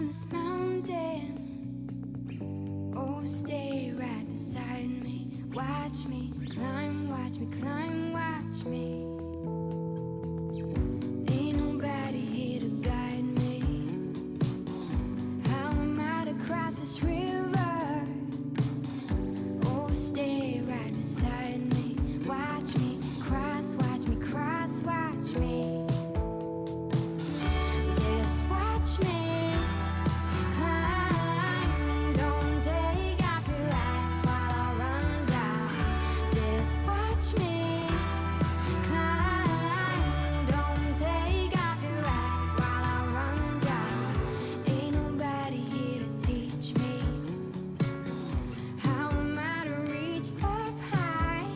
climb this mountain. Oh, stay right beside me. Watch me climb, watch me climb, watch me. Ain't nobody here to guide me. How am I to cross this river? Oh, stay right beside me. Watch me cross, watch me cross, watch me. Just watch me climb. Don't take off your eyes while I run down. Just watch me climb. Don't take off your eyes while I run down. Ain't nobody here to teach me. How am I to reach up high?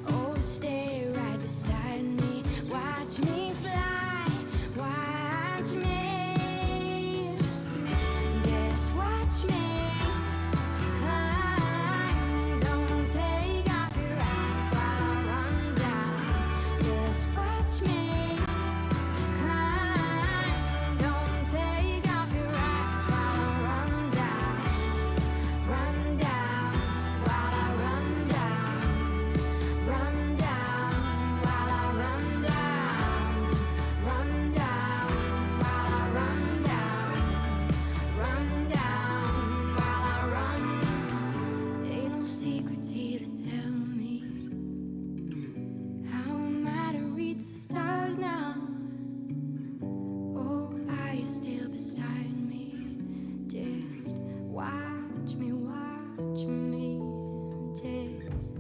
Oh, stay right beside me. Watch me fly, watch me. Just watch me climb. Don't take off your eyes while I run down. Just watch me climb. Don't take off your eyes while I run down. Run down while I run down. Run down while I run down. Run down while I run down. Run down while I run. Ain't no secrets here to tell me. How am I to reach the stars now? Oh, are you still beside me? Just watch me, watch me. Just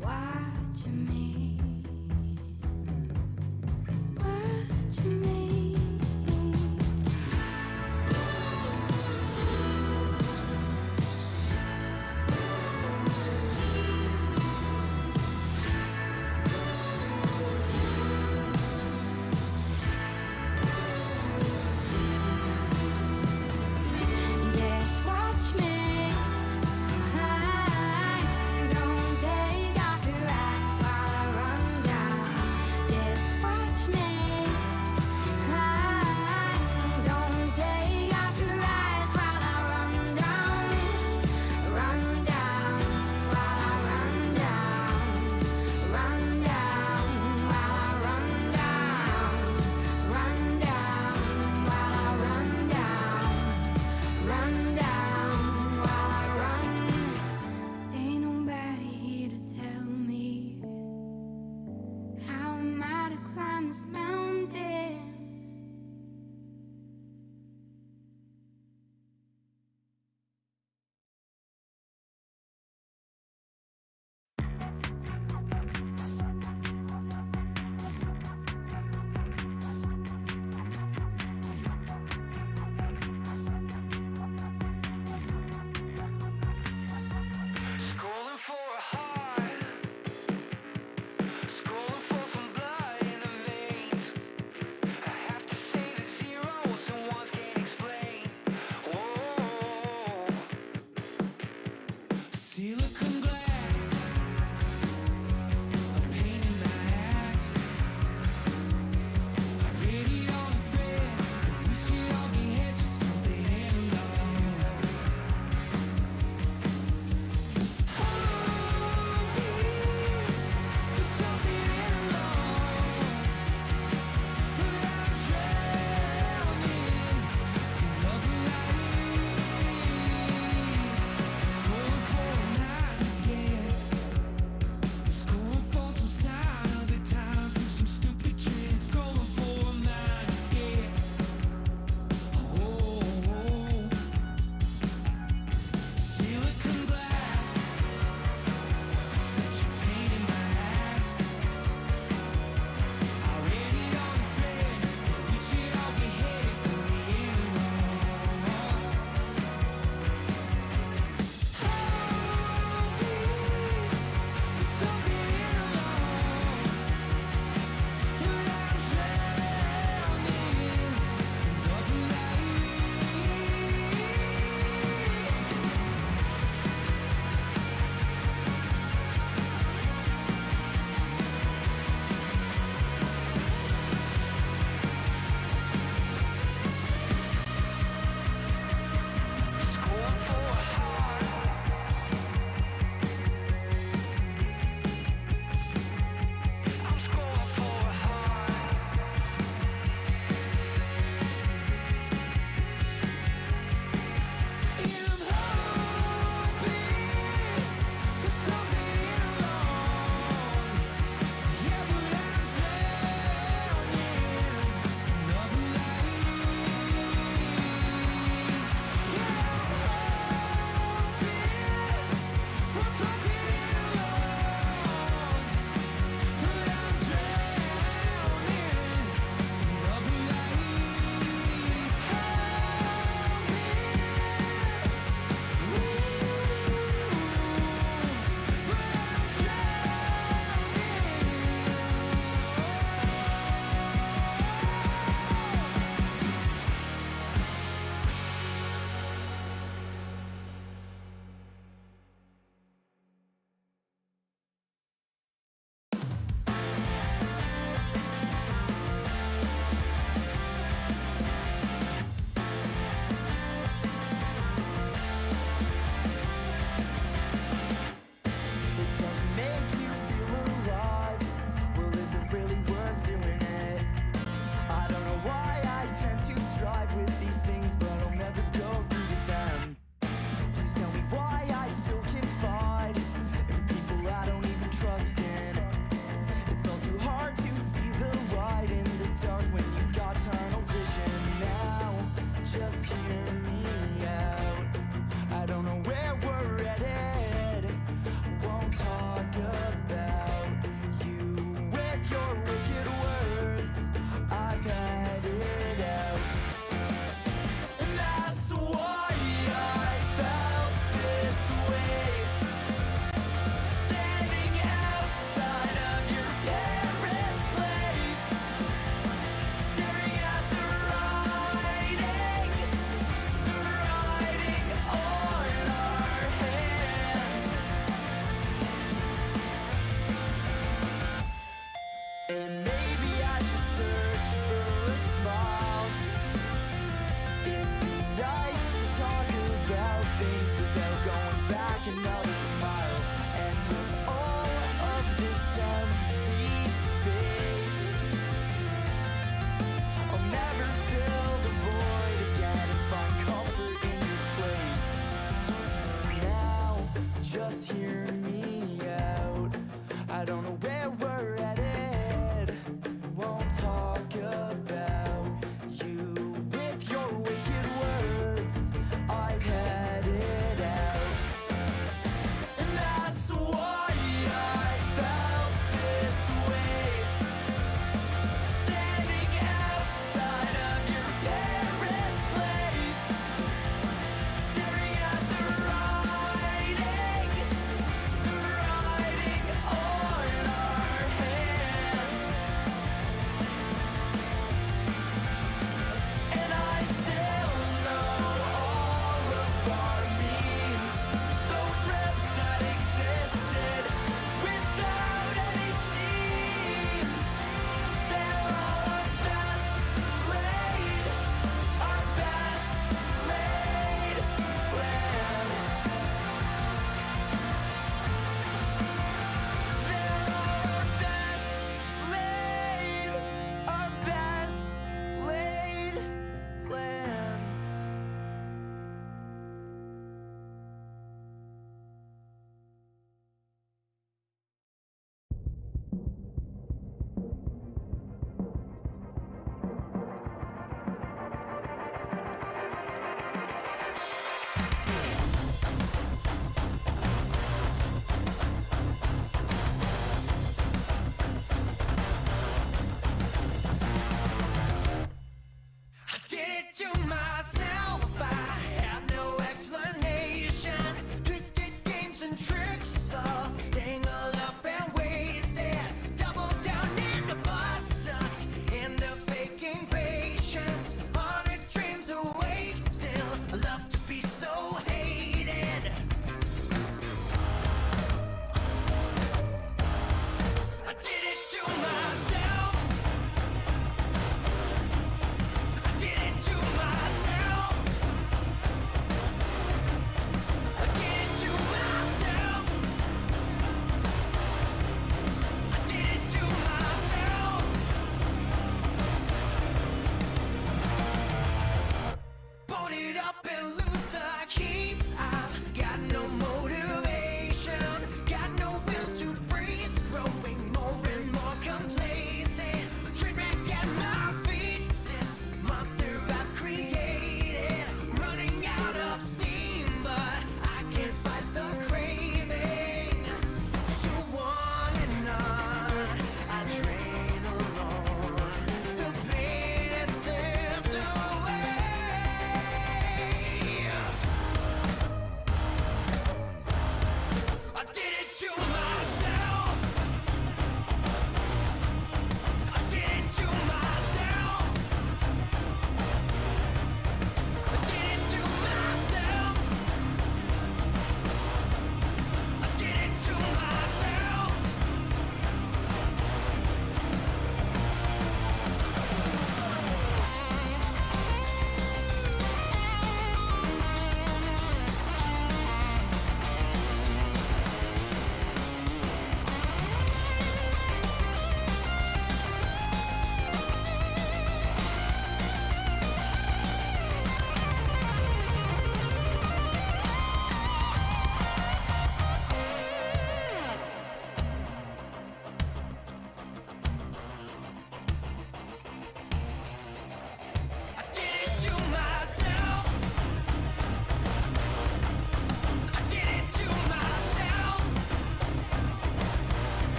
watch me. Watch me. Just watch me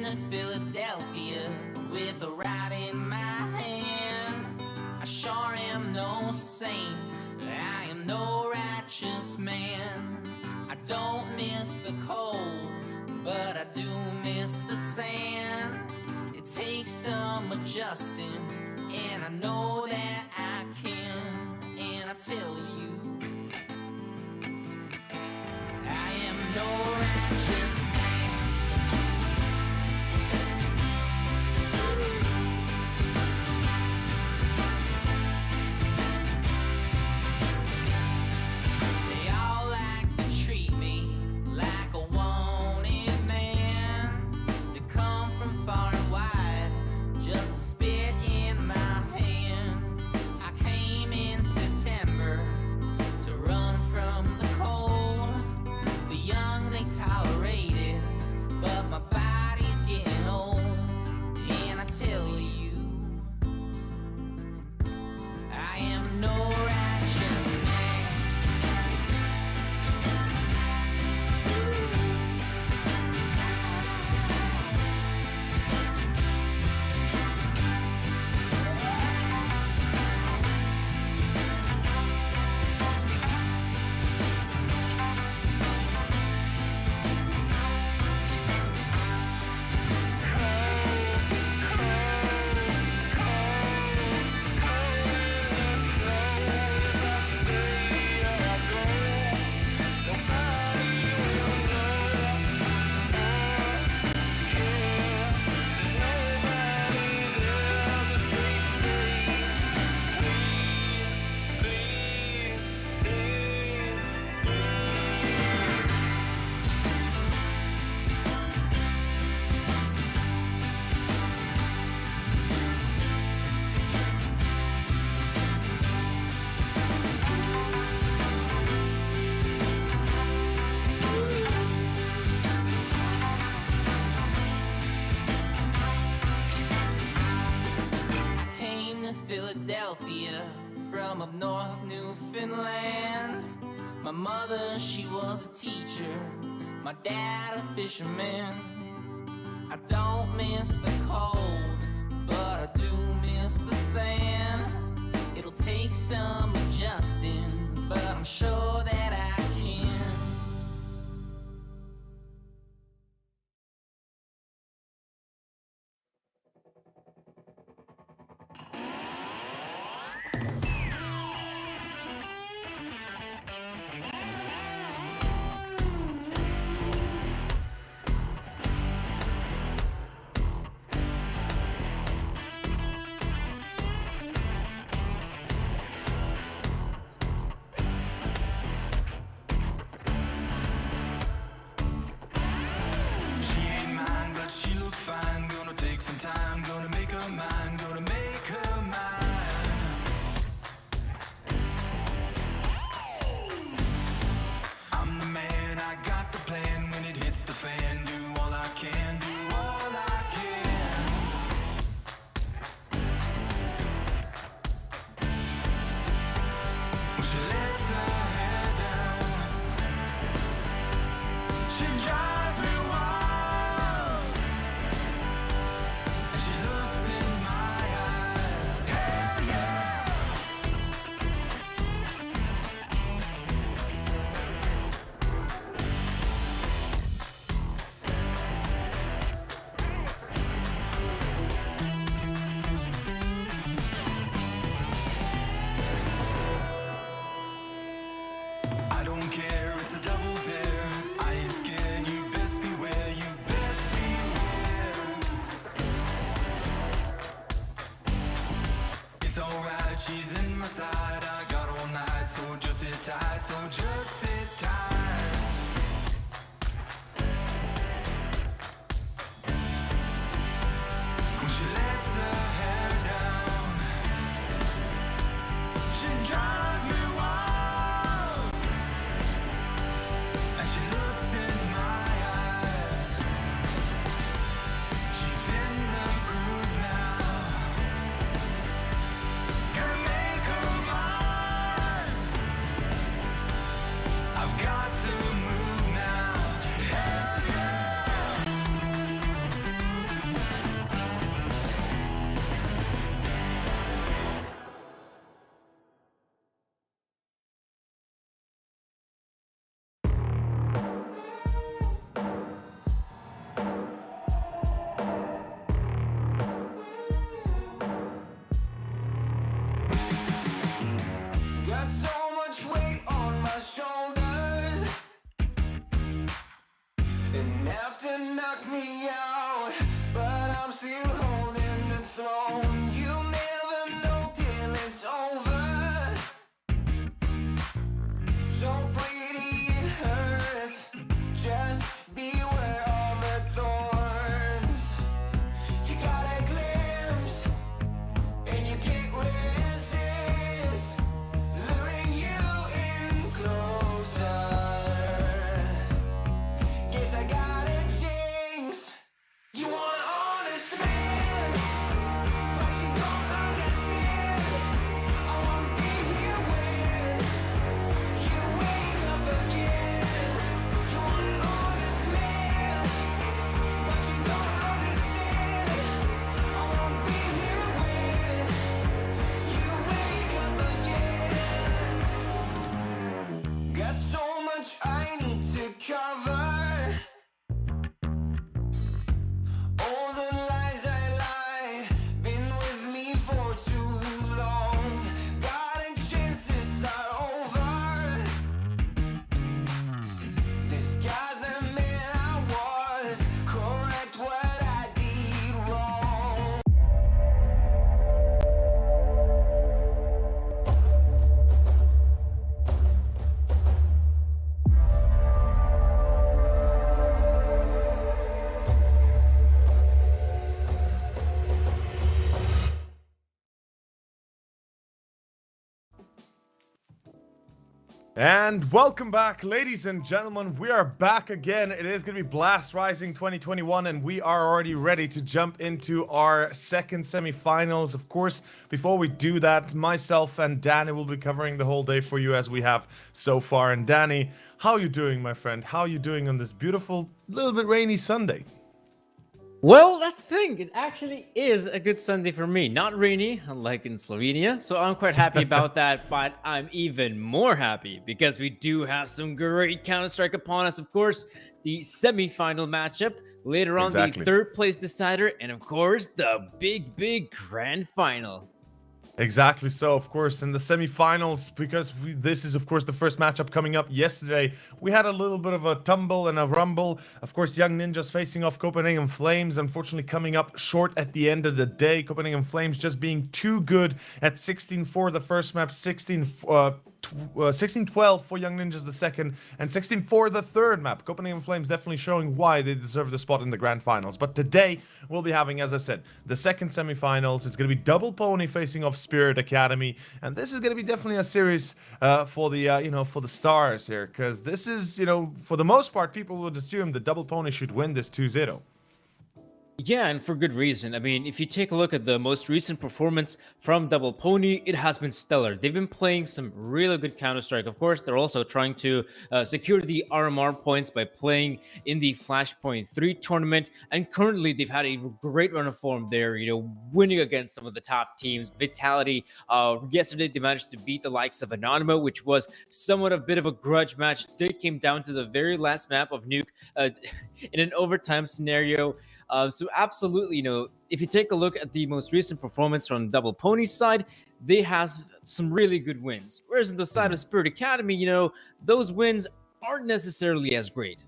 to Philadelphia with a rod in my hand. I sure am no saint, I am no righteous man. I don't miss the cold, but I do miss the sand. It takes some adjusting, and I know that I can. And I tell you, I am no righteous man. They all like to treat me like a wanted man. They come from far and wide just to spit in my hand. I came in September to run from the cold. The young they tolerate it, but my body's getting old. And I tell you, I am no righteous man. I came to Philadelphia from up north Newfoundland. My mother, she was a teacher, my dad a fisherman. I don't miss the cold, but I do miss the sand. It'll take some adjusting, but I'm sure that I can. She ain't mine, but she look fine. Gonna take some time, gonna make her mine, gonna make her mine. I'm the man, I got the plan. When it hits the fan, do all I can, do all I can. When she lets her hair down, she drives me wild. And she looks in my eyes. Hell yeah! I don't care, it's a double dare. I ain't scared, you best beware, you best beware. It's alright, she's in my side. I got all night, so just sit tight, so just sit tight. When she lets her hair down, she drives me wild. And she looks in my eyes. She's in the groove now. Gonna make And welcome back, ladies and gentlemen. We are back again. It is going to be Blast Rising 2021, and we are already ready to jump into our second semifinals. Of course, before we do that, myself and Danny will be covering the whole day for you as we have so far. And Danny, how are you doing, my friend? How are you doing on this beautiful, little bit rainy Sunday? Well, that's the thing. It actually is a good Sunday for me. Not rainy, unlike in Slovenia. So I'm quite happy about that. But I'm even more happy because we do have some great Counter-Strike upon us. Of course, the semi-final matchup. Later on, Exactly. the third place decider. And of course, the big grand final. Exactly so, of course, in the semifinals, because this is, of course, the first matchup coming up yesterday. We had a little bit of a tumble and a rumble. Of course, Young Ninjas facing off Copenhagen Flames, unfortunately coming up short at the end of the day. Copenhagen Flames just being too good at 16-4 the first map, 16-12 for Young Ninjas the second, and 16-4 the third map. Copenhagen Flames definitely showing why they deserve the spot in the grand finals. But today, we'll be having, as I said, the second semifinals. It's going to be Double Pony facing off Spirit Academy, and this is going to be definitely a series for the for the stars here, because this is, for the most part, people would assume that Double Pony should win this 2-0. Yeah, and for good reason. I mean, if you take a look at the most recent performance from Double Pony, it has been stellar. They've been playing some really good Counter-Strike. Of course, they're also trying to secure the RMR points by playing in the Flashpoint 3 tournament. And currently, they've had a great run of form there, winning against some of the top teams. Vitality, yesterday, they managed to beat the likes of Anonymous, which was somewhat a bit of a grudge match. They came down to the very last map of Nuke in an overtime scenario. So absolutely, if you take a look at the most recent performance from Double Pony's side, they have some really good wins. Whereas on the side of Spirit Academy, those wins aren't necessarily as great.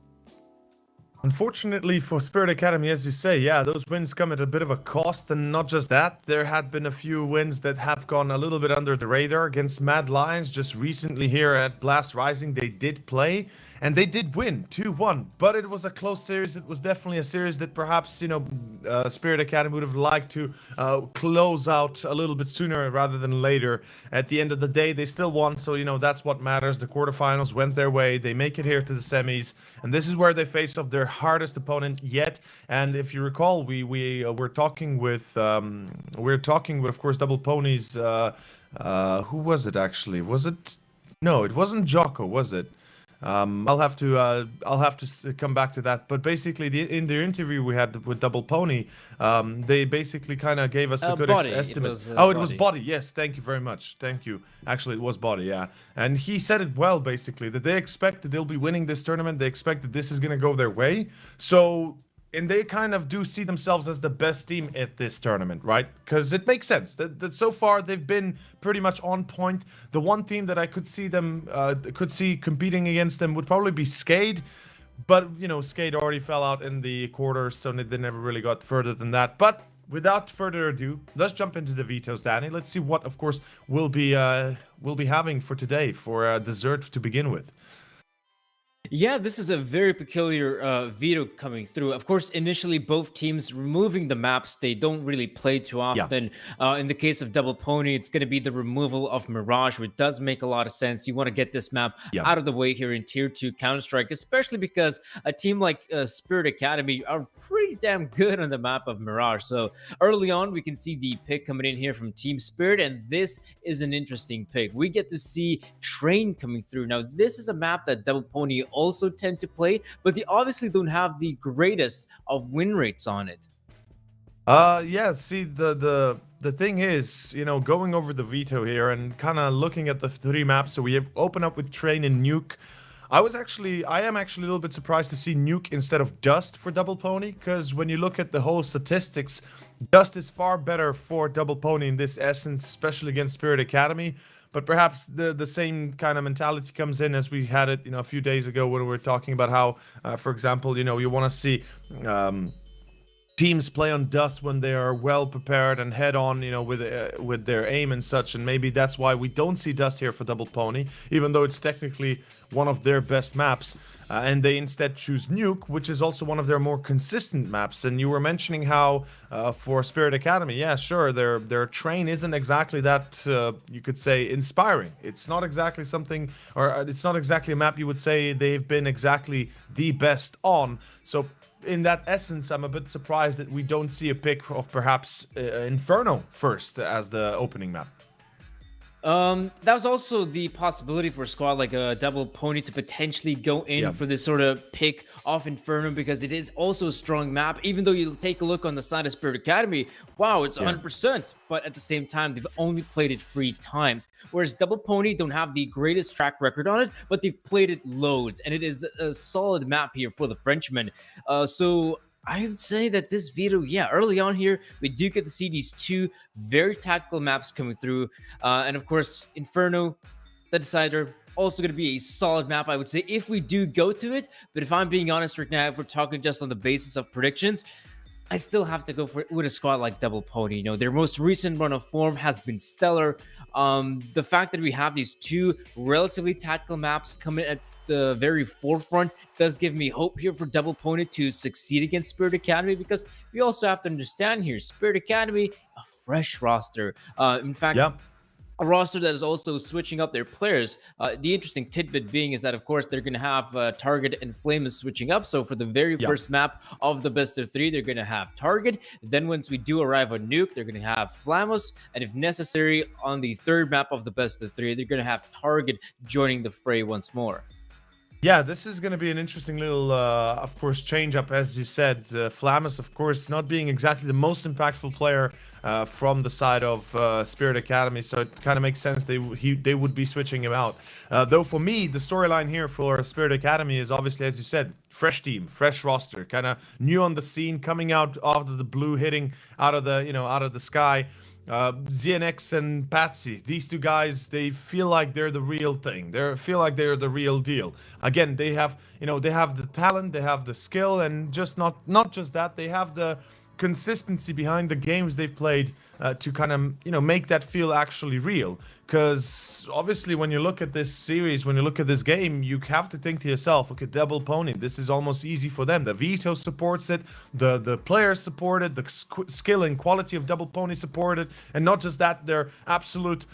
Unfortunately for Spirit Academy, as you say, yeah, those wins come at a bit of a cost, and not just that, there had been a few wins that have gone a little bit under the radar against Mad Lions. Just recently here at Blast Rising, they did play, and they did win 2-1, but it was a close series. It was definitely a series that perhaps, Spirit Academy would have liked to close out a little bit sooner rather than later. At the end of the day, they still won, so, that's what matters. The quarterfinals went their way, they make it here to the semis, and this is where they face off their hardest opponent yet. And if you recall, we were talking with of course Double Ponies. Who was it actually? Was it? No, it wasn't Jocko, was it? I'll have to come back to that. But basically, in the interview we had with Double Pony, they basically kind of gave us a good estimate. It was Body. Yes, thank you very much. Thank you. Actually, it was Body. Yeah, and he said it well. Basically, that they expect that they'll be winning this tournament. They expect that this is going to go their way. So. And they kind of do see themselves as the best team at this tournament, right? Because it makes sense that so far they've been pretty much on point. The one team that I could see competing against them would probably be Skade, but Skade already fell out in the quarters, so they never really got further than that. But without further ado, let's jump into the vetoes, Danny. Let's see what, of course, we'll be having for today for dessert to begin with. Yeah, this is a very peculiar veto coming through. Of course, initially both teams removing the maps they don't really play too often. Yeah. In the case of Double Pony, it's going to be the removal of Mirage, which does make a lot of sense. You want to get this map out of the way here in Tier 2 Counter-Strike, especially because a team like Spirit Academy are pretty damn good on the map of Mirage. So early on, we can see the pick coming in here from Team Spirit, and this is an interesting pick. We get to see Train coming through. Now, this is a map that Double Pony also tend to play, but they obviously don't have the greatest of win rates on it. Yeah, see, the thing is, going over the veto here and kind of looking at the three maps. So we have open up with Train and Nuke. I am actually a little bit surprised to see Nuke instead of Dust for Double Pony, because when you look at the whole statistics, Dust is far better for Double Pony in this essence, especially against Spirit Academy. But perhaps the same kind of mentality comes in as we had it, a few days ago when we were talking about how, for example, you want to see teams play on dust when they are well prepared and head on, with their aim and such. And maybe that's why we don't see dust here for Double Pony, even though it's technically one of their best maps. And they instead choose Nuke, which is also one of their more consistent maps. And you were mentioning how for Spirit Academy, yeah, sure, their train isn't exactly that, you could say, inspiring. It's not exactly something, or it's not exactly a map you would say they've been exactly the best on. So in that essence, I'm a bit surprised that we don't see a pick of perhaps Inferno first as the opening map. That was also the possibility for a squad like a Double Pony to potentially go in Yeah. for this sort of pick off Inferno, because it is also a strong map. Even though you take a look on the side of Spirit Academy, wow, it's 100%. But at the same time, they've only played it 3 times. Whereas Double Pony don't have the greatest track record on it, but they've played it loads. And it is a solid map here for the Frenchmen. So I would say that this veto, yeah, early on here, we do get to see these 2 very tactical maps coming through. And of course, Inferno, the Decider, also going to be a solid map, I would say, if we do go to it. But if I'm being honest right now, if we're talking just on the basis of predictions, I still have to go with a squad like Double Pony. You know, their most recent run of form has been stellar. The fact that we have these 2 relatively tactical maps coming at the very forefront does give me hope here for Double Pony to succeed against Spirit Academy, because we also have to understand here, Spirit Academy, a fresh roster. In fact, Yeah. a roster that is also switching up their players. The interesting tidbit being is that, of course, they're going to have Target and Flame is switching up. So for the very first map of the best of 3, they're going to have Target. Then once we do arrive on Nuke, they're going to have Flamos. And if necessary, on the third map of the best of 3, they're going to have Target joining the fray once more. Yeah, this is going to be an interesting little, of course, change up, as you said. Flamus, of course, not being exactly the most impactful player from the side of Spirit Academy, so it kind of makes sense they would be switching him out. Though for me, the storyline here for Spirit Academy is obviously, as you said, fresh team, fresh roster, kind of new on the scene, coming out of the blue, hitting out of the out of the sky. ZNX and Patsy, these 2 guys, they feel like they're the real thing. They feel like they're the real deal. Again, they have, they have the talent, they have the skill, and just not just that, they have the consistency behind the games they've played to kind of, make that feel actually real. Because obviously when you look at this series, when you look at this game, you have to think to yourself, okay, Double Pony, this is almost easy for them. The veto supports it, the players support it, the skill and quality of Double Pony support it, and not just that, their absolute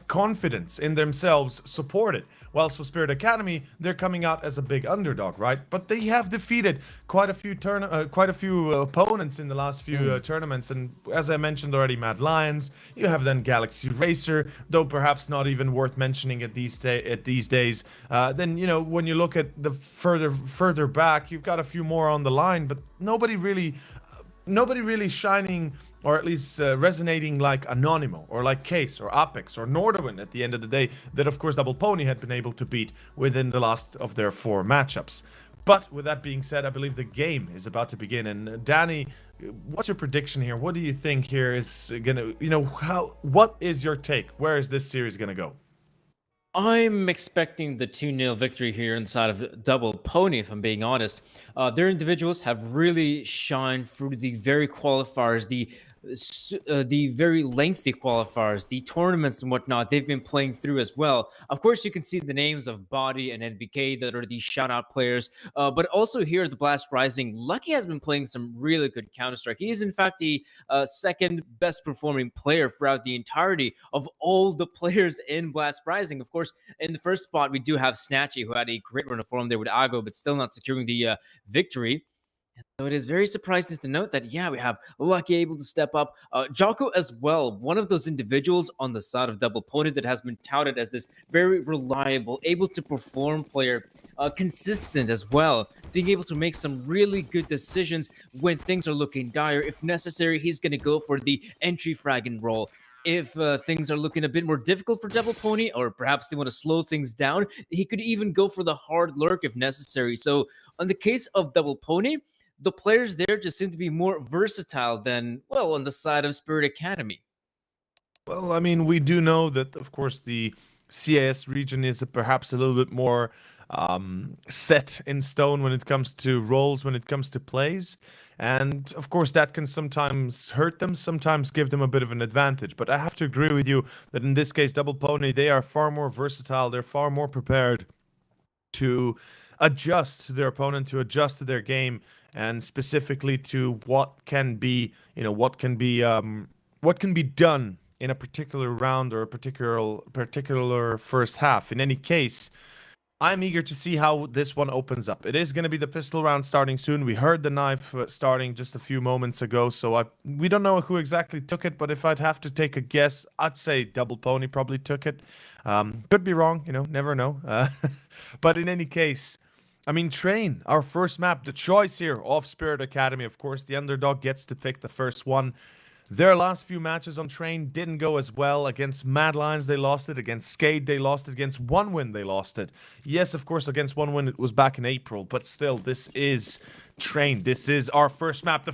confidence in themselves support it. Whilst for Spirit Academy, they're coming out as a big underdog, right? But they have defeated quite a few opponents in the last few tournaments, and as I mentioned already, Mad Lions. You have then Galaxy Racer, though perhaps not even worth mentioning at these days. Then when you look at the further back, you've got a few more on the line, but nobody really shining, or at least resonating like Anonymous or like Case or Apex or Norderwind at the end of the day, that of course Double Pony had been able to beat within the last of their 4 matchups. But with that being said, I believe the game is about to begin. And Danny, what's your prediction here? What do you think here is gonna, what is your take? Where is this series gonna go? I'm expecting the 2-0 victory here inside of Double Pony, if I'm being honest. Their individuals have really shined through the very qualifiers, the very lengthy qualifiers, the tournaments and whatnot they've been playing through as well. Of course, you can see the names of Body and NBK that are the shout-out players, but also here at the Blast Rising, Lucky has been playing some really good Counter-Strike. He is, in fact, the second best performing player throughout the entirety of all the players in Blast Rising. Of course, in the first spot, we do have Snatchy, who had a great run of form there with Ago, but still not securing the victory. So it is very surprising to note that, yeah, we have Lucky able to step up. Jocko as well, one of those individuals on the side of Double Pony that has been touted as this very reliable, able to perform player, consistent as well, being able to make some really good decisions when things are looking dire. If necessary, he's going to go for the entry fragging role. If things are looking a bit more difficult for Double Pony, or perhaps they want to slow things down, he could even go for the hard lurk if necessary. So on the case of Double Pony, the players there just seem to be more versatile than, well, on the side of Spirit Academy. Well, I mean, we do know that, of course, the CIS region is perhaps a little bit more set in stone when it comes to roles, when it comes to plays. And of course, that can sometimes hurt them, sometimes give them a bit of an advantage. But I have to agree with you that in this case, Double Pony, they are far more versatile, they're far more prepared to adjust to their opponent, to adjust to their game, and specifically to what can be, what can be done in a particular round or a particular first half. In any case, I'm eager to see how this one opens up. It is going to be the pistol round starting soon. We heard the knife starting just a few moments ago, so we don't know who exactly took it, but if I'd have to take a guess, I'd say Double Pony probably took it. Could be wrong, never know. But in any case, I mean, Train, our first map, the choice here of Spirit Academy. Of course, the underdog gets to pick the first one. Their last few matches on Train didn't go as well. Against Mad Lions, they lost it. Against Skate, they lost it. Against One Win, they lost it. Yes, of course, against One Win, it was back in April. But still, this is Train. This is our first map. The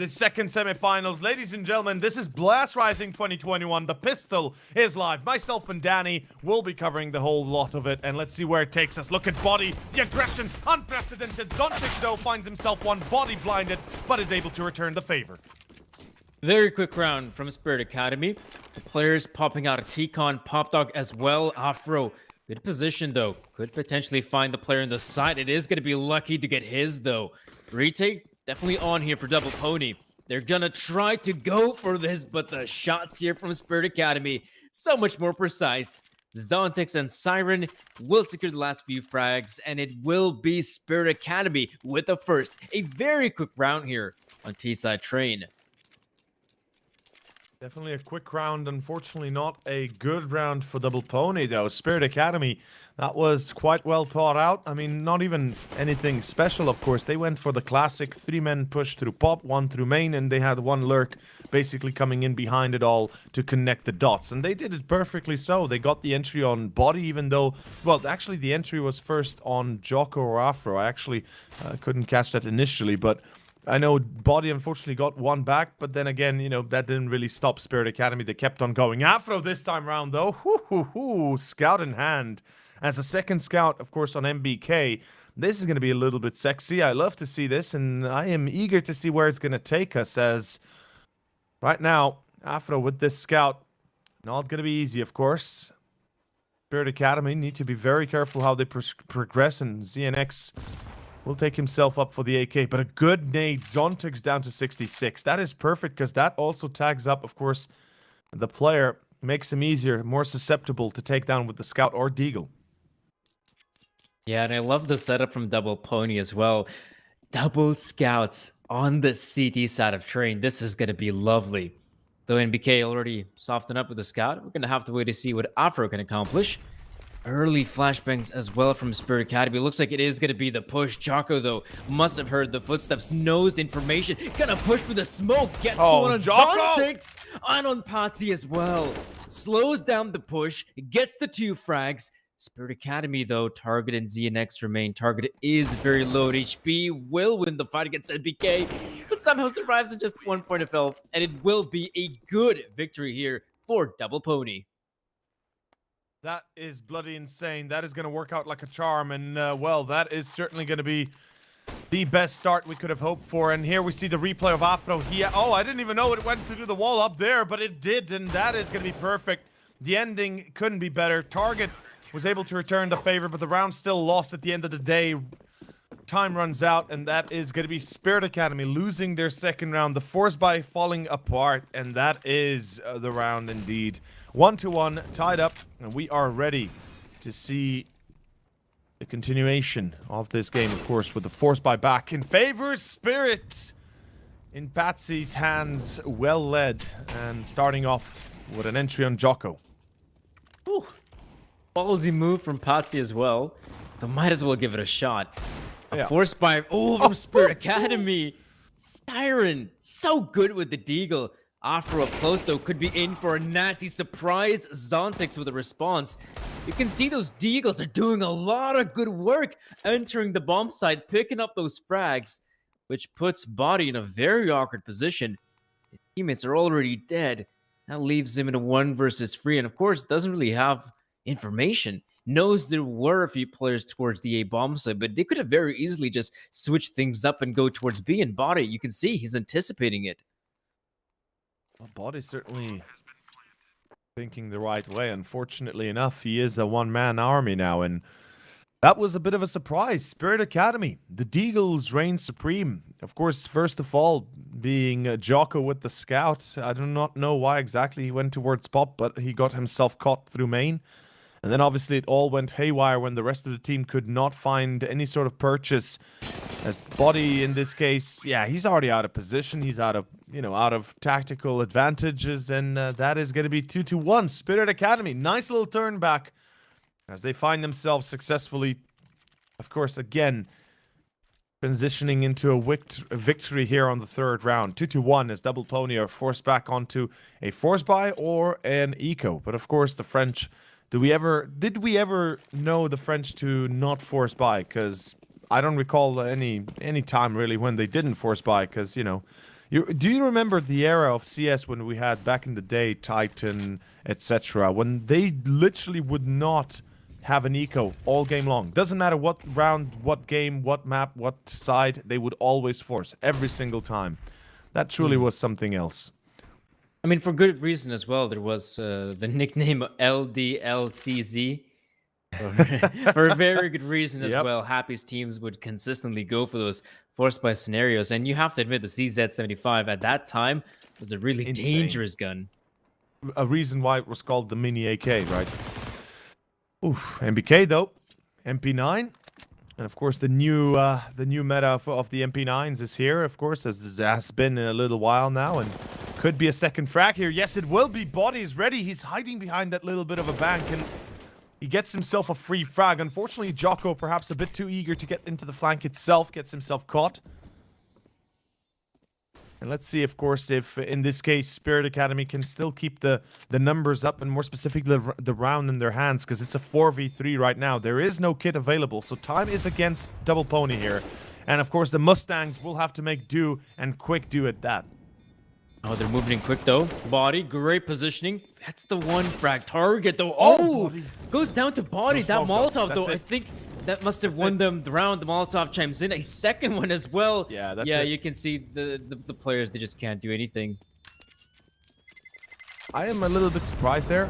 second semifinals. Ladies and gentlemen, this is Blast Rising 2021. The pistol is live. Myself and Danny will be covering the whole lot of it. And let's see where it takes us. Look at Body. The aggression. Unprecedented. Zontix, though, finds himself one body blinded, but is able to return the favor. Very quick round from Spirit Academy. The players popping out a T-Con, Pop Dog as well. Afro, good position though. Could potentially find the player in the side. It is going to be lucky to get his though. Retake, definitely on here for Double Pony. They're going to try to go for this, but the shots here from Spirit Academy, so much more precise. Zontix and Siren will secure the last few frags, and it will be Spirit Academy with the first. A very quick round here on T-Side Train. Definitely a quick round. Unfortunately, not a good round for Double Pony, though. Spirit Academy, that was quite well thought out. I mean, not even anything special, of course. They went for the classic 3-man push through Pop, 1 through main, and they had 1 lurk basically coming in behind it all to connect the dots. And they did it perfectly so. They got the entry on Body, even though, well, actually, the entry was first on Jocko or Afro. I actually couldn't catch that initially, but I know Body unfortunately got 1 back, but then again, that didn't really stop Spirit Academy. They kept on going. Afro this time around, though. Scout in hand. As a second scout, of course, on MBK. This is going to be a little bit sexy. I love to see this, and I am eager to see where it's going to take us, as right now, Afro with this scout, not going to be easy, of course. Spirit Academy need to be very careful how they progress, and ZNX will take himself up for the AK, but a good nade. Zontix down to 66. That is perfect, because that also tags up, of course, the player. Makes him easier, more susceptible to take down with the Scout or Deagle. Yeah, and I love the setup from Double Pony as well. Double Scouts on the CT side of Train. This is going to be lovely. Though NBK already softened up with the Scout, we're going to have to wait to see what Afro can accomplish. Early flashbangs as well from Spirit Academy. Looks like it is going to be the push. Jocko, though, must have heard the footsteps, knows the information. Gonna push through the smoke. Gets the one on Zontix and on Patsy as well. Slows down the push. Gets the 2 frags. Spirit Academy, though, Target and ZNX remain. Target is very low at HP. Will win the fight against NBK, but somehow survives at just 1 point of health. And it will be a good victory here for Double Pony. That is bloody insane. That is going to work out like a charm. And, well, that is certainly going to be the best start we could have hoped for. And here we see the replay of Afro. I didn't even know it went through the wall up there, but it did. And that is going to be perfect. The ending couldn't be better. Target was able to return the favor, but the round still lost at the end of the day. Time runs out, and that is going to be Spirit Academy losing their second round. The Force by falling apart, and that is the round indeed. 1-1, tied up, and we are ready to see the continuation of this game, of course, with the Force by back in favor. Spirit in Patsy's hands, well led, and starting off with an entry on Jocko. Ooh. Ballsy move from Patsy as well. They might as well give it a shot. Force by from Spirit Academy. Siren, so good with the Deagle. Afro up close, though, could be in for a nasty surprise. Zontix with a response. You can see those Deagles are doing a lot of good work entering the bomb site, picking up those frags, which puts Body in a very awkward position. His teammates are already dead. That leaves him in a 1 versus 3, and of course, doesn't really have information, knows there were a few players towards the A bomb side, but they could have very easily just switched things up and go towards B and body. You can see he's anticipating it. Well, Body's certainly thinking the right way. Unfortunately enough, he is a one-man army now, and that was a bit of a surprise. Spirit Academy, the Deagles reign supreme. Of course, first of all, being Jocko with the scout. I do not know why exactly he went towards Pop, but he got himself caught through main. And then obviously it all went haywire when the rest of the team could not find any sort of purchase. As Body in this case, yeah, he's already out of position. He's out of, out of tactical advantages. And that is going to be 2-1. Spirit Academy, nice little turn back as they find themselves successfully, of course, again, transitioning into a victory here on the third round. 2-1 as Double Pony are forced back onto a force buy or an eco. But of course, the French, did we ever know the French to not force buy? Because I don't recall any time really when they didn't force buy. Because do you remember the era of CS when we had back in the day Titan, etc., when they literally would not have an eco all game long? Doesn't matter what round, what game, what map, what side, they would always force every single time. That truly was something else. I mean, for good reason as well. There was the nickname LDLCZ. For a very good reason as well. Happy's teams would consistently go for those force buy scenarios. And you have to admit the CZ75 at that time was a really dangerous gun. A reason why it was called the Mini AK, right? Oof, MBK though, MP9, and of course the new meta of the MP9s is here, of course, as it has been in a little while now, and could be a second frag here. Yes, it will be. Body's ready. He's hiding behind that little bit of a bank, and he gets himself a free frag. Unfortunately, Jocko, perhaps a bit too eager to get into the flank itself, gets himself caught. And let's see, of course, if in this case Spirit Academy can still keep the numbers up, and more specifically the round in their hands, because it's a 4v3 right now. There is no kit available, so time is against Double Pony here. And of course the Mustangs will have to make do, and quick do at that. Oh, they're moving in quick though. Body, great positioning. That's the one frag target though. Oh, goes down to Body. That Molotov though, I think that must have won them the round. The Molotov chimes in. A second one as well. Yeah, that's you can see the players, they just can't do anything. I am a little bit surprised there.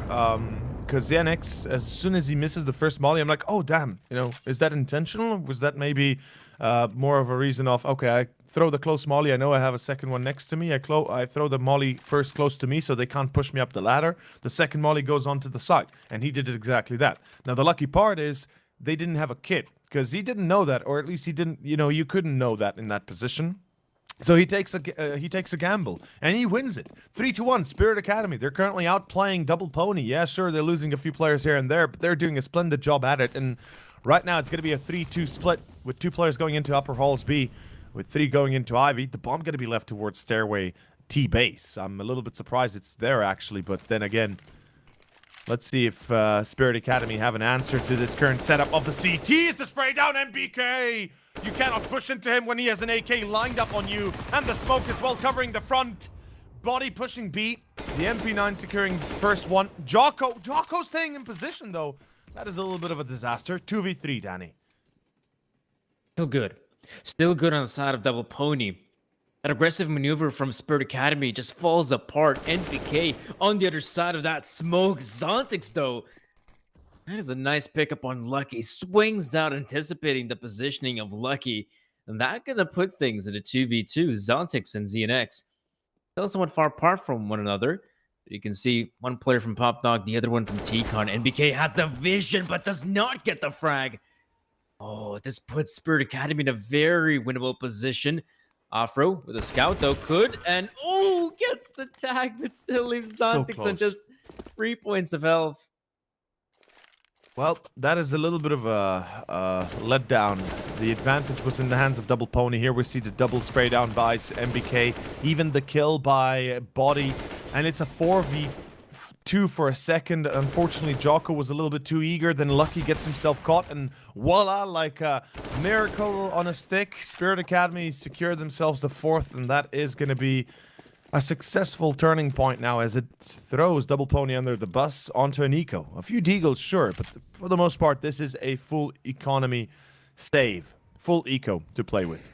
Because Xenix, as soon as he misses the first molly, I'm like, oh, damn. Is that intentional? Was that maybe more of a reason of, okay, I throw the close molly. I know I have a second one next to me. I throw the molly first close to me so they can't push me up the ladder. The second molly goes onto the side. And he did exactly that. Now, the lucky part is they didn't have a kit, because he didn't know that, or at least he didn't, you couldn't know that in that position. So he takes a gamble, and he wins it. 3-1, Spirit Academy. They're currently outplaying Double Pony. Yeah, sure, they're losing a few players here and there, but they're doing a splendid job at it. And right now, it's going to be a 3-2 split, with 2 players going into Upper Halls B, with 3 going into Ivy. The bomb going to be left towards Stairway T base. I'm a little bit surprised it's there, actually, but then again, let's see if Spirit Academy have an answer to this current setup of the CT. Is the spray down MBK? You cannot push into him when he has an AK lined up on you. And the smoke as well covering the front. Body pushing B. The MP9 securing first one. Jocko staying in position though. That is a little bit of a disaster. 2v3, Danny. Still good. Still good on the side of Double Pony. That aggressive maneuver from Spirit Academy just falls apart. NPK on the other side of that smoke. Zontix, though. That is a nice pickup on Lucky. Swings out, anticipating the positioning of Lucky. And that gonna put things into 2v2. Zontix and ZNX. Still somewhat far apart from one another. You can see one player from Pop Dog, the other one from T-Con. NBK has the vision, but does not get the frag. Oh, this puts Spirit Academy in a very winnable position. Afro with a scout though could, and gets the tag, but still leaves Zontix on just 3 points of health. Well, that is a little bit of a letdown. The advantage was in the hands of Double Pony. Here we see the double spray down by MBK, even the kill by Body, and it's a 4v2 for a second. Unfortunately, Jocko was a little bit too eager. Then Lucky gets himself caught, and voila, like a miracle on a stick, Spirit Academy secured themselves the 4th, and that is going to be A successful turning point now as it throws Double Pony under the bus onto an eco. A few deagles, sure, but for the most part, this is a full economy save. Full eco to play with.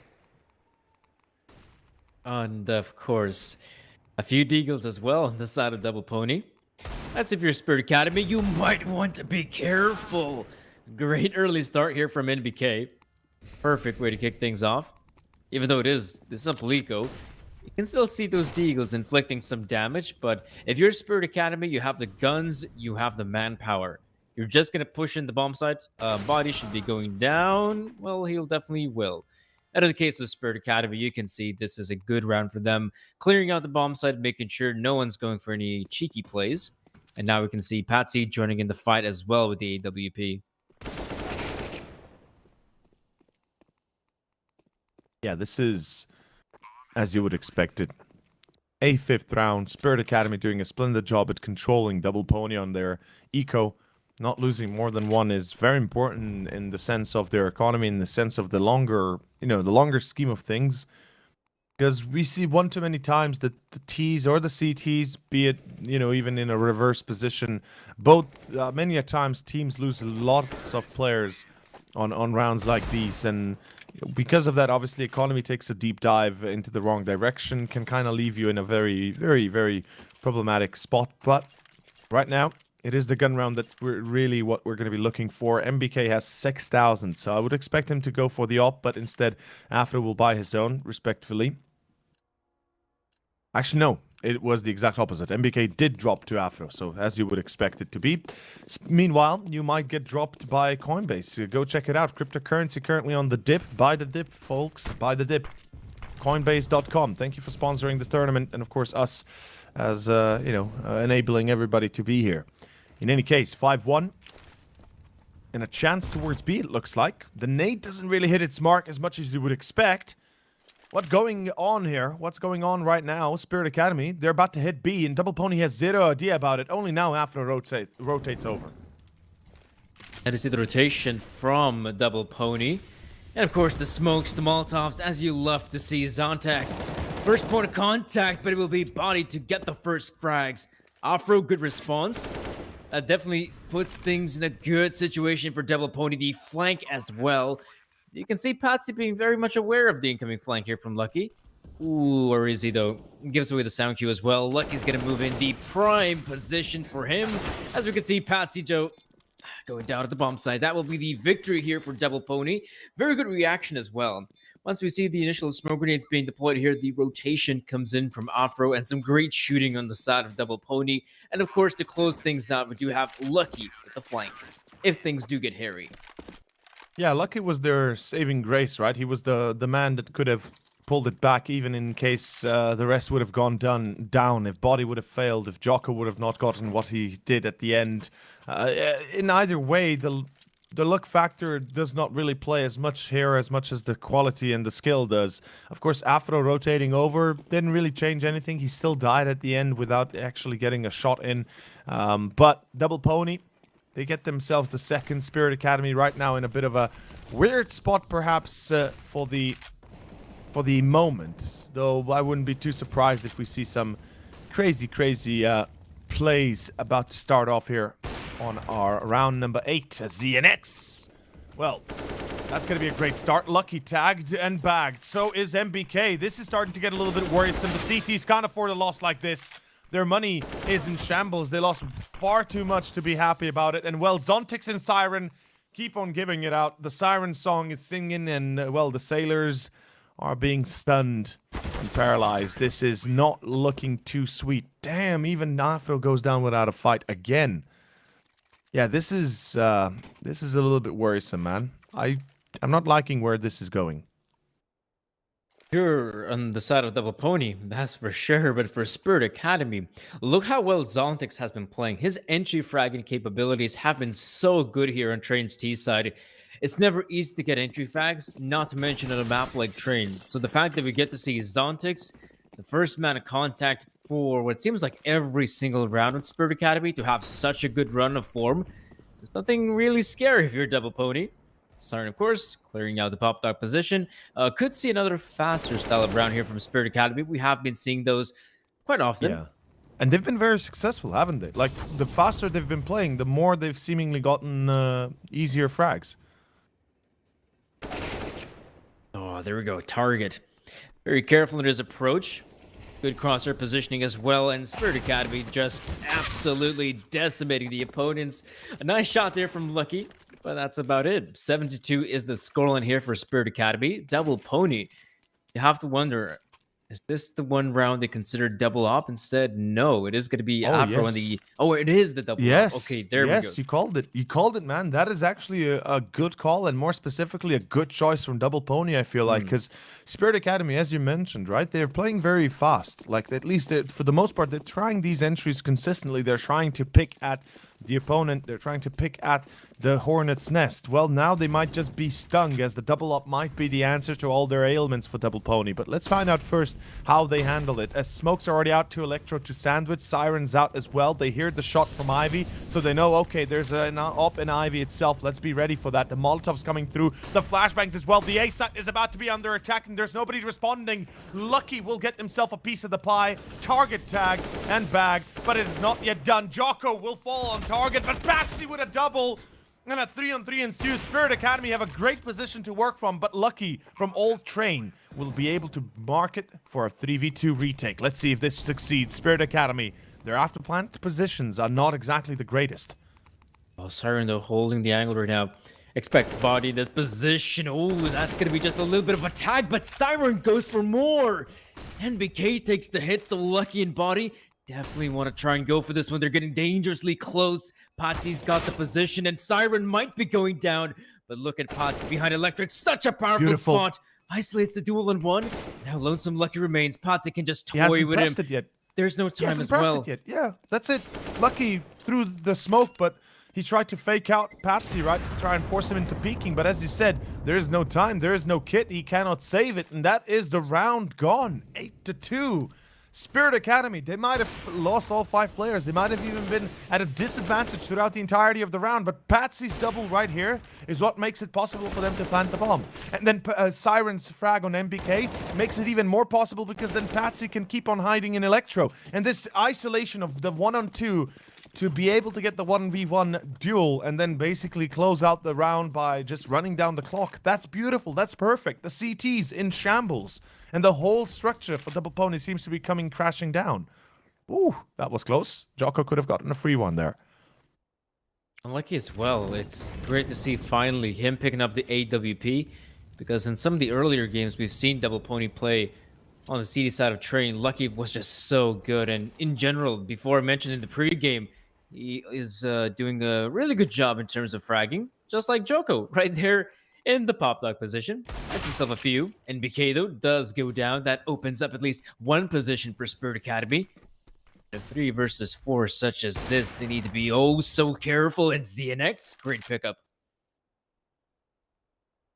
And of course, a few deagles as well on the side of Double Pony. That's if you're Spirit Academy, you might want to be careful. Great early start here from NBK. Perfect way to kick things off. Even though this is a Palico, you can still see those deagles inflicting some damage, but if you're Spirit Academy, you have the guns, you have the manpower. You're just going to push in the bomb site. Body should be going down. Well, he'll definitely will. Out of the case of Spirit Academy, you can see this is a good round for them. Clearing out the bomb site, making sure no one's going for any cheeky plays. And now we can see Patsy joining in the fight as well with the AWP. Yeah, this is, as you would expect it, a 5th round. Spirit Academy doing a splendid job at controlling Double Pony on their eco. Not losing more than one is very important in the sense of their economy, in the sense of the longer, the longer scheme of things. Because we see one too many times that the Ts or the CTs, be it, even in a reverse position, both, many a times teams lose lots of players on rounds like these. And because of that, obviously, economy takes a deep dive into the wrong direction, can kind of leave you in a very, very, very problematic spot. But right now, it is the gun round that's really what we're going to be looking for. MBK has 6,000, so I would expect him to go for the op, but instead, Afro will buy his own, respectfully. Actually, no. It was the exact opposite. MBK did drop to Afro, so as you would expect it to be. Meanwhile, you might get dropped by Coinbase. Go check it out. Cryptocurrency currently on the dip. Buy the dip, folks. Buy the dip. Coinbase.com. Thank you for sponsoring this tournament, and of course us as, enabling everybody to be here. In any case, 5-1. And a chance towards B, it looks like. The nade doesn't really hit its mark as much as you would expect. What's going on here? What's going on right now? Spirit Academy, they're about to hit B, and Double Pony has zero idea about it. Only now after rotates over. And you see the rotation from Double Pony. And of course, the smokes, the Molotovs, as you love to see. Zontax, first point of contact, but it will be Body to get the first frags. Afro, good response. That definitely puts things in a good situation for Double Pony. The flank as well. You can see Patsy being very much aware of the incoming flank here from Lucky. Ooh, or is he though? Gives away the sound cue as well. Lucky's gonna move in the prime position for him. As we can see, Patsy Joe going down at the bomb site. That will be the victory here for Double Pony. Very good reaction as well. Once we see the initial smoke grenades being deployed here, the rotation comes in from Afro and some great shooting on the side of Double Pony. And of course, to close things out, we do have Lucky at the flank, if things do get hairy. Yeah, Lucky was their saving grace, right? He was the man that could have pulled it back, even in case the rest would have gone down. If Body would have failed, if Jocko would have not gotten what he did at the end. In either way, the luck factor does not really play as much here as much as the quality and the skill does. Of course, Afro rotating over didn't really change anything. He still died at the end without actually getting a shot in. But Double Pony, they get themselves the second Spirit Academy right now in a bit of a weird spot, perhaps, for the moment. Though I wouldn't be too surprised if we see some crazy plays about to start off here on our round number 8. ZNX. Well, that's going to be a great start. Lucky tagged and bagged. So is MBK. This is starting to get a little bit worrisome. The CTs can't afford a loss like this. Their money is in shambles. They lost far too much to be happy about it. And, well, Zontix and Siren keep on giving it out. The Siren song is singing, and, well, the sailors are being stunned and paralyzed. This is not looking too sweet. Damn, even Afro goes down without a fight again. Yeah, this is a little bit worrisome, man. I'm not liking where this is going. Sure, on the side of Double Pony, that's for sure, but for Spirit Academy, look how well Zontix has been playing. His entry fragging capabilities have been so good here on Train's T side. It's never easy to get entry frags, not to mention on a map like Train. So the fact that we get to see Zontix, the first man of contact for what seems like every single round in Spirit Academy, to have such a good run of form, there's nothing really scary if you're Double Pony. Siren, of course, clearing out the pop dog position. Could see another faster style of round here from Spirit Academy. We have been seeing those quite often. Yeah. And they've been very successful, haven't they? Like, the faster they've been playing, the more they've seemingly gotten easier frags. Oh, there we go. Target. Very careful in his approach. Good crosshair positioning as well, and Spirit Academy just absolutely decimating the opponents. A nice shot there from Lucky, but that's about it. 7-2 is the scoreline here for Spirit Academy. Double Pony. You have to wonder, is this the one round they considered double op? Instead, no, it is going to be Afro and the... Oh, it is the double op. Okay, there we go. Yes, you called it. You called it, man. That is actually a good call, and more specifically, a good choice from Double Pony, I feel like, because Spirit Academy, as you mentioned, right, they're playing very fast. Like, at least for the most part, they're trying these entries consistently. They're trying to pick at the opponent. They're trying to pick at the Hornet's Nest. Well, now they might just be stung, as the double up might be the answer to all their ailments for Double Pony. But let's find out first how they handle it. As smokes are already out to Electro to Sandwich, Siren's out as well. They hear the shot from Ivy, so they know, okay, there's an op in Ivy itself. Let's be ready for that. The Molotov's coming through, the flashbangs as well. The A site is about to be under attack, and there's nobody responding. Lucky will get himself a piece of the pie. Target tag and bag, but it is not yet done. Jocko will fall on target, but Patsy with a double. And a 3-on-3 ensues. Spirit Academy have a great position to work from, but Lucky from Old Train will be able to mark it for a 3v2 retake. Let's see if this succeeds. Spirit Academy, their after plant positions are not exactly the greatest. Oh, Siren, though, holding the angle right now. Expect body in this position. Oh, that's going to be just a little bit of a tag, but Siren goes for more. NBK takes the hit, so Lucky and Body definitely want to try and go for this one. They're getting dangerously close. Patsy's got the position, and Siren might be going down. But look at Patsy behind Electric. Such a powerful spot. Isolates the duel in one. Now Lonesome Lucky remains. Patsy can just toy with him. It yet. There's no time He as well. It yet. Yeah, that's it. Lucky threw the smoke, but he tried to fake out Patsy, right? To try and force him into peeking. But as you said, there is no time. There is no kit. He cannot save it. And that is the round gone. 8-2. Spirit Academy, they might have lost all 5 players. They might have even been at a disadvantage throughout the entirety of the round. But Patsy's double right here is what makes it possible for them to plant the bomb. And then Siren's frag on MBK makes it even more possible, because then Patsy can keep on hiding in Electro. And this isolation of the 1-on-2 to be able to get the 1v1 duel and then basically close out the round by just running down the clock. That's beautiful. That's perfect. The CT's in shambles. And the whole structure for Double Pony seems to be coming crashing down. Ooh, that was close. Jocko could have gotten a free one there. Unlucky as well. It's great to see finally him picking up the AWP, because in some of the earlier games we've seen Double Pony play on the CD side of Train. Lucky was just so good, and in general, before I mentioned in the pregame, he is doing a really good job in terms of fragging, just like Joko right there in the pop dog position. Gets himself a few. NBK, though, does go down. That opens up at least one position for Spirit Academy. A 3 versus 4 such as this, they need to be oh so careful. And ZNX, great pickup.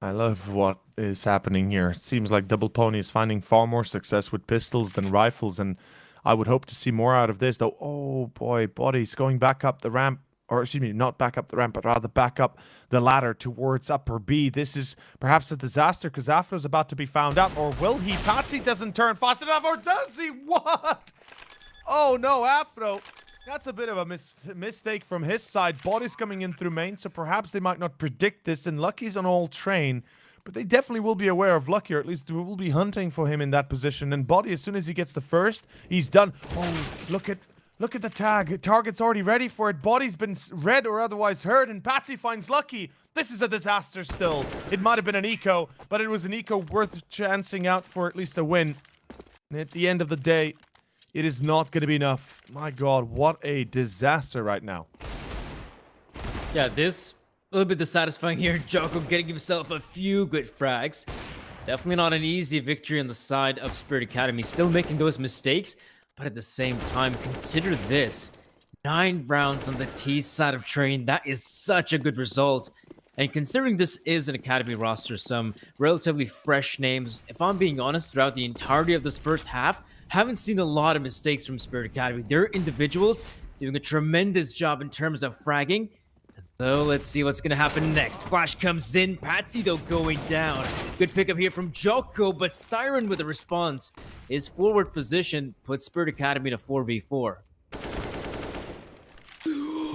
I love what is happening here. It seems like Double Pony is finding far more success with pistols than rifles, and I would hope to see more out of this, though. Oh boy, Body's going back up the ramp. Or excuse me, not back up the ramp, but rather back up the ladder towards upper B. This is perhaps a disaster, because Afro's about to be found out. Or will he? Patsy doesn't turn fast enough, or does he? What? Oh no, Afro. That's a bit of a mistake from his side. Body's coming in through main, so perhaps they might not predict this. And Lucky's on Old Train, but they definitely will be aware of Lucky, or at least they will be hunting for him in that position. And Body, as soon as he gets the first, he's done. Oh, look at the tag. Target's already ready for it. Body's been read or otherwise heard, and Patsy finds Lucky. This is a disaster still. It might have been an eco, but it was an eco worth chancing out for at least a win. And at the end of the day, it is not going to be enough. My God, what a disaster right now. Yeah, this a little bit dissatisfying here. Joko getting himself a few good frags. Definitely not an easy victory on the side of Spirit Academy. Still making those mistakes. But at the same time, consider this. 9 rounds on the T side of Train. That is such a good result. And considering this is an Academy roster, some relatively fresh names, if I'm being honest, throughout the entirety of this first half, haven't seen a lot of mistakes from Spirit Academy. They're individuals doing a tremendous job in terms of fragging. And So let's see what's gonna happen next. Flash comes in, Patsy though going down. Good pickup here from Joko, but Siren with a response. His forward position puts Spirit Academy in a 4v4.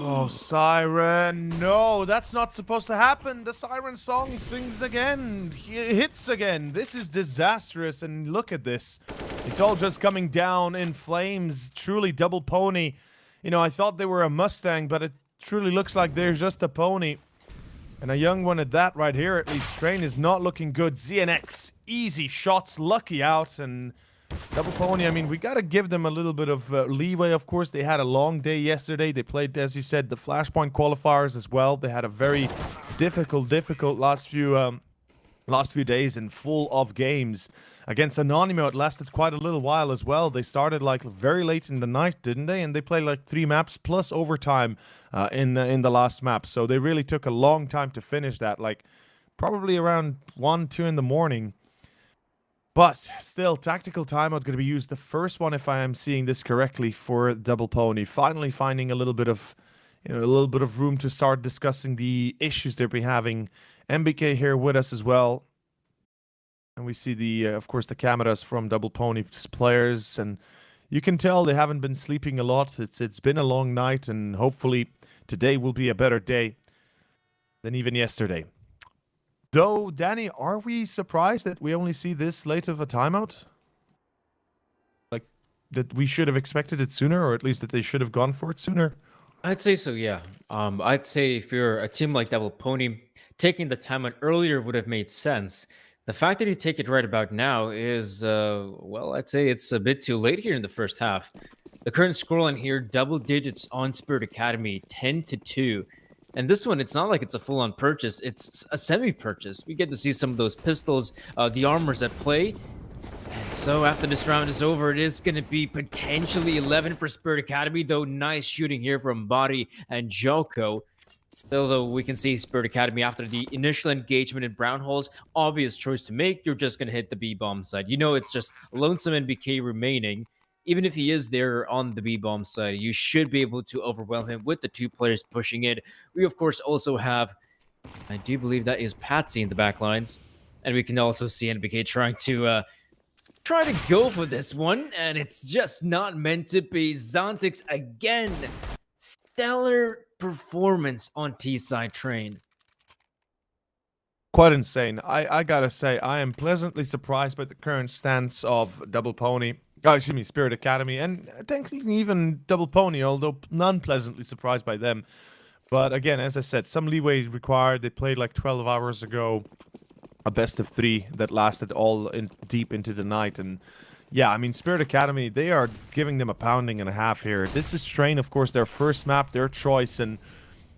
Oh, Siren. No, that's not supposed to happen. The Siren song sings again. Hits again. This is disastrous. And look at this. It's all just coming down in flames. Truly double pony. You know, I thought they were a Mustang, but it truly looks like they're just a pony. And a young one at that right here, at least. Train is not looking good. ZNX, easy shots, lucky out, and double pony. I mean, we got to give them a little bit of leeway, of course. They had a long day yesterday. They played, as you said, the Flashpoint qualifiers as well. They had a very difficult last few days and full of games. Against Anonymous, it lasted quite a little while as well. They started like very late in the night, didn't they? And they played like 3 maps plus overtime in the last map. So they really took a long time to finish that, like probably around 1, 2 in the morning. But still, tactical timeout going to be used. The first one, if I am seeing this correctly, for double pony. Finally finding a little bit of, a little bit of room to start discussing the issues they'll be having. MBK here with us as well. And we see the, of course, the cameras from double pony's players, and you can tell they haven't been sleeping a lot. It's been a long night, and hopefully today will be a better day than even yesterday. Though, Danny, are we surprised that we only see this late of a timeout? Like, that we should have expected it sooner, or at least that they should have gone for it sooner? I'd say so, yeah. I'd say if you're a team like Double Pony, taking the timeout earlier would have made sense. The fact that you take it right about now is, well, I'd say it's a bit too late here in the first half. The current scoreline here, double digits on Spirit Academy, 10-2. And this one, it's not like it's a full-on purchase. It's a semi-purchase. We get to see some of those pistols, the armors at play. And so after this round is over, it is going to be potentially 11 for Spirit Academy, though nice shooting here from Body and Joko. Still, though, we can see Spirit Academy after the initial engagement in Brown Holes, obvious choice to make. You're just going to hit the B-bomb side. You know it's just Lonesome NBK remaining. Even if he is there on the B-bomb side, you should be able to overwhelm him with the 2 players pushing in. We, of course, also have, I do believe that is Patsy in the back lines. And we can also see NBK trying to go for this one. And it's just not meant to be. Zontix again. Stellar performance on T-side train. Quite insane. I gotta say, I am pleasantly surprised by the current stance of Double Pony. Oh, excuse me, Spirit Academy, and thankfully even Double Pony, although non-pleasantly surprised by them. But again, as I said, some leeway required. They played like 12 hours ago, a best of 3 that lasted all deep into the night. And yeah, I mean, Spirit Academy, they are giving them a pounding and a half here. This is Train, of course, their first map, their choice, and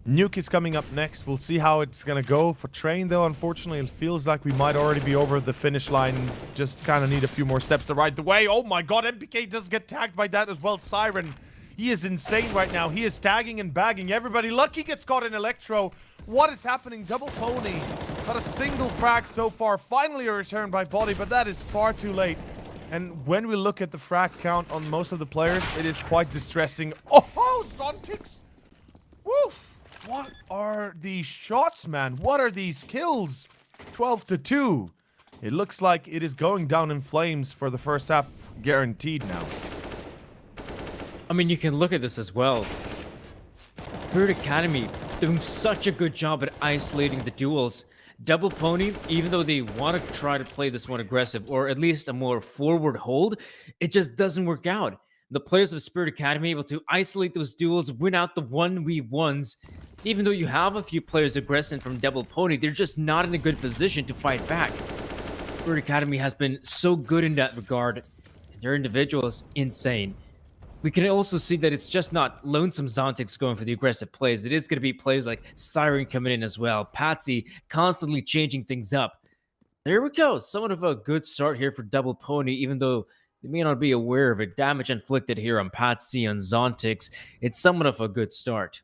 Nuke is coming up next. We'll see how it's going to go. For Train, though, unfortunately, it feels like we might already be over the finish line. Just kind of need a few more steps to ride the way. Oh my god, MPK does get tagged by that as well. Siren, he is insane right now. He is tagging and bagging everybody. Lucky gets caught in Electro. What is happening? Double Pony. Not a single frag so far. Finally a return by Body, but that is far too late. And when we look at the frag count on most of the players, it is quite distressing. Oh, Zontix! Woo! What are these shots, man? What are these kills? 12-2. It looks like it is going down in flames for the first half, guaranteed now. I mean, you can look at this as well. Spirit Academy doing such a good job at isolating the duels. Double Pony, even though they want to try to play this one aggressive, or at least a more forward hold, it just doesn't work out. The players of Spirit Academy able to isolate those duels, win out the 1v1s. Even though you have a few players aggressing from Double Pony, they're just not in a good position to fight back. Spirit Academy has been so good in that regard. Their individuals, insane. We can also see that it's just not Lonesome Zontix going for the aggressive plays. It is going to be players like Siren coming in as well. Patsy constantly changing things up. There we go. Somewhat of a good start here for Double Pony, even though they may not be aware of it. Damage inflicted here on Patsy and Zontix. It's somewhat of a good start.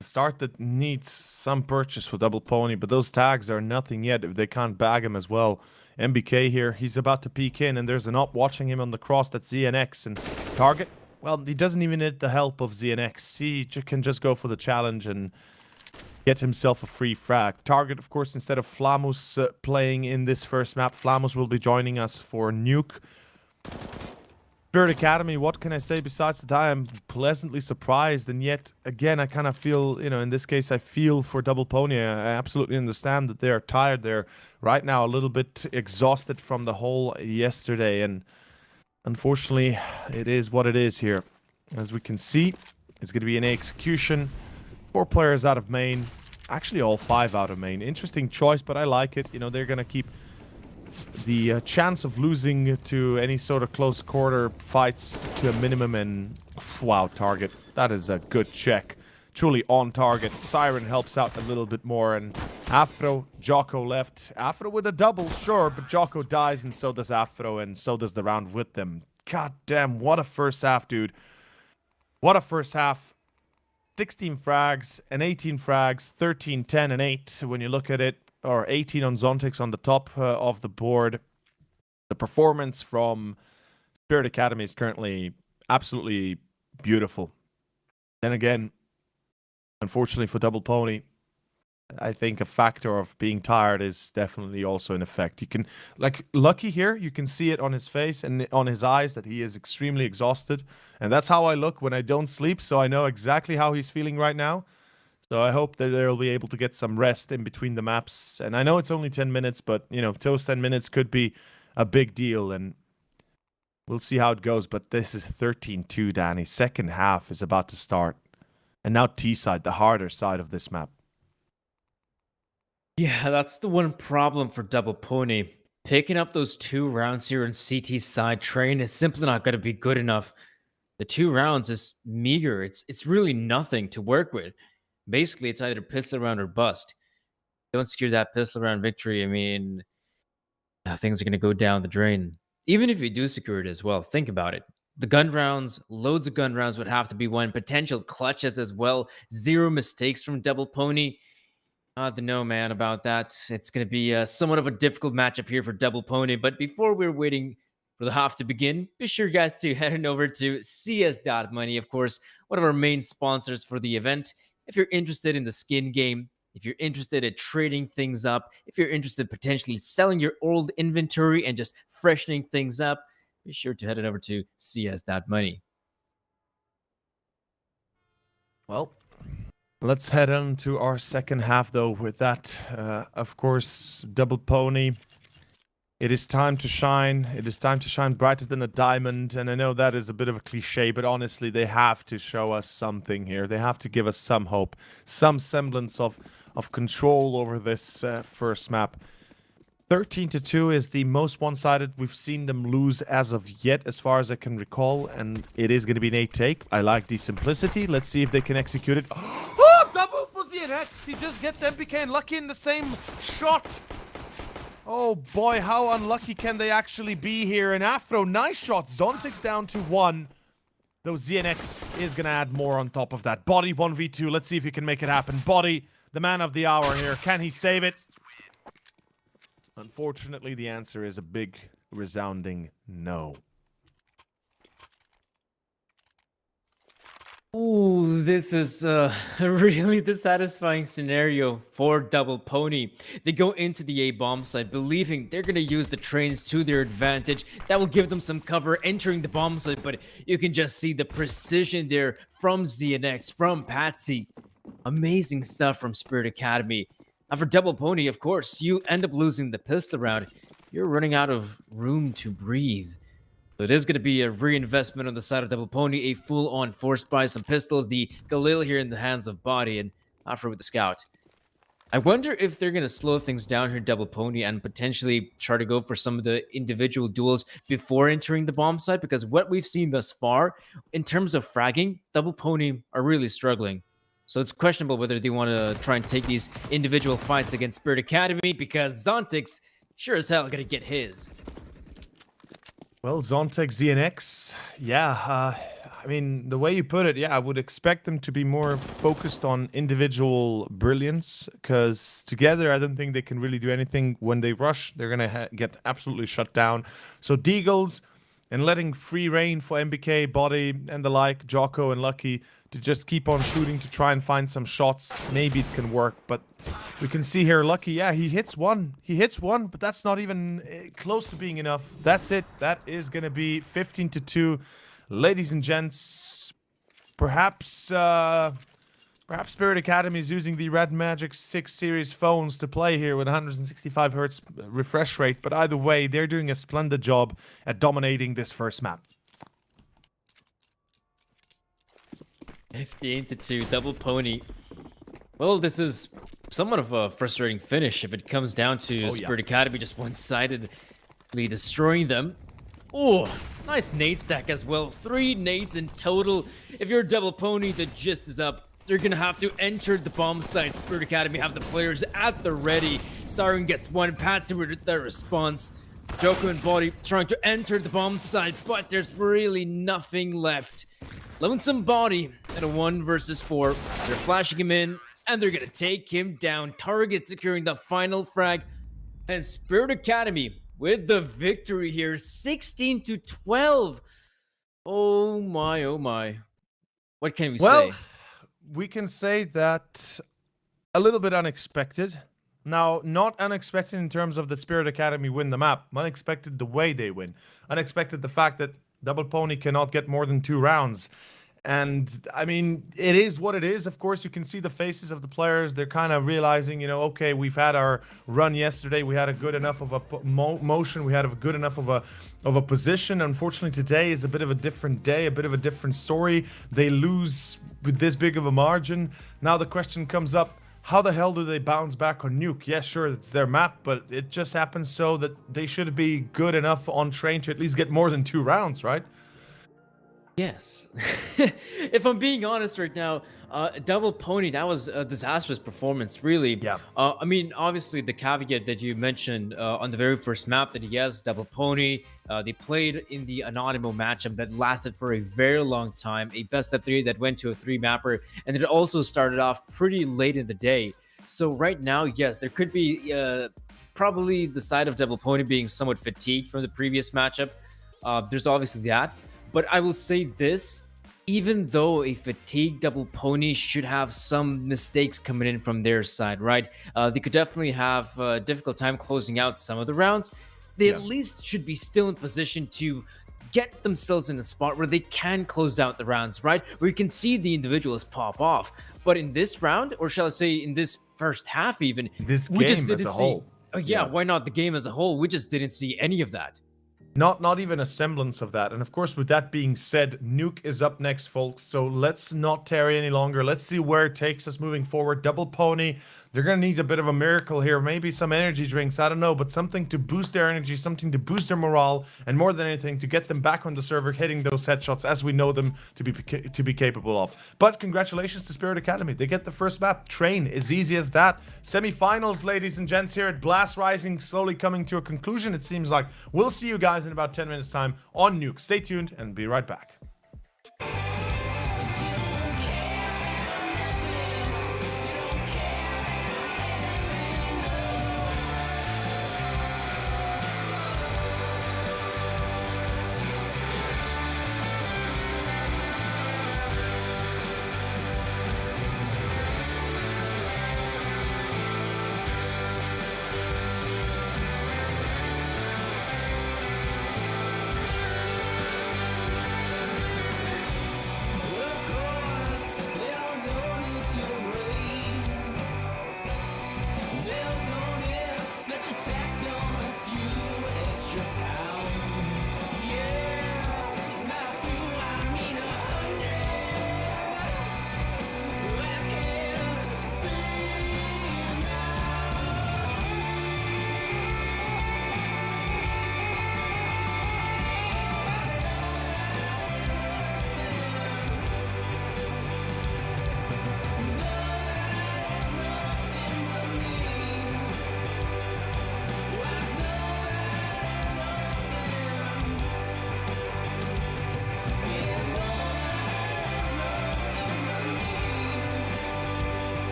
Start that needs some purchase for Double Pony, but those tags are nothing yet if they can't bag him as well. MBK here, he's about to peek in, and there's an op watching him on the cross. That's ZNX, and target, well, he doesn't even need the help of ZNX. He can just go for the challenge, and get himself a free frag. Target, of course, instead of Flamus playing in this first map, Flamus will be joining us for Nuke. Spirit Academy, what can I say besides that I am pleasantly surprised, and yet, again, I kind of feel, in this case, I feel for Double Pony. I absolutely understand that they are tired. They're right now a little bit exhausted from the whole yesterday, and unfortunately, it is what it is here. As we can see, it's going to be an execution. 4 players out of main. Actually, all 5 out of main. Interesting choice, but I like it. They're going to keep the chance of losing to any sort of close quarter fights to a minimum. And wow, target. That is a good check. Truly on target. Siren helps out a little bit more. And Afro, Jocko left. Afro with a double, sure, but Jocko dies, and so does Afro, and so does the round with them. God damn, what a first half, dude. What a first half. 16 frags and 18 frags, 13, 10, and 8 when you look at it, or 18 on Zontix on the top of the board. The performance from Spirit Academy is currently absolutely beautiful. Then again, unfortunately for Double Pony, I think a factor of being tired is definitely also in effect. You can, like Lucky here, you can see it on his face and on his eyes that he is extremely exhausted. And that's how I look when I don't sleep, so I know exactly how he's feeling right now. So I hope that they'll be able to get some rest in between the maps. And I know it's only 10 minutes, but, those 10 minutes could be a big deal. And we'll see how it goes. But this is 13-2, Danny. Second half is about to start. And now T-side, the harder side of this map. Yeah, that's the one problem for Double Pony. Picking up those 2 rounds here in CT side train is simply not going to be good enough. The 2 rounds is meager. It's really nothing to work with. Basically, it's either pistol round or bust. Don't secure that pistol round victory, I mean, things are going to go down the drain. Even if you do secure it as well, think about it. The gun rounds, loads of gun rounds would have to be won. Potential clutches as well. 0 mistakes from Double Pony. I don't know, man, about that. It's going to be somewhat of a difficult matchup here for Double Pony. But before we're waiting for the half to begin, be sure, guys, to head on over to CS.money, of course, one of our main sponsors for the event. If you're interested in the skin game, if you're interested in trading things up, if you're interested in potentially selling your old inventory and just freshening things up, be sure to head on over to CS.money. Well, let's head on to our second half, though, with that. Of course, Double Pony. It is time to shine. It is time to shine brighter than a diamond. And I know that is a bit of a cliche, but honestly, they have to show us something here. They have to give us some hope, some semblance of control over this first map. 13-2 is the most one-sided we've seen them lose as of yet, as far as I can recall. And it is going to be an 8-take. I like the simplicity. Let's see if they can execute it. Oh, double for ZNX. He just gets MPK and Lucky in the same shot. Oh boy, how unlucky can they actually be here? And Afro, nice shot. Zontix down to 1. Though ZNX is going to add more on top of that. Body 1v2. Let's see if he can make it happen. Body, the man of the hour here. Can he save it? Unfortunately, the answer is a big, resounding no. Ooh, this is really the satisfying scenario for Double Pony. They go into the A bomb site believing they're going to use the trains to their advantage. That will give them some cover entering the bomb site, but you can just see the precision there from ZNX, from Patsy. Amazing stuff from Spirit Academy. And for Double Pony, of course, you end up losing the pistol round. You're running out of room to breathe. So it is going to be a reinvestment on the side of Double Pony, a full-on forced buy, some pistols, the Galil here in the hands of Body, and Afro with the Scout. I wonder if they're going to slow things down here, Double Pony, and potentially try to go for some of the individual duels before entering the bomb site, because what we've seen thus far, in terms of fragging, Double Pony are really struggling. So it's questionable whether they want to try and take these individual fights against Spirit Academy, because Zontix sure as hell going to get his. Well, Zontix, ZNX, yeah, I mean, the way you put it, yeah, I would expect them to be more focused on individual brilliance, because together I don't think they can really do anything. When they rush, they're going to get absolutely shut down. So Deagles and letting free reign for MBK, Body, and the like, Jocko and Lucky, to just keep on shooting to try and find some shots. Maybe it can work, but we can see here, Lucky, yeah, he hits one. He hits one, but that's not even close to being enough. That's it. That is going to be 15-2. Ladies and gents, perhaps Spirit Academy is using the Red Magic 6 series phones to play here with 165 hertz refresh rate, but either way, they're doing a splendid job at dominating this first map. 15-2, double pony. Well, this is somewhat of a frustrating finish if it comes down to Spirit Academy just one-sidedly destroying them. Oh, nice nade stack as well. 3 nades in total. If you're a double pony, the gist is up. They're gonna have to enter the bomb site. Spirit Academy have the players at the ready. Siren gets one, Patsy with their response. Joker and Body trying to enter the bomb site, but there's really nothing left. Lonesome Body at a 1 versus 4. They're flashing him in, and they're gonna take him down. Target securing the final frag, and Spirit Academy with the victory here, 16-12. Oh my, oh my. What can we say? We can say that a little bit unexpected. Now, not unexpected in terms of the Spirit Academy win the map. Unexpected the way they win. Unexpected the fact that Double Pony cannot get more than 2 rounds. And, I mean, it is what it is. Of course, you can see the faces of the players. They're kind of realizing, you know, okay, we've had our run yesterday. We had a good enough of a motion. We had a good enough of a position. Unfortunately, today is a bit of a different day, a bit of a different story. They lose with this big of a margin. Now the question comes up, how the hell do they bounce back on Nuke? Yeah, sure, it's their map, but it just happens so that they should be good enough on train to at least get more than 2 rounds, right? Yes. If I'm being honest right now, Double Pony, that was a disastrous performance, really. Yeah. I mean, obviously, the caveat that you mentioned on the very first map that, yes, Double Pony, they played in the Anonymous matchup that lasted for a very long time, a best-of-3 that went to a 3-mapper, and it also started off pretty late in the day. So right now, yes, there could be probably the side of Double Pony being somewhat fatigued from the previous matchup. There's obviously that. But I will say this, even though a fatigued Double Pony should have some mistakes coming in from their side, right? They could definitely have a difficult time closing out some of the rounds. They at least should be still in position to get themselves in a spot where they can close out the rounds, right? Where you can see the individuals pop off. But in this round, or shall I say in this first half even, This we just game didn't as a see... whole. Oh, yeah, why not the game as a whole? We just didn't see any of that. Not even a semblance of that. And of course, with that being said, Nuke is up next, folks. So let's not tarry any longer. Let's see where it takes us moving forward. Double Pony, they're going to need a bit of a miracle here. Maybe some energy drinks, I don't know, but something to boost their energy, something to boost their morale, and more than anything, to get them back on the server, hitting those headshots as we know them to be capable of. But congratulations to Spirit Academy. They get the first map. Train, as easy as that. Semi-finals, ladies and gents, here at Blast Rising, slowly coming to a conclusion, it seems like. We'll see you guys in about 10 minutes time on Nuke. Stay tuned and be right back.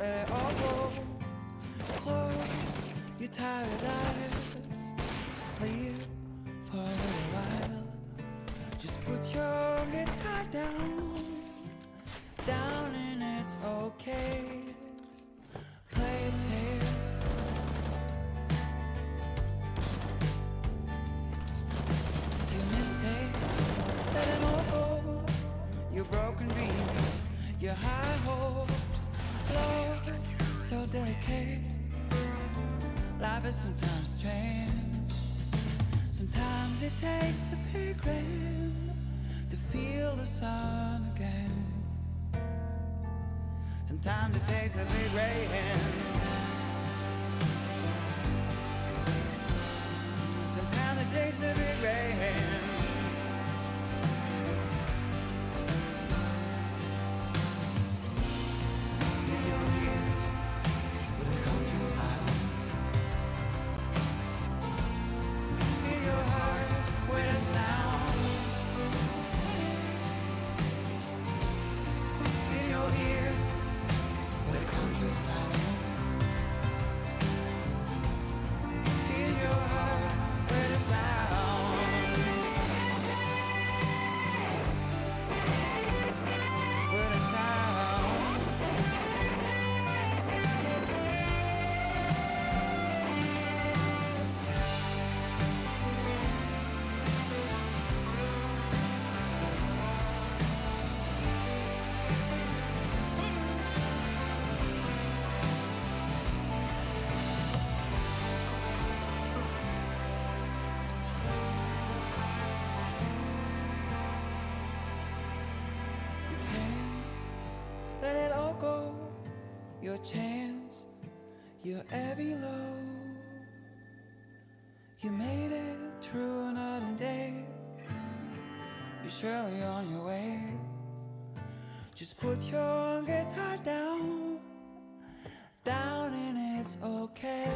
let it all go. Close your tired eyes, sleep for a little while. Just put your guitar down and it's okay. Play it safe. Your mistakes, let it all go. Your broken dreams, your high hopes, love so delicate. Life is sometimes strange. Sometimes it takes a big rain to feel the sun again. Sometimes it takes a big rain. Sometimes it takes a big rain. Fill your ears with a country silence. Fill your heart with a sound. Fill your ears with a country silence. Fill your heart with a sound. With a sound. Your pain, let it all go. Your chance, your every low. You made it through another day. You're surely on your way. Just put your guitar down and it's okay.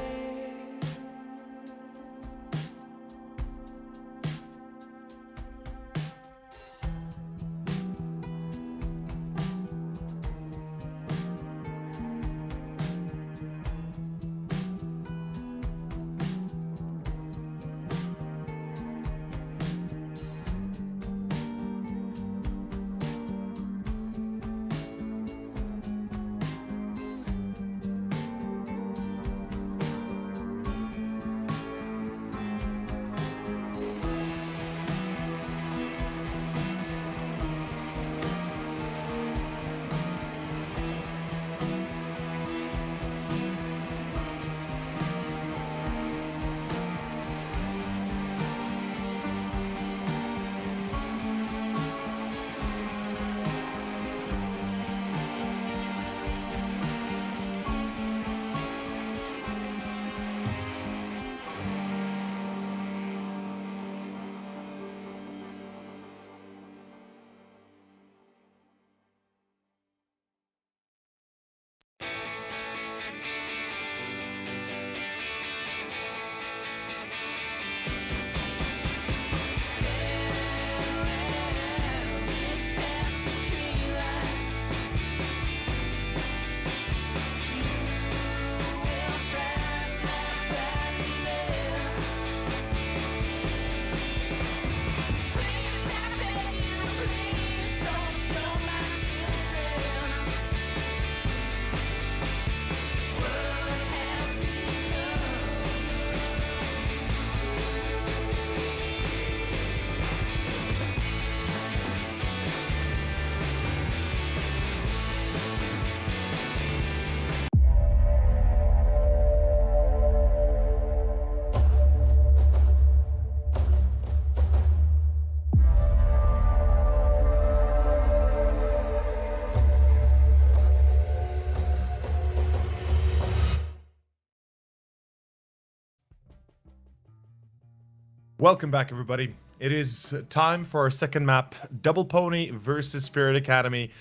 Welcome back, everybody. It is time for our second map, Double Pony versus Spirit Academy.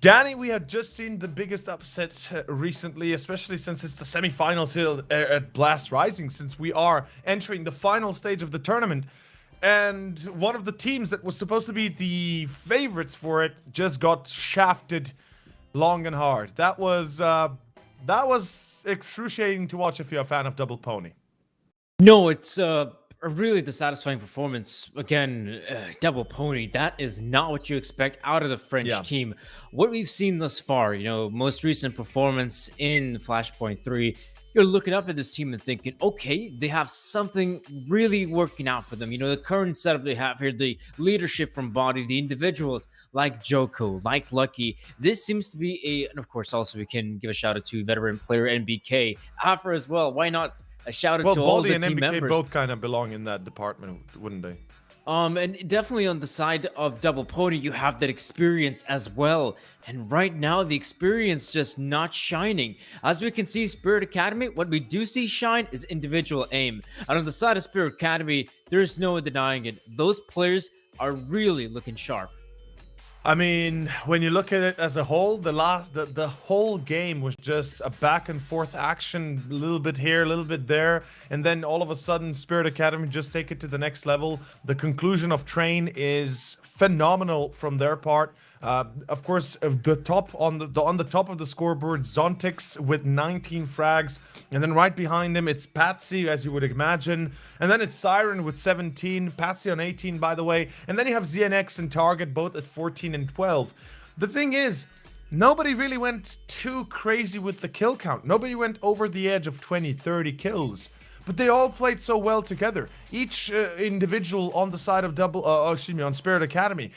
Danny, we have just seen the biggest upset recently, especially since it's the semifinals here at Blast Rising, since we are entering the final stage of the tournament. And one of the teams that was supposed to be the favorites for it just got shafted long and hard. That was excruciating to watch if you're a fan of Double Pony. No, it's a really dissatisfying performance. Again, double pony. That is not what you expect out of the French Yeah. team. What we've seen thus far, most recent performance in Flashpoint 3, you're looking up at this team and thinking, okay, they have something really working out for them. The current setup they have here, the leadership from Body, the individuals like Joko, like Lucky. This seems to be and of course, also we can give a shout out to veteran player NBK, Afra as well. Why not? A shout out Well, to all Body the and team MBK members. both kind of belong in that department, wouldn't they? And definitely on the side of Double Pony, you have that experience as well. And right now, the experience just not shining. As we can see, Spirit Academy, what we do see shine is individual aim. And on the side of Spirit Academy, there's no denying it. Those players are really looking sharp. I mean, when you look at it as a whole, the whole game was just a back and forth action, a little bit here, a little bit there, and then all of a sudden, Spirit Academy just take it to the next level. The conclusion of Train is phenomenal from their part. Of course, the top on the top of the scoreboard, Zontix with 19 frags, and then right behind him it's Patsy, as you would imagine, and then it's Siren with 17, Patsy on 18, by the way, and then you have ZNX and Target both at 14 and 12. The thing is, nobody really went too crazy with the kill count. Nobody went over the edge of 20, 30 kills. But they all played so well together. Each individual on the side of on Spirit Academy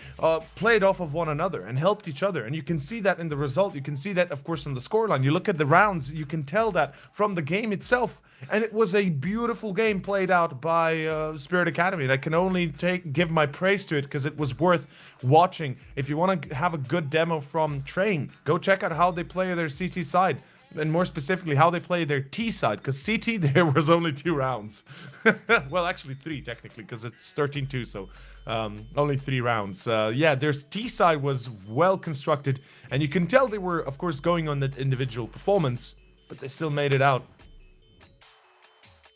played off of one another and helped each other. And you can see that in the result. You can see that, of course, in the scoreline. You look at the rounds, you can tell that from the game itself. And it was a beautiful game played out by Spirit Academy. And I can only give my praise to it because it was worth watching. If you want to have a good demo from Train, go check out how they play their CT side. And more specifically, how they play their T side, because CT, there was only 2 rounds. Well, actually 3, technically, because it's 13-2, so only 3 rounds. Yeah, their T side was well constructed, and you can tell they were, of course, going on that individual performance, but they still made it out.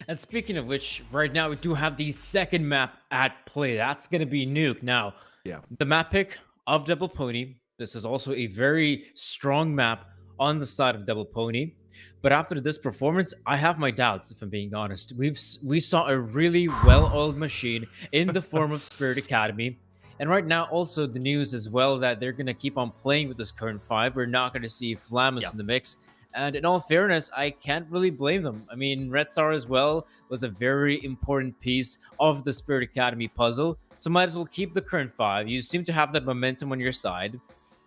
And speaking of which, right now we do have the second map at play. That's going to be Nuke. Now, Yeah. the map pick of Double Pony. This is also a very strong map on the side of Double Pony. But after this performance, I have my doubts, if I'm being honest. We saw a really well-oiled machine in the form of Spirit Academy. And right now, also the news as well that they're going to keep on playing with this current 5. We're not going to see Flamus in the mix. And in all fairness, I can't really blame them. I mean, Red Star as well was a very important piece of the Spirit Academy puzzle. So might as well keep the current 5. You seem to have that momentum on your side.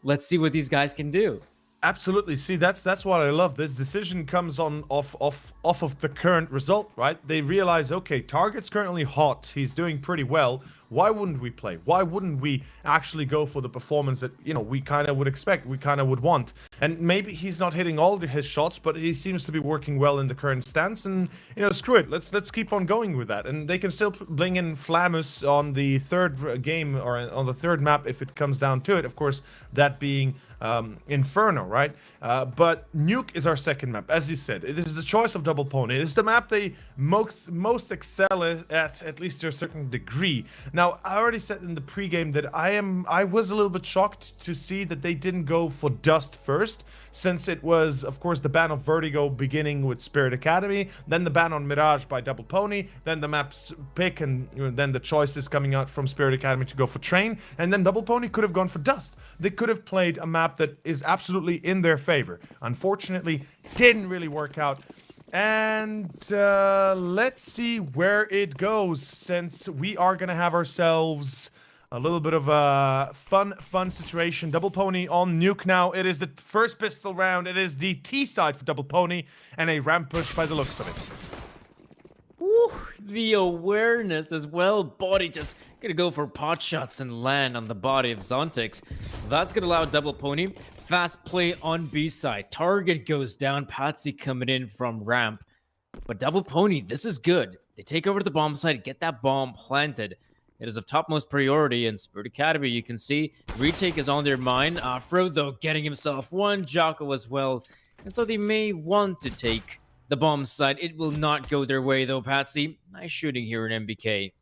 Let's see what these guys can do. Absolutely. See, that's what I love. This decision comes off of the current result, right? They realize, okay, Target's currently hot. He's doing pretty well. Why wouldn't we play? Why wouldn't we actually go for the performance that, we kind of would expect, we kind of would want? And maybe he's not hitting all his shots, but he seems to be working well in the current stance. And, screw it. Let's keep on going with that. And they can still bring in Flamus on the third game or on the third map if it comes down to it. Of course, that being Inferno, right? But Nuke is our second map. As you said, it is the choice of Double Pony. It is the map they most excel at least to a certain degree. Now, I already said in the pregame that I was a little bit shocked to see that they didn't go for Dust first, since it was, of course, the ban of Vertigo beginning with Spirit Academy, then the ban on Mirage by Double Pony, then the map's pick, and then the choices coming out from Spirit Academy to go for Train, and then Double Pony could have gone for Dust. They could have played a map that is absolutely in their favor. Unfortunately, didn't really work out. And let's see where it goes, since we are going to have ourselves a little bit of a fun situation. Double Pony on Nuke now. It is the first pistol round. It is the T side for Double Pony, and a ramp push by the looks of it. Woo, the awareness as well. Body just gonna go for pot shots and land on the body of Zontix. That's gonna allow Double Pony fast play on B side. Target goes down. Patsy coming in from ramp. But Double Pony, this is good. They take over the bomb site, get that bomb planted. It is of topmost priority in Spirit Academy. You can see retake is on their mind. Afro, though, getting himself one. Jocko as well. And so they may want to take the bomb site. It will not go their way, though, Patsy. Nice shooting here in MBK.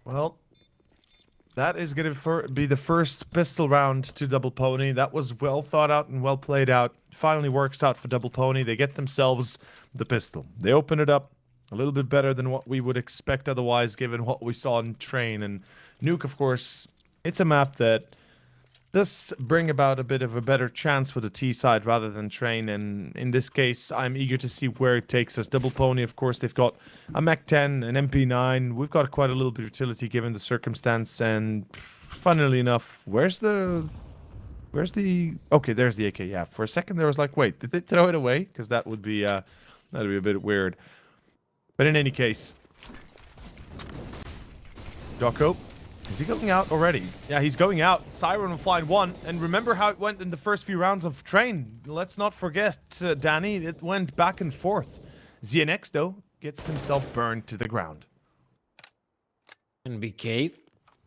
Well, That is going to be the first pistol round to Double Pony. That was well thought out and well played out. Finally works out for Double Pony. They get themselves the pistol. They open it up a little bit better than what we would expect otherwise, given what we saw in Train. And Nuke, of course, it's a map that does bring about a bit of a better chance for the T side rather than Train. And in this case, I'm eager to see where it takes us. Double Pony, of course, they've got a Mach 10, an MP9. We've got quite a little bit of utility given the circumstance. And funnily enough, where's the... Okay, there's the AK. Yeah, for a second there was like, wait, did they throw it away? Because that would be a bit weird. But in any case, Jocko, is he going out already? Yeah, he's going out. Siren will find one. And remember how it went in the first few rounds of Train. Let's not forget, Danny, it went back and forth. ZNX, though, gets himself burned to the ground. And BK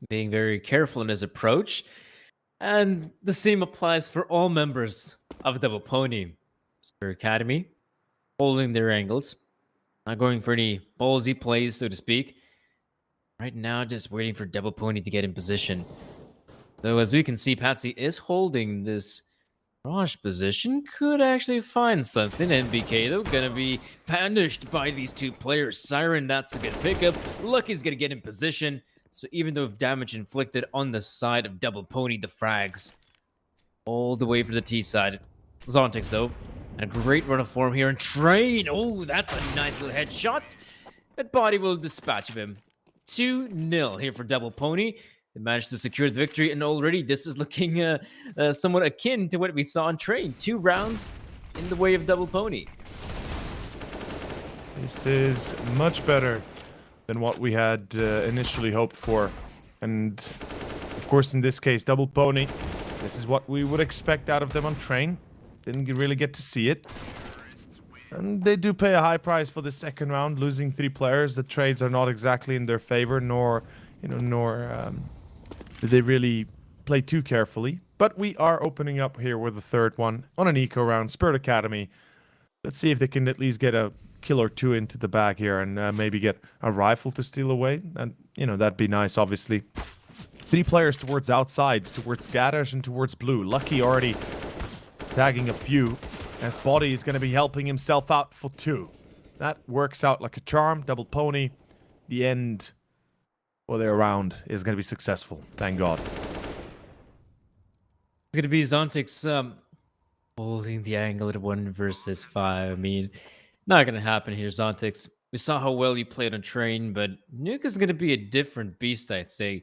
being very careful in his approach. And the same applies for all members of Double Pony. Spirit Academy holding their angles. Not going for any ballsy plays, so to speak. Right now, just waiting for Double Pony to get in position. Though, as we can see, Patsy is holding this Raj position. Could actually find something. NBK, though, gonna be punished by these two players. Siren, that's a good pickup. Lucky's gonna get in position. So even though damage inflicted on the side of Double Pony, the frags all the way for the T side. Zontix, though, and a great run of form here and Train. Oh, that's a nice little headshot. That body will dispatch of him. 2-0 here for Double Pony. They managed to secure the victory, and already this is looking somewhat akin to what we saw in Train. 2 rounds in the way of Double Pony. This is much better than what we had initially hoped for. And, of course, in this case, Double Pony, this is what we would expect out of them on Train. Didn't really get to see it. And they do pay a high price for the second round, losing 3 players. The trades are not exactly in their favor, nor did they really play too carefully. But we are opening up here with the third one on an eco round, Spirit Academy. Let's see if they can at least get a kill or 2 into the bag here and maybe get a rifle to steal away. And, that'd be nice, obviously. 3 players towards outside, towards Garage and towards Blue. Lucky already tagging a few. As Body is going to be helping himself out for 2. That works out like a charm. Double Pony. The end for their round is going to be successful. Thank God. It's going to be Zontix holding the angle at 1 versus 5. I mean, not going to happen here, Zontix. We saw how well you played on Train, but Nuke is going to be a different beast, I'd say.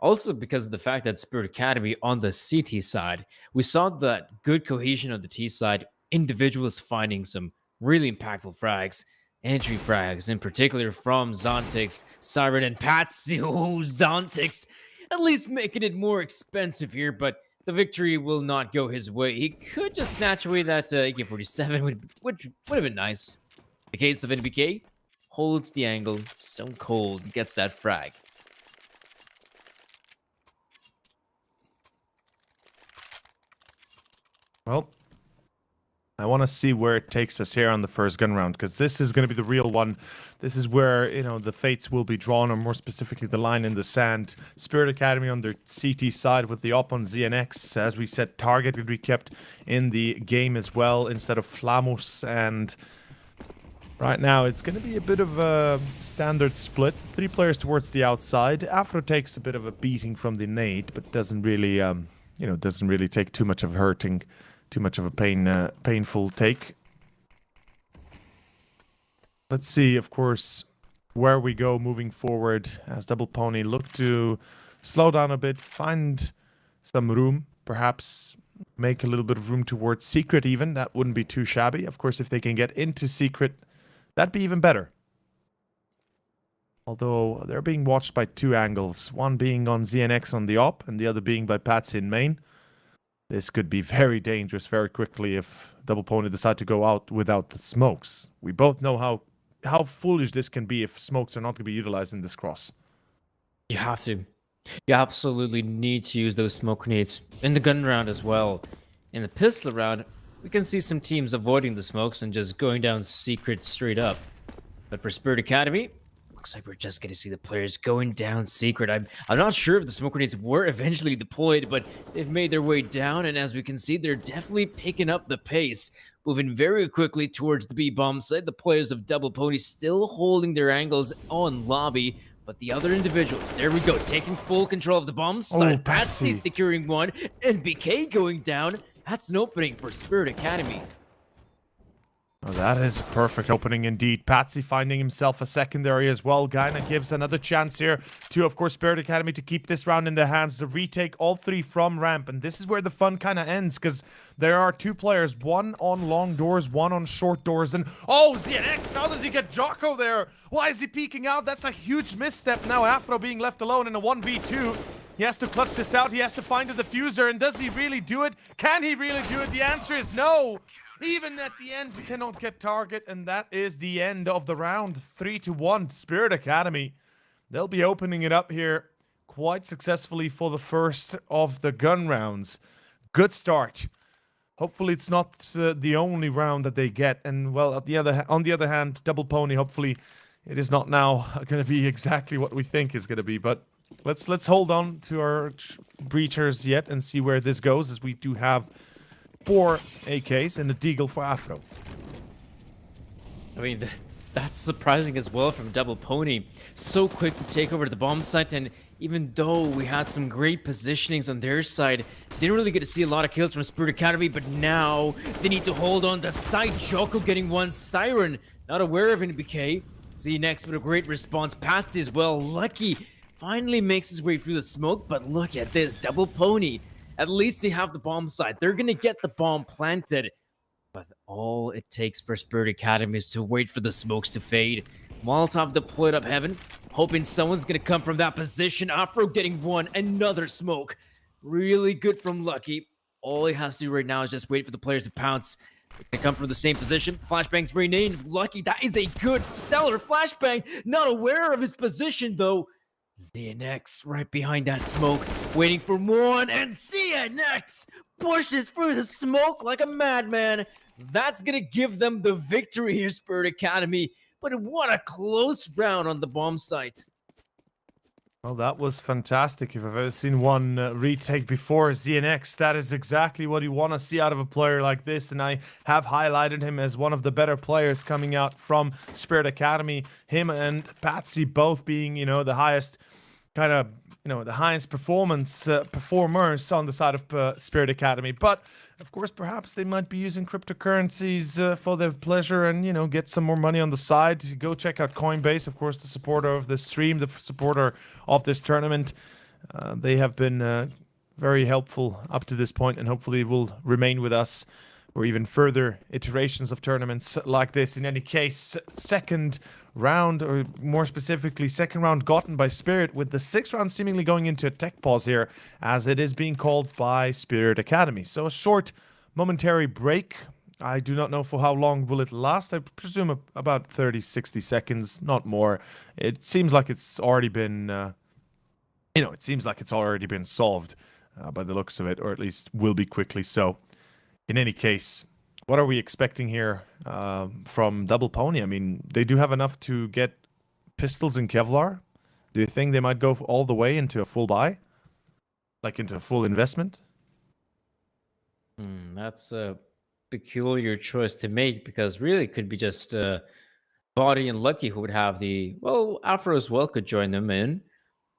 Also because of the fact that Spirit Academy on the CT side, we saw that good cohesion on the T side. Individuals finding some really impactful frags, entry frags, in particular from Zontix, Siren, and Patsy. Oh, Zontix, at least making it more expensive here, but the victory will not go his way. He could just snatch away that AK-47, which would have been nice. The case of NBK holds the angle, stone cold, gets that frag. Well, I want to see where it takes us here on the first gun round, because this is going to be the real one. This is where, the fates will be drawn, or more specifically, the line in the sand. Spirit Academy on their CT side with the op on ZNX. As we said, target would be kept in the game as well, instead of Flamos. And right now, it's going to be a bit of a standard split. 3 players towards the outside. Afro takes a bit of a beating from the nade, but doesn't really, doesn't really take too much of hurting. Too much of a painful take. Let's see, of course, where we go moving forward as Double Pony look to slow down a bit, find some room, perhaps make a little bit of room towards Secret even. That wouldn't be too shabby. Of course, if they can get into Secret, that'd be even better. Although they're being watched by 2 angles, one being on ZNX on the op and the other being by Patsy in main. This could be very dangerous very quickly if Double Pony decide to go out without the smokes. We both know how foolish this can be if smokes are not going to be utilized in this cross. You have to. You absolutely need to use those smoke grenades in the gun round as well. In the pistol round, we can see some teams avoiding the smokes and just going down Secret straight up. But for Spirit Academy, looks like we're just going to see the players going down secret. I'm not sure if the smoke grenades were eventually deployed, but they've made their way down, and as we can see, they're definitely picking up the pace, moving very quickly towards the B bomb site. The players of Double Pony still holding their angles on lobby, but the other individuals, there we go, taking full control of the bomb site. Patsy Patsy. securing one, and BK going down. That's an opening for Spirit Academy. Oh, that is a perfect opening indeed. Patsy finding himself a secondary as well. Gaina gives another chance here to, of course, Spirit Academy to keep this round in their hands, to retake all three from ramp. And this is where the fun kind of ends, because there are two players, one on long doors, one on short doors. And, oh, ZNX, how does he get Jocko there? Why is he peeking out? That's a huge misstep now. Afro being left alone in a 1v2. He has to clutch this out. He has to find a diffuser. And does he really do it? Can he really do it? The answer is no. Even at the end, we cannot get target, and that is the end of the round. 3-1, Spirit Academy. They'll be opening it up here quite successfully for the first of the gun rounds. Good start. Hopefully it's not the only round that they get. And, well, on the other hand, Double Pony, hopefully it is not now going to be exactly what we think is going to be. But let's hold on to our breachers yet and see where this goes, as we do have 4 AKs and a deagle for Afro. I mean, that's surprising as well from Double Pony. So quick to take over the bomb site, and even though we had some great positionings on their side, didn't really get to see a lot of kills from Spirit Academy, but now they need to hold on the site. Joko getting one, Siren not aware of NBK. See next with a great response. Patsy as well, Lucky finally makes his way through the smoke, but look at this, Double Pony. At least they have the bomb site. They're going to get the bomb planted. But all it takes for Spirit Academy is to wait for the smokes to fade. Molotov deployed up heaven, hoping someone's going to come from that position. Afro getting one, another smoke. Really good from Lucky. All he has to do right now is just wait for the players to pounce. They come from the same position. Flashbang's renamed Lucky. That is a good, stellar flashbang. Not aware of his position, though. ZNX right behind that smoke, waiting for one, and ZNX pushes through the smoke like a madman. That's gonna give them the victory here, Spirit Academy. But what a close round on the bomb site. Well, that was fantastic. If I've ever seen one retake before, ZNX, that is exactly what you want to see out of a player like this. And I have highlighted him as one of the better players coming out from Spirit Academy. Him and Patsy both being, the highest kind of, the highest performers on the side of Spirit Academy. But, of course, perhaps they might be using cryptocurrencies for their pleasure and, get some more money on the side. Go check out Coinbase, of course, the supporter of the stream, the supporter of this tournament. They have been very helpful up to this point, and hopefully will remain with us for even further iterations of tournaments like this. In any case, second round, or more specifically, second round gotten by Spirit, with the 6th round seemingly going into a tech pause here, as it is being called by Spirit Academy. So a short momentary break. I do not know for how long will it last. I presume about 30, 60 seconds, not more. It seems like it's already been, it seems like it's already been solved by the looks of it, or at least will be quickly so. In any case, what are we expecting here from Double Pony? I mean, they do have enough to get pistols and Kevlar. Do you think they might go all the way into a full buy? Like into a full investment? That's a peculiar choice to make, because really it could be just Body and Lucky who would have the... Well, Afro as well could join them in,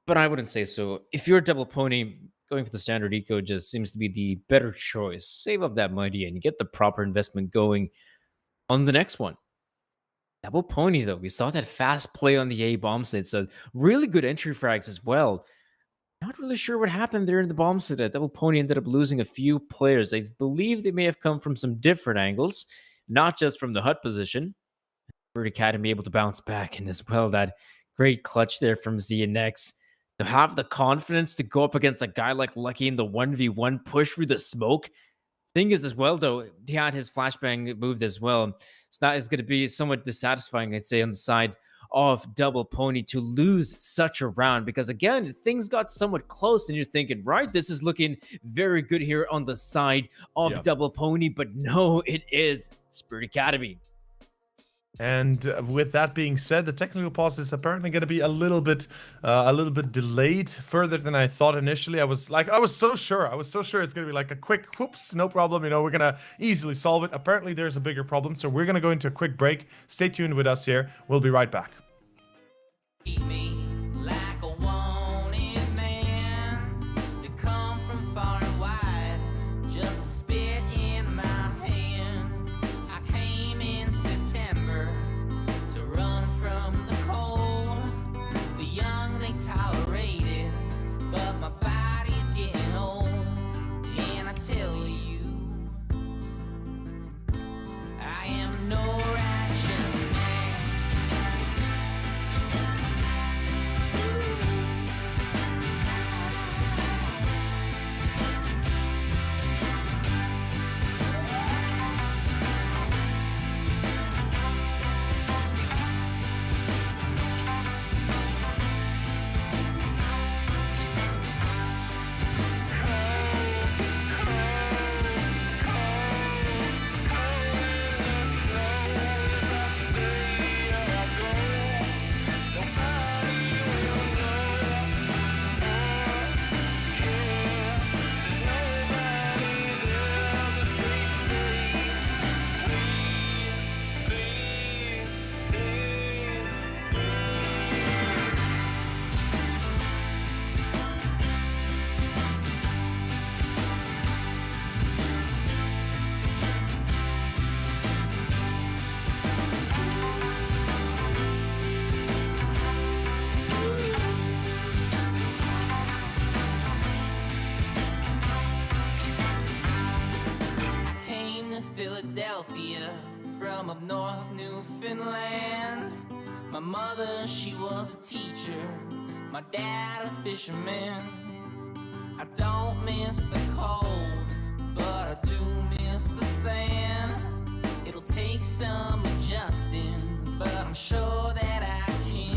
but I wouldn't say so. If you're Double Pony, going for the standard eco just seems to be the better choice. Save up that money and get the proper investment going on the next one. Double Pony, though, we saw that fast play on the A bomb site, so really good entry frags as well. Not really sure what happened there in the bomb site. Double Pony ended up losing a few players. I believe they may have come from some different angles, not just from the hut position. Spirit Academy able to bounce back, and as well, that great clutch there from ZNX. To have the confidence to go up against a guy like Lucky in the 1v1 push through the smoke. Thing is as well, though, he had his flashbang moved as well. So that is going to be somewhat dissatisfying, I'd say, on the side of Double Pony to lose such a round. Because again, things got somewhat close and you're thinking, right, this is looking very good here on the side of Double Pony. But no, it is Spirit Academy. And with that being said, the technical pause is apparently going to be a little bit delayed further than I thought initially. I was so sure it's going to be like a quick whoops, no problem. You know, we're going to easily solve it. Apparently, there's a bigger problem, so we're going to go into a quick break. Stay tuned with us here. We'll be right back. Treat me like a wanted man to come from far and wide just to spit in my hand. I came in September to run from the cold. The young they tolerate it, but my body's getting old. And I tell you, I am no righteous man. I came to Philadelphia from up north Newfoundland. My mother, she was a teacher, my dad a fisherman. I don't miss the cold, but I do miss the sand. It'll take some adjusting, but I'm sure that I can.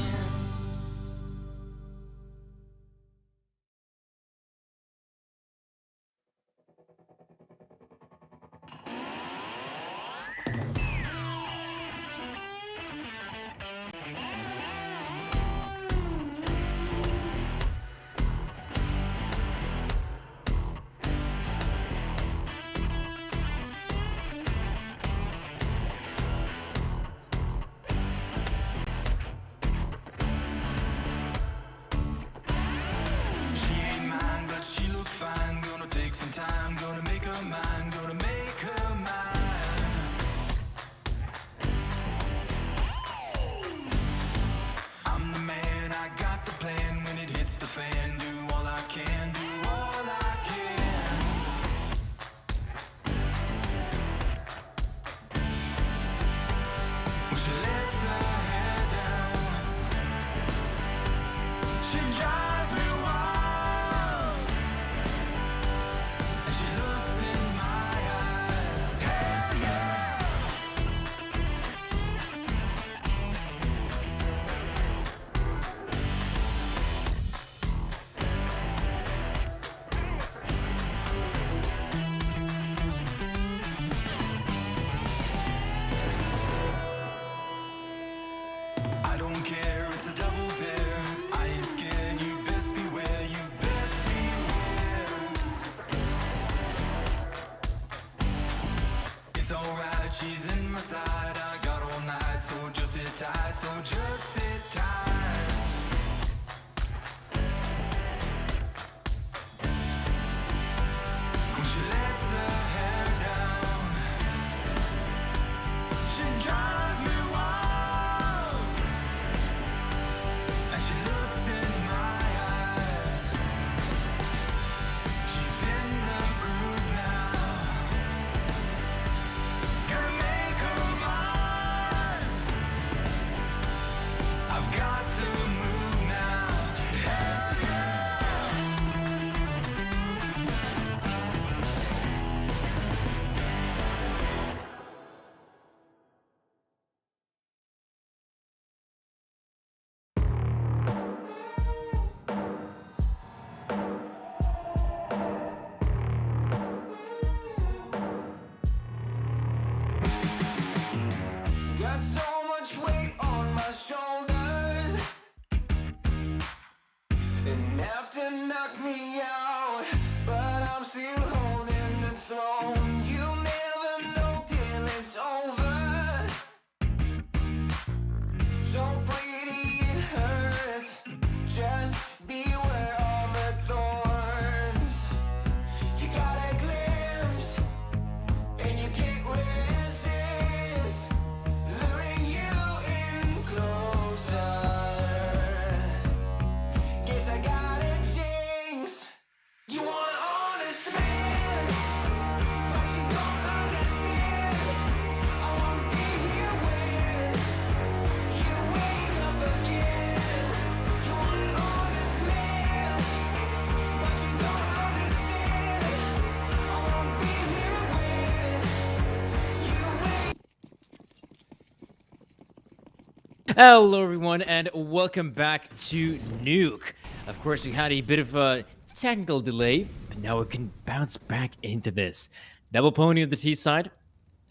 Hello, everyone, and welcome back to Nuke. Of course, we had a bit of a technical delay, but now we can bounce back into this. Double Pony of the T side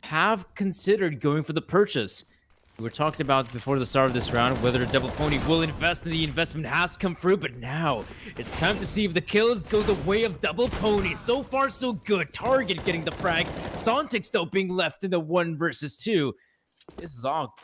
have considered going for the purchase. We were talking about before the start of this round whether Double Pony will invest, and the investment has come through, but now it's time to see if the kills go the way of Double Pony. So far, so good. Target getting the frag. Zontix, though, being left in the 1 versus 2. This is all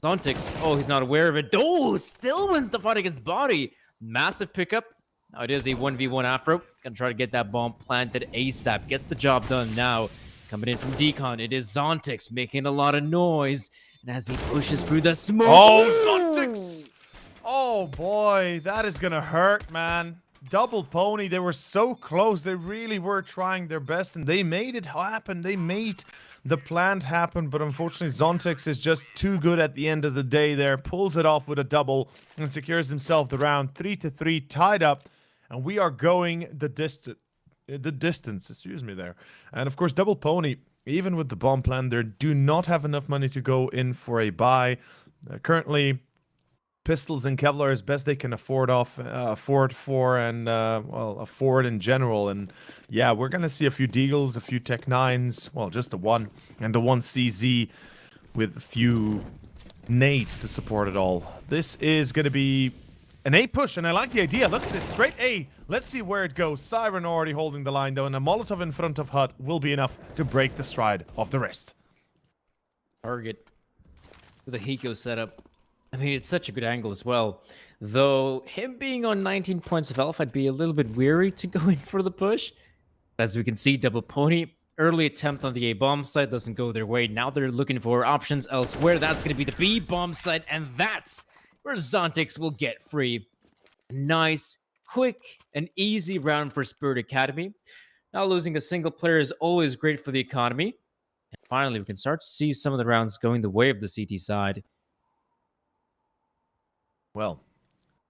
Zontix. Oh, he's not aware of it. Oh, still wins the fight against Body. Massive pickup. Now it is a 1v1 Afro. Gonna try to get that bomb planted ASAP. Gets the job done now. Coming in from Decon, it is Zontix making a lot of noise. And as he pushes through the smoke. Oh, Zontix! Oh boy, that is gonna hurt, man. Double Pony, they were so close. They really were trying their best, and they made it happen. They made the plant happen, but unfortunately, Zontix is just too good at the end of the day there. Pulls it off with a double and secures himself the round. 3-3, tied up, and we are going the distance, excuse me there. And of course, Double Pony, even with the bomb plan, they do not have enough money to go in for a buy. Currently, pistols and Kevlar as best they can afford for, and well, afford in general. And yeah, we're gonna see a few Deagles, a few Tech 9s, well, just the one, and the one CZ with a few nades to support it all. This is gonna be an A push, and I like the idea. Look at this, straight A. Let's see where it goes. Siren already holding the line though, and a Molotov in front of Hut will be enough to break the stride of the rest. Target with a Hiko setup. I mean, it's such a good angle as well. Though, him being on 19 points of health, I'd be a little bit weary to go in for the push. As we can see, Double Pony, early attempt on the A-bomb site doesn't go their way. Now they're looking for options elsewhere. That's going to be the B-bomb site, and that's where Zontix will get free. Nice, quick, and easy round for Spirit Academy. Now losing a single player is always great for the economy. And finally, we can start to see some of the rounds going the way of the CT side. Well,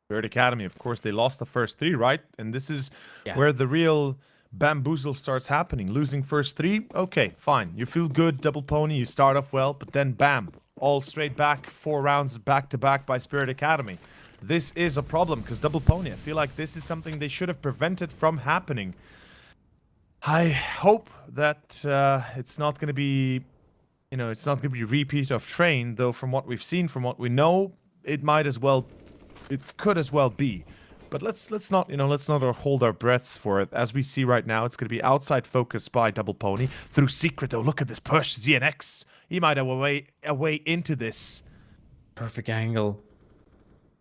Spirit Academy, of course, they lost the first 3, right? And this is Yeah. where the real bamboozle starts happening. Losing first 3, okay, fine. You feel good, Double Pony, you start off well, but then bam, all straight back, 4 rounds back-to-back by Spirit Academy. This is a problem, because Double Pony, I feel like this is something they should have prevented from happening. I hope that it's not going to be, it's not going to be a repeat of Train, though from what we've seen, from what we know, it could as well be. But let's not hold our breaths for it. As we see right now, it's going to be outside focus by Double Pony through Secret. Oh, look at this push. ZNX, he might have a way into this. Perfect angle.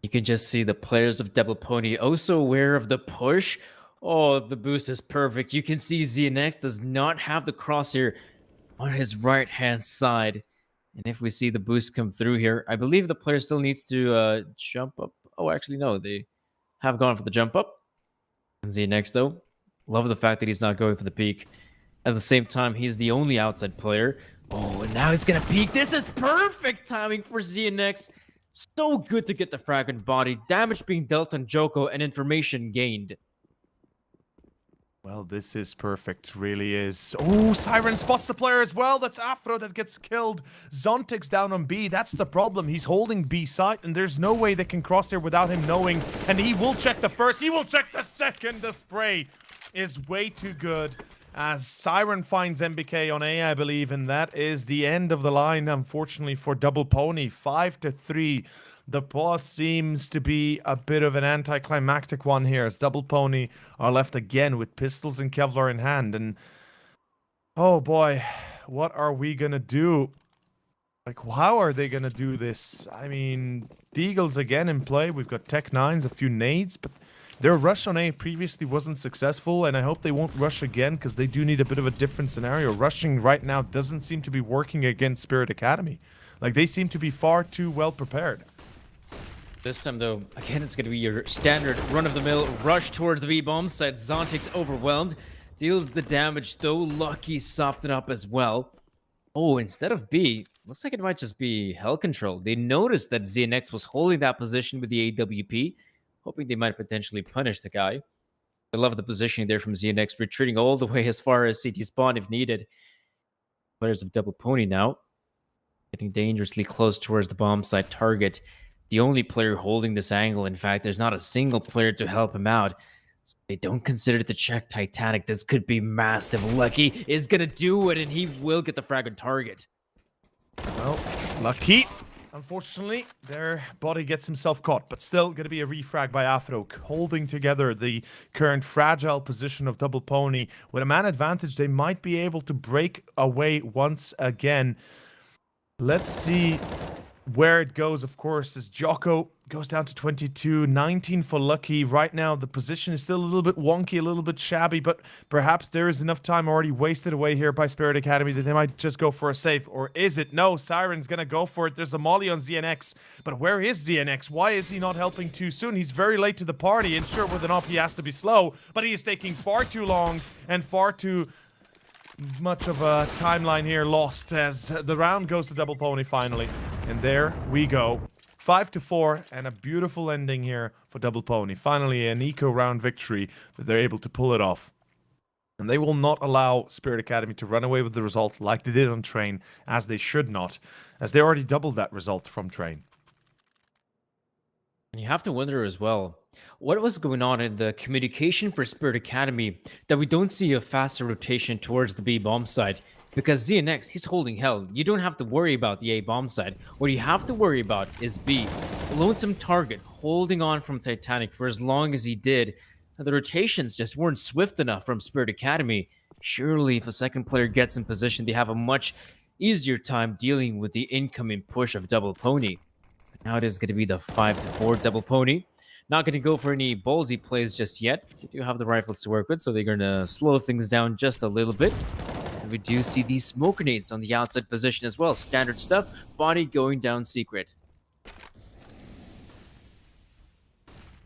You can just see the players of Double Pony also aware of the push. Oh, the boost is perfect. You can see ZNX does not have the crosshair on his right-hand side. And if we see the boost come through here, I believe the player still needs to jump up. Oh, actually, no. They have gone for the jump up. And ZNX, though, love the fact that he's not going for the peek. At the same time, he's the only outside player. Oh, and now he's going to peek. This is perfect timing for ZNX. So good to get the fragment body. Damage being dealt on Joko and information gained. Well, this is perfect, really is. Oh, Siren spots the player as well. That's Afro that gets killed. Zontix down on B. That's the problem. He's holding B site, and there's no way they can cross here without him knowing. And he will check the first. He will check the second. The spray is way too good. As Siren finds MBK on A, I believe, and that is the end of the line, unfortunately, for Double Pony. 5-3. The pause seems to be a bit of an anticlimactic one here, as Double Pony are left again with pistols and Kevlar in hand. And oh boy, what are we gonna do? Like, how are they gonna do this? I mean, Deagles again in play. We've got Tech 9s, a few nades, but their rush on A previously wasn't successful, and I hope they won't rush again, because they do need a bit of a different scenario. Rushing right now doesn't seem to be working against Spirit Academy. Like, they seem to be far too well prepared. This time, though, again, it's going to be your standard run-of-the-mill rush towards the B-bomb site. Zontix overwhelmed. Deals the damage, though. Lucky soften up as well. Oh, instead of B, looks like it might just be Hell Control. They noticed that ZNX was holding that position with the AWP, hoping they might potentially punish the guy. I love the positioning there from ZNX, retreating all the way as far as CT spawn if needed. Players of Double Pony now, getting dangerously close towards the bomb site target. the only player holding this angle. In fact, there's not a single player to help him out. So they don't consider it to check Titanic. This could be massive. Lucky is going to do it, and he will get the frag on target. Well, Lucky. Unfortunately, their body gets himself caught, but still going to be a refrag by Afro, holding together the current fragile position of Double Pony. With a man advantage, they might be able to break away once again. Let's see where it goes, of course, as Jocko goes down to 22, 19 for Lucky. Right now, the position is still a little bit wonky, a little bit shabby, but perhaps there is enough time already wasted away here by Spirit Academy that they might just go for a save. Or is it? No, Siren's going to go for it. There's a molly on ZNX, but where is ZNX? Why is he not helping too soon? He's very late to the party, and sure, with an op, he has to be slow, but he is taking far too long and far too much of a timeline here lost as the round goes to Double Pony finally. And there we go. 5-4 and a beautiful ending here for Double Pony. Finally an eco round victory that they're able to pull it off. And they will not allow Spirit Academy to run away with the result like they did on Train, as they should not, as they already doubled that result from Train. And you have to wonder as well, what was going on in the communication for Spirit Academy that we don't see a faster rotation towards the B bomb side? Because ZNX, he's holding hell. You don't have to worry about the A bomb side. What you have to worry about is B. Lonesome target holding on from Titanic for as long as he did. And the rotations just weren't swift enough from Spirit Academy. Surely if a second player gets in position, they have a much easier time dealing with the incoming push of Double Pony. Now it is going to be the 5-4 Double Pony. Not going to go for any ballsy plays just yet. They do have the rifles to work with, so they're going to slow things down just a little bit. And we do see these smoke grenades on the outside position as well. Standard stuff. Body going down secret.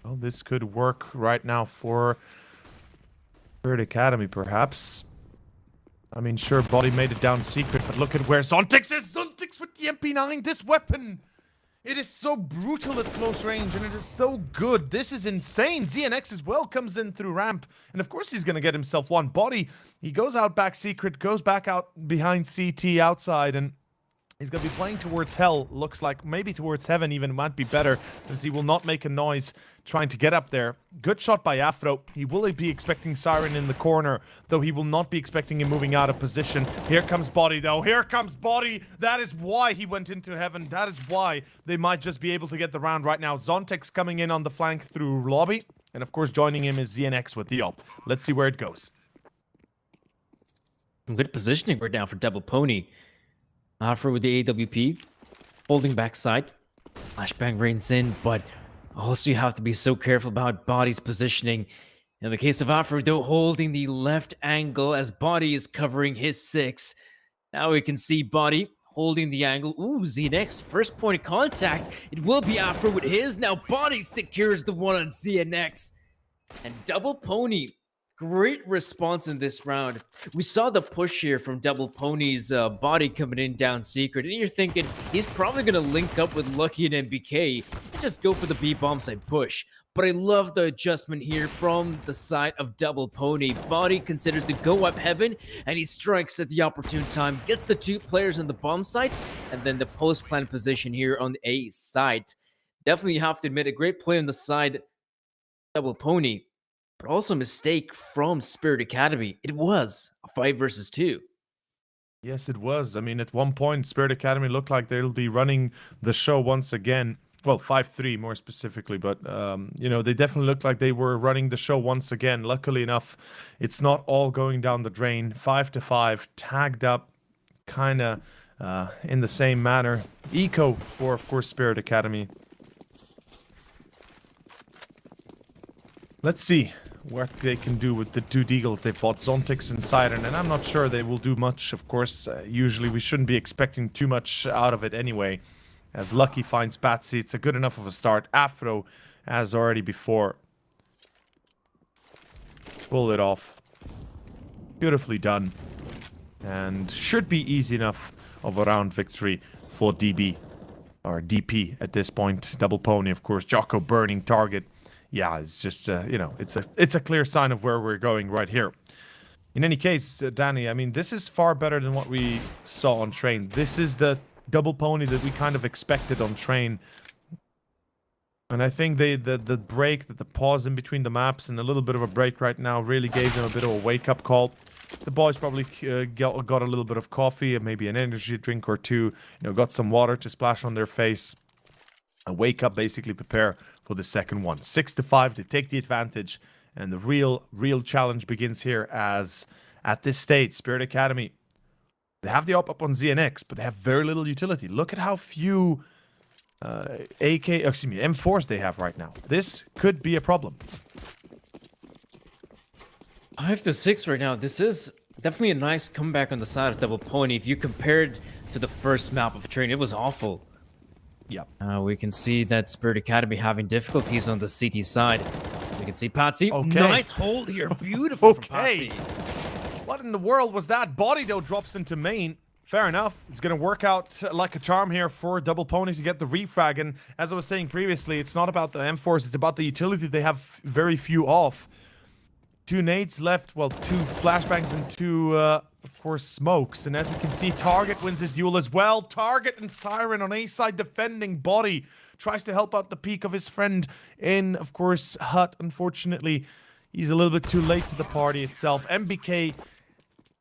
Well, this could work right now for Spirit Academy, perhaps. I mean, sure, Body made it down secret, but look at where Zontix is! Zontix with the MP9, this weapon! It is so brutal at close range, and it is so good. This is insane. ZNX as well comes in through ramp, and of course he's going to get himself one. Body, he goes out back secret, goes back out behind CT outside, and he's going to be playing towards hell. Looks like maybe towards heaven even might be better, since he will not make a noise trying to get up there. Good shot by Afro. He will be expecting Siren in the corner, though he will not be expecting him moving out of position. Here comes Body, though. Here comes Body. That is why he went into heaven. That is why they might just be able to get the round right now. Zontex coming in on the flank through lobby, and of course joining him is ZNX with the op. Let's see where it goes. Some good positioning right now for Double Pony. Afro with the AWP, holding backside. Flashbang rains in, but also you have to be so careful about Body's positioning. In the case of Afro, though, holding the left angle as Body is covering his 6. Now we can see Body holding the angle. Ooh, ZNX, first point of contact. It will be Afro with his. Now Body secures the one on ZNX. And Double Pony, great response in this round. We saw the push here from Double Pony's Body coming in down secret, and you're thinking he's probably going to link up with Lucky and MBK and just go for the B bomb side push. But I love the adjustment here from the side of Double Pony. Body considers to go up heaven, and he strikes at the opportune time, gets the 2 players on the bomb site, and then the post-plan position here on the A side. Definitely have to admit, a great play on the side Double Pony, but also a mistake from Spirit Academy. It was a 5 versus 2. Yes, it was. I mean, at one point, Spirit Academy looked like they'll be running the show once again. Well, 5-3 more specifically, but, you know, they definitely looked like they were running the show once again. Luckily enough, it's not all going down the drain. 5-5, tagged up, kind of in the same manner. Eco for, of course, Spirit Academy. Let's see what they can do with the 2 Deagles. They've bought Zontix and Siren, and I'm not sure they will do much, of course. Usually we shouldn't be expecting too much out of it anyway. As Lucky finds Patsy, it's a good enough of a start. Afro, as already before, pull it off. Beautifully done. And should be easy enough of a round victory for DB. Or DP at this point. Double Pony, of course. Jocko burning target. Yeah, it's just, you know, it's a clear sign of where we're going right here. In any case, Danny, I mean, this is far better than what we saw on Train. This is the Double Pony that we kind of expected on Train. And I think the break, the pause in between the maps and a little bit of a break right now really gave them a bit of a wake-up call. The boys probably got a little bit of coffee and maybe an energy drink or two, got some water to splash on their face. And wake up, basically prepare for the second one. 6-5, they take the advantage. And the real challenge begins here as at this stage, Spirit Academy, they have the up on ZNX, but they have very little utility. Look at how few M4s they have right now. This could be a problem. 5-6 right now. This is definitely a nice comeback on the side of Double Pony. If you compared to the first map of Train, it was awful. Yep. We can see that Spirit Academy having difficulties on the CT side. We can see Patsy. Okay. Nice hold here. Beautiful from Okay. Patsy. What in the world was that? Body, though, drops into main. Fair enough. It's going to work out like a charm here for Double Pony to get the refrag. And as I was saying previously, it's not about the M4s. It's about the utility they have very few of. 2 nades left. Well, 2 flashbangs and 2, of course, smokes. And as we can see, Target wins this duel as well. Target and Siren on A side defending. Body tries to help out the peak of his friend in, of course, Hut. Unfortunately, he's a little bit too late to the party itself. MBK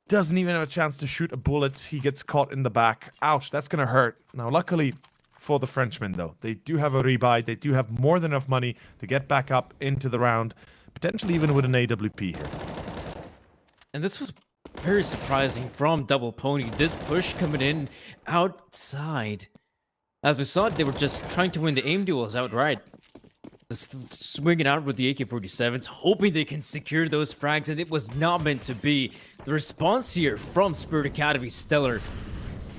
doesn't even have a chance to shoot a bullet. He gets caught in the back. Ouch, that's gonna hurt. Now, luckily for the Frenchmen, though, they do have a rebuy. They do have more than enough money to get back up into the round, potentially even with an AWP here. And this was very surprising from Double Pony. This push coming in outside. As we saw, they were just trying to win the aim duels outright. Swinging out with the AK-47s, hoping they can secure those frags, and it was not meant to be. The response here from Spirit Academy, stellar.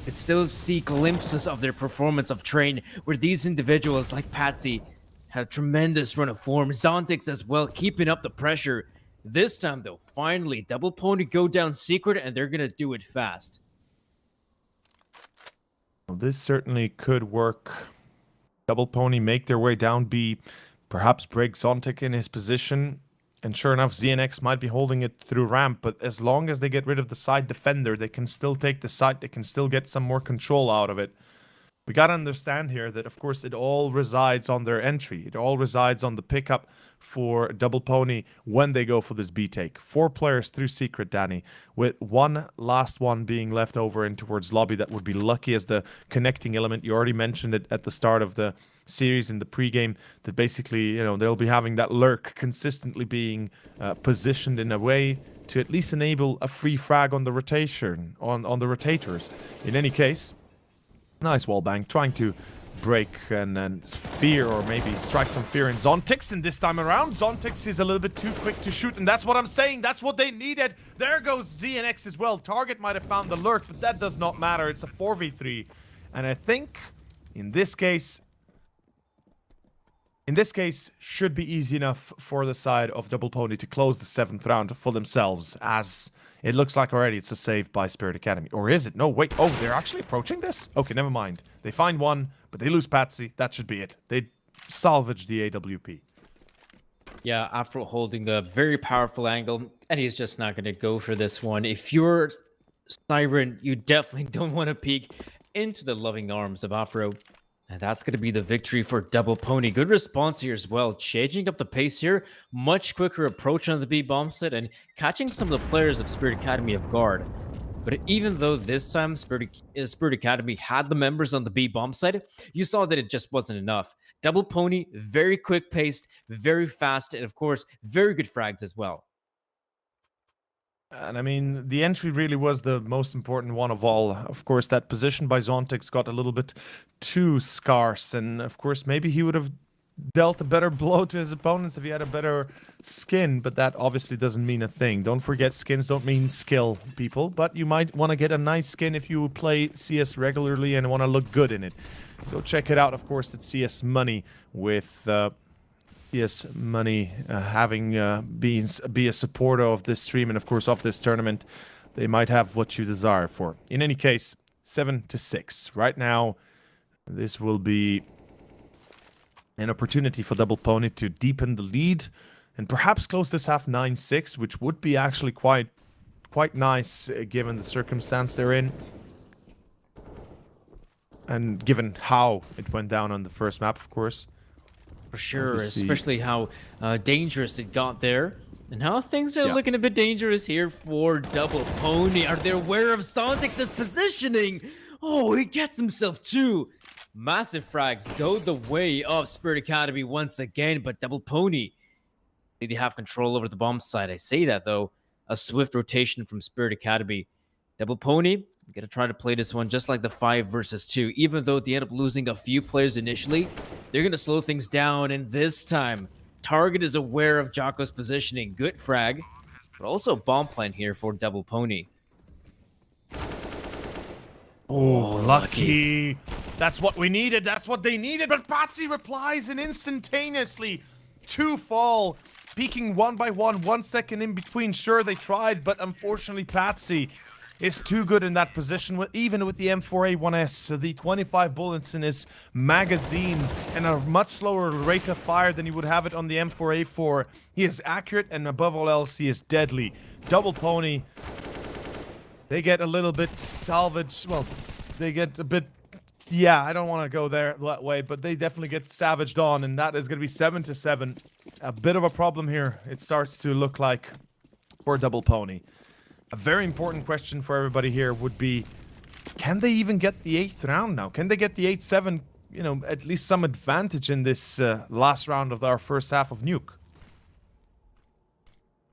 Could still see glimpses of their performance of Train, where these individuals like Patsy had a tremendous run of form. Zontix as well, keeping up the pressure. This time, though, finally, Double Pony go down secret, and they're gonna do it fast. Well, this certainly could work. Double Pony make their way down B, perhaps break Zontic in his position, and sure enough, ZNX might be holding it through ramp, but as long as they get rid of the side defender, they can still take the site, they can still get some more control out of it. We gotta understand here that, of course, it all resides on their entry. It all resides on the pickup for Double Pony when they go for this B take. 4 players through secret, Danny, with one last one being left over in towards lobby that would be lucky as the connecting element. You already mentioned it at the start of the series in the pregame, that basically, they'll be having that lurk consistently being positioned in a way to at least enable a free frag on the rotation, on the rotators. In any case, nice wallbang, trying to break and fear, or maybe strike some fear in Zontix, and this time around, Zontix is a little bit too quick to shoot, and that's what I'm saying, that's what they needed. There goes ZNX as well. Target might have found the lurk, but that does not matter. It's a 4v3, and I think in this case, should be easy enough for the side of Double Pony to close the 7th round for themselves, as it looks like already it's a save by Spirit Academy. Or is it? No, wait. Oh, they're actually approaching this? Okay, never mind. They find one, but they lose Patsy. That should be it. They salvage the AWP. Yeah, after holding the very powerful angle, and he's just not going to go for this one. If you're Siren, you definitely don't want to peek into the loving arms of Afro. And that's going to be the victory for Double Pony. Good response here as well. Changing up the pace here. Much quicker approach on the B bomb set and catching some of the players of Spirit Academy off guard. But even though this time Spirit Academy had the members on the B bomb site, you saw that it just wasn't enough. Double Pony, very quick paced, very fast, and of course, very good frags as well. And I mean, the entry really was the most important one of all. Of course, that position by Zontix got a little bit too scarce. And of course, maybe he would have dealt a better blow to his opponents if he had a better skin. But that obviously doesn't mean a thing. Don't forget, skins don't mean skill, people. But you might want to get a nice skin if you play CS regularly and want to look good in it. Go check it out, of course, at CS Money with... CS Money having be a supporter of this stream and of course of this tournament. They might have what you desire for. In any case, 7-6. Right now, this will be an opportunity for Double Pony to deepen the lead and perhaps close this half 9-6, which would be actually quite nice given the circumstance they're in. And given how it went down on the first map, of course. For sure, Obviously, especially how dangerous it got there. And how things are yeah. looking a bit dangerous here for Double Pony. Are they aware of Sontix's positioning? Oh, he gets himself two. Massive frags go the way of Spirit Academy once again, but Double Pony, they have control over the bomb side. I say that, though. A swift rotation from Spirit Academy. Double Pony, gonna try to play this one just like the 5 versus 2. Even though they end up losing a few players initially, they're gonna slow things down, and this time, Target is aware of Jocko's positioning. Good frag, but also bomb plan here for Double Pony. Oh, lucky. That's what we needed. That's what they needed. But Patsy replies and instantaneously 2 fall. Peeking 1 by 1, 1 second in between. Sure, they tried, but unfortunately Patsy is too good in that position, even with the M4A1S. The 25 bullets in his magazine and a much slower rate of fire than you would have it on the M4A4. He is accurate, and above all else, he is deadly. Double Pony, they get a little bit salvaged. Well, they get a bit... Yeah, I don't want to go there that way, but they definitely get savaged on, and that is going to be 7-7. A bit of a problem here, it starts to look like, for Double Pony. A very important question for everybody here would be, can they even get the 8th round now? Can they get the 8-7, you know, at least some advantage in this last round of our first half of Nuke?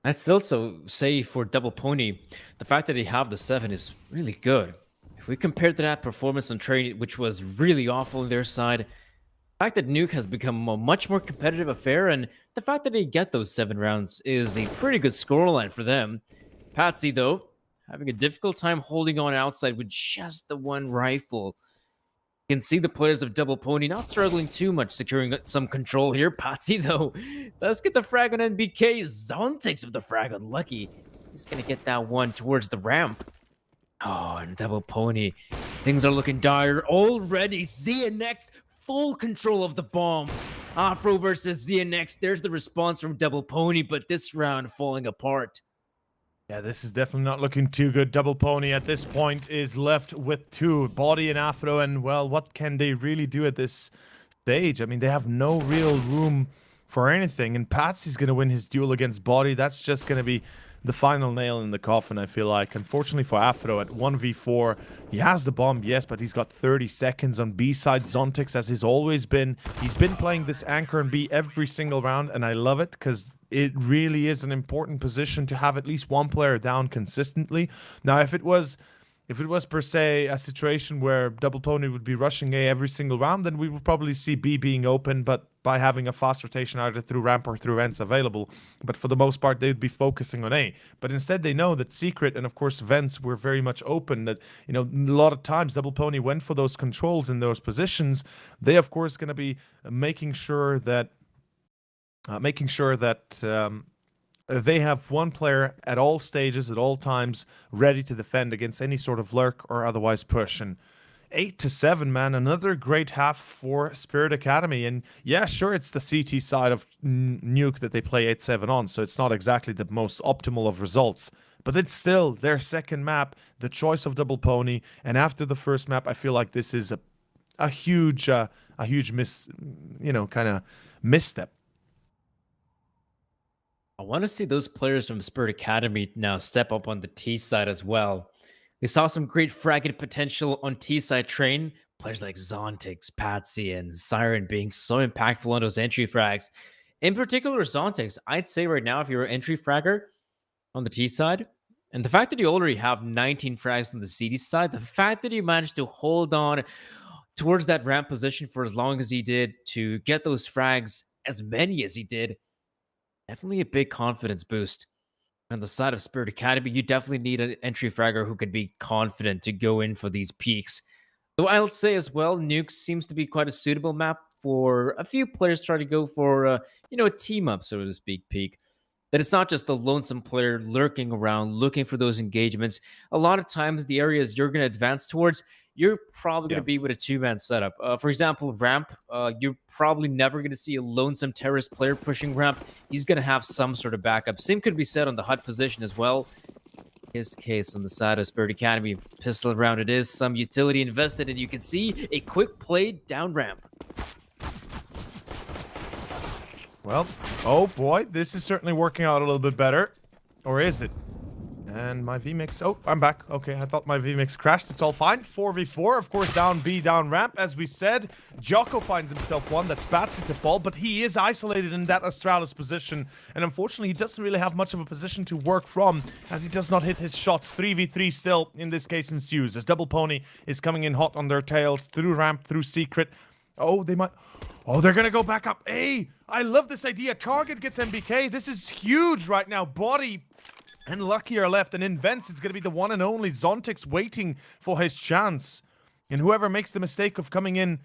I'd still say for Double Pony, the fact that they have the 7 is really good. If we compare to that performance on Train, which was really awful on their side, the fact that Nuke has become a much more competitive affair, and the fact that they get those 7 rounds is a pretty good scoreline for them. Patsy, though, having a difficult time holding on outside with just the 1 rifle. You can see the players of Double Pony not struggling too much, securing some control here. Patsy, though, let's get the frag on NBK. Zontix with the frag on Lucky. He's going to get that one towards the ramp. Oh, and Double Pony. Things are looking dire already. ZNX, full control of the bomb. Afro versus ZNX. There's the response from Double Pony, but this round falling apart. Yeah, this is definitely not looking too good. Double Pony at this point is left with 2, Body and Afro, and well, what can they really do at this stage? I mean, they have no real room for anything, and Patsy's going to win his duel against Body. That's just going to be the final nail in the coffin, I feel like. Unfortunately for Afro, at 1v4, he has the bomb, yes, but he's got 30 seconds on B side. Zontix, as he's always been, he's been playing this anchor and B every single round, and I love it, because it really is an important position to have at least 1 player down consistently. Now, if it was per se a situation where Double Pony would be rushing A every single round, then we would probably see B being open, but by having a fast rotation either through ramp or through vents available. But for the most part, they'd be focusing on A. But instead, they know that Secret and, of course, vents were very much open. That, you know, a lot of times Double Pony went for those controls in those positions. They, of course, going to be making sure that they have 1 player at all stages, at all times, ready to defend against any sort of lurk or otherwise push. And 8-7, man, another great half for Spirit Academy. And yeah, sure, it's the CT side of Nuke that they play 8-7 on, so it's not exactly the most optimal of results. But it's still their second map, the choice of Double Pony. And after the first map, I feel like this is a huge misstep. I want to see those players from Spirit Academy now step up on the T side as well. We saw some great fragging potential on T side Train. Players like Zontix, Patsy, and Siren being so impactful on those entry frags. In particular, Zontix, I'd say right now, if you're an entry fragger on the T side, and the fact that you already have 19 frags on the CD side, the fact that you managed to hold on towards that ramp position for as long as he did to get those frags, as many as he did, definitely a big confidence boost. On the side of Spirit Academy, you definitely need an entry fragger who could be confident to go in for these peaks. Though I'll say as well, Nuke seems to be quite a suitable map for a few players trying to go for, a team up, so to speak, peak. That it's not just the lonesome player lurking around, looking for those engagements. A lot of times, the areas you're going to advance towards, you're probably going to be with a 2-man setup. For example, ramp, you're probably never going to see a lonesome terrorist player pushing ramp. He's going to have some sort of backup. Same could be said on the HUD position as well. In this case, on the side of Spirit Academy, pistol round it is, some utility invested, and you can see a quick play down ramp. Well, oh boy, this is certainly working out a little bit better. Or is it? And my VMix, oh, I'm back. Okay, I thought my VMix crashed. It's all fine. 4v4, of course, down B, down ramp. As we said, Jocko finds himself one. That's Batsy to fall, but he is isolated in that Astralis position. And unfortunately, he doesn't really have much of a position to work from, as he does not hit his shots. 3v3 still, in this case, ensues, as Double Pony is coming in hot on their tails, through ramp, through secret. Oh, they might... Oh, they're gonna go back up. Hey, I love this idea. Target gets MBK. This is huge right now. Body and Lucky are left, and in Vents, it's gonna be the one and only Zontix waiting for his chance. And whoever makes the mistake of coming in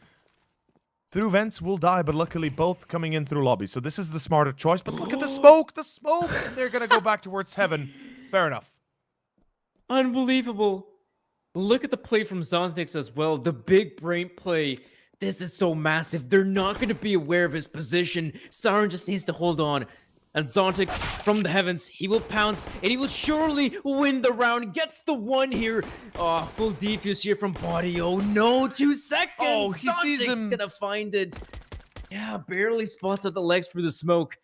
through Vents will die, but luckily both coming in through lobby. So this is the smarter choice, but look at the smoke! The smoke! And they're gonna go back towards heaven. Fair enough. Unbelievable. Look at the play from Zontix as well. The big brain play. This is so massive. They're not going to be aware of his position. Siren just needs to hold on. And Zontix from the heavens, he will pounce and he will surely win the round. Gets the one here. Oh, full defuse here from Body. Oh no, 2 seconds. Oh, he sees Zontix him. gonna find it. Yeah, barely spots out the legs through the smoke.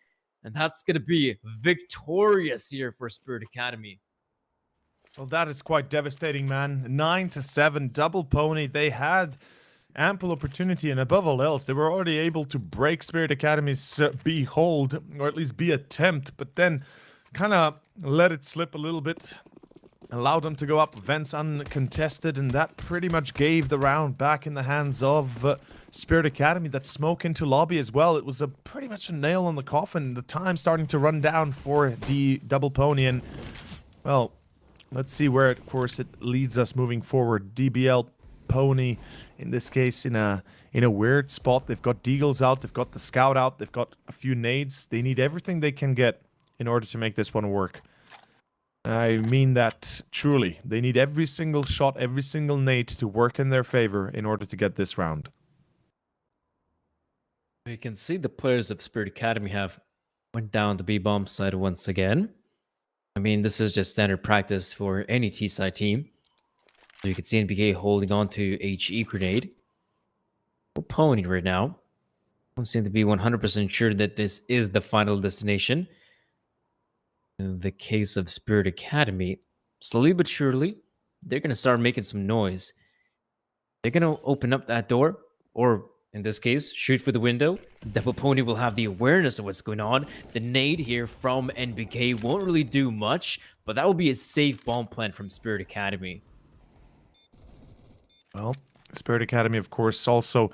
And that's gonna be victorious here for Spirit Academy. Well, that is quite devastating, man. 9-7, Double Pony. They had ample opportunity, and above all else, they were already able to break Spirit Academy's B hold, or at least B attempt, but then kind of let it slip a little bit, allowed them to go up Vents uncontested, and that pretty much gave the round back in the hands of Spirit Academy. That smoke into lobby as well, it was pretty much a nail on the coffin. The time starting to run down for the Double Pony, and well, let's see where, of course, it leads us moving forward. DBL Pony, in this case, in a weird spot. They've got Deagles out, they've got the Scout out, they've got a few nades. They need everything they can get in order to make this one work. I mean that truly. They need every single shot, every single nade to work in their favor in order to get this round. You can see the players of Spirit Academy have went down the B-bomb side once again. I mean, this is just standard practice for any T-side team. So you can see NBK holding on to HE grenade. Pony right now don't seem to be 100% sure that this is the final destination. In the case of Spirit Academy, slowly but surely, they're going to start making some noise. They're going to open up that door, or in this case, shoot for the window. Double Pony will have the awareness of what's going on. The nade here from NBK won't really do much, but that will be a safe bomb plant from Spirit Academy. Well, Spirit Academy, of course, also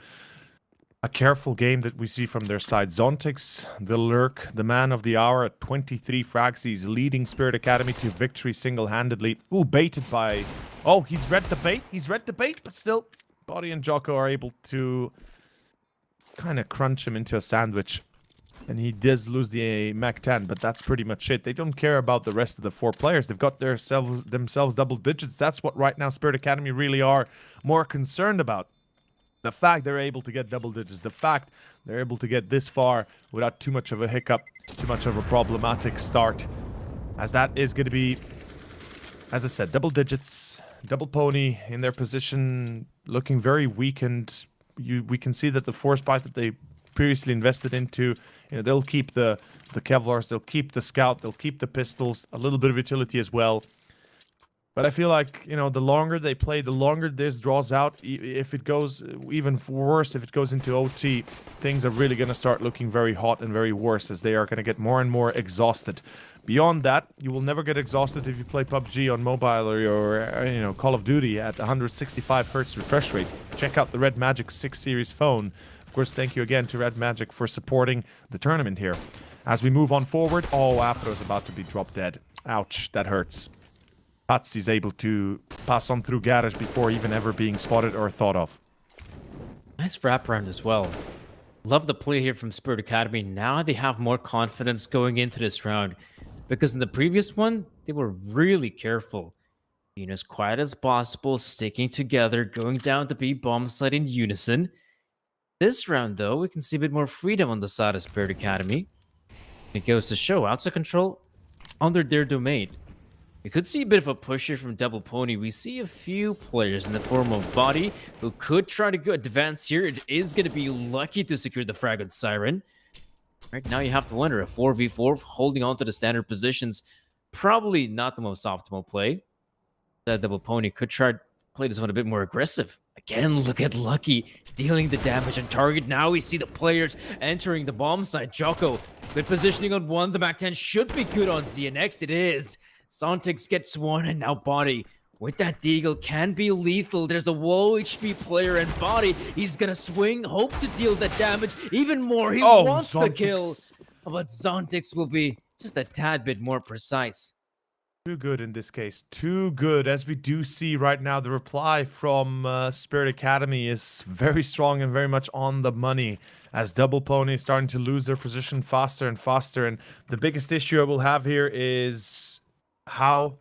a careful game that we see from their side. Zontix, the Lurk, the man of the hour at 23 frags. He's leading Spirit Academy to victory single-handedly. Ooh, baited by... Oh, he's read the bait. He's read the bait, but still, Body and Jocko are able to kind of crunch him into a sandwich. And he does lose the Mac 10, but that's pretty much it. They don't care about the rest of the 4 players. They've got themselves double digits. That's what right now Spirit Academy really are more concerned about. The fact they're able to get double digits. The fact they're able to get this far without too much of a hiccup, too much of a problematic start. As that is going to be, as I said, double digits. Double Pony in their position looking very weakened. We can see that the force bite that they previously invested into, you know, they'll keep the Kevlars, they'll keep the Scout, they'll keep the pistols, a little bit of utility as well. But I feel like, you know, the longer they play, the longer this draws out. If it goes even worse, if it goes into OT, things are really going to start looking very hot and very worse, as they are going to get more and more exhausted. Beyond that, you will never get exhausted if you play PUBG on mobile or you know, Call of Duty at 165 Hz refresh rate. Check out the Red Magic 6 Series phone. Of course, thank you again to Red Magic for supporting the tournament here. As we move on forward, oh, Afro's about to be drop dead. Ouch, that hurts. Patsy's able to pass on through garage before even ever being spotted or thought of. Nice wraparound as well. Love the play here from Spirit Academy. Now they have more confidence going into this round, because in the previous one, they were really careful. Being as quiet as possible, sticking together, going down the B-bomb site in unison. This round, though, we can see a bit more freedom on the side of Spirit Academy. It goes to show outside control under their domain. We could see a bit of a push here from Double Pony. We see a few players in the form of Body who could try to go advance here. It is going to be lucky to secure the frag on Siren. Right now, you have to wonder, a 4v4 holding on to the standard positions, probably not the most optimal play. That double pony could try to play this one a bit more aggressive. Again, look at Lucky dealing the damage on target. Now we see the players entering the bomb site. Jocko, good positioning on one. The back 10 should be good on ZNX. It is. Zontix gets one, and now Body with that deagle can be lethal. There's a low HP player, and Body, he's gonna swing, hope to deal that damage even more. He wants the kill, Zontix. but Zontix will be just a tad bit more precise. Too good in this case. Too good. As we do see right now, the reply from Spirit Academy is very strong and very much on the money. As Double Pony is starting to lose their position faster and faster. And the biggest issue I will have here is, how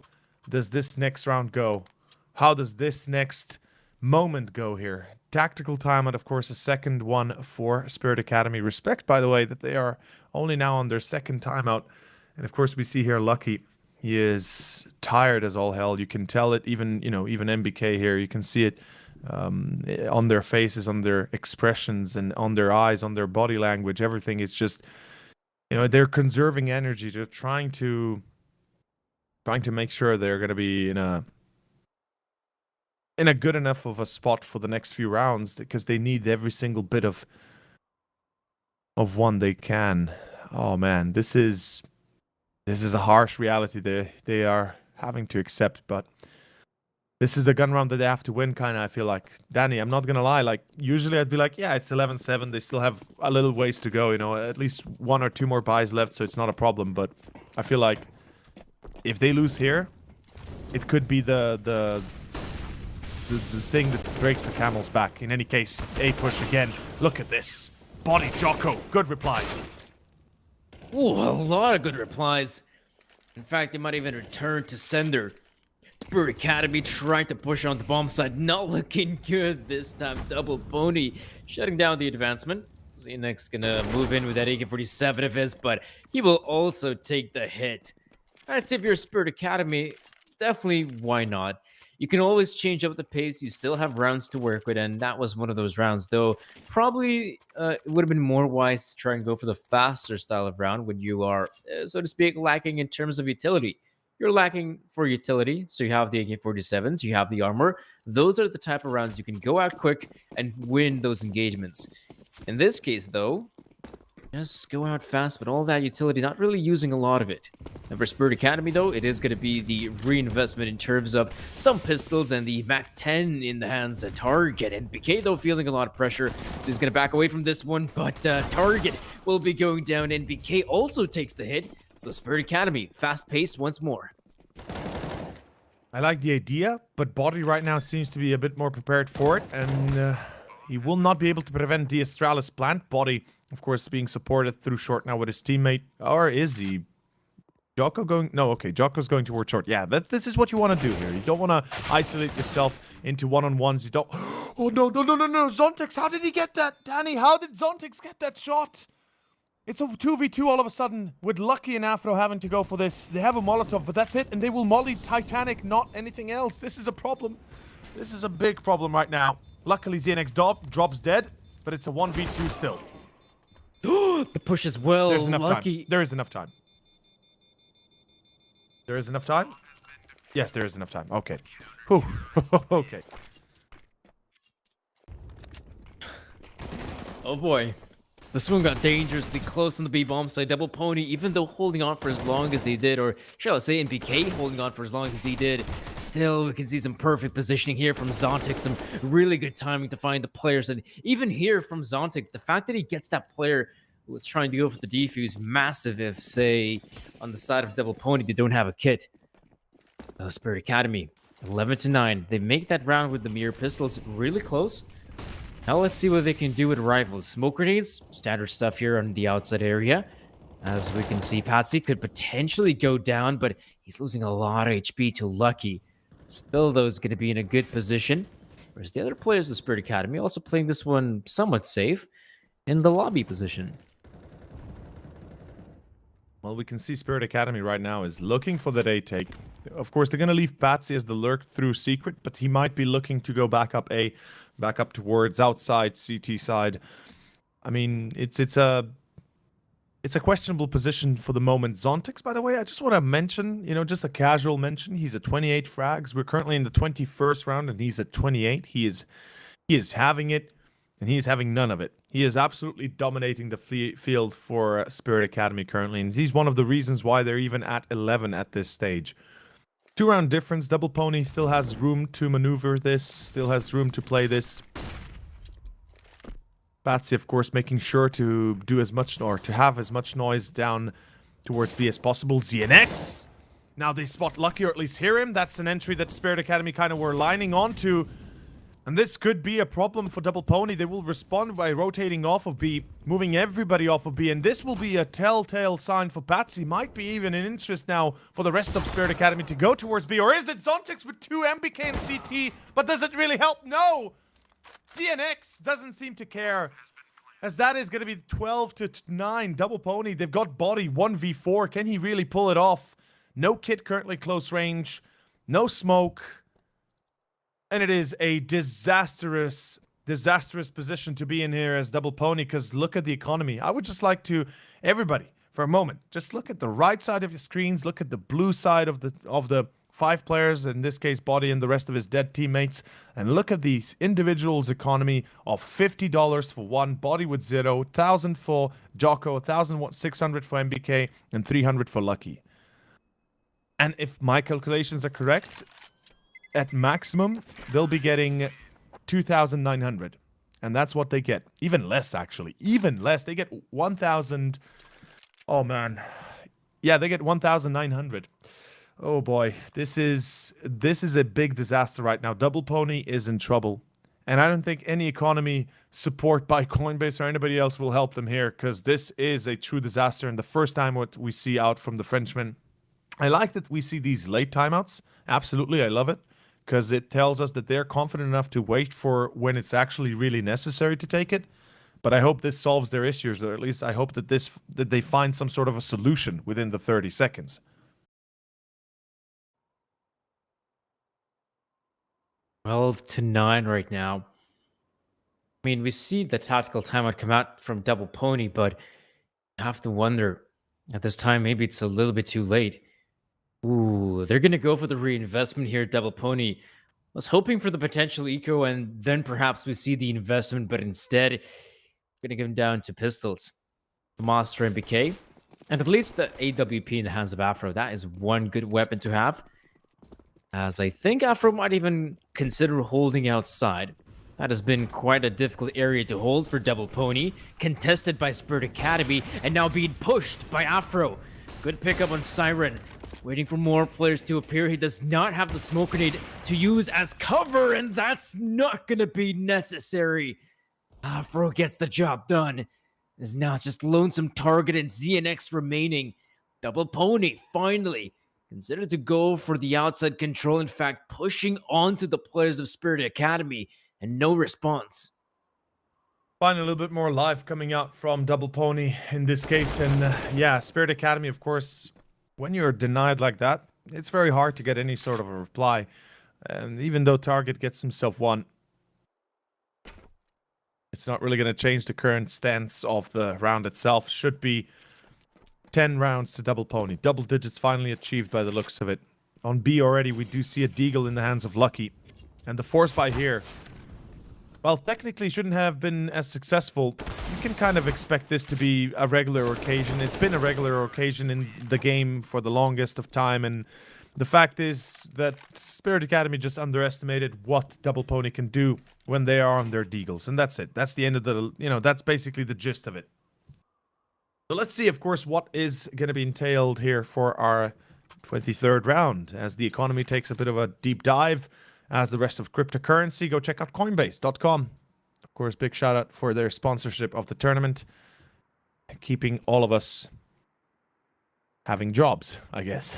does this next round go? How does this next moment go here? Tactical timeout, of course, a second one for Spirit Academy. Respect, by the way, that they are only now on their second timeout. And of course, we see here Lucky. He is tired as all hell. You can tell it, even MBK here. You can see it on their faces, on their expressions, and on their eyes, on their body language. Everything is just, they're conserving energy. They're trying to make sure they're going to be in a good enough of a spot for the next few rounds, because they need every single bit of one they can. Oh man, this is a harsh reality they are having to accept, but this is the gun round that they have to win, kind of, I feel like. Danny, I'm not going to lie, like, usually I'd be like, yeah, it's 11-7, they still have a little ways to go, at least 1 or 2 more buys left, so it's not a problem, but I feel like if they lose here, it could be the thing that breaks the camel's back. In any case, A push again. Look at this. Body Jocko, good replies. Ooh, a lot of good replies. In fact, they might even return to sender. Spirit Academy trying to push on the bomb side. Not looking good this time. Double Pony shutting down the advancement. Xenix gonna move in with that AK-47 of his, but he will also take the hit. I'd say if you're Spirit Academy, definitely why not? You can always change up the pace. You still have rounds to work with, and that was one of those rounds. Though probably it would have been more wise to try and go for the faster style of round when you are, so to speak, lacking in terms of utility. You're lacking for utility, so you have the AK-47s, you have the armor. Those are the type of rounds you can go out quick and win those engagements. In this case, though, just go out fast, but all that utility, not really using a lot of it. And for Spirit Academy, though, it is going to be the reinvestment in terms of some pistols and the MAC-10 in the hands of Target. And BK, though, feeling a lot of pressure, so he's going to back away from this one, but Target will be going down, and BK also takes the hit. So Spirit Academy, fast-paced once more. I like the idea, but Body right now seems to be a bit more prepared for it, and he will not be able to prevent the Astralis plant. Body, of course, being supported through short now with his teammate. Or is he? Jocko going? No, okay, Jocko's going towards short. Yeah, this is what you want to do here. You don't want to isolate yourself into one-on-ones. You don't... Oh, no. Zontix, how did he get that? Danny, how did Zontix get that shot? It's a 2v2 all of a sudden, with Lucky and Afro having to go for this. They have a Molotov, but that's it, and they will molly Titanic, not anything else. This is a problem. This is a big problem right now. Luckily, ZNX drops dead, but it's a 1v2 still. The push as well. There's enough Lucky. time. There is enough time. There is enough time? Yes, there is enough time. Okay. Whew. Okay. Oh boy. This one got dangerously close on the B-bomb side. Double Pony, even though holding on for as long as they did, or shall I say NPK holding on for as long as he did, still we can see some perfect positioning here from Zontix, some really good timing to find the players, and even here from Zontix, the fact that he gets that player who was trying to go for the defuse, massive if, say, on the side of Double Pony, they don't have a kit. So Spirit Academy, 11-9. They make that round with the mirror pistols really close. Now let's see what they can do with rifles. Smoke grenades, standard stuff here on the outside area. As we can see, Patsy could potentially go down, but he's losing a lot of HP to Lucky. Still, though, is going to be in a good position. Whereas the other players of Spirit Academy also playing this one somewhat safe in the lobby position. Well, we can see Spirit Academy right now is looking for that A take. Of course, they're going to leave Patsy as the lurk through secret, but he might be looking to go back up A, back up towards outside CT side. I mean, it's a It's a questionable position for the moment. Zontix, by the way, I just want to mention, just a casual mention. He's at 28 frags. We're currently in the 21st round, and he's at 28. He is having it, and he is having none of it. He is absolutely dominating the field for Spirit Academy currently, and he's one of the reasons why they're even at 11 at this stage. 2-round difference. Double Pony still has room to maneuver this, still has room to play this. Batsy, of course, making sure to do as much, or to have as much noise down towards B as possible. ZNX! Now they spot Lucky, or at least hear him. That's an entry that Spirit Academy kind of were lining onto. And this could be a problem for Double Pony. They will respond by rotating off of B, moving everybody off of B. And this will be a telltale sign for Batsy. Might be even an interest now for the rest of Spirit Academy to go towards B. Or is it Zontix with 2 MBK and CT? But does it really help? No! DNX doesn't seem to care, as that is going to be 12-9. Double Pony, they've got body 1v4. Can he really pull it off? No kit currently close range, no smoke, and it is a disastrous position to be in here as Double Pony, because look at the economy. I would just like to, everybody, for a moment, just look at the right side of your screens, look at the blue side of the 5 players, in this case Body and the rest of his dead teammates, and look at the individual's economy of $50 for one, Body with 0, 1,000 for Jocko, 1,600 for MBK, and 300 for Lucky. And if my calculations are correct, at maximum, they'll be getting 2,900. And that's what they get. Even less, actually. Even less. They get 1,000... Oh, man. Yeah, they get 1,900. Oh boy, this is a big disaster right now. Double Pony is in trouble, and I don't think any economy support by Coinbase or anybody else will help them here, because this is a true disaster, and the first time what we see out from the Frenchman. I like that we see these late timeouts. Absolutely, I love it, because it tells us that they're confident enough to wait for when it's actually really necessary to take it. But I hope this solves their issues, or at least I hope that they find some sort of a solution within the 30 seconds. 12-9 right now. I mean, we see the tactical timeout come out from Double Pony, but you have to wonder at this time, maybe it's a little bit too late. Ooh, they're going to go for the reinvestment here, Double Pony. Was hoping for the potential eco, and then perhaps we see the investment, but instead, going to come down to pistols. Master MBK, and at least the AWP in the hands of Afro. That is one good weapon to have, as I think Afro might even consider holding outside. That has been quite a difficult area to hold for Double Pony, contested by Spirit Academy, and now being pushed by Afro. Good pickup on Siren, waiting for more players to appear. He does not have the smoke grenade to use as cover, and that's not going to be necessary. Afro gets the job done. Is now just Lonesome Target and ZNX remaining. Double Pony, finally, considered to go for the outside control, in fact, pushing onto the players of Spirit Academy, and no response. Find a little bit more life coming out from Double Pony in this case, and yeah, Spirit Academy, of course, when you're denied like that, it's very hard to get any sort of a reply. And even though Target gets himself one, it's not really going to change the current stance of the round itself. Should be 10 rounds to Double Pony. Double digits finally achieved by the looks of it. On B already, we do see a deagle in the hands of Lucky. And the force buy here, well, technically shouldn't have been as successful. You can kind of expect this to be a regular occasion. It's been a regular occasion in the game for the longest of time. And the fact is that Spirit Academy just underestimated what Double Pony can do when they are on their deagles. And that's it. That's the end of the, that's basically the gist of it. So let's see, of course, what is going to be entailed here for our 23rd round as the economy takes a bit of a deep dive as the rest of cryptocurrency. Go check out Coinbase.com. Of course, big shout out for their sponsorship of the tournament, keeping all of us having jobs, I guess.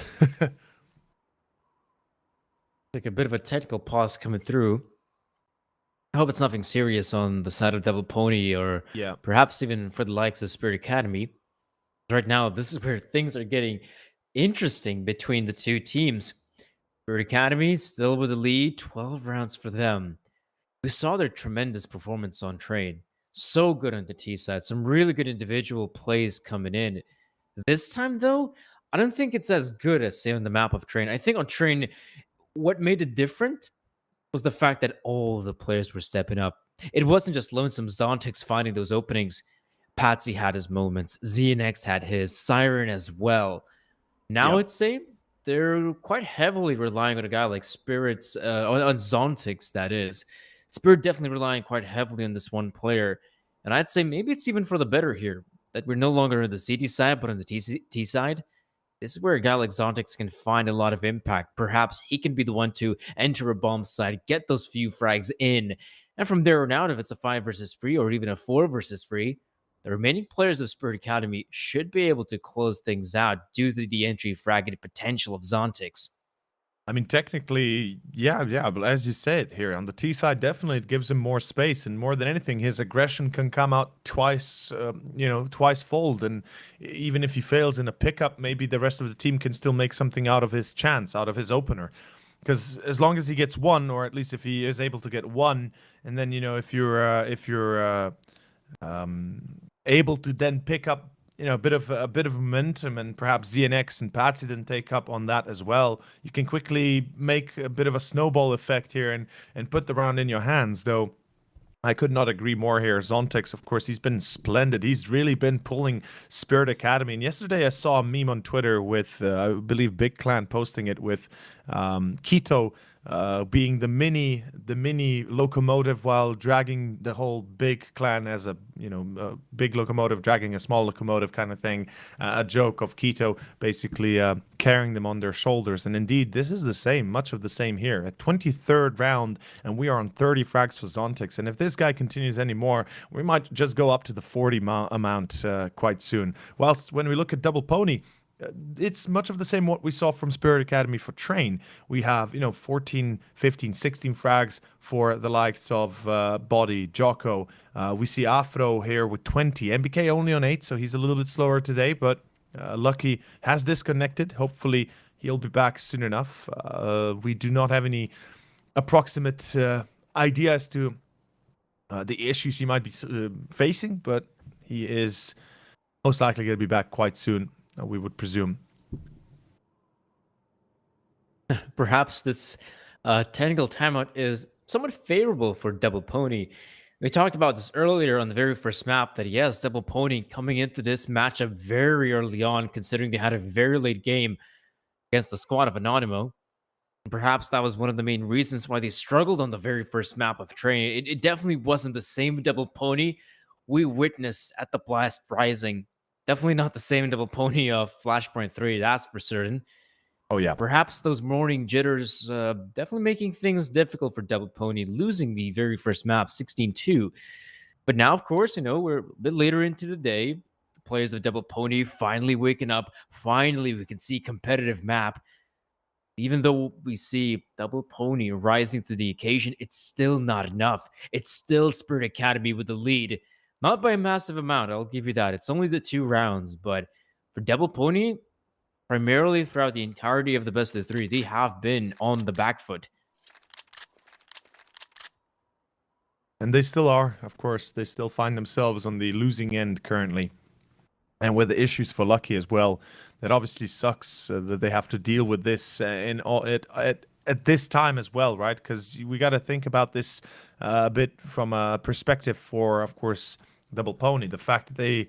Like a bit of a technical pause coming through. I hope it's nothing serious on the side of Double Pony, or perhaps even for the likes of Spirit Academy. Right now, this is where things are getting interesting between the two teams. Spirit Academy still with the lead, 12 rounds for them. We saw their tremendous performance on Train. So good on the T side. Some really good individual plays coming in. This time, though, I don't think it's as good as, say, on the map of Train. I think on Train, what made it different was the fact that all the players were stepping up. It wasn't just lonesome Zontix finding those openings. Patsy had his moments. ZNX had his. Siren as well. Now Yep. I'd say they're quite heavily relying on a guy like Spirits, on Zontix, that is. Spirit definitely relying quite heavily on this one player. And I'd say maybe it's even for the better here that we're no longer on the CT side, but on the T side. This is where a guy like Zontix can find a lot of impact. Perhaps he can be the one to enter a bomb side, get those few frags in. And from there on out, if it's a 5 versus 3 or even a 4 versus 3, the remaining players of Spirit Academy should be able to close things out due to the entry frag and potential of Zontix. I mean, technically, yeah, but as you said here on the T side, definitely it gives him more space, and more than anything, his aggression can come out twice, twice fold. And even if he fails in a pickup, maybe the rest of the team can still make something out of his chance, out of his opener. Because as long as he gets one, or at least if he is able to get one, and then if you're able to then pick up a bit of momentum, and perhaps ZNX and Patsy then take up on that as well, you can quickly make a bit of a snowball effect here and put the round in your hands. Though I could not agree more here. Zontex, of course, he's been splendid. He's really been pulling Spirit Academy. And yesterday I saw a meme on Twitter with, I believe, Big Clan posting it with Keto being the mini locomotive while dragging the whole big clan as a big locomotive dragging a small locomotive kind of thing. A joke of Keto basically carrying them on their shoulders. And indeed, this is the same, much of the same here. At 23rd round, and we are on 30 frags for Zontix. And if this guy continues anymore, we might just go up to the 40 amount quite soon. Whilst when we look at Double Pony, it's much of the same what we saw from Spirit Academy for Train. We have 14, 15, 16 frags for the likes of Body, Jocko. We see Afro here with 20. MBK only on 8, so he's a little bit slower today, but Lucky has disconnected. Hopefully he'll be back soon enough. We do not have any approximate idea as to the issues he might be facing, but he is most likely going to be back quite soon, we would presume. Perhaps this technical timeout is somewhat favorable for Double Pony. We talked about this earlier on the very first map that yes, Double Pony coming into this matchup very early on, considering they had a very late game against the squad of Anonymous. Perhaps that was one of the main reasons why they struggled on the very first map of Train. It definitely wasn't the same Double Pony we witnessed at the Blast Rising. Definitely not the same Double Pony of Flashpoint 3, that's for certain. Oh, yeah. Perhaps those morning jitters definitely making things difficult for Double Pony, losing the very first map, 16-2. But now, of course, we're a bit later into the day. The players of Double Pony finally waking up. Finally, we can see competitive map. Even though we see Double Pony rising to the occasion, it's still not enough. It's still Spirit Academy with the lead. Not by a massive amount, I'll give you that. It's only the 2 rounds, but for Double Pony, primarily throughout the entirety of the best of 3, they have been on the back foot. And they still are, of course. They still find themselves on the losing end currently. And with the issues for Lucky as well, that obviously sucks that they have to deal with this at this time as well, right? Because we got to think about this a bit from a perspective for, of course, Double Pony. The fact that they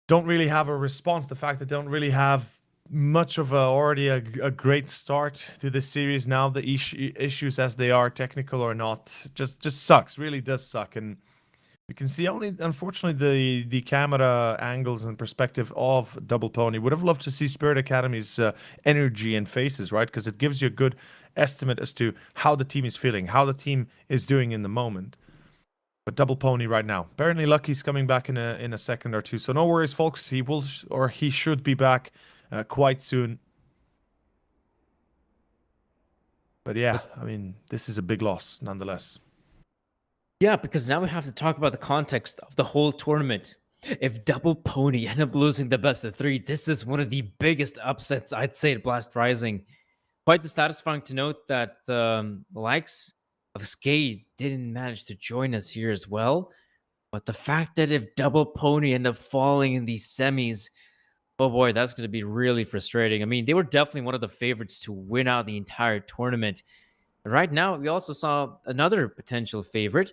don't really have a response, the fact that they don't really have much of already a great start to this series now, the issues as they are, technical or not, just sucks, really does suck. And we can see only, unfortunately, the camera angles and perspective of Double Pony. Would have loved to see Spirit Academy's energy and faces, right? Because it gives you a good estimate as to how the team is feeling, how the team is doing in the moment. But Double Pony right now. Apparently Lucky's coming back in a second or two. So no worries, folks. He will, or he should be back quite soon. But yeah, I mean, this is a big loss nonetheless. Yeah, because now we have to talk about the context of the whole tournament. If Double Pony end up losing the best of 3, this is one of the biggest upsets, I'd say, at Blast Rising. Quite dissatisfying to note that the likes of Skate didn't manage to join us here as well. But the fact that if Double Pony end up falling in these semis, oh boy, that's going to be really frustrating. I mean, they were definitely one of the favorites to win out the entire tournament. Right now, we also saw another potential favorite,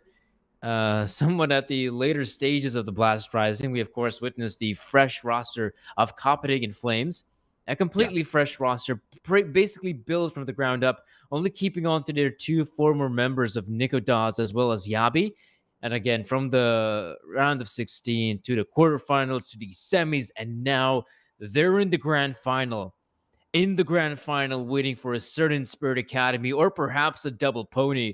somewhat at the later stages of the Blast Rising. We, of course, witnessed the fresh roster of Copenhagen Flames, a Yeah. completely fresh roster, basically built from the ground up, only keeping on to their two former members of Nico Dawes as well as Yabi. And again, from the round of 16 to the quarterfinals to the semis, and now they're in the grand final. In the grand final, waiting for a certain Spirit Academy or perhaps a Double Pony.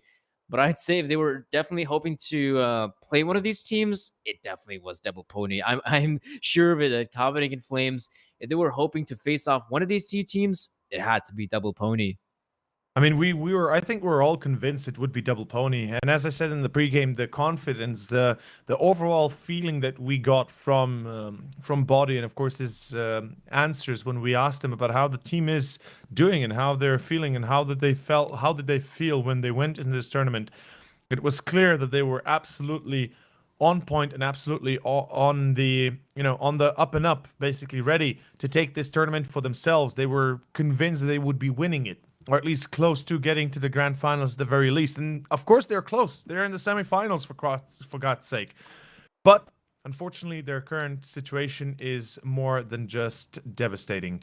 But I'd say if they were definitely hoping to play one of these teams, it definitely was Double Pony. I'm sure of it at Copenhagen Flames. If they were hoping to face off one of these two teams, it had to be Double Pony. I mean, we were, I think we're all convinced it would be Double Pony. And as I said in the pregame, the confidence, the overall feeling that we got from Body, and of course his answers when we asked him about how the team is doing and how they're feeling and how did they feel when they went into this tournament. It was clear that they were absolutely on point and absolutely on the on the up and up, basically ready to take this tournament for themselves. They were convinced that they would be winning it, or at least close to getting to the grand finals at the very least. And of course, they're close. They're in the semifinals for God's sake. But unfortunately, their current situation is more than just devastating.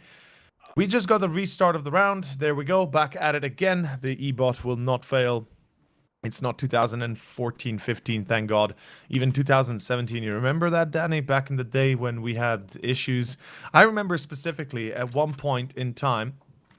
We just got the restart of the round. There we go, back at it again. The E-bot will not fail. It's not 2014, 15, thank God. Even 2017, you remember that, Danny? Back in the day when we had issues. I remember specifically at one point in time,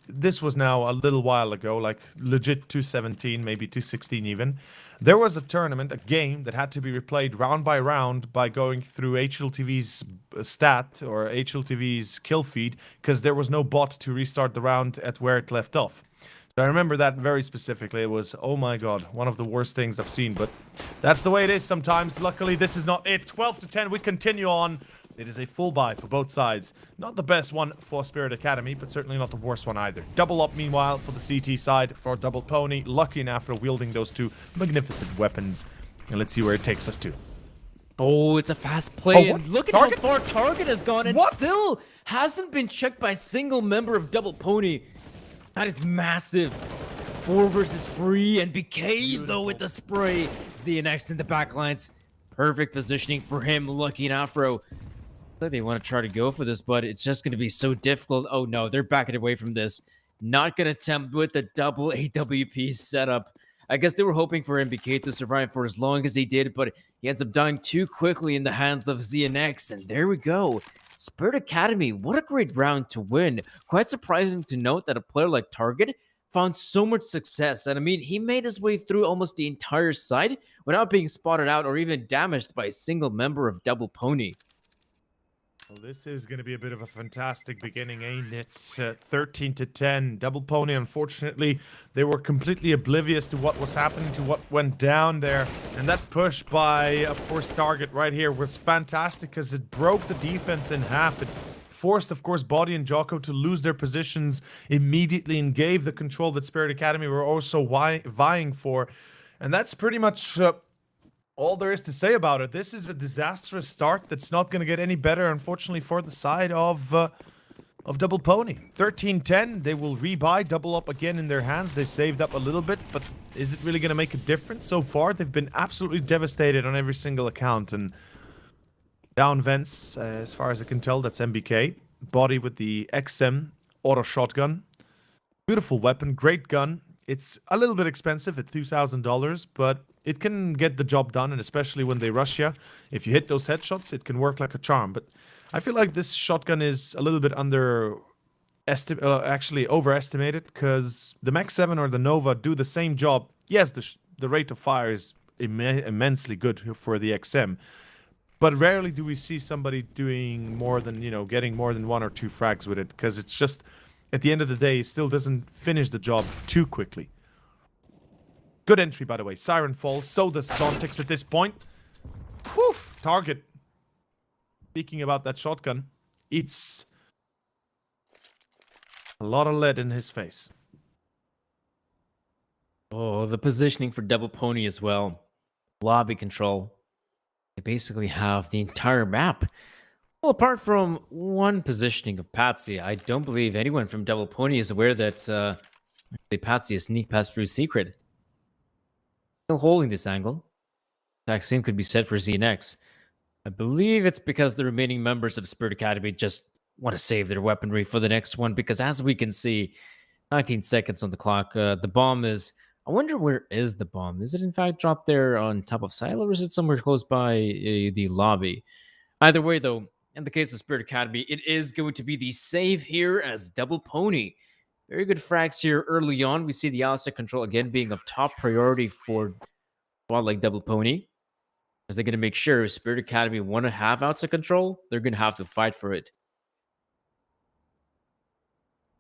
this was now a little while ago, like legit 2017, maybe 2016 even. There was a tournament, a game that had to be replayed round by round by going through HLTV's stat or HLTV's kill feed because there was no bot to restart the round at where it left off. So I remember that very specifically. It was, oh my God, one of the worst things I've seen, but that's the way it is sometimes. Luckily, this is not it. 12-10, we continue on. It is a full buy for both sides. Not the best one for Spirit Academy, but certainly not the worst one either. Double up, meanwhile, for the CT side for Double Pony. Lucky enough for wielding those two magnificent weapons. And let's see where it takes us to. Oh, it's a fast play. Oh, And look at Target? how far Target has gone and What? still hasn't been checked by a single member of Double Pony. That is massive. 4 versus 3 and BK though with the spray. ZNX in the backlines. Perfect positioning for him. Lucky and Afro. Like they want to try to go for this, but it's just going to be so difficult. Oh no, they're backing away from this. Not going to attempt with the double AWP setup. I guess they were hoping for MBK to survive for as long as he did, but he ends up dying too quickly in the hands of ZNX. And there we go. Spirit Academy, what a great round to win. Quite surprising to note that a player like Target found so much success. And I mean, he made his way through almost the entire side without being spotted out or even damaged by a single member of Double Pony. Well, this is going to be a bit of a fantastic beginning, ain't it? 13-10. Double Pony, unfortunately, they were completely oblivious to what was happening, to what went down there. And that push by, of course, Target right here was fantastic because it broke the defense in half. It forced, of course, Body and Jocko to lose their positions immediately and gave the control that Spirit Academy were also vying for. And that's pretty much all there is to say about it. This is a disastrous start that's not going to get any better, unfortunately, for the side of Double Pony. 13-10, they will rebuy, double up again in their hands. They saved up a little bit, but is it really going to make a difference so far? They've been absolutely devastated on every single account, and down vents, as far as I can tell, that's MBK. Body with the XM auto shotgun. Beautiful weapon, great gun. It's a little bit expensive at $2,000, but it can get the job done, and especially when they rush you. If you hit those headshots, it can work like a charm. But I feel like this shotgun is a little bit actually overestimated, because the Max 7 or the Nova do the same job. Yes, the rate of fire is immensely good for the XM, but rarely do we see somebody doing more than, getting more than 1 or 2 frags with it, because it's just, at the end of the day, it still doesn't finish the job too quickly. Good entry, by the way. Siren falls. So does Zontix at this point. Whew. Target. Speaking about that shotgun, it's a lot of lead in his face. Oh, the positioning for Double Pony as well. Lobby control. They basically have the entire map. Well, apart from one positioning of Patsy, I don't believe anyone from Double Pony is aware that Patsy is sneak past through secret. Still holding this angle. Exact same could be said for ZNX. I believe it's because the remaining members of Spirit Academy just want to save their weaponry for the next one, because as we can see, 19 seconds on the clock. The bomb is. I wonder where is the bomb? Is it in fact dropped there on top of Silo, or is it somewhere close by the lobby? Either way, though, in the case of Spirit Academy, it is going to be the save here as Double Pony. Very good frags here early on. We see the outside control again being of top priority for squad like Double Pony. As they're going to make sure Spirit Academy want to have outside control, they're going to have to fight for it.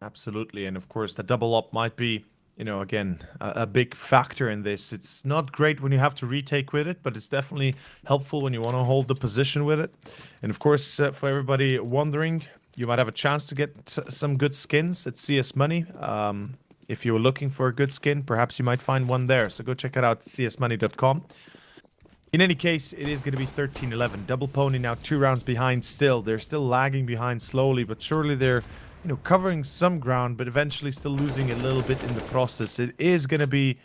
Absolutely. And of course, the double up might be, again, a big factor in this. It's not great when you have to retake with it, but it's definitely helpful when you want to hold the position with it. And of course, for everybody wondering, you might have a chance to get some good skins at CS Money. If you're looking for a good skin, perhaps you might find one there. So go check it out, csmoney.com. In any case, it is going to be 13-11. Double Pony now 2 rounds behind still. They're still lagging behind slowly, but surely they're covering some ground, but eventually still losing a little bit in the process. It is going to be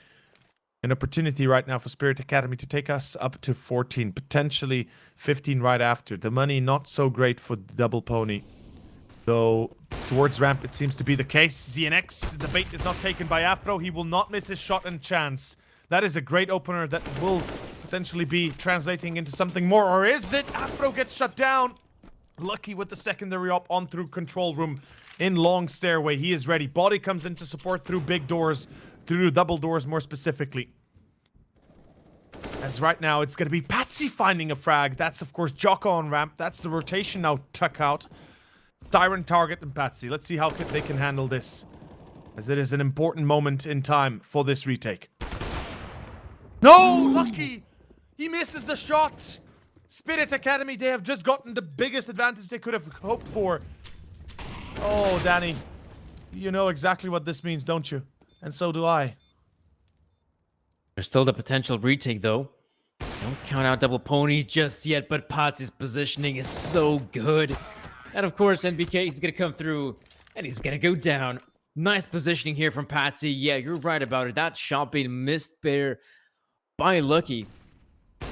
an opportunity right now for Spirit Academy to take us up to 14, potentially 15 right after. The money not so great for Double Pony. So towards ramp, it seems to be the case. ZNX, the bait is not taken by Afro. He will not miss his shot and chance. That is a great opener that will potentially be translating into something more. Or is it? Afro gets shut down. Lucky with the secondary up on through control room in long stairway. He is ready. Body comes in to support through big doors, through double doors more specifically. As right now, it's going to be Patsy finding a frag. That's, of course, Jocko on ramp. That's the rotation now tuck out. Siren, Target, and Patsy. Let's see how they can handle this, as it is an important moment in time for this retake. No! Lucky! He misses the shot! Spirit Academy, they have just gotten the biggest advantage they could have hoped for. Oh, Danny. You know exactly what this means, don't you? And so do I. There's still the potential retake, though. Don't count out Double Pony just yet, but Patsy's positioning is so good. And of course, NBK is going to come through, and he's going to go down. Nice positioning here from Patsy. Yeah, you're right about it. That shot being missed there by Lucky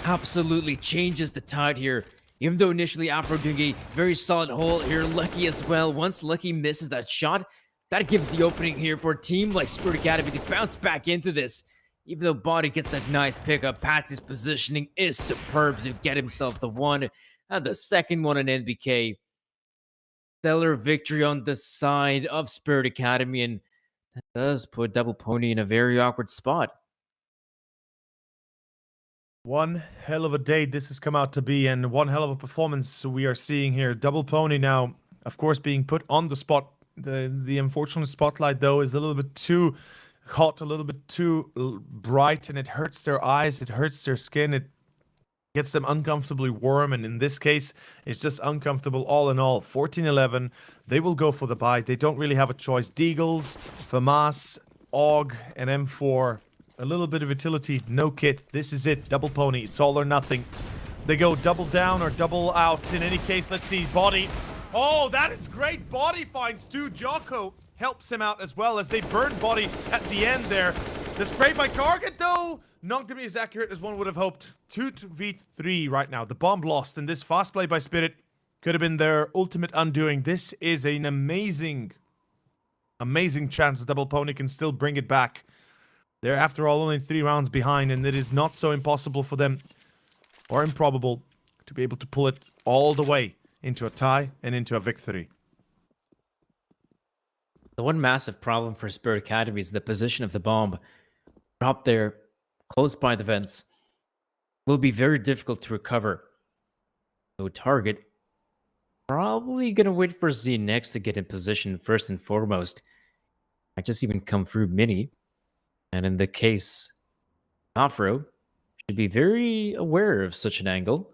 absolutely changes the tide here. Even though initially Afro doing a very solid hole here, Lucky as well. Once Lucky misses that shot, that gives the opening here for a team like Spirit Academy to bounce back into this. Even though Body gets that nice pickup, Patsy's positioning is superb to get himself the one and the second one in NBK. Stellar victory on the side of Spirit Academy, and that does put Double Pony in a very awkward spot. One hell of a day this has come out to be, and one hell of a performance we are seeing here. Double Pony now, of course, being put on the spot. The unfortunate spotlight, though, is a little bit too hot, a little bit too bright, and it hurts their eyes, it hurts their skin, it gets them uncomfortably warm, and in this case, it's just uncomfortable all in all. 14-11, they will go for the buy. They don't really have a choice. Deagles, FAMAS, AUG, and M4. A little bit of utility, no kit. This is it. Double Pony. It's all or nothing. They go double down or double out. In any case, let's see. Body. Oh, that is great. Body finds two. Jocko helps him out as well as they burn Body at the end there. The spray by Target, though, not to be as accurate as one would have hoped. 2v3 right now. The bomb lost, and this fast play by Spirit could have been their ultimate undoing. This is an amazing chance that Double Pony can still bring it back. They're, after all, only 3 rounds behind, and it is not so impossible for them, or improbable, to be able to pull it all the way into a tie and into a victory. The one massive problem for Spirit Academy is the position of the bomb. Dropped there, close by the vents, will be very difficult to recover. So Target probably going to wait for Z next to get in position first and foremost. Might just even come through Mini. And in the case, Afro should be very aware of such an angle.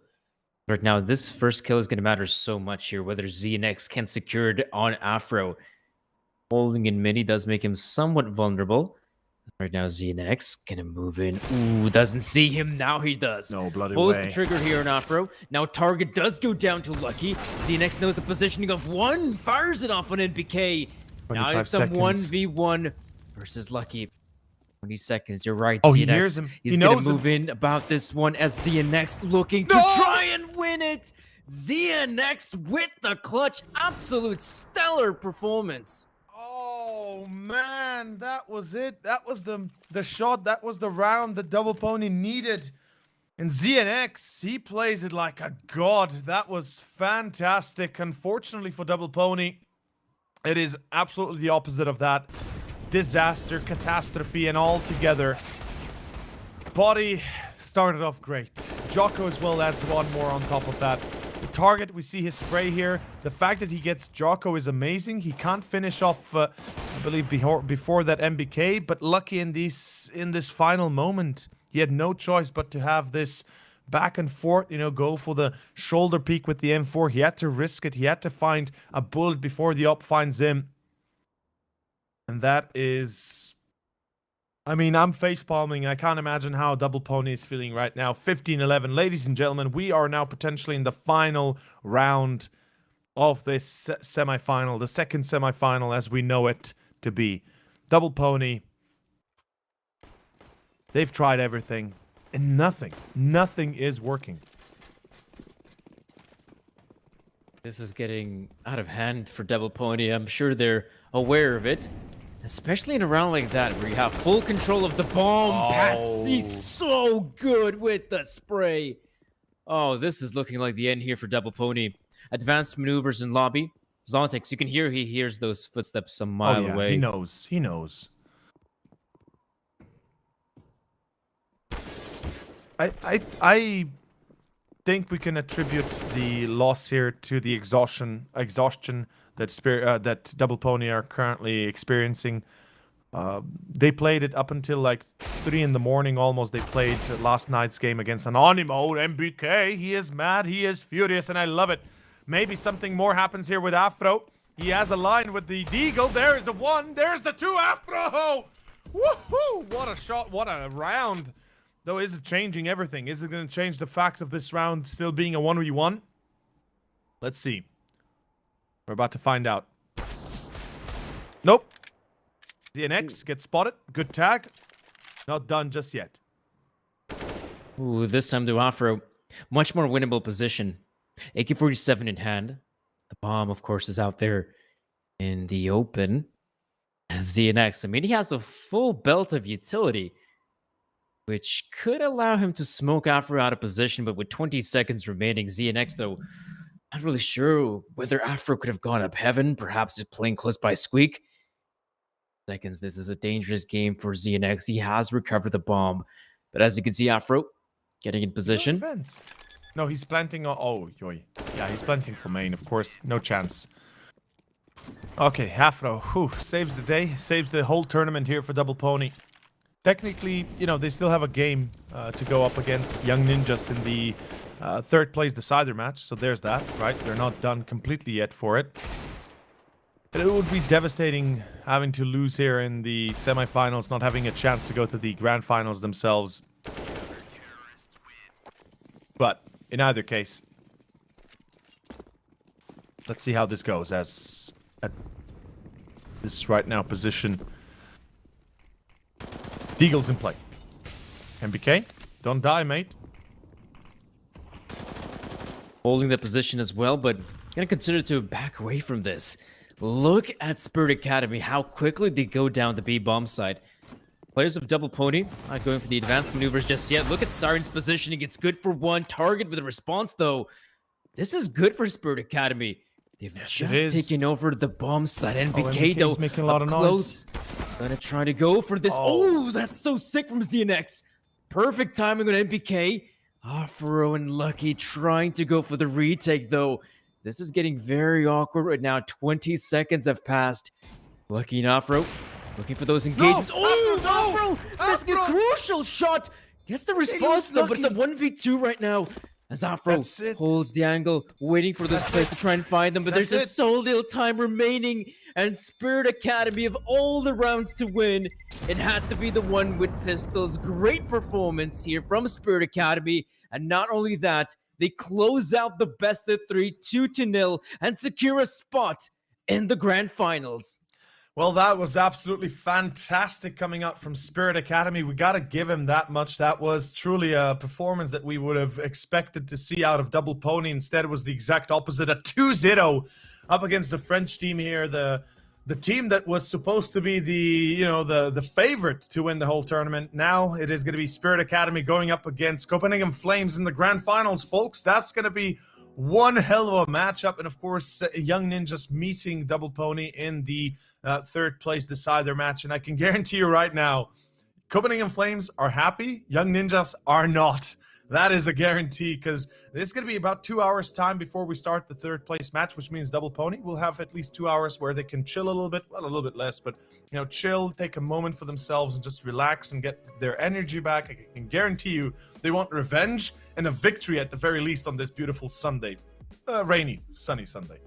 Right now, this first kill is going to matter so much here, whether ZNX can secure it on Afro. Holding in Mini does make him somewhat vulnerable. Right now, ZNX gonna move in. Ooh, doesn't see him. Now he does. No bloody Pulls way. the trigger here on Afro. Now target does go down to Lucky. ZNX knows the positioning of one. Fires it off on NBK. Now 25 it's a seconds. 1v1 versus Lucky. 20 seconds. You're right, Oh, ZNX. he hears him. He's He gonna knows him. move in about this one as ZNX looking to No! try and win it. ZNX with the clutch. Absolute stellar performance. Oh man, that was it. That was the shot. That was the round that Double Pony needed. And ZNX, he plays it like a god. That was fantastic. Unfortunately for Double Pony, it is absolutely the opposite of that. Disaster, catastrophe, and all together. Body started off great. Jocko as well adds one more on top of that. The target, we see his spray here. The fact that he gets Jocko is amazing. He can't finish off, I believe, before that MBK, but lucky in this final moment. He had no choice but to have this back and forth, you know, go for the shoulder peek with the M4. He had to risk it. He had to find a bullet before the op finds him. And that is... I mean, I'm face-palming. I can't imagine how Double Pony is feeling right now. 15-11. Ladies and gentlemen, we are now potentially in the final round of this semi-final. The second semi-final as we know it to be. Double Pony. They've tried everything. And nothing is working. This is getting out of hand for Double Pony. I'm sure they're aware of it. Especially in a round like that where you have full control of the bomb. Patsy so good with the spray. Oh, this is looking like the end here for Double Pony. Advanced maneuvers in lobby. Zontex, you can hear he hears those footsteps a mile away. He knows. He knows. I think we can attribute the loss here to the exhaustion that Double Pony are currently experiencing. They played it up until like 3 in the morning almost. They played last night's game against Anonymous. MBK, he is mad, he is furious, and I love it. Maybe something more happens here with Afro. He has a line with the Deagle. There's the 1, there's the 2, Afro! Woohoo! What a shot, what a round. Though, is it changing everything? Is it going to change the fact of this round still being a 1v1? Let's see. We're about to find out. Nope. ZNX gets spotted. Good tag. Not done just yet. Ooh, this time to Afro. Much more winnable position. AK-47 in hand. The bomb, of course, is out there in the open. ZNX, I mean, he has a full belt of utility, which could allow him to smoke Afro out of position, but with 20 seconds remaining, ZNX, though, not really sure whether Afro could have gone up heaven. Perhaps he's playing close by Squeak. Seconds, this is a dangerous game for ZNX. He has recovered the bomb, but as you can see, Afro getting in position. No, he's planting. Oh, yoy. Yeah, he's planting for main, of course. No chance. Okay, Afro, saves the day, saves the whole tournament here for Double Pony. Technically, you know, they still have a game to go up against Young Ninjas in the third place decider match. So there's that, right? They're not done completely yet for it. But it would be devastating having to lose here in the semifinals, not having a chance to go to the grand finals themselves. But in either case, let's see how this goes as at this right now position. Deagle's in play. MBK, don't die, mate. Holding the position as well, but gonna consider to back away from this. Look at Spirit Academy, how quickly they go down the B bomb side. Players of Double Pony not going for the advanced maneuvers just yet. Look at Siren's positioning. It's good for one target with a response, though. This is good for Spirit Academy. They've just taken over the bomb side. NBK, though, making a lot of noise. Gonna try to go for this. Oh, that's so sick from ZNX. Perfect timing on NBK. Afro and Lucky trying to go for the retake, though. This is getting very awkward right now. 20 seconds have passed. Lucky and Afro looking for those engagements. Afro! Missing a crucial shot. Gets the response, though, but it's a 1v2 right now. As Afro holds the angle, waiting for those players to try and find them, but there's just so little time remaining. And Spirit Academy, of all the rounds to win, it had to be the one with pistols. Great performance here from Spirit Academy. And not only that, they close out the best of three, 2-0, and secure a spot in the grand finals. Well, that was absolutely fantastic coming out from Spirit Academy. We got to give him that much. That was truly a performance that we would have expected to see out of Double Pony. Instead, it was the exact opposite, a 2-0 up against the French team here. The team that was supposed to be the favorite to win the whole tournament. Now it is going to be Spirit Academy going up against Copenhagen Flames in the grand finals, folks. That's going to be one hell of a matchup. And of course, Young Ninjas meeting Double Pony in the third place decider match. And I can guarantee you right now, Copenhagen Flames are happy. Young Ninjas are not. That is a guarantee, because it's going to be about 2 hours time before we start the third place match, which means Double Pony will have at least 2 hours where they can chill a little bit, well, a little bit less, but chill, take a moment for themselves and just relax and get their energy back. I can guarantee you they want revenge and a victory at the very least on this beautiful Sunday, rainy, sunny Sunday.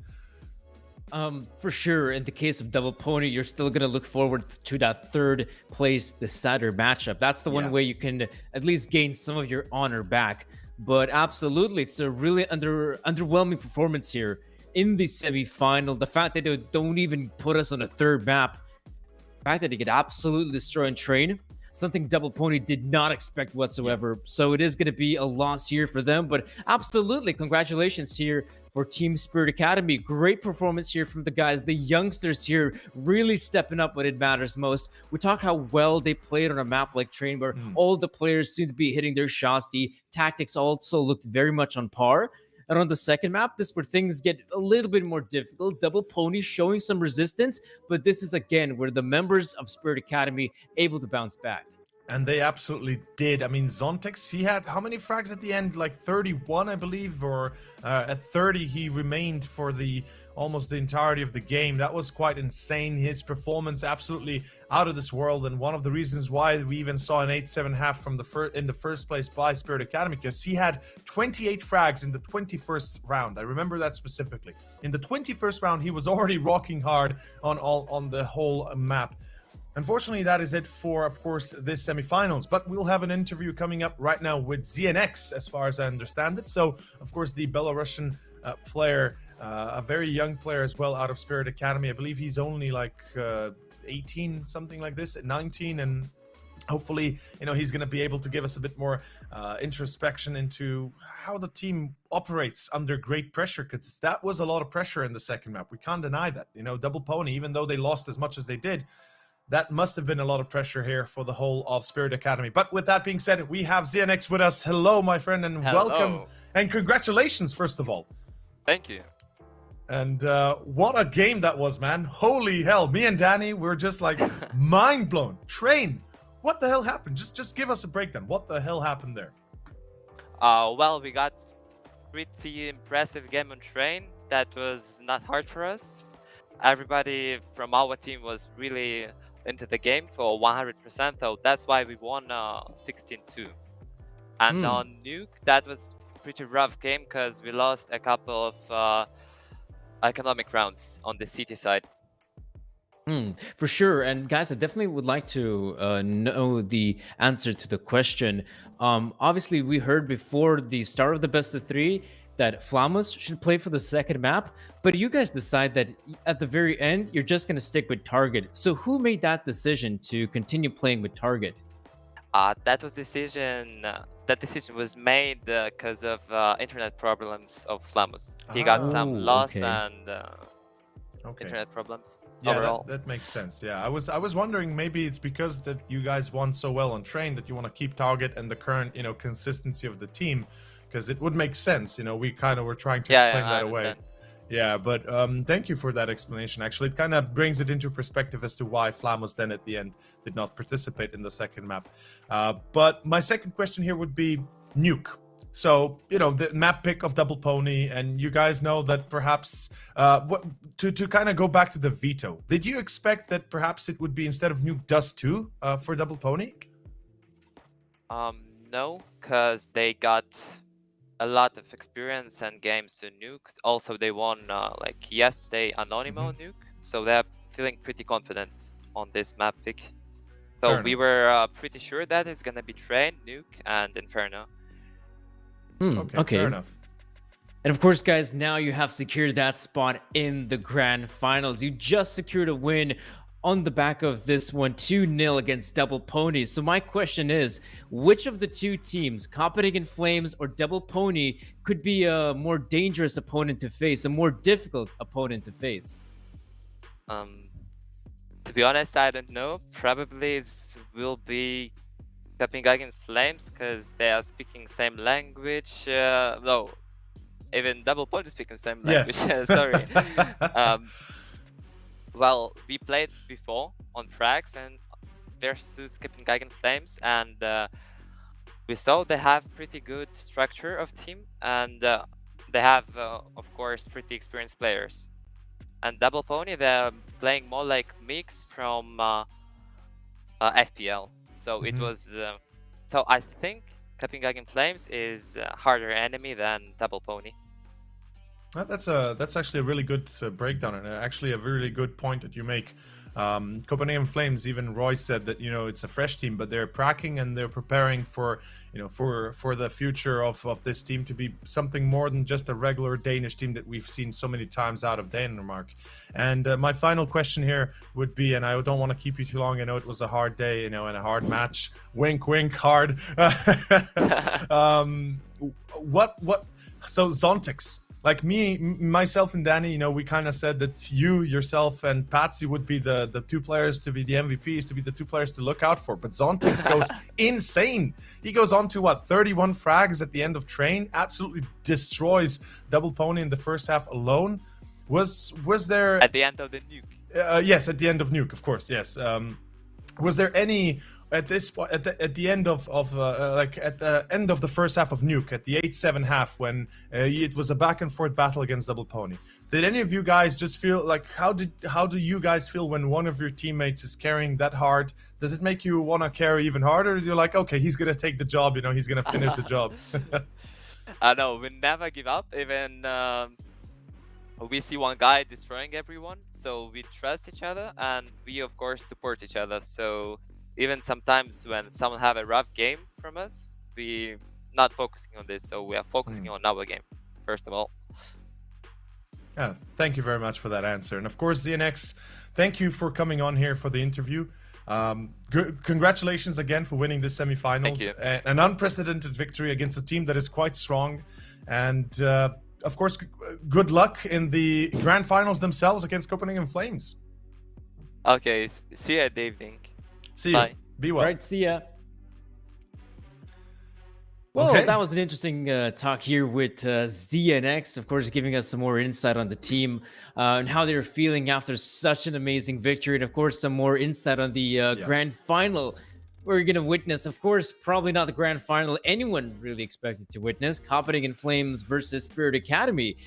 For sure, in the case of Double Pony, you're still going to look forward to that third place decider matchup. That's the one way you can at least gain some of your honor back. But absolutely, it's a really underwhelming performance here in the semifinal. The fact that they don't even put us on a third map, the fact that they get absolutely destroyed in train, something Double Pony did not expect whatsoever. So it is going to be a loss here for them. But absolutely, congratulations here for Team Spirit Academy. Great performance here from the guys. The youngsters here really stepping up when it matters most. We talk how well they played on a map like Train, where all the players seem to be hitting their shots. The tactics also looked very much on par. And on the second map, this is where things get a little bit more difficult. Double Pony showing some resistance, but this is again where the members of Spirit Academy able to bounce back. And they absolutely did. I mean, Zontex, he had how many frags at the end? Like 31, I believe, or at 30 he remained for almost the entirety of the game. That was quite insane. His performance absolutely out of this world, and one of the reasons why we even saw an 8-7 half from in the first place by Spirit Academy, because he had 28 frags in the 21st round. I remember that specifically. In the 21st round, he was already rocking hard on the whole map. Unfortunately, that is it for, of course, this semifinals. But we'll have an interview coming up right now with ZNX, as far as I understand it. So, of course, the Belarusian player, a very young player as well, out of Spirit Academy. I believe he's only like 18, something like this, 19, and hopefully, he's going to be able to give us a bit more introspection into how the team operates under great pressure, because that was a lot of pressure in the second map. We can't deny that. Double Pony, even though they lost as much as they did, that must have been a lot of pressure here for the whole of Spirit Academy. But with that being said, we have ZNX with us. Hello, my friend, and welcome. And congratulations, first of all. Thank you. And what a game that was, man. Holy hell. Me and Danny were just like mind blown. Train. What the hell happened? Just give us a breakdown. What the hell happened there? Well, we got pretty impressive game on Train. That was not hard for us. Everybody from our team was really into the game for 100%, so that's why we won 16-2. And on Nuke, that was pretty rough game because we lost a couple of economic rounds on the city side. For sure. And guys, I definitely would like to know the answer to the question. Obviously, we heard before the start of the best of three that Flamus should play for the second map, but you guys decide that at the very end, you're just going to stick with Target. So who made that decision to continue playing with Target? That decision was made because of internet problems of Flamus. He got some loss and internet problems. Yeah, that makes sense. Yeah, I was wondering, maybe it's because that you guys won so well on Train that you want to keep Target and the current consistency of the team, because it would make sense. We kind of were trying to explain that away. Yeah, but thank you for that explanation. Actually, it kind of brings it into perspective as to why Flamus then at the end did not participate in the second map. But my second question here would be Nuke. So, the map pick of Double Pony, and you guys know that perhaps, to kind of go back to the veto, did you expect that perhaps it would be instead of Nuke Dust 2 for Double Pony? No, because they got a lot of experience and games to Nuke. Also, they won like yesterday Anonymous Nuke, so they're feeling pretty confident on this map pick. Fair So we enough. were pretty sure that it's gonna be Train, Nuke, and Inferno. Okay, fair enough. And of course, guys, now you have secured that spot in the grand finals. You just secured a win on the back of this one, 2-0 against Double Pony. So my question is, which of the two teams, Copenhagen Flames or Double Pony, could be a more dangerous opponent to face, a more difficult opponent to face? To be honest, I don't know. Probably it will be Copenhagen Flames because they are speaking same language. No, even Double Pony is speaking same language. Yes. Sorry. Well, we played before on Frags and versus Copenhagen Flames, and we saw they have pretty good structure of team, and they have, of course, pretty experienced players. And Double Pony, they're playing more like mix from FPL. So it was. So I think Copenhagen Flames is a harder enemy than Double Pony. That's actually a really good breakdown, and actually a really good point that you make. Copenhagen Flames, even Roy said that it's a fresh team, but they're pracking and they're preparing for for the future of this team to be something more than just a regular Danish team that we've seen so many times out of Denmark. And my final question here would be, and I don't want to keep you too long. I know it was a hard day, and a hard match. Wink, wink, hard. So Zontix. Like myself and Danny, we kind of said that you, yourself, and Patsy would be the two players to be the MVPs, to be the two players to look out for. But Zontix goes insane. He goes on to 31 frags at the end of Train, absolutely destroys Double Pony in the first half alone. Was there At the end of the Nuke? Yes, at the end of Nuke, of course. Yes. Was there any at the end of the first half of Nuke, at the 8-7 half, when it was a back and forth battle against Double Pony? Did any of you guys just feel like, how do you guys feel when one of your teammates is carrying that hard? Does it make you want to carry even harder? Or you're like, okay, he's gonna take the job, he's gonna finish the job? No, we never give up. Even we see one guy destroying everyone, so we trust each other and we of course support each other. So even sometimes when someone have a rough game from us, we not focusing on this, so we are focusing on our game first of all. Yeah, thank you very much for that answer. And of course, ZNX, thank you for coming on here for the interview. Congratulations again for winning this semifinals. Thank you. An unprecedented victory against a team that is quite strong. And of course, good luck in the grand finals themselves against Copenhagen Flames. Okay, see you at the evening. See you. Bye. Be well. All right, see ya. Well, Okay. that was an interesting talk here with ZNX, of course, giving us some more insight on the team and how they're feeling after such an amazing victory. And, of course, some more insight on the grand final we're going to witness. Of course, probably not the grand final anyone really expected to witness. Copenhagen Flames versus Spirit Academy.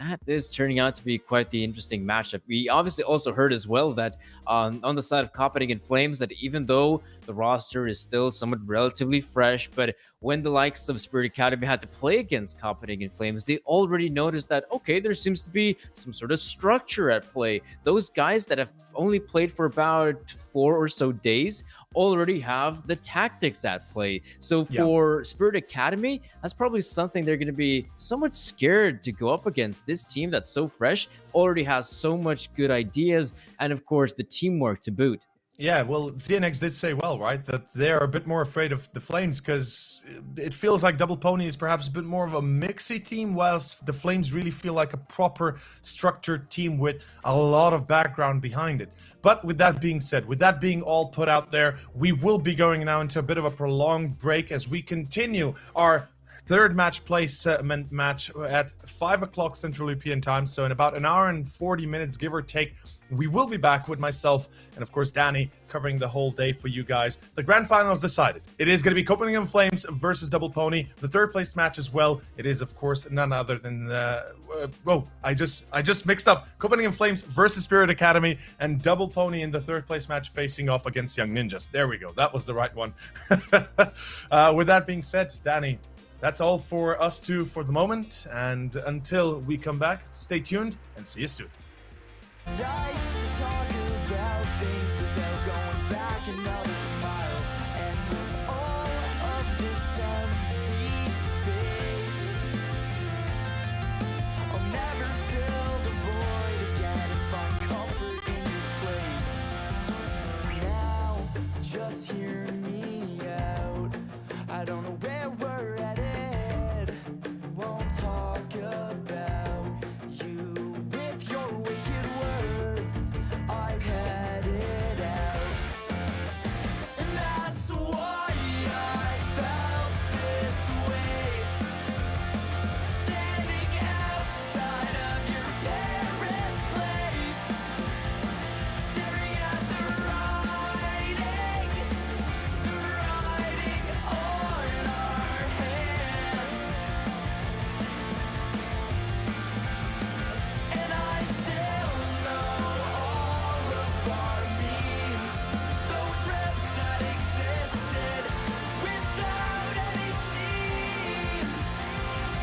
That is turning out to be quite the interesting matchup. We obviously also heard as well that on the side of Copenhagen Flames, that even though the roster is still somewhat relatively fresh, but when the likes of Spirit Academy had to play against Copenhagen Flames, they already noticed that, okay, there seems to be some sort of structure at play. Those guys that have only played for about 4 or so days already have the tactics at play. So for Spirit Academy, that's probably something they're going to be somewhat scared to go up against. This team that's so fresh already has so much good ideas, and of course the teamwork to boot. Yeah, well, ZNX did say well, right, that they're a bit more afraid of the Flames because it feels like Double Pony is perhaps a bit more of a mixy team, whilst the Flames really feel like a proper structured team with a lot of background behind it. But with that being said, with that being all put out there, we will be going now into a bit of a prolonged break as we continue our third match placement match at 5 o'clock Central European time. So in about an hour and 40 minutes, give or take, we will be back with myself and, of course, Danny covering the whole day for you guys. The grand final is decided. It is going to be Copenhagen Flames versus Double Pony. The third place match as well. It is, of course, none other than... I just mixed up. Copenhagen Flames versus Spirit Academy and Double Pony in the third place match facing off against Young Ninjas. There we go. That was the right one. With that being said, Danny, that's all for us two for the moment. And until we come back, stay tuned and see you soon. Dice are talking things without going back another mile. And with all of this empty space, I'll never fill the void again and find comfort in your place. Now, just hear me out. I don't know where we're headed. Won't talk about you with your wicked words. I've had it out. And that's why I felt this way. Standing outside of your parents' place, staring at the writing on our hands. And I still know all of our memes, those reps that existed without any seams.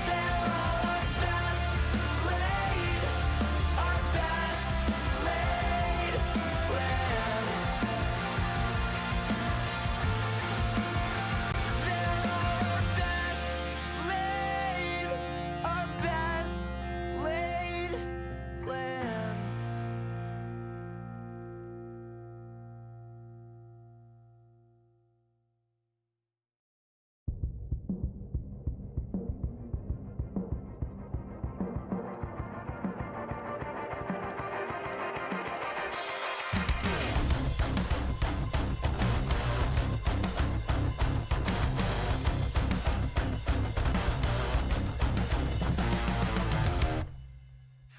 They're all our best laid plans. Our best laid plans.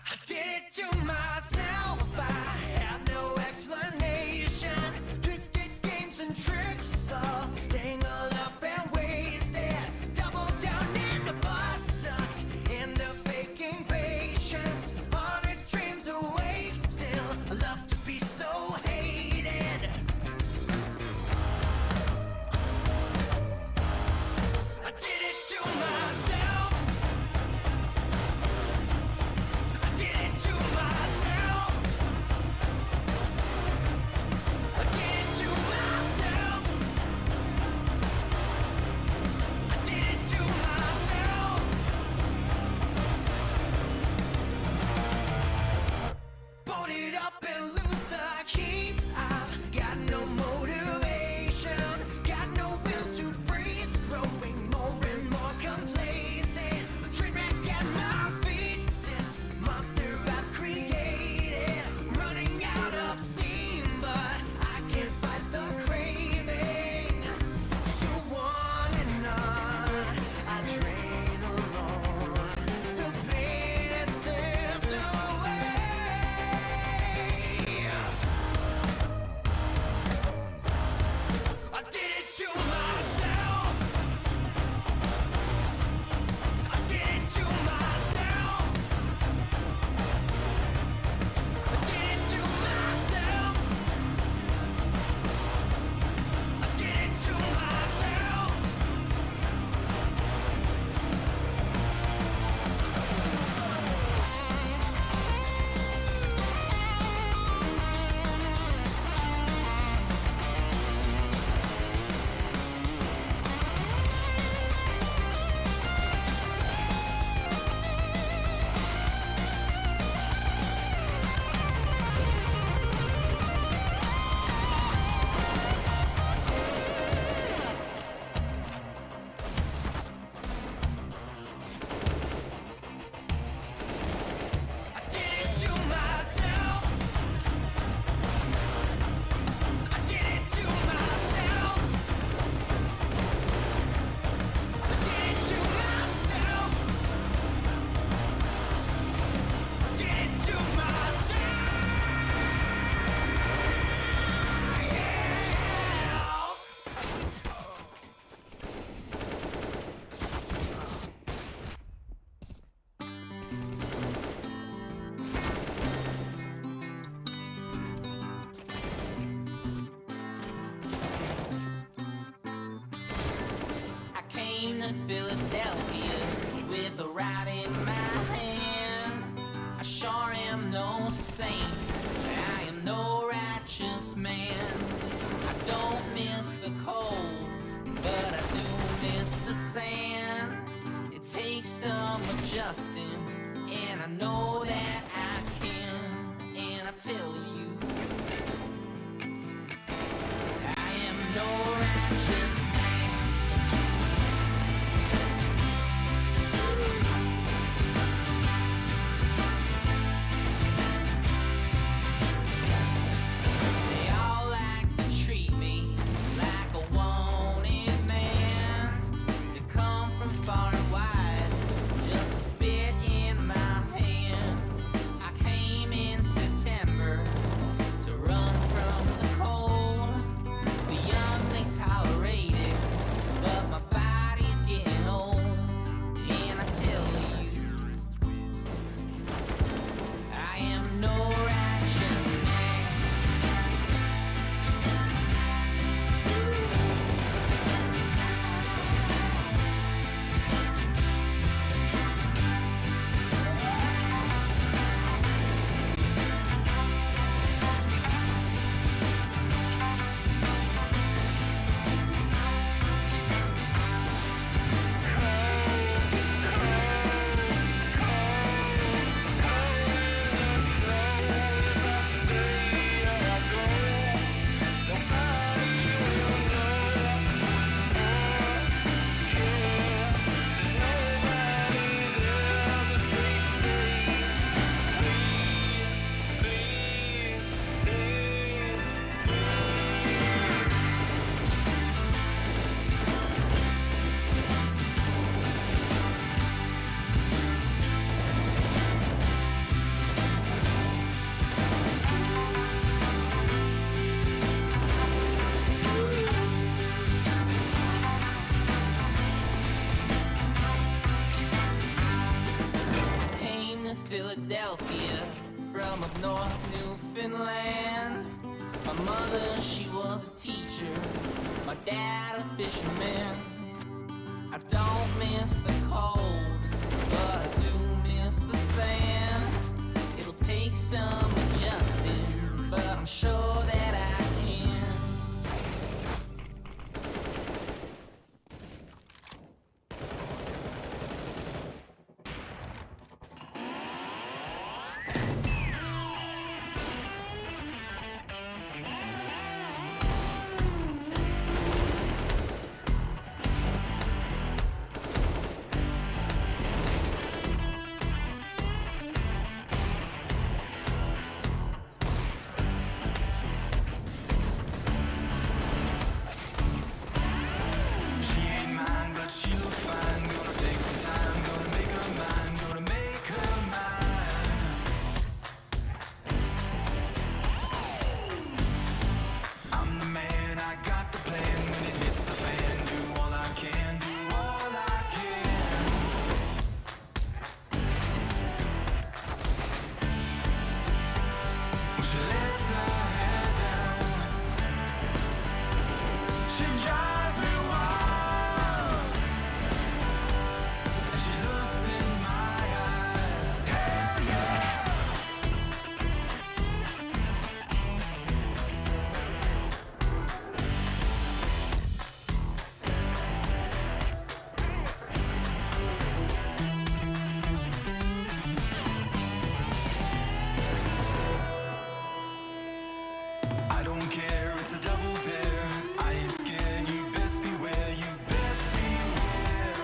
I did it to myself. I have no explanation. Twisted games and tricks, all tangled up and wasted. Double down in the bus, sucked in the faking patience. Haunted dreams awake still. I love to be so hated. I did it to myself. I did it to myself. I did it to myself. I did it to myself. Boat it up and lose the key. I've got no motivation, got no will to breathe. Growing more and more complacent. Train wreck at my feet. This monster I've created, running out of steam, but I can't fight the craving. So on and on, I train alone. The pain it slips away. I did it to myself. I did it to myself. I did it to myself. I did it to myself. I did it to myself. I did it to myself. I did it to myself. I did it to I came to Philadelphia with a ride in my hand. I sure am no saint. I am no righteous sand. It takes some adjusting, and I know that I can. And I tell you, I am no righteous man. They all like to treat me like a wanted man. They come from far and wide just to spit in my hand. I came in September to run from the cold. The young they tolerate it, but my body's getting old. And I tell you, I am no righteous man. Came to Philadelphia from up north Newfoundland. My mother, she was a teacher, my dad a fisherman. I don't miss the cold, but I do miss the sand. It'll take some adjusting, but I'm sure that I can. She ain't mine, but she looks fine. Gonna take some time, gonna make her mine, gonna make her mine. I'm the man, I got the plan. When it hits the fan, do all I can, do all I can. When she lets her hair down, she drives me wild. And she looks in my eyes. Hell yeah! I don't care, it's a double dare. I ain't scared, you best beware, you best beware.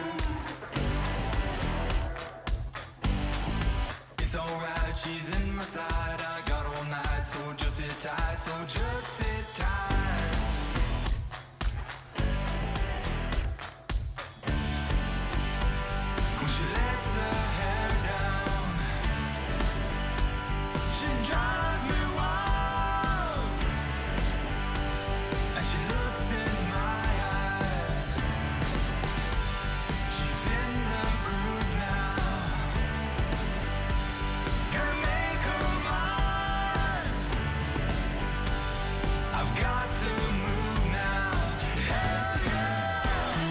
It's alright, she's in my side. I got all night, so just sit tight, so just sit tight. When she lets her hair down, she drives me wild. And she looks in my eyes. She's in the groove now. Gonna make her mine. I've got to move now. Hell yeah!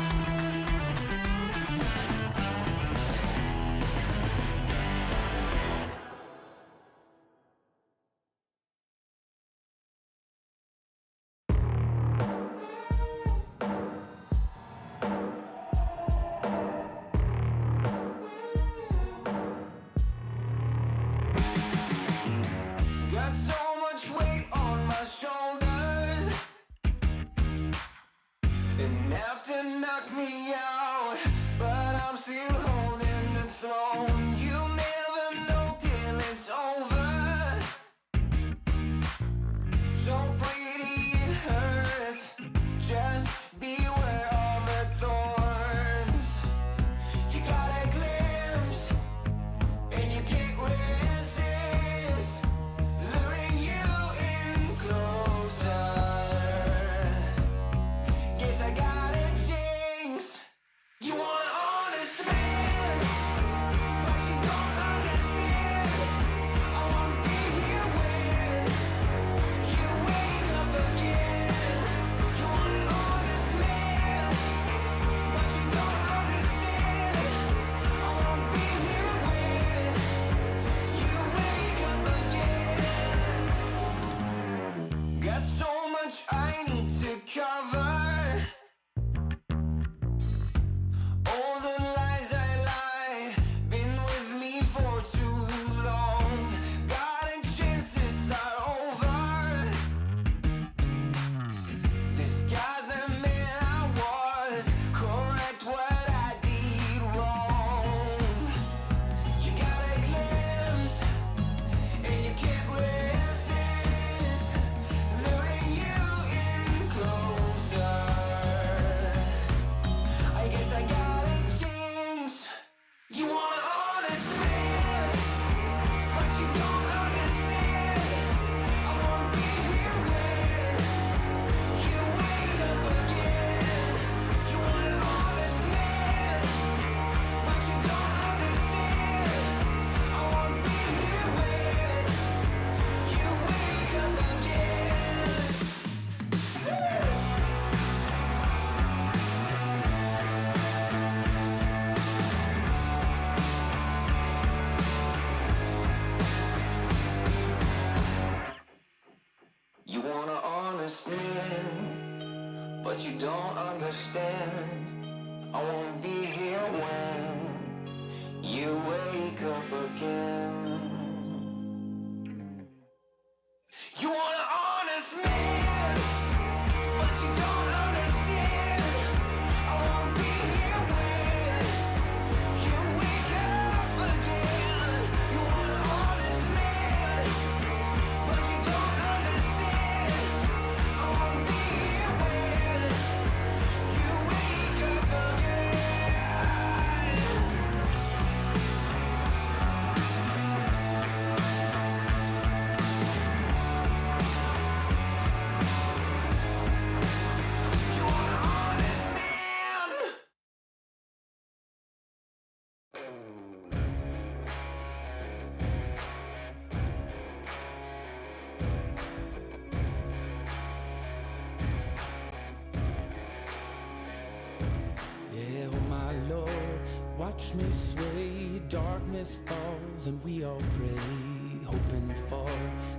Watch me sway, darkness falls, and we all pray, hoping for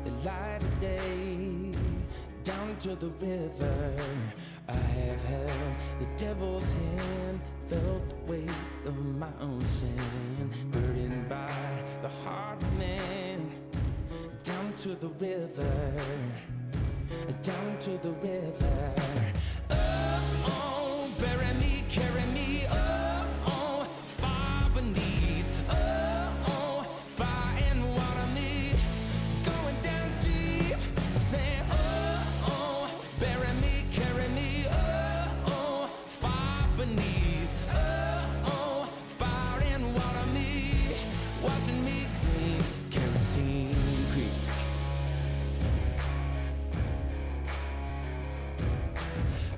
the light of day. Down to the river, I have held the devil's hand, felt the weight of my own sin, burdened by the heart of man. Down to the river, down to the river. Oh, bury me, carry me, oh, far beneath, oh, fire and water me, going down deep, saying, oh, bury me, carry me, oh, far beneath, oh, fire and water me, watching me clean, kerosene creek.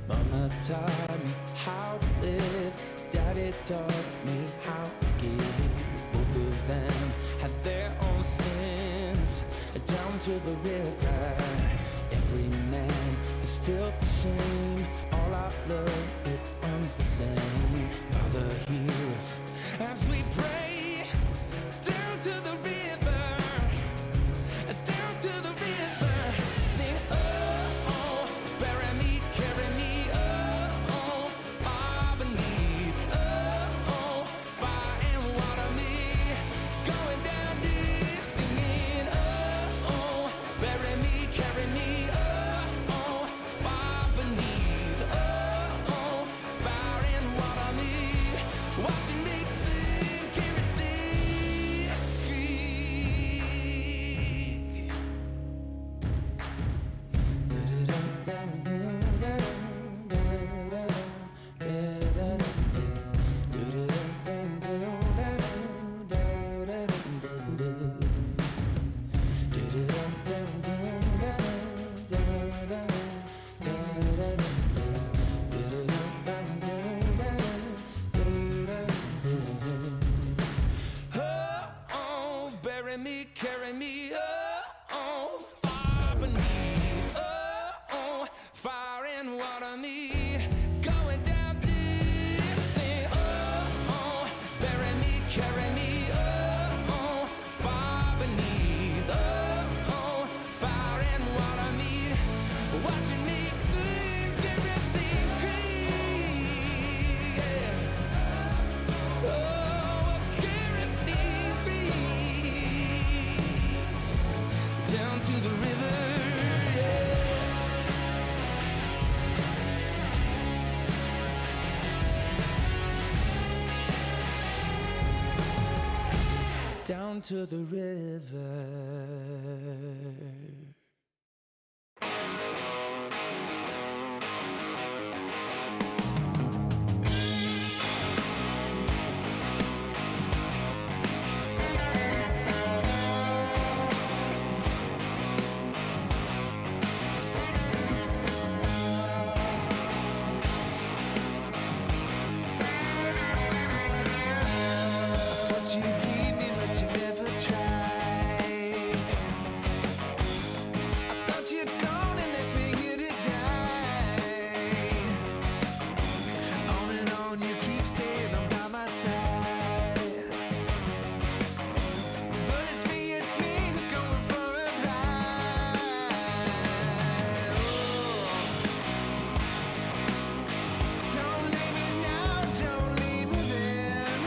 Mama taught me how to live, Daddy taught me how to give. Both of them had their own sins. Down to the river, every man has felt the shame. All our blood, it runs the same. Father, hear us as we pray. Down to the river, down to the river, sing, oh, bury me, carry me, oh, far beneath, oh, fire and water me, going down deep, singing, oh, bury me, carry me, oh, far beneath, oh, fire and water me, watching me clean, kerosene creek. Oh, bury me, carry me, oh, far beneath, oh, fire and water me, going down deep, sing, oh, bury me, carry me, oh, far beneath, oh, fire and water me, watching me clean, kerosene creek, yeah. Oh, kerosene creek, down to the river, yeah. Down to the river. I thought you'd leave me, but you never tried. I thought you'd gone and left me here to die. On and on, you keep staying on by my side. But it's me who's going for a ride. Oh. Don't leave me now, don't leave me then.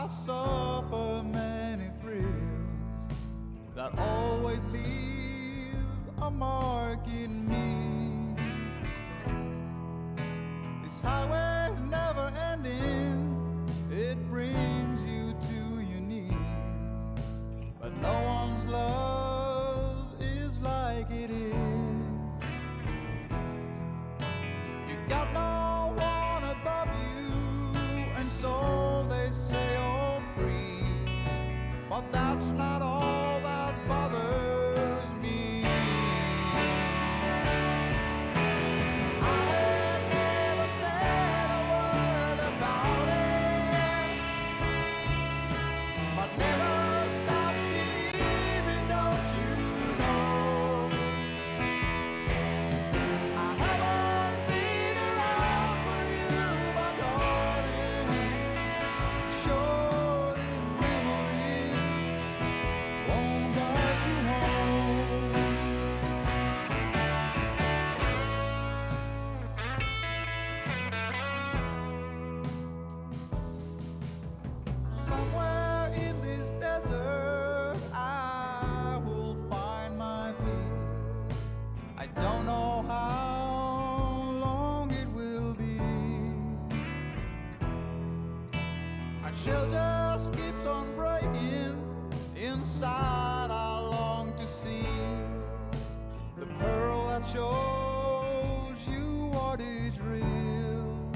I suffer many thrills that always leave a mark in me. This highway's never ending, it brings you to your knees. But no one's love is like it is. You got no one above you, and so they say you're free. But that's not all that bothers me. I have never said a word about it, but never stop believing, don't you know? I haven't been around for you, my darling. Short in memories won't guide you home. Somewhere in this desert, I will find my peace. I don't know how long it will be. Our shell just keeps on breaking. Inside, I long to see the pearl that shows you what is real.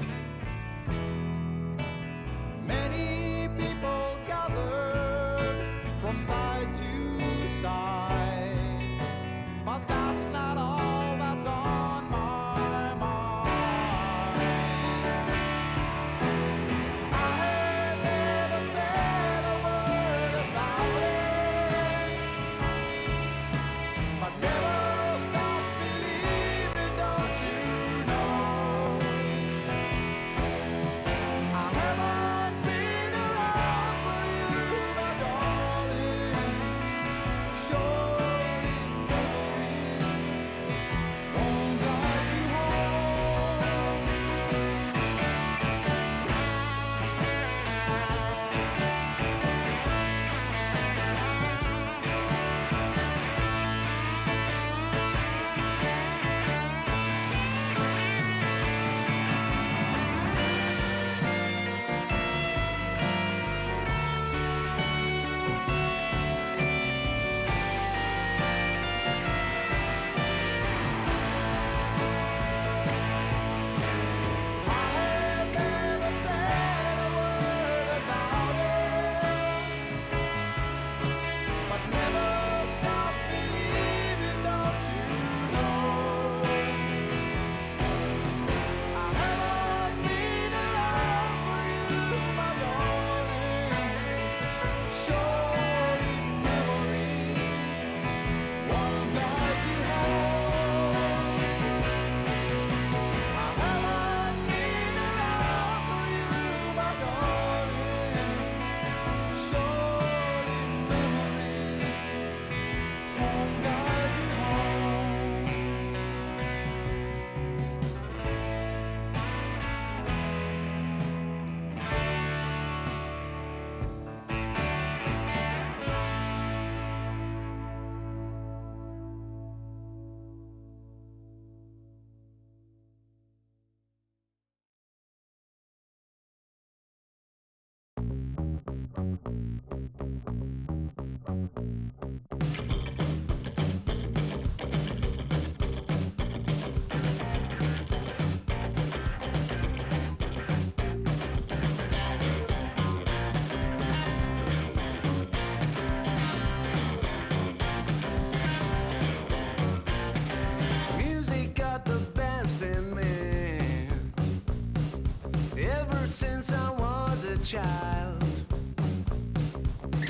Many people gathered from side to side, but that's not all that's on my mind. I have never said a word about it, but never stop believing, don't you know? I haven't been around for you, my darling. Short in memories won't guide you home. I have never said a word about it, but never stop believing, don't you know? I haven't been around for you, my darling. Short in memories won't guide you home. I haven't been around for you, my darling. Short in memories won't guide you home. Music got the best in me ever since I was a child.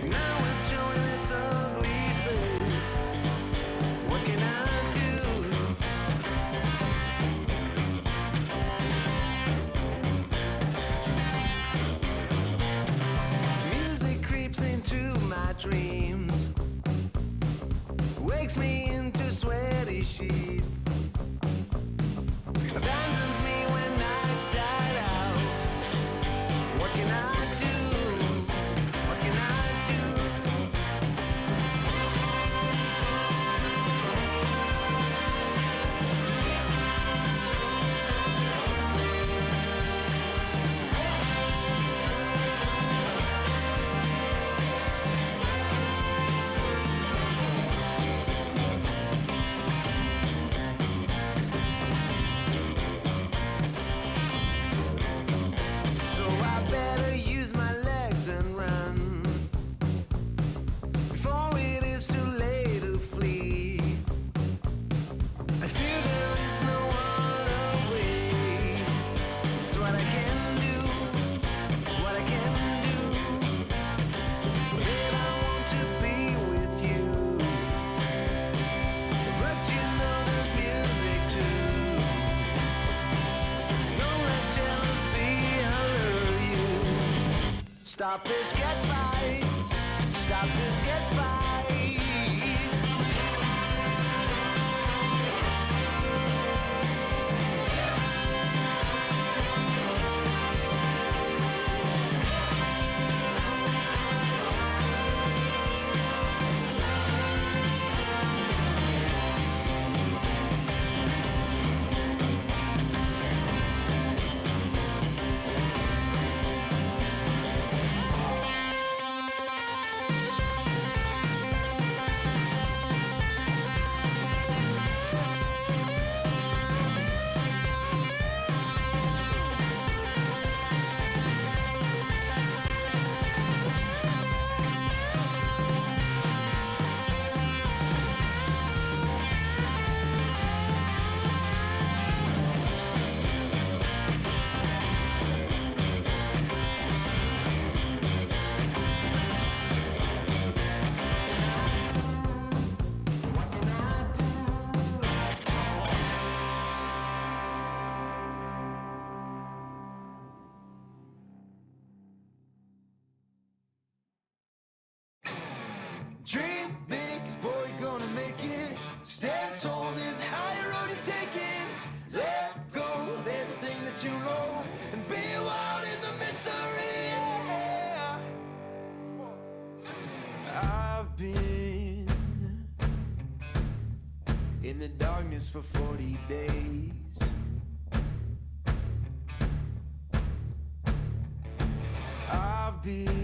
Now it's showing its ugly face. What can I do? Music creeps into my dreams, wakes me into sweaty sheets, abandons me when nights died out. What can I do? Stop this get right. Stop this get right. Dream big, 'cause boy, you're gonna make it. Stand tall, there's a higher road you're taking. Let go of everything that you know and be wild in the mystery. Yeah. I've been in the darkness for 40 days. I've been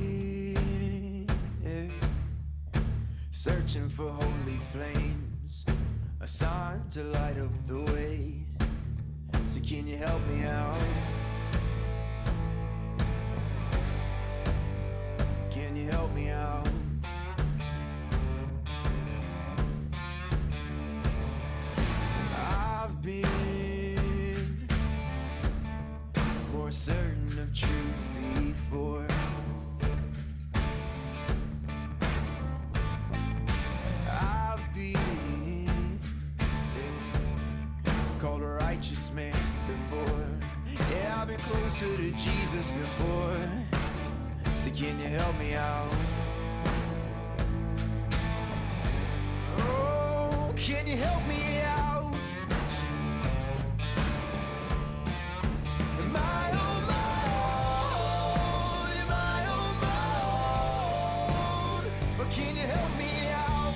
searching for holy flames, a sign to light up the way. So can you help me out? Can you help me out? I've been more certain of truth before. I've been called a righteous man before. Yeah, I've been closer to Jesus before. So can you help me out? Oh, can you help me out? Am I on my own? Am I on my own? Or can you help me out?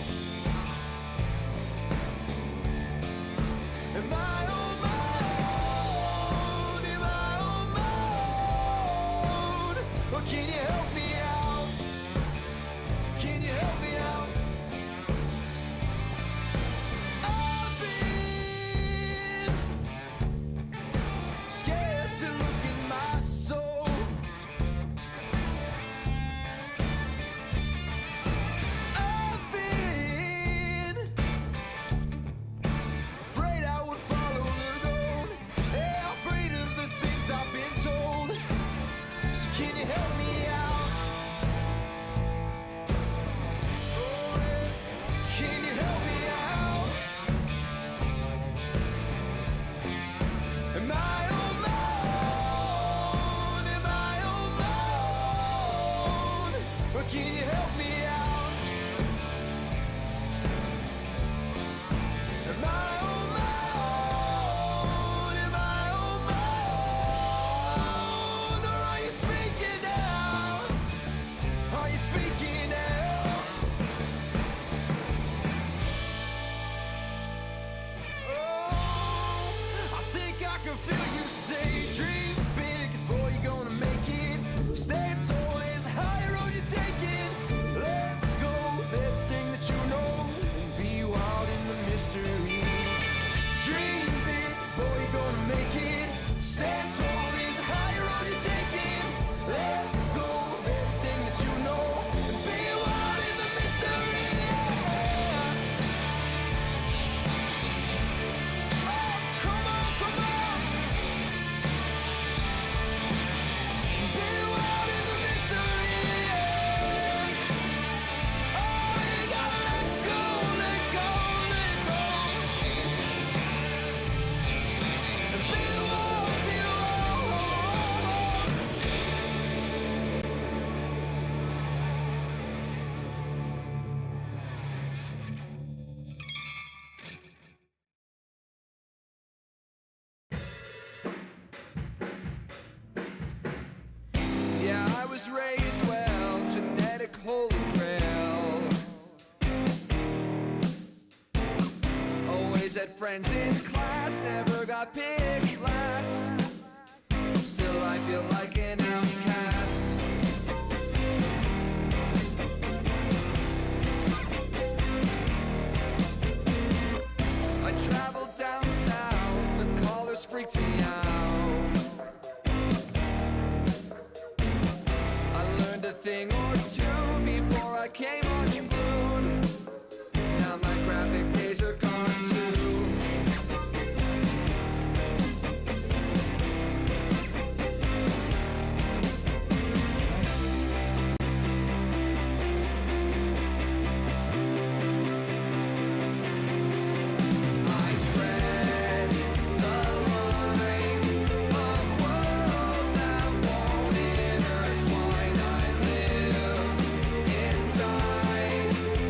Am I on my own? Am I on my own? Or can you help me out? Can you help me out? I've been scared to look in my soul. I've been afraid I would follow the road. Yeah, afraid of the things I've been told. So can you help me out? Oh, yeah. Can you help me out? Am I on my own? Am I on my own? Or can you help me out? Am I on my own? Am I on my own? Or are you speaking now? Are you speaking now? Oh, I think I can feel you say, dream big, 'cause boy, you're gonna make it. Stand tall, there's a higher road you're taking. Let go of everything that you know and be wild in the mystery. Dream big, 'cause boy, you're gonna make it. Stand tall, there's a higher road you're taking. Let go of everything that you know and be friends in class, never got picked last. Still I feel like an outcast. I traveled down south, the callers freaked me out. I learned a thing or two before I came unglued. Now my graphic days are gone too. I tread the line of worlds that won't intertwine. I live inside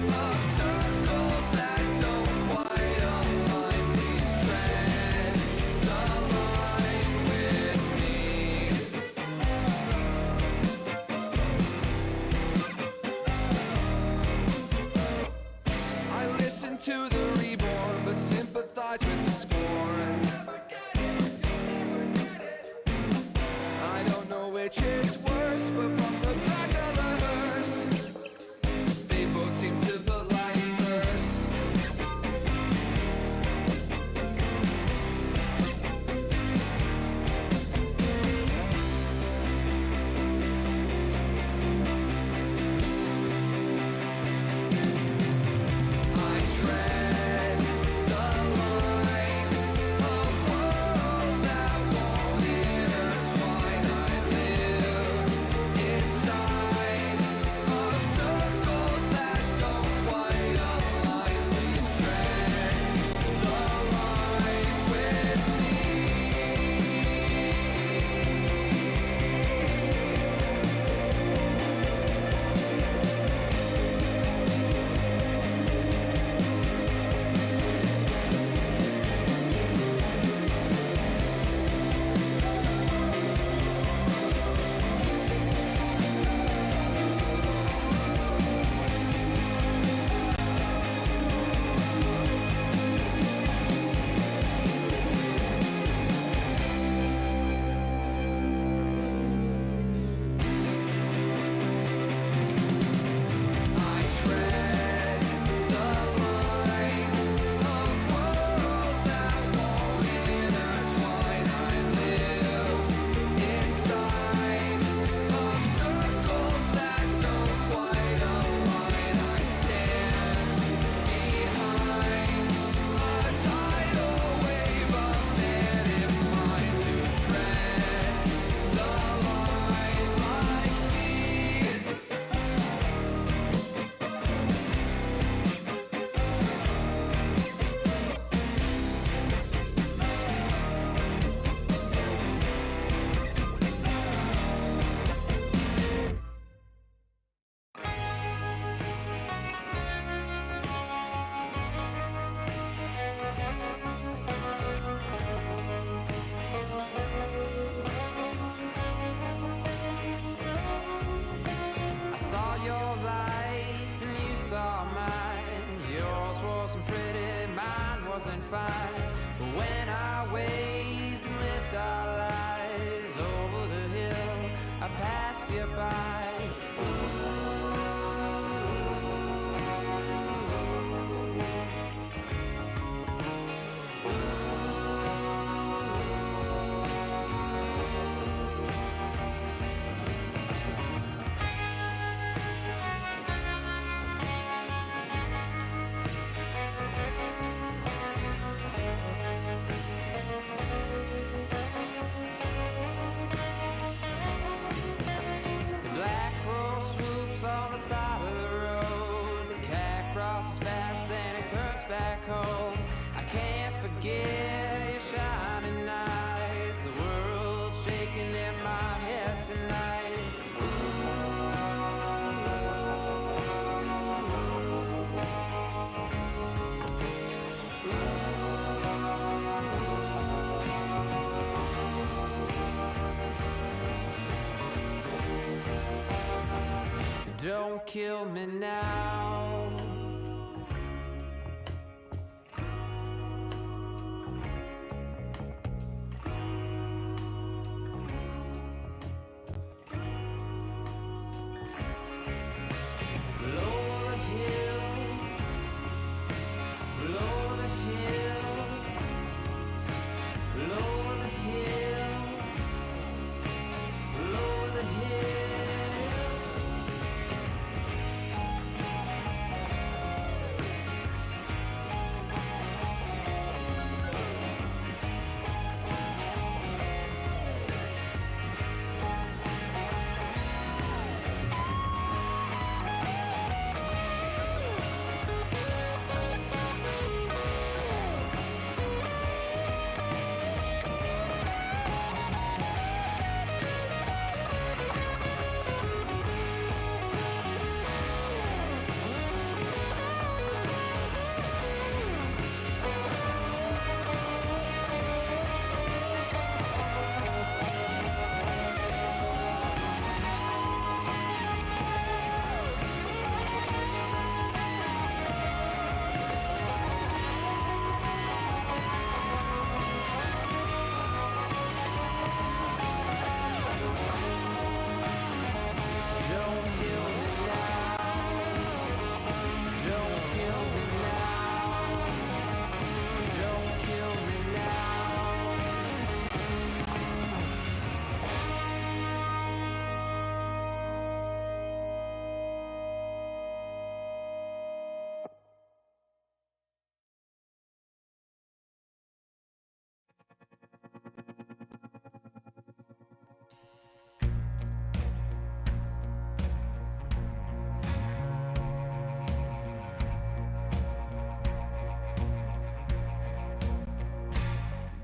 of circles that don't quite align. Please tread the line with me. I listen to the reborn, but sympathize with the scorn. I don't know which is worse, but from the back of the hearse, they both seem to put life first. I tread the line of worlds that won't intertwine. I live inside of circles that don't quite align. Please tread the line with me. I tread the line of worlds that won't intertwine. I live inside of circles that don't quite align. I stand behind a tidal wave of men in mind to tread the line like me. I saw your life and you saw mine. Yours wasn't pretty, mine wasn't fine. But when our ways and lived our lives over the hill, I passed you by. The black crow swoops on the side of the road. The cat crosses fast, then it turns back home. I can't forget your shining eyes. The world shaking in my head tonight. Don't kill me now.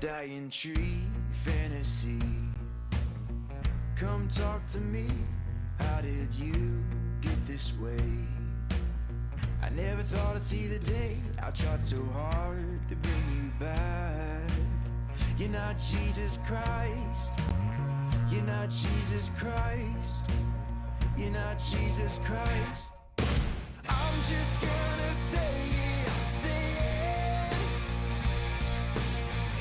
dying tree fantasy. Come talk to me, how did you get this way? I never thought I'd see the day, I tried so hard to bring you back. You're not Jesus Christ, you're not Jesus Christ, you're not Jesus Christ. I'm just gonna say it, I'll say it.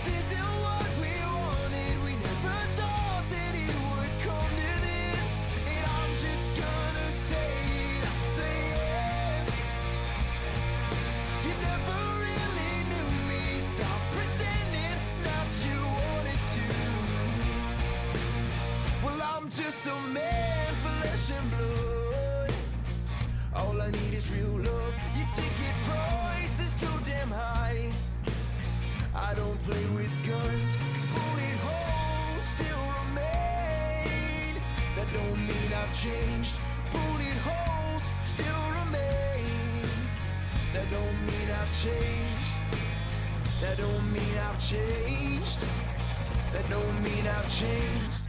This isn't what we wanted, we never thought that it would come to this. And I'm just gonna say it, I'll say it. You never really knew me, stop pretending that you wanted to. Well, I'm just a man, flesh and blood. All I need is real love. Your ticket price is too damn high. I don't play with guns, 'cause bullet holes still remain. That don't mean I've changed. Bullet holes still remain. That don't mean I've changed. That don't mean I've changed. That don't mean I've changed.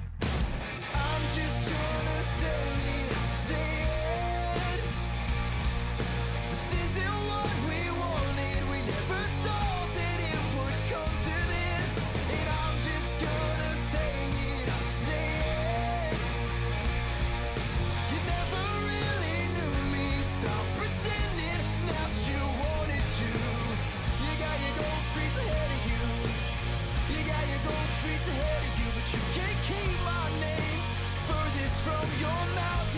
I'm just gonna say it, say it. This isn't what we wanted, we never thought that it would come to this. And I'm just gonna say it, I'll say it. You never really knew me, stop pretending that you wanted to. You got your gold streets ahead of you. You got your gold streets ahead of you, but you can't keep my name furthest from your mouth.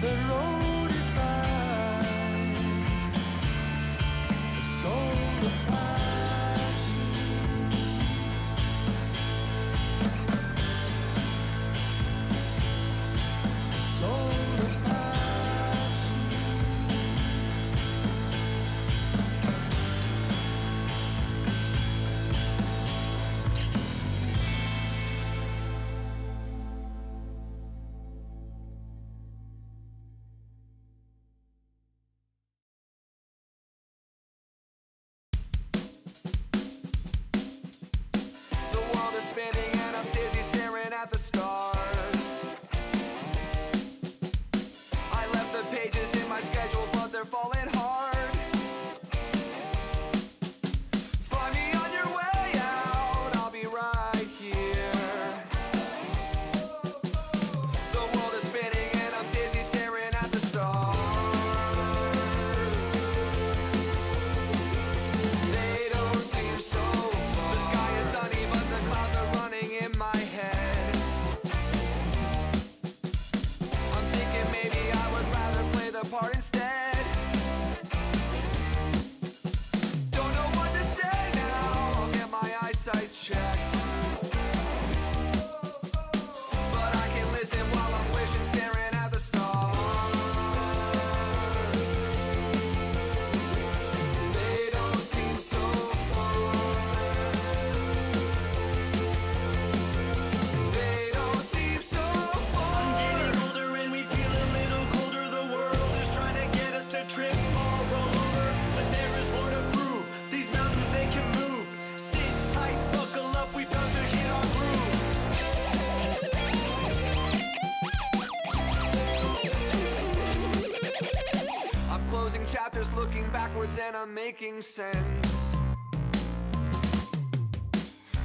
The road is mine. A soul of passion. A soul of passion. The world is spinning and I'm dizzy staring at the stars. I left the pages in my schedule, but they're falling hard. Find me on your way out, I'll be right here. The world is spinning and I'm dizzy staring at the stars. They don't seem so far. The sky is sunny, but the clouds are running in my head. I'm thinking maybe I would rather play the part instead. Don't know what to say now, I'll get my eyesight checked. But I can listen while I'm wishing, staring at the stars. They don't seem so far. They don't seem so far. I'm getting older and we feel a little colder. The world is trying to get us to trip, fall, roll over. But there is more to prove. These mountains, they can move. Sit tight, buckle up, we bout to hit our groove. I'm closing chapters, looking backwards, and I'm making sense.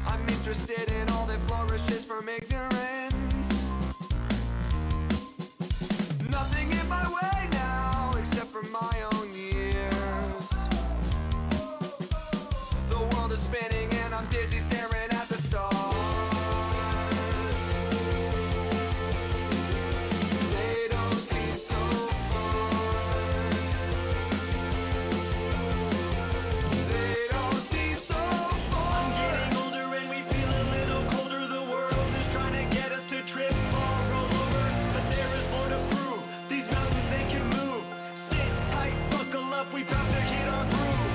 I'm interested in all that flourishes from ignorance. Nothing in my way now, except for my own years. The world is spinning and I'm dizzy staring at the stars. They don't seem so far. They don't seem so far. I'm getting older and we feel a little colder. The world is trying to get us to trip, fall, roll over. But there is more to prove. These mountains, they can move. Sit tight, buckle up, we bout to hit our groove.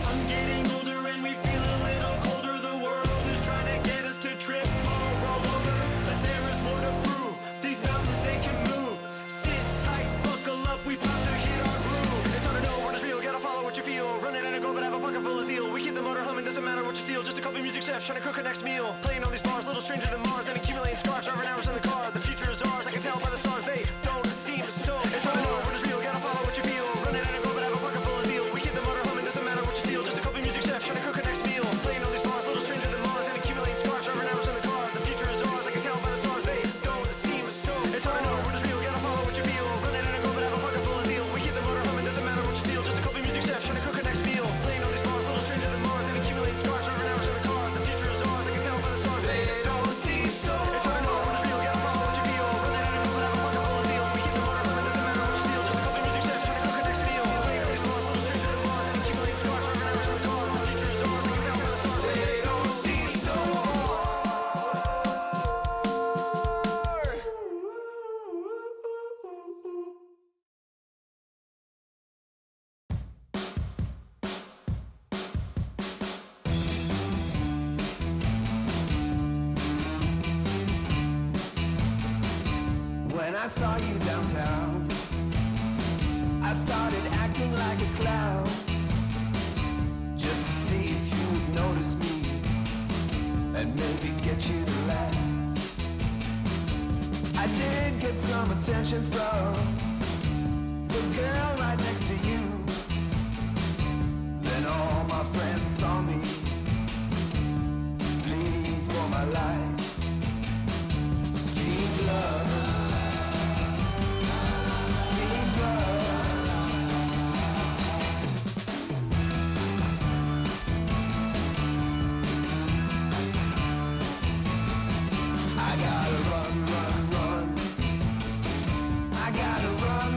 I'm getting older and we feel a little colder. The world is trying to get us to trip, fall, roll over. But there is more to prove. These mountains, they can move. Sit tight, buckle up, we bout to hit our groove. It's hard to know what is real, gotta follow what you feel. Running out of gold, but have a pocket full of zeal. We keep the motor humming, doesn't matter what you steal. Just a couple music chefs trying to cook our next meal. Playing all these bars, little stranger than Mars, and accumulating scars, driving hours in the car. The future is ours, I can tell by the stars. They don't seem so. It's hard to know what is real, gotta follow what you feel. Running out of gold, but have a pocket full of zeal. We keep the motor humming, doesn't matter what you steal. Just a couple music chefs trying to cook our next meal. Playing all these bars, little stranger than Mars, and accumulating scars, driving hours in the car. The future is ours, I can tell by the stars. They don't seem so. It's hard to know what is real, gotta follow what you feel. Running out of gold, but have a pocket full of zeal. We keep the motor humming, doesn't matter what you steal. Just a couple music chefs trying to cook our next meal. Playing all these bars, little stranger than Mars, and accumulating scars, driving hours in the car. The future is ours, I can tell by the stars. They don't seem so. It's hard to know what is real, gotta follow what you feel. Running out of gold, but have a pocket full of zeal. We keep the motor humming, doesn't matter what you steal. Just a couple music chefs trying to cook our next meal. Playing all these bars, little stranger than Mars, and accumulating scars, driving hours in the car. The future is ours, I can tell by the stars. They don't seem so. When I saw you downtown, I started acting like a clown, just to see if you would notice me and maybe get you to laugh. I did get some attention from the girl right next to you. Then all my friends saw me fleeing for my life. Steam blood. Steam blood. I gotta run, run, run. I gotta run,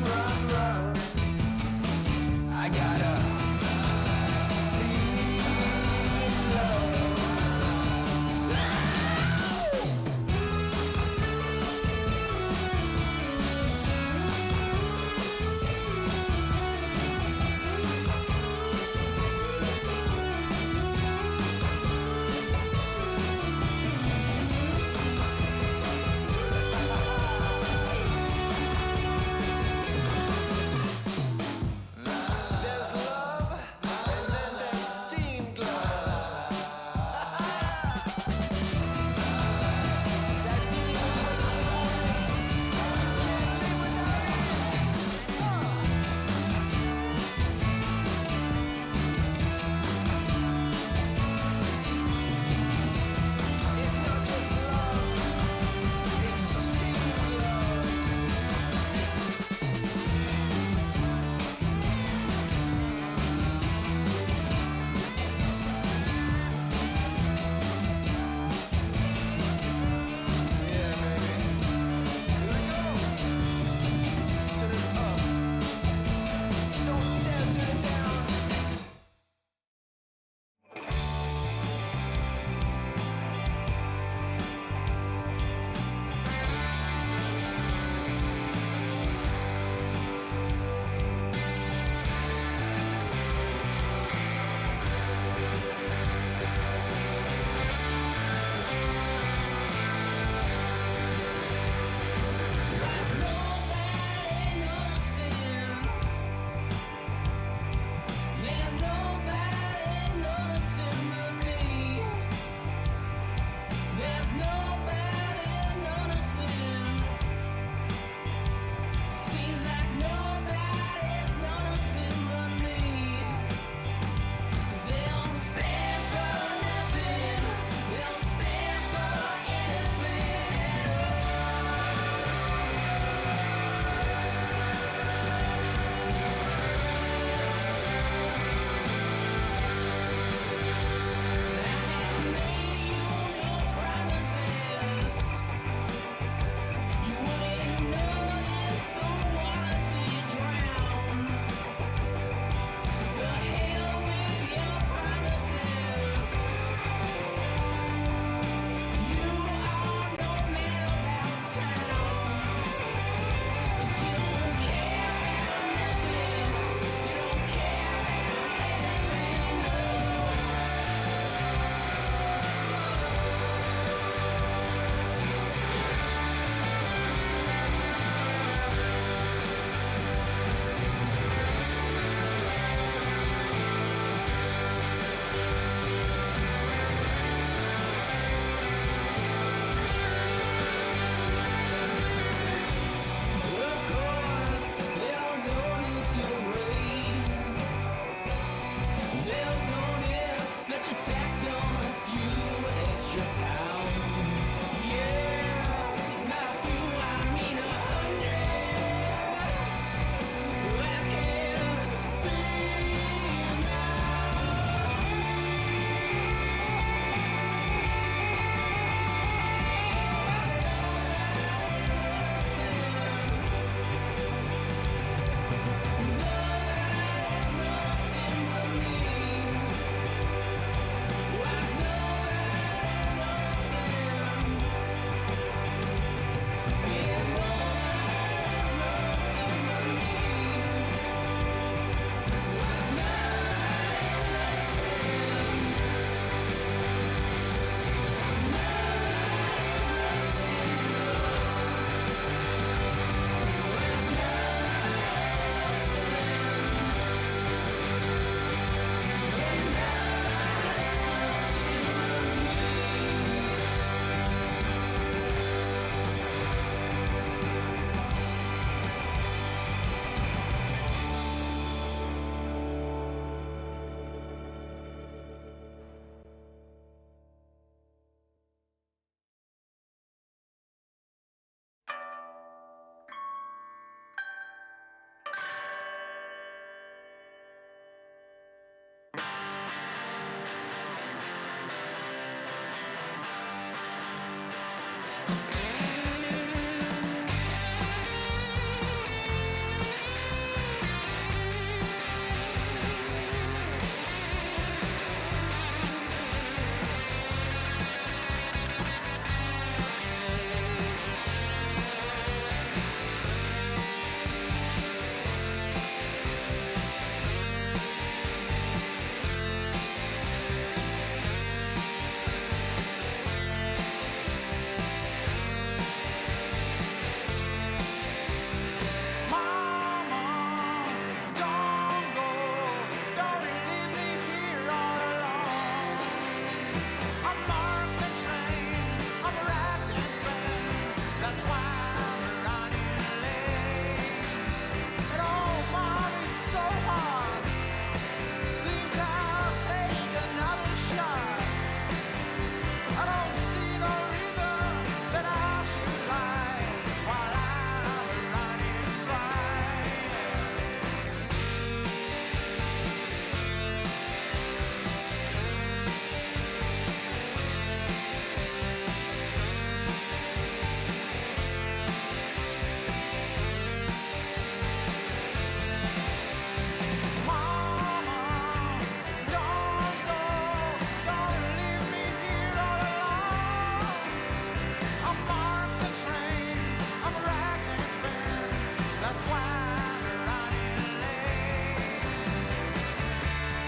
why we're running late.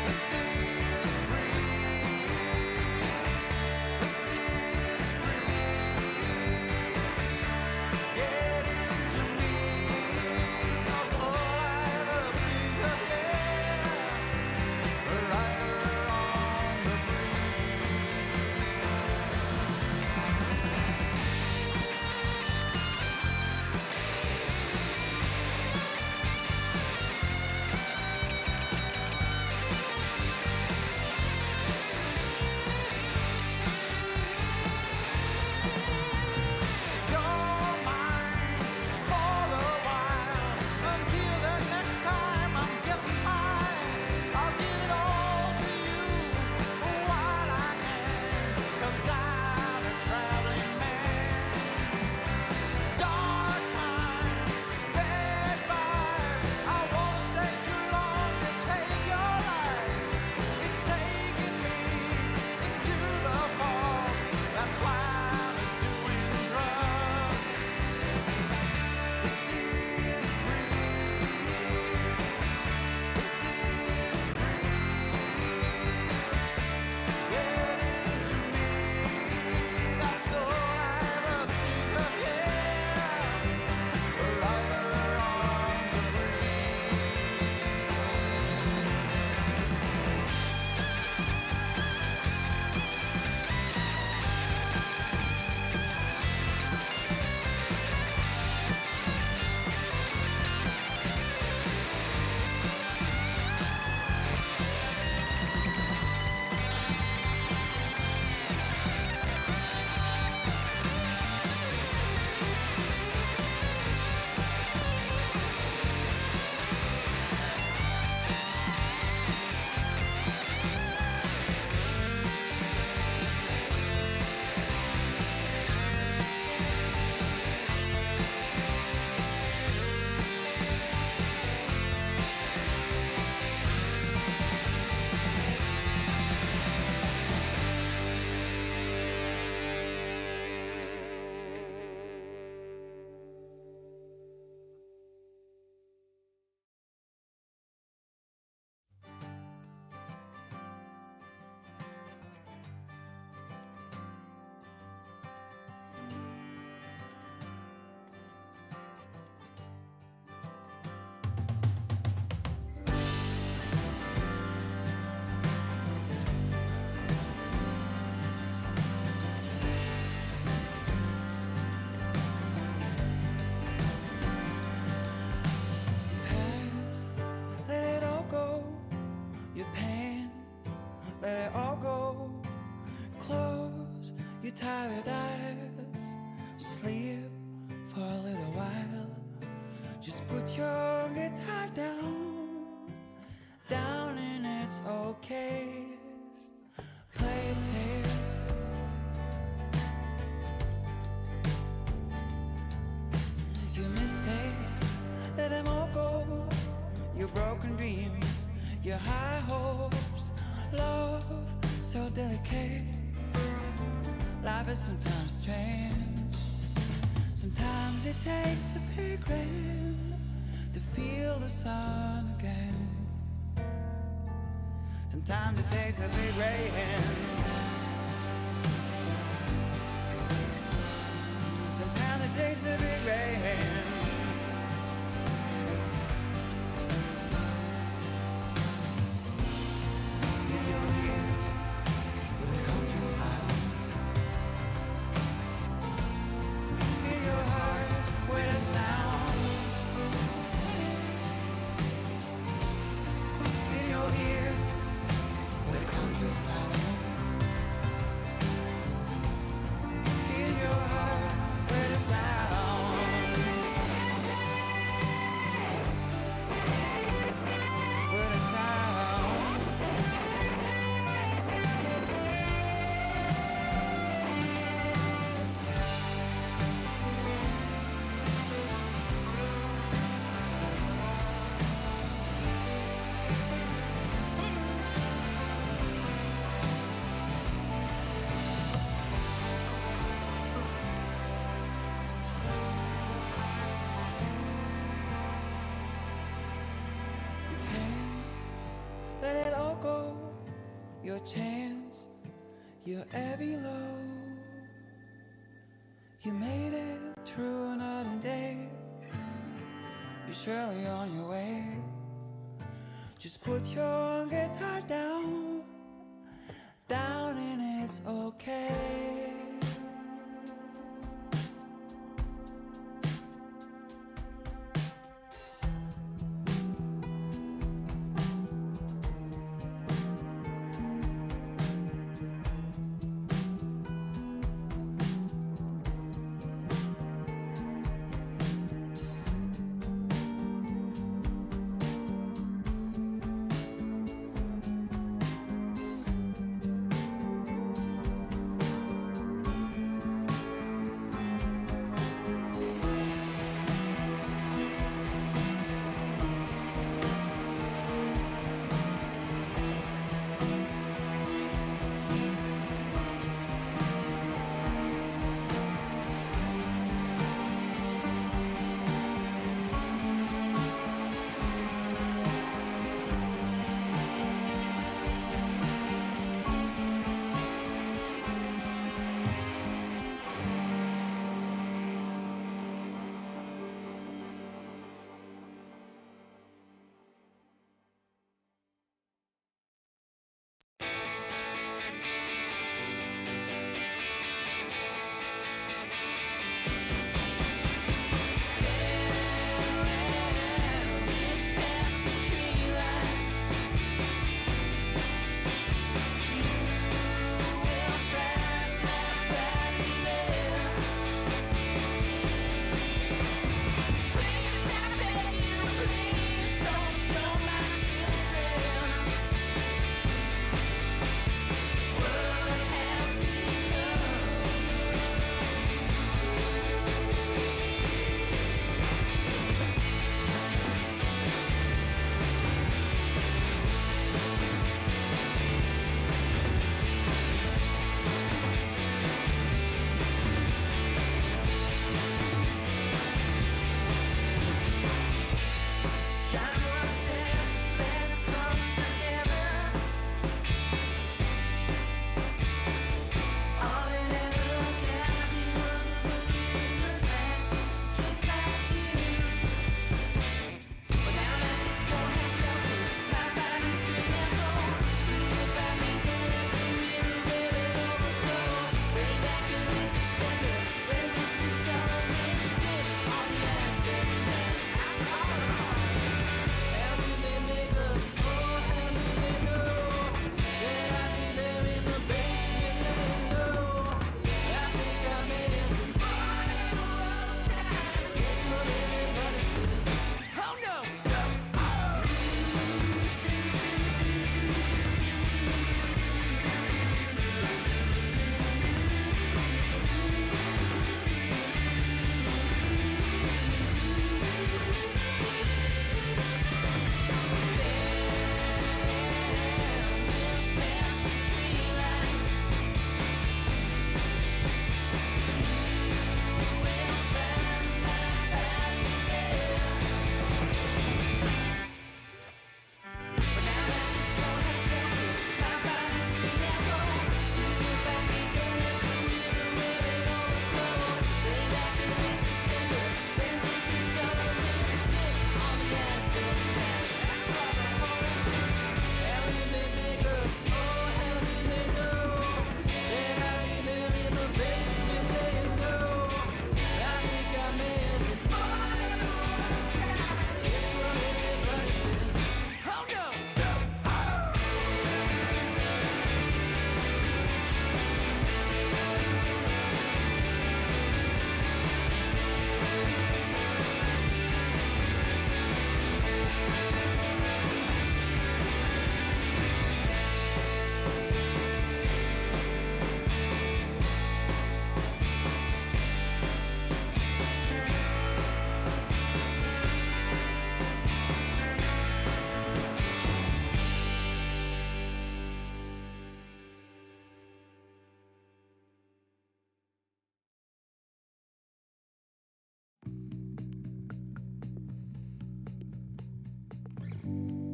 This is free. This is free. Get into me. That's all I ever think of. Yeah, a rider on the You're mine for a while, until the next time I'm getting high. I'll give it all to you while I can, 'cause I'm a traveling man. Dark time, bad vibe, I won't stay too long to take your life. It's taking me into the fog, that's why I'm doing drugs. This is free. This is free. Get into me. That's all I ever think of. Yeah, a rider on the past, let it all go. Your pain, let it all go. Close your tired eyes, sleep for a little while. Just put your guitar down and it's okay. Play it safe. Your mistakes, let them all go. Your broken dreams, your high hopes, love so delicate. Life is sometimes strange. Sometimes it takes a big rain to feel the sun again. Sometimes it takes a big rain. Sometimes it takes a big rain. Fill your ears with a conscious silence. Fill your heart with a sound. Fill your ears with a conscious silence. Fill your heart with a sound. your chance, your every low. You made it through another day. You're surely on your way. Just put your guitar down, down, and it's okay.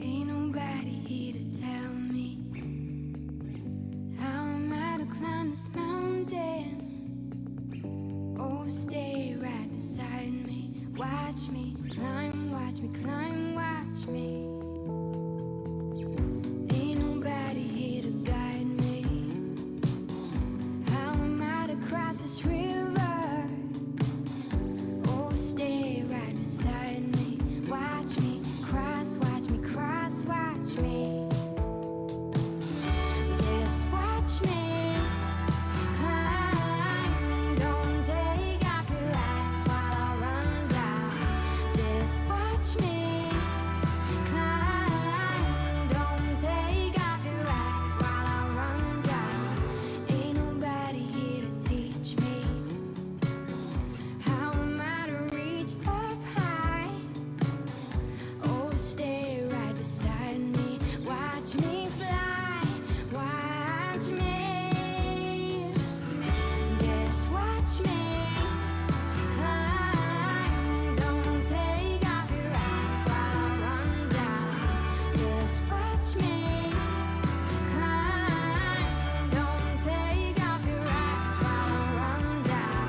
Ain't nobody here to tell me this mountain. Oh, stay right beside me. Watch me climb, watch me climb, watch me. Ain't nobody here to guide me. How am I to cross this river? Oh, stay right beside me. Watch me cross, watch me cross, watch me. Just watch me climb. Don't take off your eyes while I run down. Just watch me climb. Don't take off your eyes while I run down. Ain't nobody here to teach me. How am I to reach up high? Oh, stay right beside me. Watch me fly, watch me. Just watch me climb. Don't take off your eyes while I run down. Just watch me climb. Don't take off your eyes while I run down.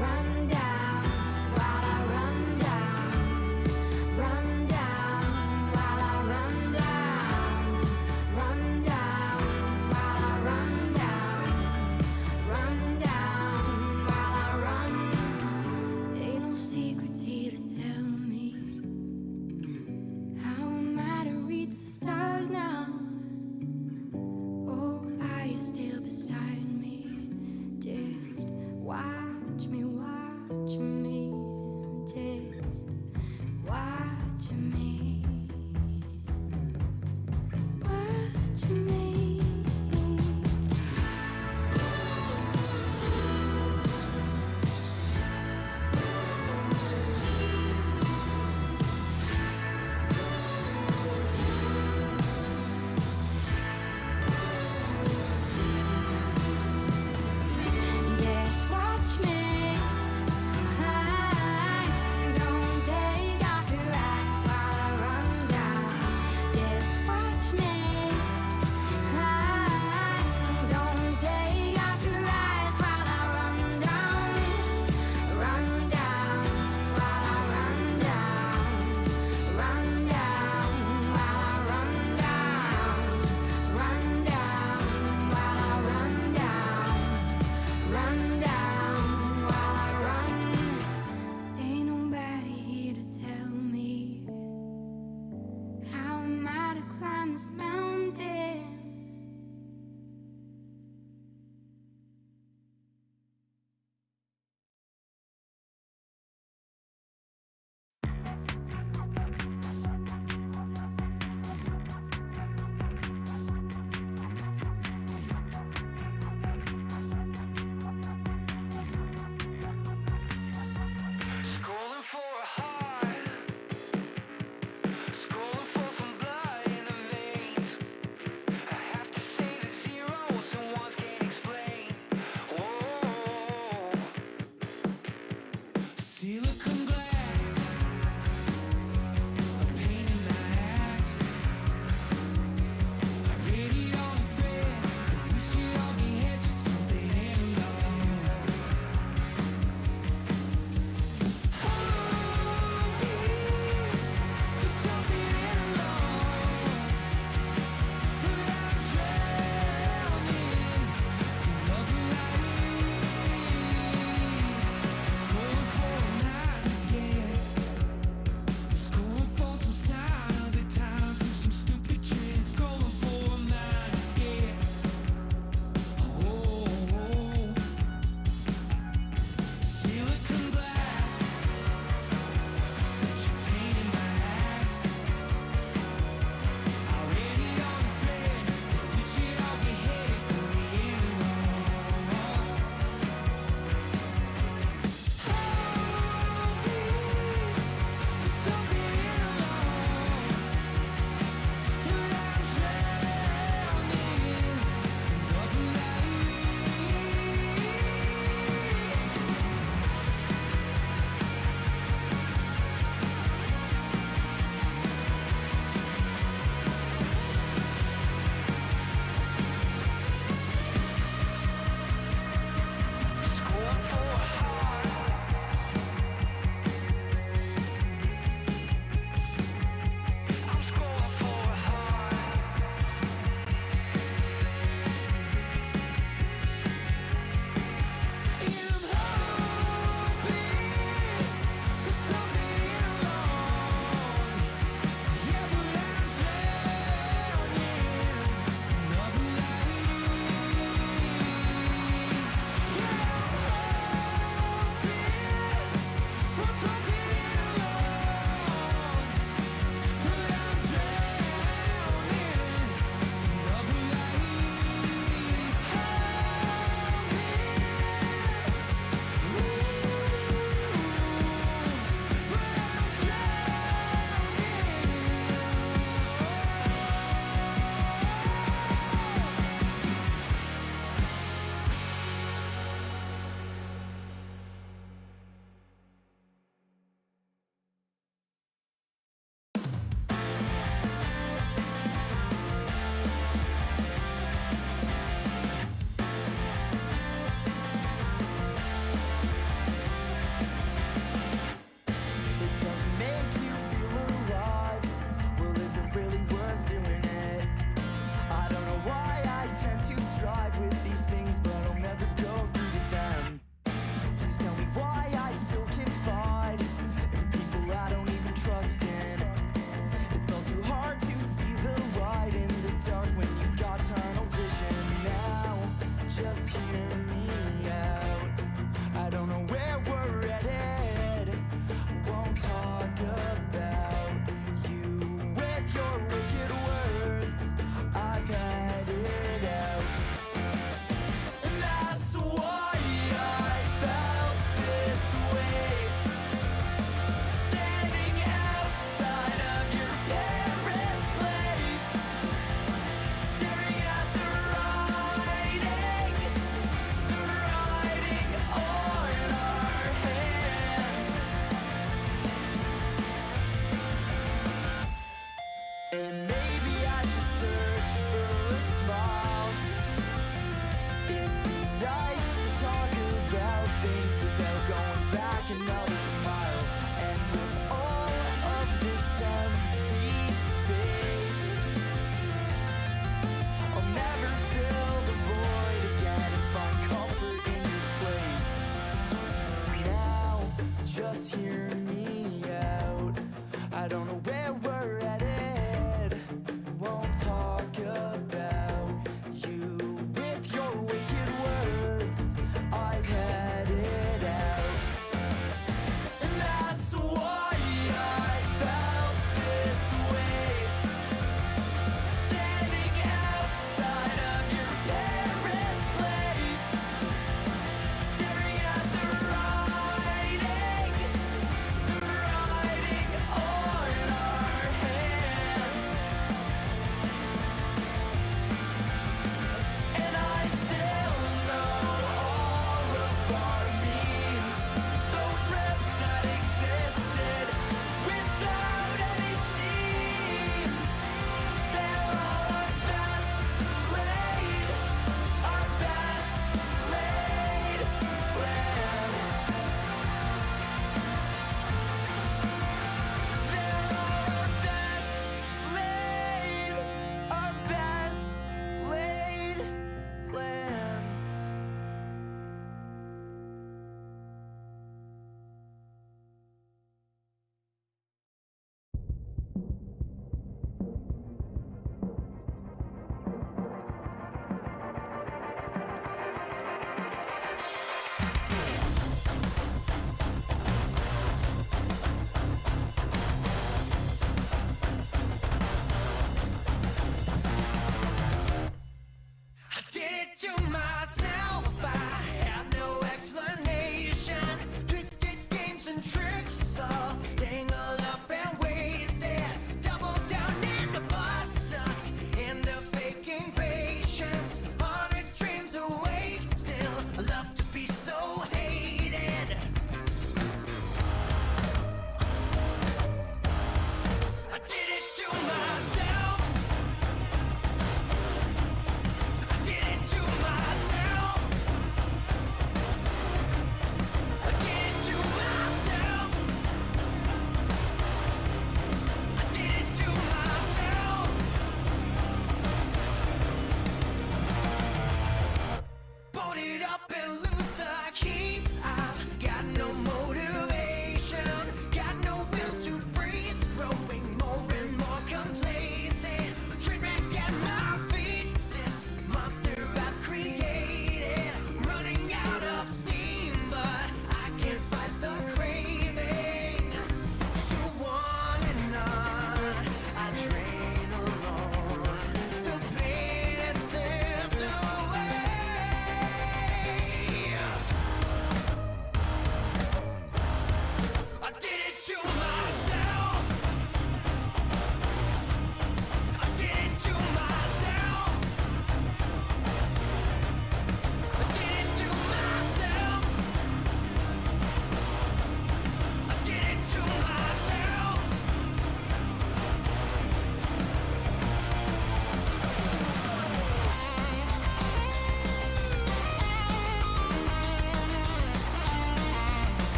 Run down while I run down. Run down while I run down. Run down while I run down. Run down while I run. Ain't no secrets here to tell me. How am I to reach the stars now? Oh, are you still beside me? Just watch me, watch me. Just watch me. Watch me. Just watch me climb. Don't take off your eyes while I run down. Just watch me climb. Don't take off your eyes while I run down. Run down while I run down. Run down while I run down. Run down while I run down. Run down while I run. Ain't nobody here to tell me. How am I to climb this mountain? Scrolling for a heart, scrolling for some blood in the veins. I have to say the zeros and ones can't explain. Whoa, silicon glass, a pain in the ass. I read it on a thread, but we should all get heads for something and love. Hungry for something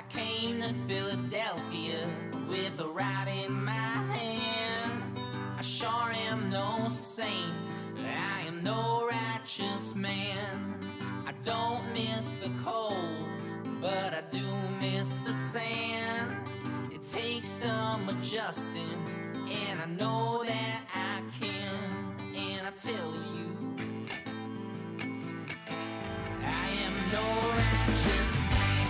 came to Philadelphia with a rod in my hand. I sure am no saint, I am no righteous man. I don't miss the cold, but I do miss the sand. It takes some adjusting, and I know that I can. And I tell you, I am no righteous man.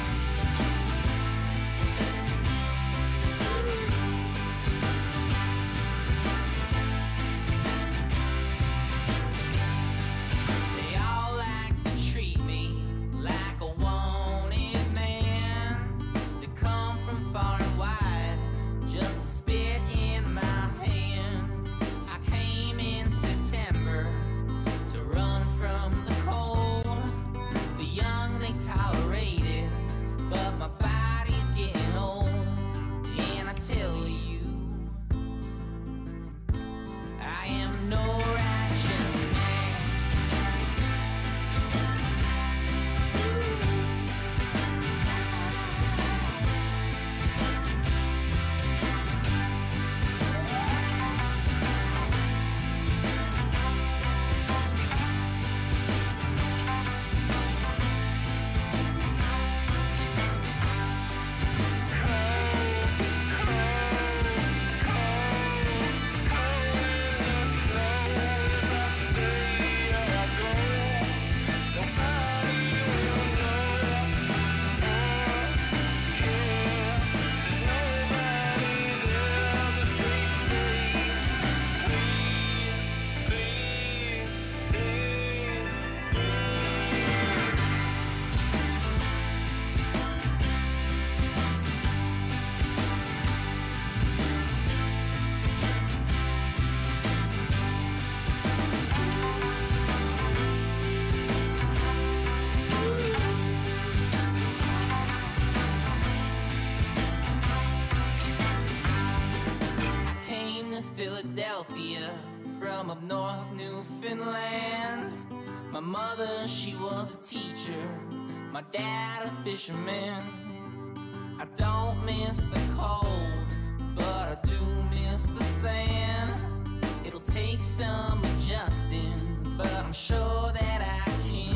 They all like to treat me like a wanted man. They come from far and wide just to spit in my hand. I came in September to run from the cold. The young they tolerate it, but my body's getting old. And I tell you, I am no righteous man. I came to Philadelphia from up north Newfoundland. My mother, she was a teacher, my dad a fisherman. I don't miss the cold, but I do miss the sand. It'll take some adjusting, but I'm sure that I can.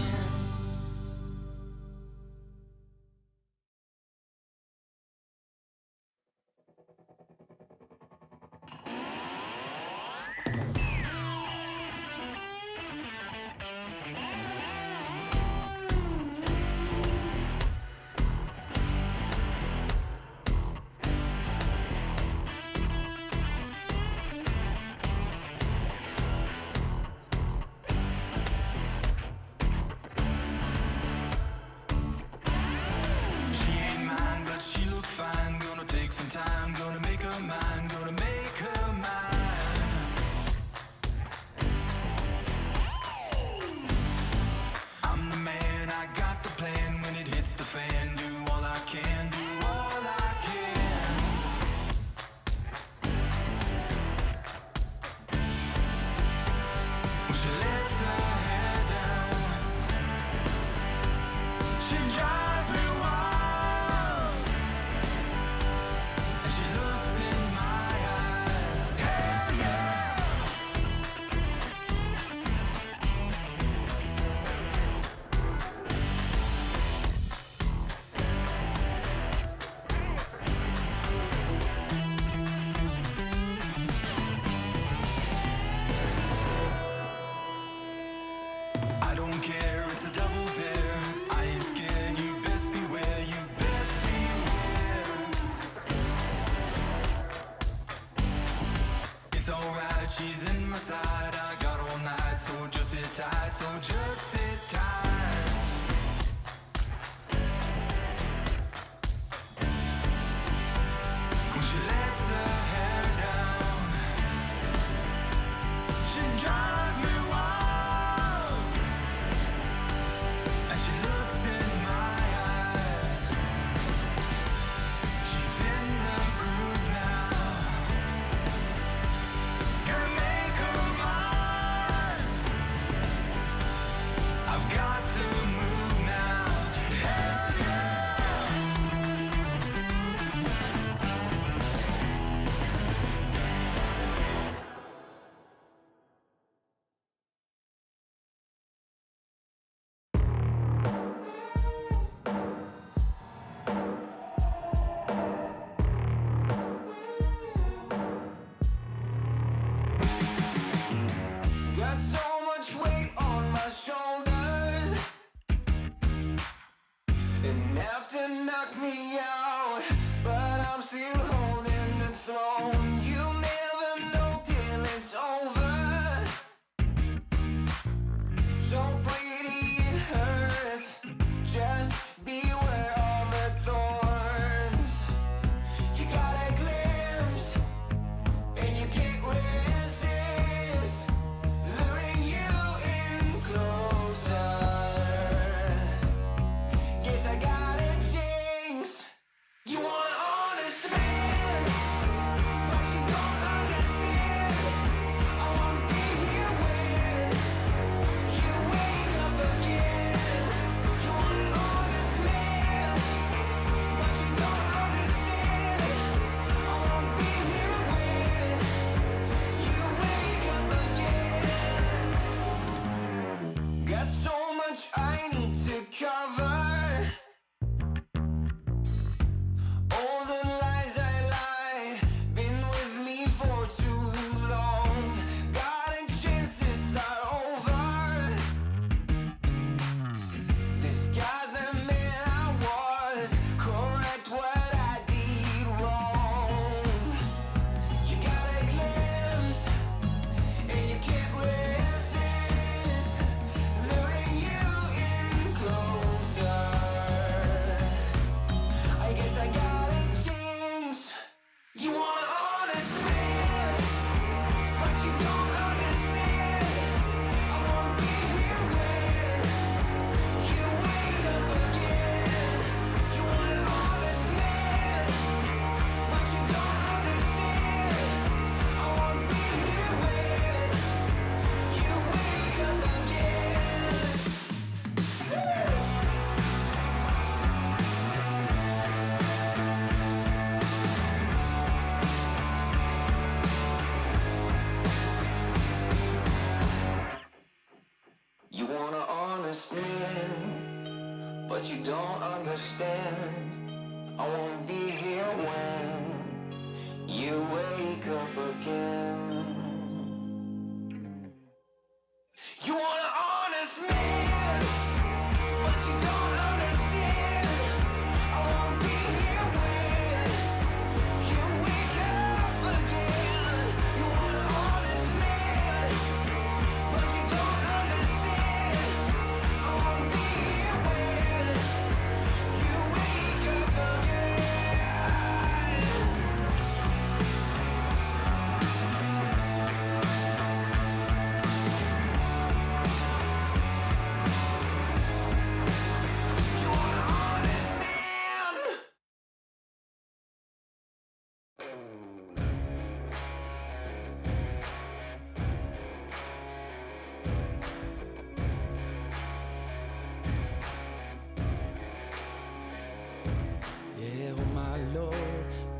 Yeah, oh my Lord,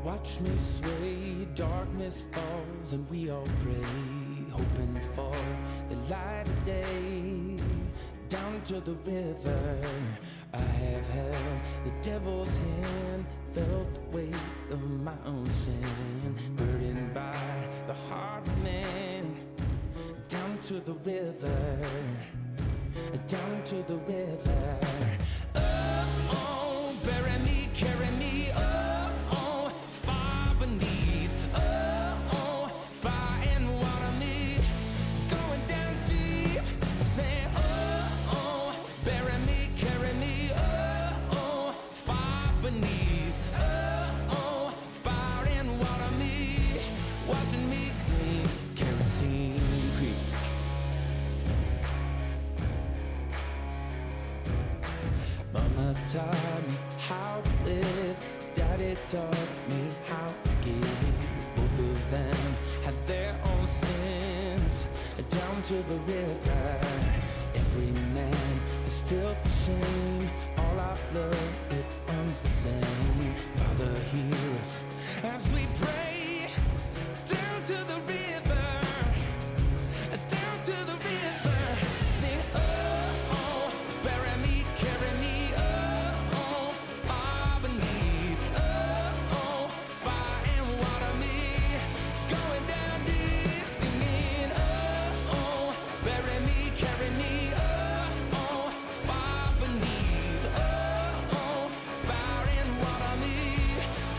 watch me sway. Darkness falls and we all pray, hoping for the light of day. Down to the river, I have held the devil's hand, felt the weight of my own sin, burdened by the heart of man. Down to the river, down to the river. Oh, bury me, carry me, oh, far beneath, oh, fire and water me, going down deep, saying, oh, bury me, carry me, oh, far beneath, oh, fire and water me, washing me clean, kerosene creek. Mama taught me how to live, Daddy taught me how to give. Both of them had their own sins. Down to the river, every man has felt the shame. All our blood, it runs the same. Father, hear us as we pray. Down to the river, down to the river, sing, oh, bury me, carry me, oh, far beneath, oh, fire and water me, going down deep, singing, oh, bury me, carry me, oh, far beneath, oh, fire and water me,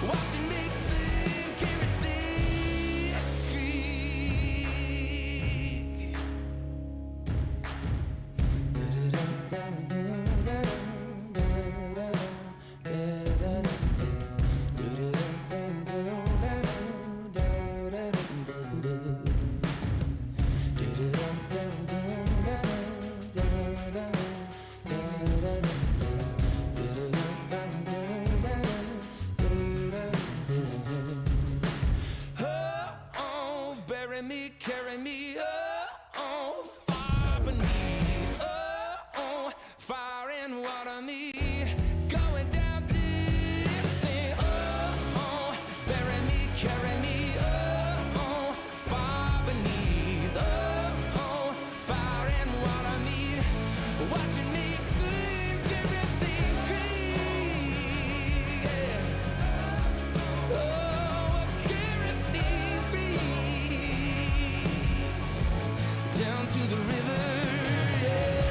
washing me clean, kerosene creek. Oh, bury me, carry me, oh, far beneath, oh, fire and water me, going down deep, sing, oh, bury me, carry me, oh, far beneath, oh, fire and water me, washing me clean, kerosene creek, yeah. Oh, kerosene creek, down to the river, yeah.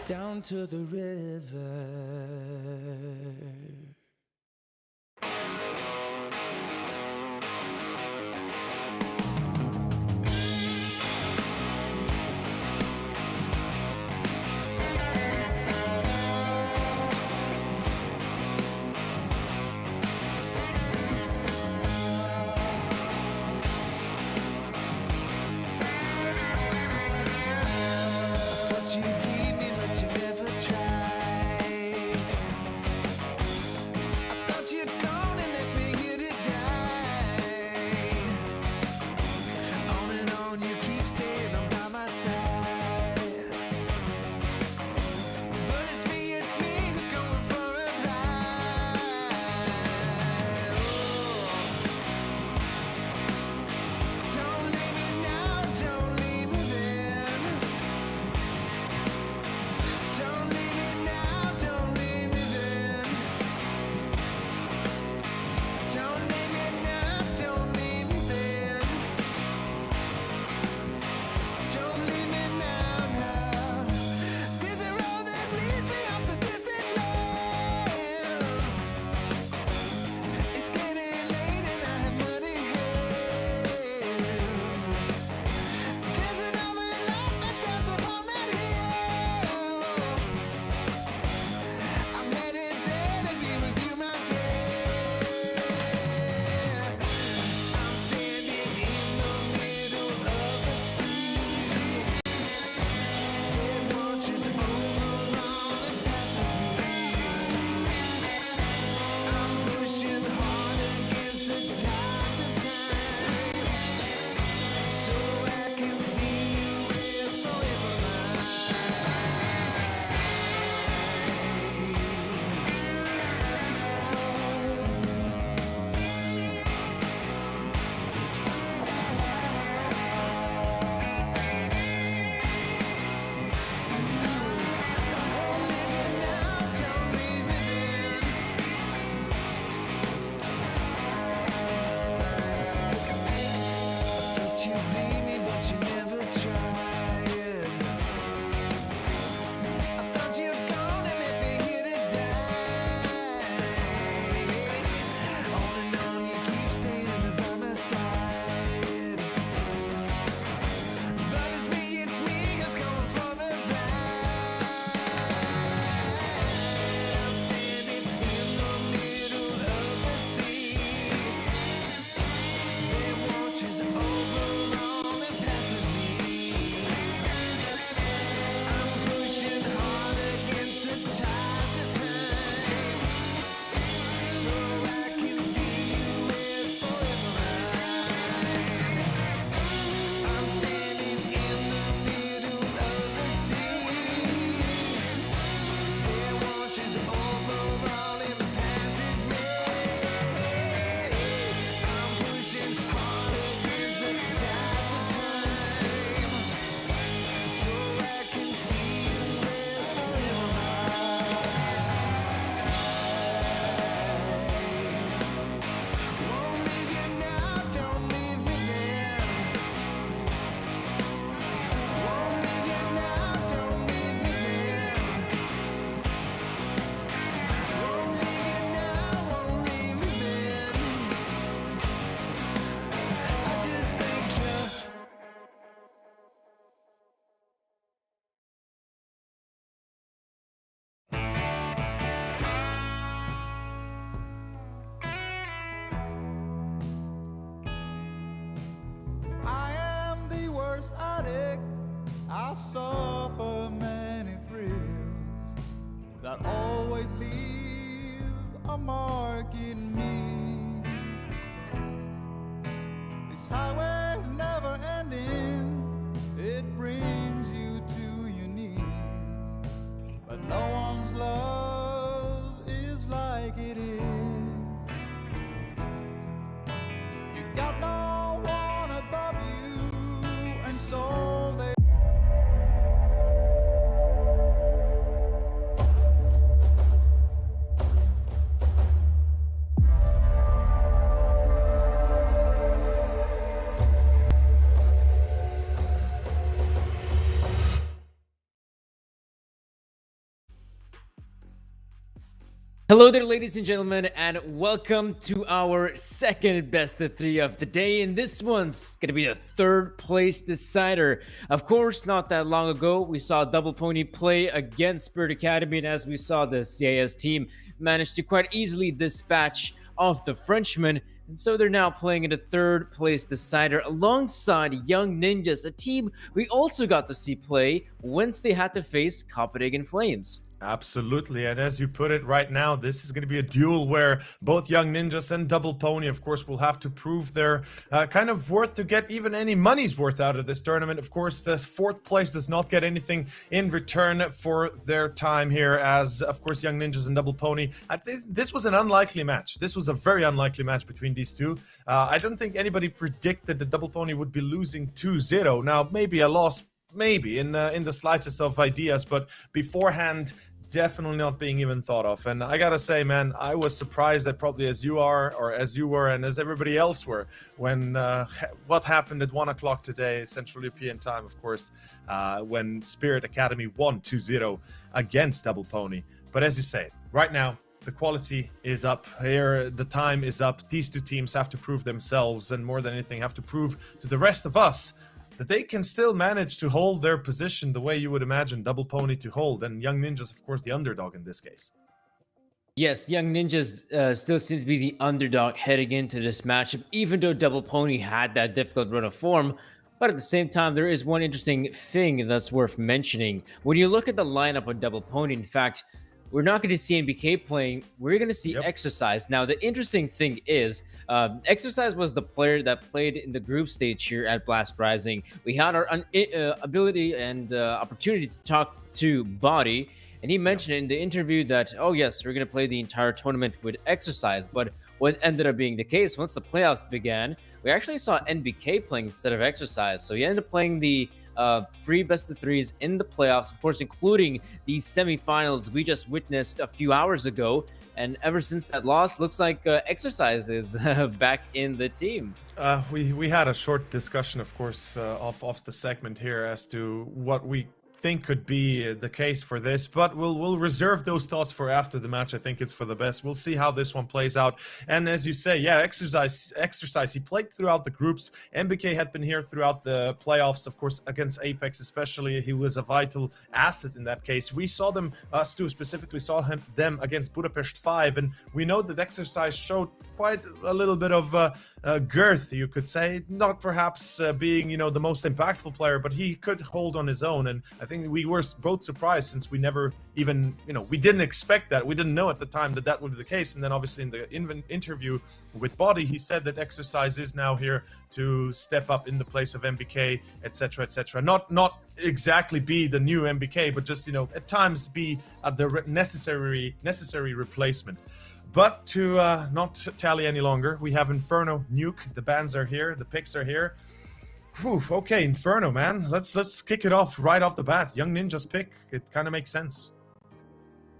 Down to the river. Thought you'd leave me, but you never tried. I suffer many thrills that always leave a mark in me. This highway's never ending, it brings you to your knees. But no one's love is like it is. You got no one above you, and so they Hello there, ladies and gentlemen, and welcome to our second best of three of the day. And this one's going to be the third place decider. Of course, not that long ago, we saw Double Pony play against Spirit Academy, and as we saw, the CIS team managed to quite easily dispatch of the Frenchman. And so they're now playing in the third place decider alongside Young Ninjas, a team we also got to see play once they had to face Copenhagen Flames. Absolutely, and as you put it right now, this is going to be a duel where both Young Ninjas and Double Pony, of course, will have to prove their kind of worth to get even any money's worth out of this tournament. Of course, the fourth place does not get anything in return for their time here, as, of course, Young Ninjas and Double Pony. I think this was an unlikely match. This was a very unlikely match between these two. I don't think anybody predicted that Double Pony would be losing 2-0. Now, maybe a loss, maybe, in the slightest of ideas, but beforehand, definitely not being even thought of. And I gotta say, man, I was surprised that probably as you are, or as you were, and as everybody else were, when what happened at 1 o'clock today, Central European time, of course, when Spirit Academy won 2-0 against Double Pony. But as you say, right now, the quality is up here, the time is up. These two teams have to prove themselves, and more than anything, have to prove to the rest of us that they can still manage to hold their position the way you would imagine Double Pony to hold, and Young Ninjas, of course, the underdog in this case. Yes, Young Ninjas still seem to be the underdog heading into this matchup, even though Double Pony had that difficult run of form. But at the same time, there is one interesting thing that's worth mentioning. When you look at the lineup of Double Pony, in fact, we're not going to see NBK playing. We're going to see Exercise. Now, the interesting thing is, Exercise was the player that played in the group stage here at Blast Rising. We had our ability and opportunity to talk to Body, and he mentioned in the interview that, oh yes, we're going to play the entire tournament with Exercise. But what ended up being the case, once the playoffs began, we actually saw NBK playing instead of Exercise. So he ended up playing the three best of threes in the playoffs, of course, including these semifinals we just witnessed a few hours ago. And ever since that loss, looks like Exercise is back in the team. We had a short discussion, of course, off the segment here as to what we think could be the case for this, but we'll reserve those thoughts for after the match. I think it's for the best. We'll see how this one plays out. And as you say, yeah, exercise. He played throughout the groups. MBK had been here throughout the playoffs, of course, against Apex especially. He was a vital asset in that case. We saw them, us two specifically, saw them against Budapest 5, and we know that Exercise showed quite a little bit of girth, you could say. Not perhaps being, the most impactful player, but he could hold on his own. And I think we were both surprised, since we never even, we didn't expect that. We didn't know at the time that that would be the case. And then obviously in the interview with Body, he said that Exercise is now here to step up in the place of MBK, etc., etc. Not exactly be the new MBK, but just, at times be the necessary replacement. But to not tally any longer, we have Inferno, Nuke. The bans are here, the picks are here. Whew, okay, Inferno, man. Let's kick it off right off the bat. Young Ninja's pick. It kind of makes sense.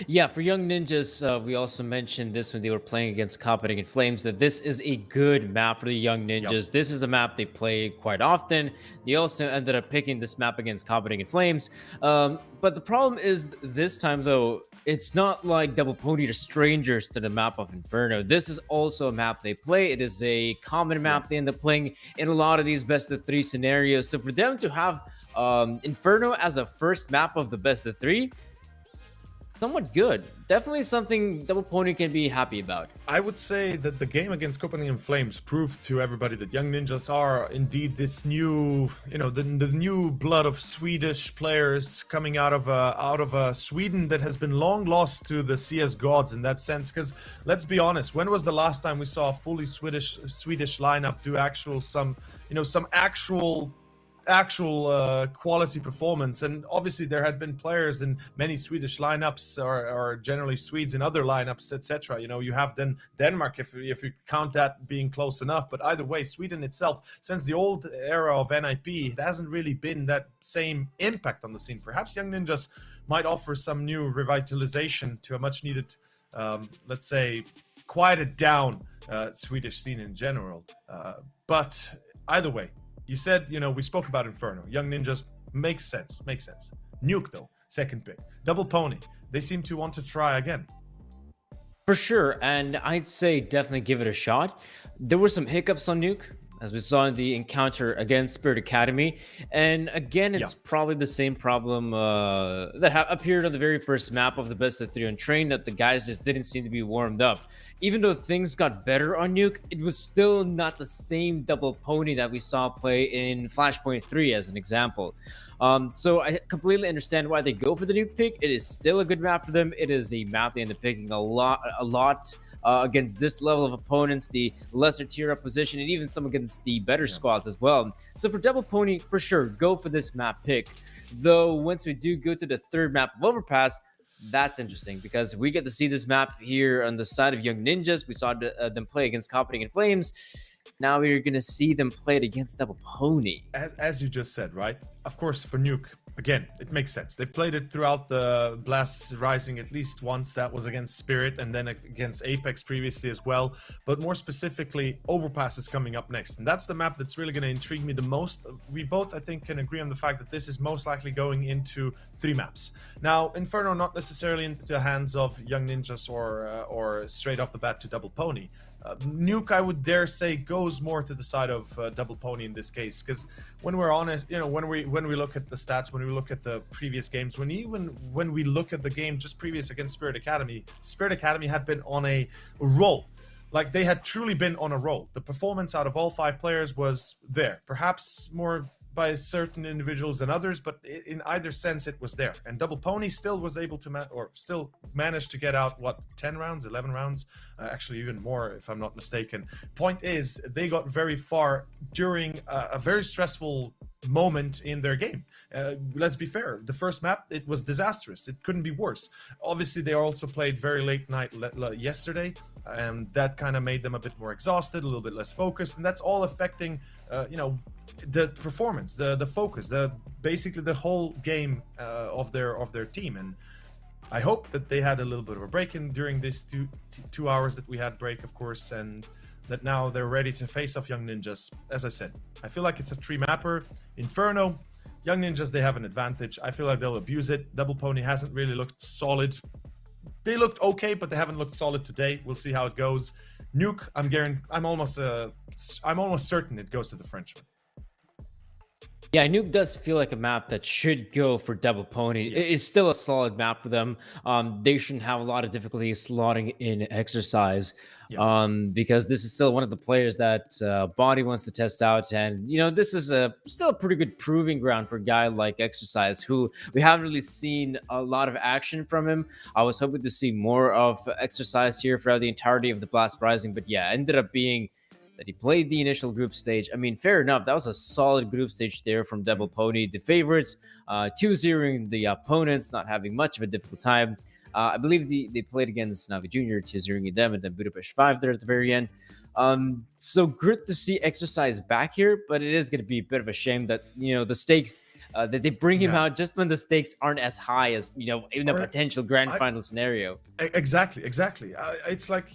Yeah, for Young Ninjas, we also mentioned this when they were playing against Copenhagen Flames, that this is a good map for the Young Ninjas. Yep. This is a map they play quite often. They also ended up picking this map against Copenhagen Flames. But the problem is, this time, though, it's not like Double Pony are strangers to the map of Inferno. This is also a map they play. It is a common map they end up playing in a lot of these best-of-3 scenarios. So for them to have Inferno as a first map of the best-of-3, somewhat good. Definitely something Double Pony can be happy about. I would say that the game against Copenhagen Flames proved to everybody that Young Ninjas are indeed this new, the new blood of Swedish players coming out of Sweden that has been long lost to the CS gods in that sense. Because let's be honest, when was the last time we saw a fully Swedish lineup do some actual quality performance? And obviously there had been players in many Swedish lineups or generally Swedes in other lineups, etc. You have then Denmark if you count that being close enough, but either way, Sweden itself, since the old era of NIP, it hasn't really been that same impact on the scene. Perhaps Young Ninjas might offer some new revitalization to a much needed, let's say, quieted down Swedish scene in general. But either way, you said, we spoke about Inferno. Young Ninjas makes sense. Nuke, though, second pick. Double Pony, they seem to want to try again. For sure, and I'd say definitely give it a shot. There were some hiccups on Nuke, as we saw in the encounter against Spirit Academy. And again, it's probably the same problem that appeared on the very first map of the best of 3 on Train, that the guys just didn't seem to be warmed up. Even though things got better on Nuke, it was still not the same Double Pony that we saw play in Flashpoint 3, as an example. So I completely understand why they go for the Nuke pick. It is still a good map for them. It is a map they end up picking a lot against this level of opponents, the lesser tier opposition, and even some against the better squads as well. So for Double Pony, for sure, go for this map pick. Though once we do go to the third map of Overpass, that's interesting because we get to see this map here on the side of Young Ninjas. We saw them play against Copenhagen Flames. Now we're going to see them play it against Double Pony. As you just said, right? Of course, for Nuke, again, it makes sense. They've played it throughout the Blast Rising at least once. That was against Spirit and then against Apex previously as well. But more specifically, Overpass is coming up next. And that's the map that's really going to intrigue me the most. We both, I think, can agree on the fact that this is most likely going into 3 maps. Now, Inferno not necessarily into the hands of Young Ninjas or straight off the bat to Double Pony. Nuke, I would dare say, goes more to the side of Double Pony in this case, because when we're honest, when we look at the stats, when we look at the previous games, when we look at the game just previous against Spirit Academy had been on a roll. Like, they had truly been on a roll. The performance out of all 5 players was there. Perhaps more by certain individuals than others, but in either sense it was there. And Double Pony still was able to still managed to get out 10 rounds, 11 rounds, actually even more if I'm not mistaken. Point is, they got very far during a very stressful moment in their game. Let's be fair, the first map, it was disastrous. It couldn't be worse. Obviously they also played very late night yesterday, and that kind of made them a bit more exhausted, a little bit less focused, and that's all affecting the performance, the focus, basically the whole game of their team. And I hope that they had a little bit of a break during this two hours that we had break, of course, and that now they're ready to face off Young Ninjas. As I said, I feel like it's a 3-mapper. Inferno, Young Ninjas, they have an advantage. I feel like they'll abuse it. Double Pony hasn't really looked solid. They looked okay, but they haven't looked solid today. We'll see how it goes. Nuke, I'm almost certain it goes to the Frenchman. Yeah, Nuke does feel like a map that should go for Double Pony. Yeah. It is still a solid map for them. They shouldn't have a lot of difficulty slotting in Exercise, because this is still one of the players that Body wants to test out. And, this is still a pretty good proving ground for a guy like Exercise, who we haven't really seen a lot of action from him. I was hoping to see more of Exercise here throughout the entirety of the Blast Rising, but yeah, ended up being that he played the initial group stage. I mean, fair enough. That was a solid group stage there from Double Pony. The favorites, 2-0ing the opponents, not having much of a difficult time. I believe they played against Navi Jr., 2-0ing them, and then Budapest 5 there at the very end. So good to see Exercise back here, but it is going to be a bit of a shame that, the stakes, that they bring him out just when the stakes aren't as high as, in a potential grand final scenario. Exactly. It's like,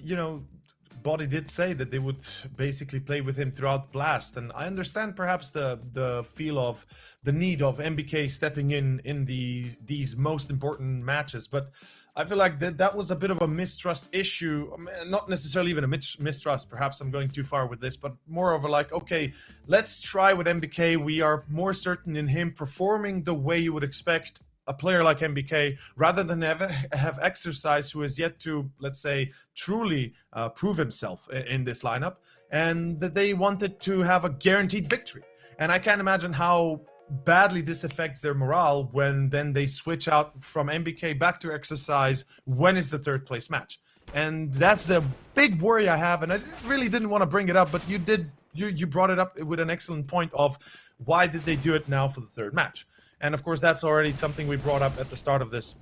Body did say that they would basically play with him throughout Blast, and I understand perhaps the feel of the need of MBK stepping in these most important matches, but I feel like that was a bit of a mistrust issue. Not necessarily even a mistrust, perhaps I'm going too far with this, but more of a like, okay, let's try with MBK. We are more certain in him performing the way you would expect a player like MBK, rather than have Exercise, who is yet to, let's say, truly prove himself in this lineup, and that they wanted to have a guaranteed victory. And I can't imagine how badly this affects their morale when then they switch out from MBK back to Exercise when is the third place match. And that's the big worry I have, and I really didn't want to bring it up, but you brought it up with an excellent point of why did they do it now for the third match. And of course, that's already something we brought up at the start of this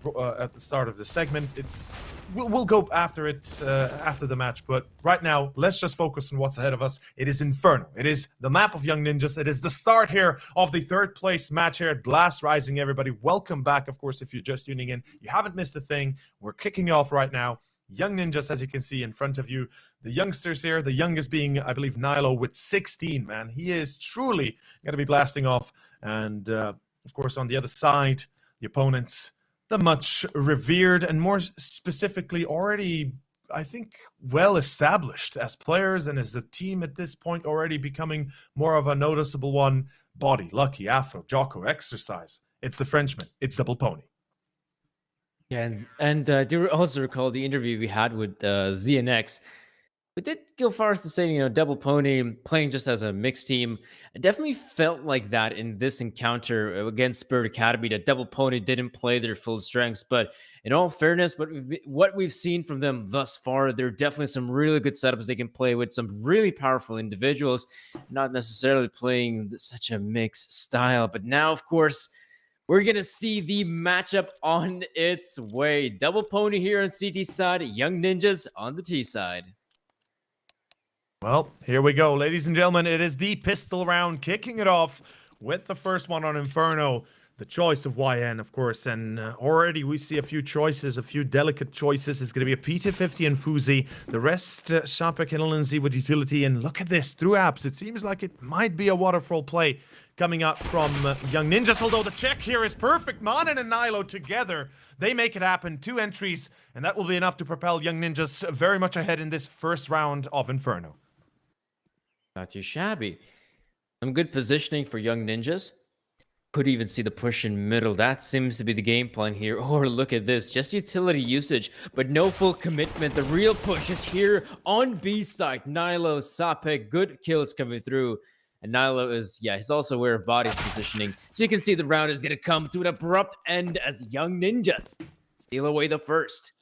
segment. We'll go after it after the match, but right now let's just focus on what's ahead of us. It is Inferno. It is the map of Young Ninjas. It is the start here of the third place match here at Blast Rising. Everybody, welcome back. Of course, if you're just tuning in, you haven't missed a thing. We're kicking off right now. Young Ninjas, as you can see in front of you, the youngsters here, the youngest being, I believe, Nilo with 16, man. He is truly going to be blasting off. And of course, on the other side, the opponents, the much revered and more specifically already, I think, well established as players and as a team at this point, already becoming more of a noticeable one. Body, Lucky, Afro, Jocko, Exercise. It's the Frenchman. It's Double Pony. Yeah, and do you also recall the interview we had with ZNX? We did go far as to say, Double Pony playing just as a mixed team. It definitely felt like that in this encounter against Spirit Academy, that Double Pony didn't play their full strengths. But in all fairness, what we've seen from them thus far, there are definitely some really good setups they can play with, some really powerful individuals, not necessarily playing such a mixed style. But now, of course, we're going to see the matchup on its way. Double Pony here on CT side, Young Ninjas on the T side. Well, here we go, ladies and gentlemen. It is the pistol round, kicking it off with the first one on Inferno. The choice of YN, of course, and already we see a few choices, a few delicate choices. It's going to be a PT50 and Fuzi. The rest, Shapek and LNZ with utility. And look at this, through apps. It seems like it might be a waterfall play coming out from Young Ninjas, although the check here is perfect. Manen and Nilo together, they make it happen. 2 entries, and that will be enough to propel Young Ninjas very much ahead in this first round of Inferno. Not too shabby. Some good positioning for Young Ninjas. Could even see the push in middle. That seems to be the game plan here. Or look at this, just utility usage, but no full commitment. The real push is here on B side. Nilo, Sapek, good kills coming through. And Nilo is, he's also aware of body positioning. So you can see the round is going to come to an abrupt end as Young Ninjas steal away the first.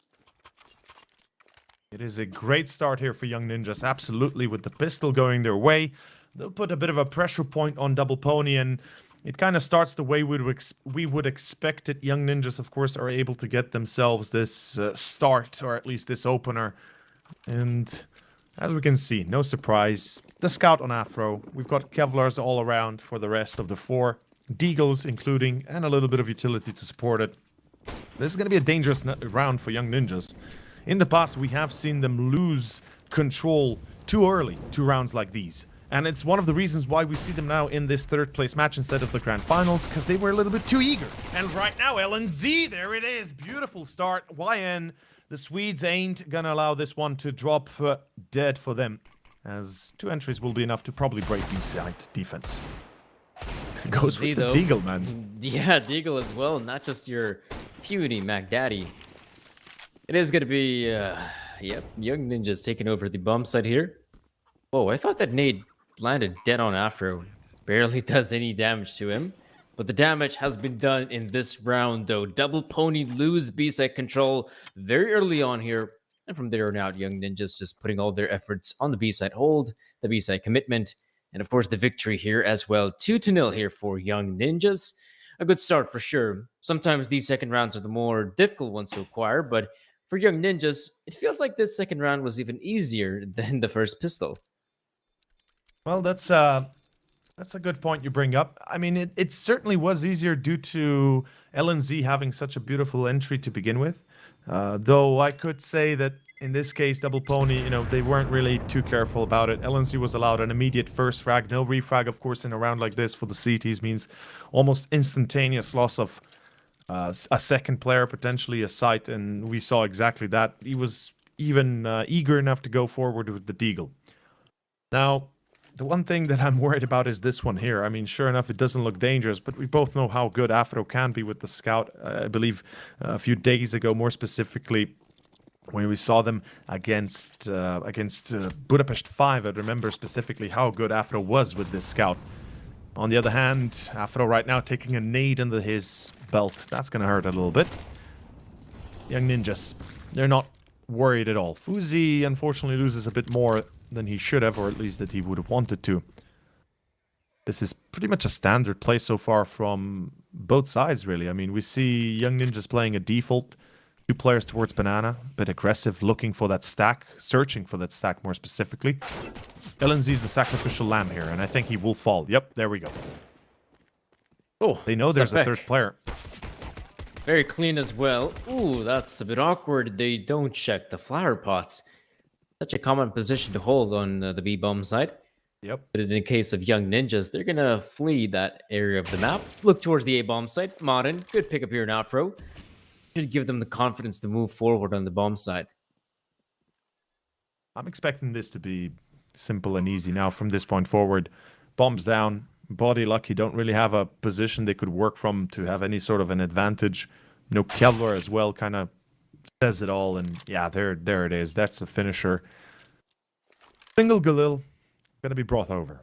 It is a great start here for Young Ninjas, absolutely, with the pistol going their way. They'll put a bit of a pressure point on Double Pony, and it kind of starts the way we would expect it. Young Ninjas, of course, are able to get themselves this start, or at least this opener. And as we can see, no surprise, the scout on Afro. We've got Kevlars all around for the rest of the 4. Deagles including, and a little bit of utility to support it. This is going to be a dangerous round for Young Ninjas. In the past, we have seen them lose control too early to rounds like these. And it's one of the reasons why we see them now in this third place match instead of the grand finals, because they were a little bit too eager. And right now, LNZ, there it is. Beautiful start. YN, the Swedes ain't gonna allow this one to drop dead for them, as 2 entries will be enough to probably break B-side defense. Goes with the Deagle, man. Yeah, Deagle as well, not just your puny Mac Daddy. It is going to be, Young Ninjas taking over the bomb site here. Oh, I thought that nade landed dead on Afro. Barely does any damage to him. But the damage has been done in this round, though. Double Pony lose B-side control very early on here. And from there on out, Young Ninjas just putting all their efforts on the B-side hold, the B-side commitment, and of course the victory here as well. 2-0 here for Young Ninjas. A good start for sure. Sometimes these second rounds are the more difficult ones to acquire, but for Young Ninjas, it feels like this second round was even easier than the first pistol. Well, that's a good point you bring up. I mean, it certainly was easier due to LNZ having such a beautiful entry to begin with. Though I could say that in this case, Double Pony, they weren't really too careful about it. LNZ was allowed an immediate first frag. No refrag, of course, in a round like this for the CTs means almost instantaneous loss of a second player, potentially a site, and we saw exactly that. He was even eager enough to go forward with the Deagle. Now, The one thing that I'm worried about is this one here. I mean, sure enough, it doesn't look dangerous, but we both know how good Afro can be with the scout. I believe a few days ago, more specifically, when we saw them against Budapest 5, I remember specifically how good Afro was with this scout. On the other hand, Afro right now taking a nade into his belt. That's going to hurt a little bit. Young Ninjas, they're not worried at all. Fuzi unfortunately loses a bit more than he should have, or at least that he would have wanted to. This is pretty much a standard play so far from both sides, really. I mean, we see Young Ninjas playing a default. 2 players towards Banana, a bit aggressive, looking for that stack, searching for that stack more specifically. LNZ's the sacrificial lamb here, and I think he will fall. Yep, there we go. Oh, They know there's a back. third player. Very clean as well. Ooh, that's a bit awkward. They don't check the flower pots. Such a common position to hold on the B-bomb side. Yep. But in the case of Young Ninjas, they're gonna flee that area of the map, look towards the A-bomb site. Modern, good pickup here in Afro. Should give them the confidence to move forward on the bomb side. I'm expecting this to be simple and easy now from this point forward. Bombs down. Body lucky don't really have a position they could work from to have any sort of an advantage. No Kevlar as well kind of says it all. And yeah, there it is. That's the finisher. Single Galil going to be brought over.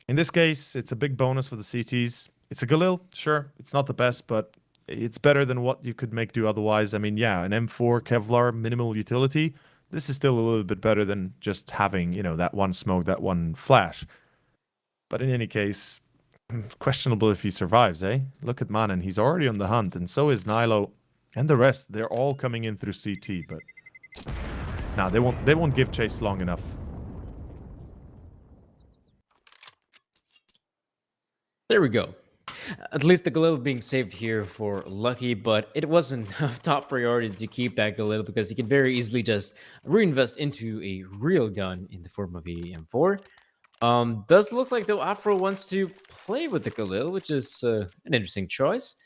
In this case, it's a big bonus for the CTs. It's a Galil, sure. It's not the best, but it's better than what you could make do otherwise. I mean, yeah, an M4 Kevlar minimal utility. This is still a little bit better than just having, you know, that one smoke, that one flash. But in any case, questionable if he survives, eh? Look at Manen, he's already on the hunt, and so is Nilo and the rest. They're all coming in through CT, but nah, they won't give chase long enough. There we go. At least the Galil being saved here for Lucky, but it wasn't a top priority to keep that Galil because he can very easily just reinvest into a real gun in the form of a M4. Does look like though Afro wants to play with the Galil, which is an interesting choice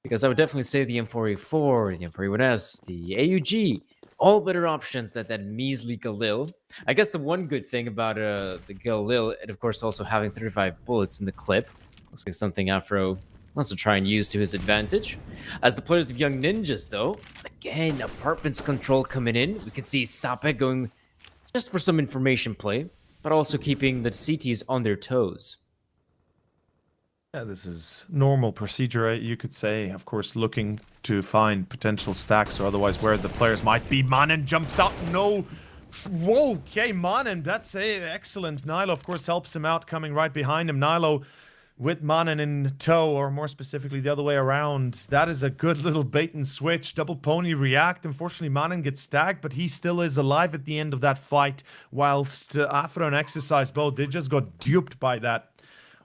because I would definitely say the M4A4, the M4A1S, the AUG, all better options than that measly Galil. I guess the one good thing about the Galil, and of course also having 35 bullets in the clip, looks like something Afro wants to try and use to his advantage. As the players of Young Ninjas, though, again, apartments control coming in. We can see Sape going just for some information play, but also keeping the CTs on their toes. Yeah, this is normal procedure, you could say. Of course, looking to find potential stacks or otherwise where the players might be. Manen jumps out. No. Whoa, okay, Manen, that's excellent. Nilo, of course, helps him out, coming right behind him. Nilo with Manen in tow, or more specifically the other way around. That is a good little bait and switch. Double pony react. Unfortunately, Manen gets stacked, but he still is alive at the end of that fight, whilst Afro and Exercise both, they just got duped by that.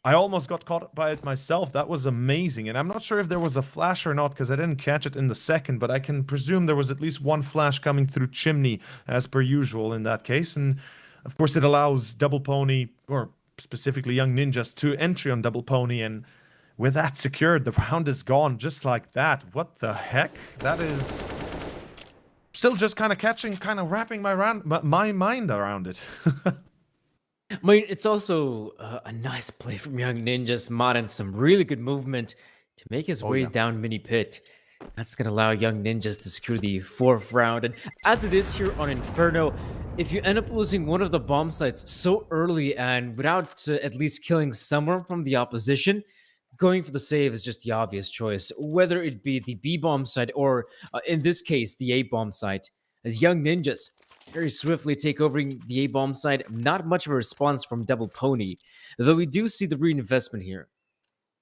I almost got caught by it myself. That was amazing. And I'm not sure if there was a flash or not, because I didn't catch it in the second, but I can presume there was at least one flash coming through Chimney, as per usual in that case. And of course, it allows Double Pony, or specifically Young Ninjas, to entry on Double Pony, and with that secured, the round is gone just like that. What the heck? That is still just kind of wrapping my mind around it. I mean, it's also a nice play from Young Ninjas. Modern some really good movement to make his way down mini pit. That's going to allow Young Ninjas to secure the 4th round. And as it is here on Inferno, if you end up losing one of the bomb sites so early and without at least killing someone from the opposition, going for the save is just the obvious choice, whether it be the B-bomb site or, in this case, the A-bomb site. As Young Ninjas very swiftly take over the A-bomb site, not much of a response from Double Pony, though we do see the reinvestment here.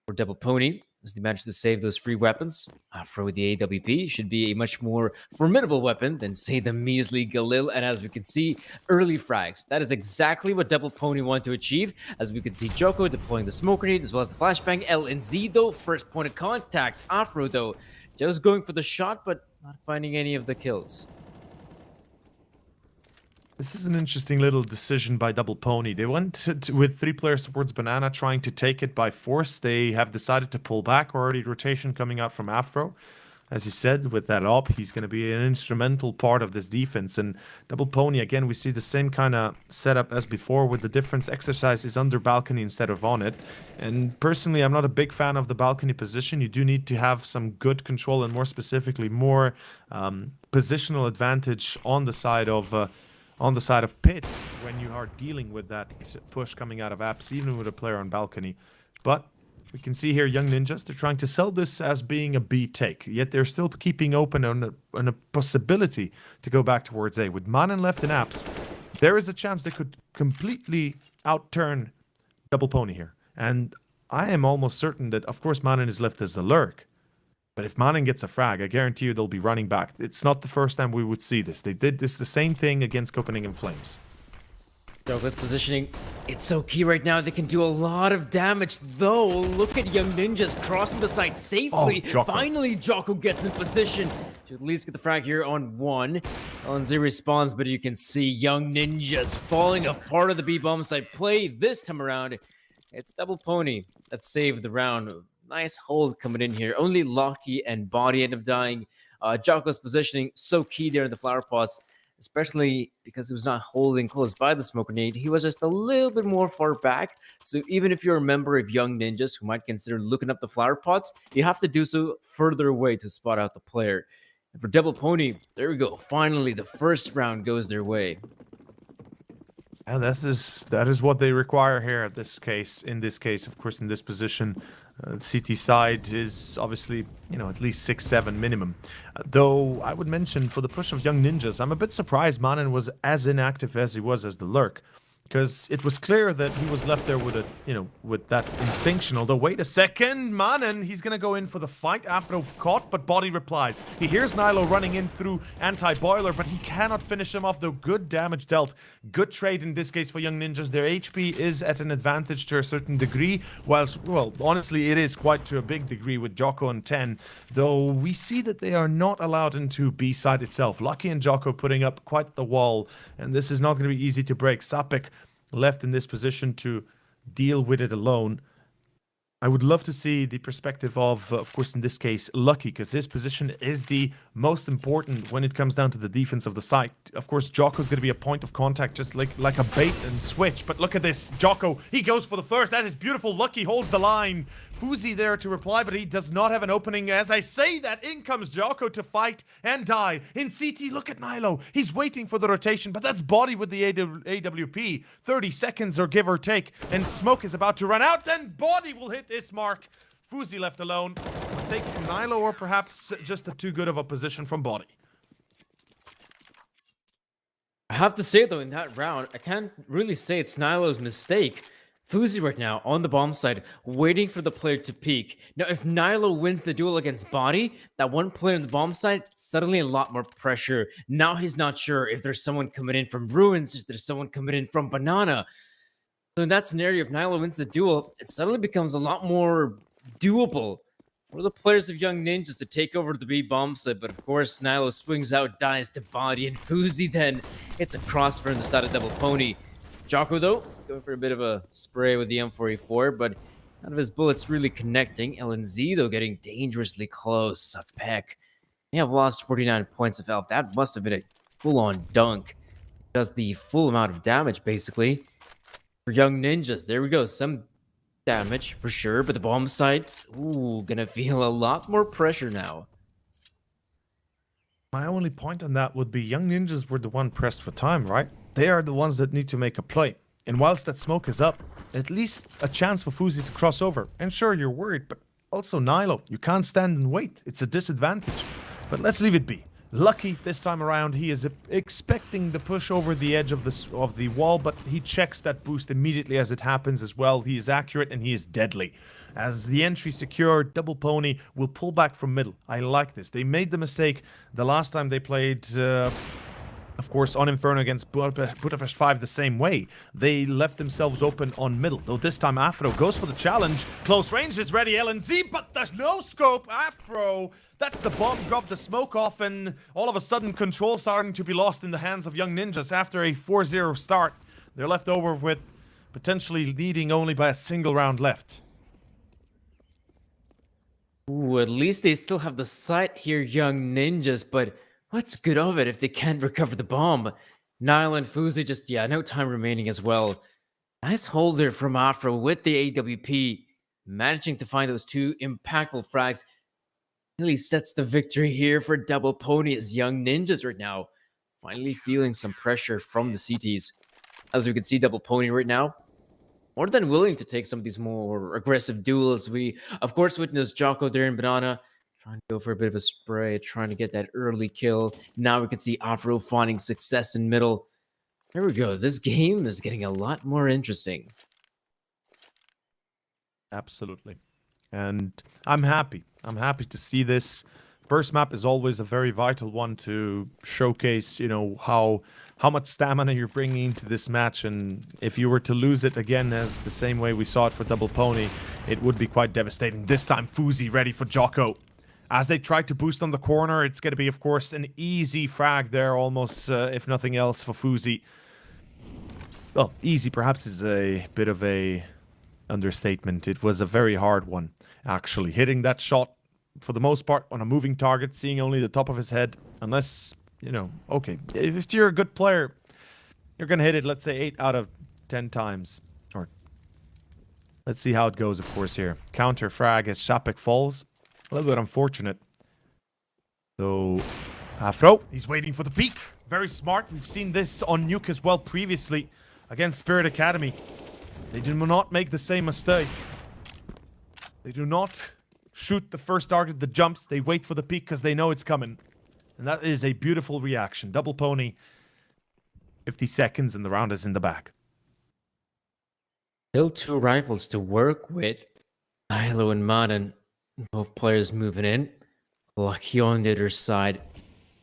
For Double Pony, as they manage to save those free weapons, Afro with the AWP should be a much more formidable weapon than, say, the measly Galil. And as we can see, early frags. That is exactly what Double Pony wanted to achieve, as we can see Joko deploying the smoke grenade as well as the flashbang. LNZ, though, first point of contact. Afro, though, just going for the shot, but not finding any of the kills. This is an interesting little decision by Double Pony. They went with 3 players towards Banana, trying to take it by force. They have decided to pull back. Already rotation coming out from Afro. as you said, with that op, he's going to be an instrumental part of this defense. And Double Pony, again, we see the same kind of setup as before, with the difference exercise is under balcony instead of on it. And personally, I'm not a big fan of the balcony position. You do need to have some good control, and more specifically, more positional advantage on the side of pit when you are dealing with that push coming out of apps, even with a player on balcony. But we can see here Young Ninjas, they're trying to sell this as being a B take, yet they're still keeping open on a possibility to go back towards A. With Manen left in apps, there is a chance they could completely outturn Double Pony here. And I am almost certain that, of course, Manen is left as the lurk. But if Manen gets a frag, I guarantee you they'll be running back. It's not the first time we would see this. They did this the same thing against Copenhagen Flames. Joko's positioning, it's so key right now. They can do a lot of damage, though. Look at Young Ninjas crossing the site safely. Oh, Jocko. Finally, Jocko gets in position to at least get the frag here on one. LNZ responds, but you can see Young Ninjas falling apart of the B-bomb site play. This time around, it's Double Pony that saved the round. Nice hold coming in here. Only Lucky and Body end up dying. Jocko's positioning, so key there in the flower pots, especially because he was not holding close by the smoke grenade. He was just a little bit more far back. So even if you're a member of Young Ninjas who might consider looking up the flower pots, you have to do so further away to spot out the player. And for Double Pony, there we go. Finally, the first round goes their way. And that is what they require here in this case, of course, in this position. CT side is obviously, at least 6-7 minimum. Though I would mention for the push of Young Ninjas, I'm a bit surprised Manen was as inactive as he was as the lurk. Because it was clear that he was left there with with that instinction. Although, wait a second, Manen, he's going to go in for the fight after caught, but Body replies. He hears Nilo running in through anti-boiler, but he cannot finish him off, though good damage dealt. Good trade in this case for Young Ninjas. Their HP is at an advantage to a certain degree, whilst, well, honestly, it is quite to a big degree with Jocko and 10, though we see that they are not allowed into B side itself. Lucky and Jocko putting up quite the wall, and this is not going to be easy to break. Sapek left in this position to deal with it alone. I would love to see the perspective of course, in this case, Lucky, because his position is the most important when it comes down to the defense of the site. Of course, Jocko's going to be a point of contact, just like a bait and switch. But look at this, Jocko, he goes for the first. That is beautiful. Lucky holds the line. Fuzi there to reply, but he does not have an opening. As I say that, in comes Jocko to fight and die. In CT, look at Nilo. He's waiting for the rotation, but that's Body with the AWP. 30 seconds or give or take, and smoke is about to run out, and Body will hit this mark. Fuzi left alone. Mistake from Nilo, or perhaps just too good of a position from Body. I have to say, though, in that round, I can't really say it's Nilo's mistake. Fuzi right now on the bomb side, waiting for the player to peek. Now, if Nilo wins the duel against Body, that one player on the bomb side, suddenly a lot more pressure. Now he's not sure if there's someone coming in from Ruins, if there's someone coming in from Banana. So in that scenario, if Nilo wins the duel, it suddenly becomes a lot more doable for the players of Young Ninjas to take over the B bomb site. But of course, Nilo swings out, dies to Body, and Fuzi then hits a crossfire on the side of Double Pony. Jocko, though, going for a bit of a spray with the M4A4, but none of his bullets really connecting. LNZ, though, getting dangerously close. Sapek, they have lost 49 points of health. That must have been a full-on dunk. Does the full amount of damage, basically. For Young Ninjas, there we go. Some damage, for sure, but the bomb site, ooh, gonna feel a lot more pressure now. My only point on that would be Young Ninjas were the one pressed for time, right? They are the ones that need to make a play. And whilst that smoke is up, at least a chance for Fuzi to cross over. And sure, you're worried, but also Nilo, you can't stand and wait. It's a disadvantage. But let's leave it be. Lucky this time around, he is expecting the push over the edge of the wall, but he checks that boost immediately as it happens as well. He is accurate and he is deadly. As the entry secured, Double Pony will pull back from middle. I like this. They made the mistake the last time they played, of course, on Inferno against Budapest 5 the same way. They left themselves open on middle. Though this time Afro goes for the challenge. Close range is ready, LNZ, but there's no scope. Afro, that's the bomb drop, the smoke off, and all of a sudden control starting to be lost in the hands of Young Ninjas after a 4-0 start. They're left over with potentially leading only by a single round left. Ooh, at least they still have the sight here, young ninjas, but what's good of it if they can't recover the bomb? Nile and Fuzi just, yeah, no time remaining as well. Nice hold there from Afro with the AWP, managing to find those two impactful frags. Really sets the victory here for Double Pony as young ninjas right now. Finally feeling some pressure from the CTs. As we can see, Double Pony right now, more than willing to take some of these more aggressive duels. We, of course, witnessed Jocko there in Banana trying to go for a bit of a spray, trying to get that early kill. Now we can see Afro finding success in middle. There we go. This game is getting a lot more interesting. Absolutely. And I'm happy. I'm happy to see this. First map is always a very vital one to showcase, how much stamina you're bringing into this match. And if you were to lose it again as the same way we saw it for Double Pony, it would be quite devastating. This time, Fuzi ready for Jocko. As they try to boost on the corner, it's going to be, of course, an easy frag there, almost, if nothing else, for Fuzi. Well, easy perhaps is a bit of a understatement. It was a very hard one, actually. Hitting that shot, for the most part, on a moving target, seeing only the top of his head, unless, okay, if you're a good player, you're going to hit it, let's say, 8 out of 10 times. Or, let's see how it goes, of course, here. Counter frag as Shapik falls. A little bit unfortunate. So, Afro, he's waiting for the peak. Very smart. We've seen this on Nuke as well previously against Spirit Academy. They do not make the same mistake. They do not shoot the first target that jumps. They wait for the peak because they know it's coming. And that is a beautiful reaction. Double Pony, 50 seconds and the round is in the bag. Still two rifles to work with. Milo and Madden, both players moving in. Lucky on the other side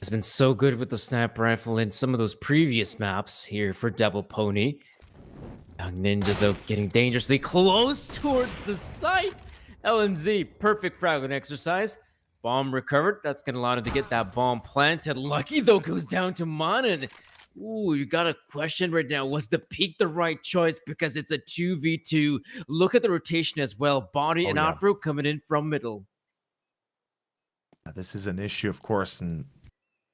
has been so good with the sniper rifle in some of those previous maps here for Double Pony. Young ninjas, though, getting dangerously close towards the site. LNZ, perfect frag exercise. Bomb recovered. That's going to allow him to get that bomb planted. Lucky, though, goes down to Manan. Ooh, you got a question right now. Was the peak the right choice? Because it's a 2v2. Look at the rotation as well. Body and Afro coming in from middle. This is an issue, of course, and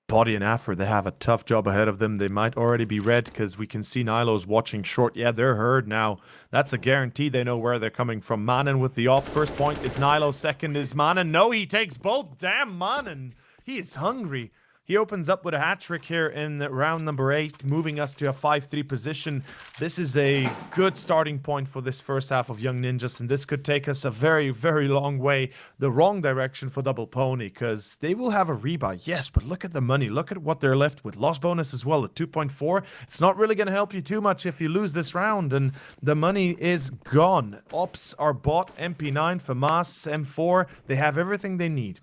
Body and Afro, they have a tough job ahead of them. They might already be red because we can see Nilo's watching short. Yeah, they're heard now. That's a guarantee. They know where they're coming from. Manan with the op. First point is Nilo. Second is Manan. No, he takes both. Damn, Manan. He is hungry. He opens up with a hat trick here in round number 8, moving us to a 5-3 position. This is a good starting point for this first half of Young Ninjas, and this could take us a very, very long way, the wrong direction for Double Pony, because they will have a rebuy, yes, but look at the money. Look at what they're left with. Loss bonus as well at 2.4. It's not really going to help you too much if you lose this round, and the money is gone. Ops are bought, MP9, FAMAS, M4. They have everything they need.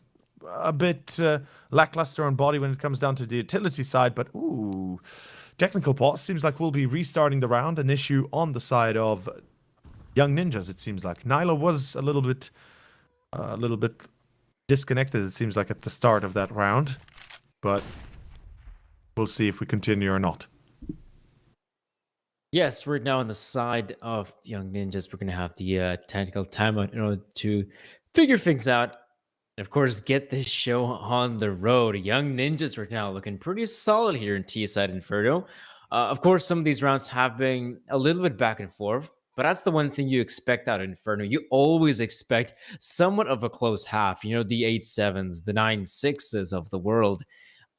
A bit lackluster on Body when it comes down to the utility side, but ooh, technical pause seems like we'll be restarting the round. An issue on the side of Young Ninjas, it seems like. Nyla was a little bit disconnected, it seems like, at the start of that round, but we'll see if we continue or not. Yes, right now on the side of Young Ninjas, we're going to have the technical timeout in order to figure things out. And of course, get this show on the road. Young Ninjas right now looking pretty solid here in T-Side Inferno. Of course, some of these rounds have been a little bit back and forth, but that's the one thing you expect out of Inferno. You always expect somewhat of a close half. You know, the 8-7s, the 9-6s of the world.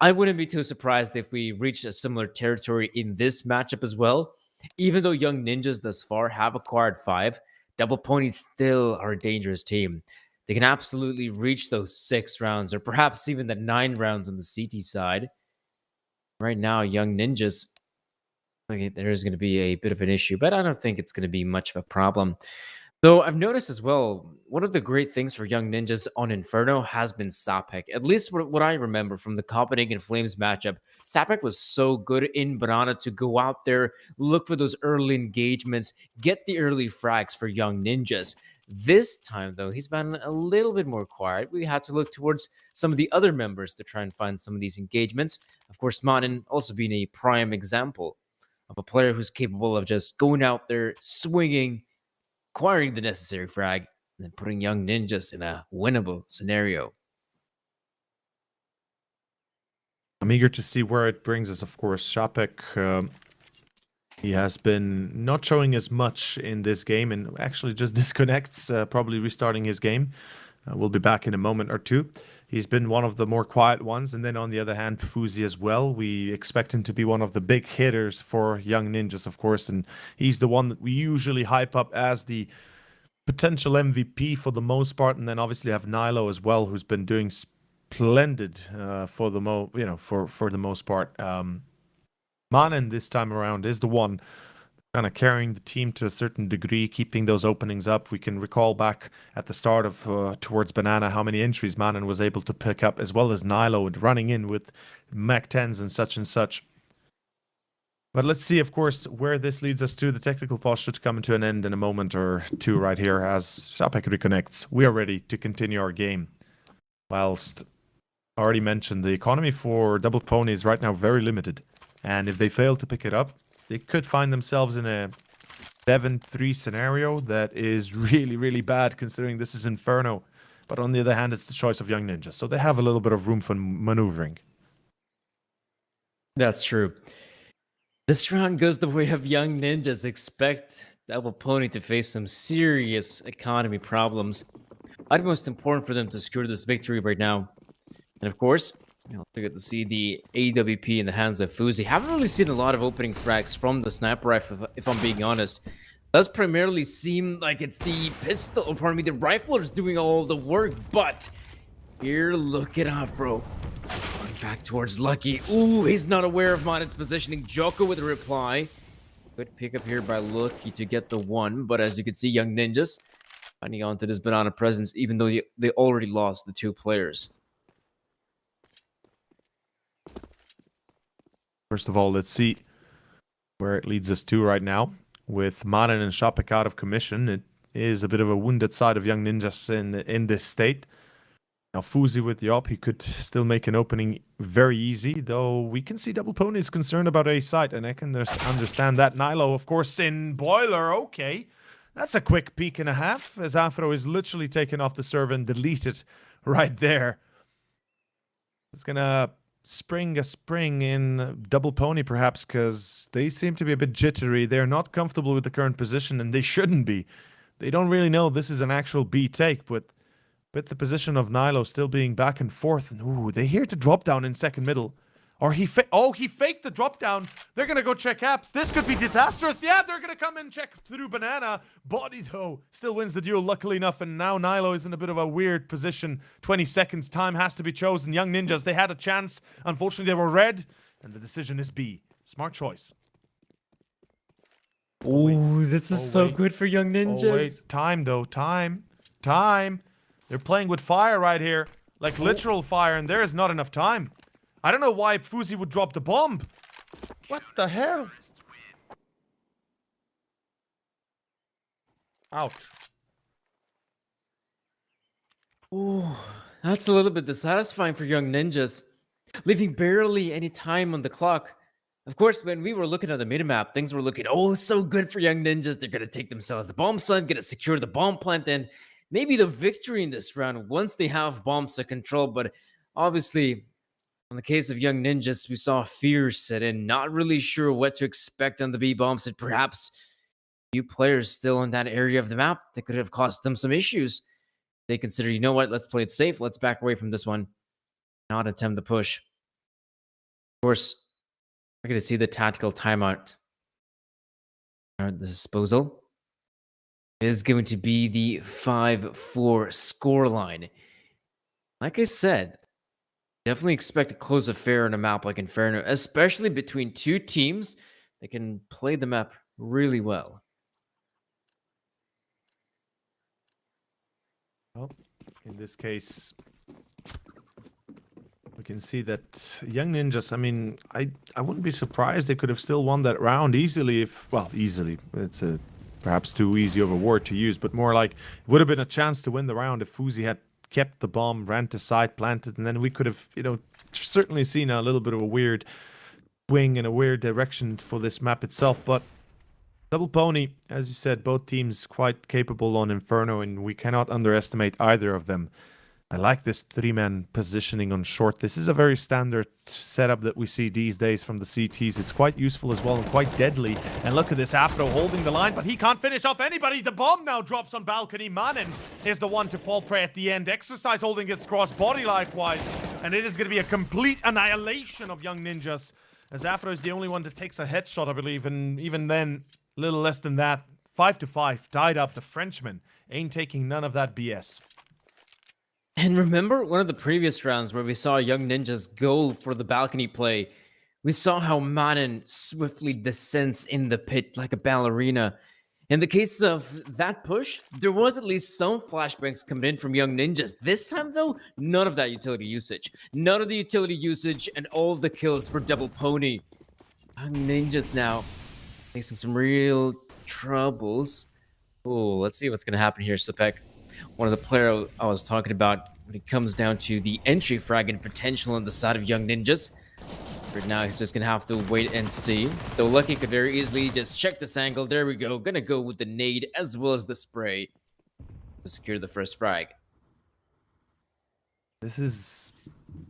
I wouldn't be too surprised if we reach a similar territory in this matchup as well. Even though Young Ninjas thus far have acquired 5, Double Ponies still are a dangerous team. They can absolutely reach those 6 rounds or perhaps even the 9 rounds on the CT side. Right now, Young Ninjas, there is going to be a bit of an issue, but I don't think it's going to be much of a problem. Though I've noticed as well, one of the great things for Young Ninjas on Inferno has been Sapek. At least what I remember from the Copenhagen Flames matchup, Sapek was so good in Banana to go out there, look for those early engagements, get the early frags for Young Ninjas. This time, though, he's been a little bit more quiet. We had to look towards some of the other members to try and find some of these engagements. Of course, Manan also being a prime example of a player who's capable of just going out there, swinging, acquiring the necessary frag, and putting Young Ninjas in a winnable scenario. I'm eager to see where it brings us, of course. Shapek, he has been not showing as much in this game and actually just disconnects, probably restarting his game. We'll be back in a moment or two. He's been one of the more quiet ones. And then on the other hand, Fuzi as well. We expect him to be one of the big hitters for Young Ninjas, of course. And he's the one that we usually hype up as the potential MVP for the most part. And then obviously have Nilo as well, who's been doing splendid for the for the most part. Manen this time around is the one kind of carrying the team to a certain degree, keeping those openings up. We can recall back at the start of towards Banana how many entries Manen was able to pick up, as well as Nilo and running in with Mac 10s and such. But let's see, of course, where this leads us to. The technical pause should come to an end in a moment or two right here as Shapek reconnects. We are ready to continue our game. Whilst already mentioned, the economy for Double Pony is right now very limited. And if they fail to pick it up, they could find themselves in a 7-3 scenario that is really, really bad considering this is Inferno. But on the other hand, it's the choice of Young Ninjas. So they have a little bit of room for maneuvering. That's true. This round goes the way of Young Ninjas. Expect Double Pony to face some serious economy problems. Utmost important for them to secure this victory right now. And of course, we get to see the AWP in the hands of Fuzi. Haven't really seen a lot of opening frags from the sniper rifle, if I'm being honest. Does primarily seem like it's the pistol, or pardon me, the rifle is doing all the work, but here, look at Afro. Going back towards Lucky. Ooh, he's not aware of Monet's positioning. Joko with a reply. Good pick up here by Lucky to get the one, but as you can see, Young Ninjas finding onto this banana presence, even though they already lost the 2 players. First of all, let's see where it leads us to right now. With Manen and Shapek out of commission, it is a bit of a wounded side of Young Ninjas in this state. Now, Fuzi with the op, he could still make an opening very easy, though we can see Double Pony is concerned about A site, and I can understand that. Nilo, of course, in Boiler, okay. That's a quick peek and a half, as Afro is literally taken off the server and deleted right there. It's gonna spring in Double Pony, perhaps, because they seem to be a bit jittery. They're not comfortable with the current position, and they shouldn't be. They don't really know this is an actual B take, but with the position of Nilo still being back and forth, and ooh, they hear to drop down in second middle. Or he faked the drop down. They're gonna go check apps. This could be disastrous. Yeah, they're gonna come and check through Banana. Body though still wins the duel, luckily enough, and now Nilo is in a bit of a weird position. 20 seconds, time has to be chosen. Young Ninjas, they had a chance. Unfortunately, they were red, and the decision is B. Smart choice. Ooh, this is so good for Young Ninjas. Oh wait, time though, time. They're playing with fire right here, like literal fire, and there is not enough time. I don't know why Fuzi would drop the bomb. What the hell? Ouch. Ooh, that's a little bit dissatisfying for Young Ninjas. Leaving barely any time on the clock. Of course, when we were looking at the minimap, things were looking, oh, so good for Young Ninjas. They're going to take themselves the bomb site, going to secure the bomb plant, and maybe the victory in this round once they have bombs to control. But obviously, in the case of Young Ninjas, we saw fear set in, not really sure what to expect on the B bombs, and perhaps a few players still in that area of the map that could have caused them some issues. They consider, you know what, let's play it safe, let's back away from this one, not attempt the push. Of course, we're going to see the tactical timeout at the disposal. It is going to be the 5-4 scoreline. Like I said, definitely expect a close affair on a map like Inferno, especially between 2 teams that can play the map really well. Well, in this case, we can see that Young Ninjas, I mean, I wouldn't be surprised they could have still won that round easily if, well, easily. It's a perhaps too easy of a word to use, but more like it would have been a chance to win the round if Fuzi had kept the bomb, ran to side, planted, and then we could have, certainly seen a little bit of a weird wing in a weird direction for this map itself. But Double Pony, as you said, both teams quite capable on Inferno, and we cannot underestimate either of them. I like this three-man positioning on short. This is a very standard setup that we see these days from the CTs. It's quite useful as well and quite deadly. And look at this Afro holding the line, but he can't finish off anybody. The bomb now drops on balcony. Manin is the one to fall prey at the end. Exercise holding his cross body life-wise. And it is going to be a complete annihilation of Young Ninjas, as Afro is the only one that takes a headshot, I believe. And even then, a little less than that. 5-5, tied up. The Frenchman ain't taking none of that BS. And remember one of the previous rounds where we saw Young Ninjas go for the balcony play? We saw how Manin swiftly descends in the pit like a ballerina. In the case of that push, there was at least some flashbangs coming in from Young Ninjas. This time, though, none of that utility usage. None of the utility usage and all of the kills for Double Pony. Young Ninjas now facing some real troubles. Oh, let's see what's going to happen here, Sepek. One of the players I was talking about when it comes down to the entry frag and potential on the side of Young Ninjas. Right now, he's just going to have to wait and see. Though Lucky could very easily just check this angle. There we go. Gonna go with the nade as well as the spray to secure the first frag. This is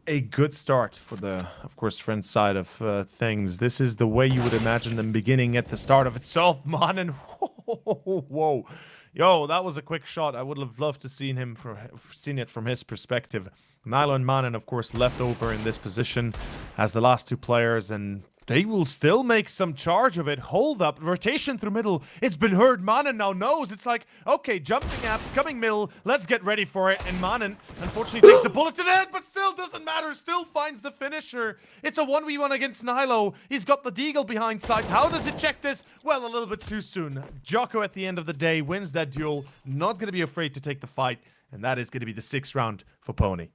a good start for the, of course, French side of things. This is the way you would imagine them beginning at the start of itself. Manin, whoa. Yo, that was a quick shot. I would have loved to seen it from his perspective. Nilo and Manin, of course, left over in this position as the last two players, and they will still make some charge of it. Hold up, rotation through middle. It's been heard. Manin now knows. It's like, okay, jumping apps, coming middle. Let's get ready for it. And Manin, unfortunately, takes the bullet to the head, but still doesn't matter. Still finds the finisher. It's a 1v1 against Nilo. He's got the deagle behind side. How does it check this? Well, a little bit too soon. Jocko, at the end of the day, wins that duel. Not going to be afraid to take the fight. And that is going to be the 6th round for Pony.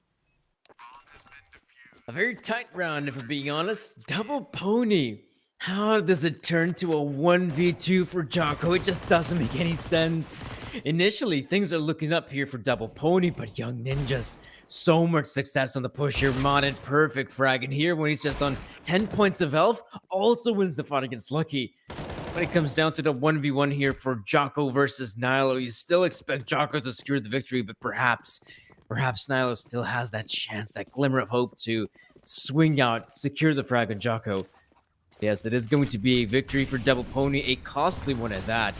A very tight round, if we're being honest. Double Pony. How does it turn to a 1v2 for Jocko? It just doesn't make any sense. Initially, things are looking up here for Double Pony, but Young Ninjas, so much success on the push here. Modded perfect frag. And here, when he's just on 10 points of health, also wins the fight against Lucky. When it comes down to the 1v1 here for Jocko versus Nilo, you still expect Jocko to secure the victory, but perhaps Nilo still has that chance, that glimmer of hope to swing out, secure the frag on Jocko. Yes, it is going to be a victory for Double Pony, a costly one at that.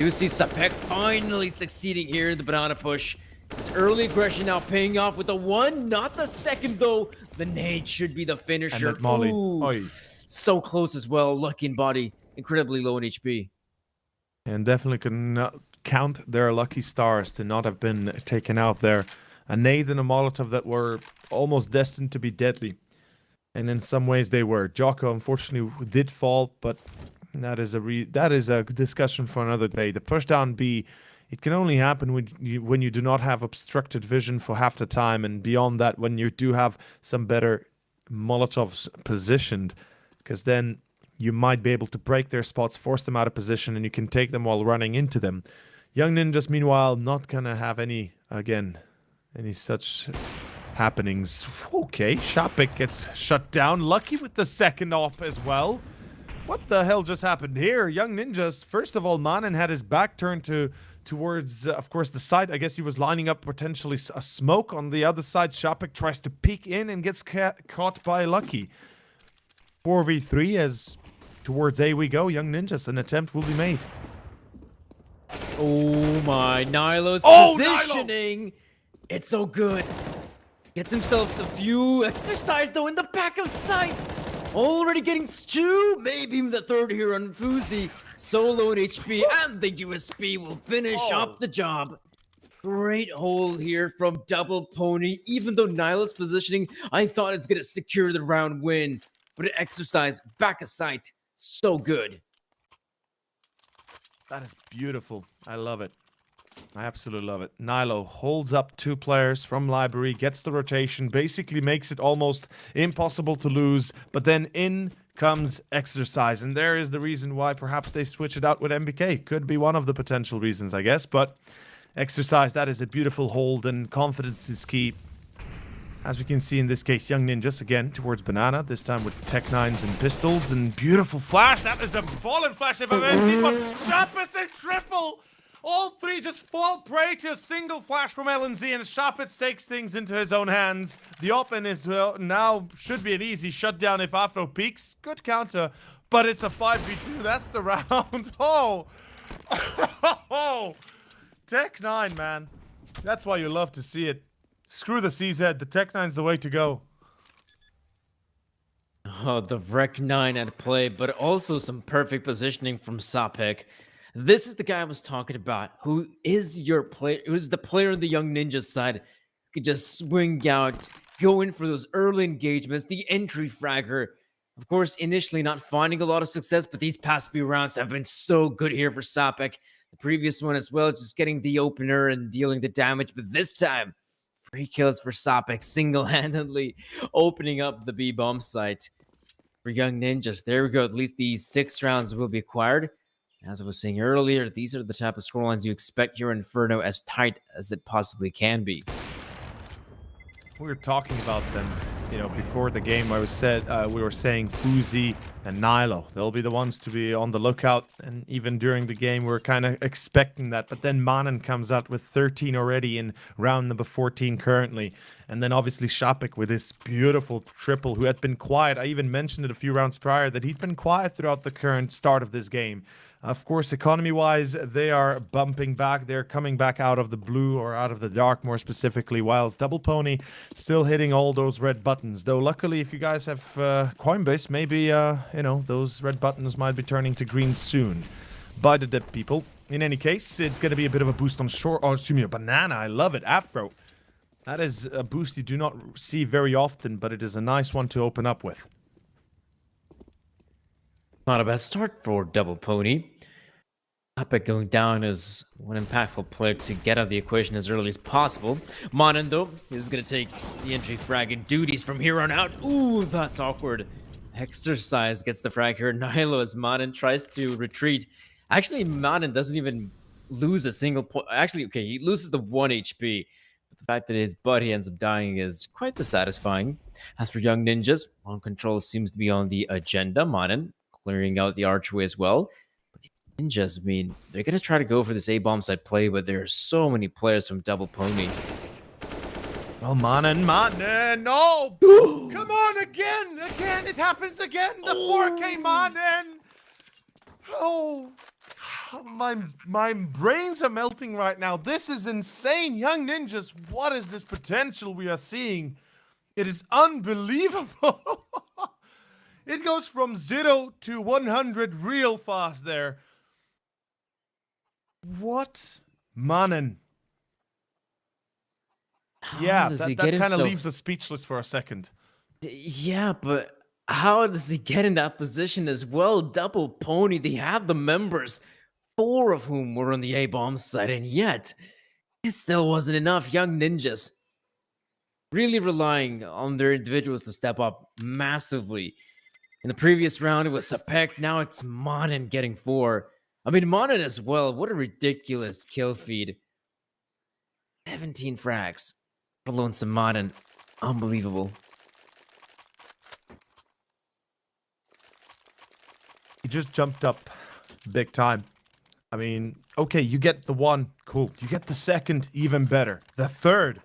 You see Sepek finally succeeding here in the banana push. His early aggression now paying off with the one, not the second though. The nade should be the finisher. And that Molly. Ooh, Oy. so close as well. Lucky in body, incredibly low in HP. And definitely could not count their lucky stars to not have been taken out there. A nade and a Molotov that were almost destined to be deadly. And in some ways they were. Jocko unfortunately did fall, but that is a discussion for another day. The push down B, it can only happen when you do not have obstructed vision for half the time, and beyond that when you do have some better Molotovs positioned, because then you might be able to break their spots, force them out of position, and you can take them while running into them. Young Ninjas, meanwhile, not gonna have any such happenings. Okay, Shapik gets shut down. Lucky with the second off as well. What the hell just happened here? Young Ninjas, first of all, Manin had his back turned towards, of course, the side. I guess he was lining up potentially a smoke on the other side. Shapik tries to peek in and gets caught by Lucky. 4v3 as towards A we go. Young Ninjas, an attempt will be made. Oh my, Nilo's Oh, positioning. Nilo! It's so good. Gets himself the few. Exercise though in the back of sight. Already getting two, maybe even the third here on Fuzi. So low in HP, and the USP will finish up the job. Great hold here from Double Pony. Even though Nilo's positioning, I thought it's gonna secure the round win. But it Exercise back of sight. So good. That is beautiful. I love it. I absolutely love it. Nilo holds up two players from library, gets the rotation, basically makes it almost impossible to lose, but then in comes Exercise, and there is the reason why perhaps they switch it out with MBK. Could be one of the potential reasons, I guess, but Exercise, that is a beautiful hold, and confidence is key. As we can see in this case, Young Ninjas again towards Banana, this time with Tech 9s and pistols, and beautiful flash. That is a fallen flash if I've ever seen one. Sharpitz a triple! All three just fall prey to a single flash from LNZ, and Sharpitz takes things into his own hands. The open is now should be an easy shutdown if Afro peaks. Good counter, but it's a 5v2. That's the round. Oh! Oh! Tech 9, man. That's why you love to see it. Screw the CZ, the Tech 9's the way to go. Oh, the Rec 9 at play, but also some perfect positioning from Sapek. This is the guy I was talking about, who is your player, who's the player on the Young Ninja side, who could just swing out, go in for those early engagements, the entry fragger. Of course, initially not finding a lot of success, but these past few rounds have been so good here for Sapek. The previous one as well, just getting the opener and dealing the damage, but this time, 3 kills for Sapek, single-handedly opening up the B-bomb site for Young Ninjas. There we go. At least these 6 rounds will be acquired. As I was saying earlier, these are the type of scorelines you expect here in Inferno, as tight as it possibly can be. We were talking about them, you know, before the game. We were saying Fuzi and Nilo. They'll be the ones to be on the lookout. And even during the game, we are kind of expecting that. But then Manen comes out with 13 already in round number 14 currently. And then obviously Shapik with his beautiful triple, who had been quiet. I even mentioned it a few rounds prior that he'd been quiet throughout the current start of this game. Of course, economy-wise, they are bumping back. They're coming back out of the blue, or out of the dark more specifically, whilst Double Pony still hitting all those red buttons. Though luckily, if you guys have Coinbase, maybe, you know, those red buttons might be turning to green soon. By the dead people. In any case, it's going to be a bit of a boost on short, or excuse me, Banana. I love it. Afro. That is a boost you do not see very often, but it is a nice one to open up with. Not a bad start for Double Pony. Sapek going down as one impactful player to get out of the equation as early as possible. Manen, though, is going to take the entry frag and duties from here on out. Ooh, that's awkward. Exercise gets the frag here. Nilo as Manen tries to retreat. Actually, Manen doesn't even lose a single point. Actually, okay, he loses the 1 HP. But the fact that his buddy ends up dying is quite dissatisfying. As for Young Ninjas, long control seems to be on the agenda. Manen clearing out the archway as well. But the Ninjas, I mean, they're going to try to go for this A-bomb side play, but there are so many players from Double Pony. Well, Manen, no! Come on, again, it happens again, the 4K Manen! Oh, my brains are melting right now. This is insane, Young Ninjas. What is this potential we are seeing? It is unbelievable. It goes from 0 to 100 real fast there. What? Manen. Yeah, that kind of leaves us speechless for a second. Yeah, but how does he get in that position as well? Double Pony, they have the members, 4 of whom were on the A-bomb side, and yet it still wasn't enough. Young Ninjas really relying on their individuals to step up massively. In the previous round, it was Sapek. Now it's Manen getting 4. I mean, Manen as well. What a ridiculous kill feed. 17 frags. Alone some Manen. Unbelievable. He just jumped up big time. I mean, okay, you get the 1. Cool. You get the 2nd. Even better. The 3rd.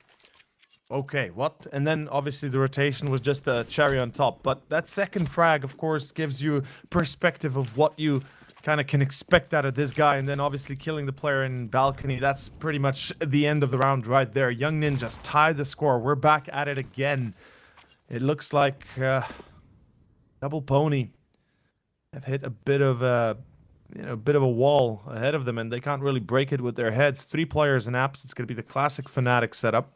Okay, what? And then obviously the rotation was just a cherry on top. But that 2nd frag, of course, gives you perspective of what you kind of can expect out of this guy. And then obviously killing the player in balcony, that's pretty much the end of the round right there. Young Ninjas tie the score. We're back at it again. It looks like Double Pony have hit a bit of a wall ahead of them, and they can't really break it with their heads. 3 players in apps. It's going to be the classic Fnatic setup.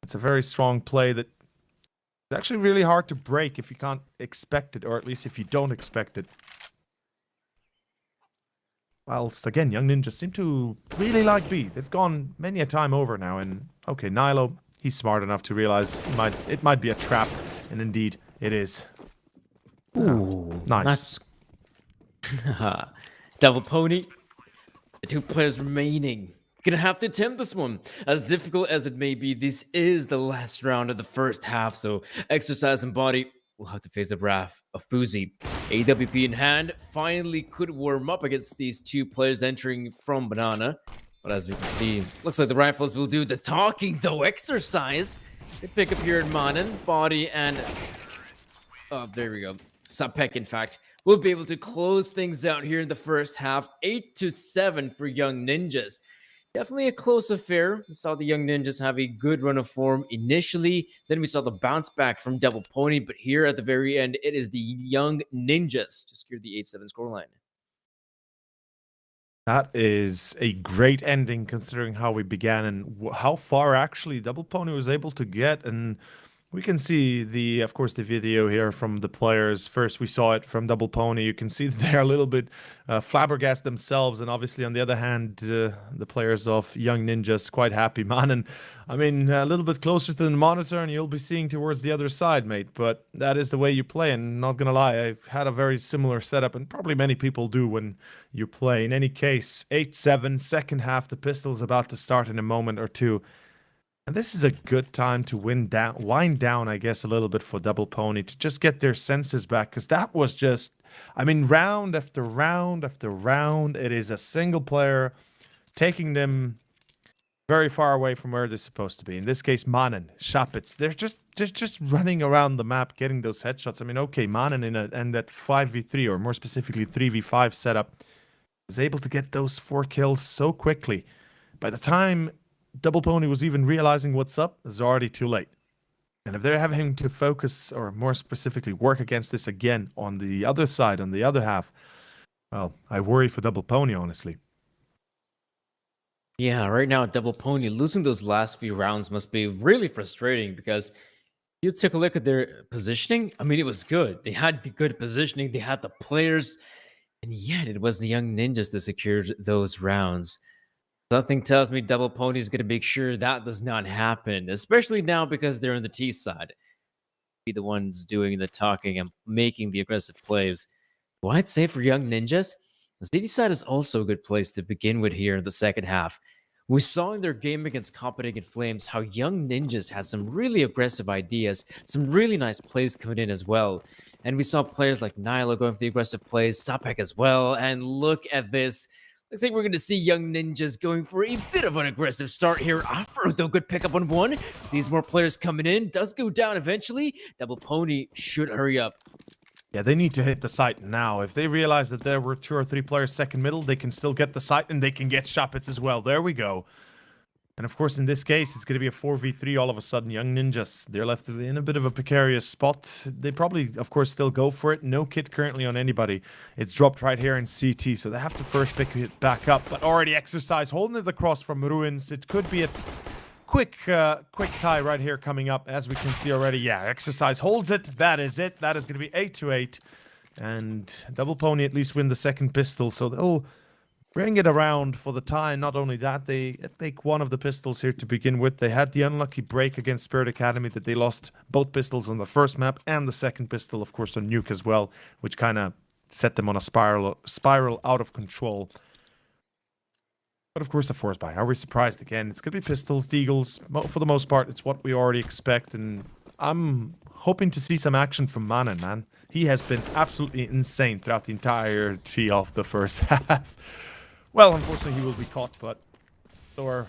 It's a very strong play that is actually really hard to break if you can't expect it, or at least if you don't expect it. Whilst, again, Young Ninjas seem to really like B. They've gone many a time over now, and okay, Nilo, he's smart enough to realize it might be a trap, and indeed, it is. Ooh, nice. Double Pony. The 2 players remaining Gonna have to attempt this one. As difficult as it may be, this is the last round of the first half, so Exercise and Body will have to face the wrath of Fuzi. AWP in hand finally could warm up against these two players entering from Banana. But as we can see, looks like the Rifles will do the talking, though. Exercise. Good pick up here in Manan. Body and... Oh, there we go. Sapek, in fact, will be able to close things out here in the first half. 8-7 for Young Ninjas. Definitely a close affair. We saw the Young Ninjas have a good run of form initially. Then we saw the bounce back from Double Pony. But here at the very end, it is the Young Ninjas to secure the 8-7 scoreline. That is a great ending considering how we began and how far actually Double Pony was able to get. And we can see of course, the video here from the players. First, we saw it from Double Pony. You can see that they're a little bit flabbergasted themselves. And obviously, on the other hand, the players of Young Ninjas quite happy, man. And I mean, a little bit closer to the monitor and you'll be seeing towards the other side, mate. But that is the way you play. And not going to lie, I've had a very similar setup. And probably many people do when you play. In any case, 8-7, second half. The pistol's about to start in a moment or two. And this is a good time to wind down, I guess, a little bit for Double Pony to just get their senses back. Because that was just, I mean, round after round after round, it is a single player taking them very far away from where they're supposed to be. In this case, Manen, Shapitz, they're just running around the map, getting those headshots. I mean, okay, Manen in that 5v3, or more specifically 3v5 setup, was able to get those 4 kills so quickly. By the time Double Pony was even realizing what's up, it's already too late. And if they're having to focus, or more specifically work against this again on the other side, on the other half, well, I worry for Double Pony, honestly. Yeah, right now, Double Pony losing those last few rounds must be really frustrating because you take a look at their positioning. I mean, it was good. They had the good positioning, they had the players, and yet it was the Young Ninjas that secured those rounds. Something tells me Double Pony is going to make sure that does not happen, especially now because they're on the T side. Be the ones doing the talking and making the aggressive plays. Well, I'd say for Young Ninjas, the City side is also a good place to begin with here in the second half. We saw in their game against Copenhagen Flames how Young Ninjas had some really aggressive ideas, some really nice plays coming in as well. And we saw players like Nyla going for the aggressive plays, Sapek as well. And look at this. Looks like we're going to see Young Ninjas going for a bit of an aggressive start here. Afro, though, good pickup on one. Sees more players coming in. Does go down eventually. Double Pony should hurry up. Yeah, they need to hit the site now. If they realize that there were 2 or 3 players second middle, they can still get the site and they can get Shapitz as well. There we go. And of course, in this case, it's going to be a 4v3 all of a sudden. Young Ninjas, they're left in a bit of a precarious spot. They probably, of course, still go for it. No kit currently on anybody. It's dropped right here in CT, so they have to first pick it back up. But already Exercise holding it across from Ruins. It could be a quick tie right here coming up, as we can see already. Yeah, Exercise holds it. That is it. That is going to be 8-8. And Double Pony at least win the second pistol, so they'll bring it around for the time. Not only that, they take one of the pistols here to begin with. They had the unlucky break against Spirit Academy that they lost both pistols on the first map and the second pistol, of course, on Nuke as well, which kind of set them on a spiral out of control. But of course, a force buy. Are we surprised again? It's going to be pistols, deagles. For the most part, it's what we already expect. And I'm hoping to see some action from Manen, man. He has been absolutely insane throughout the entirety of the first half. Well, unfortunately, he will be caught, but so are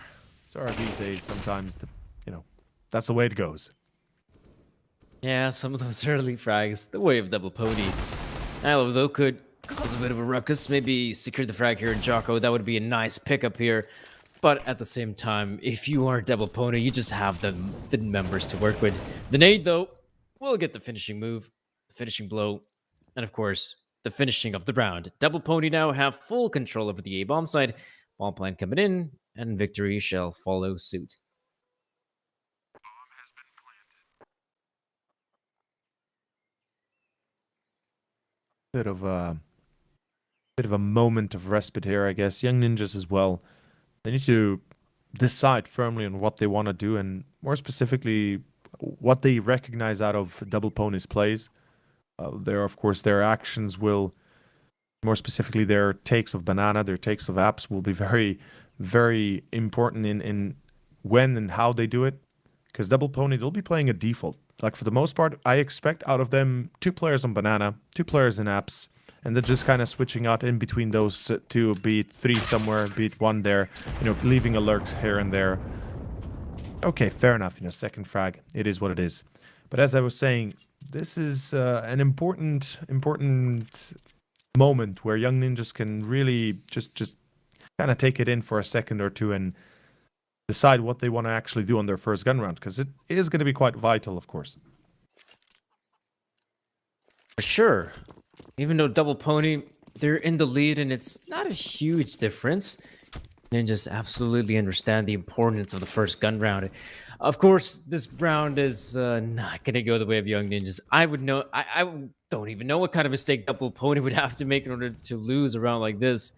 these days. Sometimes, that's the way it goes. Yeah, some of those early frags, the way of Double Pony. Nyla, though, could cause a bit of a ruckus. Maybe secure the frag here in Jocko. That would be a nice pickup here. But at the same time, if you are Double Pony, you just have the members to work with. The nade, though, will get the finishing move, the finishing blow, and of course, the finishing of the round. Double Pony now have full control over the A-bomb side. Bomb plan coming in, and victory shall follow suit. Bit of a moment of respite here, I guess. Young Ninjas as well. They need to decide firmly on what they want to do, and more specifically, what they recognize out of Double Pony's plays. Of course, their actions will, more specifically, their takes of Banana, their takes of apps will be very, very important in when and how they do it. Because Double Pony, they'll be playing a default. Like for the most part, I expect out of them 2 players on Banana, 2 players in apps, and they're just kind of switching out in between those 2, be it 3 somewhere, be it 1 there, leaving alerts here and there. Okay, fair enough, second frag, it is what it is. But as I was saying, this is an important moment where young ninjas can really just kind of take it in for a second or two and decide what they want to actually do on their first gun round, because it is going to be quite vital, of course. For sure. Even though Double Pony, they're in the lead and it's not a huge difference. Ninjas absolutely understand the importance of the first gun round. Of course, this round is not going to go the way of young ninjas. I would know. I don't even know what kind of mistake Double Pony would have to make in order to lose a round like this.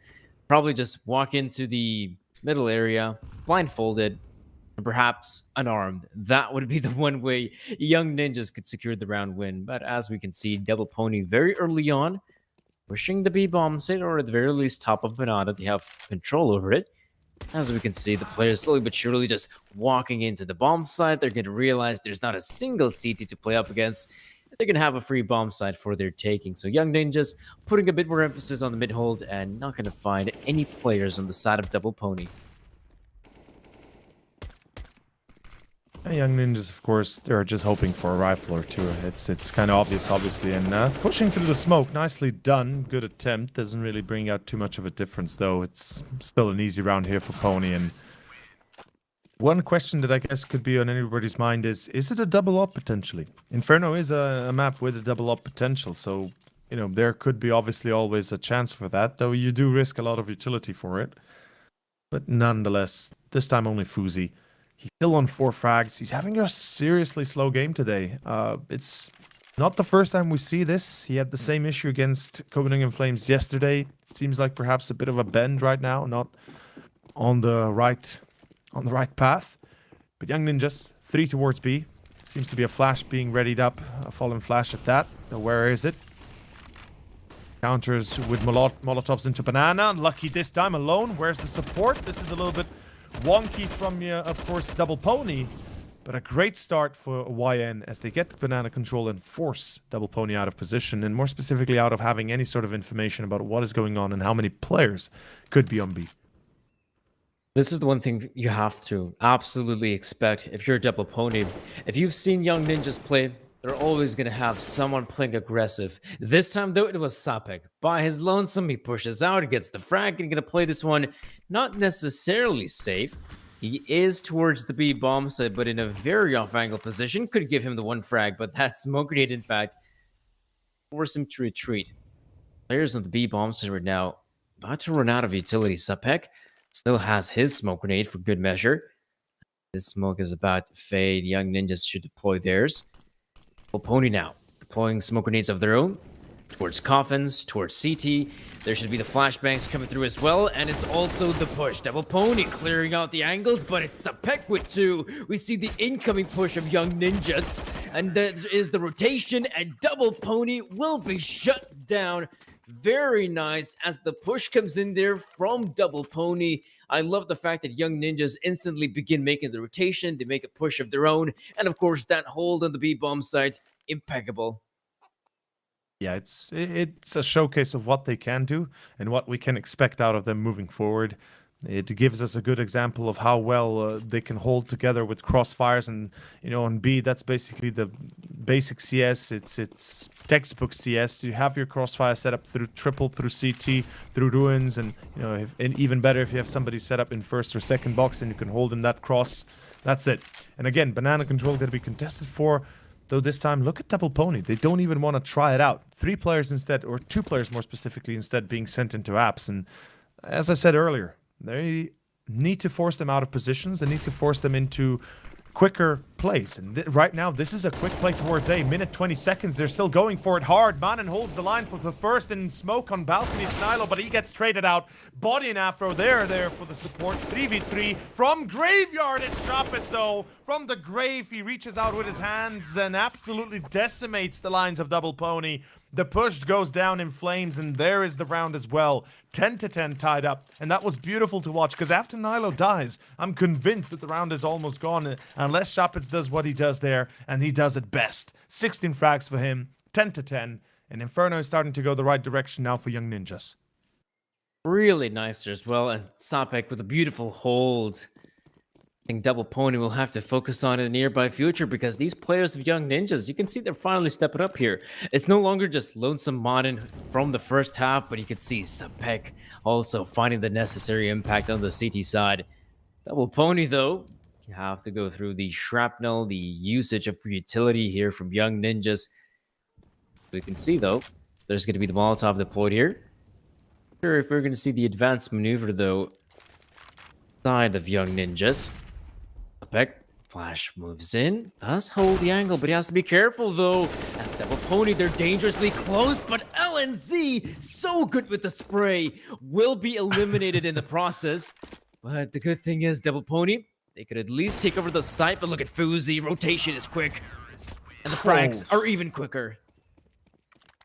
Probably just walk into the middle area, blindfolded, and perhaps unarmed. That would be the one way young ninjas could secure the round win. But as we can see, Double Pony very early on, pushing the B-bomb site, or at the very least top of Banana. They have control over it. As we can see, the players slowly but surely just walking into the bomb site. They're going to realize there's not a single CT to play up against. They're going to have a free bomb site for their taking. So young ninjas putting a bit more emphasis on the mid-hold and not going to find any players on the side of Double Pony. Young ninjas, of course, they're just hoping for a rifle or two. It's kind of obvious, obviously. And pushing through the smoke, nicely done. Good attempt. Doesn't really bring out too much of a difference, though. It's still an easy round here for Pony. And one question that I guess could be on anybody's mind is it a double up potentially? Inferno is a map with a double up potential. So, there could be obviously always a chance for that, though you do risk a lot of utility for it. But nonetheless, this time only Fuzi. He's still on 4 frags. He's having a seriously slow game today. It's not the first time we see this. He had the same issue against Copenhagen Flames yesterday. It seems like perhaps a bit of a bend right now, not on the right path. But young ninjas, 3 towards B. Seems to be a flash being readied up. A fallen flash at that. Now where is it? Counters with Molotovs into Banana. Lucky this time alone. Where's the support? This is a little bit wonky from, of course, Double Pony. But a great start for YN as they get the Banana control and force Double Pony out of position. And more specifically out of having any sort of information about what is going on and how many players could be on B. This is the one thing you have to absolutely expect if you're a Double Pony. If you've seen young ninjas play, they're always going to have someone playing aggressive. This time, though, it was Sapek. By his lonesome, he pushes out, he gets the frag, and going to play this one not necessarily safe. He is towards the B bomb site, but in a very off-angle position. Could give him the 1 frag, but that smoke grenade, in fact, forced him to retreat. Players on the B bomb site are now about to run out of utility. Sapek still has his smoke grenade for good measure. This smoke is about to fade. Young ninjas should deploy theirs. Pony now deploying smoke grenades of their own towards coffins, towards CT. There should be the flashbangs coming through as well, and it's also the push. Double Pony clearing out the angles, but it's a peck with 2. We see the incoming push of young ninjas, and there is the rotation, and Double Pony will be shut down. Very nice as the push comes in there from Double Pony. I love the fact that young ninjas instantly begin making the rotation. They make a push of their own. And of course, that hold on the B-bomb site, impeccable. Yeah, it's a showcase of what they can do and what we can expect out of them moving forward. It gives us a good example of how well they can hold together with crossfires, and on B, that's basically the basic CS. It's textbook CS. You have your crossfire set up through triple, through CT, through ruins, and and even better if you have somebody set up in first or second box and you can hold in that cross. That's it. And again, Banana control going to be contested for. Though this time, look at Double Pony. They don't even want to try it out. 3 players instead, or 2 players more specifically, instead being sent into apps. And as I said earlier, they need to force them out of positions. They need to force them into quicker plays. And right now, this is a quick play towards A. Minute 20 seconds. They're still going for it hard. Mannen holds the line for the first in smoke on balcony. It's Nilo, but he gets traded out. Body and Afro, they're there for the support. 3v3 from Graveyard. It's Shopitz, though. From the grave, he reaches out with his hands and absolutely decimates the lines of Double Pony. The push goes down in flames, and there is the round as well. 10-10 tied up, and that was beautiful to watch, because after Nilo dies, I'm convinced that the round is almost gone, unless Shopitz does what he does there, and he does it best. 16 frags for him, 10-10, and Inferno is starting to go the right direction now for Young Ninjas. Really nice there as well, and Sapek with a beautiful hold. I think Double Pony will have to focus on in the nearby future, because these players of Young Ninjas, you can see they're finally stepping up here. It's no longer just Lonesome Mannen from the first half, but you can see Sapek also finding the necessary impact on the CT side. Double Pony, though, you have to go through the shrapnel, the usage of utility here from Young Ninjas. We can see, though, there's going to be the Molotov deployed here. Sure, if we're going to see the advanced maneuver, though, side of Young Ninjas. Flash moves in, does hold the angle, but he has to be careful though. As Double Pony, they're dangerously close, but LNZ, so good with the spray, will be eliminated in the process. But the good thing is, Double Pony, they could at least take over the site, but look at Fuzi, rotation is quick. And the frags are even quicker.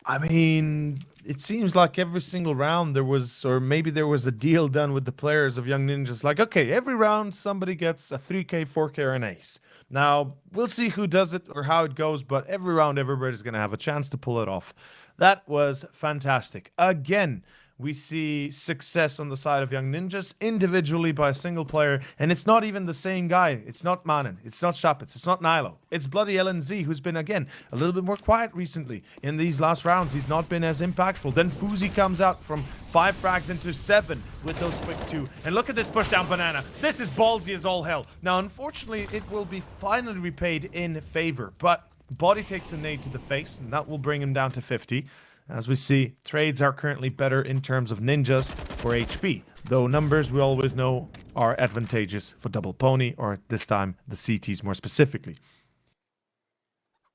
I mean, it seems like every single round there was, or maybe there was a deal done with the players of Young Ninjas. Like, okay, every round somebody gets a 3K, 4K, or an ace. Now, we'll see who does it or how it goes, but every round everybody's going to have a chance to pull it off. That was fantastic. Again, we see success on the side of Young Ninjas individually by a single player, and it's not even the same guy. It's not Mannen, it's not Shopitz, it's not Nilo. It's bloody LNZ, who's been, again, a little bit more quiet recently. In these last rounds, he's not been as impactful. Then Fuzi comes out from 5 frags into 7 with those quick 2. And look at this push down banana. This is ballsy as all hell. Now, unfortunately, it will be finally repaid in favor, but Body takes a nade to the face, and that will bring him down to 50. As we see, trades are currently better in terms of ninjas for HP, though numbers we always know are advantageous for Double Pony, or this time the CTs more specifically.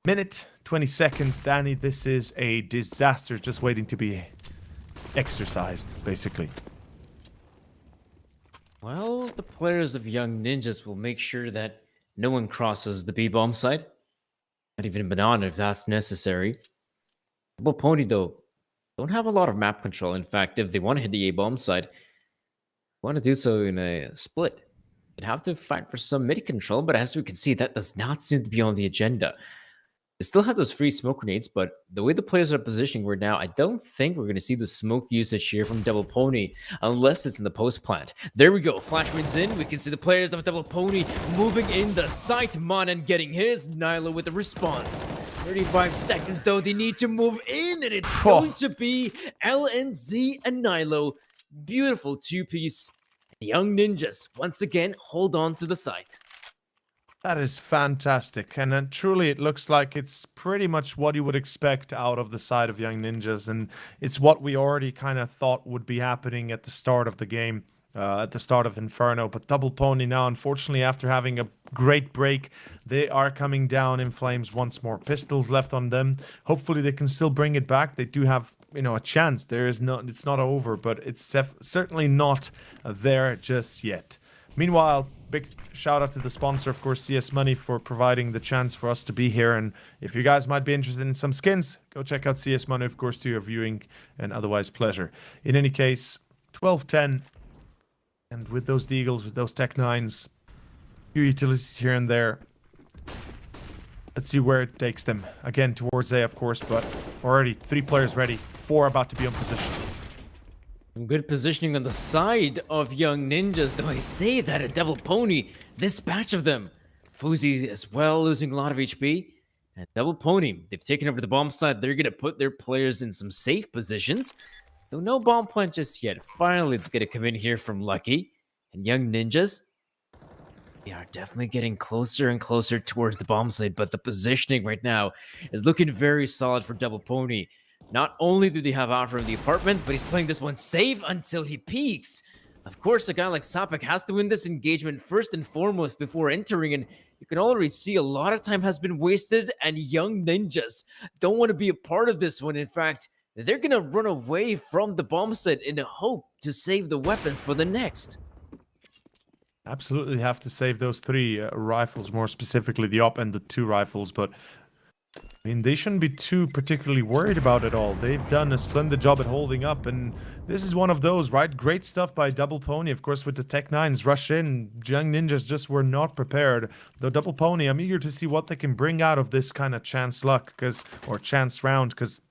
Minute 20 seconds, Danny. This is a disaster just waiting to be exercised, basically. Well, the players of Young Ninjas will make sure that no one crosses the B-bomb site. Not even Banana if that's necessary. Double Pony, though, don't have a lot of map control. In fact, if they want to hit the A-bomb side, want to do so in a split. They'd have to fight for some mid control, but as we can see, that does not seem to be on the agenda. They still have those free smoke grenades, but the way the players are positioning right now, I don't think we're going to see the smoke usage here from Double Pony, unless it's in the post plant. There we go. Flash wins in. We can see the players of Double Pony moving in the site. Mannen getting his. Nilo with the response. 35 seconds, though. They need to move in, and it's going to be LNZ and Nilo. Beautiful two-piece. Young Ninjas, once again, hold on to the site. That is fantastic, and truly it looks like it's pretty much what you would expect out of the side of Young Ninjas, and it's what we already kind of thought would be happening at the start of the game, at the start of Inferno. But Double Pony now, unfortunately, after having a great break, they are coming down in flames once more. Pistols left on them. Hopefully they can still bring it back. They do have, you know, a chance. It's not over, but it's certainly not there just yet. Meanwhile, big shout out to the sponsor, of course, CS Money, for providing the chance for us to be here. And if you guys might be interested in some skins, go check out CS Money, of course, to your viewing and otherwise pleasure. In any case, 12-10. And with those Deagles, with those Tech 9s, few utilities here and there. Let's see where it takes them. Again, towards A, of course, but already 3 players ready. 4 about to be on position. Some good positioning on the side of Young Ninjas, though I say that at Double Pony, this batch of them. Fuzi as well, losing a lot of HP. And Double Pony, they've taken over the bomb side. They're going to put their players in some safe positions. Though no bomb plant just yet. Finally, it's going to come in here from Lucky. And Young Ninjas, they are definitely getting closer and closer towards the bomb site. But the positioning right now is looking very solid for Double Pony. Not only do they have Afro in the apartments, but he's playing this one safe until he peaks. Of course, a guy like Sapek has to win this engagement first and foremost before entering, and you can already see a lot of time has been wasted, and Young Ninjas don't want to be a part of this one. In fact, they're gonna run away from the bomb site in the hope to save the weapons for the next. Absolutely have to save those 3 rifles, more specifically the op and the 2 rifles, but I mean, they shouldn't be too particularly worried about it all. They've done a splendid job at holding up, and this is one of those, right? Great stuff by Double Pony, of course, with the Tech 9s rush in. Young Ninjas just were not prepared. Though Double Pony, I'm eager to see what they can bring out of this kind of chance luck, or chance round, because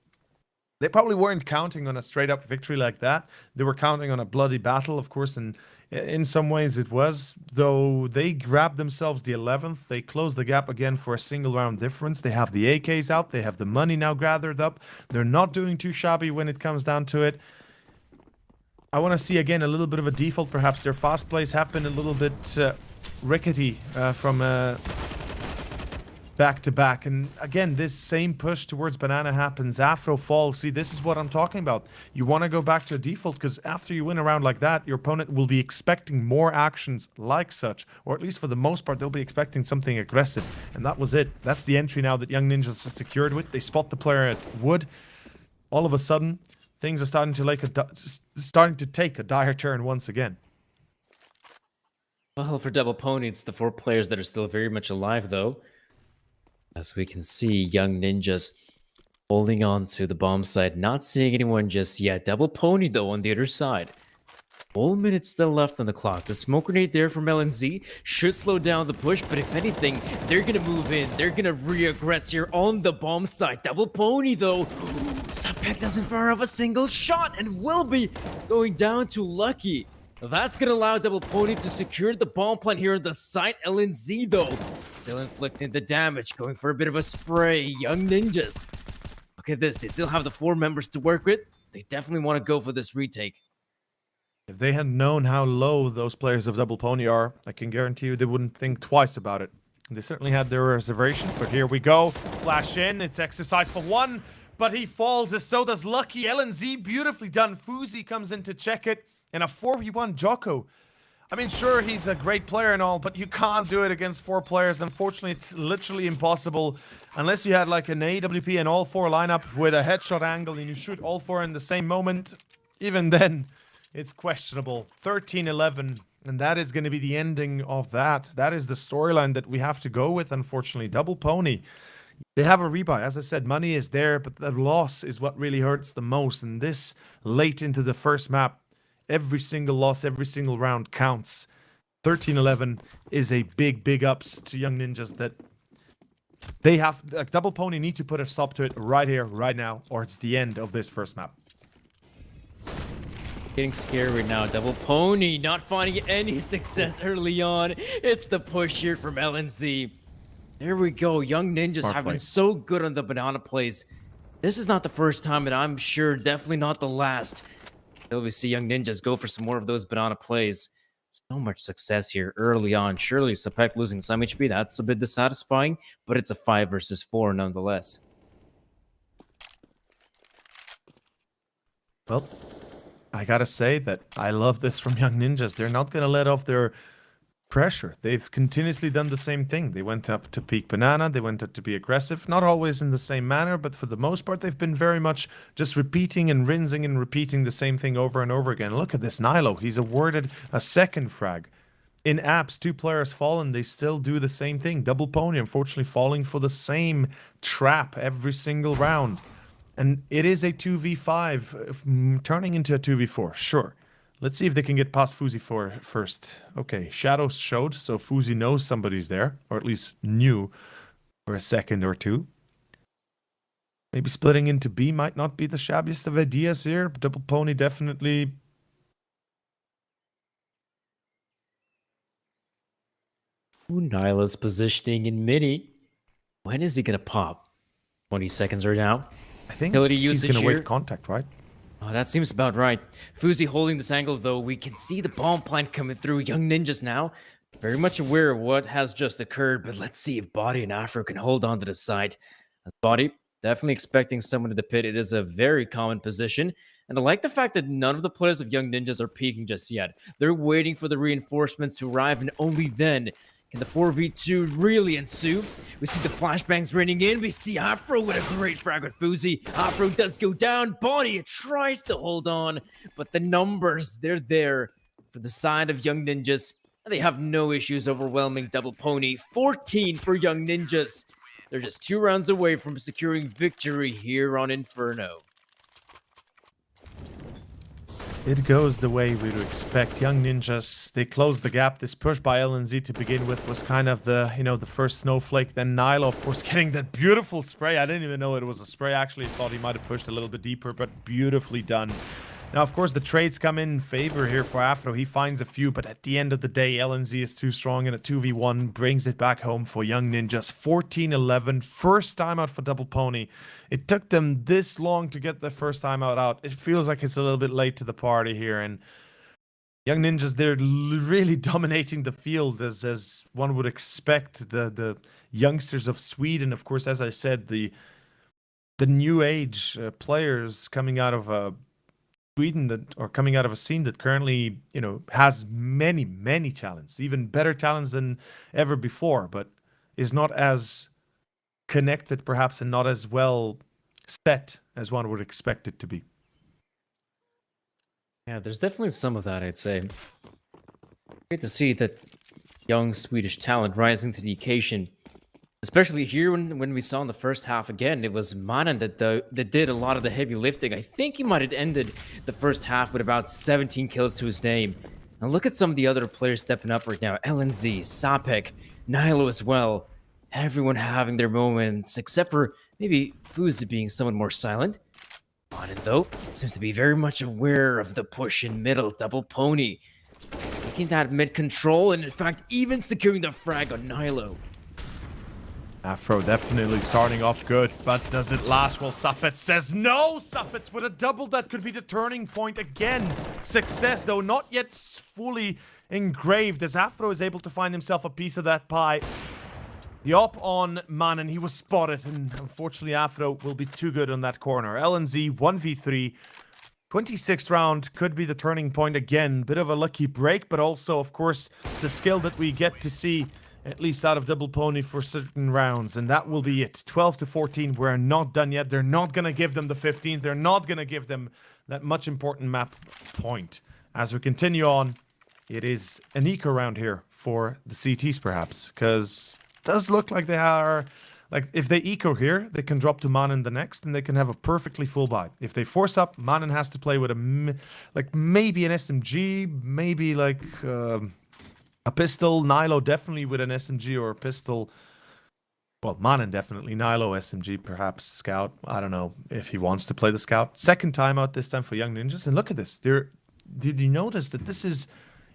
they probably weren't counting on a straight-up victory like that. They were counting on a bloody battle, of course, and in some ways it was, though they grabbed themselves the 11th. They closed the gap again for a single round difference. They have the AKs out. They have the money now gathered up. They're not doing too shabby when it comes down to it. I want to see again a little bit of a default, perhaps. Their fast plays have been a little bit rickety from back to back, and again this same push towards banana happens. Afro falls. See, this is what I'm talking about. You want to go back to a default, because after you win a round like that, your opponent will be expecting more actions like such, or at least for the most part they'll be expecting something aggressive, and that was it. That's the entry now that Young Ninjas has secured with. They spot the player at wood. All of a sudden things are starting to take a dire turn once again. Well, for Double Pony, it's the 4 players that are still very much alive, though. As we can see, Young Ninjas holding on to the bomb site, not seeing anyone just yet. Double Pony, though, on the other side. 1 minute still left on the clock. The smoke grenade there from LNZ should slow down the push, but if anything, they're going to move in. They're going to re-aggress here on the bomb site. Double Pony, though. Subpack doesn't fire off a single shot and will be going down to Lucky. That's going to allow Double Pony to secure the bomb plant here on the site. LNZ, though, still inflicting the damage, going for a bit of a spray. Young Ninjas. Look at this. They still have the 4 members to work with. They definitely want to go for this retake. If they had known how low those players of Double Pony are, I can guarantee you they wouldn't think twice about it. They certainly had their reservations, but here we go. Flash in. It's exercise for 1, but he falls, as so does Lucky. LNZ, beautifully done. Fuzi comes in to check it. And a 4v1 Jocko. I mean, sure, he's a great player and all, but you can't do it against 4 players. Unfortunately, it's literally impossible. Unless you had like an AWP and all 4 lineup with a headshot angle and you shoot all 4 in the same moment. Even then, it's questionable. 13-11, and that is going to be the ending of that. That is the storyline that we have to go with, unfortunately. Double Pony. They have a rebuy. As I said, money is there, but the loss is what really hurts the most. And this late into the first map, every single loss, every single round counts. 13-11 is a big ups to Young Ninjas that they have. Like, Double Pony need to put a stop to it right here, right now, or it's the end of this first map. Getting scary now. Double Pony not finding any success early on. It's the push here from LNZ. There we go. Young Ninjas have been so good on the banana plays. This is not the first time, and I'm sure definitely not the last. Till we see Young Ninjas go for some more of those banana plays. So much success here early on. Surely Sapek losing some HP, that's a bit dissatisfying, but it's a 5 versus 4 nonetheless. Well, I gotta say that I love this from Young Ninjas. They're not gonna let off their pressure. They've continuously done the same thing. They went up to peak banana. They went up to be aggressive. Not always in the same manner, but for the most part, they've been very much just repeating and rinsing and repeating the same thing over and over again. Look at this Nilo. He's awarded a second frag. In apps, 2 players fallen. They still do the same thing. Double Pony, unfortunately, falling for the same trap every single round. And it is a 2v5, turning into a 2v4, sure. Let's see if they can get past Fuzi first. Okay, shadows showed, so Fuzi knows somebody's there, or at least knew for a second or 2. Maybe splitting into B might not be the shabbiest of ideas here. Double Pony definitely. Ooh, Nyla's positioning in mini. When is he going to pop? 20 seconds right now. I think Utility he's usage going to here. wait contact, right? Oh, that seems about right. Fuzi holding this angle, though. We can see the bomb plant coming through. Young Ninjas now very much aware of what has just occurred, but let's see if Body and Afro can hold on to the side. As Body, definitely expecting someone in the pit. It is a very common position. And I like the fact that none of the players of Young Ninjas are peeking just yet. They're waiting for the reinforcements to arrive, and only then Can the 4v2 really ensue? We see the flashbangs raining in. We see Afro with a great frag with Fuzi. Afro does go down. Bonnie tries to hold on, but the numbers, they're there for the side of Young Ninjas. They have no issues overwhelming Double Pony. 14 for Young Ninjas. They're just 2 rounds away from securing victory here on Inferno. It goes the way we would expect. Young Ninjas, they closed the gap. This push by LNZ to begin with was kind of the, the first snowflake. Then Nilo, of course, getting that beautiful spray. I didn't even know it was a spray. Actually, thought he might have pushed a little bit deeper, but beautifully done. Now, of course, the trades come in favor here for Afro. He finds a few, but at the end of the day, LNZ is too strong, and a 2v1 brings it back home for Young Ninjas. 14-11, first time out for Double Pony. It took them this long to get the first time out. It feels like it's a little bit late to the party here, and Young Ninjas, they're really dominating the field as one would expect. The youngsters of Sweden, of course, as I said, the new age players coming out of Sweden that are coming out of a scene that currently, has many talents, even better talents than ever before, but is not as connected perhaps and not as well set as one would expect it to be. Yeah, there's definitely some of that, I'd say. Great to see that young Swedish talent rising to the occasion. Especially here when we saw in the first half again, it was Manan that did a lot of the heavy lifting. I think he might have ended the first half with about 17 kills to his name. Now look at some of the other players stepping up right now. LNZ, Sapek, Nilo as well. Everyone having their moments, except for maybe Fuzi being somewhat more silent. Manan, though, seems to be very much aware of the push in middle. Double Pony taking that mid control and in fact even securing the frag on Nilo. Afro definitely starting off good, but does it last? Well, Sapet says no! Sapets with a double that could be the turning point again. Success, though, not yet fully engraved as Afro is able to find himself a piece of that pie. The op on Manan, he was spotted, and unfortunately Afro will be too good on that corner. LNZ 1v3. 26th round could be the turning point again. Bit of a lucky break, but also, of course, the skill that we get to see at least out of Double Pony for certain rounds, and that will be it. 12-14, we're not done yet. They're not going to give them the 15th. They're not going to give them that much important map point. As we continue on, it is an eco round here for the CTs, perhaps, because it does look like they are... Like, if they eco here, they can drop to Manan the next, and they can have a perfectly full buy. If they force up, Manan has to play with maybe an SMG, maybe a pistol. Nilo definitely with an SMG or a pistol. Well, Manan definitely. Nilo SMG, perhaps Scout. I don't know if he wants to play the Scout. Second time out this time for Young Ninjas. And look at this. Did you notice that this is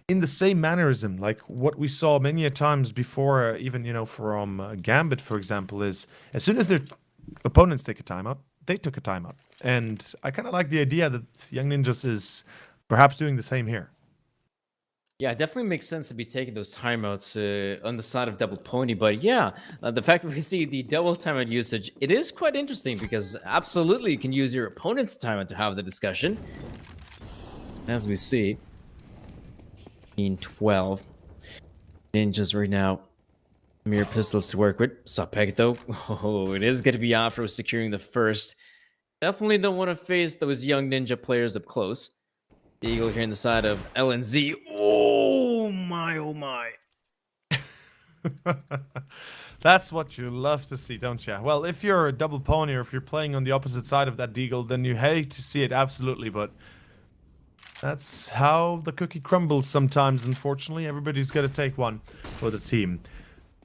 in the same mannerism like what we saw many a times before, even, from Gambit, for example, is as soon as their opponents take a timeout, they took a timeout. And I kind of like the idea that Young Ninjas is perhaps doing the same here. Yeah, it definitely makes sense to be taking those timeouts on the side of Double Pony. But yeah, the fact that we see the double timeout usage, it is quite interesting because absolutely you can use your opponent's timeout to have the discussion. As we see, 12 Ninjas right now. Mere pistols to work with. Sapek though. Oh, it is going to be Afro securing the first. Definitely don't want to face those young ninja players up close. The Eagle here in the side of LNZ. Oh my, oh my. That's what you love to see, don't you? Well, if you're a Double Pony or if you're playing on the opposite side of that Deagle, then you hate to see it, absolutely, but that's how the cookie crumbles sometimes, unfortunately. Everybody's got to take one for the team.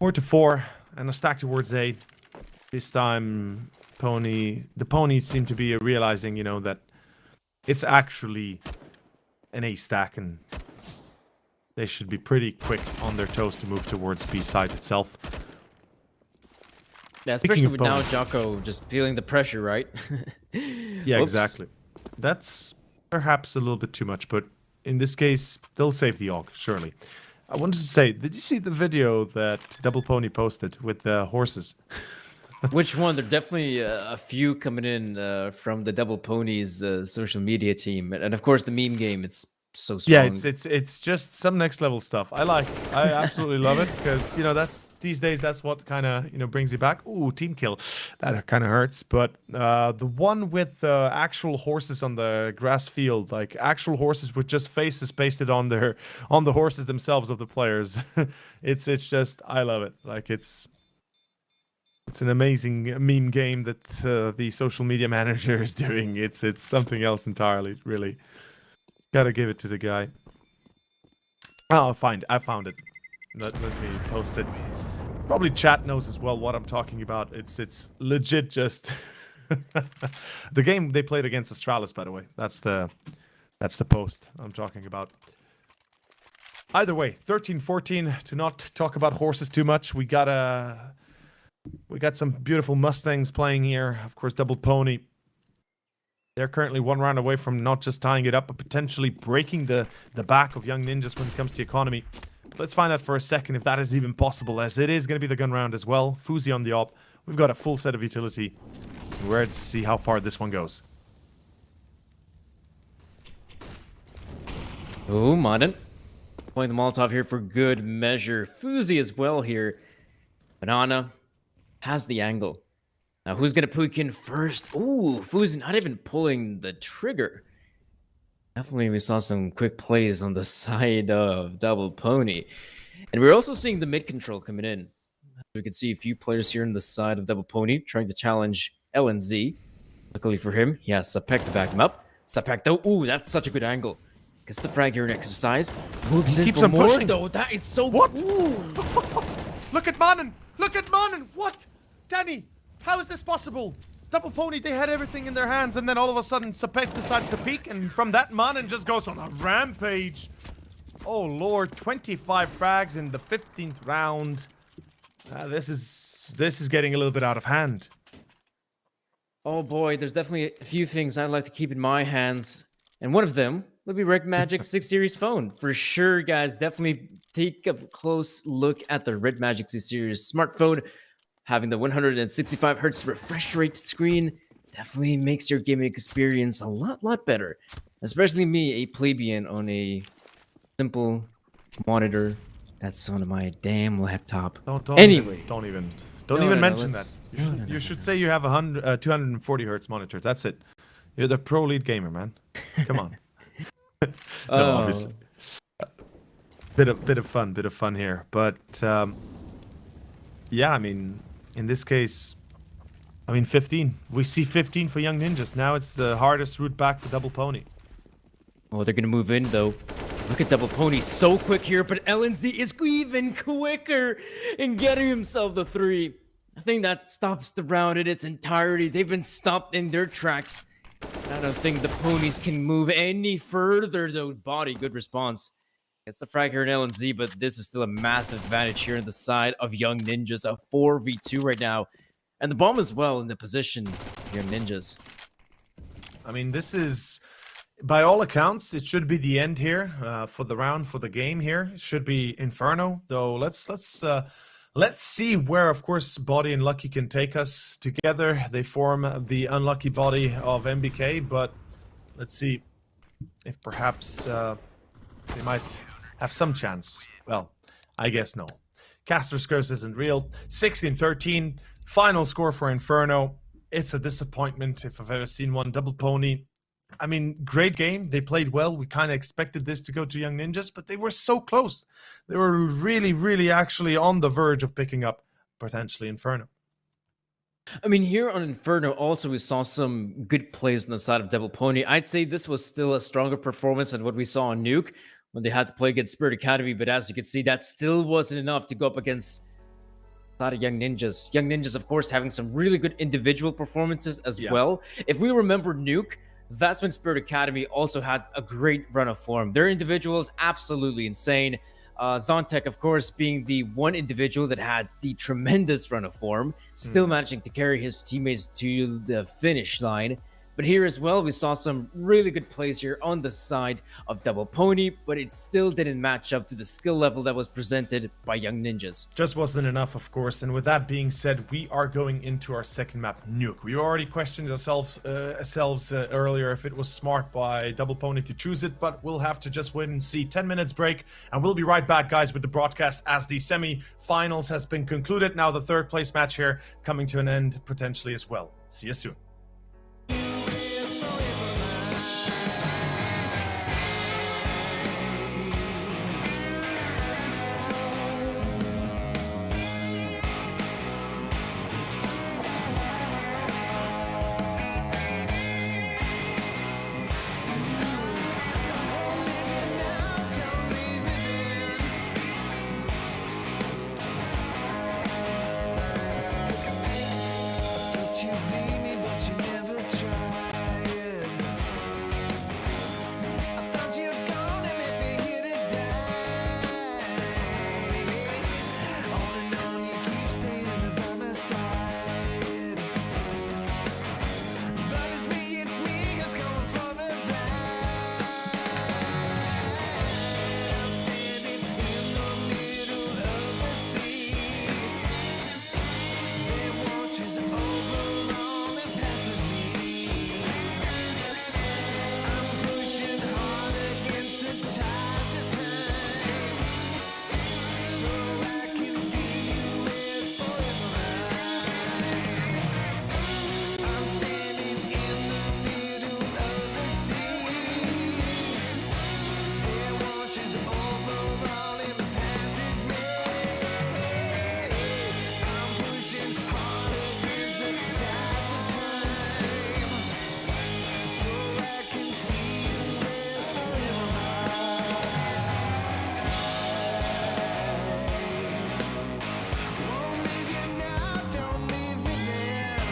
4-4, and a stack towards 8. This time, the ponies seem to be realizing, that it's actually an A stack, and they should be pretty quick on their toes to move towards B side itself. Yeah, especially with now Jocko just feeling the pressure, right? Yeah, exactly. That's perhaps a little bit too much, but in this case, they'll save the AUG, surely. I wanted to say, did you see the video that Double Pony posted with the horses? Which one? There are definitely a few coming in from the Double Ponies social media team. And of course, the meme game, it's so strong. Yeah, it's just some next level stuff. I absolutely love it because that's these days that's what kind of brings you back. Ooh, team kill, that kind of hurts. But the one with the actual horses on the grass field, like actual horses with just faces pasted on the horses themselves of the players, it's just I love it. Like it's an amazing meme game that the social media manager is doing. It's something else entirely, really. Gotta give it to the guy. Oh, I found it. Let me post it. Probably chat knows as well what I'm talking about. It's legit just the game they played against Astralis, by the way. That's the post I'm talking about. Either way, 13-14, to not talk about horses too much. We got some beautiful Mustangs playing here. Of course, Double Pony. They're currently one round away from not just tying it up, but potentially breaking the back of Young Ninjas when it comes to economy. But let's find out for a second if that is even possible, as it is going to be the gun round as well. Fuzi on the op. We've got a full set of utility. We're ready to see how far this one goes. Oh, Modern. Playing the Molotov here for good measure. Fuzi as well here. Banana has the angle. Now, who's going to poke in first? Ooh, Fuzi not even pulling the trigger. Definitely, we saw some quick plays on the side of Double Pony. And we're also seeing the mid control coming in. We can see a few players here on the side of Double Pony trying to challenge LNZ. Luckily for him, he has Sapek to back him up. Sapek, though, ooh, that's such a good angle. Gets the frag here in exercise. Moves in keeps for on more, pushing. though. That is so... What? Ooh. Look at Mannen! Look at Mannen! What? Danny, how is this possible? Double Pony, they had everything in their hands, and then all of a sudden, Sapek decides to peek, and from that, Mannen just goes on a rampage. Oh, Lord. 25 frags in the 15th round. This is getting a little bit out of hand. Oh, boy, there's definitely a few things I'd like to keep in my hands. And one of them would be Red Magic 6 Series phone. For sure, guys, definitely take a close look at the Red Magic 6 Series smartphone. Having the 165 hertz refresh rate screen definitely makes your gaming experience a lot better. Especially me, a plebeian on a simple monitor that's on my damn laptop. Don't Anyway. even mention that. You should say you have a 240 hertz monitor. That's it. You're the pro lead gamer, man. Come on. No, obviously. Bit of fun here, but yeah, I mean, in this case, 15. We see 15 for Young Ninjas. Now it's the hardest route back for Double Pony. Oh, they're gonna move in though. Look at Double Pony, so quick here, but LNZ is even quicker in getting himself the 3. I think that stops the round in its entirety. They've been stopped in their tracks. I don't think the ponies can move any further though. Body, good response. Gets the frag here in LNZ, but this is still a massive advantage here on the side of Young Ninjas. A 4v2 right now. And the bomb as well in the position here in Ninjas. I mean, this is, by all accounts, it should be the end here for the round, for the game here. It should be Inferno, though. Let's see where, of course, Body and Lucky can take us together. They form the unlucky body of MBK, but let's see if perhaps they might have some chance. Well, I guess no. Caster's Curse isn't real. 16-13. Final score for Inferno. It's a disappointment if I've ever seen one. Double Pony. I mean, great game. They played well. We kind of expected this to go to Young Ninjas, but they were so close. They were really actually on the verge of picking up potentially Inferno. I mean, here on Inferno, also we saw some good plays on the side of Double Pony. I'd say this was still a stronger performance than what we saw on Nuke when they had to play against Spirit Academy, but as you can see, that still wasn't enough to go up against a lot of Young Ninjas. Young Ninjas, of course, having some really good individual performances as well. If we remember Nuke, that's when Spirit Academy also had a great run of form. Their individuals, absolutely insane. Zontek, of course, being the one individual that had the tremendous run of form, still managing to carry his teammates to the finish line. But here as well, we saw some really good plays here on the side of Double Pony, but it still didn't match up to the skill level that was presented by Young Ninjas. Just wasn't enough, of course. And with that being said, we are going into our second map, Nuke. We already questioned ourselves earlier if it was smart by Double Pony to choose it, but we'll have to just wait and see. 10 minutes break, and we'll be right back, guys, with the broadcast as the semi-finals has been concluded. Now the third place match here coming to an end potentially as well. See you soon. You bleed me, but you never tried. I thought you'd gone and left me here to die. On and on, you keep staying by my side. But it's me who's going for the ride. I'm standing in the middle of the sea. There washes over all that passes me. I'm pushing hard against the tides of time, so I can see you as forever mine. I'm standing in the middle of the sea. There washes over all and passes me. I'm pushing hard against the tides of time, so I can see you as forever mine. Won't leave you now, don't leave me there.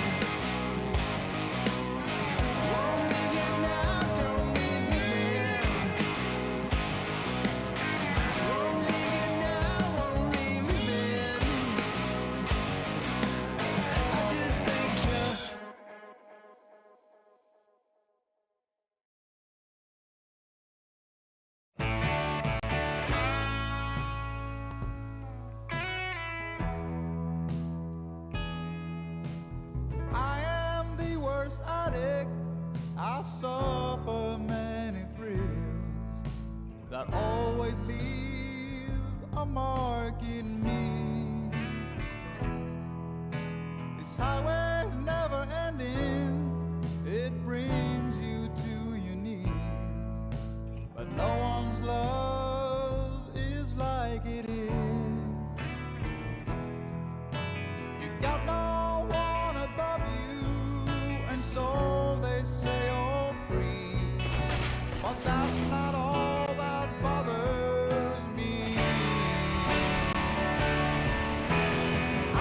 Won't leave you now, don't leave me there. Won't leave you now, won't leave me there. I just thank you. I am the worst addict. I suffer many thrills that always leave a mark in me. This highway's never ending. It brings you to your knees. But no one's love is like it is. You got no one above you, and so they say you're free. But that's not all that bothers me. I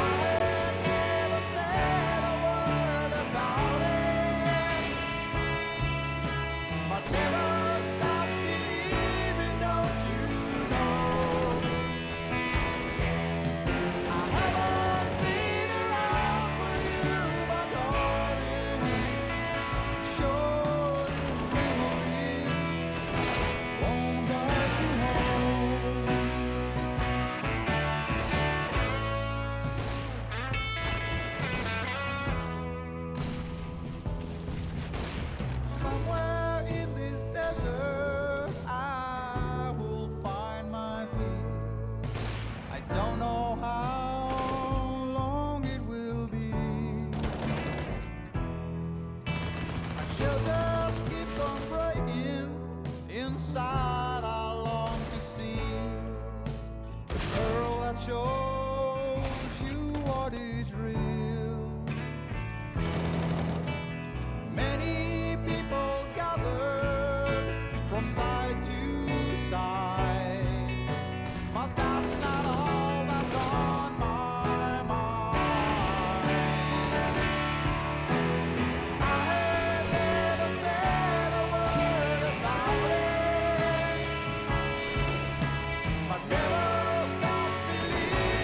never said a word about it, but never stop believing, don't you know? I haven't been around for you, but darling, sure memories won't guide you home. Somewhere in this desert, I will find my peace. I don't know how long it will be. My shelter keeps on breaking. Inside, I long to see the girl that shows you what is real. Many people gathered from side to side, but that's not all that's on my mind. I never said a word about it, but never stopped believing.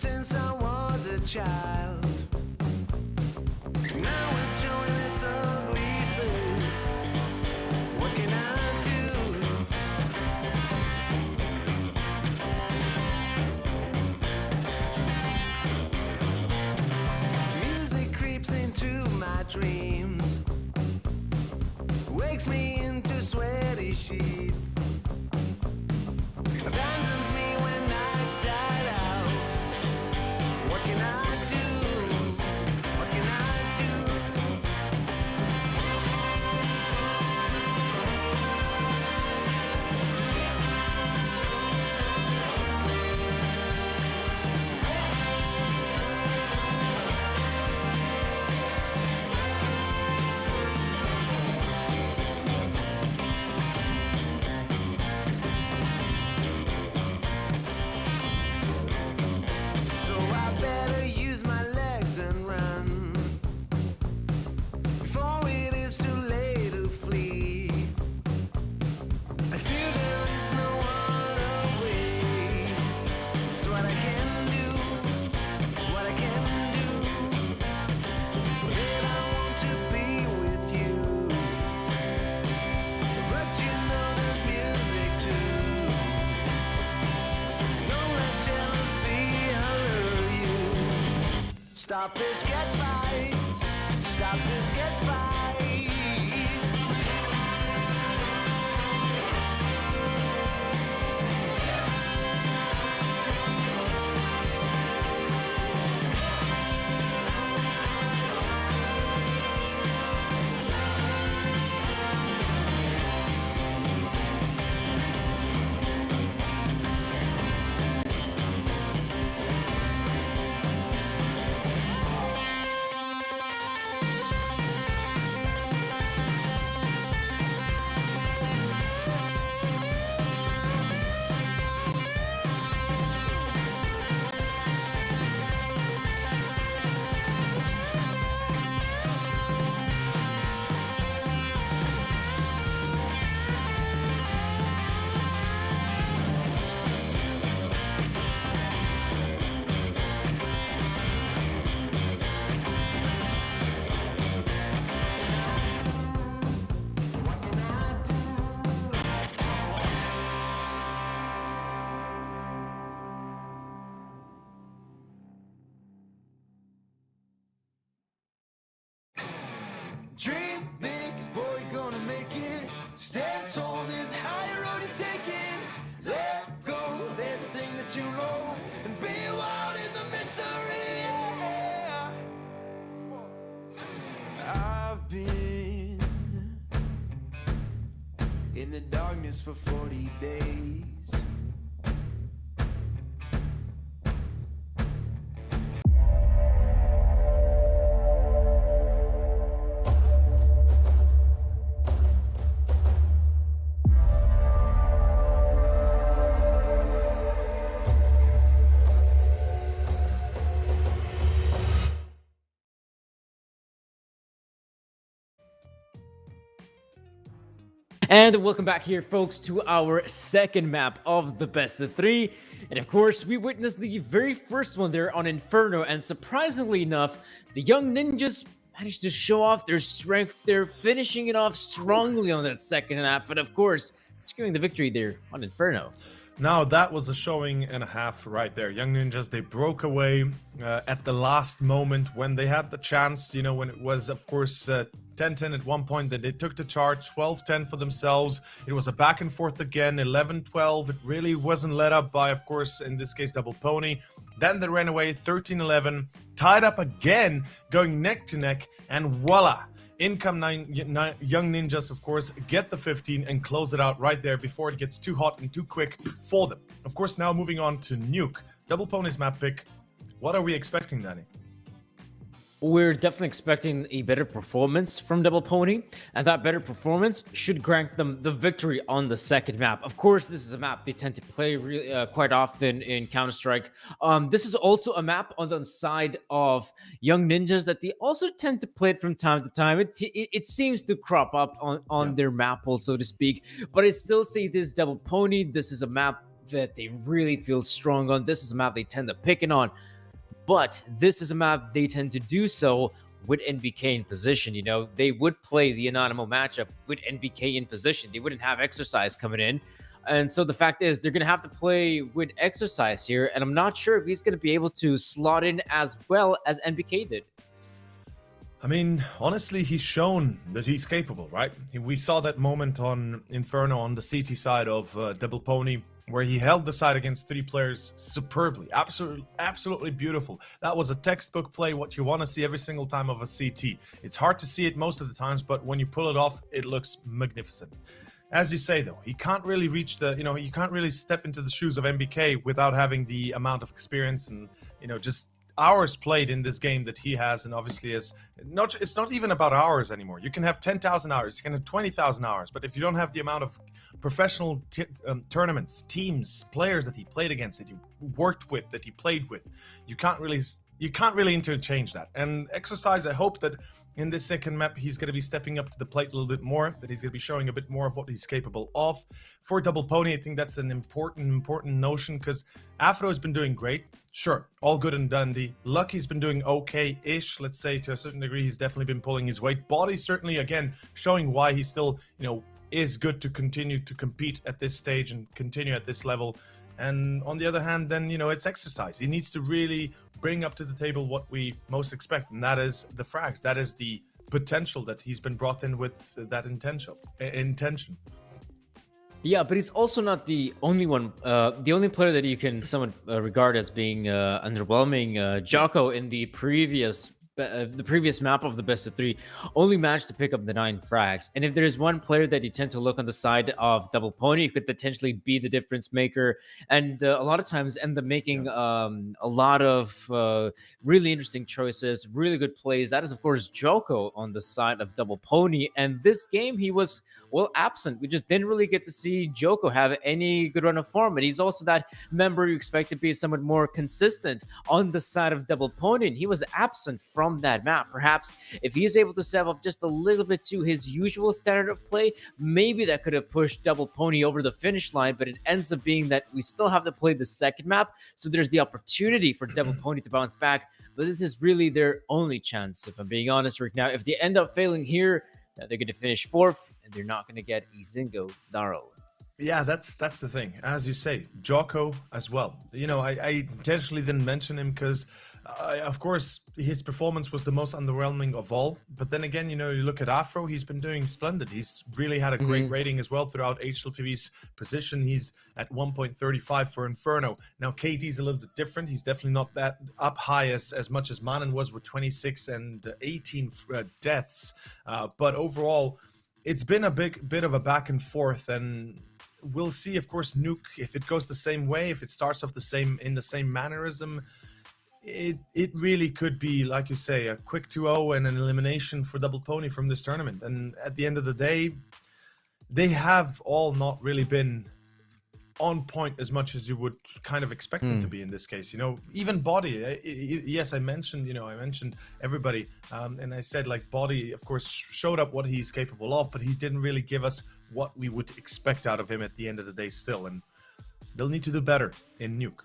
since I was a child. Now it's showing its ugly face. What can I do? Music creeps into my dreams, wakes me into sweaty sheets, abandons me when nights died out. What can I do? What can I do? So I better use my legs and run before it is too late to flee. I feel there is no other way. It's what I can do, what I can do. Then I want to be with you, but you know there's music too. Don't let jealousy alert you. Stop this, get right. Stop this, get right. Dream big, 'cause boy, you're gonna make it. Stand tall, there's a higher road to take it. Let go of everything that you know and be wild in the mystery. Yeah. I've been in the darkness for 40 days. And welcome back here, folks, to our second map of the best of three. And of course, we witnessed the very first one there on Inferno, and surprisingly enough, the young ninjas managed to show off their strength. They're finishing it off strongly on that second map, but of course, securing the victory there on Inferno. Now that was a showing and a half right there. Young Ninjas, they broke away at the last moment when they had the chance, you know, when it was, of course, 10-10 at one point. That they took the charge, 12-10 for themselves. It was a back and forth again, 11-12. It really wasn't let up by, of course, in this case, Double Pony. Then they ran away, 13-11, tied up again, going neck to neck, and voila! In come Young Ninjas, of course, get the 15 and close it out right there before it gets too hot and too quick for them. Of course, now moving on to Nuke. Double Pony's map pick. What are we expecting, Danny? We're definitely expecting a better performance from Double Pony, and that better performance should grant them the victory on the second map. Of course, this is a map they tend to play really, quite often in Counter-Strike. This is also a map on the side of Young Ninjas that they also tend to play it from time to time. It seems to crop up on their map pool, so to speak. But I still say this Double Pony, this is a map that they really feel strong on. This is a map they tend to pick it on. But this is a map they tend to do so with NBK in position. You know, they would play the Anonymous matchup with NBK in position. They wouldn't have Exercise coming in. And so the fact is, they're going to have to play with Exercise here. And I'm not sure if he's going to be able to slot in as well as NBK did. I mean, honestly, he's shown that he's capable, right? We saw that moment on Inferno on the CT side of Double Pony, where he held the side against 3 players superbly, absolutely beautiful. That was a textbook play, what you want to see every single time of a CT. It's hard to see it most of the times, but when you pull it off, it looks magnificent. As you say, though, he can't really reach the, you can't really step into the shoes of MBK without having the amount of experience and, just hours played in this game that he has. And obviously it's not even about hours anymore. You can have 10,000 hours, you can have 20,000 hours, but if you don't have the amount of professional tournaments, teams, players that he played against, that he worked with, that he played with, you can't really interchange that. And Exercise, I hope that in this second map, he's going to be stepping up to the plate a little bit more, that he's going to be showing a bit more of what he's capable of. For Double Pony, I think that's an important notion, because Afro has been doing great. Sure, all good and dandy. Lucky's been doing okay-ish, let's say, to a certain degree. He's definitely been pulling his weight. Body certainly, again, showing why he still, is good to continue to compete at this stage and continue at this level. And on the other hand, then, it's Exercise. He needs to really bring up to the table what we most expect, and that is the frags. That is the potential that he's been brought in with that intention. Yeah, but he's also not the only one. The only player that you can somewhat regard as being underwhelming. Jocko in the previous map of the best of 3 only managed to pick up the 9 frags. And if there's one player that you tend to look on the side of Double Pony who could potentially be the difference maker, and a lot of times end up making a lot of really interesting choices, really good plays, that is of course Joko on the side of Double Pony. And this game he was absent. We just didn't really get to see Joko have any good run of form. And he's also that member you expect to be somewhat more consistent on the side of Double Pony. And he was absent from that map. Perhaps if he's able to step up just a little bit to his usual standard of play, maybe that could have pushed Double Pony over the finish line. But it ends up being that we still have to play the second map. So there's the opportunity for Double Pony to bounce back. But this is really their only chance, if I'm being honest right now. If they end up failing here, they're going to finish 4th, and they're not going to get Izingo Daro. Yeah, that's the thing. As you say, Jocko as well. I intentionally didn't mention him because, of course, his performance was the most underwhelming of all. But then again, you look at Afro, he's been doing splendid. He's really had a great rating as well throughout HLTV's position. He's at 1.35 for Inferno. Now, KT's a little bit different. He's definitely not that up high as much as Manen was with 26 and 18 deaths. But overall, it's been a bit of a back and forth, and we'll see, of course, Nuke, if it goes the same way, if it starts off in the same mannerism, it really could be, like you say, a quick 2-0 and an elimination for Double Pony from this tournament. And at the end of the day, they have all not really been on point as much as you would kind of expect them to be in this case. Even Body, yes, I mentioned everybody, and I said, like, Body, of course, showed up what he's capable of, but he didn't really give us what we would expect out of him at the end of the day still, and they'll need to do better in Nuke.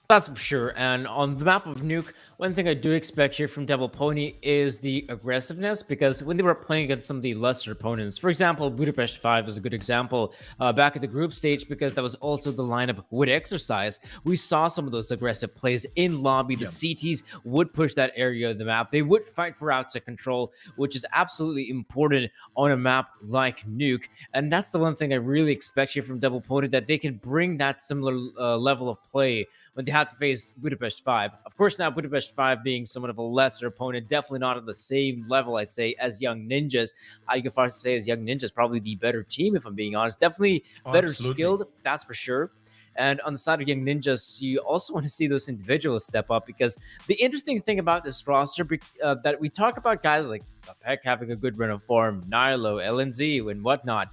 That's for sure. And on the map of Nuke, one thing I do expect here from Double Pony is the aggressiveness, because when they were playing against some of the lesser opponents, for example, Budapest 5 is a good example back at the group stage, because that was also the lineup with Exercise. We saw some of those aggressive plays in lobby. The CTs would push that area of the map. They would fight for outside control, which is absolutely important on a map like Nuke. And that's the one thing I really expect here from Double Pony, that they can bring that similar level of play when they had to face Budapest 5. Of course, now Budapest 5 being somewhat of a lesser opponent, definitely not on the same level, I'd say, as Young Ninjas. You can far say as Young Ninjas, probably the better team, if I'm being honest. Definitely better skilled, that's for sure. And on the side of Young Ninjas, you also want to see those individuals step up, because the interesting thing about this roster, that we talk about guys like Sapek having a good run of form, Nilo, LNZ, and whatnot.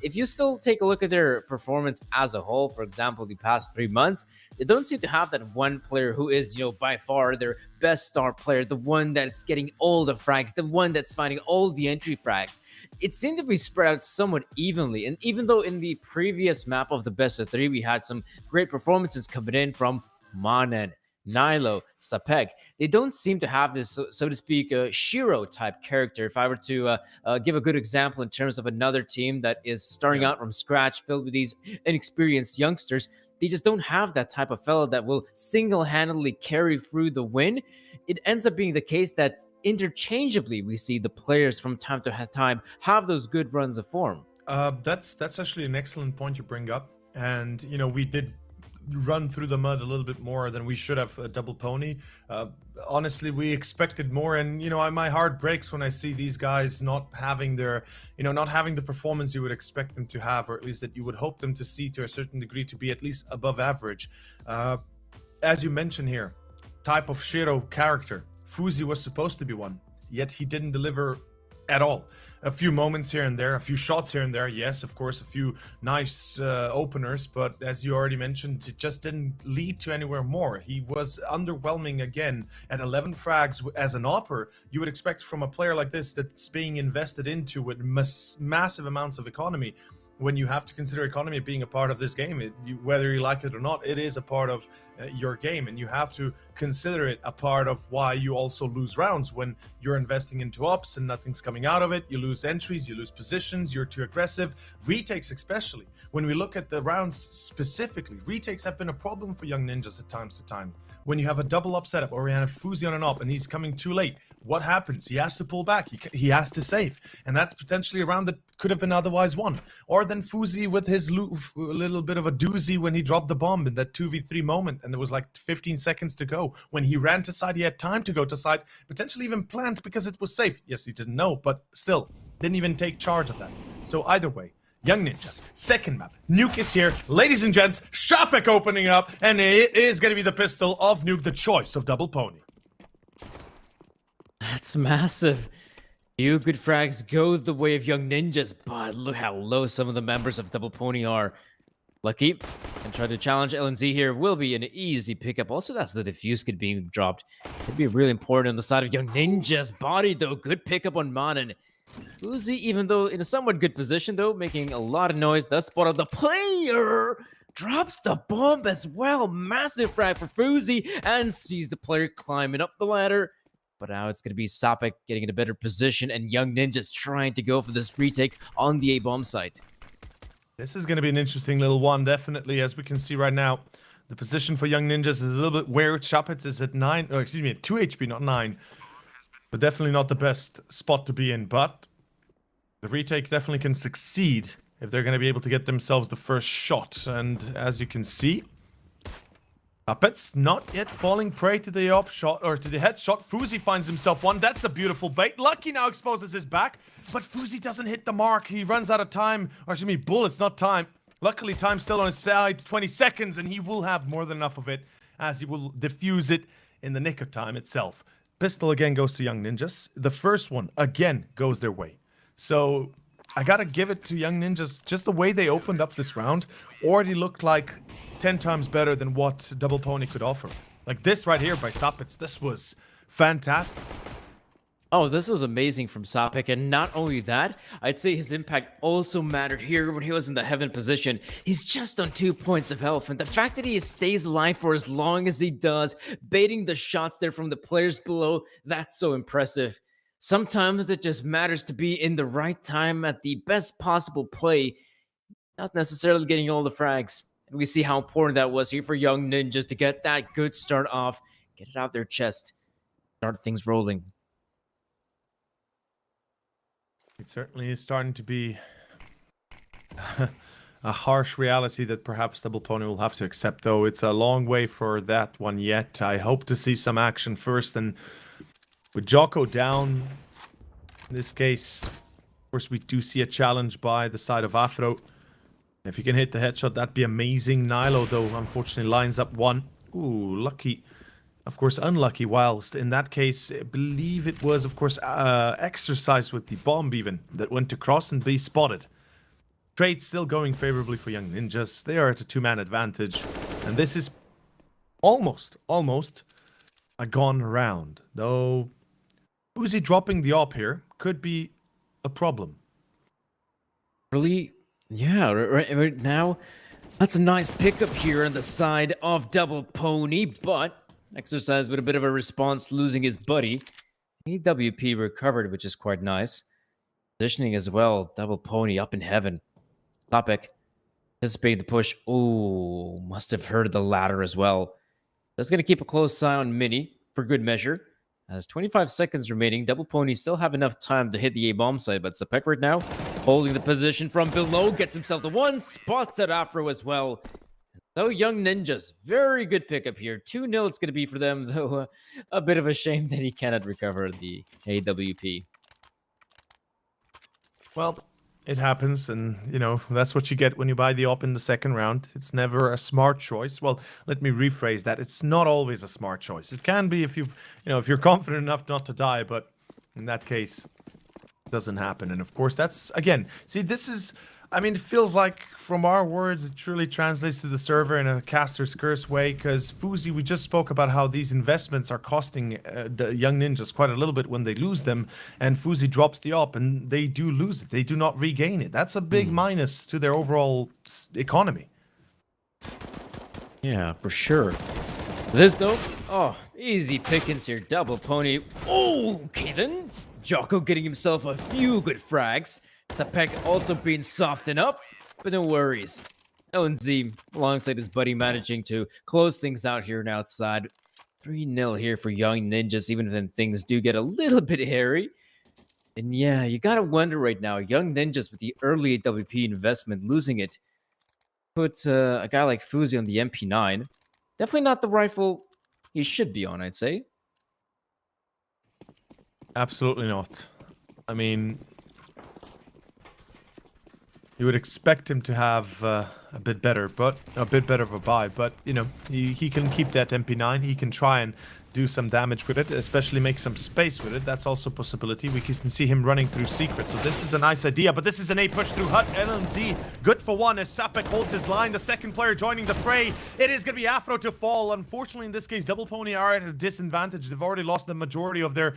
If you still take a look at their performance as a whole, for example, the past 3 months, they don't seem to have that one player who is, by far their best star player, the one that's getting all the frags, the one that's finding all the entry frags. It seemed to be spread out somewhat evenly. And even though in the previous map of the best of 3, we had some great performances coming in from Manen, Nilo, Sapek. They don't seem to have this, so to speak, Shiro type character. If I were to give a good example in terms of another team that is starting Yeah. out from scratch, filled with these inexperienced youngsters, they just don't have that type of fellow that will single-handedly carry through the win. It ends up being the case that interchangeably we see the players from time to time have those good runs of form. That's actually an excellent point you bring up, and we did run through the mud a little bit more than we should have at Double Pony. Honestly, we expected more, and my heart breaks when I see these guys not having their, not having the performance you would expect them to have, or at least that you would hope them to see to a certain degree, to be at least above average. As you mentioned here, type of Shiro character, Fuzi was supposed to be one, yet he didn't deliver at all. A few moments here and there, a few shots here and there, yes, of course, a few nice openers, but as you already mentioned, it just didn't lead to anywhere more. He was underwhelming again at 11 frags as an opper. You would expect from a player like this that's being invested into with massive amounts of economy. When you have to consider economy being a part of this game, whether you like it or not, it is a part of your game, and you have to consider it a part of why you also lose rounds. When you're investing into ops and nothing's coming out of it, you lose entries, you lose positions, you're too aggressive. Retakes especially. When we look at the rounds specifically, retakes have been a problem for Young Ninjas at times to time. When you have a double up setup, or you have Fuzi on an op and he's coming too late, what happens? He has to pull back. He has to save. And that's potentially a round that could have been otherwise won. Or then Fuzi with his little bit of a doozy when he dropped the bomb in that 2v3 moment, and there was like 15 seconds to go. When he ran to side, he had time to go to side, potentially even planned because it was safe. Yes, he didn't know, but still, didn't even take charge of that. So either way, Young Ninjas, second map. Nuke is here. Ladies and gents, Shapek opening up, and it is going to be the pistol of Nuke, the choice of Double Pony. That's massive. Few good frags go the way of Young Ninjas, but look how low some of the members of Double Pony are. Lucky and try to challenge LNZ here will be an easy pickup. Also, that's the defuse kit being dropped. It'd be really important on the side of Young Ninja's body, though. Good pickup on Manen. Uzi, even though in a somewhat good position, though, making a lot of noise. The spot of the player drops the bomb as well. Massive frag for Fuzi and sees the player climbing up the ladder. But now it's going to be Sapek getting in a better position, and Young Ninjas trying to go for this retake on the A-bomb site. This is going to be an interesting little one, definitely, as we can see right now. The position for Young Ninjas is a little bit weird. Shapitz is at 2 HP, not 9. But definitely not the best spot to be in. But the retake definitely can succeed if they're going to be able to get themselves the first shot. And as you can see, Shapitz not yet falling prey to the op shot, or to the headshot. Fuzi finds himself one. That's a beautiful bait. Lucky now exposes his back, but Fuzi doesn't hit the mark. He runs out of time, or excuse me, bullets, not time. Luckily, time's still on his side, 20 seconds, and he will have more than enough of it, as he will defuse it in the nick of time itself. Pistol again goes to Young Ninjas. The first one, again, goes their way. So, I gotta give it to Young Ninjas. Just the way they opened up this round already looked like 10 times better than what Double Pony could offer. Like this right here by Sapitz, this was fantastic. Oh, this was amazing from Sapek, and not only that, I'd say his impact also mattered here when he was in the heaven position. He's just on 2 points of health, and the fact that he stays alive for as long as he does, baiting the shots there from the players below, that's so impressive. Sometimes it just matters to be in the right time at the best possible play, not necessarily getting all the frags. And we see how important that was here for Young Ninjas to get that good start off, get it out their chest, start things rolling. It certainly is starting to be a harsh reality that perhaps Double Pony will have to accept, though. It's a long way for that one yet. I hope to see some action first, and with Jocko down, in this case, of course, we do see a challenge by the side of Afro. If he can hit the headshot, that'd be amazing. Nilo, though, unfortunately lines up one. Ooh, lucky. Of course, unlucky, whilst in that case, I believe it was, of course, exercised with the bomb even, that went across and be spotted. Trade still going favorably for Young Ninjas. They are at a 2-man advantage, and this is almost a gone round. Though, Uzi dropping the op here could be a problem. Really? Yeah, right now, that's a nice pickup here on the side of Double Pony, but Exercise with a bit of a response, losing his buddy. AWP recovered, which is quite nice. Positioning as well. Double pony up in heaven. Topic. Anticipating the push. Oh, must have heard the ladder as well. Just going to keep a close eye on Mini for good measure. As 25 seconds remaining, Double Pony still have enough time to hit the A-bomb site, but Sapek right now holding the position from below, gets himself to one, spots at Afro as well. So Young Ninjas, very good pickup here. 2-0 it's going to be for them, though a bit of a shame that he cannot recover the AWP. Well, it happens, and that's what you get when you buy the op in the second round. It's never a smart choice. Well, let me rephrase that. It's not always a smart choice. It can be if if you're confident enough not to die, but in that case, it doesn't happen. And of course, that's again. See, this is. I mean, it feels like from our words, it truly translates to the server in a caster's curse way. Because Fuzi, we just spoke about how these investments are costing the Young Ninjas quite a little bit when they lose them. And Fuzi drops the op and they do lose it. They do not regain it. That's a big minus to their overall economy. Yeah, for sure. This though, oh, easy pickings here. Double Pony. Oh, okay then. Jocko getting himself a few good frags. Sapek also being softened up, but no worries. LNZ, alongside his buddy, managing to close things out here and outside. 3-0 here for Young Ninjas, even when things do get a little bit hairy. And yeah, you gotta wonder right now, Young Ninjas with the early AWP investment, losing it, put a guy like Fuzi on the MP9. Definitely not the rifle he should be on, I'd say. Absolutely not. I mean, you would expect him to have a bit better of a buy, but he can keep that MP9. He can try and do some damage with it, especially make some space with it. That's also a possibility. We can see him running through secret, so this is a nice idea, but this is an A push through hut. LNZ good for one as Sapek holds his line. The second player joining the fray. It is going to be Afro to fall. Unfortunately, in this case, Double Pony are at a disadvantage. They've already lost the majority of their,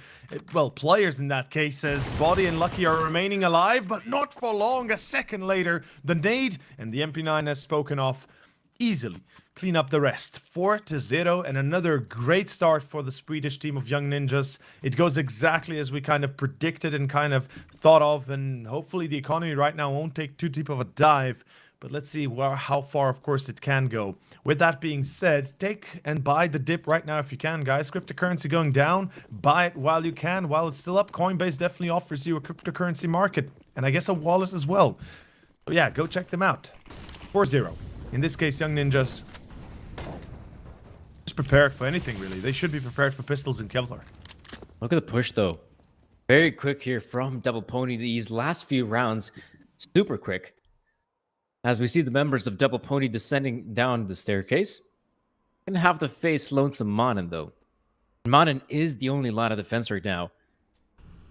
players in that case, as Body and Lucky are remaining alive, but not for long. A second later, the nade and the MP9 has spoken off. Easily clean up the rest. 4-0, and another great start for the Swedish team of Young Ninjas. It goes exactly as we kind of predicted and kind of thought of, and hopefully the economy right now won't take too deep of a dive. But let's see how far, of course, it can go. With that being said, take and buy the dip right now if you can, guys. Cryptocurrency going down. Buy it while you can, while it's still up. Coinbase definitely offers you a cryptocurrency market, and I guess a wallet as well. So yeah, go check them out. 4-0. In this case, Young Ninjas just prepared for anything, really. They should be prepared for pistols and Kevlar. Look at the push, though. Very quick here from Double Pony. These last few rounds, super quick. As we see the members of Double Pony descending down the staircase. Gonna have to face Lonesome Manen, though. Manen is the only line of defense right now.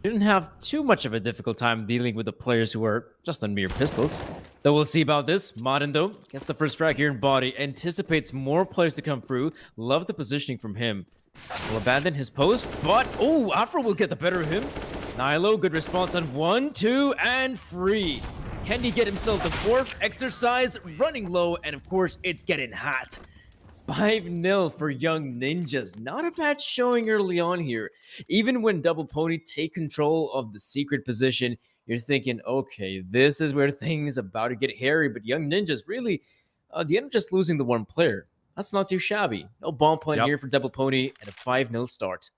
Didn't have too much of a difficult time dealing with the players who are just on mere pistols. Though we'll see about this. Maden, though, gets the first frag here in body. Anticipates more players to come through. Love the positioning from him. Will abandon his post, but... oh, Afro will get the better of him. Nilo, good response on 1, 2, and free. Can he get himself the fourth? Exercise, running low, and of course, it's getting hot. 5-0 for Young Ninjas. Not a bad showing early on here. Even when Double Pony take control of the secret position, you're thinking, okay, this is where things about to get hairy. But Young Ninjas really, the end of just losing the one player. That's not too shabby. No bomb point here for Double Pony and a 5-0 start.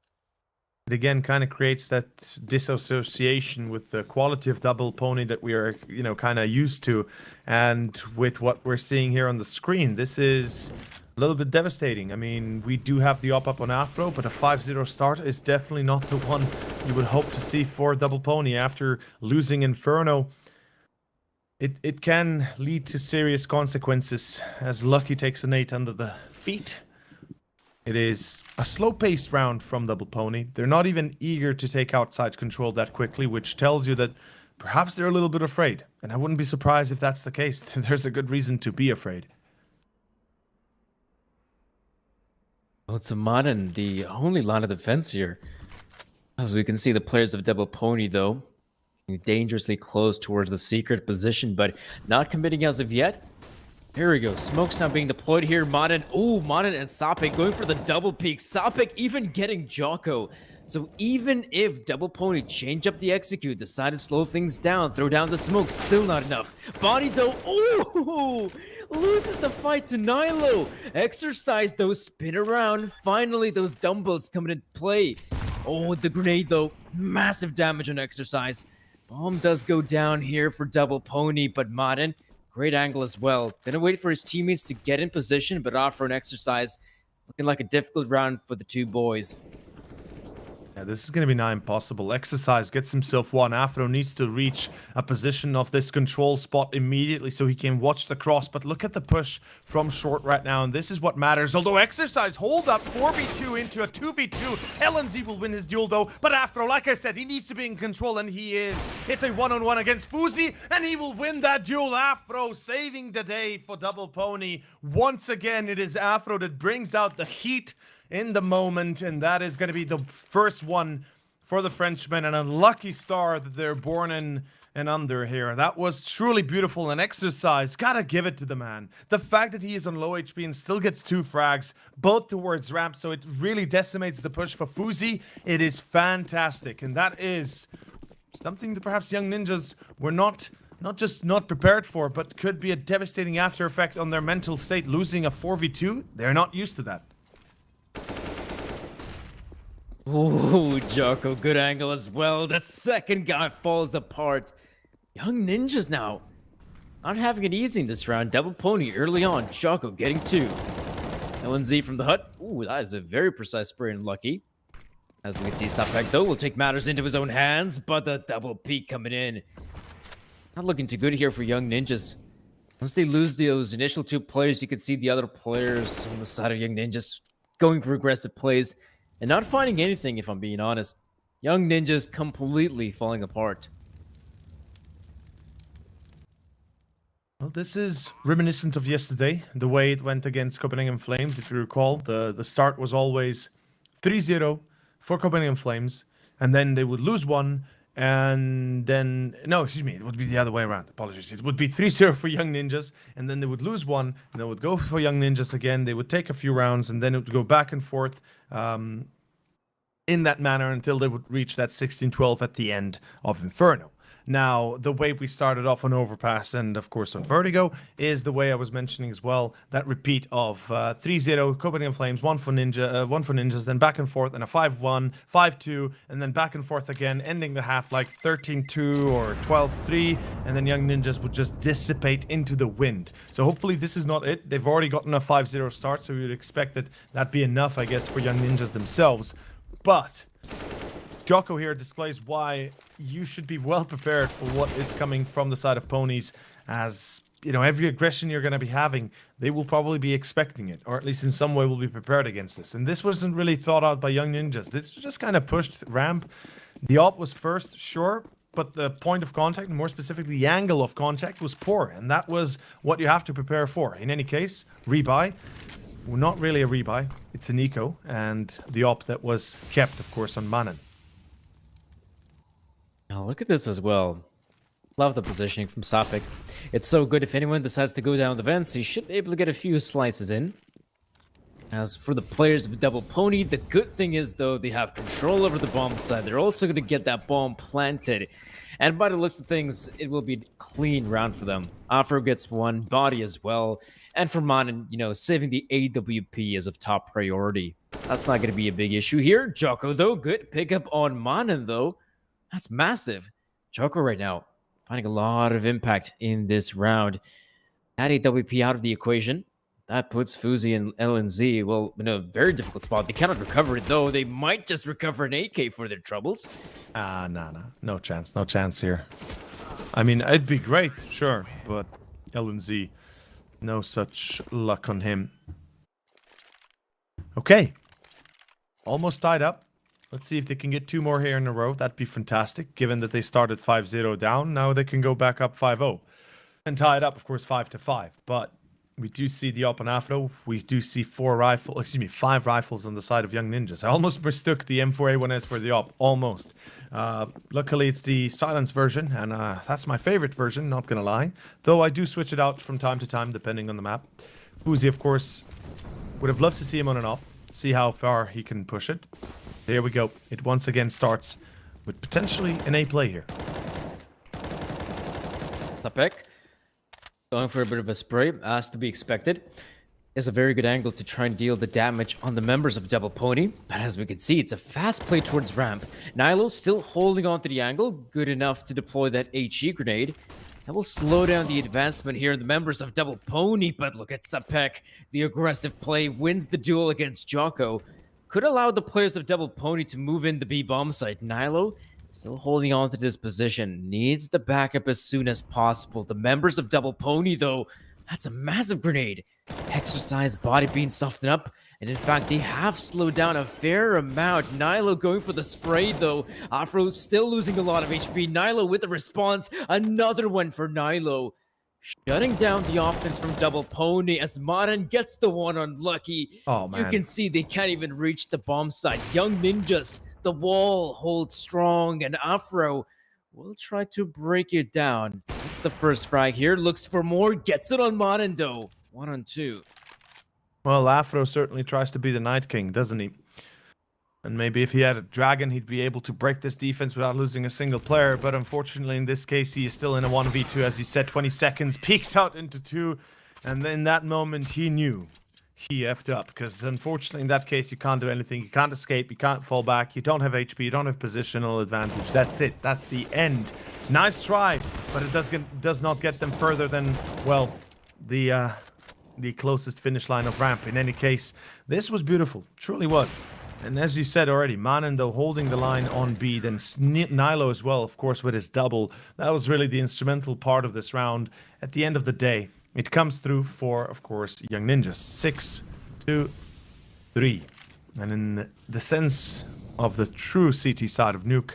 It again kind of creates that disassociation with the quality of Double Pony that we are, kind of used to. And with what we're seeing here on the screen, this is a little bit devastating. I mean, we do have the up on Afro, but a 5-0 start is definitely not the one you would hope to see for Double Pony after losing Inferno. It can lead to serious consequences as Lucky takes an 8 under the feet. It is a slow-paced round from Double Pony. They're not even eager to take outside control that quickly, which tells you that perhaps they're a little bit afraid. And I wouldn't be surprised if that's the case. There's a good reason to be afraid. Well, it's a Maden, the only line of defense here. As we can see, the players of Double Pony, though, dangerously close towards the secret position, but not committing as of yet. Here we go. Smoke's now being deployed here. Modern. Oh, Modern and Sapek going for the double peek. Sapek even getting Jocko. So even if Double Pony change up the execute, decide to slow things down, throw down the smoke, still not enough. Body though. Ooh! Loses the fight to Nilo. Exercise though. Spin around. Finally, those dumbbells coming into play. Oh, the grenade though. Massive damage on Exercise. Bomb does go down here for Double Pony, but Modern. Great angle as well. Gonna wait for his teammates to get in position, but offer an Exercise. Looking like a difficult round for the two boys. Yeah, this is going to be nigh impossible. Exercise gets himself one. Afro needs to reach a position of this control spot immediately so he can watch the cross. But look at the push from short right now, and this is what matters. Although Exercise hold up 4v2 into a 2v2. LNZ will win his duel though. But Afro, like I said, he needs to be in control, and he is. It's a one-on-one against Fuzi, and he will win that duel. Afro saving the day for Double Pony. Once again, it is Afro that brings out the heat in the moment, and that is going to be the first one for the Frenchmen. An unlucky star that they're born in and under here. That was truly beautiful. An Exercise, gotta give it to the man. The fact that he is on low HP and still gets 2 frags, both towards ramp, so it really decimates the push for Fuzi. It is fantastic, and that is something that perhaps Young Ninjas were not just not prepared for, but could be a devastating after effect on their mental state. Losing a 4v2, they're not used to that. Ooh, Jocko, good angle as well. The second guy falls apart. Young Ninjas now not having it easy in this round. Double Pony early on. Jocko getting 2. LNZ from the hut. Ooh, that is a very precise spray and lucky. As we can see, Sapek though will take matters into his own hands, but the double peek coming in. Not looking too good here for Young Ninjas. Once they lose those initial 2 players, you can see the other players on the side of Young Ninjas going for aggressive plays and not finding anything, if I'm being honest. Young Ninjas completely falling apart. Well, this is reminiscent of yesterday, the way it went against Copenhagen Flames. If you recall, the start was always 3-0 for Copenhagen Flames, and then they would lose one, and then... No, excuse me, it would be the other way around. Apologies. It would be 3-0 for Young Ninjas, and then they would lose one, and they would go for Young Ninjas again. They would take a few rounds, and then it would go back and forth in that manner until they would reach that 16-12 at the end of Inferno. Now, the way we started off on Overpass and, of course, on Vertigo is the way I was mentioning as well. That repeat of 3-0, Copenhagen Flames, one for Ninjas, then back and forth, and a 5-1, 5-2, and then back and forth again, ending the half like 13-2 or 12-3, and then Young Ninjas would just dissipate into the wind. So hopefully this is not it. They've already gotten a 5-0 start, so we would expect that that'd be enough, I guess, for Young Ninjas themselves. But Jocko here displays why you should be well prepared for what is coming from the side of Ponies, as, you know, every aggression you're going to be having, they will probably be expecting it, or at least in some way will be prepared against this. And this wasn't really thought out by Young Ninjas. This just kind of pushed ramp. The op was first, sure, but the point of contact, and more specifically the angle of contact, was poor, and that was what you have to prepare for. In any case, rebuy. Well, not really a rebuy, it's an eco, and the op that was kept, of course, on Manan. Now look at this as well. Love the positioning from Sapek. It's so good if anyone decides to go down the vents, he should be able to get a few slices in. As for the players of Double Pony, the good thing is, though, they have control over the bomb side. They're also going to get that bomb planted. And by the looks of things, it will be a clean round for them. Afro gets 1, Body as well. And for Manan, you know, saving the AWP is of top priority. That's not going to be a big issue here. Jocko, though, good pickup on Manan, though. That's massive. Jocko right now finding a lot of impact in this round. That AWP out of the equation. That puts Fuzi and LNZ, well, in a very difficult spot. They cannot recover it, though. They might just recover an AK for their troubles. No chance here. I mean, it'd be great, sure, but LNZ, no such luck on him. Okay. Almost tied up. Let's see if they can get 2 more here in a row. That'd be fantastic, given that they started 5-0 down. Now they can go back up 5-0. And tie it up, of course, 5-5. But We do see the op on Afro. We do see 5 rifles on the side of Young Ninjas. I almost mistook the M4A1S for the op. Almost. Luckily, it's the silence version, and that's my favorite version, not gonna lie. Though I do switch it out from time to time, depending on the map. Uzi, of course, would have loved to see him on an op. See how far he can push it. There we go. It once again starts with potentially an A play here. Tapek going for a bit of a spray, as to be expected. Is a very good angle to try and deal the damage on the members of Double Pony, but as we can see, it's a fast play towards ramp. Nilo still holding on to the angle, good enough to deploy that HE grenade. That will slow down the advancement here in the members of Double Pony, but look at Sapek. The aggressive play wins the duel against Jocko. Could allow the players of Double Pony to move in the B bomb site. Nilo still holding on to this position, needs the backup as soon as possible. The members of Double Pony, though, that's a massive grenade. Exercise body being softened up, and in fact, they have slowed down a fair amount. Nilo going for the spray, though. Afro still losing a lot of HP. Nilo with the response. Another one for Nilo. Shutting down the offense from Double Pony as Maran gets the one on Lucky. Oh, man. You can see they can't even reach the bomb site. Young Ninjas, the wall holds strong, and Afro will try to break it down. It's the first frag here. Looks for more. Gets it on Monendo. 1-on-2. Well, Afro certainly tries to be the Night King, doesn't he? And maybe if he had a dragon, he'd be able to break this defense without losing a single player. But unfortunately, in this case, he is still in a 1v2, as you said, 20 seconds, peeks out into 2. And in that moment, he knew he effed up. Because unfortunately, in that case, you can't do anything. You can't escape. You can't fall back. You don't have HP. You don't have positional advantage. That's it. That's the end. Nice try, but it does not get them further than, well, the closest finish line of ramp. In any case, this was beautiful. Truly was. And as you said already, Manendo holding the line on B, then Nilo as well, of course, with his double. That was really the instrumental part of this round. At the end of the day, it comes through for, of course, Young Ninjas. 6-2-3. And in the sense of the true CT side of Nuke,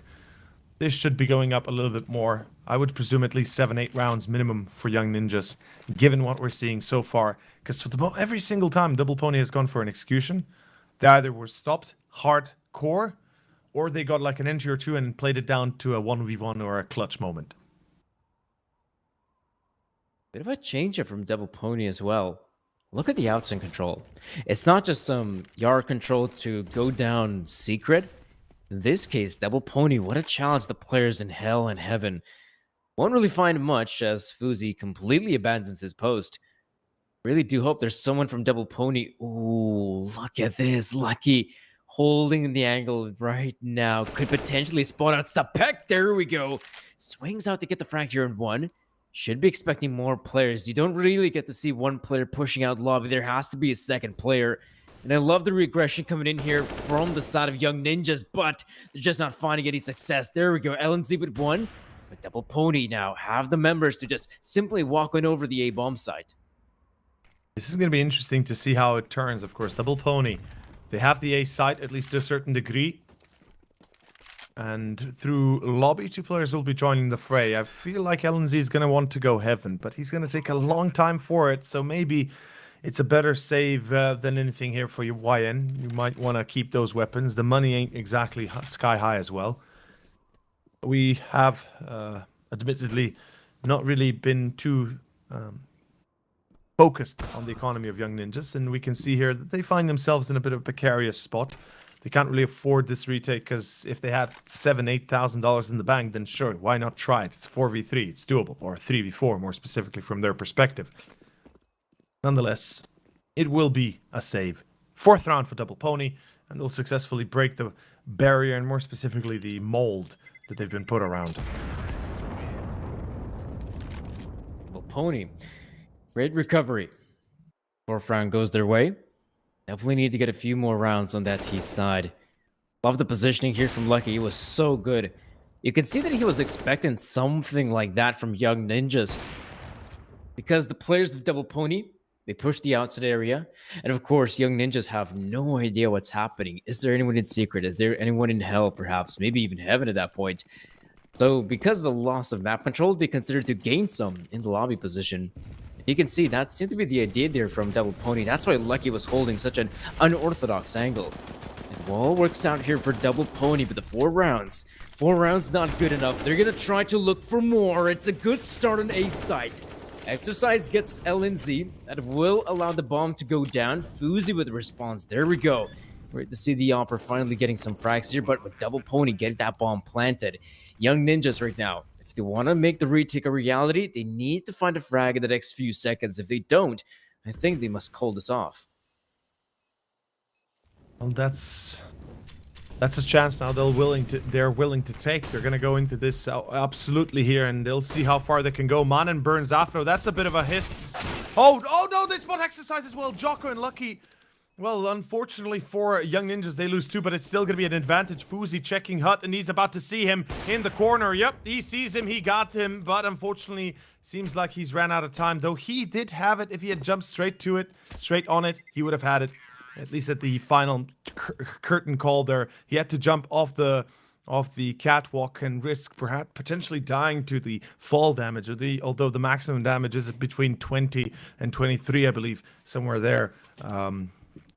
this should be going up a little bit more. I would presume at least 7-8 rounds minimum for Young Ninjas, given what we're seeing so far. Because for every single time Double Pony has gone for an execution, they either were stopped hardcore, or they got like an entry or two and played it down to a 1v1 or a clutch moment. Bit of a change up from Double Pony as well. Look at the outs in control. It's not just some yard control to go down secret. In this case, Double Pony, what a challenge the players in hell and heaven. Won't really find much as Fuzi completely abandons his post. Really do hope there's someone from Double Pony. Ooh, look at this. Lucky holding the angle right now. Could potentially spawn out Sapek. There we go. Swings out to get the frag here in 1. Should be expecting more players. You don't really get to see one player pushing out lobby. There has to be a second player. And I love the regression coming in here from the side of Young Ninjas, but they're just not finding any success. There we go. LNZ with 1. But Double Pony now have the members to just simply walk on over the A-bomb site. This is going to be interesting to see how it turns, of course. Double Pony, they have the A site, at least to a certain degree. And through lobby, 2 players will be joining the fray. I feel like LNZ is going to want to go heaven, but he's going to take a long time for it. So maybe it's a better save than anything here for your YN. You might want to keep those weapons. The money ain't exactly sky high as well. We have, admittedly, not really been too focused on the economy of Young Ninjas, and we can see here that they find themselves in a bit of a precarious spot. They can't really afford this retake, because if they had $7,000-8,000 in the bank, then sure, why not try it? It's 4v3, it's doable, or 3v4 more specifically from their perspective. Nonetheless, it will be a save. 4th round for Double Pony, and they'll successfully break the barrier, and more specifically the mold that they've been put around. Double Pony. Great recovery. 4th round goes their way. Definitely need to get a few more rounds on that T side. Love the positioning here from Lucky. He was so good. You can see that he was expecting something like that from Young Ninjas. Because the players of Double Pony, they push the outside area. And of course, Young Ninjas have no idea what's happening. Is there anyone in secret? Is there anyone in hell, perhaps? Maybe even heaven at that point. So because of the loss of map control, they consider to gain some in the lobby position. You can see that seemed to be the idea there from Double Pony. That's why Lucky was holding such an unorthodox angle. It all works out here for Double Pony, but the 4 rounds. 4 rounds not good enough. They're gonna try to look for more. It's a good start on A site. Exercise gets LNZ. That will allow the bomb to go down. Fuzi with the response. There we go. Great to see the Opera finally getting some frags here, but with Double Pony getting that bomb planted. Young Ninjas right now, if they want to make the retake a reality, they need to find a frag in the next few seconds. If they don't, I think they must call this off. Well, that's a chance now they're willing to take. They're gonna go into this absolutely here, and they'll see how far they can go. Manen burns Afro. That's a bit of a hiss. Oh no, they spot Exercise as well. Jocko and Lucky. Well, unfortunately for Young Ninjas, they lose 2, but it's still going to be an advantage. Fuzi checking Hut, and he's about to see him in the corner. Yep, he sees him, he got him, but unfortunately, seems like he's ran out of time. Though he did have it. If he had jumped straight on it, he would have had it. At least at the final curtain call there, he had to jump off the catwalk and risk perhaps potentially dying to the fall damage, although the maximum damage is between 20 and 23, I believe, somewhere there.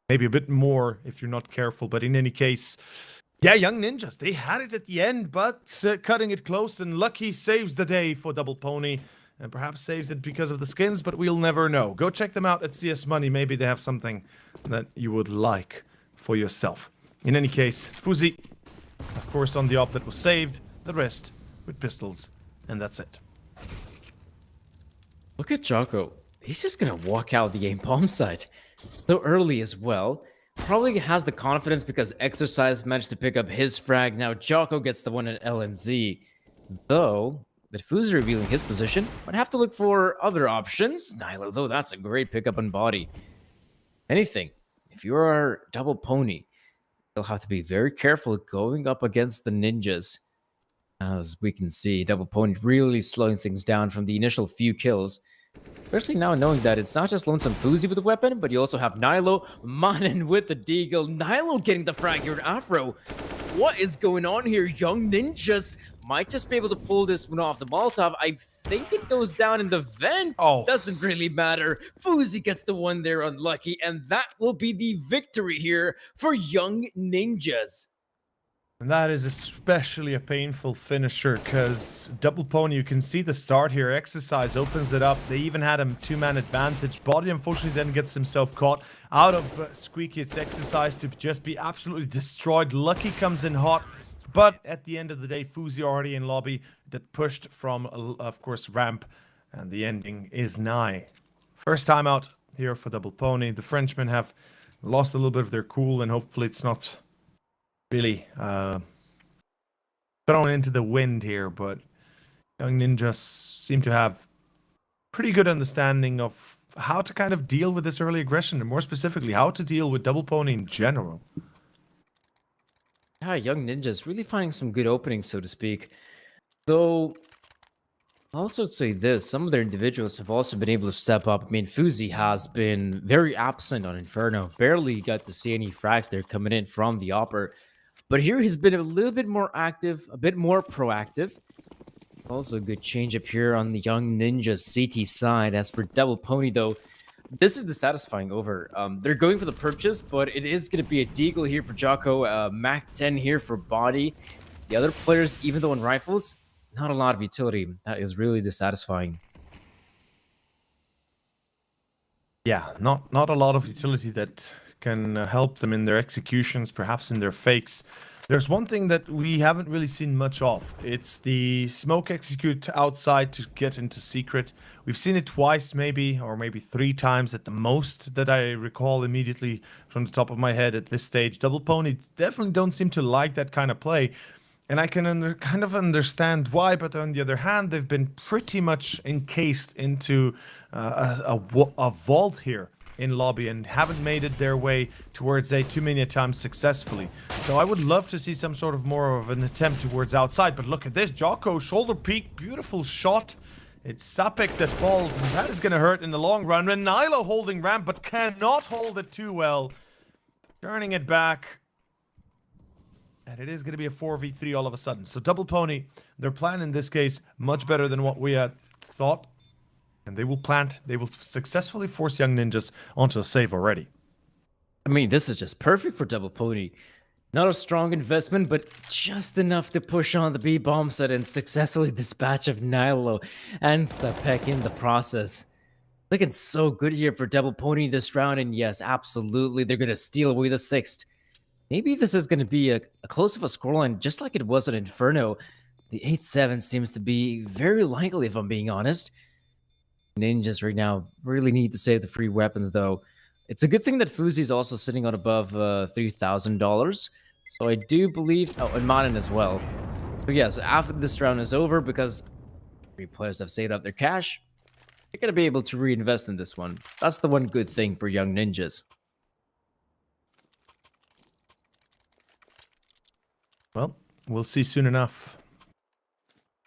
Maybe a bit more if you're not careful, but in any case, yeah, Young Ninjas, they had it at the end, but cutting it close, and Lucky saves the day for Double Pony, and perhaps saves it because of the skins, but we'll never know. Go check them out at CS Money. Maybe they have something that you would like for yourself. In any case, Fuzi, of course, on the op that was saved, the rest with pistols, and that's it. Look at Jocko. He's just gonna walk out the aim bomb site. So early as well. Probably has the confidence because Exercise managed to pick up his frag. Now Jocko gets the one at LNZ. Though, with Fuzi revealing his position, might have to look for other options. Nilo, though, that's a great pickup on body. Anything, if you are Double Pony, you'll have to be very careful going up against the ninjas. As we can see, Double Pony really slowing things down from the initial few kills. Especially now knowing that it's not just Lonesome Fuzi with the weapon, but you also have Nilo, Manen with the deagle. Nilo getting the frag here in Afro. What is going on here? Young Ninjas might just be able to pull this one off. The Molotov, I think it goes down in the vent. Oh. Doesn't really matter. Fuzi gets the one there on Lucky, and that will be the victory here for Young Ninjas. And that is especially a painful finisher because Double Pony, you can see the start here. Exercise opens it up. They even had a 2-man advantage. Body, unfortunately, then gets himself caught out of Squeaky. It's Exercise to just be absolutely destroyed. Lucky comes in hot. But at the end of the day, Fuzi already in lobby that pushed from, of course, ramp. And the ending is nigh. First time out here for Double Pony. The Frenchmen have lost a little bit of their cool, and hopefully it's not really thrown into the wind here, but Young Ninjas seem to have pretty good understanding of how to kind of deal with this early aggression, and more specifically, how to deal with Double Pony in general. Yeah, Young Ninjas really finding some good openings, so to speak. Though, I'll also say this, some of their individuals have also been able to step up. I mean, Fuzi has been very absent on Inferno. Barely got to see any frags there coming in from the Opera. But here he's been a little bit more active, a bit more proactive. Also a good change up here on the Young Ninjas CT side. As for Double Pony, though, this is the satisfying over. They're going for the purchase, but it is going to be a deagle here for Jocko. Mac 10 here for body. The other players, even though in rifles, not a lot of utility. That is really dissatisfying. Yeah, not a lot of utility that can help them in their executions, perhaps in their fakes. There's one thing that we haven't really seen much of. It's the smoke execute outside to get into secret. We've seen it twice maybe, or maybe 3 times at the most that I recall immediately from the top of my head at this stage. Double Pony definitely don't seem to like that kind of play. And I can kind of understand why, but on the other hand, they've been pretty much encased into a vault here in lobby and haven't made it their way towards A too many times successfully. So I would love to see some sort of more of an attempt towards outside. But look at this, Jocko, shoulder peak, beautiful shot. It's Sapek that falls, and that is going to hurt in the long run. Renilo holding ramp, but cannot hold it too well. Turning it back. And it is going to be a 4v3 all of a sudden. So Double Pony, their plan in this case, much better than what we had thought. And they will plant. They will successfully force Young Ninjas onto a save already. I mean, this is just perfect for Double Pony. Not a strong investment, but just enough to push on the B bomb set and successfully dispatch of Nilo and Sapek in the process. Looking so good here for Double Pony this round, and yes, absolutely, they're going to steal away the 6th. Maybe this is going to be a close of a scoreline, just like it was at Inferno. The 8-7 seems to be very likely, if I'm being honest. Ninjas right now really need to save the free weapons, though. It's a good thing that Fuzi's also sitting on above $3,000. So I do believe... Oh, and Manin as well. So yes, after this round is over, because 3 players have saved up their cash, they're going to be able to reinvest in this one. That's the one good thing for Young Ninjas. Well, we'll see soon enough.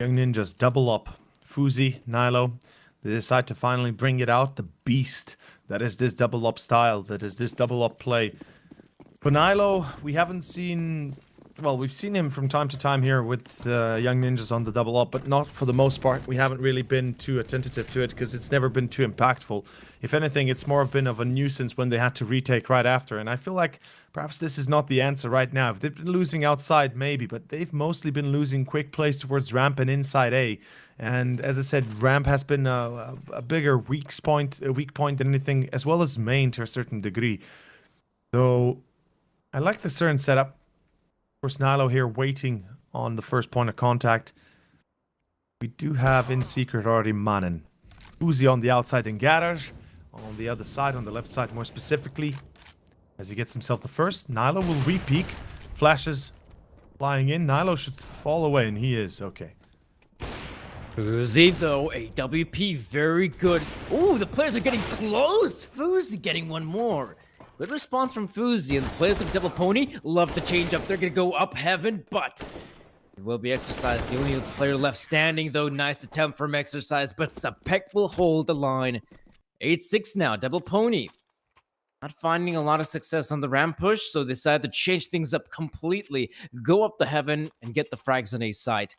Young Ninjas double up. Fuzi, Nilo. They decide to finally bring it out. The beast that is this double up style. That is this double up play. For Nilo, we haven't seen... Well, we've seen him from time to time here with Young Ninjas on the double up, but not for the most part. We haven't really been too attentive to it because it's never been too impactful. If anything, it's more been of a nuisance when they had to retake right after. And I feel like perhaps this is not the answer right now. If they've been losing outside, maybe, but they've mostly been losing quick plays towards ramp and inside A. And as I said, ramp has been a bigger weak point than anything, as well as main to a certain degree. So I like the certain setup. Of course, Nilo here waiting on the first point of contact. We do have in secret already Manin. Uzi on the outside in Garage. On the other side, on the left side more specifically. As he gets himself the first, Nilo will re-peek. Flashes flying in. Nilo should fall away, and he is. Okay. Fuzi, though, AWP, very good. Ooh, the players are getting close. Fuzi getting one more. Good response from Fuzi, and the players of Double Pony love to change up. They're going to go up heaven, but it will be exercised. The only player left standing, though. Nice attempt from exercise, but Sapek will hold the line. 8-6 now, Double Pony. Not finding a lot of success on the ramp push, so they decided to change things up completely. Go up the heaven and get the frags on A site.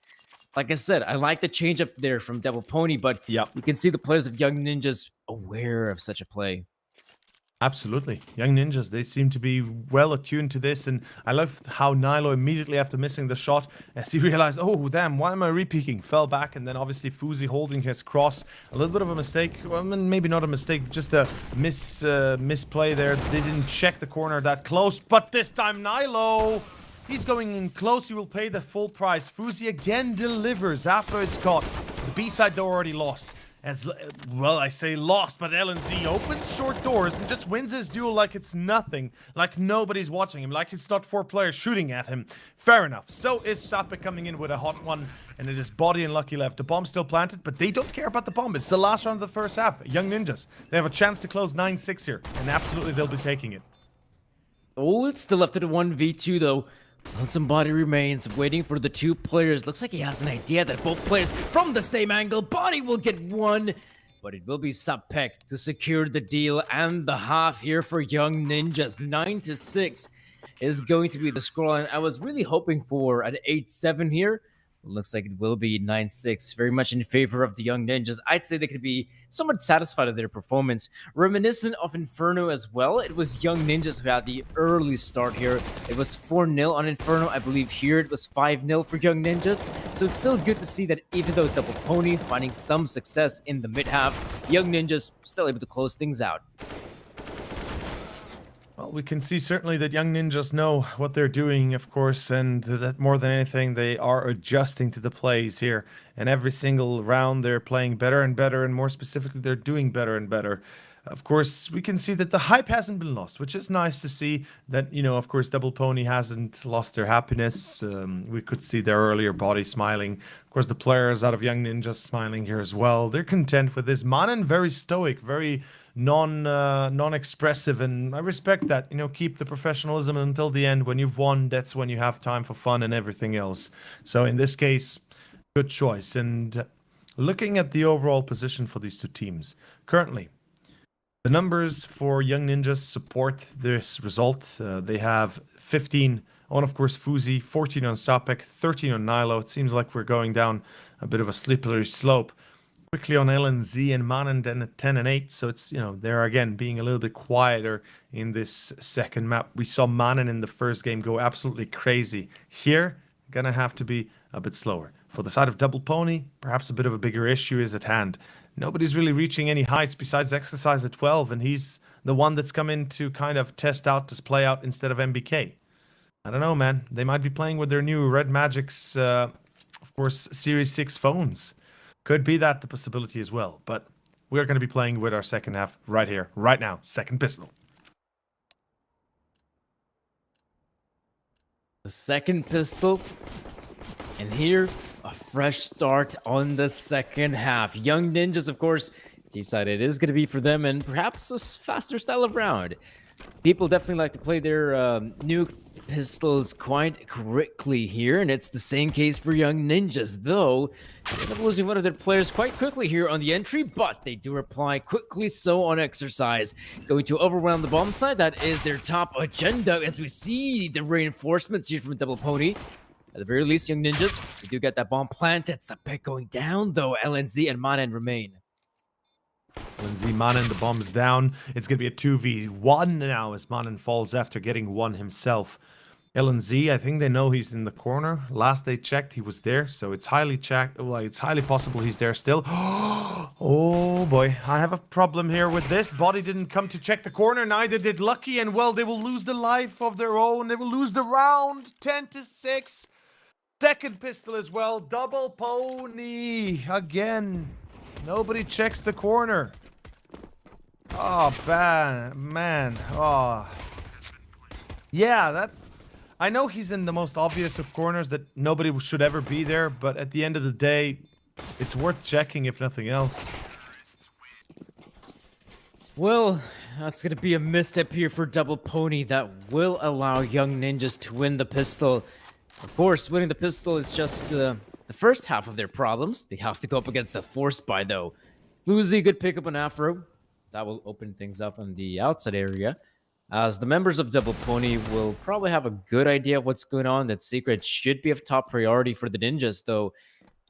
Like I said, I like the change up there from Double Pony, but you can see the players of Young Ninjas aware of such a play. Absolutely. Young Ninjas, they seem to be well attuned to this, and I love how Nilo immediately after missing the shot, as he realized, oh damn, why am I re-peeking? Fell back, and then obviously Fuzi holding his cross. A little bit of a mistake, well, maybe not a mistake, just a misplay there. They didn't check the corner that close, but this time Nilo, he's going in close, he will pay the full price. Fuzi again delivers after his caught. The B-side though already lost. As well, I say lost, but LNZ opens short doors and just wins his duel like it's nothing, like nobody's watching him, like it's not 4 players shooting at him. Fair enough. So is Sapek coming in with a hot one, and it is Body and Lucky left. The bomb still planted, but they don't care about the bomb. It's the last round of the first half. Young Ninjas, they have a chance to close 9-6 here, and absolutely they'll be taking it. Oh, it's still left at a 1v2 though. Lonesome Body remains, waiting for the 2 players. Looks like he has an idea that both players from the same angle. Body will get 1, but it will be Sapek to secure the deal and the half here for Young Ninjas. 9-6 is going to be the scoreline. I was really hoping for an 8-7 here. Looks like it will be 9-6, very much in favor of the Young Ninjas. I'd say they could be somewhat satisfied with their performance. Reminiscent of Inferno as well, it was Young Ninjas who had the early start here. It was 4-0 on Inferno. I believe here it was 5-0 for Young Ninjas. So it's still good to see that even though Double Pony finding some success in the mid-half, Young Ninjas still able to close things out. Well, we can see certainly that Young Ninjas know what they're doing, of course, and that more than anything, they are adjusting to the plays here. And every single round, they're playing better and better, and more specifically, they're doing better and better. Of course, we can see that the hype hasn't been lost, which is nice to see that, you know, of course, Double Pony hasn't lost their happiness. We could see their earlier Body smiling. Of course, the players out of Young Ninjas smiling here as well. They're content with this. Manin, very stoic, very non-expressive, and I respect that. You know, keep the professionalism until the end. When you've won, that's when you have time for fun and everything else. So in this case, good choice. And looking at the overall position for these 2 teams, currently, the numbers for Young Ninjas support this result. They have 15 on, of course, Fuzi, 14 on Sapek, 13 on Nilo. It seems like we're going down a bit of a slippery slope. quickly on LNZ and Manen then at 10 and 8. So it's, they're again being a little bit quieter in this second map. We saw Manen in the first game go absolutely crazy. Here, gonna have to be a bit slower. For the side of Double Pony, perhaps a bit of a bigger issue is at hand. Nobody's really reaching any heights besides Exercise at 12, and he's the one that's come in to kind of test out this play out instead of MBK. I don't know, man. They might be playing with their new Red Magic's, of course, Series 6 phones. Could be that the possibility as well. But we're going to be playing with our second half right here, right now. Second pistol. The second pistol. And here, a fresh start on the second half. Young Ninjas, of course, decided it is going to be for them and perhaps a faster style of round. People definitely like to play their new pistols quite quickly here, and it's the same case for Young Ninjas, though they end up losing one of their players quite quickly here on the entry, but they do reply quickly so on Exercise. Going to overwhelm the bomb side, that is their top agenda as we see the reinforcements here from Double Pony. At the very least, Young Ninjas, we do get that bomb planted. It's a pick going down, though. LNZ and Manen remain. LNZ, Manen, the bomb's down. It's going to be a 2v1 now as Manen falls after getting one himself. LNZ, I think they know he's in the corner. Last they checked, he was there, so it's highly it's highly possible he's there still. Oh boy, I have a problem here with this. Body didn't come to check the corner, neither did Lucky, and well, they will lose the life of their own. They will lose the round, 10-6. Second pistol as well, Double Pony again. Nobody checks the corner. Oh, bad man. Oh, yeah, that. I know he's in the most obvious of corners that nobody should ever be there, but at the end of the day, it's worth checking if nothing else. Well, that's going to be a misstep here for Double Pony that will allow Young Ninjas to win the pistol. Of course, winning the pistol is just the first half of their problems. They have to go up against the Force Spy, though. Fuzi, good pickup on Afro. That will open things up on the outside area, as the members of Double Pony will probably have a good idea of what's going on. That secret should be of top priority for the Ninjas, though.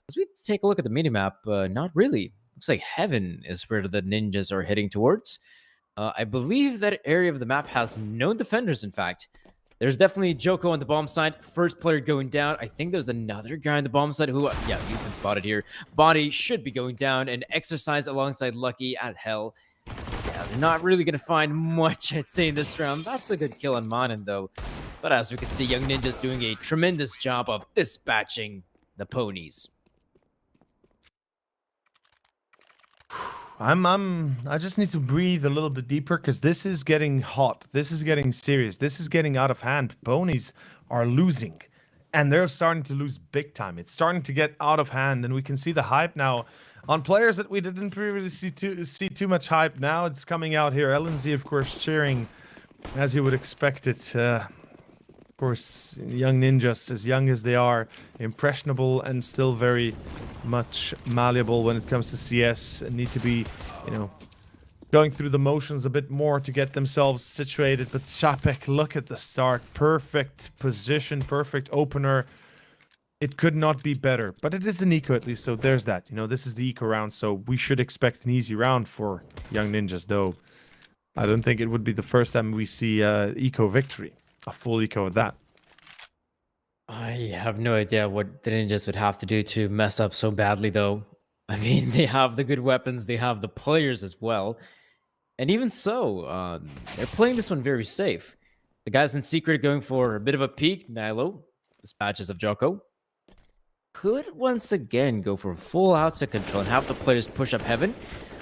As we take a look at the minimap, not really. Looks like Heaven is where the Ninjas are heading towards. I believe that area of the map has no defenders, in fact. There's definitely Joko on the bomb side. First player going down. I think there's another guy on the bomb side who, yeah, he's been spotted here. Body should be going down, and Exercise alongside Lucky at Hell. Yeah, they're not really going to find much, I'd say, in this round. That's a good kill on Manen, though. But as we can see, Young Ninja's doing a tremendous job of dispatching the ponies. I just need to breathe a little bit deeper because this is getting hot. This is getting serious. This is getting out of hand. Ponies are losing, and they're starting to lose big time. It's starting to get out of hand, and we can see the hype now on players that we didn't previously see too much hype. Now it's coming out here. LNZ, of course, cheering as you would expect it. Of course, Young Ninjas, as young as they are, impressionable and still very much malleable when it comes to CS, and need to be, going through the motions a bit more to get themselves situated. But Chapek, look at the start. Perfect position, perfect opener. It could not be better, but it is an eco at least, so there's that. This is the eco round, so we should expect an easy round for Young Ninjas, though I don't think it would be the first time we see eco victory. A full eco of that. I have no idea what the Ninjas would have to do to mess up so badly, though. I mean, they have the good weapons, they have the players as well. And even so, they're playing this one very safe. The guys in secret going for a bit of a peek. Nilo, dispatches of Joko. Could once again go for full outside control and have the players push up Heaven,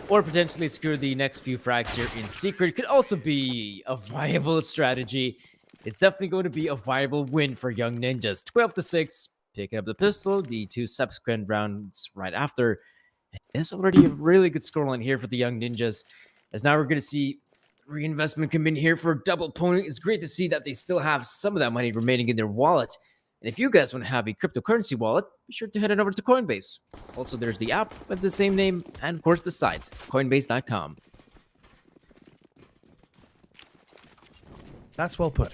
or potentially secure the next few frags here in secret. Could also be a viable strategy. It's definitely going to be a viable win for Young Ninjas. 12-6, picking up the pistol. The two subsequent rounds right after. It's already a really good scoreline here for the Young Ninjas, as now we're going to see reinvestment come in here for Double Pony. It's great to see that they still have some of that money remaining in their wallet. And if you guys want to have a cryptocurrency wallet, be sure to head on over to Coinbase. Also, there's the app with the same name, and of course the site, coinbase.com. That's well put.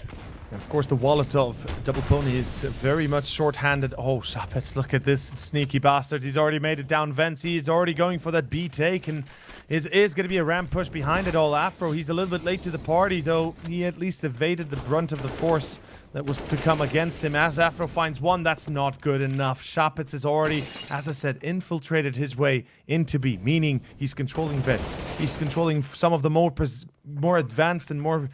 And of course, the wallet of Double Pony is very much short-handed. Oh, Shapets, look at this sneaky bastard. He's already made it down vents. He's already going for that B take, and it is going to be a ramp push behind it all. Afro, he's a little bit late to the party, though he at least evaded the brunt of the force that was to come against him. As Afro finds one, that's not good enough. Shapets has already, as I said, infiltrated his way into B, meaning he's controlling vents. He's controlling some of the more advanced and more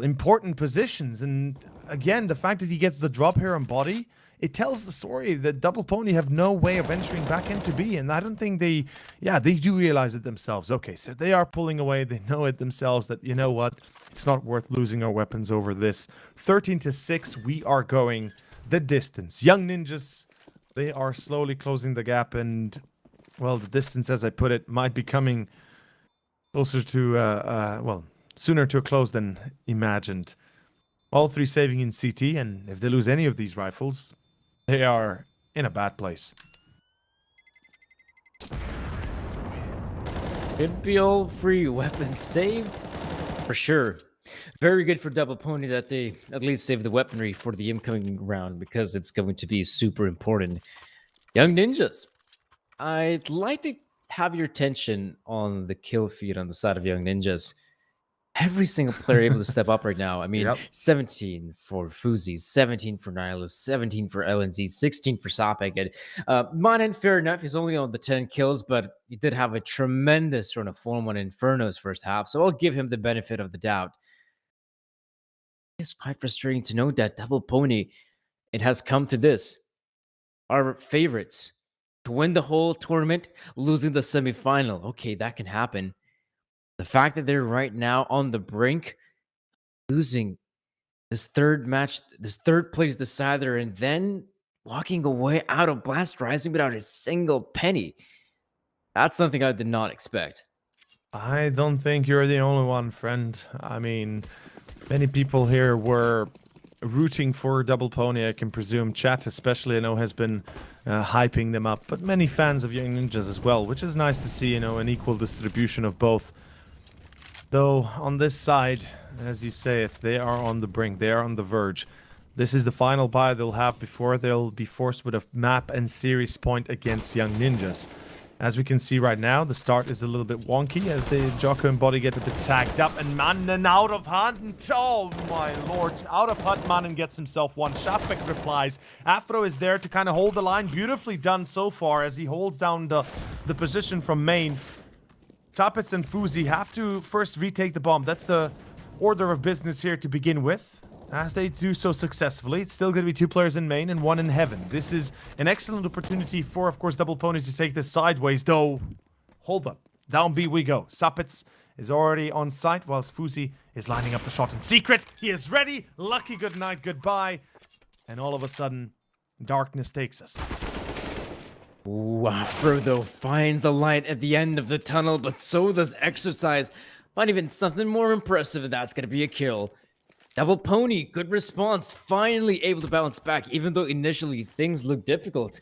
important positions. And again, the fact that he gets the drop here on body, it tells the story that Double Pony have no way of entering back into B. And I don't think they do realize it themselves. Okay, so they are pulling away. They know it themselves that, you know what, it's not worth losing our weapons over this. 13-6, we are going the distance. Young Ninjas, they are slowly closing the gap, and well, the distance, as I put it, might be coming closer to sooner to a close than imagined. All three saving in CT, and if they lose any of these rifles, they are in a bad place. Could be all free weapons saved, for sure. Very good for Double Pony that they at least save the weaponry for the incoming round, because it's going to be super important. Young Ninjas, I'd like to have your attention on the kill feed on the side of Young Ninjas. Every single player able to step up right now. I mean, Yep. 17 for Fuzi, 17 for Nihilus, 17 for LNZ, 16 for Sapek. Manen, fair enough, he's only on the 10 kills, but he did have a tremendous run of form on Inferno's first half, so I'll give him the benefit of the doubt. It's quite frustrating to know that Double Pony, it has come to this. Our favorites to win the whole tournament, losing the semifinal. Okay, that can happen. The fact that they're right now on the brink, losing this third match, this third place decider, and then walking away out of Blast Rising without a single penny. That's something I did not expect. I don't think you're the only one, friend. I mean, many people here were rooting for Double Pony, I can presume. Chat especially, I know, has been hyping them up, but many fans of Young Ninjas as well, which is nice to see, you know, an equal distribution of both. Though, on this side, as you say it, they are on the brink. They are on the verge. This is the final buy they'll have before they'll be forced with a map and series point against Young Ninjas. As we can see right now, the start is a little bit wonky as the Jocko and Body get a bit tagged up. And Mannen out of hand. And oh my lord. Out of hand, Mannen gets himself one. Shapek replies. Afro is there to kind of hold the line. Beautifully done so far as he holds down the position from main. Tapets and Fuzi have to first retake the bomb. That's the order of business here to begin with. As they do so successfully, it's still going to be 2 players in main and 1 in heaven. This is an excellent opportunity for, of course, Double Pony to take this sideways, though. Hold up. Down B we go. Sapets is already on site, whilst Fuzi is lining up the shot in secret. He is ready. Lucky good night, goodbye. And all of a sudden, darkness takes us. Ooh, Frodo finds a light at the end of the tunnel, but so does Exercise. Might even something more impressive, and that's going to be a kill. Double Pony, good response. Finally able to bounce back, even though initially things looked difficult.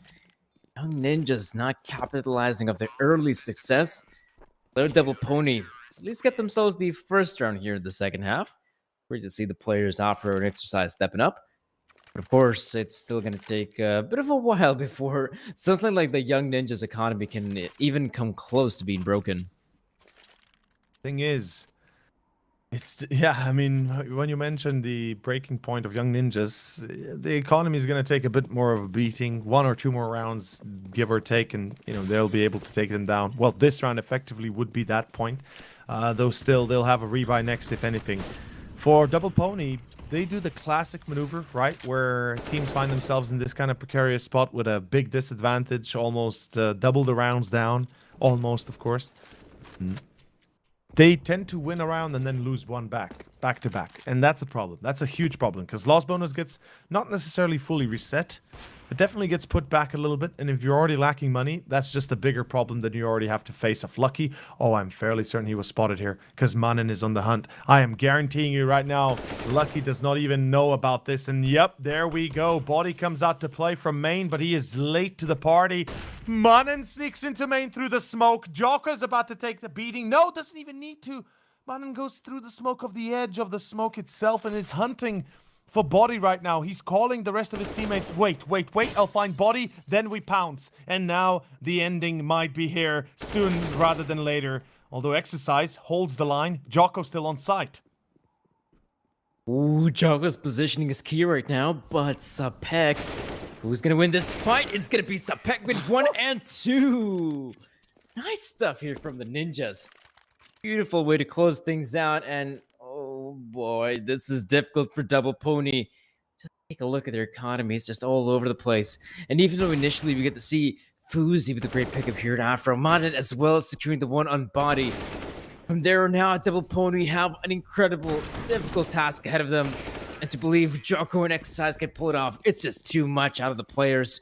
Young Ninjas not capitalizing of their early success. Their Double Pony at least get themselves the first round here in the second half. Great to see the players Afro and Exercise stepping up. But of course, it's still going to take a bit of a while before something like the Young Ninjas economy can even come close to being broken. Thing is, I mean, when you mention the breaking point of Young Ninjas, the economy is going to take a bit more of a beating. 1 or 2 more rounds, give or take, and, you know, they'll be able to take them down. Well, this round effectively would be that point. Though still, they'll have a rebuy next, if anything. For Double Pony, they do the classic maneuver, right? Where teams find themselves in this kind of precarious spot with a big disadvantage, almost double the rounds down. Almost, of course. They tend to win a round and then lose one back to back. And that's a problem. That's a huge problem because loss bonus gets not necessarily fully reset, but definitely gets put back a little bit. And if you're already lacking money, that's just a bigger problem than you already have to face off. Lucky, oh, I'm fairly certain he was spotted here because Mannen is on the hunt. I am guaranteeing you right now, Lucky does not even know about this. And yep, there we go. Body comes out to play from main, but he is late to the party. Mannen sneaks into main through the smoke. Joker's about to take the beating. No, doesn't even need to. Manan goes through the smoke of the edge of the smoke itself and is hunting for body right now. He's calling the rest of his teammates, wait, I'll find body, then we pounce. And now the ending might be here soon rather than later. Although Exercise holds the line, Jocko still on site. Ooh, Jocko's positioning is key right now, but Sapek, who's gonna win this fight? It's gonna be Sapek with 1 and 2. Nice stuff here from the ninjas. Beautiful way to close things out, and oh boy, this is difficult for Double Pony. Just take a look at their economy; it's just all over the place. And even though initially we get to see Fuzi with a great pickup here at Afro, Manan as well as securing the 1 on body. From there on out, Double Pony have an incredible, difficult task ahead of them. And to believe Jocko and Exercise can pull it off, it's just too much out of the players.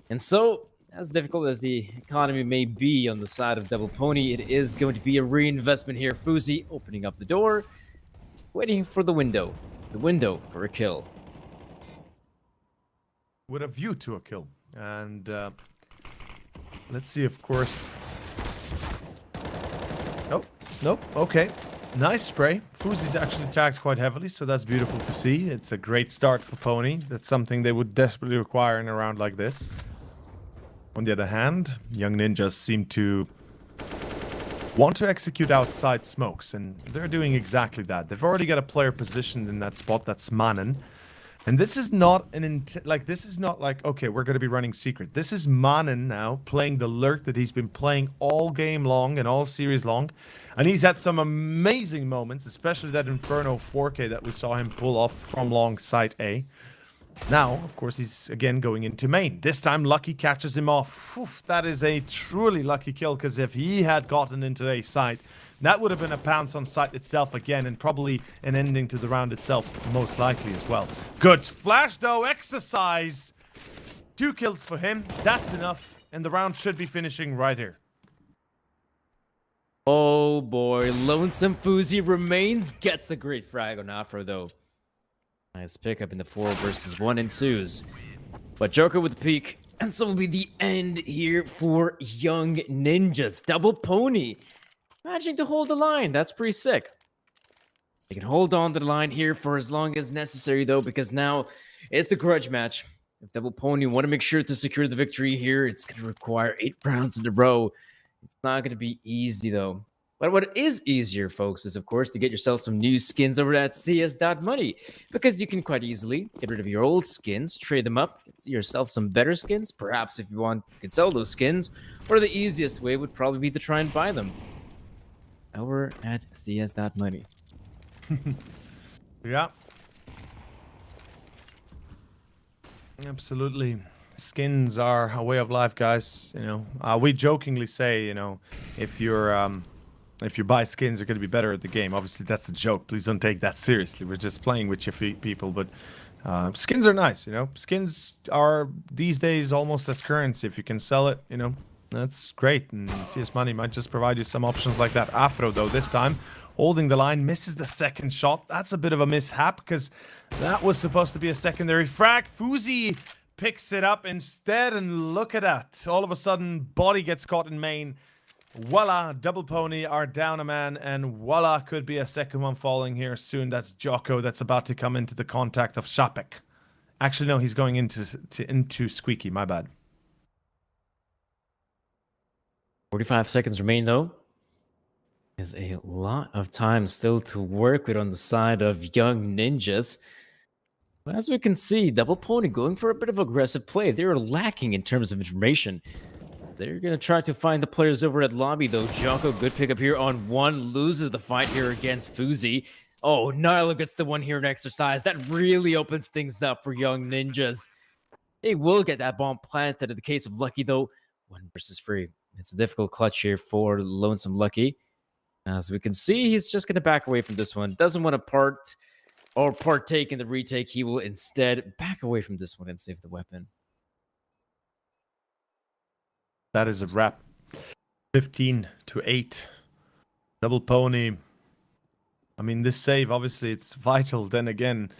And so, as difficult as the economy may be on the side of Double Pony, it is going to be a reinvestment here. Fuzi opening up the door, waiting for the window for a kill. With a view to a kill. And let's see, of course. Nope, okay. Nice spray. Fuzi's actually tagged quite heavily, so that's beautiful to see. It's a great start for Pony. That's something they would desperately require in a round like this. On the other hand, Young Ninjas seem to want to execute outside smokes, and they're doing exactly that. They've already got a player positioned in that spot. That's Manan. And this is not this is not like, okay, we're going to be running secret. This is Manan now playing the lurk that he's been playing all game long and all series long. And he's had some amazing moments, especially that Inferno 4K that we saw him pull off from long site A. Now, of course, he's again going into main. This time, Lucky catches him off. Oof, that is a truly lucky kill, because if he had gotten into A site, that would have been a pounce on site itself again, and probably an ending to the round itself, most likely as well. Good flash, though. Exercise. 2 kills for him. That's enough, and the round should be finishing right here. Oh boy, Lonesome Fuzi remains, gets a great frag on Afro though. Nice pickup in the 4 versus 1 ensues. But Joker with the peak, and so will be the end here for Young Ninjas. Double Pony managing to hold the line. That's pretty sick. They can hold on to the line here for as long as necessary though, because now it's the grudge match. If Double Pony want to make sure to secure the victory here, it's going to require 8 rounds in a row. It's not going to be easy, though. But what is easier, folks, is, of course, to get yourself some new skins over at CS.money. Because you can quite easily get rid of your old skins, trade them up, get yourself some better skins. Perhaps if you want, you can sell those skins. Or the easiest way would probably be to try and buy them over at CS.money. Yeah. Absolutely. Skins are a way of life, guys. You know, we jokingly say, you know, if you buy skins, you're going to be better at the game. Obviously, that's a joke. Please don't take that seriously. We're just playing with your people. But skins are nice, you know. Skins are these days almost as currency. If you can sell it, you know, that's great. And CS Money might just provide you some options like that. Afro, though, this time holding the line, misses the second shot. That's a bit of a mishap, because that was supposed to be a secondary frag. Fuzi picks it up instead, and look at that. All of a sudden, body gets caught in main. Voila, Double Pony are down a man, and voila, could be a second one falling here soon. That's Jocko that's about to come into the contact of Shapek. Actually, no, he's going into Squeaky, my bad. 45 seconds remain, though. There's a lot of time still to work with on the side of Young Ninjas. As we can see, Double Pony going for a bit of aggressive play. They're lacking in terms of information. They're going to try to find the players over at Lobby, though. Jocko, good pickup here on 1, loses the fight here against Fuzi. Oh, Nyla gets the 1 here in Exercise. That really opens things up for Young Ninjas. They will get that bomb planted in the case of Lucky, though. 1 versus 3. It's a difficult clutch here for Lonesome Lucky. As we can see, he's just going to back away from this one. Doesn't want to partake in the retake. He will instead back away from this one and save the weapon. That is a wrap. 15-8. Double Pony. I mean, this save, obviously, it's vital. Then again,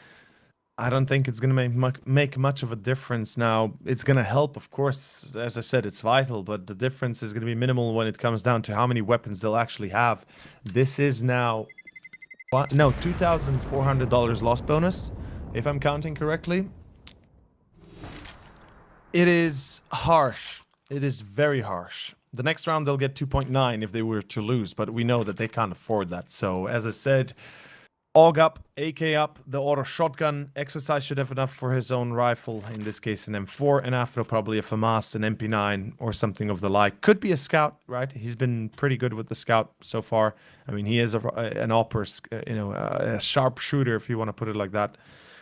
I don't think it's going to make much of a difference now. It's going to help, of course. As I said, it's vital, but the difference is going to be minimal when it comes down to how many weapons they'll actually have. This is now, no, $2,400 loss bonus, if I'm counting correctly. It is harsh. It is very harsh. The next round, they'll get 2.9 if they were to lose, but we know that they can't afford that. So, as I said, AUG up, AK up, the auto shotgun. Exercise should have enough for his own rifle, in this case an M4, and Afro probably a FAMAS, an MP9, or something of the like. Could be a scout, right? He's been pretty good with the scout so far. I mean, he is an upper, a sharp shooter, if you want to put it like that.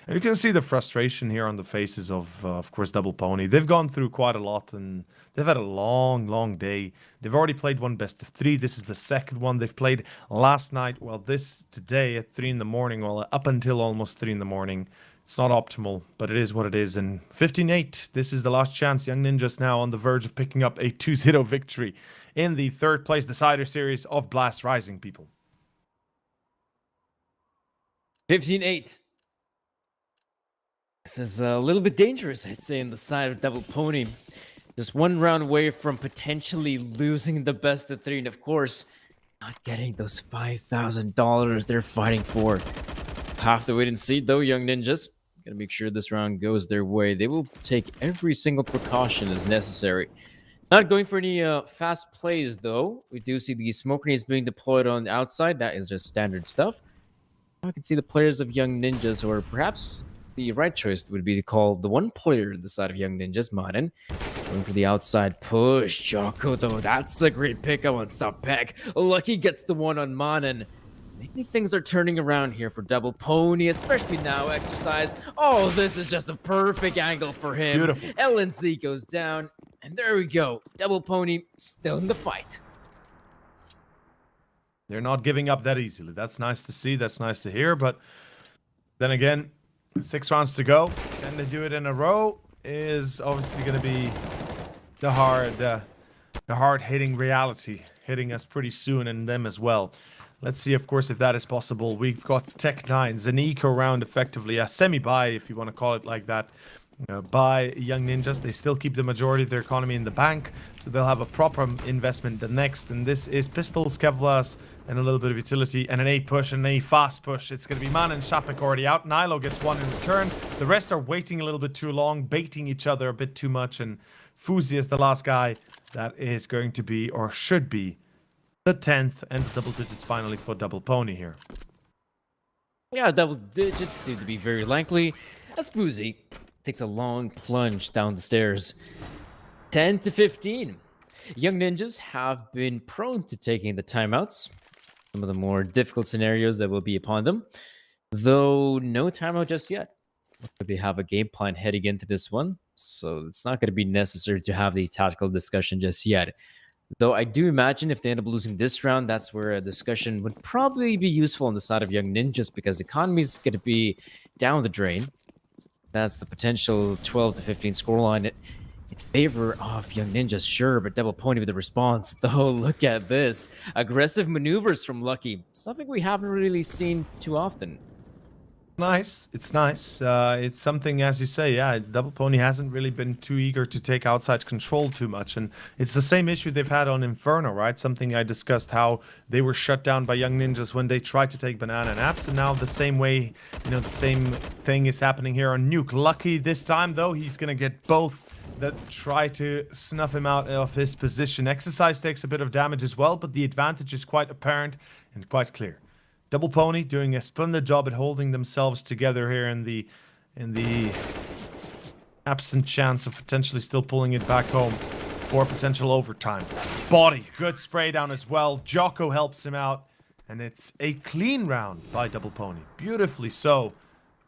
And you can see the frustration here on the faces of course, Double Pony. They've gone through quite a lot, and they've had a long, long day. They've already played one best of 3. This is the second one they've played last night. Well, this today at 3 in the morning. Well, up until almost 3 in the morning. It's not optimal, but it is what it is. And 15-8, this is the last chance. Young Ninjas now on the verge of picking up a 2-0 victory in the third place decider series of Blast Rising, people. 15-8. This is a little bit dangerous, I'd say, on the side of Double Pony. Just one round away from potentially losing the best of 3, and of course, not getting those $5,000 they're fighting for. Have to wait and see, though, Young Ninjas. Gotta make sure this round goes their way. They will take every single precaution as necessary. Not going for any fast plays, though. We do see the smoke grenades being deployed on the outside. That is just standard stuff. I can see the players of Young Ninjas, or perhaps the right choice would be to call the one player on the side of Young Ninjas, Marin. Going for the outside push. Jocko, though, that's a great pickup on Sapek. Lucky gets the one on Manin. Maybe things are turning around here for Double Pony, especially now, Exercise. Oh, this is just a perfect angle for him. Beautiful. LNZ goes down, and there we go. Double Pony still in the fight. They're not giving up that easily. That's nice to see. That's nice to hear. But then again, 6 rounds to go. Can they do it in a row? Is obviously going to be the hard-hitting reality hitting us pretty soon, and them as well. Let's see, of course, if that is possible. We've got Tech9's an eco round, effectively a semi-buy, if you want to call it like that, by Young Ninjas. They still keep the majority of their economy in the bank, so they'll have a proper investment the next. And this is pistols, Kevlas, and a little bit of utility, and an A push and a fast push. It's going to be Man and Shapik already out. Nilo gets one in return. The rest are waiting a little bit too long, baiting each other a bit too much, and Fuzi is the last guy that is going to be, or should be, the 10th, and double digits finally for Double Pony here. Yeah, double digits seem to be very likely, as Fuzi takes a long plunge down the stairs. 10-15. Young Ninjas have been prone to taking the timeouts. Some of the more difficult scenarios that will be upon them. Though no timeout just yet. They have a game plan heading into this one, so it's not going to be necessary to have the tactical discussion just yet. Though I do imagine if they end up losing this round, that's where a discussion would probably be useful on the side of Young Ninjas, because the economy is going to be down the drain. That's the potential 12-15 scoreline in favor of Young Ninjas, sure, but Double Pony with the response. Though, look at this. Aggressive maneuvers from Lucky. Something we haven't really seen too often. Nice. It's nice. It's something, as you say, yeah, Double Pony hasn't really been too eager to take outside control too much. And it's the same issue they've had on Inferno, right? Something I discussed, how they were shut down by Young Ninjas when they tried to take Banana and Apps. And now the same way, the same thing is happening here on Nuke. Lucky this time, though, he's going to get both that try to snuff him out of his position. Exercise takes a bit of damage as well, but the advantage is quite apparent and quite clear. Double Pony doing a splendid job at holding themselves together here in the absent chance of potentially still pulling it back home for potential overtime. Body, good spray down as well. Jocko helps him out, and it's a clean round by Double Pony. Beautifully so.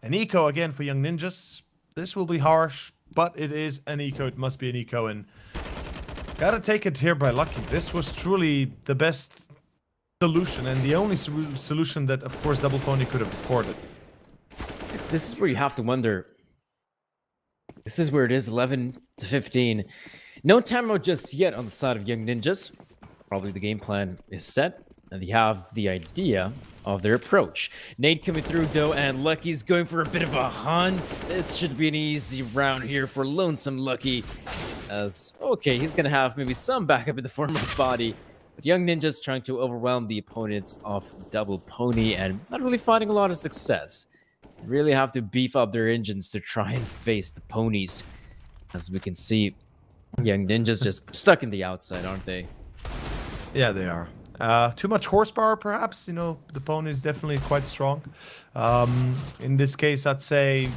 An eco again for Young Ninjas. This will be harsh, but it is an eco. It must be an eco, and gotta take it here by Lucky. This was truly the best solution, and the only solution that, of course, Double Pony could have afforded. This is where you have to wonder. This is where it is, 11-15. No timeout just yet on the side of Young Ninjas. Probably the game plan is set. And they have the idea of their approach. Nate coming through though, and Lucky's going for a bit of a hunt. This should be an easy round here for Lonesome Lucky. As, okay, he's gonna have maybe some backup in the form of body. But Young Ninja's trying to overwhelm the opponents of Double Pony and not really finding a lot of success. They really have to beef up their engines to try and face the ponies. As we can see, Young Ninja's just stuck in the outside, aren't they? Yeah, they are. Too much horsepower, perhaps. You know, the pony is definitely quite strong. In this case, I'd say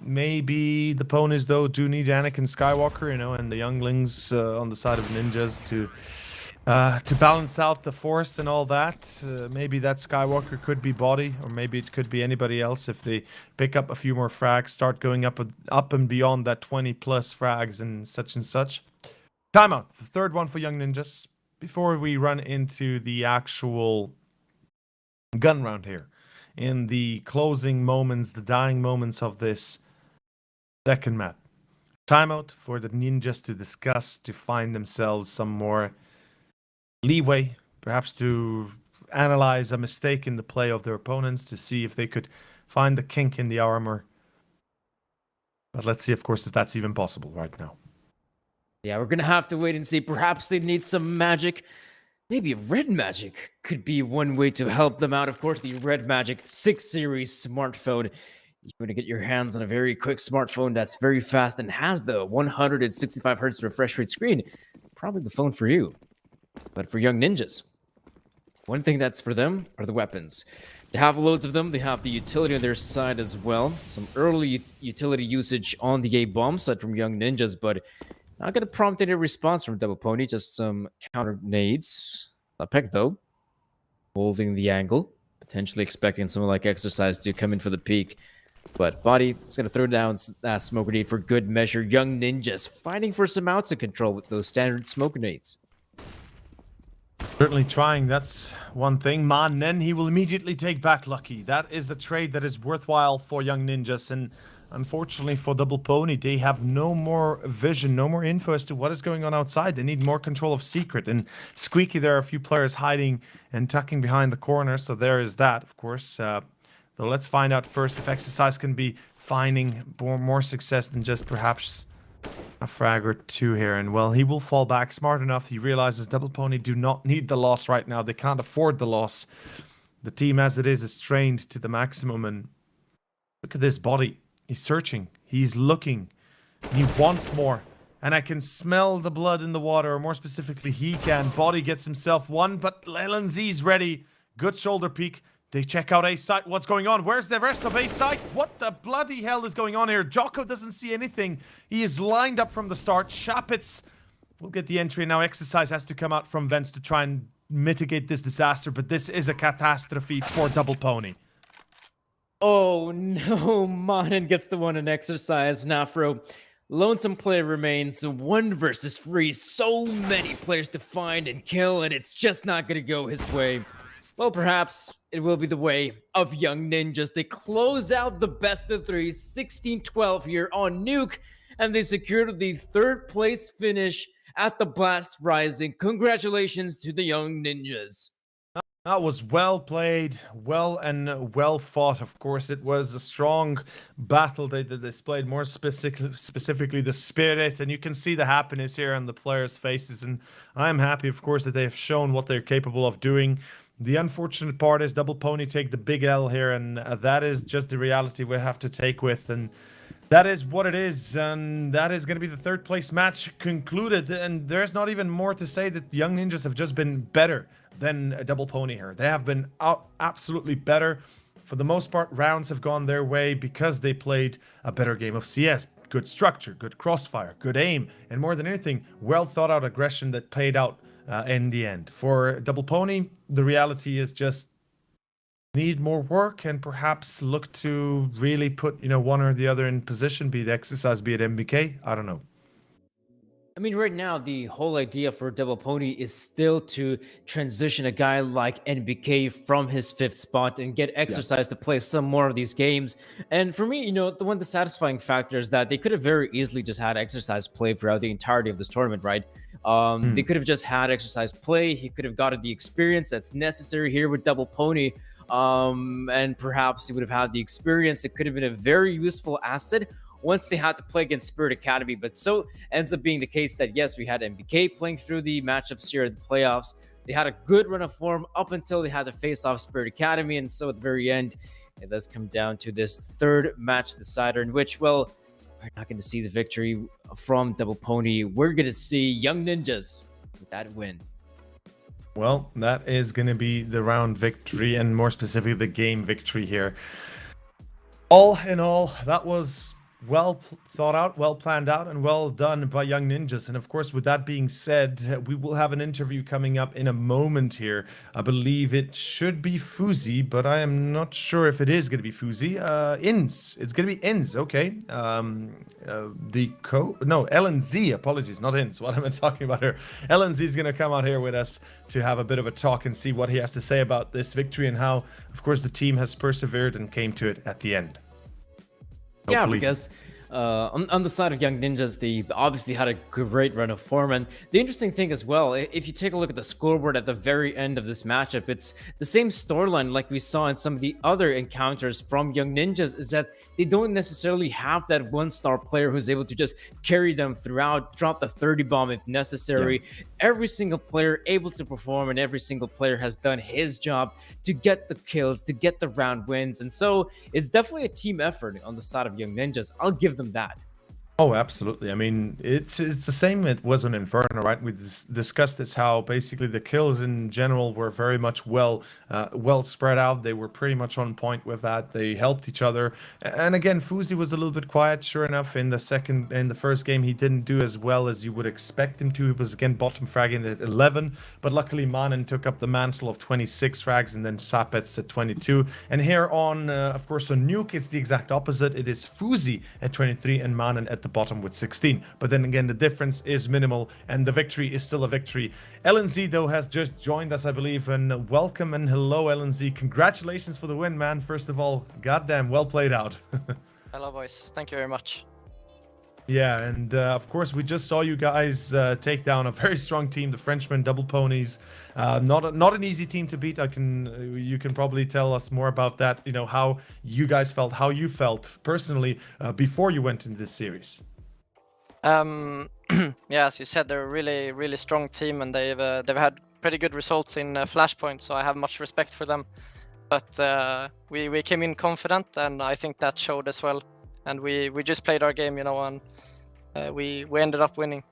maybe the ponies, though, do need Anakin Skywalker, you know, and the younglings on the side of ninjas to balance out the force and all that. Maybe that Skywalker could be body, or maybe it could be anybody else if they pick up a few more frags, start going up and beyond that 20 plus frags and such. Timeout. The third one for Young Ninjas. Before we run into the actual gun round here, in the closing moments, the dying moments of this second map. Timeout for the ninjas to discuss, to find themselves some more leeway, perhaps to analyze a mistake in the play of their opponents, to see if they could find the kink in the armor. But let's see, of course, if that's even possible right now. Yeah, we're gonna have to wait and see. Perhaps they need some magic. Maybe red magic could be one way to help them out. Of course, the red magic 6 series smartphone. You're going to get your hands on a very quick smartphone that's very fast and has the 165 hertz refresh rate screen. Probably the phone for you. But for Young Ninjas, one thing that's for them are the weapons. They have loads of them. They have the utility on their side as well. Some early utility usage on the A-bomb side from Young Ninjas, but not going to prompt any response from Double Pony. Just some counter nades. Peck, though, holding the angle. Potentially expecting someone like Exercise to come in for the peak. But Body is going to throw down that smoke grenade for good measure. Young Ninjas fighting for some outs of control with those standard smoke grenades. Certainly trying, that's one thing. Man, then he will immediately take back Lucky. That is a trade that is worthwhile for Young Ninjas, and unfortunately for Double Pony, they have no more vision, no more info as to what is going on outside. They need more control of Secret. And Squeaky, there are a few players hiding and tucking behind the corner, so there is that, of course. Though let's find out first if Exercise can be finding more success than just perhaps a frag or two here. And well, he will fall back smart enough. He realizes Double Pony do not need the loss right now. They can't afford the loss. The team as it is strained to the maximum. And look at this Body. He's searching. He's looking. He wants more. And I can smell the blood in the water. Or more specifically, he can. Body gets himself one. But LNZ's ready. Good shoulder peek. They check out A site. What's going on? Where's the rest of A site? What the bloody hell is going on here? Jocko doesn't see anything. He is lined up from the start. Shapitz will get the entry. Now Exercise has to come out from vents to try and mitigate this disaster. But this is a catastrophe for Double Pony. Oh no, Monin gets the one in Exercise. Nafro, Lonesome player remains 1 versus 3. So many players to find and kill, and it's just not going to go his way. Well, perhaps it will be the way of Young Ninjas. They close out the best of 3, 16-12 here on Nuke, and they secured the 3rd place finish at the Blast Rising. Congratulations to the Young Ninjas. That was well played, well fought. Of course, it was a strong battle. They displayed more specifically the spirit, and you can see the happiness here on the players' faces. And I'm happy, of course, that they have shown what they're capable of doing. The unfortunate part is Double Pony take the big L here, and that is just the reality we have to take with. And that is what it is, and that is going to be the 3rd place match concluded. And there's not even more to say that the Young Ninjas have just been better than a Double Pony here. They have been absolutely better. For the most part, rounds have gone their way because they played a better game of CS. Good structure, good crossfire, good aim, and more than anything, well thought out aggression that played out in the end. For Double Pony, the reality is just need more work and perhaps look to really put, one or the other in position, be it Exercise, be it MBK. I don't know. I mean, right now, the whole idea for Double Pony is still to transition a guy like NBK from his fifth spot and get Yeah. exercise to play some more of these games. And for me, the satisfying factor is that they could have very easily just had exercise play throughout the entirety of this tournament, right? They could have just had exercise play. He could have gotten the experience that's necessary here with Double Pony. And perhaps he would have had the experience. It could have been a very useful asset once they had to play against Spirit Academy. But so ends up being the case that, yes, we had MBK playing through the matchups here at the playoffs. They had a good run of form up until they had to face off Spirit Academy. And so at the very end, it does come down to this third match decider in which, well, we're not going to see the victory from Double Pony. We're going to see Young Ninjas with that win. Well, that is going to be the round victory, and more specifically, the game victory here. All in all, that was well thought out, well planned out, and well done by Young Ninjas. And of course, with that being said, we will have an interview coming up in a moment here. I believe it should be Fuzi, but I am not sure if it is going to be Fuzi. Inns. It's going to be Inns. Okay. LNZ. Apologies, not Inns. What am I talking about here? LNZ is going to come out here with us to have a bit of a talk and see what he has to say about this victory and how, of course, the team has persevered and came to it at the end. Yeah, Hopefully. because on the side of Young Ninjas, they obviously had a great run of form. And the interesting thing as well, if you take a look at the scoreboard at the very end of this matchup, it's the same storyline like we saw in some of the other encounters from Young Ninjas, is that they don't necessarily have that one-star player who's able to just carry them throughout, drop the 30 bomb if necessary. Every single player able to perform, and every single player has done his job to get the kills, to get the round wins. And so it's definitely a team effort on the side of Young Ninjas. I'll give them that. Oh, absolutely. I mean, it's the same it was on Inferno, right? We discussed this, how basically the kills in general were very much well spread out. They were pretty much on point with that. They helped each other. And again, Fuzi was a little bit quiet. Sure enough, in the first game, he didn't do as well as you would expect him to. He was again bottom fragging at 11, but luckily Manen took up the mantle of 26 frags, and then Sapets at 22. And here on, of course, on Nuke, it's the exact opposite. It is Fuzi at 23 and Manen at the bottom with 16. But then again, the difference is minimal, and the victory is still a victory. LNZ, though, has just joined us, I believe, and welcome and hello, LNZ. Congratulations for the win, man. First of all, goddamn, well played out. Hello, boys. Thank you very much. Yeah, and of course, we just saw you guys take down a very strong team, the Frenchmen, Double Ponies. Not an easy team to beat. You can probably tell us more about that. You know, how you guys felt, how you felt personally before you went into this series. Yeah, as you said, they're a really, really strong team, and they've had pretty good results in Flashpoint, so I have much respect for them. But we came in confident, and I think that showed as well. And we just played our game, and we ended up winning.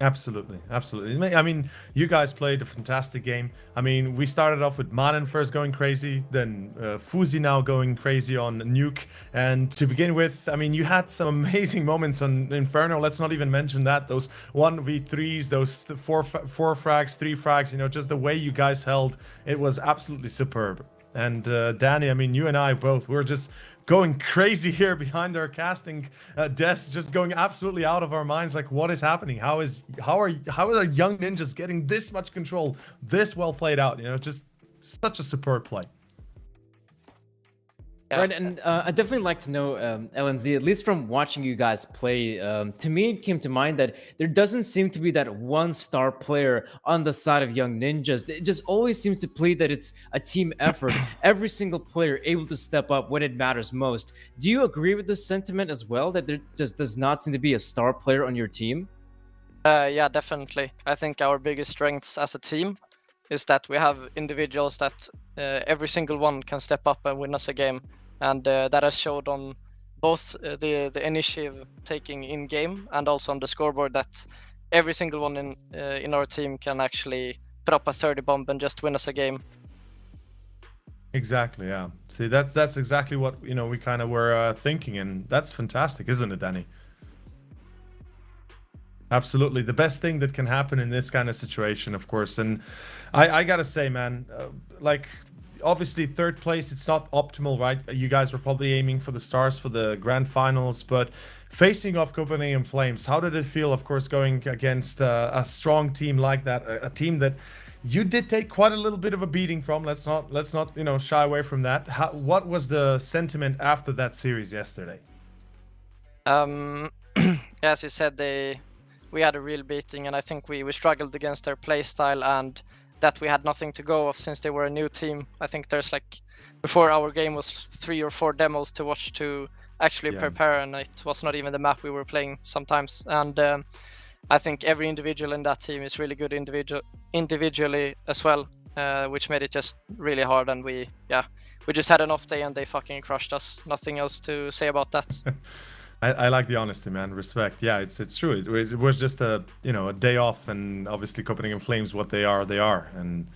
Absolutely, absolutely. I mean, you guys played a fantastic game. I mean, we started off with Manen first going crazy, then Fuzi now going crazy on Nuke. And to begin with, I mean, you had some amazing moments on Inferno. Let's not even mention that. Those 1v3s, those four frags, 3 frags, just the way you guys held, it was absolutely superb. And Danny, I mean, you and I both, we're just going crazy here behind our casting desk, just going absolutely out of our minds. Like, what is happening? How are Young Ninjas getting this much control, this well played out? Just such a superb play. Yeah. Right, and I'd definitely like to know, LNZ, at least from watching you guys play, to me it came to mind that there doesn't seem to be that one-star player on the side of Young Ninjas. It just always seems to play that it's a team effort. Every single player able to step up when it matters most. Do you agree with this sentiment as well, that there just does not seem to be a star player on your team? Yeah, definitely. I think our biggest strengths as a team is that we have individuals that every single one can step up and win us a game. And that has showed on both the initiative taking in game and also on the scoreboard, that every single one in our team can actually put up a 30 bomb and just win us a game. Exactly, yeah. See, that's exactly what we kind of were thinking, and that's fantastic, isn't it, Danny? Absolutely, the best thing that can happen in this kind of situation, of course. And I gotta say, man, like, obviously third place, it's not optimal, right? You guys were probably aiming for the stars for the grand finals, but facing off Copenhagen Flames, how did it feel, of course, going against a strong team like that, a team that you did take quite a little bit of a beating from? Let's not shy away from that. What was the sentiment after that series yesterday? As you said, we had a real beating, and I think we struggled against their play style, and that we had nothing to go off since they were a new team. I think there's like, before our game was 3 or 4 demos to watch to actually prepare, and it was not even the map we were playing sometimes. And I think every individual in that team is really good individually as well, which made it just really hard. And we just had an off day and they fucking crushed us. Nothing else to say about that. I like the honesty, man. Respect. Yeah, it's true. It was just a day off, and obviously Copenhagen Flames, what they are. And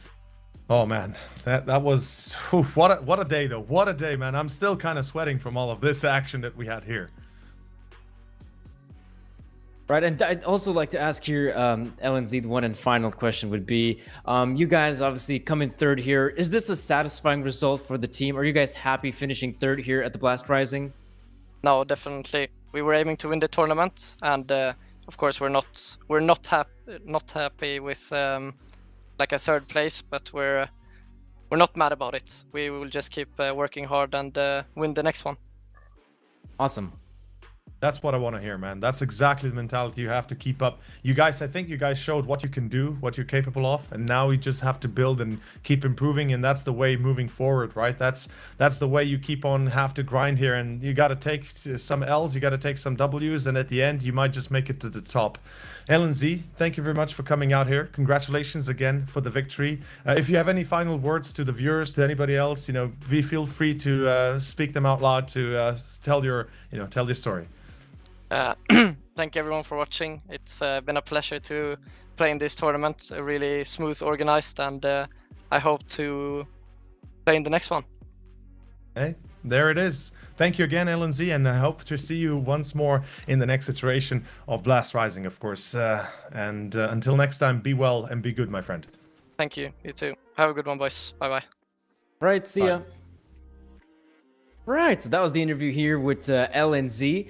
oh man, that was what a day though. What a day, man. I'm still kind of sweating from all of this action that we had here. Right, and I'd also like to ask here, LNZ, the one and final question would be, you guys obviously come in third here. Is this a satisfying result for the team? Are you guys happy finishing third here at the Blast Rising? No, definitely. We were aiming to win the tournament, and of course we're not happy with like a third place, but we're not mad about it. We will just keep working hard and win the next one. Awesome. That's what I want to hear, man. That's exactly the mentality you have to keep up. You guys, I think you guys showed what you can do, what you're capable of, and now you just have to build and keep improving, and that's the way moving forward, right? That's the way you keep on have to grind here, and you got to take some L's, you got to take some W's, and at the end, you might just make it to the top. LNZ, thank you very much for coming out here. Congratulations again for the victory. If you have any final words to the viewers, to anybody else, feel free to speak them out loud to tell your story. Thank you everyone for watching. It's been a pleasure to play in this tournament. Really smooth, organized, and I hope to play in the next one. Hey, there it is. Thank you again, LNZ, and I hope to see you once more in the next iteration of Blast Rising, of course. And until next time, be well and be good, my friend. Thank you. You too. Have a good one, boys. Bye-bye. Right, see ya. Right, so that was the interview here with LNZ.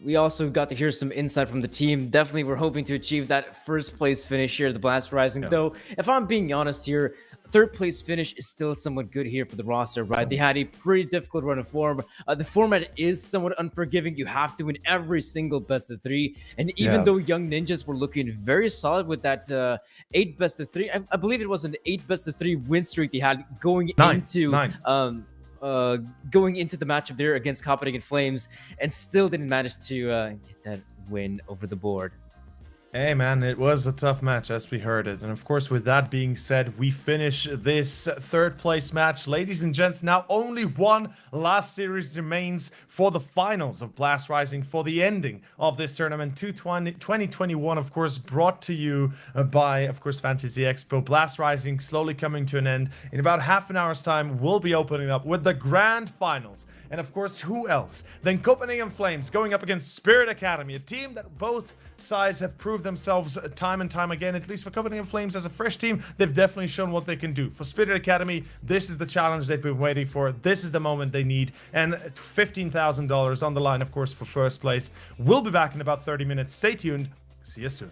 We also got to hear some insight from the team. Definitely, we're hoping to achieve that first place finish here at the Blast Rising. Though, if I'm being honest here, third place finish is still somewhat good here for the roster, right? They had a pretty difficult run of form. The format is somewhat unforgiving. You have to win every single best of 3. And even though Young Ninjas were looking very solid with that 8 best of 3, I believe it was an 8 best of 3 win streak they had going into the matchup there against Copenhagen Flames, and still didn't manage to get that win over the board. Hey man, it was a tough match as we heard it. And of course, with that being said, we finish this third place match. Ladies and gents, now only one last series remains for the finals of Blast Rising, for the ending of this tournament. 2021, of course, brought to you by, of course, Fantasy Expo. Blast Rising slowly coming to an end. In about half an hour's time, we'll be opening up with the grand finals. And of course, who else than Copenhagen Flames going up against Spirit Academy, a team that both sides have proved themselves time and time again. At least for Copenhagen Flames as a fresh team, they've definitely shown what they can do. For Spirit Academy, this is the challenge they've been waiting for. This is the moment they need. And $15,000 on the line, of course, for first place. We'll be back in about 30 minutes. Stay tuned. See you soon.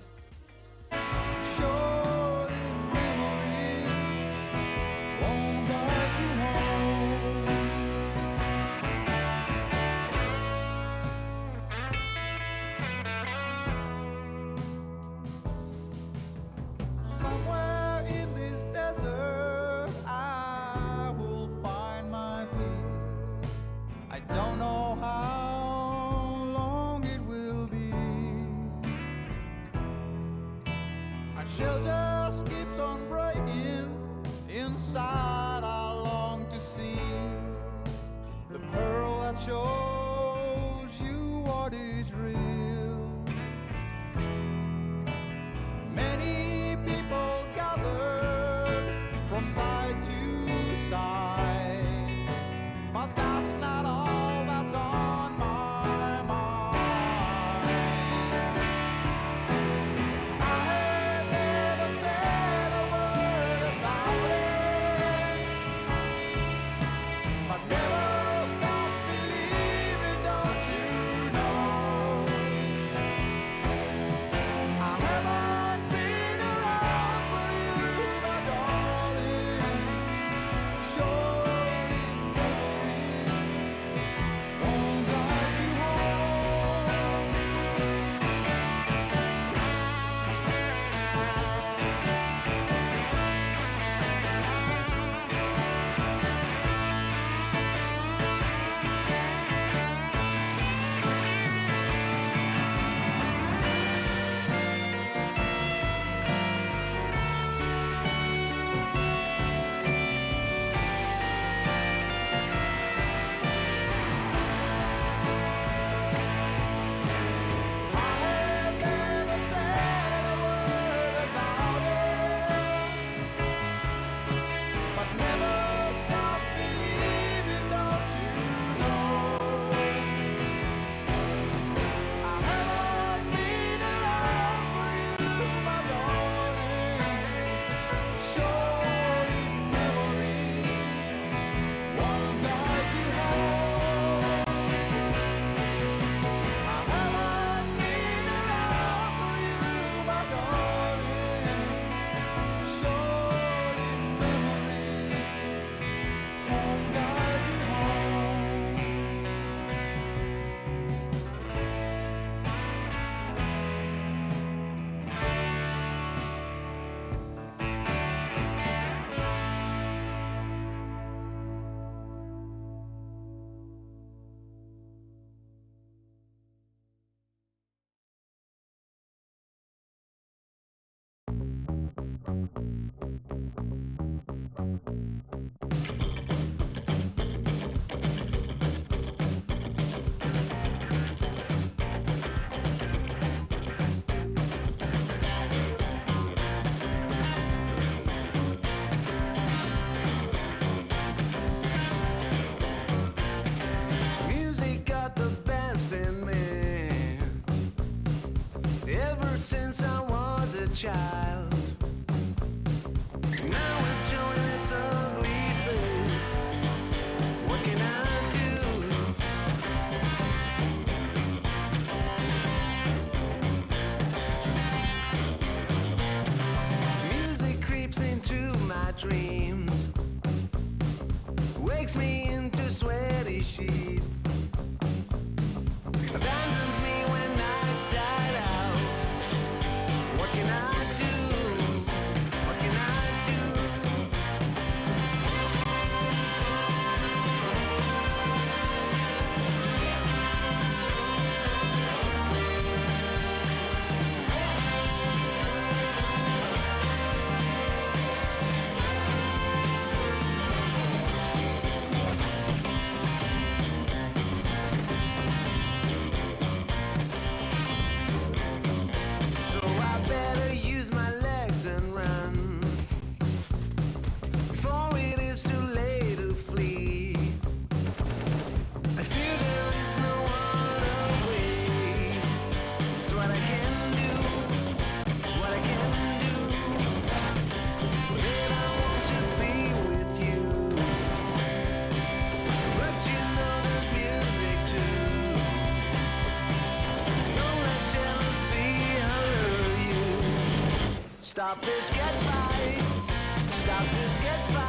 Somewhere in this desert, I will find my peace. I don't know how long it will be. My shell just keeps on breaking. Inside, I long to see the pearl that shows you what is real. Many people gathered from side to side, but that's not all that's on my mind. I have never said a word about it. ever since I was a child. Now it's showing its ugly face. What can I do? Music creeps into my dreams, wakes me into sweaty sheets, abandons me when nights died out. What can I do? What can I do? So I better use my legs and run before it is too late to flee. I fear there is no other way. It's what I can do, what I can do. And I want to be with you, but you know there's music too. Don't let jealousy hurt you. Stop this, get right. Stop this, get right.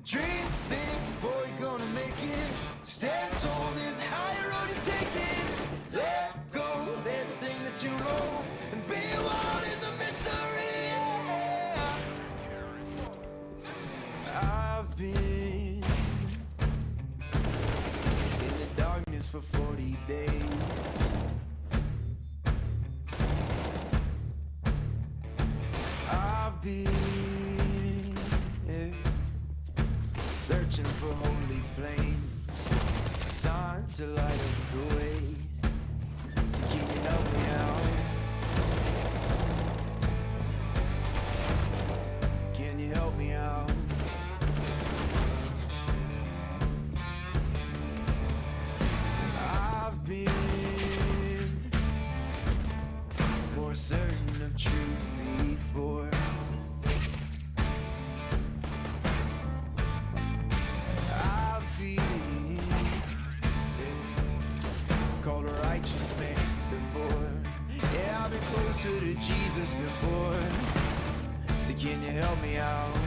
Dream big, boy, gonna make it. Stand tall, there's a higher road to take it. Let go of everything that you know and be wild in the mystery. Yeah. I've been in the darkness for 40 days. I've been searching for holy flame, a sign to light up the way. So can you help me out? Can you help me out? I've been more certain of truth before. I've been called a righteous man before. Yeah, I've been closer to Jesus before. So can you help me out?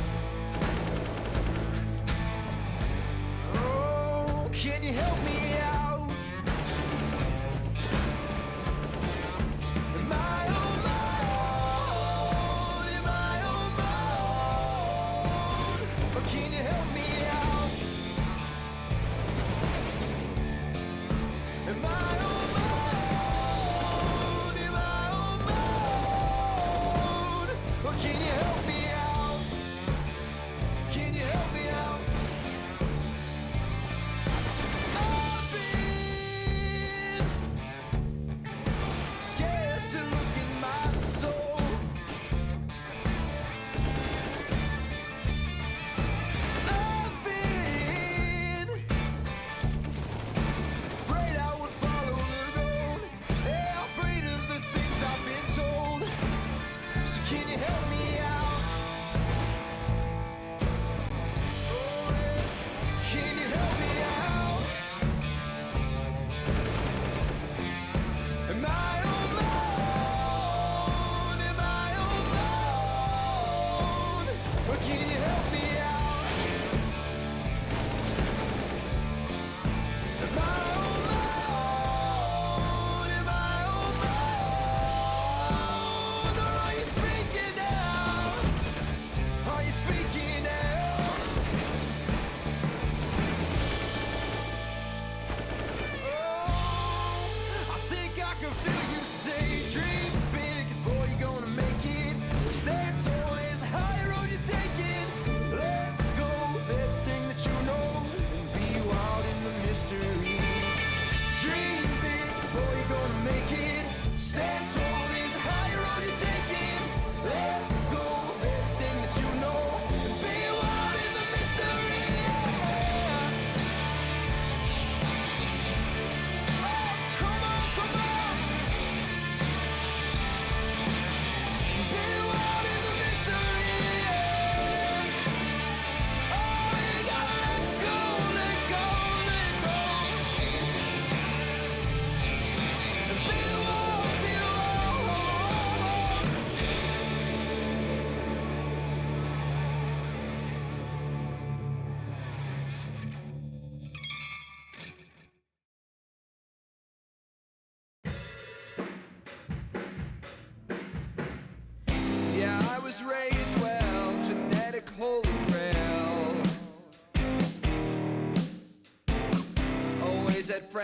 Oh, can you help me out? Am I on my own? Am I on my own? Or can you help me out? Am I on my own? Am I on my own? Or can you help me out? Can you help me out? I've been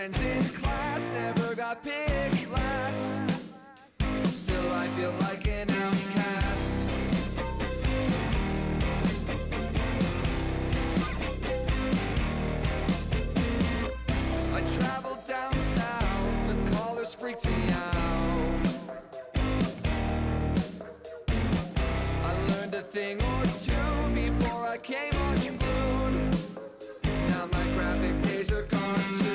friends in class never got picked last. Still I feel like an outcast. I traveled down south, the callers freaked me out. I learned a thing or two before I came unglued. Now my graphic days are gone too.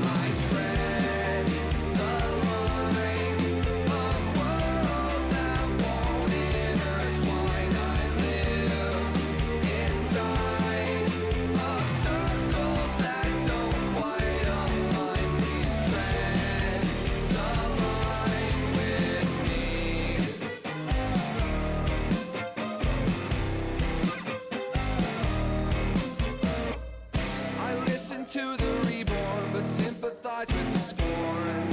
I tread the line of worlds that won't intertwine. I live inside of circles that don't quite align. Please tread the line with me. I listen to the reborn, but sympathize with the scorn.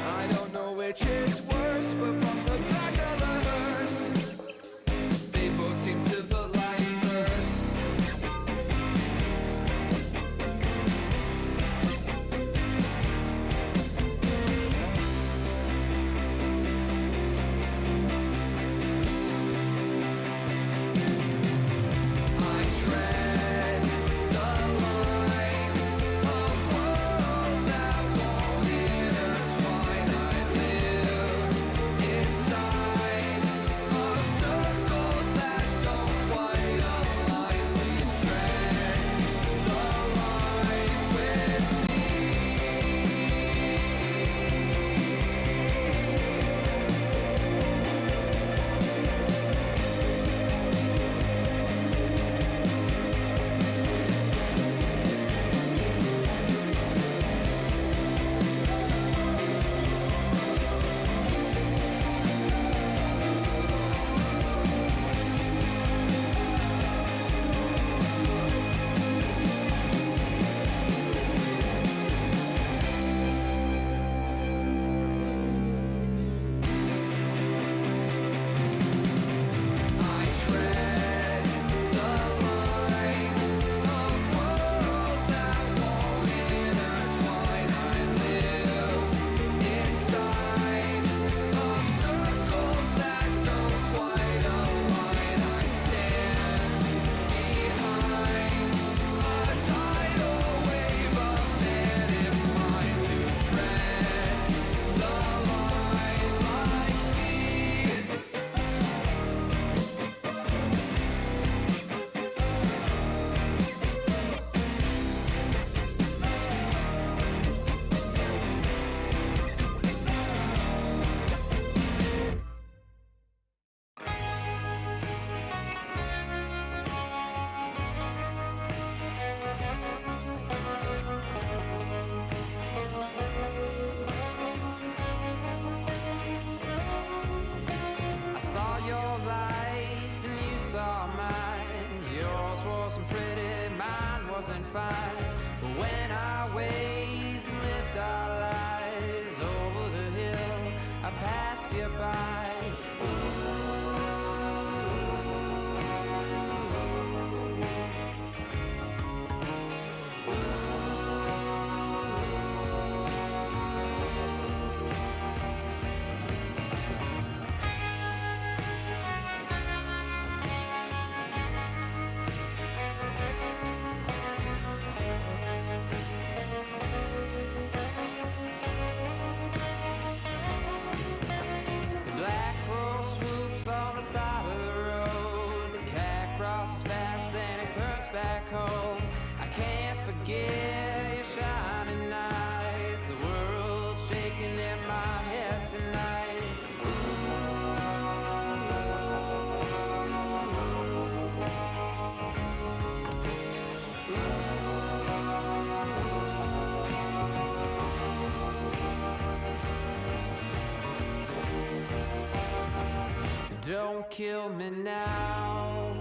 I don't know which is worse, but from the back of the hearse, they both seem to put life first. I tread the line of worlds that won't intertwine. I live inside of circles that don't quite align. Please tread the line with I tread the line of worlds that won't intertwine. I live inside of circles that don't quite align. I stand behind a tidal wave of men in mind to tread the line like me. I saw your life and you saw mine. Yours wasn't pretty, mine wasn't fine. But when our ways lived our lives over the hill, I passed you by. The black crow swoops on the side of the road. The cat crosses fast, then it turns back home. I can't forget your shining eyes. The world shaking in my head tonight. Don't kill me now.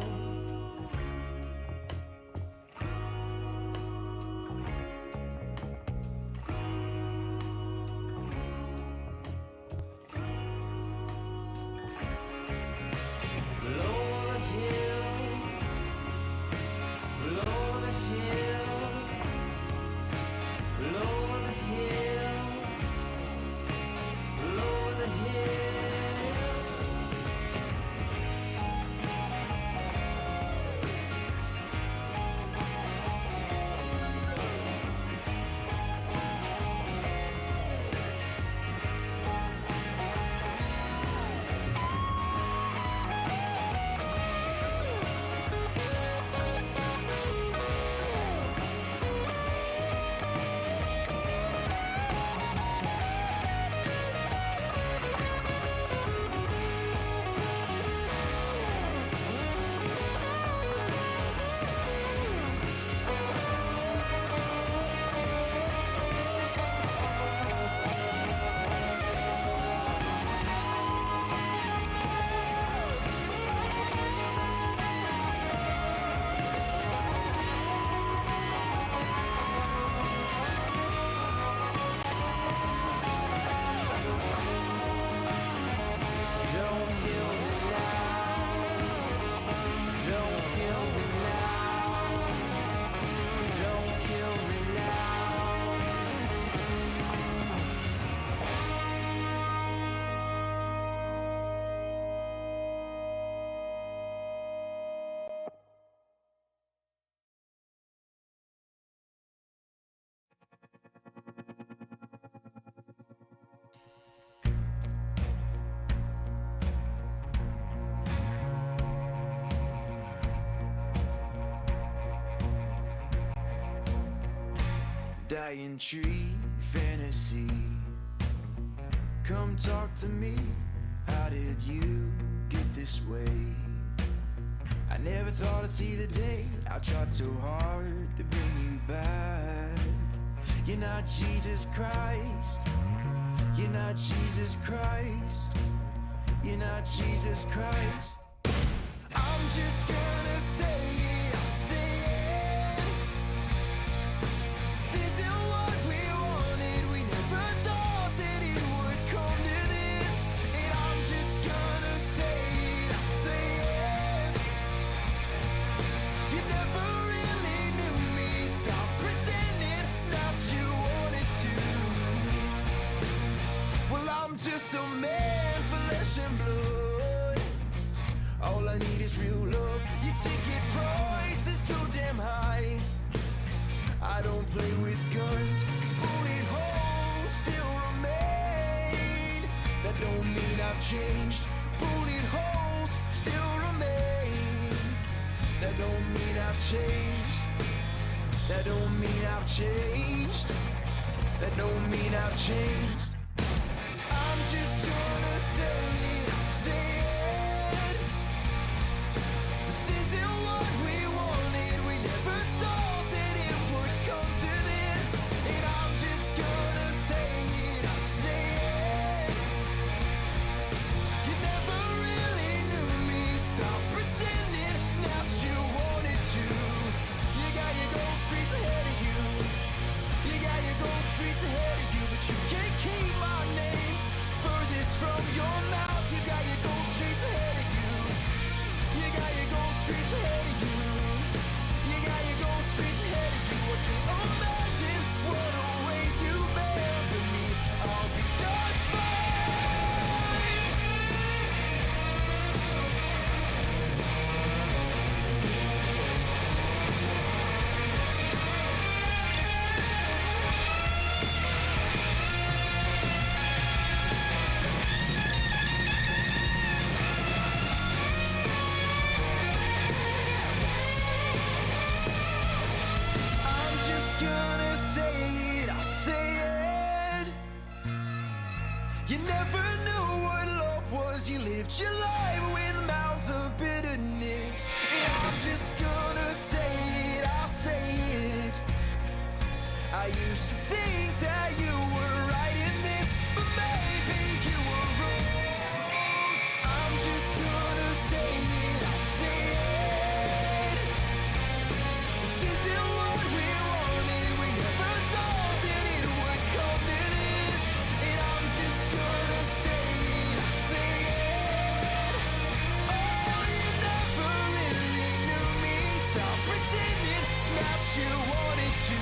dying tree fantasy. Come talk to me. How did you get this way? I never thought I'd see the day. I tried so hard to bring you back. You're not Jesus Christ. You're not Jesus Christ. You're not Jesus Christ. I'm just gonna say it, I'll say it. This isn't what we wanted. We never thought that it would come to this. And I'm just gonna say it, I'll say it. You never really knew me. Stop pretending that you wanted to. Well, I'm just a man, flesh and blood. All I need is real love. Your ticket price is too damn high. I don't play with guns, 'cause bullet holes still remain. That don't mean I've changed. Bullet holes still remain. That don't mean I've changed. That don't mean I've changed. That don't mean I've changed. I'm just gonna say it, I'll say it. This isn't what we wanted. We never thought that it would come to this. And I'm just gonna say it, I'll say it. You never really knew me. Stop pretending that you wanted to. You got your gold streets ahead of you. You got your gold streets ahead of you, but you can't keep my name furthest from your mouth. You got your gold streets ahead of you. You got your gold streets ahead of you. You got your gold streets ahead of you. I can imagine what a weight you bear, but me, I'll be just fine. I'm just gonna say it, I'll say it. You never knew what love was. You lived your life with mouths of bitterness. And I'm just gonna say it, I'll say it. I used to think that you were right in this, but maybe you were wrong. I'm just gonna say it, I'll say it. This isn't what we wanted. We never thought that it would come to this. And I'm just gonna say it, I'll say it. Oh, you never really knew me. Stop pretending that you wanted to.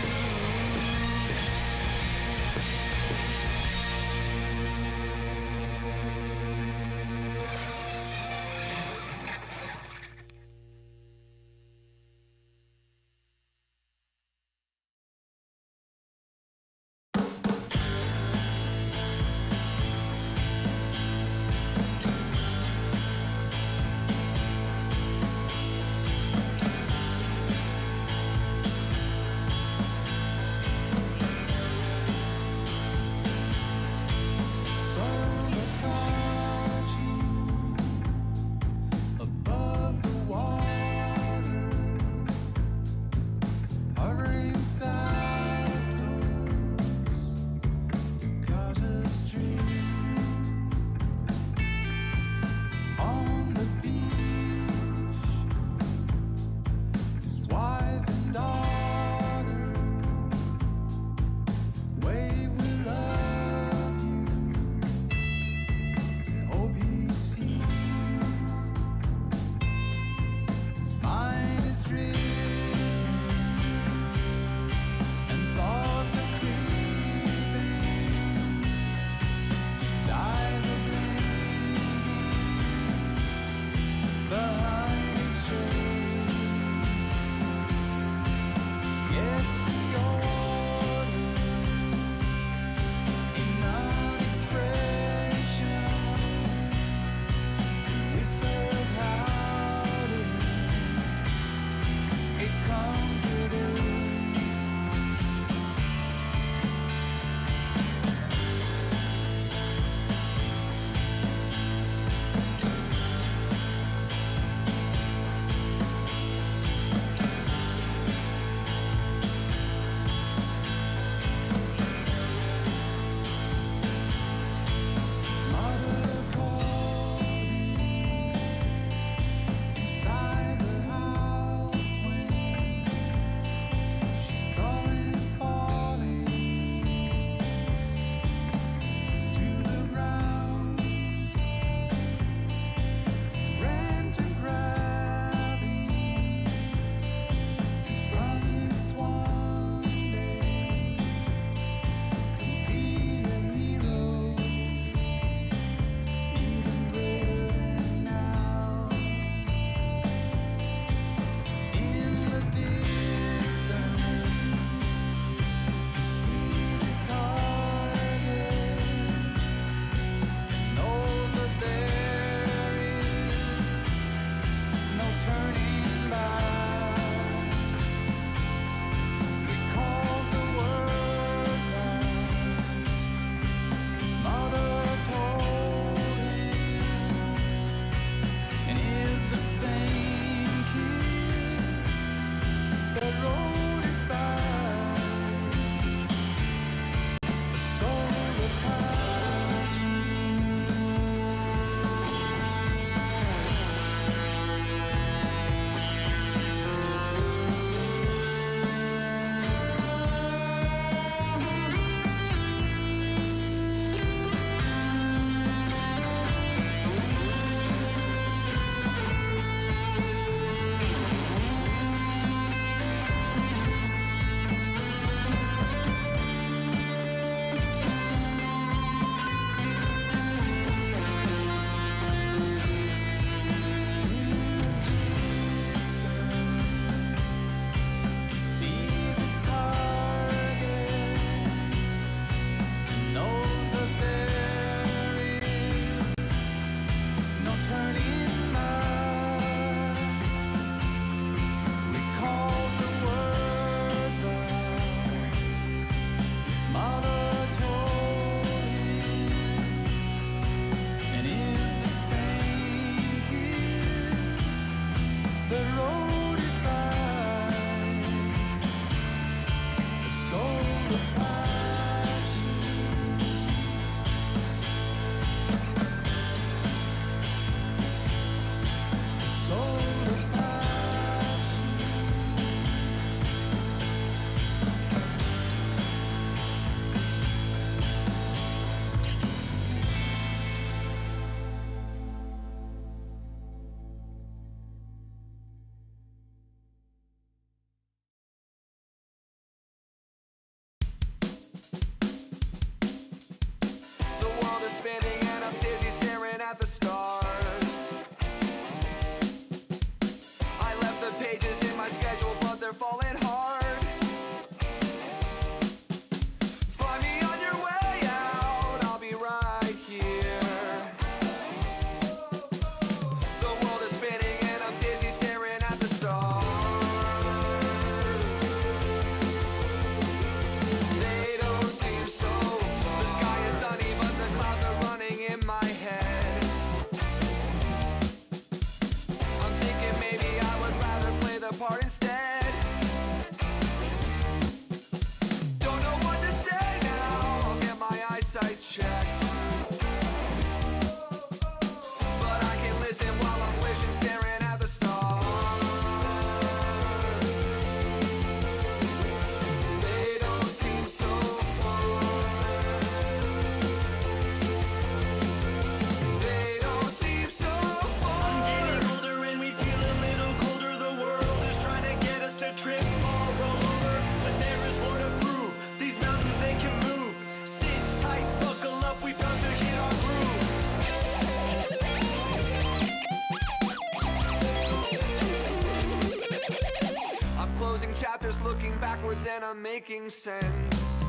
backwards and I'm making sense.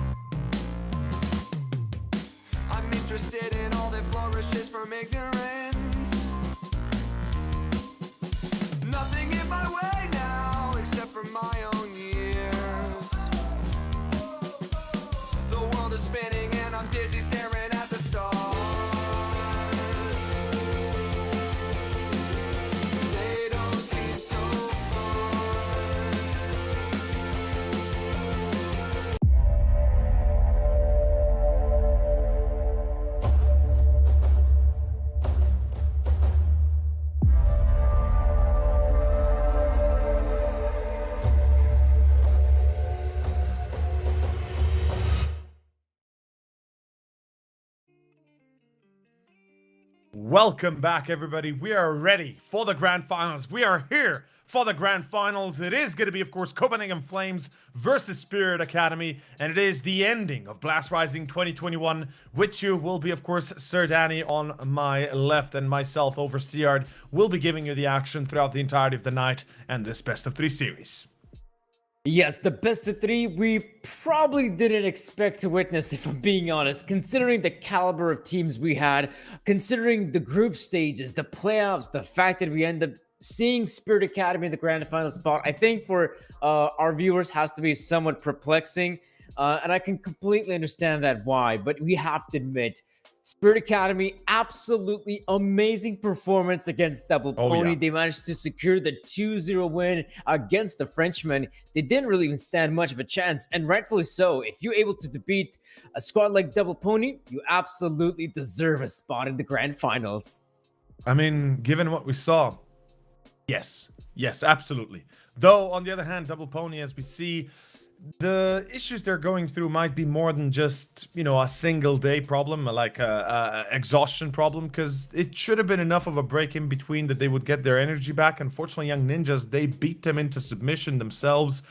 I'm interested in all that flourishes from ignorance. Nothing in my way now except for my own years. The world is spinning and I'm dizzy staring at the stars. They don't seem so fun. Welcome back, everybody. We are ready for the grand finals. We are here for the grand finals. It is going to be, of course, Copenhagen Flames versus Spirit Academy, and it is the ending of Blast Rising 2021. With you will be, of course, Sir Danny on my left, and myself over Seard will be giving you the action throughout the entirety of the night and this best of 3 series. Yes, the best of 3 we probably didn't expect to witness, if I'm being honest, considering the caliber of teams we had, considering the group stages, the playoffs, the fact that we end up seeing Spirit Academy in the grand final spot. I think for our viewers has to be somewhat perplexing, and I can completely understand that why, but we have to admit, Spirit Academy, absolutely amazing performance against Double Pony. yeah. They managed to secure the 2-0 win against the Frenchmen. They didn't really even stand much of a chance, and rightfully so. If you're able to defeat a squad like Double Pony, you absolutely deserve a spot in the grand finals. I mean, given what we saw, yes, absolutely. Though, on the other hand, Double Pony, as we see, the issues they're going through might be more than just, you know, a single day problem, like a exhaustion problem, because it should have been enough of a break in between that they would get their energy back. Unfortunately, Young Ninjas, they beat them into submission themselves.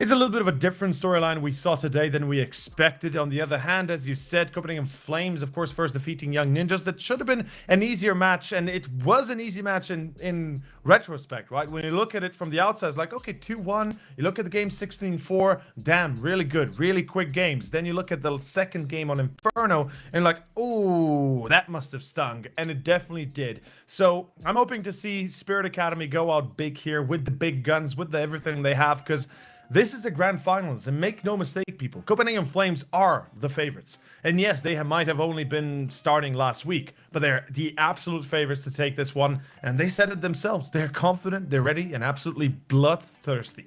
It's a little bit of a different storyline we saw today than we expected. On the other hand, as you said, Copenhagen Flames, of course, first defeating Young Ninjas. That should have been an easier match, and it was an easy match in retrospect, right? When you look at it from the outside, it's like, okay, 2-1. You look at the game 16-4, damn, really good, really quick games. Then you look at the second game on Inferno, and like, ooh, that must have stung, and it definitely did. So I'm hoping to see Spirit Academy go out big here with the big guns, with the everything they have, because this is the grand finals, and make no mistake, people, Copenhagen Flames are the favorites. And yes, they might have only been starting last week, but they're the absolute favorites to take this one, and they said it themselves. They're confident, they're ready, and absolutely bloodthirsty.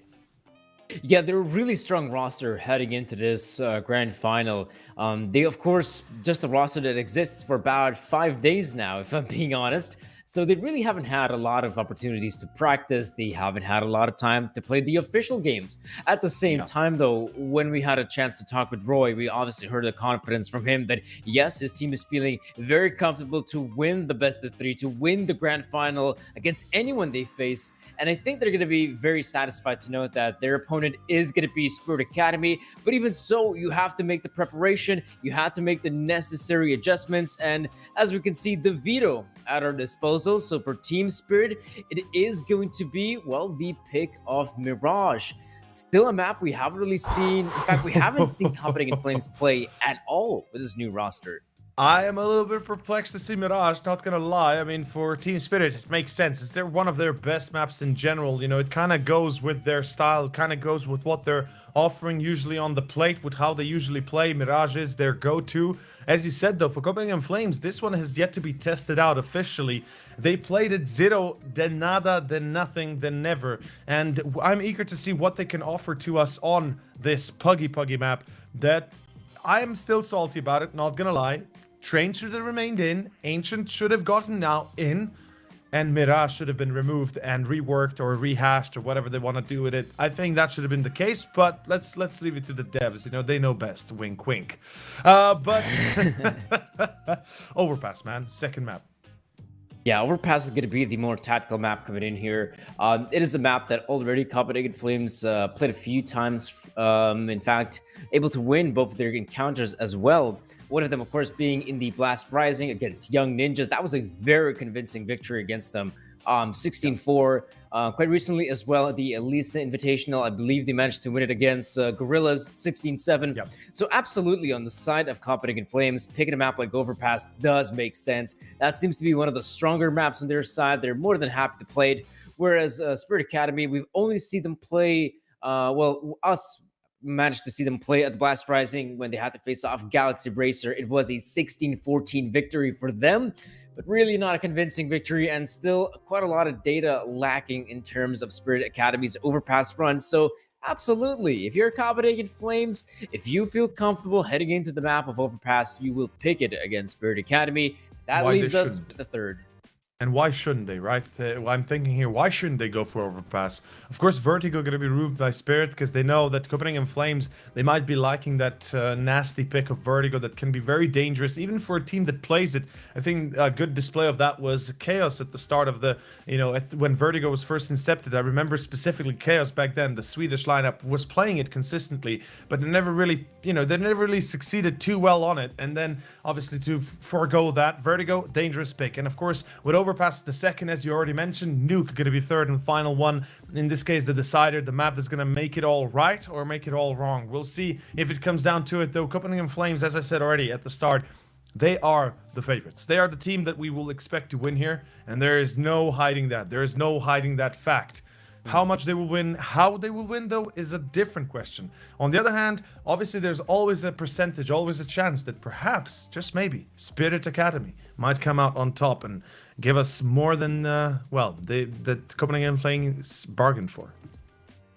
Yeah, they're a really strong roster heading into this grand final. They, of course, just a roster that exists for about 5 days now, if I'm being honest. So they really haven't had a lot of opportunities to practice. They haven't had a lot of time to play the official games. At the same time, though, when we had a chance to talk with Roy, we obviously heard the confidence from him that, yes, his team is feeling very comfortable to win the best of 3, to win the grand final against anyone they face. And I think they're going to be very satisfied to know that their opponent is going to be Spirit Academy. But even so, you have to make the preparation. You have to make the necessary adjustments. And as we can see, the veto at our disposal. So for Team Spirit, it is going to be, well, the pick of Mirage. Still a map we haven't really seen. In fact, we haven't seen Copenhagen Flames play at all with this new roster. I am a little bit perplexed to see Mirage, not gonna lie. I mean, for Team Spirit, it makes sense. It's one of their best maps in general. You know, it kind of goes with their style, kind of goes with what they're offering usually on the plate, with how they usually play. Mirage is their go-to. As you said, though, for Copenhagen Flames, this one has yet to be tested out officially. They played it zero, then nada, then nothing, then never. And I'm eager to see what they can offer to us on this Puggy map that I am still salty about it, not gonna lie. Train should have remained in, Ancient should have gotten now in, and Mirage should have been removed and reworked or rehashed or whatever they want to do with it. I think that should have been the case, but let's leave it to the devs. You know, they know best. Wink, wink. But Overpass, man. Second map. Yeah, Overpass is going to be the more tactical map coming in here. It is a map that already Copenhagen Flames played a few times. In fact, able to win both of their encounters as well. One of them, of course, being in the Blast Rising against Young Ninjas. That was a very convincing victory against them. 16-4. Quite recently as well at the Elisa Invitational, I believe they managed to win it against Gorillas 16-7. Yep. So absolutely on the side of Copenhagen Flames, picking a map like Overpass does make sense. That seems to be one of the stronger maps on their side. They're more than happy to play it. Whereas Spirit Academy, we've only seen them play, us managed to see them play at the Blast Rising when they had to face off Galaxy Racer. It was a 16-14 victory for them, but really not a convincing victory, and still quite a lot of data lacking in terms of Spirit Academy's Overpass run. So absolutely, if you're Copenhagen Flames, if you feel comfortable heading into the map of Overpass, you will pick it against Spirit Academy. That Why they leaves us shouldn't. with the third. And why shouldn't they, right? I'm thinking here, why shouldn't they go for Overpass? Of course, Vertigo going to be ruled by Spirit because they know that Copenhagen Flames, they might be liking that nasty pick of Vertigo that can be very dangerous, even for a team that plays it. I think a good display of that was Chaos at the start of the, when Vertigo was first incepted. I remember specifically Chaos back then, the Swedish lineup was playing it consistently, but they never really, they never really succeeded too well on it. And then, obviously, to forego that, Vertigo, dangerous pick. And of course, with Overpass the second, as you already mentioned, Nuke going to be third and final one. In this case, the decider, the map that's going to make it all right or make it all wrong. We'll see if it comes down to it, though. Copenhagen Flames, as I said already at the start, they are the favorites. They are the team that we will expect to win here, and there is no hiding that. There is no hiding that fact. How much they will win, how they will win, though, is a different question. On the other hand, obviously, there's always a percentage, always a chance that perhaps, just maybe, Spirit Academy might come out on top and give us more than, that Copenhagen Flames bargained for.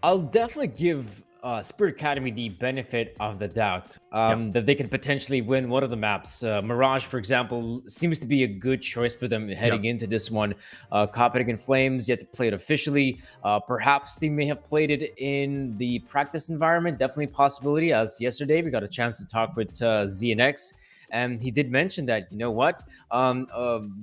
I'll definitely give Spirit Academy the benefit of the doubt that they could potentially win one of the maps. Mirage, for example, seems to be a good choice for them heading into this one. Copenhagen Flames yet to play it officially. Perhaps they may have played it in the practice environment. Definitely a possibility. As yesterday, we got a chance to talk with ZNX, and he did mention that, you know what,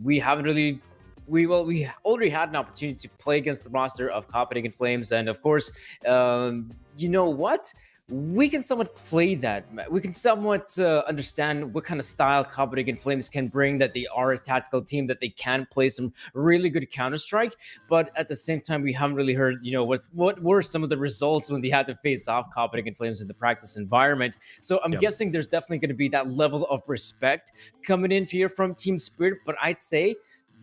we haven't really. We already had an opportunity to play against the roster of Copenhagen Flames, and of course, you know what? We can somewhat play that. We can somewhat understand what kind of style Copenhagen Flames can bring, that they are a tactical team, that they can play some really good Counter-Strike. But at the same time, we haven't really heard, what were some of the results when they had to face off Copenhagen Flames in the practice environment. So I'm guessing there's definitely going to be that level of respect coming in here from Team Spirit. But I'd say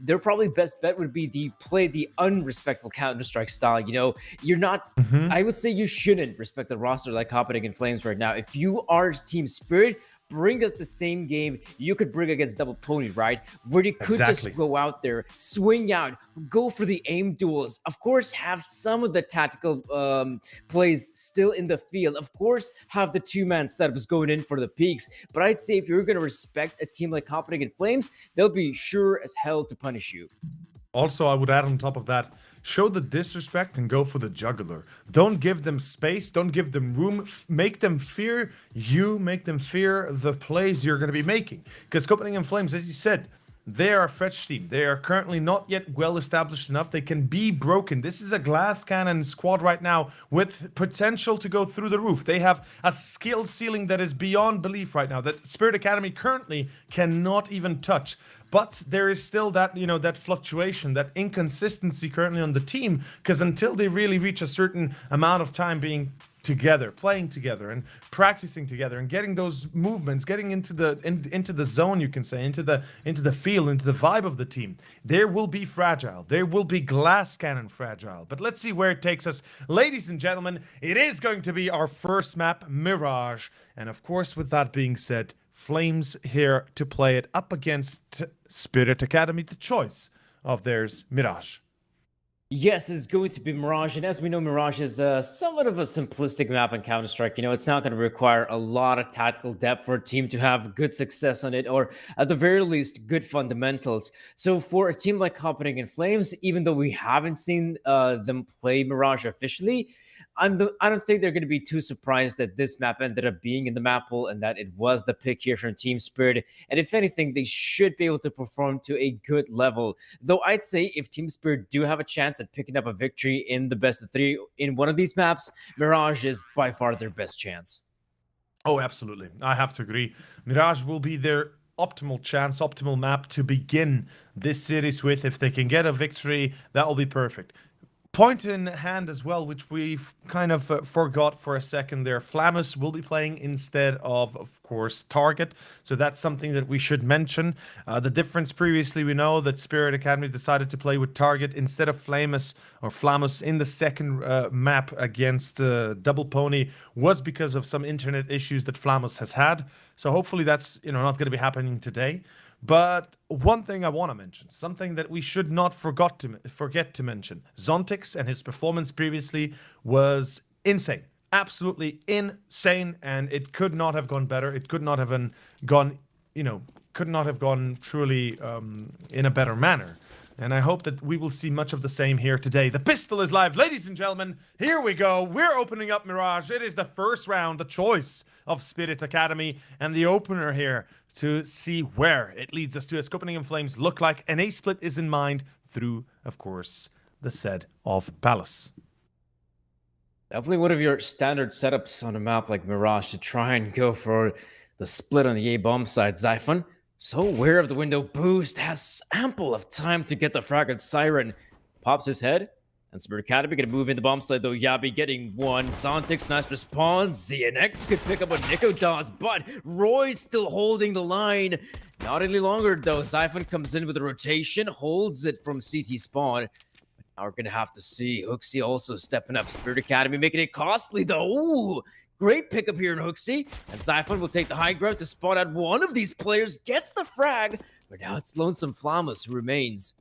their probably best bet would be to play the unrespectful Counter-Strike style. You're not, I would say you shouldn't respect the roster like Copenhagen Flames right now. If you are Team Spirit, bring us the same game you could bring against Double Pony, right? Where you could just go out there, swing out, go for the aim duels. Of course, have some of the tactical plays still in the field. Of course, have the two-man setups going in for the peaks. But I'd say if you're going to respect a team like Copenhagen Flames, they'll be sure as hell to punish you. Also, I would add on top of that, show the disrespect and go for the jugular. Don't give them space. Don't give them room. Make them fear you. Make them fear the plays you're going to be making. Because Copenhagen Flames, as you said, they are a fresh team. They are currently not yet well established enough. They can be broken. This is a glass cannon squad right now with potential to go through the roof. They have a skill ceiling that is beyond belief right now that Spirit Academy currently cannot even touch. But there is still that, that fluctuation, that inconsistency currently on the team, because until they really reach a certain amount of time being together, playing together and practicing together and getting those movements, getting into the zone, you can say, into the feel, into the vibe of the team, there will be fragile. There will be glass cannon fragile. But let's see where it takes us. Ladies and gentlemen, it is going to be our first map, Mirage. And of course, with that being said, Flames here to play it up against Spirit Academy, the choice of theirs, Mirage. Yes, it's going to be Mirage, and as we know, Mirage is somewhat of a simplistic map in Counter-Strike. It's not going to require a lot of tactical depth for a team to have good success on it, or at the very least, good fundamentals. So for a team like Copenhagen Flames, even though we haven't seen them play Mirage officially, I don't think they're going to be too surprised that this map ended up being in the map pool and that it was the pick here from Team Spirit. And if anything, they should be able to perform to a good level. Though I'd say if Team Spirit do have a chance at picking up a victory in the best of three in one of these maps, Mirage is by far their best chance. Oh, absolutely. I have to agree. Mirage will be their optimal chance, optimal map to begin this series with. If they can get a victory, that will be perfect. Point in hand as well, which we've kind of forgot for a second there. Flamus will be playing instead of course, Target. So that's something that we should mention. The difference previously, we know that Spirit Academy decided to play with Target instead of Flamus in the second map against Double Pony was because of some internet issues that Flamus has had. So hopefully that's not going to be happening today. But one thing I want to mention, something that we should not forget to mention, Zontix and his performance previously was insane. Absolutely insane, and it could not have gone better. It could not have gone truly in a better manner. And I hope that we will see much of the same here today. The pistol is live. Ladies and gentlemen, here we go. We're opening up Mirage. It is the first round, the choice of Spirit Academy, and the opener here to see where it leads us to. As Copenhagen Flames look like an A-split is in mind through, of course, the set of Palace. Definitely one of your standard setups on a map like Mirage to try and go for the split on the A-bomb side. Xiphon, so aware of the window boost, has ample of time to get the frag at Siren. Pops his head, and Spirit Academy gonna move in the bomb side though. Yabi getting one. Zontix, nice response. ZNX could pick up what Nico does, but Roy's still holding the line. Not any longer though. Xiphon comes in with a rotation, holds it from CT spawn. But now we're gonna have to see Hooksy also stepping up. Spirit Academy making it costly though. Ooh, great pickup here in Hooksy. And Xiphon will take the high ground to spot out one of these players, gets the frag, but now it's Lonesome Flamus who remains.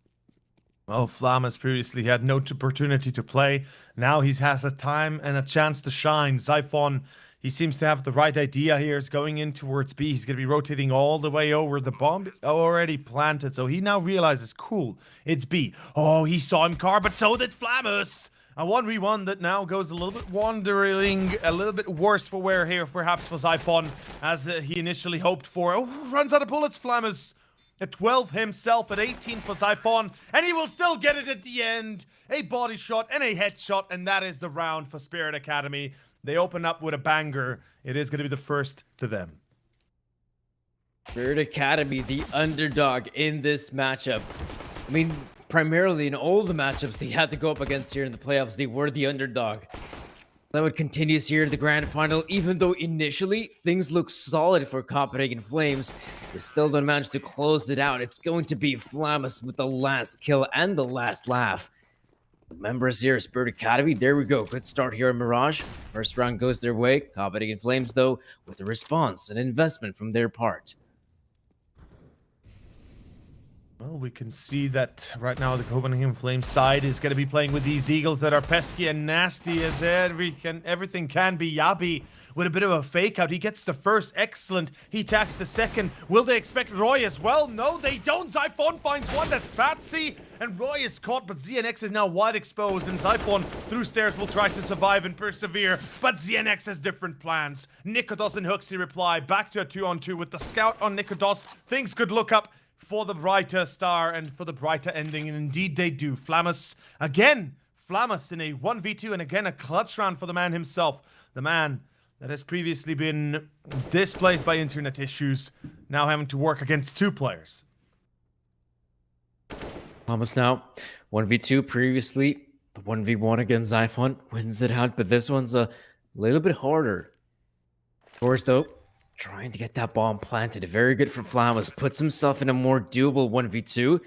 Well, Flamus previously had no opportunity to play. Now he has a time and a chance to shine. Xiphon, he seems to have the right idea here. He's going in towards B. He's going to be rotating all the way over. The bomb already planted. So he now realizes, cool, it's B. Oh, he saw him car, but so did Flamus. A 1v1 that now goes a little bit wandering, a little bit worse for wear here, perhaps for Xiphon, as he initially hoped for. Oh, runs out of bullets, Flamus. At 12 himself, at 18 for Xiphon, and he will still get it at the end. A body shot and a headshot, and that is the round for Spirit Academy. They open up with a banger. It is going to be the first to them. Spirit Academy, the underdog in this matchup. I mean, primarily in all the matchups they had to go up against here in the playoffs, they were the underdog. That would continue here in the grand final, even though initially things look solid for Copenhagen Flames. They still don't manage to close it out. It's going to be Flamus with the last kill and the last laugh. The members here, Spirit Academy, there we go. Good start here in Mirage. First round goes their way. Copenhagen Flames, though, with a response, an investment from their part. Well, we can see that right now the Copenhagen Flames side is going to be playing with these Deagles that are pesky and nasty as everything can be. Yabi with a bit of a fake out. He gets the first. Excellent. He attacks the second. Will they expect Roy as well? No, they don't. Xiphon finds one. That's Patsy. And Roy is caught, but ZNX is now wide exposed. And Xiphon through stairs will try to survive and persevere. But ZNX has different plans. Nikodos and Hooksy reply. Back to a 2-on-2 with the scout on Nikodos. Things could look up for the brighter star and for the brighter ending, and indeed they do. Flamus, again, Flamus in a 1v2, and again a clutch round for the man himself. The man that has previously been displaced by internet issues, now having to work against two players. Flamus now, 1v2 previously, the 1v1 against Xiphon wins it out, but this one's a little bit harder. Of course, though, trying to get that bomb planted. Very good for Flamus. Puts himself in a more doable 1v2.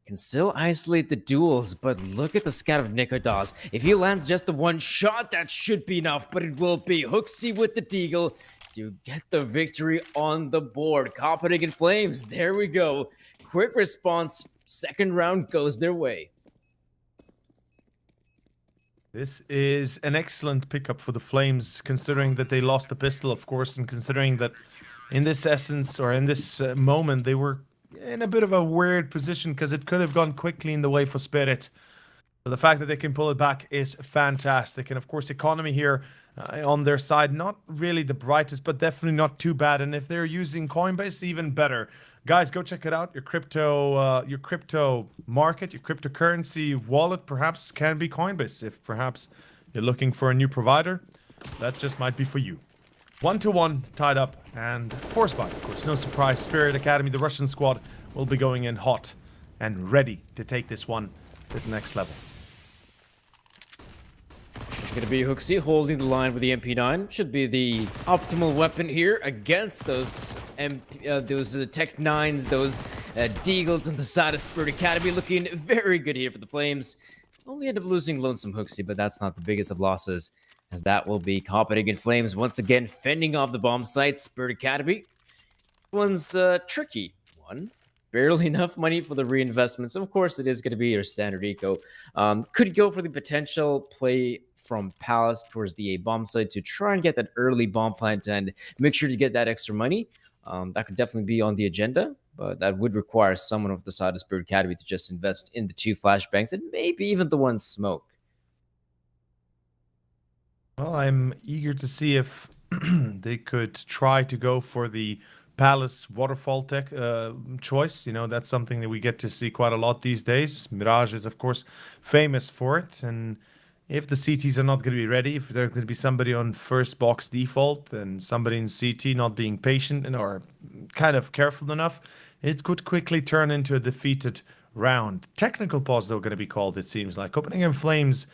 Can still isolate the duels, but look at the scout of Nikodos. If he lands just the one shot, that should be enough, but it will be. Hooksy with the Deagle to get the victory on the board. Copenhagen Flames, there we go. Quick response. Second round goes their way. This is an excellent pickup for the Flames, considering that they lost the pistol, of course, and considering that in this essence, or in this moment, they were in a bit of a weird position because it could have gone quickly in the way for Spirit. But the fact that they can pull it back is fantastic. And of course, economy here on their side, not really the brightest, but definitely not too bad. And if they're using Coinbase, even better. Guys, go check it out. Your crypto market, your cryptocurrency wallet perhaps can be Coinbase. If perhaps you're looking for a new provider, that just might be for you. 1-1 tied up and forced by, of course, no surprise, Spirit Academy, the Russian squad, will be going in hot and ready to take this one to the next level. It's going to be Hooksy holding the line with the MP9. Should be the optimal weapon here against those Tech 9s, those Deagles on the side of Spirit Academy. Looking very good here for the Flames. Only end up losing Lonesome Hooksy, but that's not the biggest of losses, as that will be Copenhagen Flames once again fending off the bomb site. Spirit Academy. One's tricky one. Barely enough money for the reinvestments. Of course, it is going to be your standard eco. Could go for the potential play from Palace towards the A bomb site to try and get that early bomb plant and make sure to get that extra money. That could definitely be on the agenda, but that would require someone of the side of Spirit Academy to just invest in the 2 flashbangs and maybe even the 1 smoke. Well, I'm eager to see if they could try to go for the Palace waterfall tech choice. You know, that's something that we get to see quite a lot these days. Mirage is, of course, famous for it. And if the CTs are not going to be ready, if there's going to be somebody on first box default and somebody in CT not being patient and or kind of careful enough, it could quickly turn into a defeated round. Technical pause, though, going to be called, it seems like. Copenhagen Flames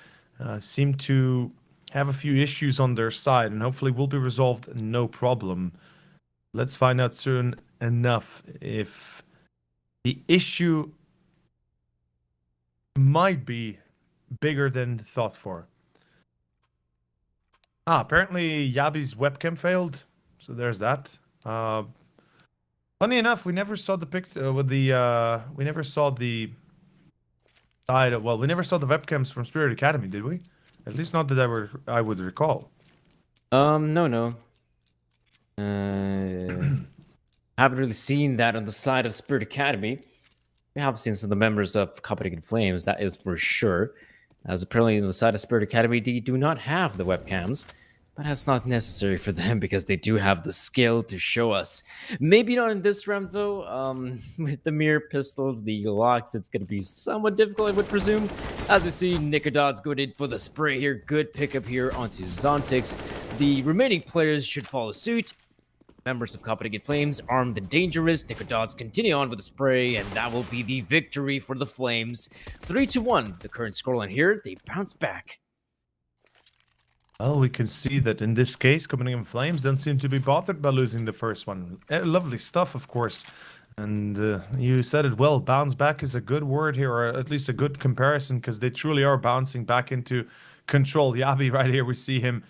seem to have a few issues on their side and hopefully will be resolved no problem. Let's find out soon enough if the issue might be bigger than thought for. Apparently Yabi's webcam failed, so there's that. Funny enough, we never saw the we never saw the side of, well, we never saw the webcams from Spirit Academy, did we? At least not that I would recall. No. Haven't really seen that on the side of Spirit Academy. We have seen some of the members of Copenhagen Flames, that is for sure. As apparently on the side of Spirit Academy, they do not have the webcams. But that's not necessary for them because they do have the skill to show us. Maybe not in this round though. With the mirror pistols, the locks, it's going to be somewhat difficult, I would presume. As we see, Nicodod's going in for the spray here. Good pickup here onto Zontix. The remaining players should follow suit. Members of Copenhagen Flames, armed and dangerous. Nicodod's continue on with the spray, and that will be the victory for the Flames. 3-1, the current scoreline here. They bounce back. Well, we can see that in this case, Copenhagen Flames don't seem to be bothered by losing the first one. Lovely stuff, of course. And you said it well, bounce back is a good word here, or at least a good comparison, because they truly are bouncing back into control. Yabi right here, we see him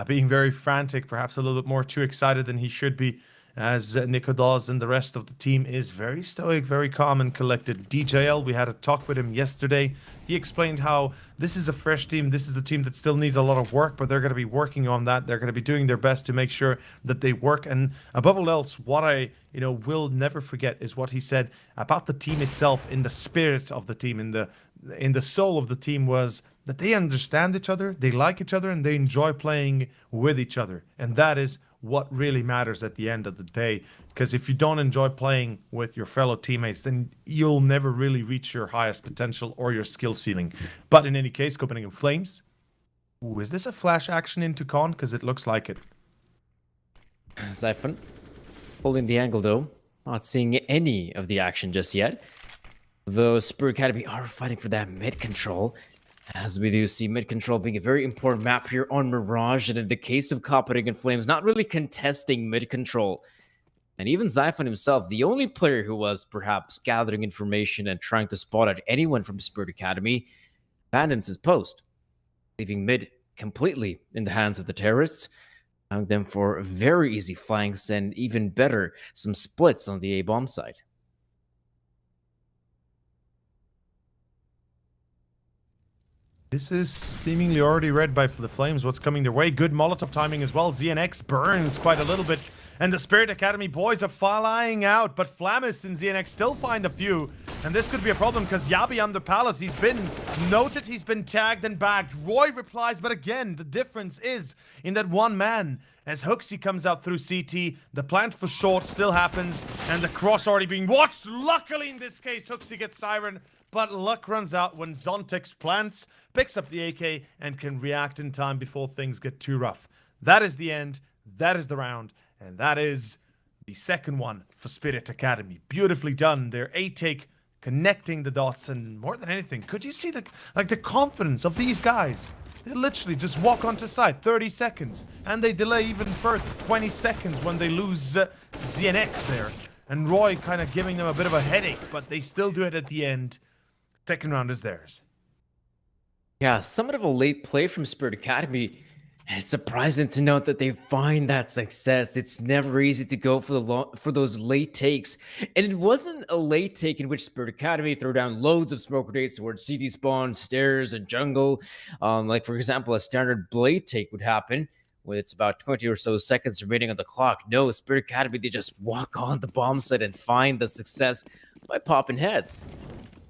being very frantic, perhaps a little bit more too excited than he should be, as Nicodaz and the rest of the team is very stoic, very calm and collected. DJL, we had a talk with him yesterday. He explained how this is a fresh team. This is the team that still needs a lot of work, but they're going to be working on that. They're going to be doing their best to make sure that they work. And above all else, what I will never forget is what he said about the team itself, in the spirit of the team, in the soul of the team, was that they understand each other, they like each other, and they enjoy playing with each other. And that is what really matters at the end of the day, because if you don't enjoy playing with your fellow teammates, then you'll never really reach your highest potential or your skill ceiling. But in any case, Copenhagen Flames. Ooh, is this a flash action into Con? Because it looks like it. Zyphon holding the angle though, not seeing any of the action just yet. Though Spirit Academy are fighting for that mid control. As we do see mid control being a very important map here on Mirage, and in the case of Copenhagen Flames, not really contesting mid control. And even Zyphon himself, the only player who was perhaps gathering information and trying to spot out anyone from Spirit Academy, abandons his post, leaving mid completely in the hands of the terrorists, allowing them for very easy flanks and even better, some splits on the A-bomb side. This is seemingly already read by the Flames what's coming their way. Good Molotov timing as well. ZNX burns quite a little bit. And the Spirit Academy boys are flying out. But Flamis and ZNX still find a few. And this could be a problem because Yabi on the Palace, he's been noted, he's been tagged and bagged. Roy replies, but again, the difference is in that one man. As Hooksy comes out through CT, the plant for short still happens. And the cross already being watched. Luckily in this case, Hooksy gets Siren. But luck runs out when Zontix plants, picks up the AK, and can react in time before things get too rough. That is the end. That is the round, and that is the second one for Spirit Academy. Beautifully done. Their A take connecting the dots, and more than anything, could you see the confidence of these guys? They literally just walk onto site 30 seconds, and they delay even further 20 seconds when they lose ZNX there. And Roy kind of giving them a bit of a headache, but they still do it at the end. Second round is theirs. Yeah, somewhat of a late play from Spirit Academy. It's surprising to note that they find that success. It's never easy to go for those late takes, and it wasn't a late take in which Spirit Academy throw down loads of smoke grenades towards CD spawn, stairs, and jungle. Like for example, a standard blade take would happen when it's about 20 or so seconds remaining on the clock. No, Spirit Academy, they just walk on the bomb site and find the success by popping heads.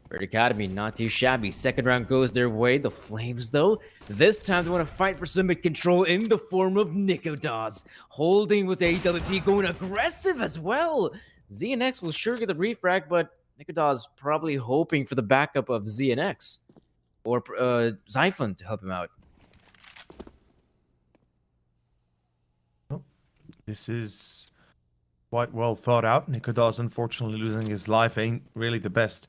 Spirit Academy, not too shabby. Second round goes their way. The Flames, though, this time they want to fight for some mid-control in the form of Nikodas. Holding with AWP, going aggressive as well. ZNX will sure get the refrag, but Nikodas probably hoping for the backup of ZNX or Xiphon to help him out. This is quite well thought out. Nikodas, unfortunately, losing his life ain't really the best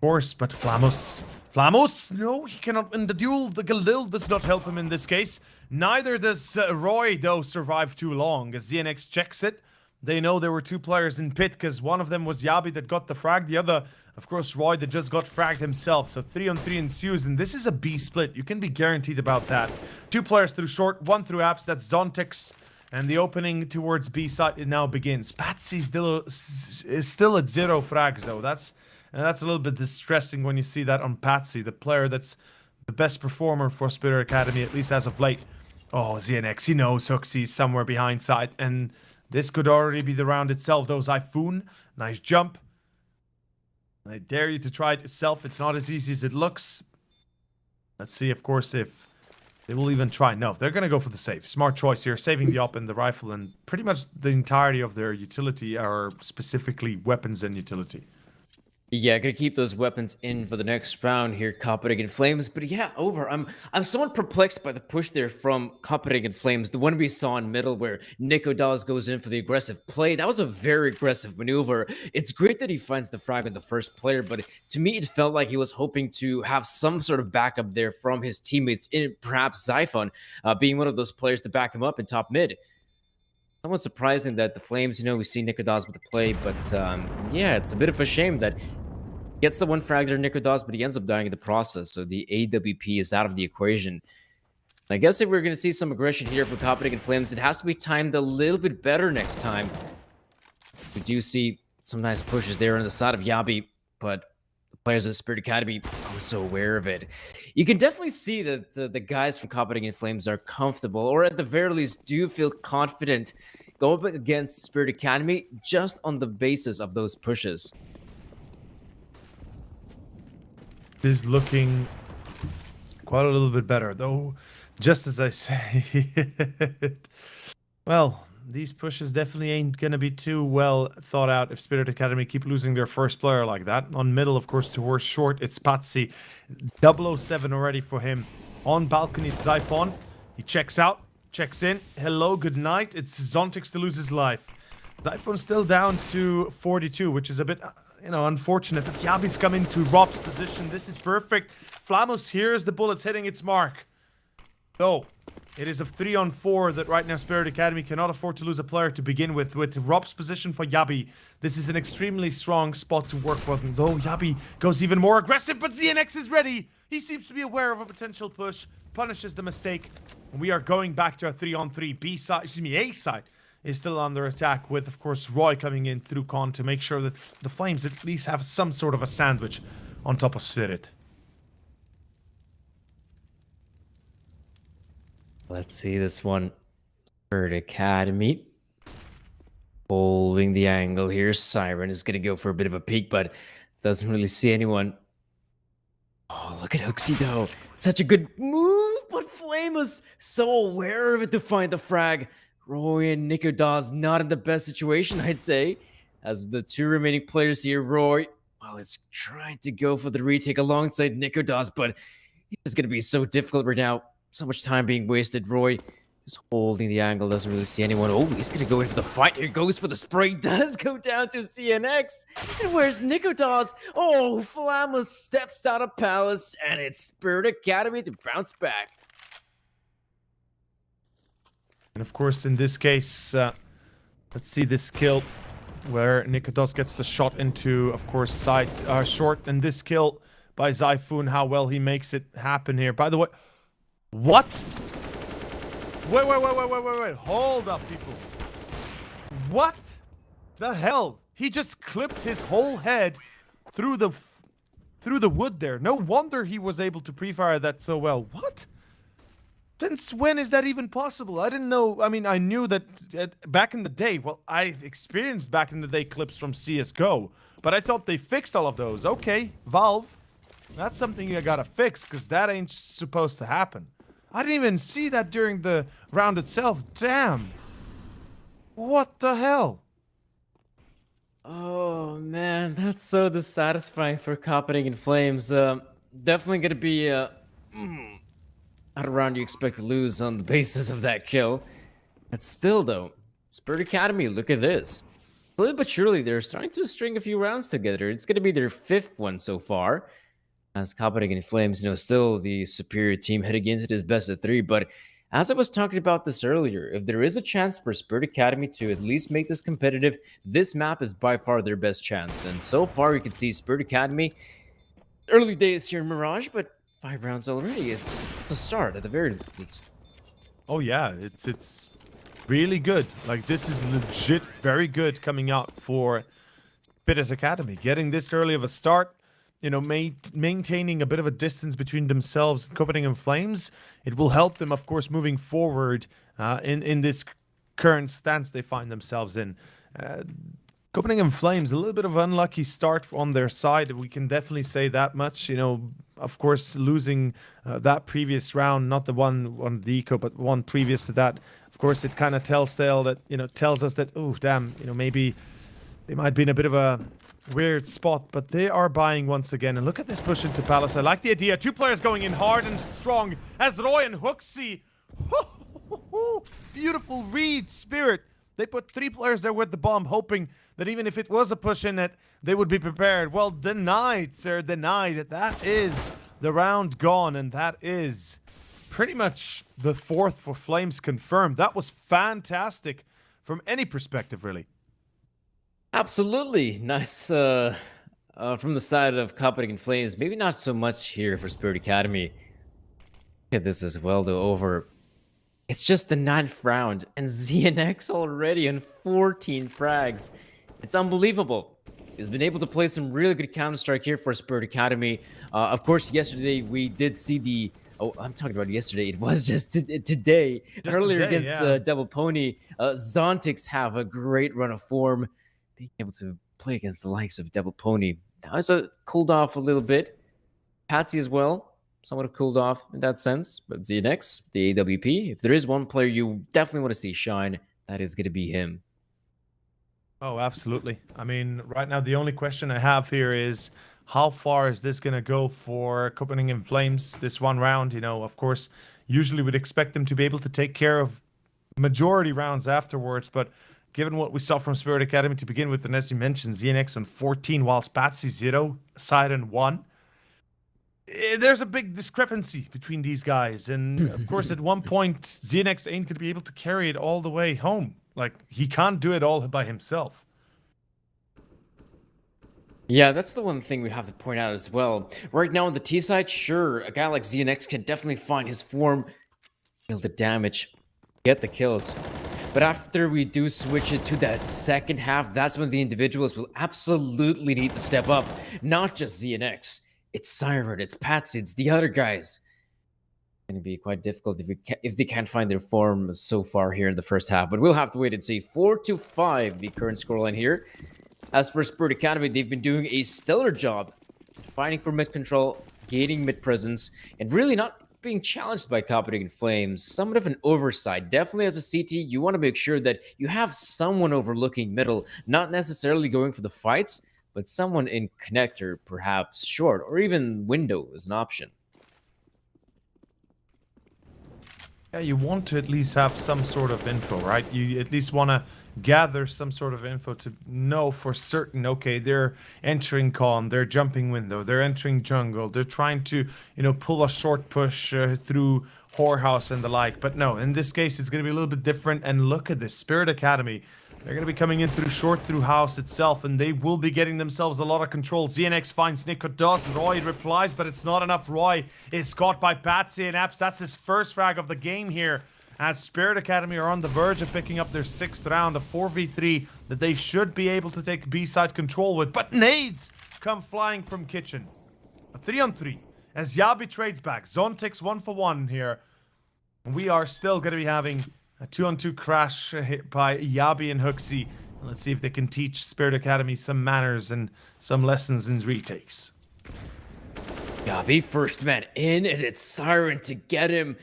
course, but Flamos, no, he cannot win the duel. The Galil does not help him in this case. Neither does Roy, though, survive too long. As ZNX checks it, they know there were two players in pit, because one of them was Yabi that got the frag, the other, of course, Roy that just got fragged himself. So 3-on-3 ensues, and this is a B split. You can be guaranteed about that. Two players through short, one through apps. That's Zontex. And the opening towards B side it now begins. Patsy is still at 0 frags, though. That's a little bit distressing when you see that on Patsy, the player that's the best performer for Spirit Academy, at least as of late. Oh, ZNX, he knows Hooksy's somewhere behind side, and this could already be the round itself, though. Xiphon, nice jump. I dare you to try it yourself. It's not as easy as it looks. Let's see, of course, if they will even try. No, they're going to go for the save. Smart choice here, saving the op and the rifle, and pretty much the entirety of their utility are specifically weapons and utility. Yeah, gonna keep those weapons in for the next round here, Copenhagen Flames. But yeah, I'm somewhat perplexed by the push there from Copenhagen Flames. The one we saw in middle where Nikodas goes in for the aggressive play. That was a very aggressive maneuver. It's great that he finds the frag on the first player, but to me it felt like he was hoping to have some sort of backup there from his teammates, in perhaps Xiphon being one of those players to back him up in top mid. Somewhat surprising that the Flames, we see Nikodas with the play, but yeah, it's a bit of a shame that he gets the one frag there, Nikodas, but he ends up dying in the process, so the AWP is out of the equation. And I guess if we're going to see some aggression here for Copenhagen Flames, it has to be timed a little bit better next time. We do see some nice pushes there on the side of Yabi, but the players of Spirit Academy are so aware of it. You can definitely see that the guys from Copenhagen Flames are comfortable, or at the very least do feel confident going up against Spirit Academy just on the basis of those pushes. Is looking quite a little bit better, though, just as I say it. Well, these pushes definitely ain't gonna be too well thought out if Spirit Academy keep losing their first player like that. On middle, of course, towards short, it's Patsy. 007 already for him. On balcony, it's Xiphon. He checks out, checks in. Hello, good night. It's Zontex to lose his life. Xiphon's still down to 42, which is a bit, unfortunate. But Yabi's come into Rob's position. This is perfect. Flamos hears the bullets hitting its mark. So, it is a 3-on-4 that right now Spirit Academy cannot afford to lose a player to begin with. With Rob's position for Yabi, this is an extremely strong spot to work with. Though Yabi goes even more aggressive, but ZNX is ready. He seems to be aware of a potential push, punishes the mistake. And we are going back to a 3-on-3. A side is still under attack with, of course, Roy coming in through con to make sure that the Flames at least have some sort of a sandwich on top of Spirit. Let's see this one. Spirit Academy holding the angle here. Siren is going to go for a bit of a peek, but doesn't really see anyone. Oh, look at Hooksy, though. Such a good move, but Flame was so aware of it to find the frag. Roy and Nikodas not in the best situation, I'd say. As the two remaining players here, Roy, well, is trying to go for the retake alongside Nikodas, but it's going to be so difficult right now. So much time being wasted. Roy Just holding the angle, doesn't really see anyone. Oh, he's gonna go in for the fight. Here goes for the spray. Does go down to CNX. And where's Nikodas? Oh, Flamma steps out of Palace, and it's Spirit Academy to bounce back. And of course, in this case, let's see this kill where Nikodas gets the shot into, of course, side short. And this kill by Zyphoon, how well he makes it happen here. By the way, what? Wait. Hold up, people. What the hell? He just clipped his whole head through the wood there. No wonder he was able to pre-fire that so well. What? Since when is that even possible? I didn't know. I mean, I knew that back in the day. Well, I experienced back in the day clips from CSGO, but I thought they fixed all of those. Okay, Valve, that's something you gotta fix, because that ain't supposed to happen. I didn't even see that during the round itself. Damn. What the hell? Oh man, that's so dissatisfying for Copenhagen in Flames. Definitely gonna be not a round you expect to lose on the basis of that kill. But still, though, Spirit Academy, look at this. Slowly but surely, they're starting to string a few rounds together. It's gonna be their 5th one so far. As Copenhagen Flames, still the superior team heading into this best of 3. But as I was talking about this earlier, if there is a chance for Spirit Academy to at least make this competitive, this map is by far their best chance. And so far, you can see Spirit Academy, early days here in Mirage, but 5 rounds already. It's a start at the very least. Oh yeah, it's really good. Like, this is legit very good coming out for Spirit Academy. Getting this early of a start, maintaining a bit of a distance between themselves and Copenhagen Flames, it will help them, of course, moving forward in this current stance they find themselves in. Copenhagen Flames, a little bit of unlucky start on their side. We can definitely say that much. Of course, losing that previous round, not the one on the eco, but one previous to that. Of course, it kind of tells us that, oh, damn, maybe they might be in a bit of a weird spot, but they are buying once again. And look at this push into Palace. I like the idea. 2 players going in hard and strong as Roy and Hooksy. Beautiful read, Spirit. They put 3 players there with the bomb, hoping that even if it was a push in it, they would be prepared. Well, denied, sir, denied. That is the round gone, and that is pretty much the 4th for Flames confirmed. That was fantastic from any perspective, really. Absolutely. Nice from the side of Copenhagen Flames. Maybe not so much here for Spirit Academy. Look at this as well, though, over. It's just the 9th round, and ZNX already on 14 frags. It's unbelievable. He's been able to play some really good Counter-Strike here for Spirit Academy. Of course, yesterday we did see the... Oh, I'm talking about yesterday. It was just today. Just Earlier today, against yeah. Double Pony, Zontix have a great run of form. Being able to play against the likes of Double Pony. Now it's cooled off a little bit. Patsy as well, somewhat cooled off in that sense. But ZNX, the AWP, if there is one player you definitely want to see shine, that is going to be him. Oh, absolutely. I mean, right now, the only question I have here is how far is this going to go for Copenhagen Flames this one round? Of course, usually we'd expect them to be able to take care of majority rounds afterwards, but given what we saw from Spirit Academy to begin with, and as you mentioned, ZNX on 14, whilst Patsy 0, Siren 1. There's a big discrepancy between these guys. And of course, at one point, ZNX ain't going to be able to carry it all the way home. Like, he can't do it all by himself. Yeah, that's the one thing we have to point out as well. Right now on the T side, sure, a guy like ZNX can definitely find his form, deal the damage, get the kills. But after we do switch it to that second half, that's when the individuals will absolutely need to step up. Not just ZNX. It's Siren, it's Patsy, it's the other guys. It's going to be quite difficult if they can't find their form so far here in the first half. But we'll have to wait and see. 4-5, the current scoreline here. As for Spirit Academy, they've been doing a stellar job fighting for mid control, gaining mid presence, and really not being challenged by Copenhagen Flames. Somewhat of an oversight. Definitely as a CT, you want to make sure that you have someone overlooking middle, not necessarily going for the fights, but someone in connector, perhaps short, or even window is an option. Yeah, you want to at least have some sort of info, right? You at least want to gather some sort of info to know for certain, okay, they're entering con, they're jumping window, they're entering jungle, they're trying to, pull a short push through whorehouse and the like. But no, in this case, it's going to be a little bit different. And look at this, Spirit Academy. They're going to be coming in through short through house itself, and they will be getting themselves a lot of control. ZNX finds Nico does. Roy replies, but it's not enough. Roy is caught by Patsy and Apps. That's his first frag of the game here, as Spirit Academy are on the verge of picking up their 6th round, a 4v3 that they should be able to take B-side control with. But nades come flying from Kitchen. A 3-on-3 as Yabi trades back. Zontix 1-for-1 here. And we are still going to be having a 2-on-2 crash hit by Yabi and Hooksy. And let's see if they can teach Spirit Academy some manners and some lessons in retakes. Yabi, first man in, and it's Siren to get him.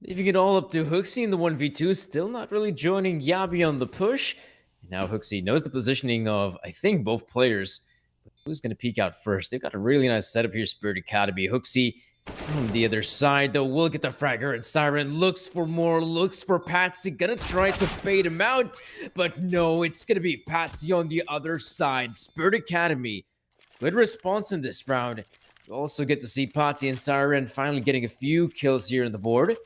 Leaving it all up to Hooksy in the 1v2, still not really joining Yabi on the push. And now Hooksy knows the positioning of, I think, both players. But who's going to peek out first? They've got a really nice setup here, Spirit Academy. Hooksy from the other side, though, will get the fragger, and Siren looks for more, looks for Patsy, gonna try to bait him out, but no, it's gonna be Patsy on the other side. Spirit Academy, good response in this round. We also get to see Patsy and Siren finally getting a few kills here on the board.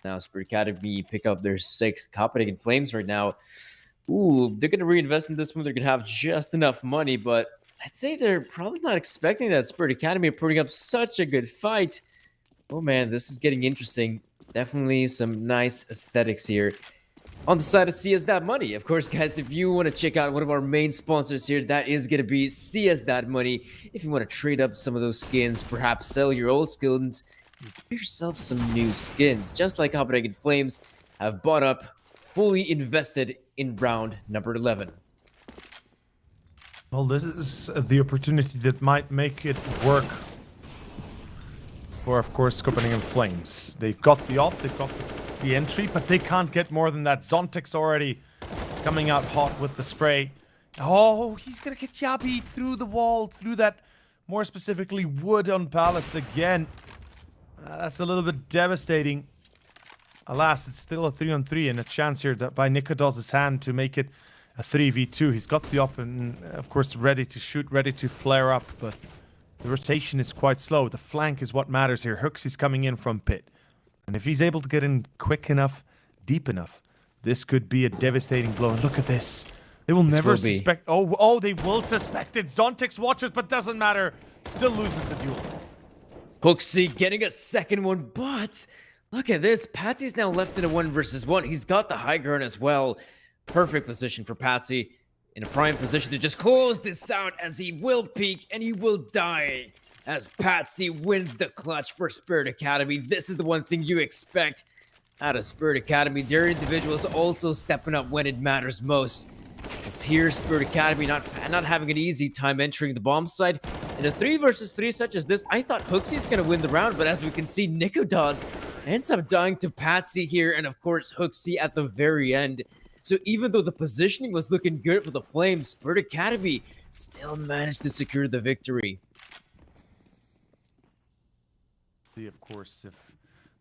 Now Spirit Academy pick up their 6th Copenhagen Flames right now. Ooh, they're gonna reinvest in this one. They're gonna have just enough money, but I'd say they're probably not expecting that. Spirit Academy are putting up such a good fight. Oh man, this is getting interesting. Definitely some nice aesthetics here. On the side of CS.Money, of course, guys, if you want to check out one of our main sponsors here, that is going to be CS.Money. If you want to trade up some of those skins, perhaps sell your old skins, get yourself some new skins. Just like Copenhagen Flames have bought up, fully invested in round number 11. Well, this is the opportunity that might make it work for, of course, Copenhagen Flames. They've got the op, they've got the entry, but they can't get more than that. Zontix already coming out hot with the spray. Oh, he's gonna get Yabi through the wall, through that, more specifically, wood on Palace again. That's a little bit devastating. Alas, it's still a 3-on-3 and a chance here by Nikodos's hand to make it a 3v2. He's got the op and, of course, ready to shoot, ready to flare up, but the rotation is quite slow. The flank is what matters here. Hooks is coming in from pit. And if he's able to get in quick enough, deep enough, this could be a devastating blow. And look at this. They will never suspect. Oh, they will suspect it. Zontix watches, but doesn't matter. Still loses the duel. Hooksy getting a second one, but look at this. Patsy's now left in a 1v1. He's got the high ground as well. Perfect position for Patsy. In a prime position to just close this out, as he will peek and he will die. As Patsy wins the clutch for Spirit Academy. This is the one thing you expect out of Spirit Academy. Their individuals also stepping up when it matters most. As here, Spirit Academy not having an easy time entering the bomb site. In a 3v3 such as this, I thought Hooksy is going to win the round, but as we can see, Nikodaz ends up dying to Patsy here, and of course, Hooksy at the very end. So even though the positioning was looking good for the Flames, Spirit Academy still managed to secure the victory. Of course, if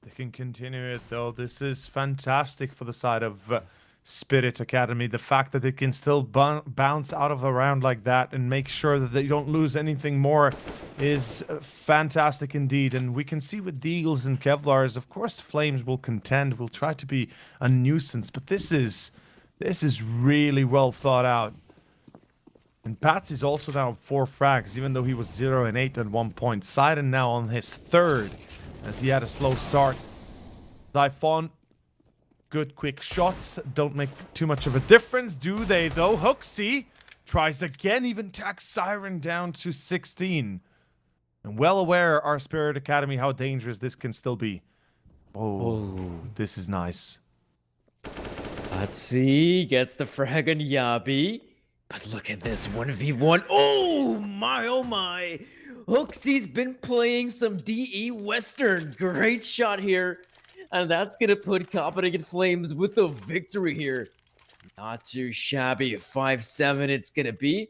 they can continue it, though, this is fantastic for the side of Spirit Academy. The fact that they can still bounce out of a round like that and make sure that they don't lose anything more is fantastic indeed. And we can see with the Eagles and Kevlars, of course, Flames will contend, will try to be a nuisance, but this is really well thought out. And Patsy's also now 4 frags, even though he was 0 and 8 at one point. Sidon now on his 3rd, as he had a slow start. Zyphon, good quick shots, don't make too much of a difference, do they though? Hooksy tries again, even tacks Siren down to 16. And well aware, our Spirit Academy, how dangerous this can still be. Oh, this is nice. Patsy gets the frag on Yabi. But look at this 1v1. Oh my. Hooksy's been playing some DE Western. Great shot here. And that's going to put Copenhagen Flames with the victory here. Not too shabby. 5-7 it's going to be.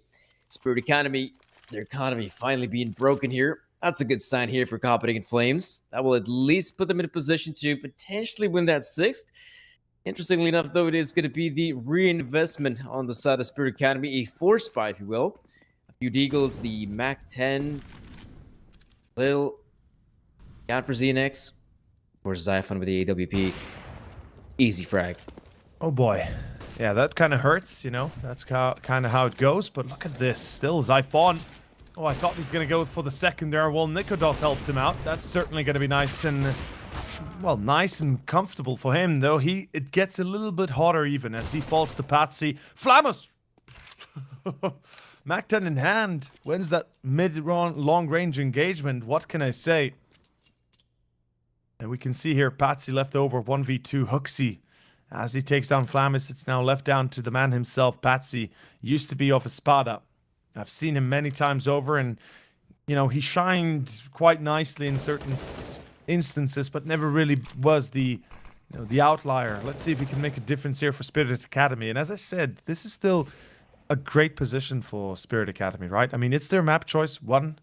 Spirit Academy, their economy finally being broken here. That's a good sign here for Copenhagen Flames. That will at least put them in a position to potentially win that 6th. Interestingly enough, though, it is going to be the reinvestment on the side of Spirit Academy, a force buy, if you will. A few Deagles, the Mac 10, Lil, down for ZNX, of course, Xiphon with the AWP. Easy frag. Oh boy. Yeah, that kind of hurts, you know. That's kind of how it goes. But look at this. Still Xiphon. Oh, I thought he's going to go for the second there. Well, Nikodos helps him out. That's certainly going to be nice and, well, nice and comfortable for him, though. It gets a little bit hotter even as he falls to Patsy. Flamus! Mac 10 in hand. When's that long-range engagement? What can I say? And we can see here Patsy left over 1v2 Hooksy. As he takes down Flamus, it's now left down to the man himself. Patsy used to be off Espada. I've seen him many times over, and, you know, he shined quite nicely in certain instances, but never really was the outlier. Let's see if he can make a difference here for Spirit Academy. And as I said, this is still a great position for Spirit Academy, right? I mean, it's their map choice. 1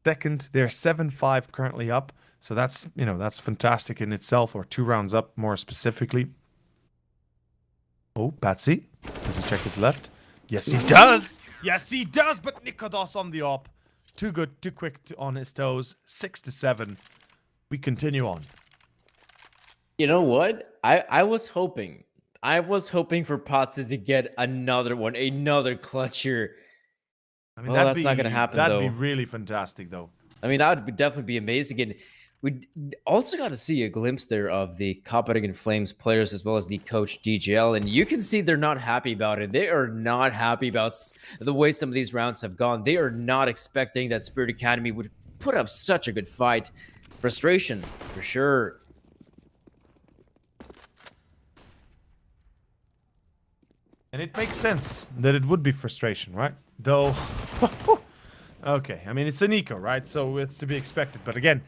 second, they're 7-5 currently up. So that's, you know, that's fantastic in itself, or 2 rounds up more specifically. Oh, Patsy. Does he check his left? Yes, he does! Yes, he does! But Nikodos on the op. Too good, too quick on his toes. 6-7. We continue on. You know what? I was hoping for Patsy to get another one, another clutch here. I mean, well, that's not going to happen, that'd though. be really fantastic, though. I mean, that would definitely be amazing. And we also got to see a glimpse there of the Copenhagen Flames players as well as the coach DJL. And you can see they're not happy about it. They are not happy about the way some of these rounds have gone. They are not expecting that Spirit Academy would put up such a good fight. Frustration, for sure. And it makes sense that it would be frustration, right? Though, okay, I mean, it's an eco, right? So it's to be expected. But again,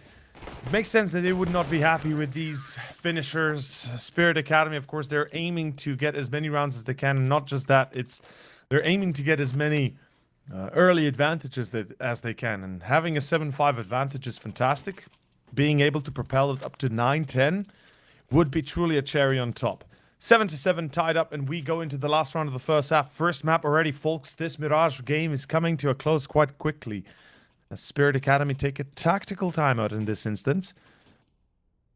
it makes sense that they would not be happy with these finishers. Spirit Academy, of course, they're aiming to get as many rounds as they can. And not just that, they're aiming to get as many early advantages as they can. And having a 7-5 advantage is fantastic. Being able to propel it up to 9-10 would be truly a cherry on top. 7-7 tied up, and we go into the last round of the first half. First map already, folks. This Mirage game is coming to a close quite quickly. As Spirit Academy take a tactical timeout in this instance.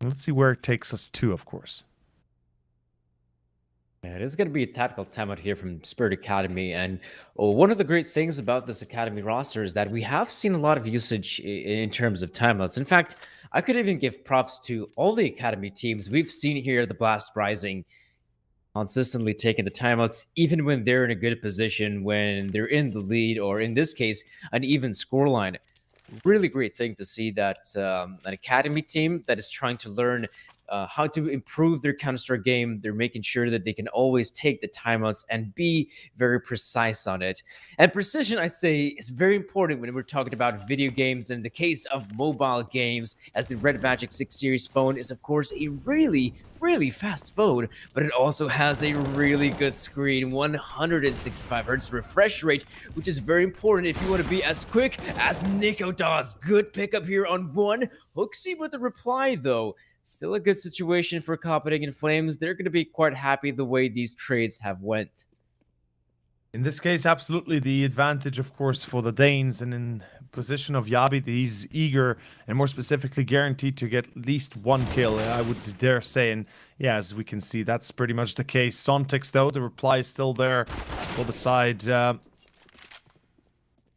Let's see where it takes us to, of course. Yeah, it is going to be a tactical timeout here from Spirit Academy. And one of the great things about this Academy roster is that we have seen a lot of usage in terms of timeouts. In fact, I could even give props to all the Academy teams we've seen here at the Blast Rising, consistently taking the timeouts, even when they're in a good position, when they're in the lead, or in this case, an even scoreline. Really great thing to see that an Academy team that is trying to learn how to improve their Counter-Strike game. They're making sure that they can always take the timeouts and be very precise on it. And precision, I'd say, is very important when we're talking about video games. In the case of mobile games, as the Red Magic 6 Series phone is, of course, a really fast phone, but it also has a really good screen, 165 Hz refresh rate, which is very important if you want to be as quick as Nico does. Good pickup here on 1. Hooksy with the reply, though. Still a good situation for Copenhagen Flames. They're going to be quite happy the way these trades have went. In this case, absolutely the advantage, of course, for the Danes. And in position of Yabi, he's eager and more specifically guaranteed to get at least 1 kill, I would dare say. And yeah, as we can see, that's pretty much the case. Sontex, though, the reply is still there for the side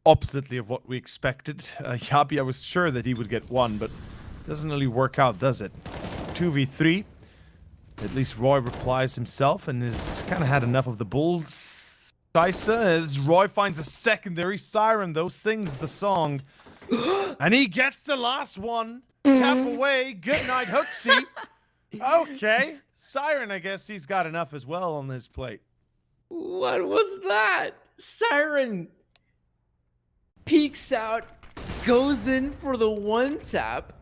oppositely of what we expected. Yabi, I was sure that he would get 1, but doesn't really work out, does it? 2v3. At least Roy replies himself and has kind of had enough of the bulls. Dysa, as Roy finds a secondary. Siren, though, sings the song. And he gets the last one. Tap away. Good night, Hooksy. Okay. Siren, I guess he's got enough as well on his plate. What was that? Siren peeks out, goes in for the 1 tap.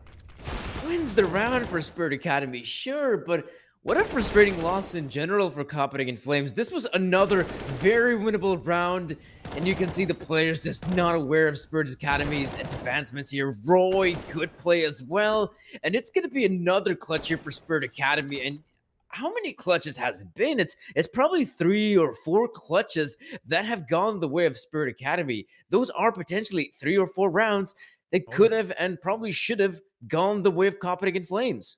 Wins the round for Spirit Academy, sure, but What a frustrating loss in general for Copenhagen Flames. This was another very winnable round, and you can see the players just not aware of Spirit Academy's advancements here. Roy, good play as well, and it's going to be another clutch here for Spirit Academy. And how many clutches has it been? It's probably 3 or 4 clutches that have gone the way of Spirit Academy. Those are potentially 3 or 4 rounds that could have and probably should have gone the way of Copenhagen Flames.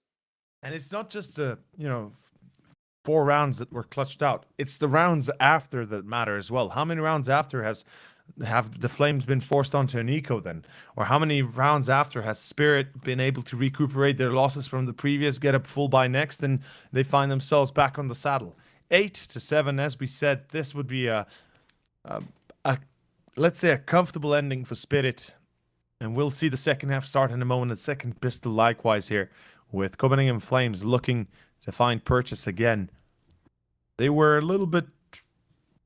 And it's not just the, 4 rounds that were clutched out. It's the rounds after that matter as well. How many rounds after have the Flames been forced onto an eco then? Or how many rounds after has Spirit been able to recuperate their losses from the previous, get up full by next, and they find themselves back on the saddle? 8-7, as we said, this would be a let's say a comfortable ending for Spirit. And we'll see the second half start in a moment. The second pistol likewise here, with Copenhagen Flames looking to find purchase again. They were a little bit,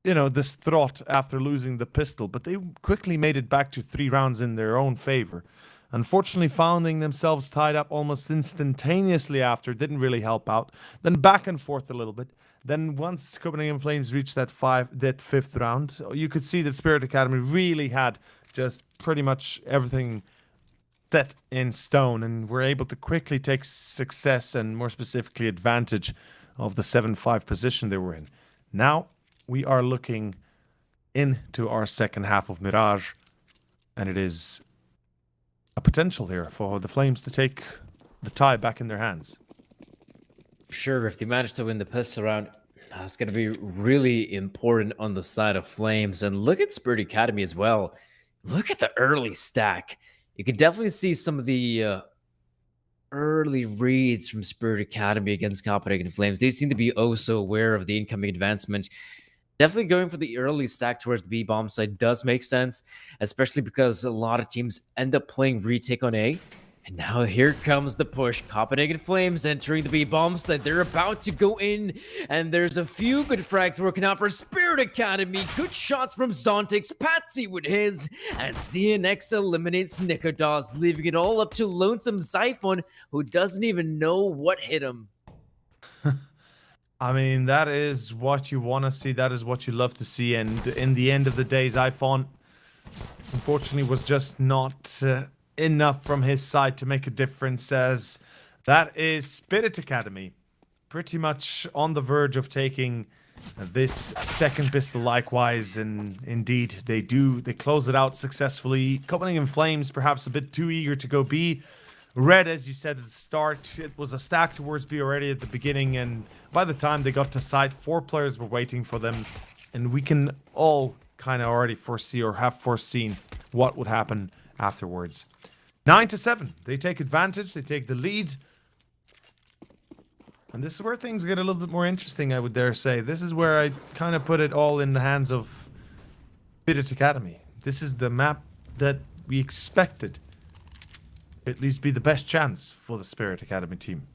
distraught after losing the pistol, but they quickly made it back to 3 rounds in their own favor. Unfortunately, finding themselves tied up almost instantaneously after didn't really help out. Then back and forth a little bit. Then once Copenhagen Flames reached that 5th round, you could see that Spirit Academy really had just pretty much everything set in stone, and were able to quickly take success and more specifically advantage of the 7-5 position they were in. Now we are looking into our second half of Mirage, and it is a potential here for the Flames to take the tie back in their hands. Sure, if they manage to win the pistol round, that's going to be really important on the side of Flames. And look at Spirit Academy as well. Look at the early stack. You can definitely see some of the early reads from Spirit Academy against Copenhagen Flames. They seem to be oh so aware of the incoming advancement. Definitely going for the early stack towards the B bomb side does make sense, especially because a lot of teams end up playing retake on A. And now here comes the push. Copenhagen Flames entering the B bomb side. They're about to go in, and there's a few good frags working out for Spirit Academy. Good shots from Zontix, Patsy with his, and CNX eliminates Nikodos, leaving it all up to Lonesome Xiphon, who doesn't even know what hit him. I mean, that is what you want to see. That is what you love to see. And in the end of the day, Xiphon, unfortunately, was just not enough from his side to make a difference, as that is Spirit Academy pretty much on the verge of taking this second pistol likewise, and indeed they do. They close it out successfully. Copenhagen Flames perhaps a bit too eager to go B. Red, as you said at the start, it was a stack towards B already at the beginning, and by the time they got to site, 4 players were waiting for them, and we can all kind of already foresee or have foreseen what would happen afterwards. 9-7. They take advantage. They take the lead. And this is where things get a little bit more interesting, I would dare say. This is where I kind of put it all in the hands of Spirit Academy. This is the map that we expected to at least be the best chance for the Spirit Academy team.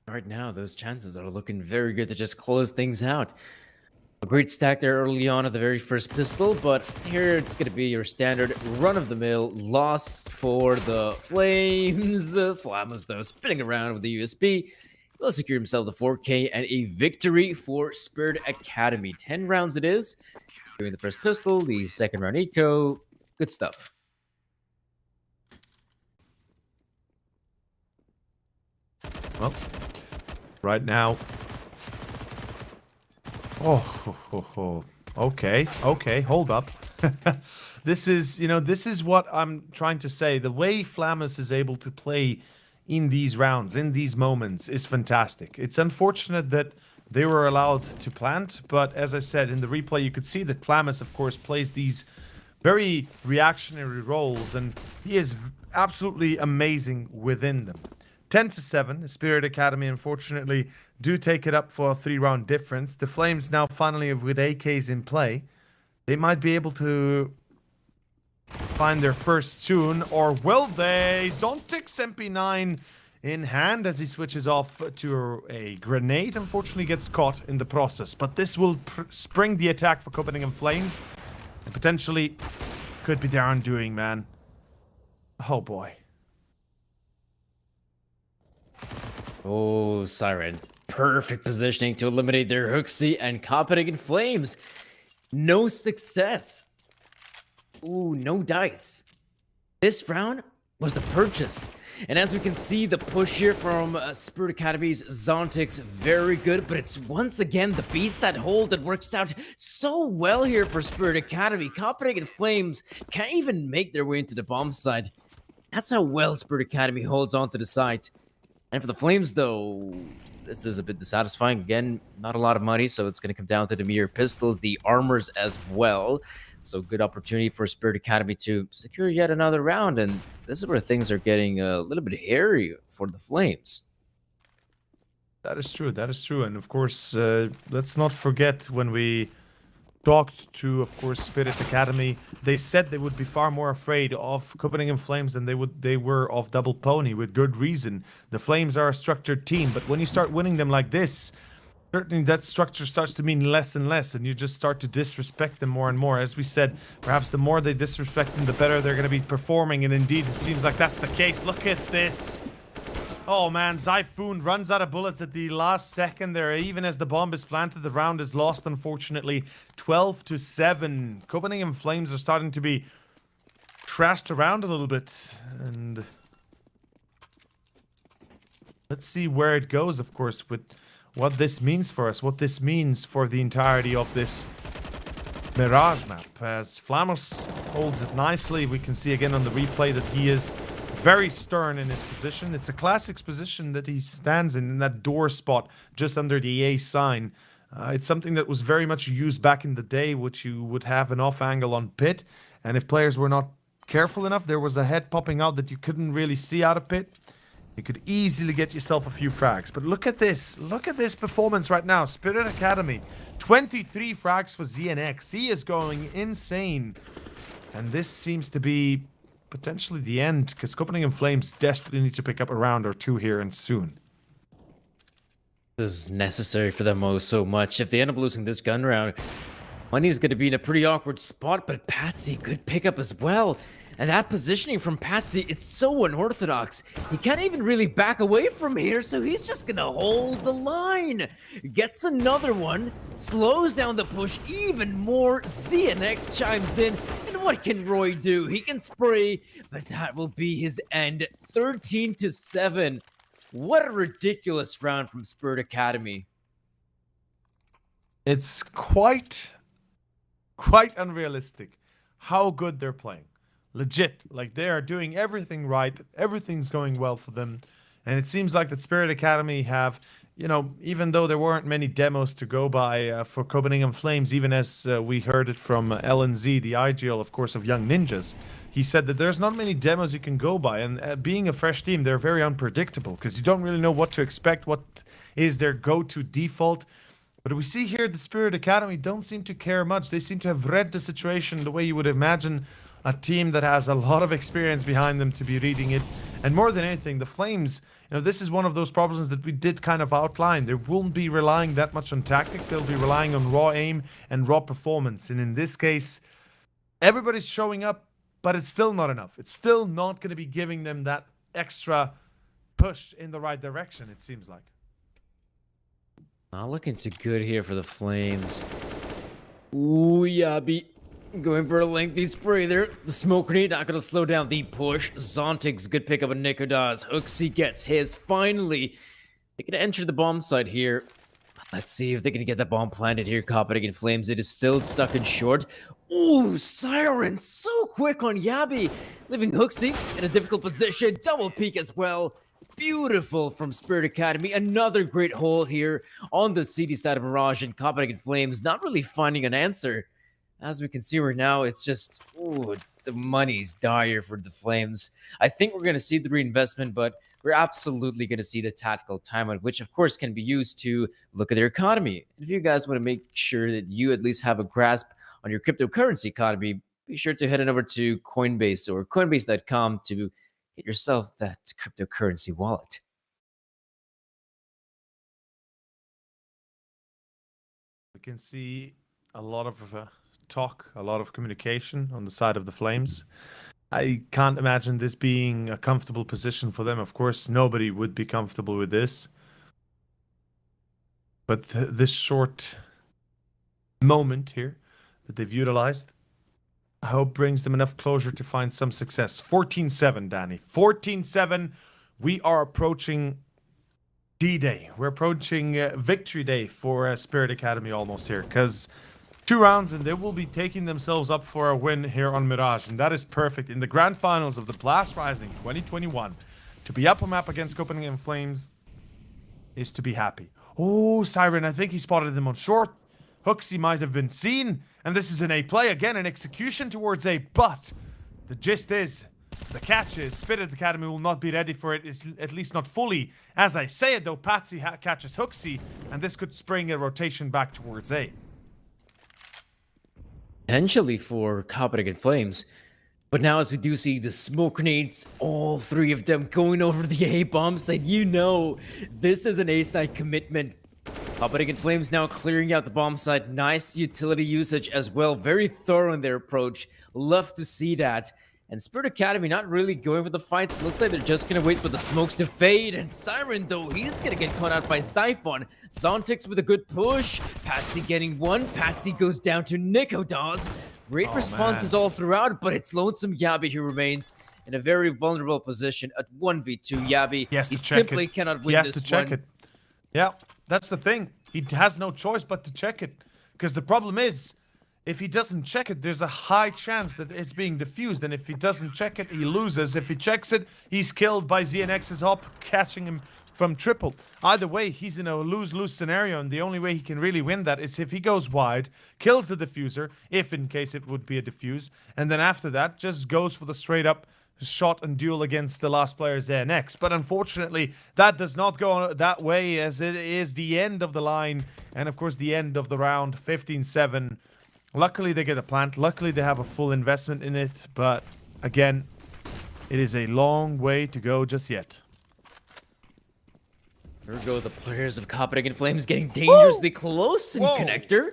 Right now, those chances are looking very good to just close things out. A great stack there early on at the very first pistol, but here it's going to be your standard run-of-the-mill loss for the Flames. Flamus, though, spinning around with the USB. Will secure himself the 4K and a victory for Spirit Academy. 10 rounds it is. Securing the first pistol, the second round eco. Good stuff. Well, right now... Okay, hold up. This is what I'm trying to say. The way Flamus is able to play in these rounds, in these moments, is fantastic. It's unfortunate that they were allowed to plant, but as I said, in the replay, you could see that Flamus, of course, plays these very reactionary roles, and he is absolutely amazing within them. 10-7, Spirit Academy, unfortunately, do take it up for a 3-round difference. The Flames now finally with AKs in play. They might be able to find their first soon, or will they? Zontix MP9 in hand as he switches off to a grenade. Unfortunately gets caught in the process, but this will spring the attack for Copenhagen Flames, and potentially could be their undoing, man. Oh boy. Oh, Siren. Perfect positioning to eliminate their Hooksy and Copenhagen Flames. No success. Ooh, no dice. This round was the purchase. And as we can see, the push here from Spirit Academy's Zontix, very good, but it's once again the B-side hold that works out so well here for Spirit Academy. Copenhagen Flames can't even make their way into the bomb side. That's how well Spirit Academy holds on to the site. And for the Flames, though, this is a bit dissatisfying. Again, not a lot of money, so it's going to come down to the mere pistols, the armors as well. So good opportunity for Spirit Academy to secure yet another round. And this is where things are getting a little bit hairy for the Flames. That is true. That is true. And of course, let's not forget when we talked to, of course, Spirit Academy, they said they would be far more afraid of Copenhagen Flames than they were of Double Pony, with good reason. The Flames are a structured team, but when you start winning them like this, certainly that structure starts to mean less and less, and you just start to disrespect them more and more. As we said, perhaps the more they disrespect them, the better they're going to be performing, and indeed it seems like that's the case. Look at this. Oh man, Zyphoon runs out of bullets at the last second there. Even as the bomb is planted, the round is lost, unfortunately. 12-7. Copenhagen Flames are starting to be trashed around a little bit. And let's see where it goes, of course, with what this means for us. What this means for the entirety of this Mirage map. As Flammers holds it nicely, we can see again on the replay that he is very stern in his position. It's a classics position that he stands in that door spot just under the A sign. It's something that was very much used back in the day, which you would have an off angle on pit, and if players were not careful enough, there was a head popping out that you couldn't really see out of pit. You could easily get yourself a few frags. But look at this. Look at this performance right now. Spirit Academy, 23 frags for ZNX. He is going insane. And this seems to be potentially the end, because Copenhagen Flames desperately need to pick up a round or two here and soon. This is necessary for them so much. If they end up losing this gun round, Money's going to be in a pretty awkward spot, but Patsy, good pickup as well. And that positioning from Patsy, it's so unorthodox. He can't even really back away from here, so he's just going to hold the line. Gets another one, slows down the push even more. ZNX chimes in, and what can Roy do? He can spray, but that will be his end. 13-7. What a ridiculous round from Spirit Academy. It's quite unrealistic how good they're playing. Legit, like they are doing everything right, everything's going well for them, and it seems like that Spirit Academy have, you know, even though there weren't many demos to go by for Copenhagen Flames, even as we heard it from LNZ, the IGL, of course, of Young Ninjas, he said that there's not many demos you can go by, and being a fresh team, they're very unpredictable, because you don't really know what to expect, what is their go-to default. But we see here the Spirit Academy don't seem to care much. They seem to have read the situation the way you would imagine a team that has a lot of experience behind them to be reading it. And more than anything, the Flames, you know, this is one of those problems that we did kind of outline. They won't be relying that much on tactics. They'll be relying on raw aim and raw performance. And in this case, everybody's showing up, but it's still not enough. It's still not going to be giving them that extra push in the right direction, it seems like. Not looking too good here for the Flames. Ooh, Yabi. Going for a lengthy spray there. The smoke grenade not going to slow down the push. Zontig's good pickup of Nikodas. Hooksy gets his. Finally, they can enter the bomb site here. Let's see if they can get that bomb planted here. Copenhagen Flames. It is still stuck in short. Ooh, Siren so quick on Yabi. Leaving Hooksy in a difficult position. Double peek as well. Beautiful from Spirit Academy. Another great hole here on the CD side of Mirage, and Copenhagen Flames not really finding an answer. As we can see right now, it's just, ooh, the money's dire for the Flames. I think we're going to see the reinvestment, but we're absolutely going to see the tactical timeout, which of course can be used to look at their economy. If you guys want to make sure that you at least have a grasp on your cryptocurrency economy, be sure to head on over to Coinbase or Coinbase.com to get yourself that cryptocurrency wallet. We can see a lot of talk, a lot of communication on the side of the Flames. I can't imagine this being a comfortable position for them. Of course, nobody would be comfortable with this. But this short moment here that they've utilized, I hope brings them enough closure to find some success. 14-7, Danny. 14-7. We are approaching D-Day. We're approaching Victory Day for Spirit Academy almost here. Because 2 rounds and they will be taking themselves up for a win here on Mirage. And that is perfect. In the grand finals of the Blast Rising 2021, to be up a map against Copenhagen Flames is to be happy. Oh, Siren, I think he spotted them on short. Hooksy might have been seen. And this is an A play. Again, an execution towards A. But the gist is, the catch is, Spirit Academy will not be ready for it, at least not fully. As I say it, though, Patsy catches Hooksy. And this could spring a rotation back towards A. Potentially for Copenhagen Flames. But now as we do see the smoke grenades, all 3 of them going over the A bomb site, you know this is an A side commitment. Copenhagen Flames now clearing out the bomb site. Nice utility usage as well. Very thorough in their approach. Love to see that. And Spirit Academy not really going for the fights. Looks like they're just going to wait for the smokes to fade. And Siren, though, he's going to get caught out by Zyphon. Zontix with a good push. Patsy getting one. Patsy goes down to Nikodaz. Great responses all throughout, but it's Lonesome Yabi who remains in a very vulnerable position at 1v2. Yabi, he simply cannot win this one. He has to check it. Yeah, that's the thing. He has no choice but to check it. Because the problem is, if he doesn't check it, there's a high chance that it's being defused. And if he doesn't check it, he loses. If he checks it, he's killed by ZNX's op, catching him from triple. Either way, he's in a lose-lose scenario. And the only way he can really win that is if he goes wide, kills the diffuser, if in case it would be a diffuse. And then after that, just goes for the straight-up shot and duel against the last player, ZNX. But unfortunately, that does not go that way, as it is the end of the line. And of course, the end of the round, 15-7. Luckily, they get a plant. Luckily, they have a full investment in it. But again, it is a long way to go just yet. Here we go, the players of Copenhagen Flames getting dangerously close in connector.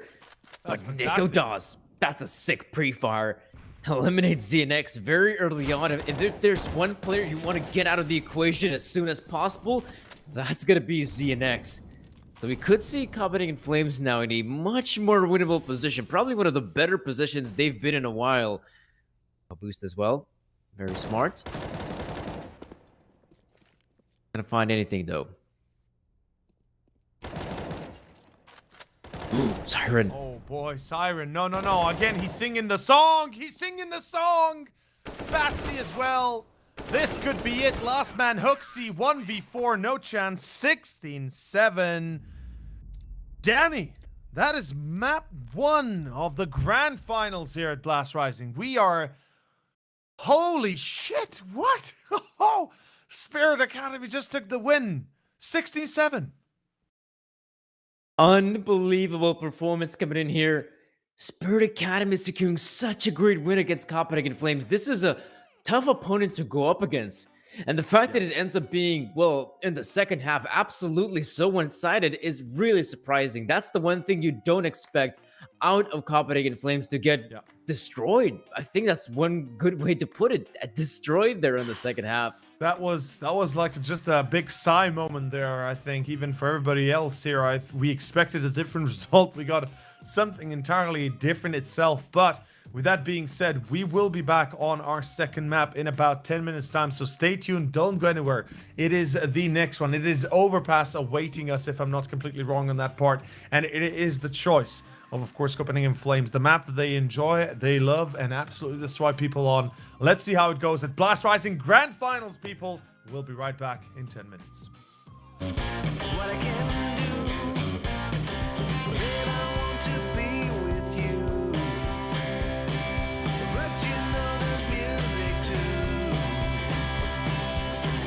But Nikodaz, that's a sick pre-fire. Eliminates ZNX very early on. And if there's one player you want to get out of the equation as soon as possible, that's going to be ZNX. So we could see Copenhagen Flames now in a much more winnable position. Probably one of the better positions they've been in a while. A boost as well. Very smart. Gonna find anything though. Ooh, Siren. Oh boy, Siren. No, no, no. Again, he's singing the song. He's singing the song. Batsy as well. This could be it. Last man Hooksy, 1v4, no chance. 16-7. Danny, that is map 1 of the grand finals here at Blast Rising. We are... Holy shit, what? Oh, Spirit Academy just took the win. 16-7. Unbelievable performance coming in here. Spirit Academy securing such a great win against Copenhagen Flames. This is a tough opponent to go up against. And the fact that it ends up being, well, in the second half, absolutely so one-sided is really surprising. That's the one thing you don't expect out of Copenhagen Flames, to get destroyed. I think that's one good way to put it. Destroyed there in the second half. That was like just a big sigh moment there, I think, even for everybody else here. We expected a different result. We got something entirely different itself. But with that being said, we will be back on our second map in about 10 minutes time. So stay tuned. Don't go anywhere. It is the next one. It is Overpass awaiting us, if I'm not completely wrong on that part. And it is the choice of course, Copenhagen Flames. The map that they enjoy, they love, and absolutely destroy people on. Let's see how it goes at Blast Rising Grand Finals, people. We'll be right back in 10 minutes. What I can do, then I want to be with you. But you know there's music too.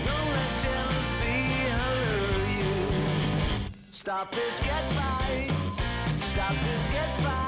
Don't let jealousy hurt you. Stop this, get right. Stop this, get right.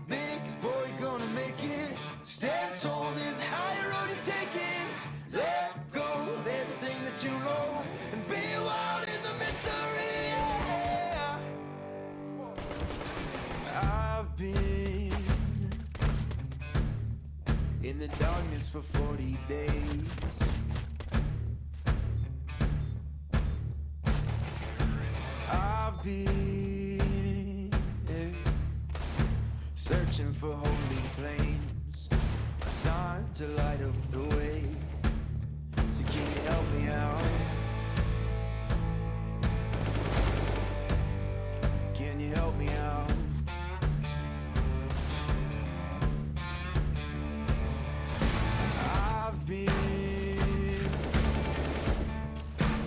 big, 'cause boy, you're gonna make it. Stand tall, there's a higher road you're taking. Let go of everything that you know and be wild in the mystery. Yeah. I've been in the darkness for 40 days. I've been searching for holy flames, a sign to light up the way. So can you help me out? Can you help me out? I've been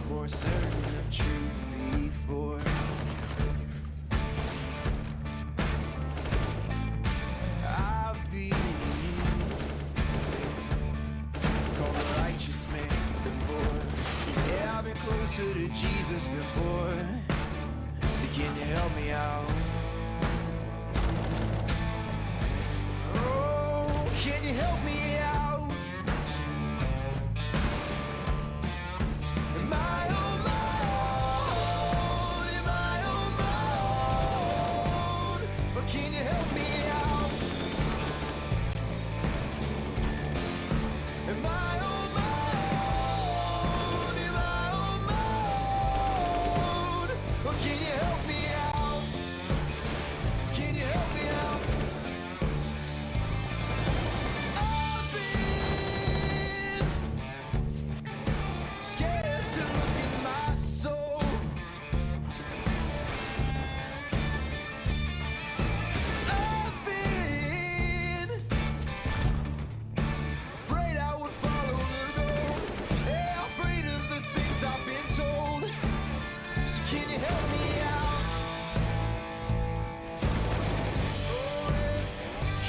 more certain of truth before. I've been called a righteous man before. Yeah, I've been closer to Jesus before. So can you help me out? Oh, can you help me out? Am I on my own? Am I on my own? Or can you help me out? Am I on my own? Am I on my own? Or can you help me out? Can you help me out? I've been scared to look in my soul. I've been afraid I would follow the road. Yeah, afraid of the things I've been told. So can you help me out? Oh, yeah.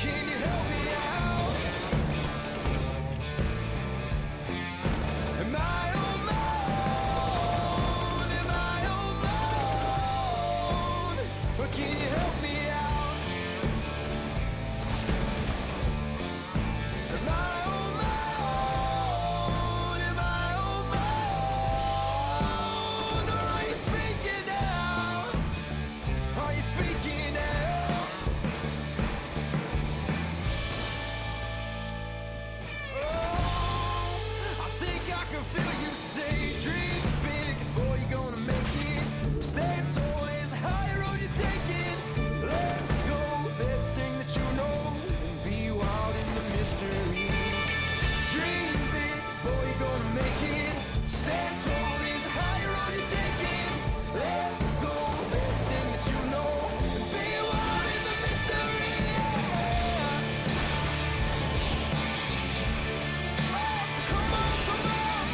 Can you help me out? Am I on my own? Am I on my own? Or can you help me out? Am I on my own? Am I on my own? Or are you speaking now? Are you speaking now? Oh, I think I can feel you say, dream big, 'cause boy, you're gonna make it. Stand tall, there's a higher road you're taking. Let go of everything that you know and be wild in the mystery. Dream big, 'cause boy, you're gonna make it. Stand tall, there's a higher road you're taking. Let go of everything that you know and be wild in the mystery. Yeah. Come on, come on.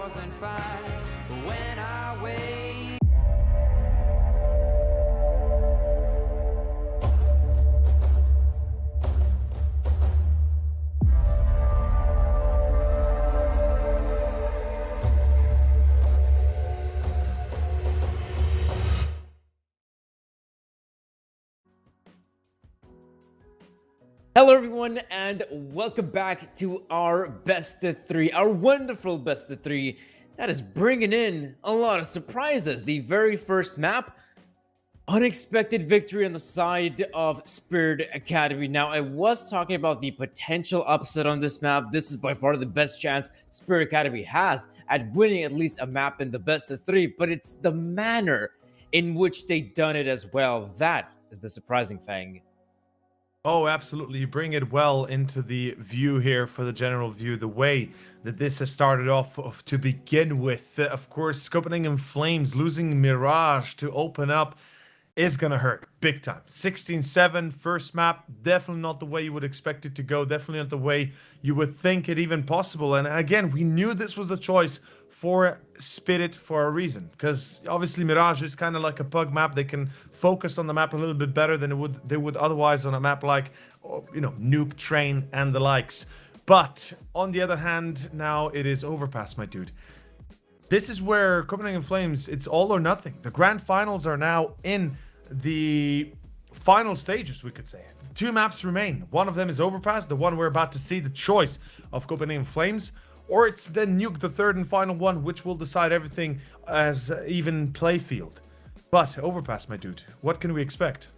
wasn't fine when I wait. Hello, everyone, and welcome back to our best of three, our wonderful best of three that is bringing in a lot of surprises. The very first map, unexpected victory on the side of Spirit Academy. Now, I was talking about the potential upset on this map. This is by far the best chance Spirit Academy has at winning at least a map in the best of three, but it's the manner in which they done it as well. That is the surprising thing. Oh, absolutely. You bring it well into the view here for the general view. The way that this has started off to begin with, of course, Copenhagen Flames losing Mirage to open up is going to hurt big time. 16-7 first map, definitely not the way you would expect it to go. Definitely not the way you would think it even possible. And again, we knew this was the choice for Spirit for a reason, because obviously Mirage is kind of like a pug map. They can focus on the map a little bit better than they would otherwise on a map like, you know, Nuke, Train, and the likes. But on the other hand, now it is Overpass, my dude. This is where Copenhagen Flames, it's all or nothing. The grand finals are now in the final stages, we could say. Two maps remain. One of them is Overpass, the one we're about to see, the choice of Copenhagen Flames. Or it's then Nuke, the third and final one, which will decide everything as even play field. But Overpass, my dude, what can we expect?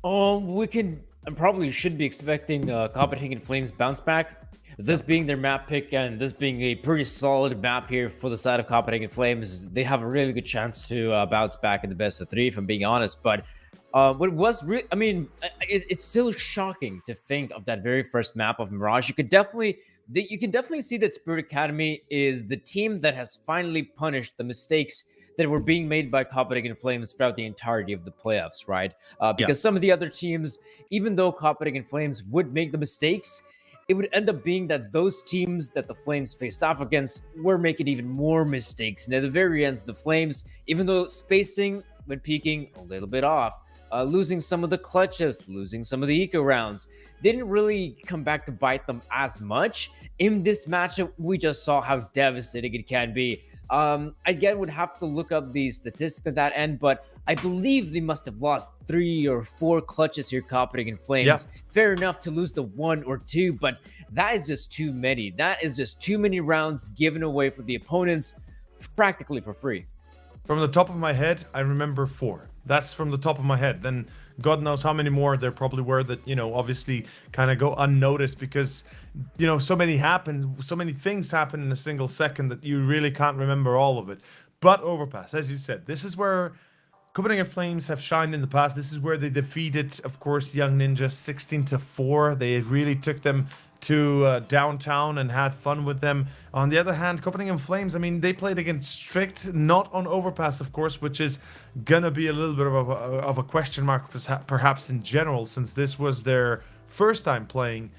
We can and probably should be expecting Copenhagen Flames bounce back. This being their map pick and this being a pretty solid map here for the side of Copenhagen Flames, they have a really good chance to bounce back in the best of three, if I'm being honest. But what was I mean, it's still shocking to think of that very first map of Mirage. You can definitely see that Spirit Academy is the team that has finally punished the mistakes that were being made by Copenhagen Flames throughout the entirety of the playoffs, right? Because some of the other teams, even though Copenhagen Flames would make the mistakes, it would end up being that those teams that the Flames faced off against were making even more mistakes. And at the very end, the Flames, even though spacing when peaking a little bit off, losing some of the clutches, losing some of the eco rounds, didn't really come back to bite them as much. In this matchup, we just saw how devastating it can be. Again, would have to look up the statistics at that end, but I believe they must have lost 3 or 4 clutches here, Copenhagen Flames. Yeah. Fair enough to lose the 1 or 2, but that is just too many. That is just too many rounds given away for the opponents, practically for free. From the top of my head, I remember 4. That's from the top of my head. Then God knows how many more there probably were that, you know, obviously kind of go unnoticed because, you know, so many things happen in a single second that you really can't remember all of it. But Overpass, as you said, this is where Copenhagen Flames have shined in the past. This is where they defeated, of course, Young Ninja 16-4. They really took them to downtown and had fun with them. On the other hand, Copenhagen Flames, I mean, they played against Strict, not on Overpass, of course, which is gonna be a little bit of a question mark, perhaps in general, since this was their first time playing.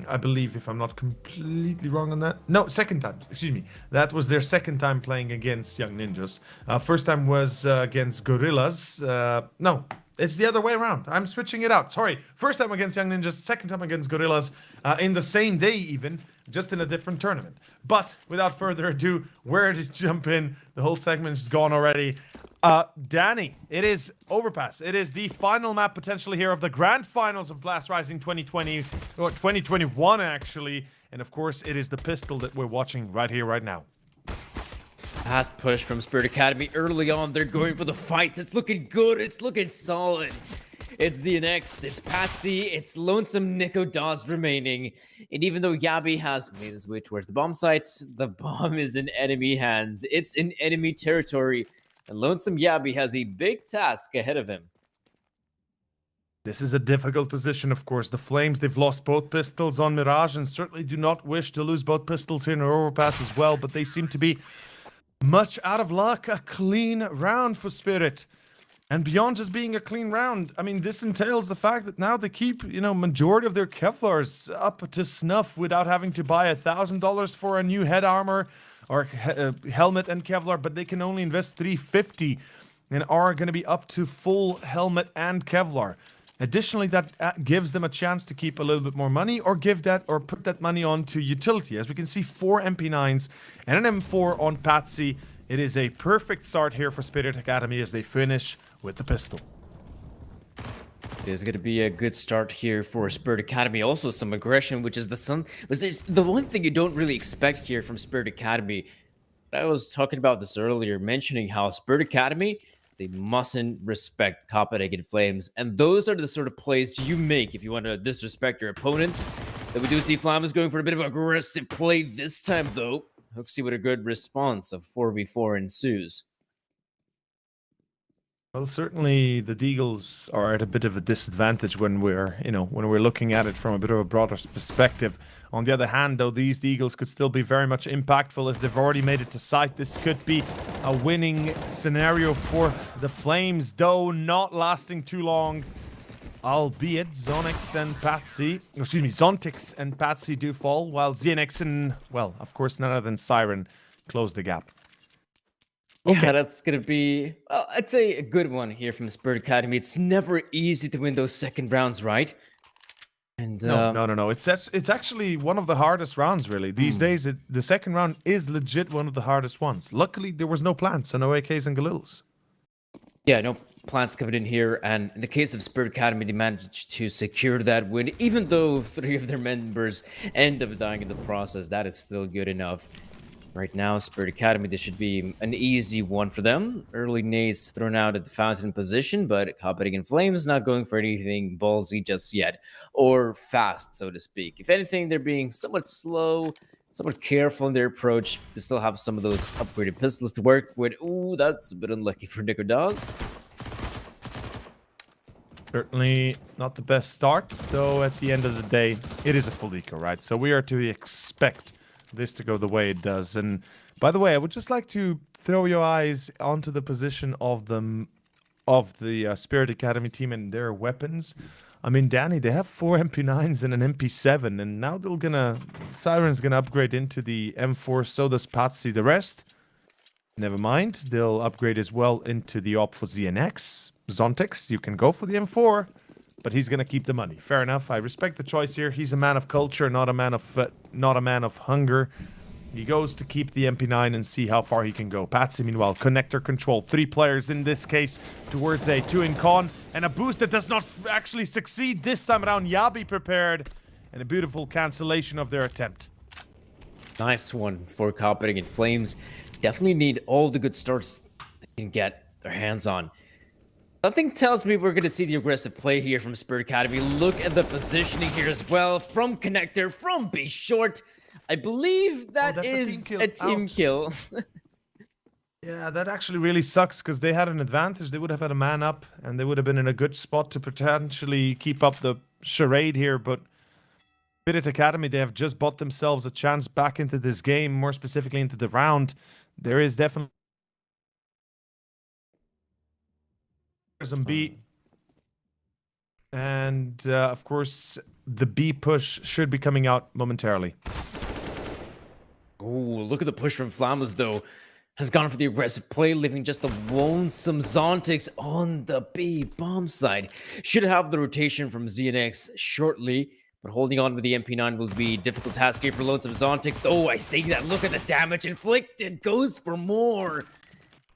I believe, if I'm not completely wrong on that. No, second time, excuse me. That was their second time playing against Young Ninjas. First time was against Gorillas. No, it's the other way around. I'm switching it out. Sorry. First time against Young Ninjas, second time against Gorillas, in the same day even, just in a different tournament. But without further ado, where to jump in? The whole segment is gone already. Danny, it is Overpass. It is the final map potentially here of the grand finals of Blast Rising 2020, or 2021 actually. And of course, it is the pistol that we're watching right here, right now. Fast push from Spirit Academy early on. They're going for the fight. It's looking good. It's looking solid. It's ZNX, it's Patsy, it's Lonesome Nico Dawes remaining. And even though Yabi has made his way towards the bomb site, the bomb is in enemy hands. It's in enemy territory. And Lonesome Yabi has a big task ahead of him. This is a difficult position, of course. The Flames, they've lost both pistols on Mirage and certainly do not wish to lose both pistols here in Overpass as well, but they seem to be much out of luck. A clean round for Spirit. And beyond just being a clean round, I mean, this entails the fact that now they keep, you know, majority of their Kevlars up to snuff without having to buy $1,000 for a new head armor or helmet and Kevlar, but they can only invest 350 and are going to be up to full helmet and Kevlar. Additionally, that gives them a chance to keep a little bit more money or give that or put that money onto utility. As we can see, 4 MP9s and an M4 on Patsy. It is a perfect start here for Spirit Academy as they finish with the pistol. It is going to be a good start here for Spirit Academy. Also, some aggression, which is the one thing you don't really expect here from Spirit Academy. I was talking about this earlier, mentioning how Spirit Academy, they mustn't respect Copenhagen Flames. And those are the sort of plays you make if you want to disrespect your opponents. But we do see Flames going for a bit of aggressive play this time, though. Hooksy with a good response of 4v4 ensues. Well, certainly the Deagles are at a bit of a disadvantage when we're looking at it from a bit of a broader perspective. On the other hand, though, these Deagles could still be very much impactful as they've already made it to site. This could be a winning scenario for the Flames, though not lasting too long. Albeit Zontix and Patsy do fall, while ZNX and, well, of course, none other than Siren close the gap. Yeah, that's going to be, well, I'd say a good one here from Spirit Academy. It's never easy to win those second rounds, right? And No. It's actually one of the hardest rounds, really. These days, the second round is legit one of the hardest ones. Luckily, there was no plants, so no AKs and Galils. Yeah, no plants coming in here. And in the case of Spirit Academy, they managed to secure that win. Even though 3 of their members end up dying in the process, that is still good enough. Right now, Spirit Academy, this should be an easy one for them. Early nades thrown out at the fountain position, but Copenhagen Flames not going for anything ballsy just yet. Or fast, so to speak. If anything, they're being somewhat slow, somewhat careful in their approach. They still have some of those upgraded pistols to work with. Ooh, that's a bit unlucky for Nicodas. Certainly not the best start, though at the end of the day, it is a full eco, right? So we are to expect this to go the way it does. And by the way, I would just like to throw your eyes onto the position of the Spirit Academy team and their weapons. I mean, Danny, they have 4 MP9s and an MP7, and now Siren's gonna upgrade into the M4, so does Patsy. The rest, never mind. They'll upgrade as well into the op for ZNX. Zontix, you can go for the M4, but he's gonna keep the money. Fair enough. I respect the choice here. He's a man of culture, not a man of hunger. He goes to keep the MP9 and see how far he can go. Patsy, meanwhile, connector control. 3 players in this case towards a 2-in con. And a boost that does not actually succeed this time around. Yabi prepared. And a beautiful cancellation of their attempt. Nice one for Copenhagen Flames. Definitely need all the good starts they can get their hands on. Something tells me we're going to see the aggressive play here from Spirit Academy. Look at the positioning here as well. From connector, from B short. I believe that is a team kill. Yeah, that actually really sucks because they had an advantage. They would have had a man up and they would have been in a good spot to potentially keep up the charade here. But Spirit Academy, they have just bought themselves a chance back into this game, more specifically into the round. There is definitely some B. And of course, the B push should be coming out momentarily. Ooh, look at the push from Flamas, though. Has gone for the aggressive play, leaving just the lonesome Zontix on the B bomb side. Should have the rotation from ZNX shortly, but holding on with the MP9 will be a difficult task here for lonesome Zontix. Oh, I say that. Look at the damage inflicted. Goes for more.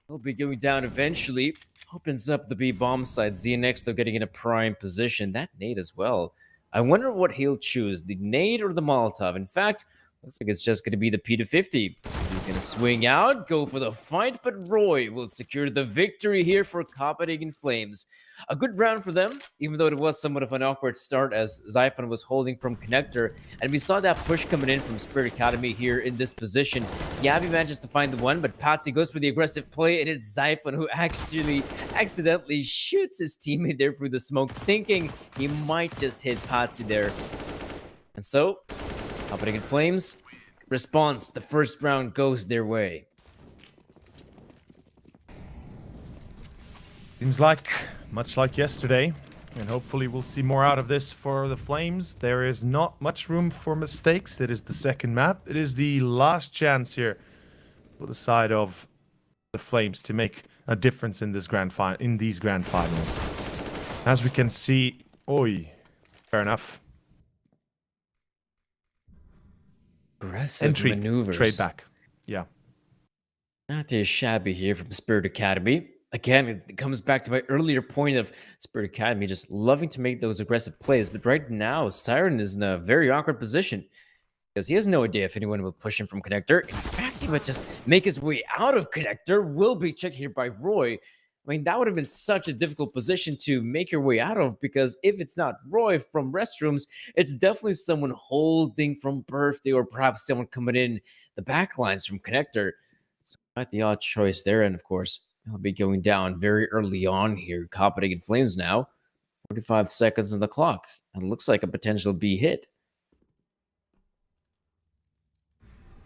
He'll be going down eventually. Opens up the B bomb side. ZNX, though, getting in a prime position. That nade as well. I wonder what he'll choose, the nade or the Molotov. In fact, looks like it's just going to be the P250. He's going to swing out, go for the fight, but Roy will secure the victory here for Copenhagen Flames. A good round for them, even though it was somewhat of an awkward start as Zyphon was holding from connector. And we saw that push coming in from Spirit Academy here in this position. Yabi manages to find the one, but Patsy goes for the aggressive play, and it's Zyphon who actually accidentally shoots his teammate there through the smoke, thinking he might just hit Patsy there. And so, Copenhagen Flames, response, the first round goes their way. Seems like, much like yesterday, and hopefully we'll see more out of this for the Flames. There is not much room for mistakes. It is the second map. It is the last chance here for the side of the Flames to make a difference in these grand finals. As we can see, fair enough. Aggressive Entry, maneuvers. trade back. Yeah. Not too shabby here from Spirit Academy. Again, it comes back to my earlier point of Spirit Academy just loving to make those aggressive plays. But right now, Siren is in a very awkward position because he has no idea if anyone will push him from connector. In fact, he might just make his way out of connector. Will be checked here by Roy. I mean, that would have been such a difficult position to make your way out of, because if it's not Roy from restrooms, it's definitely someone holding from birthday, or perhaps someone coming in the back lines from connector. So quite the odd choice there. And of course, he'll be going down very early on here. Copenhagen Flames now, 45 seconds on the clock. And it looks like a potential B hit.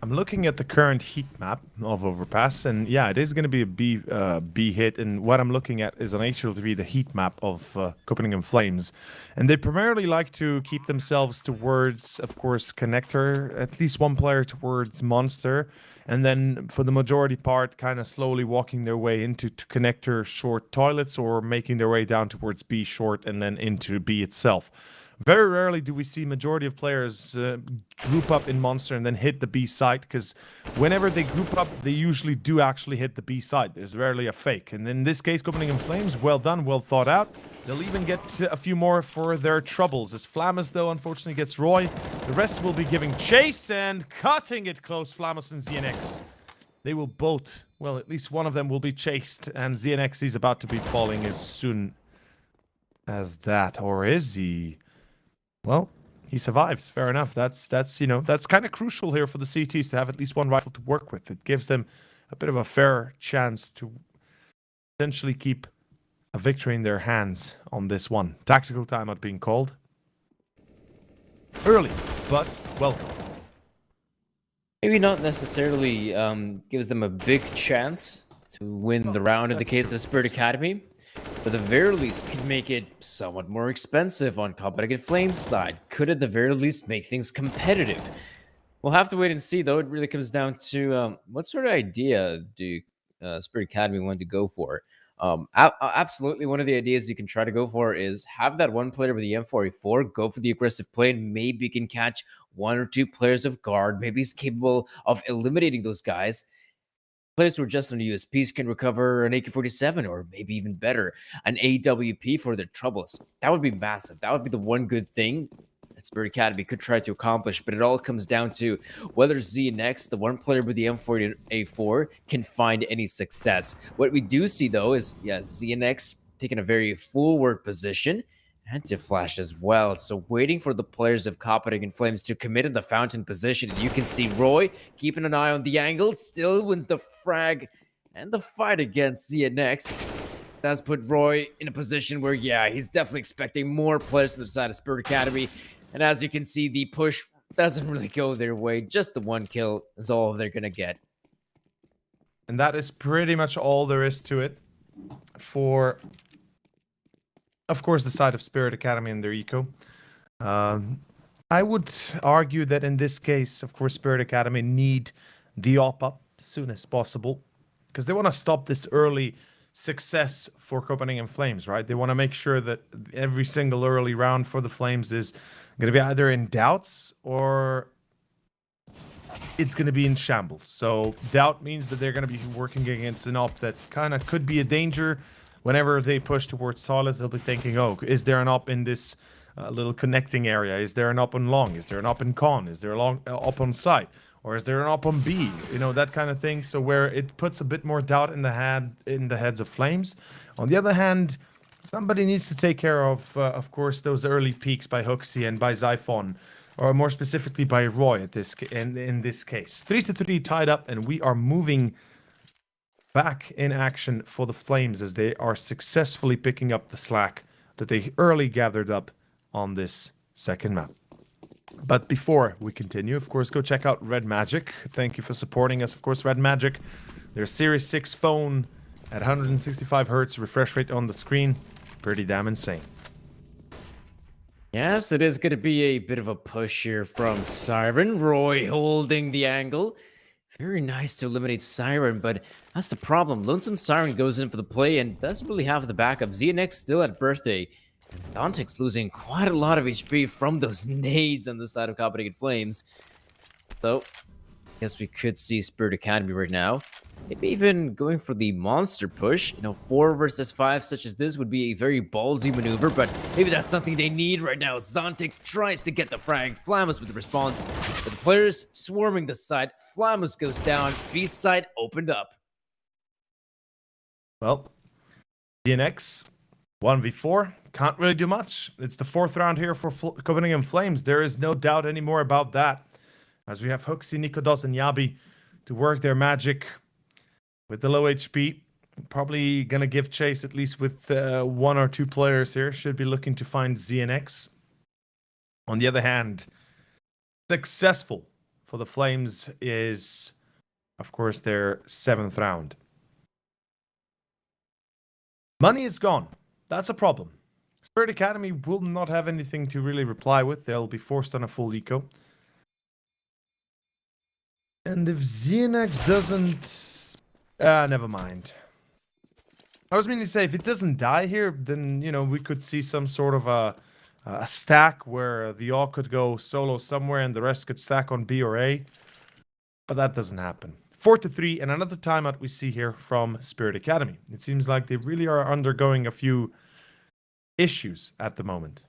I'm looking at the current heat map of Overpass, and yeah, it is going to be a B hit. And what I'm looking at is on HL3 the heat map of Copenhagen Flames, and they primarily like to keep themselves towards, of course, connector. At least one player towards Monster, and then for the majority part, kind of slowly walking their way into connector short toilets, or making their way down towards B short and then into B itself. Very rarely do we see majority of players group up in Monster and then hit the B site, because whenever they group up, they usually do actually hit the B site. There's rarely a fake. And in this case, Copenhagen Flames, well done, well thought out. They'll even get a few more for their troubles, as Flammes, though, unfortunately gets Roy. The rest will be giving chase and cutting it close, Flammes and ZNX. They will both, well, at least one of them will be chased, and ZNX is about to be falling as soon as that. Or is he? Well, he survives. Fair enough. That's kind of crucial here for the CTs to have at least one rifle to work with. It gives them a bit of a fair chance to potentially keep a victory in their hands on this one. Tactical timeout being called. Early, but welcome. Maybe not necessarily gives them a big chance to win the round in the case of Spirit Academy, but at the very least could make it somewhat more expensive on Copenhagen Flames side. Could at the very least make things competitive. We'll have to wait and see, though. It really comes down to what sort of idea do Spirit Academy want to go for. Absolutely, one of the ideas you can try to go for is have that one player with the M44 go for the aggressive play, and maybe you can catch one or two players of guard. Maybe he's capable of eliminating those guys. Players who are just on USPs can recover an AK-47, or maybe even better, an AWP for their troubles. That would be massive. That would be the one good thing that Spirit Academy could try to accomplish, but it all comes down to whether ZNX, the one player with the M40A4, can find any success. What we do see, though, is, ZNX taking a very forward position, and to flash as well. So waiting for the players of Copenhagen Flames to commit in the fountain position. You can see Roy keeping an eye on the angle, still wins the frag and the fight against ZNX. That's put Roy in a position where, he's definitely expecting more players from the side of Spirit Academy. And as you can see, the push doesn't really go their way. Just the one kill is all they're going to get. And that is pretty much all there is to it for, of course, the side of Spirit Academy and their eco. I would argue that in this case, of course, Spirit Academy need the op up as soon as possible, because they want to stop this early success for Copenhagen Flames, right? They want to make sure that every single early round for the Flames is going to be either in doubts or it's going to be in shambles. So doubt means that they're going to be working against an op that kind of could be a danger. Whenever they push towards toilets, they'll be thinking, oh, is there an op in this little connecting area? Is there an op on long? Is there an op in con? Is there an op on site? Or is there an op on B? You know, that kind of thing. So where it puts a bit more doubt in the heads of Flames. On the other hand, somebody needs to take care of course, those early peaks by Hooksy and by Zyphon, or more specifically by Roy at this in this case. 3-3 tied up, and we are moving back in action for the Flames as they are successfully picking up the slack that they early gathered up on this second map. But before we continue, of course, go check out Red Magic. Thank you for supporting us. Of course, Red Magic, their Series 6 phone at 165 Hz refresh rate on the screen. Pretty damn insane. Yes, it is going to be a bit of a push here from Siren. Roy holding the angle. Very nice to eliminate Siren, but that's the problem. Lonesome Siren goes in for the play and doesn't really have the backup. ZNX still at birthday. And Zontix losing quite a lot of HP from those nades on the side of Copenhagen Flames. So, I guess we could see Spirit Academy right now. Maybe even going for the monster push. 4 versus 5 such as this would be a very ballsy maneuver, but maybe that's something they need right now. Zontix tries to get the frag. Flamus with the response. But the players swarming the side. Flamus goes down. B side opened up. Well, DNX 1v4 can't really do much. It's the 4th round here for Copenhagen Flames. There is no doubt anymore about that. As we have Huxi, Nikodos, and Yabi to work their magic with the low HP. Probably going to give chase at least with 1 or 2 players here. Should be looking to find ZNX. On the other hand, successful for the Flames is, of course, their 7th round. Money is gone. That's a problem. Spirit Academy will not have anything to really reply with. They'll be forced on a full eco. And if ZNX doesn't... never mind. I was meaning to say, if it doesn't die here, then, we could see some sort of a stack where the all could go solo somewhere and the rest could stack on B or A. But that doesn't happen. 4-3, and another timeout we see here from Spirit Academy. It seems like they really are undergoing a few issues at the moment.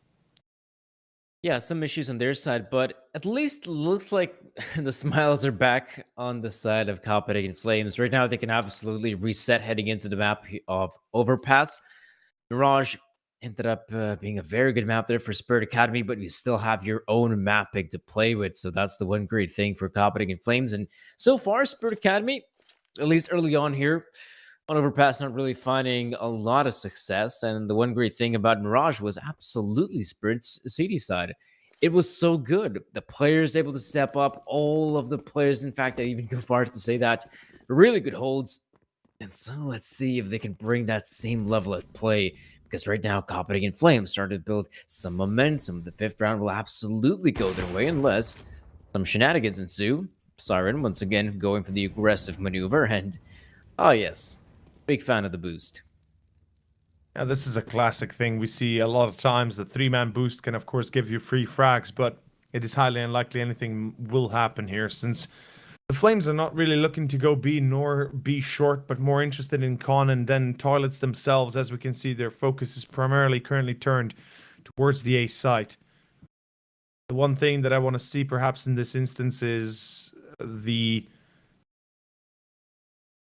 Yeah, some issues on their side, but at least looks like the smiles are back on the side of Copenhagen Flames. Right now, they can absolutely reset heading into the map of Overpass. Mirage ended up being a very good map there for Spirit Academy, but you still have your own mapping to play with, so that's the one great thing for Copenhagen Flames. And so far, Spirit Academy, at least early on here, on Overpass, not really finding a lot of success. And the one great thing about Mirage was absolutely Spirit's CD side. It was so good. The players able to step up. All of the players, in fact, I even go far as to say that, really good holds. And so let's see if they can bring that same level of play. Because right now, Copenhagen Flames started to build some momentum. The 5th round will absolutely go their way unless some shenanigans ensue. Siren, once again, going for the aggressive maneuver. And, oh yes, big fan of the boost. Yeah, this is a classic thing. We see a lot of times the 3-man boost can, of course, give you free frags, but it is highly unlikely anything will happen here since the Flames are not really looking to go B nor B short, but more interested in con and then toilets themselves. As we can see, their focus is primarily currently turned towards the A site. The one thing that I want to see perhaps in this instance is the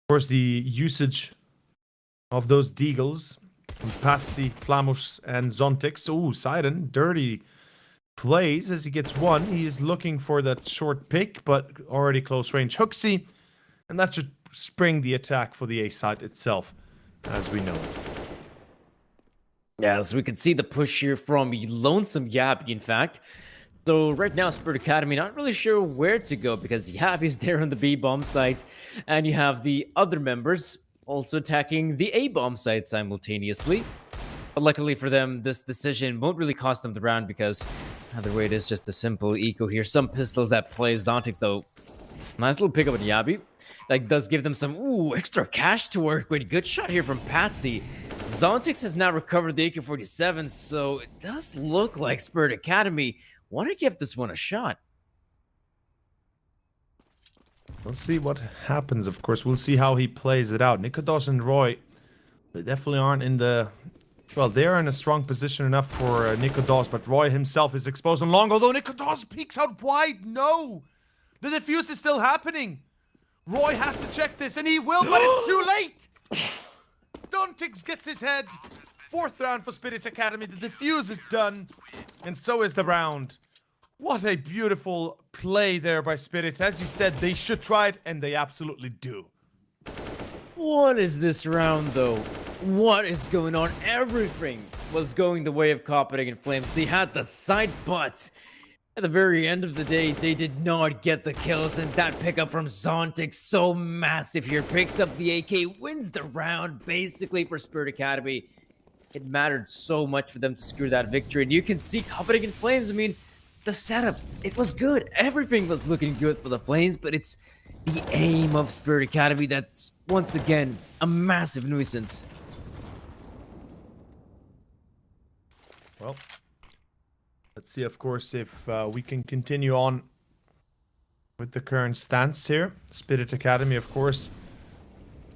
usage of those deagles from Patsy, Flamus, and Zontix. Ooh, Siren, dirty plays as he gets one. He is looking for that short pick, but already close range Huxi, and that should spring the attack for the A site itself, as we know. Yeah, so we can see the push here from Lonesome Yabi, in fact. So right now, Spirit Academy not really sure where to go because Yabi's there on the B bomb site, and you have the other members also attacking the A bomb site simultaneously. But luckily for them, this decision won't really cost them the round because either way, it is just a simple eco here. Some pistols at play. Zontix, though, nice little pickup with Yabi. That does give them some extra cash to work with. Good shot here from Patsy. Zontix has now recovered the AK-47, so it does look like Spirit Academy want to give this one a shot. We'll see what happens, of course. We'll see how he plays it out. Nikodos and Roy, they definitely aren't in the... Well, they're in a strong position enough for Nikodos, but Roy himself is exposed and long, although Nikodos peeks out wide. No! The defuse is still happening. Roy has to check this, and he will, but it's too late! Dontix gets his head. 4th round for Spirit Academy. The defuse is done, and so is the round. What a beautiful play there by Spirit. As you said, they should try it, and they absolutely do. What is this round, though? What is going on? Everything was going the way of Copenhagen Flames. They had the side, but at the very end of the day, they did not get the kills, and that pickup from Zontix, so massive here, picks up the AK, wins the round, basically, for Spirit Academy. It mattered so much for them to secure that victory, and you can see Copenhagen Flames, I mean, the setup, it was good. Everything was looking good for the Flames, but it's the aim of Spirit Academy that's once again a massive nuisance. Well, let's see, of course, if we can continue on with the current stance here. Spirit Academy, of course,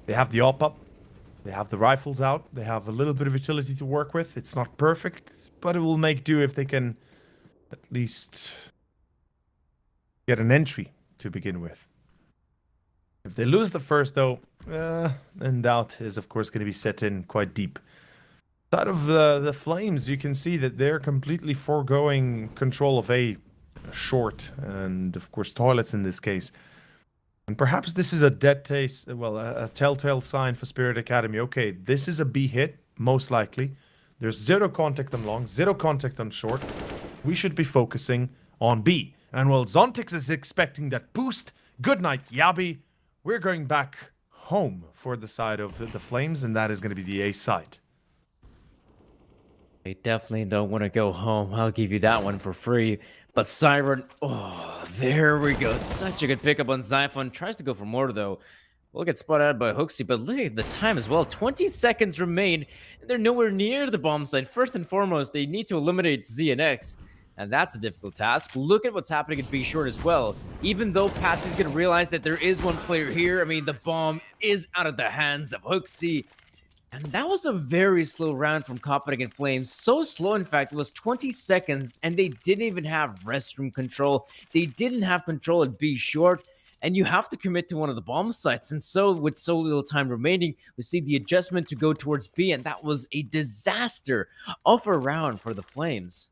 they have the op up, they have the rifles out, they have a little bit of utility to work with. It's not perfect, but it will make do if they can at least get an entry to begin with. If they lose the first, though, then doubt is, of course, going to be set in quite deep. Side of the Flames, you can see that they're completely foregoing control of A short, and of course toilets in this case. And perhaps this is a dead taste, well, a telltale sign for Spirit Academy. Okay, this is a B hit, most likely. There's zero contact on long, zero contact on short. We should be focusing on B. And while Zontix is expecting that boost, good night, Yabi. We're going back home for the side of the Flames, and that is going to be the A site. They definitely don't want to go home. I'll give you that one for free. But Siren, oh, there we go. Such a good pickup on Xiphon. Tries to go for more, though. Will get spotted out by Hooksy, but look at the time as well. 20 seconds remain, and they're nowhere near the bomb site. First and foremost, they need to eliminate Z and X, and that's a difficult task. Look at what's happening at B short as well. Even though Patsy's going to realize that there is one player here, I mean, the bomb is out of the hands of Hooksy. And that was a very slow round from Copenhagen Flames. So slow, in fact, it was 20 seconds, and they didn't even have restroom control. They didn't have control at B short, and you have to commit to one of the bomb sites. And so, with so little time remaining, we see the adjustment to go towards B, and that was a disaster of a round for the Flames.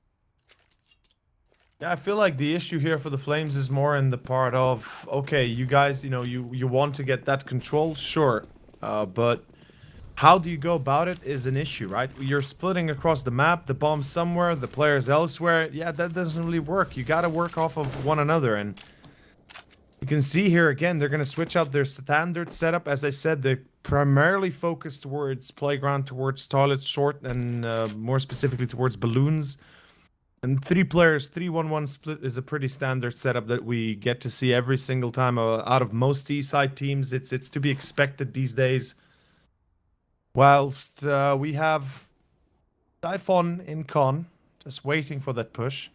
Yeah, I feel like the issue here for the Flames is more in the part of, okay, you guys, you know, you want to get that control, sure, but how do you go about it is an issue, right? You're splitting across the map, the bomb's somewhere, the player's elsewhere. Yeah, that doesn't really work. You got to work off of one another, and you can see here again, they're going to switch out their standard setup. As I said, they primarily focus towards playground, towards toilets, short, and more specifically towards balloons. And 3 players, 3-1-1 split is a pretty standard setup that we get to see every single time out of most Eastside teams. It's to be expected these days. Whilst we have Typhon in con, just waiting for that push.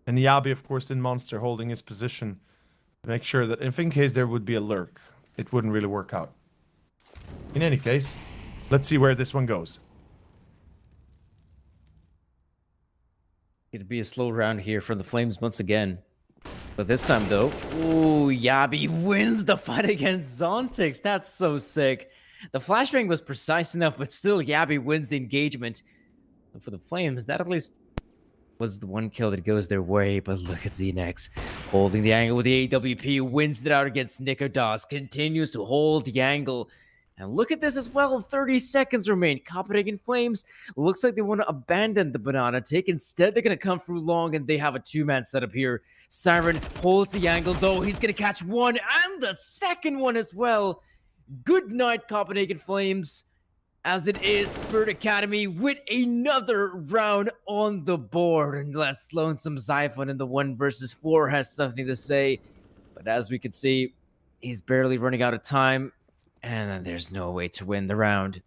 And Yabi, of course, in Monster, holding his position to make sure that if in case there would be a lurk, it wouldn't really work out. In any case, let's see where this one goes. It'd be a slow round here for the Flames once again. But this time, though, ooh, Yabi wins the fight against Zontix. That's so sick. The flashbang was precise enough, but still Yabi wins the engagement. But for the Flames, that at least was the one kill that goes their way. But look at Xenex holding the angle with the AWP, wins it out against Nikodas, continues to hold the angle. And look at this as well, 30 seconds remain. Copenhagen Flames looks like they want to abandon the banana take. Instead, they're going to come through long, and they have a 2-man setup here. Siren holds the angle, though. He's going to catch one, and the second one as well. Good night, Copenhagen Flames, as it is Spirit Academy with another round on the board. Unless Lonesome Xiphon in the 1 versus 4 has something to say. But as we can see, he's barely running out of time. And then there's no way to win the round.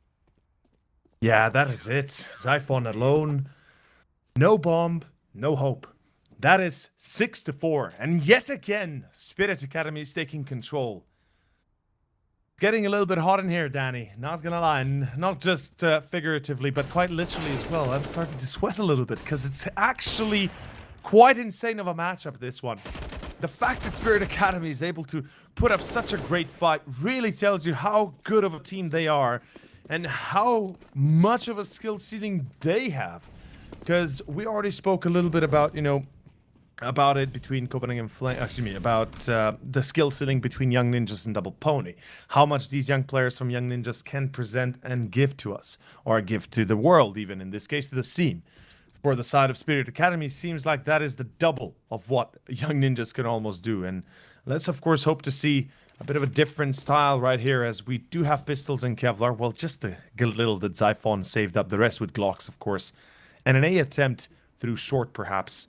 Yeah, that is it. Xiphon alone. No bomb, no hope. That is 6-4. And yet again, Spirit Academy is taking control. Getting a little bit hot in here, Danny. Not gonna lie. Not just figuratively, but quite literally as well. I'm starting to sweat a little bit because it's actually quite insane of a matchup, this one. The fact that Spirit Academy is able to put up such a great fight really tells you how good of a team they are and how much of a skill ceiling they have. Because we already spoke a little bit about, you know, about it between Copenhagen Flame, about the skill ceiling between Young Ninjas and Double Pony. How much these young players from Young Ninjas can present and give to us, or give to the world, even in this case to the scene. For the side of Spirit Academy, seems like that is the double of what Young Ninjas can almost do. And let's of course hope to see a bit of a different style right here, as we do have pistols and Kevlar. Well, just a little that Xiphon saved up, the rest with Glocks, of course. And an A attempt through short, perhaps.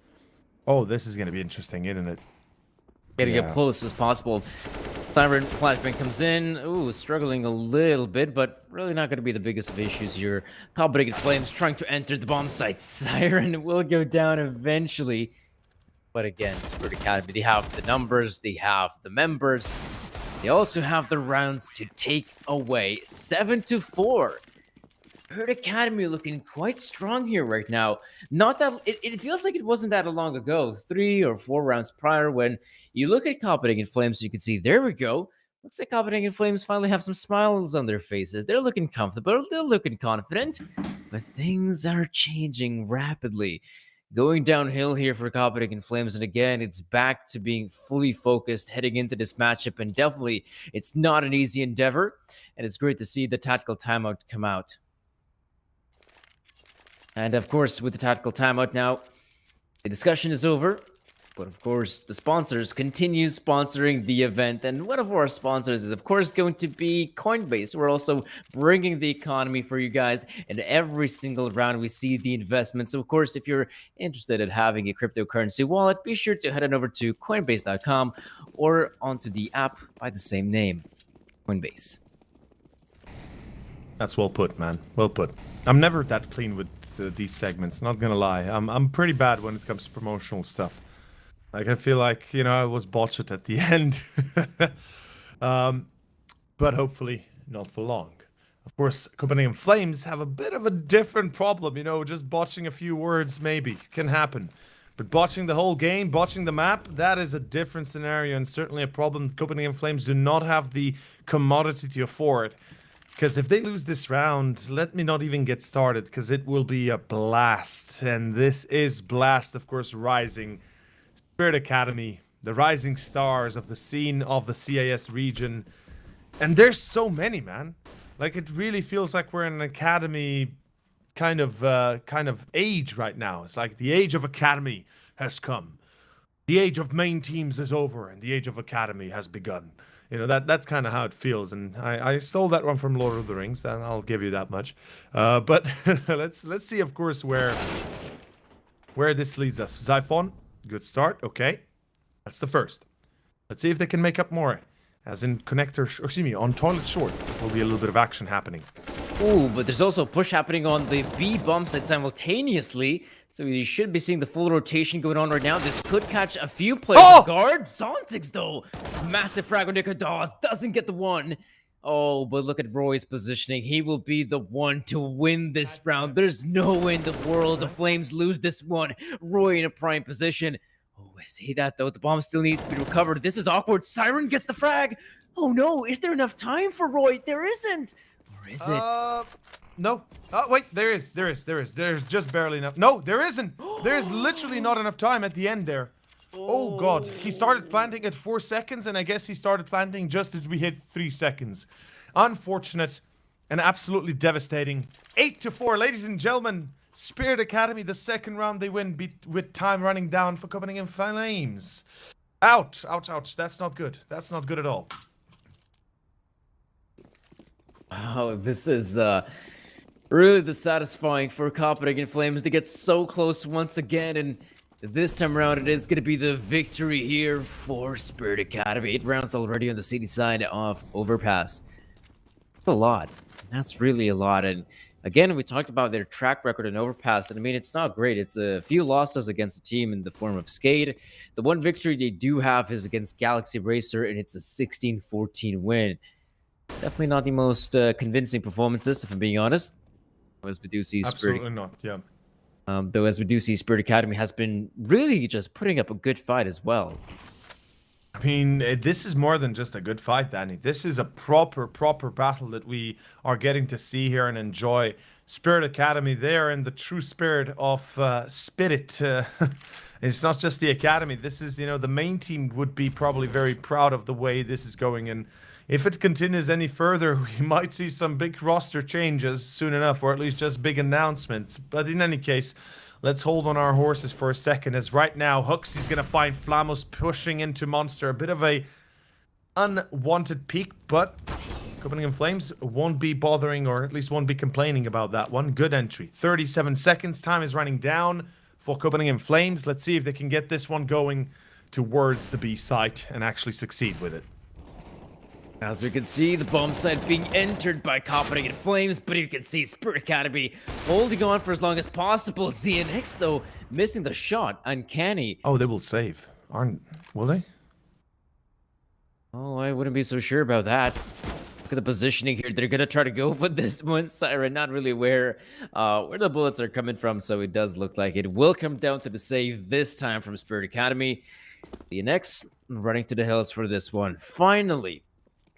Oh, this is going to be interesting, isn't it? Getting up close as possible. Siren Flashbang comes in. Ooh, struggling a little bit, but really not going to be the biggest of issues here. Copenhagen Flames trying to enter the bomb site. Siren will go down eventually. But again, Spirit Academy, they have the numbers, they have the members. They also have the rounds to take away. 7-4. Spirit Academy looking quite strong here right now. Not that it feels like it wasn't that long ago, 3 or 4 rounds prior, when you look at Copenhagen Flames, you can see there we go. Looks like Copenhagen Flames finally have some smiles on their faces. They're looking comfortable, they're looking confident, but things are changing rapidly. Going downhill here for Copenhagen Flames, and again, it's back to being fully focused heading into this matchup, and definitely it's not an easy endeavor, and it's great to see the tactical timeout come out. And of course, with the tactical timeout now, the discussion is over. But of course, the sponsors continue sponsoring the event. And one of our sponsors is, of course, going to be Coinbase. We're also bringing the economy for you guys. And every single round, we see the investment. So, of course, if you're interested in having a cryptocurrency wallet, be sure to head on over to Coinbase.com or onto the app by the same name, Coinbase. That's well put, man. Well put. I'm never that clean with these segments, not gonna lie. I'm pretty bad when it comes to promotional stuff. Like, I feel like, you know, I was botched at the end. But hopefully not for long. Of course, Copenhagen Flames have a bit of a different problem, you know, just botching a few words maybe can happen. But botching the whole game, botching the map, that is a different scenario and certainly a problem Copenhagen Flames do not have the commodity to afford. Because if they lose this round, let me not even get started, because it will be a blast. And this is Blast, of course, rising. Spirit Academy, the rising stars of the scene of the CIS region. And there's so many, man. Like, it really feels like we're in an academy kind of age right now. It's like the age of academy has come. The age of main teams is over, and the age of academy has begun. You know, that's kind of how it feels, and I stole that one from Lord of the Rings, and I'll give you that much. But let's see, of course, where this leads us. Xiphon, good start. Okay, that's the first. Let's see if they can make up more. As in connector, on toilet short, will be a little bit of action happening. Ooh, but there's also a push happening on the B bomb site simultaneously. So you should be seeing the full rotation going on right now. This could catch a few players off guard. Zontix, though. Massive frag on Nicodas. Doesn't get the one. Oh, but look at Roy's positioning. He will be the one to win this round. There's no way in the world the Flames lose this one. Roy in a prime position. Oh, I see that, though. The bomb still needs to be recovered. This is awkward. Siren gets the frag. Oh, no. Is there enough time for Roy? There isn't. Or is it? No. Oh, wait, there is. There's just barely enough. No, there isn't. There is literally not enough time at the end there. Oh, God. He started planting at 4 seconds, and I guess he started planting just as we hit 3 seconds. Unfortunate and absolutely devastating. 8-4, ladies and gentlemen. Spirit Academy, the second round they win with time running down for Copenhagen Flames. Ouch, ouch, ouch. That's not good. That's not good at all. Oh, this is really dissatisfying for Copenhagen Flames to get so close once again, and this time around it is going to be the victory here for Spirit Academy. 8 rounds already on the city side of Overpass. That's a lot. That's really a lot, and again, we talked about their track record in Overpass, and I mean, it's not great. It's a few losses against a team in the form of Skade. The one victory they do have is against Galaxy Racer, and it's a 16-14 win. Definitely not the most convincing performances, if I'm being honest. As we do see Absolutely not, yeah. Though as we do see, Spirit Academy has been really just putting up a good fight as well. I mean, this is more than just a good fight, Danny. This is a proper battle that we are getting to see here and enjoy. Spirit Academy, they are in the true spirit of spirit. It's not just the Academy. This is, you know, the main team would be probably very proud of the way this is going. And if it continues any further, we might see some big roster changes soon enough, or at least just big announcements. But in any case, let's hold on our horses for a second, as right now, Huxley's going to find Flamos pushing into Monster. A bit of a unwanted peak, but Copenhagen Flames won't be bothering, or at least won't be complaining about that one. Good entry. 37 seconds. Time is running down for Copenhagen Flames. Let's see if they can get this one going towards the B site and actually succeed with it. As we can see, the bomb site being entered by Copenhagen Flames, but you can see Spirit Academy holding on for as long as possible. ZNX, though, missing the shot. Uncanny. Oh, they will save. Will they? Oh, I wouldn't be so sure about that. Look at the positioning here. They're going to try to go for this one. Siren, not really where the bullets are coming from, so it does look like it will come down to the save this time from Spirit Academy. ZNX running to the hills for this one. Finally.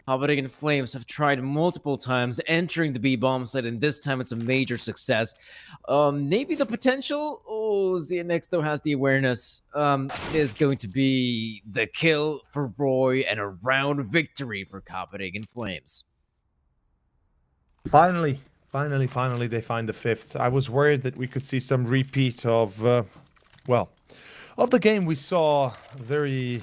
Copenhagen Flames have tried multiple times entering the B bomb site, and this time it's a major success. Maybe the potential, ZNX though has the awareness, is going to be the kill for Roy and a round victory for Copenhagen Flames. Finally, they find the 5th. I was worried that we could see some repeat of, of the game we saw very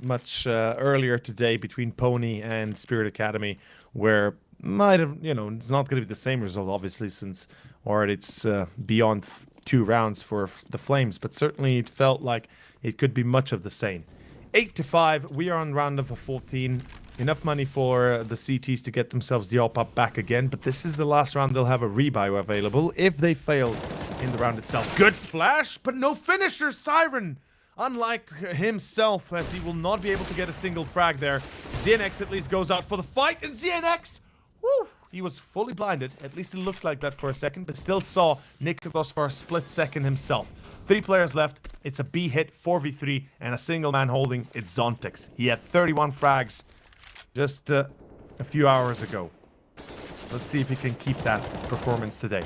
much earlier today between Pony and Spirit Academy, where might have, it's not going to be the same result, obviously, since it's beyond 2 rounds for the Flames, but certainly it felt like it could be much of the same. 8-5, we are on round number 14. Enough money for the CTs to get themselves the up back again, but this is the last round. They'll have a rebuy available if they fail in the round itself. Good flash, but no finisher. Siren, unlike himself, as he will not be able to get a single frag there. ZNX at least goes out for the fight, and ZNX, woo, he was fully blinded. At least it looked like that for a second, but still saw Nikos for a split second himself. 3 players left. It's a B hit, 4v3, and a single man holding. It's Zontix. He had 31 frags just a few hours ago. Let's see if he can keep that performance today.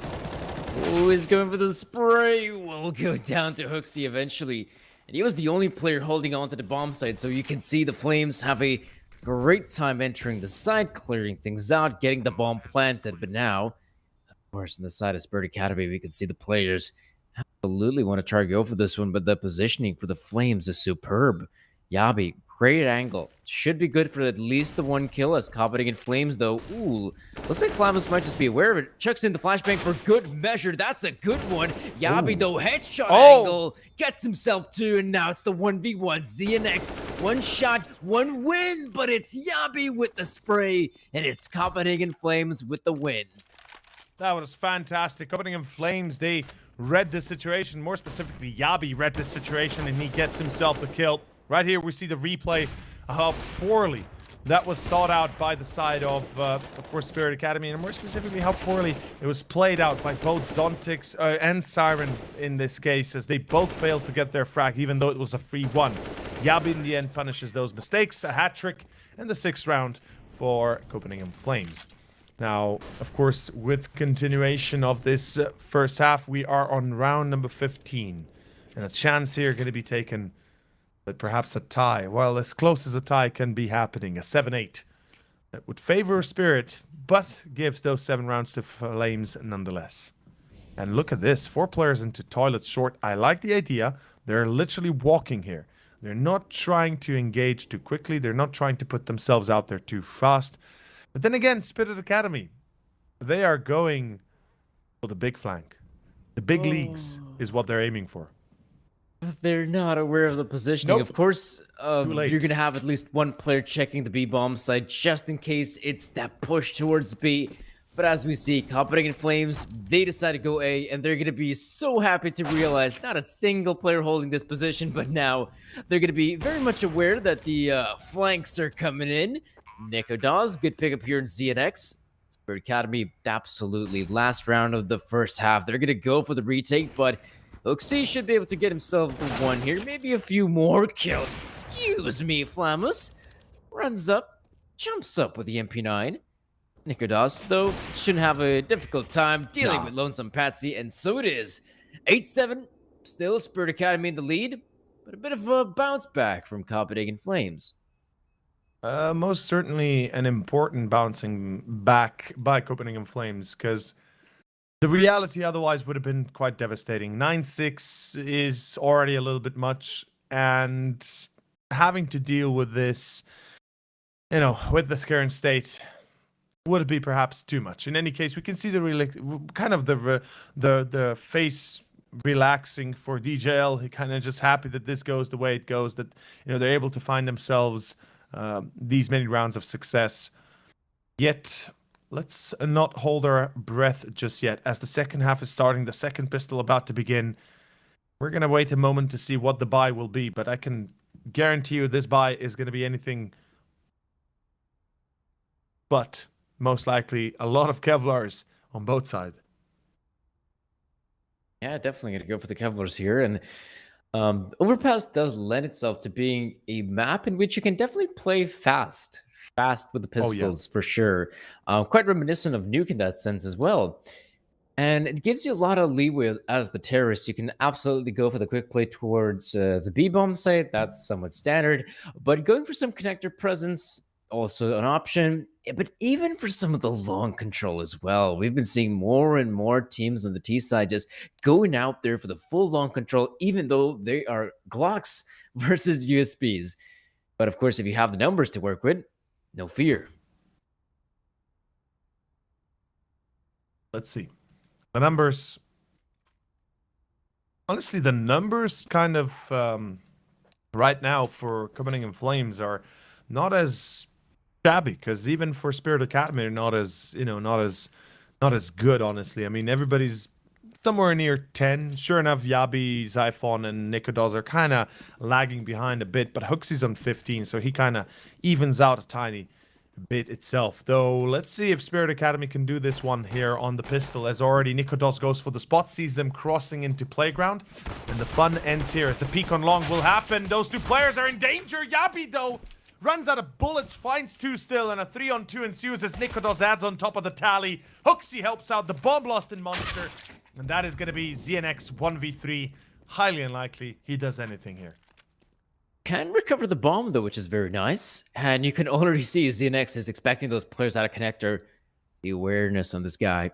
Ooh, he's going for the spray. Will go down to Hooksy eventually. And he was the only player holding on to the bomb site, so you can see the Flames have a great time entering the site, clearing things out, getting the bomb planted. But now, of course, on the side of Spirit Academy, we can see the players absolutely want to try to go for this one, but the positioning for the Flames is superb. Yabi, great angle. Should be good for at least the 1 kill as Copenhagen Flames, though. Ooh, looks like Flamus might just be aware of it. Chucks in the flashbang for good measure. That's a good one. Yabi, though, headshot angle. Gets himself 2, and now it's the 1v1. ZNX, 1 shot, 1 win, but it's Yabi with the spray, and it's Copenhagen Flames with the win. That was fantastic. Copenhagen Flames, they read the situation. More specifically, Yabi read the situation, and he gets himself the kill. Right here, we see the replay of how poorly that was thought out by the side of course, Spirit Academy, and more specifically, how poorly it was played out by both Zontix and Siren in this case, as they both failed to get their frag, even though it was a free 1. Yabi, in the end, punishes those mistakes, a hat-trick, and the 6th round for Copenhagen Flames. Now, of course, with continuation of this first half, we are on round number 15, and a chance here going to be taken. But perhaps a tie, well, as close as a tie can be happening, a 7-8. That would favor Spirit, but gives those 7 rounds to Flames nonetheless. And look at this, 4 players into toilet short. I like the idea. They're literally walking here. They're not trying to engage too quickly. They're not trying to put themselves out there too fast. But then again, Spirit Academy, they are going for the big flank. The big leagues is what they're aiming for. They're not aware of the positioning. Nope. Of course, you're late. going to have at least 1 player checking the B bomb site just in case it's that push towards B. But as we see, Copenhagen Flames, they decide to go A, and they're going to be so happy to realize not a single player holding this position, but now they're going to be very much aware that the flanks are coming in. Nico Dawes, good pickup here in ZNX. Spirit Academy, absolutely. Last round of the first half. They're going to go for the retake, but Oxy should be able to get himself the 1 here. Maybe a few more kills. Excuse me, Flamus. Runs up, jumps up with the MP9. Nikodas, though, shouldn't have a difficult time dealing with Lonesome Patsy, and so it is. 8-7, still Spirit Academy in the lead, but a bit of a bounce back from Copenhagen Flames. Most certainly an important bouncing back by Copenhagen Flames, because the reality otherwise would have been quite devastating. 9-6 is already a little bit much, and having to deal with this, with the current state, would be perhaps too much. In any case, we can see the face relaxing for DJL. He kind of just happy that this goes the way it goes, that they're able to find themselves these many rounds of success. Yet, let's not hold our breath just yet. As the second half is starting, the second pistol about to begin, we're going to wait a moment to see what the buy will be. But I can guarantee you this buy is going to be anything but most likely a lot of Kevlars on both sides. Yeah, definitely going to go for the Kevlars here. And Overpass does lend itself to being a map in which you can definitely play fast with the Oh, yeah. pistols for sure. Quite reminiscent of Nuke in that sense as well. And it gives you a lot of leeway as the terrorist. You can absolutely go for the quick play towards the B-bomb site. That's somewhat standard. But going for some connector presence, also an option. But even for some of the long control as well. We've been seeing more and more teams on the T side just going out there for the full long control, even though they are Glocks versus USBs. But of course, if you have the numbers to work with, no fear. Let's see. The numbers. Honestly, the numbers kind of right now for Copenhagen Flames are not as shabby, because even for Spirit Academy, they're not as not as good. Honestly, I mean everybody's somewhere near 10. Sure enough, Yabi, Zyphon, and Nikodos are kind of lagging behind a bit, but Huxey's on 15, so he kind of evens out a tiny bit itself. Though, let's see if Spirit Academy can do this one here on the pistol, as already Nikodos goes for the spot, sees them crossing into playground, and the fun ends here as the peek on long will happen. Those two players are in danger. Yabi, though, runs out of bullets, finds two still, and a 3-on-2 ensues as Nikodos adds on top of the tally. Huxey helps out the bomb lost in Monster, and that is going to be ZNX 1v3. Highly unlikely he does anything here. Can recover the bomb though, which is very nice. And you can already see ZNX is expecting those players out of connector. The awareness on this guy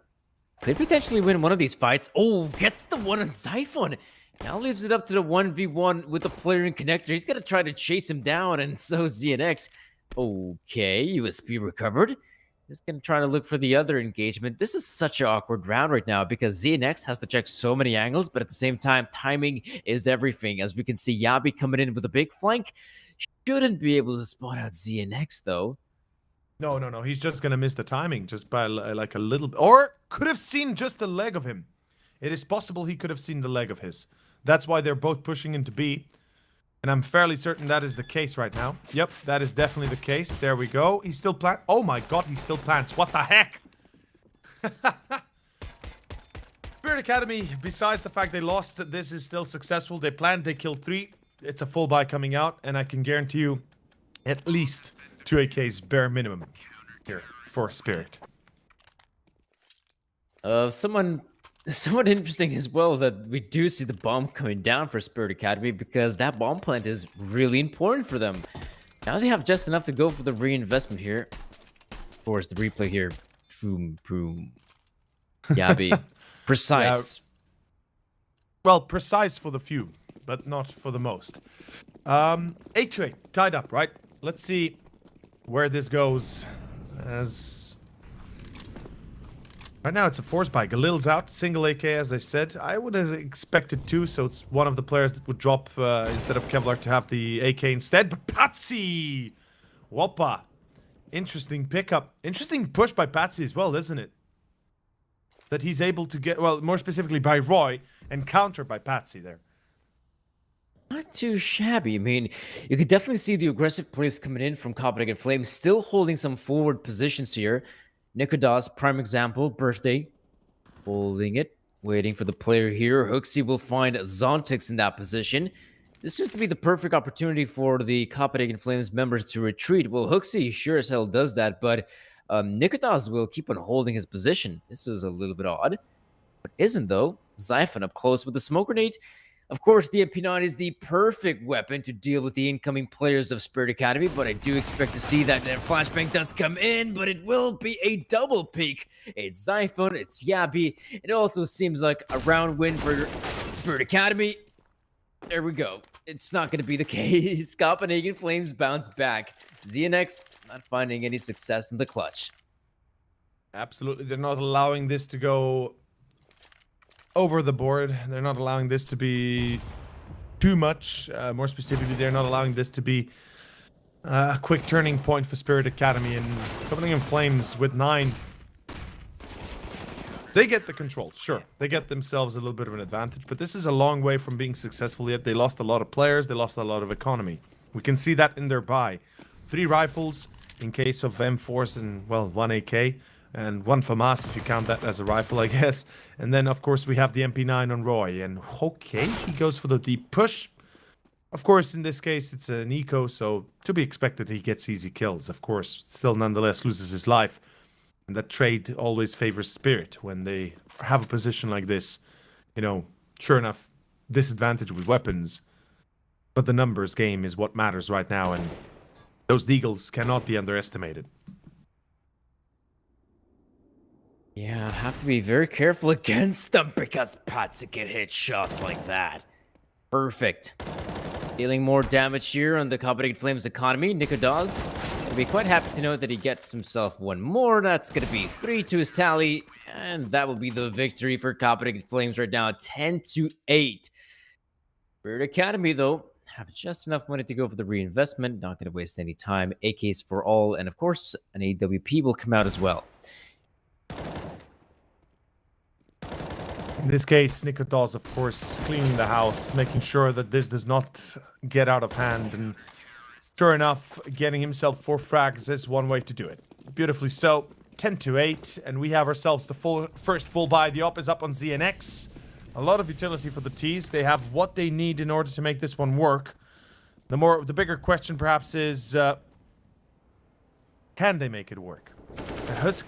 could potentially win one of these fights. Oh, gets the one on Zyphon. Now leaves it up to the 1v1 with the player in connector. He's going to try to chase him down, and so ZNX. Okay, USB recovered. He's going to try to look for the other engagement. This is such an awkward round right now because ZNX has to check so many angles, but at the same time, timing is everything. As we can see, Yabi coming in with a big flank. Shouldn't be able to spot out ZNX, though. No. He's just going to miss the timing just by like a little bit. Or could have seen just the leg of him. It is possible he could have seen the leg of his. That's why they're both pushing into B. And I'm fairly certain that is the case right now. Yep, that is definitely the case. There we go. He still plants. Oh my god, he still plants. What the heck? Spirit Academy, besides the fact they lost, this is still successful. They planned, they killed 3. It's a full buy coming out. And I can guarantee you at least 2 AKs bare minimum here for Spirit. Somewhat interesting as well that we do see the bomb coming down for Spirit Academy, because that bomb plant is really important for them. Now they have just enough to go for the reinvestment here. Of course, the replay here. Boom. Yabi. Precise. Yeah. Well, precise for the few, but not for the most. 8-8, tied up, right? Let's see where this goes. As right now, it's a force buy. Galil's out, single AK, as I said. I would have expected 2, so it's one of the players that would drop instead of Kevlar to have the AK instead. But Patsy! Whoppa. Interesting pickup. Interesting push by Patsy as well, isn't it? That he's able to get, well, more specifically by Roy, and counter by Patsy there. Not too shabby. I mean, you could definitely see the aggressive plays coming in from Copenhagen Flames, still holding some forward positions here. Nikodas, prime example, birthday, holding it, waiting for the player here. Huxey will find Zontix in that position. This seems to be the perfect opportunity for the Copenhagen Flames members to retreat. Well, Huxey sure as hell does that, but Nikodas will keep on holding his position. This is a little bit odd, but isn't though. Zyphon up close with the smoke grenade. Of course, the MP9 is the perfect weapon to deal with the incoming players of Spirit Academy, but I do expect to see that their flashbang does come in, but it will be a double peak. It's Zyphon, it's Yabi. It also seems like a round win for Spirit Academy. There we go. It's not going to be the case. Copenhagen Flames bounce back. ZNX not finding any success in the clutch. Absolutely, they're not allowing this to go over the board. They're not allowing this to be too much. More specifically, they're not allowing this to be A quick turning point for Spirit Academy, and Copenhagen Flames with 9. They get the control, sure. They get themselves a little bit of an advantage, but this is a long way from being successful yet. They lost a lot of players, they lost a lot of economy. We can see that in their buy. 3 rifles in case of M4s and, well, 1 AK. And 1 FAMAS, if you count that as a rifle, I guess. And then, of course, we have the MP9 on Roy. And, okay, he goes for the deep push. Of course, in this case, it's an eco, so to be expected he gets easy kills. Of course, still nonetheless loses his life. And that trade always favors Spirit when they have a position like this. You know, sure enough, disadvantage with weapons. But the numbers game is what matters right now, and those deagles cannot be underestimated. Yeah, I have to be very careful against them because Patsy can hit shots like that. Perfect. Dealing more damage here on the Copenhagen Flames economy. Nikodas will be quite happy to know that he gets himself 1 more. That's going to be 3 to his tally. And that will be the victory for Copenhagen Flames right now. 10-8. Spirit Academy, though, have just enough money to go for the reinvestment. Not going to waste any time. AKs for all. And of course, an AWP will come out as well. In this case, Nikodas, of course, cleaning the house, making sure that this does not get out of hand. And sure enough, getting himself 4 frags is one way to do it. Beautifully so. 10-8, and we have ourselves the first full buy. The op is up on ZNX. A lot of utility for the T's. They have what they need in order to make this one work. The bigger question perhaps is, can they make it work?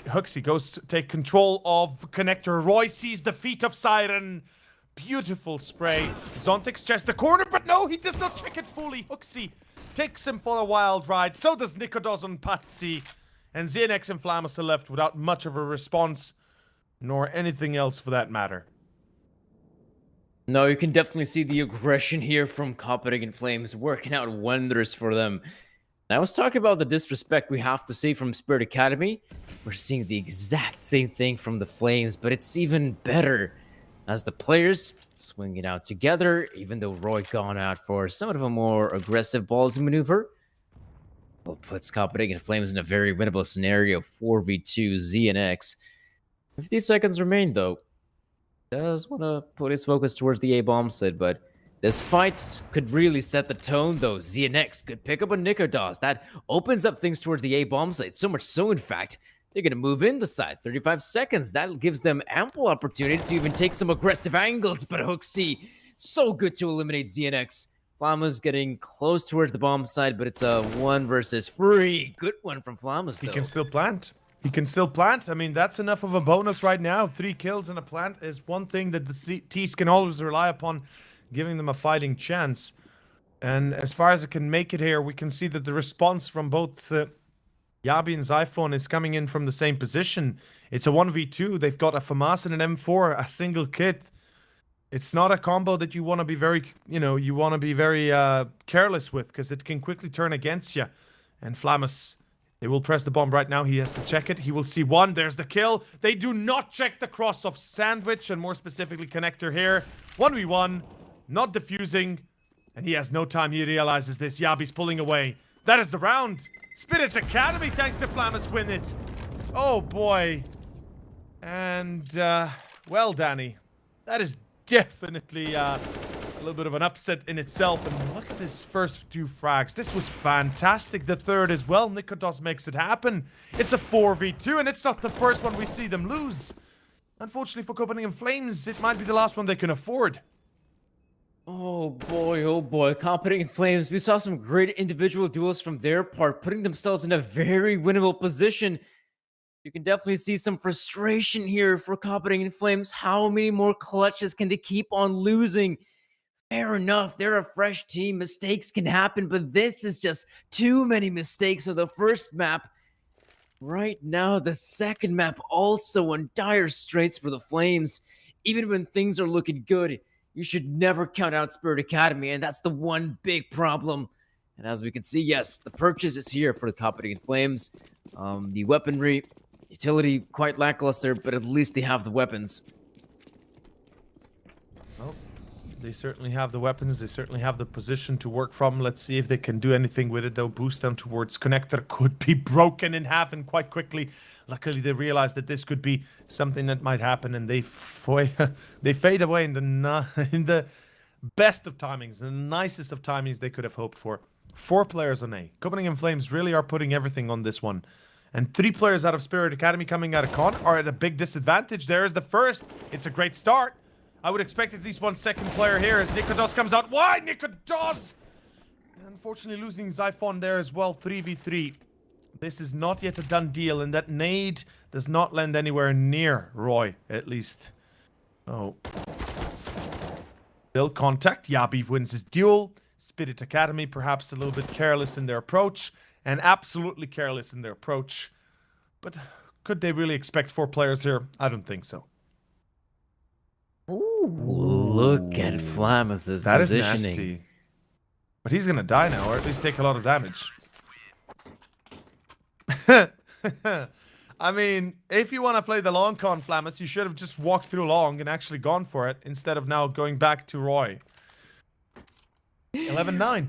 Huxley goes to take control of connector. Roy sees the feet of Siren. Beautiful spray. Zontix checks the corner, but no, he does not check it fully. Huxley takes him for a wild ride. So does Nikodas on Patsy. And ZNX and Flamus are left without much of a response, nor anything else for that matter. No, you can definitely see the aggression here from Copenhagen Flames working out wonders for them. I was talking about the disrespect we have to see from Spirit Academy. We're seeing the exact same thing from the Flames, but it's even better as the players swing it out together, even though Roy gone out for somewhat of a more aggressive ballsy maneuver. Well, puts Copenhagen Flames in a very winnable scenario, 4v2 ZNX. 50 seconds remain, though. Does want to put his focus towards the A-bomb side, but this fight could really set the tone, though. ZNX could pick up a Nikodas. That opens up things towards the A-bomb side. So much so, in fact, they're going to move in the side. 35 seconds. That gives them ample opportunity to even take some aggressive angles. But Hooksy, so good to eliminate ZNX. Flamus getting close towards the bomb side, but it's a 1 versus 3. Good one from Flamus, though. He can still plant. He can still plant. I mean, that's enough of a bonus right now. 3 kills and a plant is one thing that the T's can always rely upon, giving them a fighting chance. And as far as it can make it here, we can see that the response from both Yabi and Zyphone is coming in from the same position. It's a 1v2. They've got a FAMAS and an M4, a single kit. It's not a combo that you want to be very, careless with, because it can quickly turn against you. And Flamus, they will press the bomb right now. He has to check it. He will see 1. There's the kill. They do not check the cross of Sandwich, and more specifically connector here. 1v1, not defusing, and he has no time. He realizes this. Yabi's pulling away. That is the round. Spirit Academy, thanks to Flamus, win it. Oh boy. And, well, Danny, that is definitely a little bit of an upset in itself. And look at this first 2 frags. This was fantastic. The third as well. Nikodas makes it happen. It's a 4v2, and it's not the first one we see them lose. Unfortunately for Copenhagen Flames, it might be the last one they can afford. Oh boy, Copenhagen Flames. We saw some great individual duels from their part, putting themselves in a very winnable position. You can definitely see some frustration here for Copenhagen Flames. How many more clutches can they keep on losing? Fair enough, they're a fresh team. Mistakes can happen, but this is just too many mistakes on the first map. Right now, the second map also on dire straits for the Flames. Even when things are looking good, you should never count out Spirit Academy, and that's the one big problem. And as we can see, yes, the purchase is here for the Copenhagen Flames. The weaponry, utility, quite lackluster, but at least they have the weapons. Well, They certainly have the weapons. They certainly have the position to work from. Let's see if they can do anything with it, though. Boost them towards connector could be broken in half and quite quickly. Luckily, they realized that this could be something that might happen, and they fade away in the best of timings, the nicest of timings they could have hoped for. 4 players on A. Copenhagen Flames really are putting everything on this one. And 3 players out of Spirit Academy coming out of Con are at a big disadvantage. There is the first. It's a great start. I would expect at least 1 second player here as Nikodos comes out. Why, Nikodos? Unfortunately, losing Zyphon there as well. 3v3. This is not yet a done deal, and that nade does not land anywhere near Roy, at least. Oh. Still contact. Yabi wins his duel. Spirit Academy perhaps a little bit careless in their approach, and absolutely careless in their approach. But could they really expect 4 players here? I don't think so. Ooh, look at Flamus's That is positioning. nasty. But he's gonna die now, or at least take a lot of damage. I mean, if you want to play the long con, Flamus, you should have just walked through long and actually gone for it, instead of now going back to Roy. 11-9.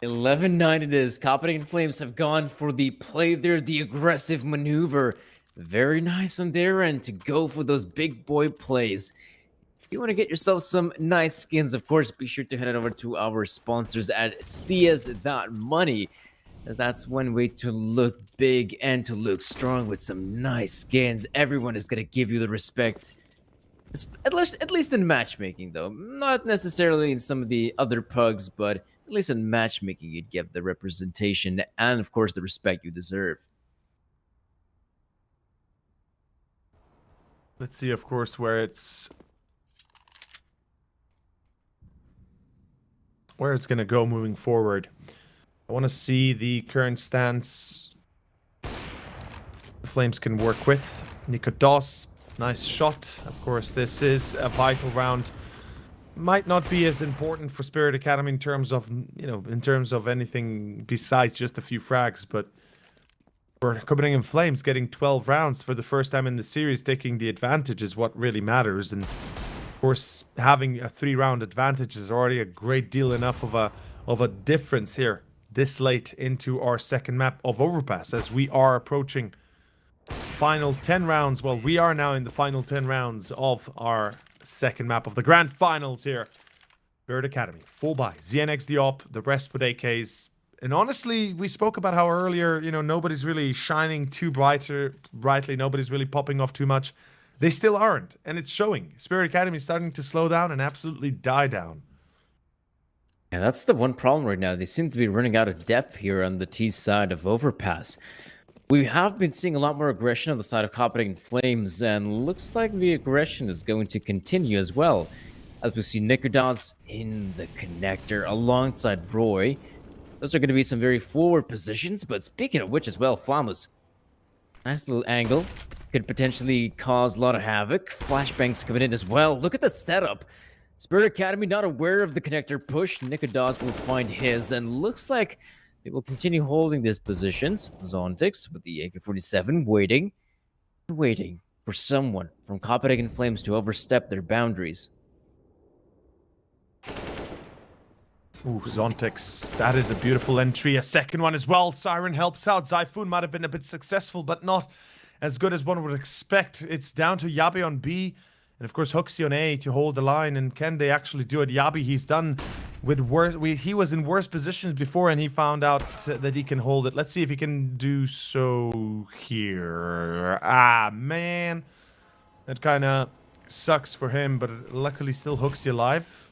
11-9 it is. Copenhagen Flames have gone for the play there, the aggressive maneuver. Very nice on their end to go for those big boy plays. If you want to get yourself some nice skins, of course, be sure to head on over to our sponsors at CS.money, as that's one way to look big and to look strong with some nice skins. Everyone is going to give you the respect. At least in matchmaking, though. Not necessarily in some of the other pugs, but at least in matchmaking, you'd give the representation and, of course, the respect you deserve. Let's see, of course, where it's going to go moving forward. I want to see the current stance the Flames can work with. Nikodos. Nice shot. Of course, this is a vital round. Might not be as important for Spirit Academy in terms of, in terms of anything besides just a few frags, but for Copenhagen Flames, getting 12 rounds for the first time in the series, taking the advantage is what really matters. And of course, having a 3-round advantage is already a great deal enough of a difference here this late into our second map of Overpass, as we are approaching final 10 rounds. Well, we are now in the final 10 rounds of our second map of the grand finals here. Spirit Academy, full buy. ZNX the op, the rest with AKs. And honestly, we spoke about how earlier, nobody's really shining too brightly. Nobody's really popping off too much. They still aren't, and it's showing. Spirit Academy is starting to slow down and absolutely die down. Yeah, that's the one problem right now. They seem to be running out of depth here on the T side of Overpass. We have been seeing a lot more aggression on the side of Copenhagen Flames, and looks like the aggression is going to continue as well, as we see Nikodos in the connector alongside Roy. Those are going to be some very forward positions, but speaking of which as well, Flamus. Nice little angle. Could potentially cause a lot of havoc. Flashbangs coming in as well. Look at the setup. Spirit Academy not aware of the connector push. Nikodos will find his, and looks like they will continue holding these positions. Zontix with the AK-47 waiting for someone from Copenhagen Flames to overstep their boundaries. Ooh, Zontix, that is a beautiful entry. A second one as well. Siren helps out. Zyphon might have been a bit successful, but not as good as one would expect. It's down to Yabi on B, and of course Huxi on A to hold the line. And can they actually do it? Yabi, he's done with worse. He was in worse positions before, and he found out that he can hold it. Let's see if he can do so here. Ah, man. That kind of sucks for him, but luckily still Huxi alive.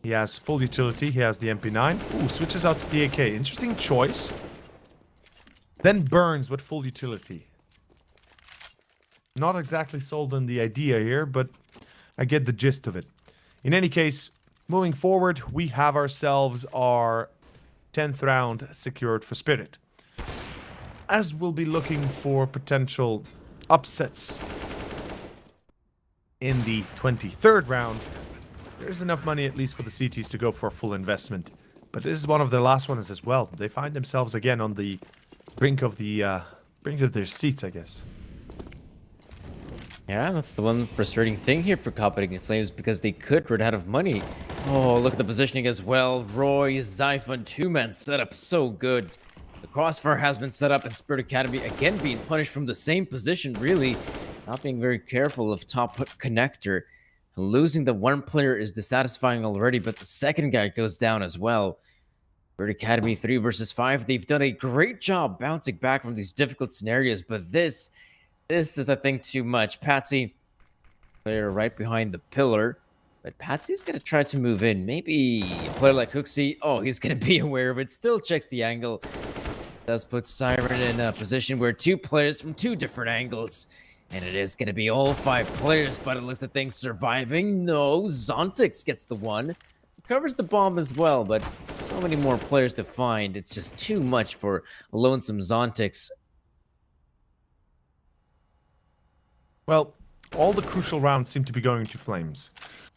He has full utility. He has the MP9. Ooh, switches out to the AK. Interesting choice. Then burns with full utility. Not exactly sold on the idea here, but I get the gist of it. In any case, moving forward, we have ourselves our 10th round secured for Spirit, as we'll be looking for potential upsets in the 23rd round. There's enough money at least for the CTs to go for a full investment. But this is one of their last ones as well. They find themselves again on the brink of their seats, I guess. Yeah, that's the one frustrating thing here for Copenhagen Flames because they could run out of money. Oh, look at the positioning as well. Roy, Zyphon, two-man setup, so good. The crossfire has been set up and Spirit Academy again being punished from the same position, really. Not being very careful of top connector. Losing the one player is dissatisfying already, but the second guy goes down as well. Spirit Academy 3 versus 5. They've done a great job bouncing back from these difficult scenarios, but this is, I think, too much. Patsy, player right behind the pillar. But Patsy's going to try to move in. Maybe a player like Hooksy, oh, he's going to be aware of it. Still checks the angle. Does put Siren in a position where two players from two different angles. And it is going to be all 5 players, but it looks like things surviving. No, Zontix gets the one. Covers the bomb as well, but so many more players to find. It's just too much for lonesome Zontix. Well, all the crucial rounds seem to be going to Flames.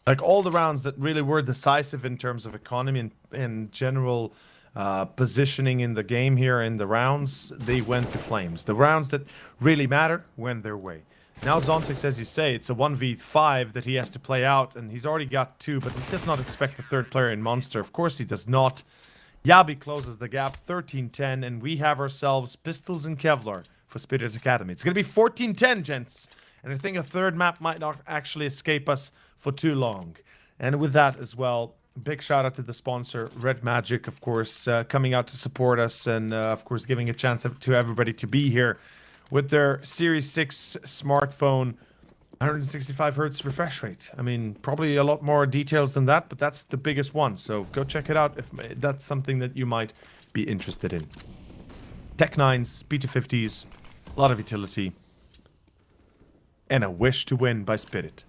Like all the rounds that really were decisive in terms of economy and general positioning in the game here in the rounds, they went to Flames. The rounds that really matter went their way. Now Zontix, as you say, it's a 1v5 that he has to play out, and he's already got 2, but he does not expect the third player in Monster. Of course he does not. Yabi closes the gap, 13-10, and we have ourselves Pistols and Kevlar for Spirit Academy. It's going to be 14-10, gents. And I think a third map might not actually escape us for too long. And with that as well, big shout out to the sponsor, Red Magic, of course, coming out to support us and, of course, giving a chance to everybody to be here with their Series 6 smartphone, 165 hertz refresh rate. I mean, probably a lot more details than that, but that's the biggest one. So go check it out if that's something that you might be interested in. Tech 9s, P250s, a lot of utility. And a wish to win by Spirit.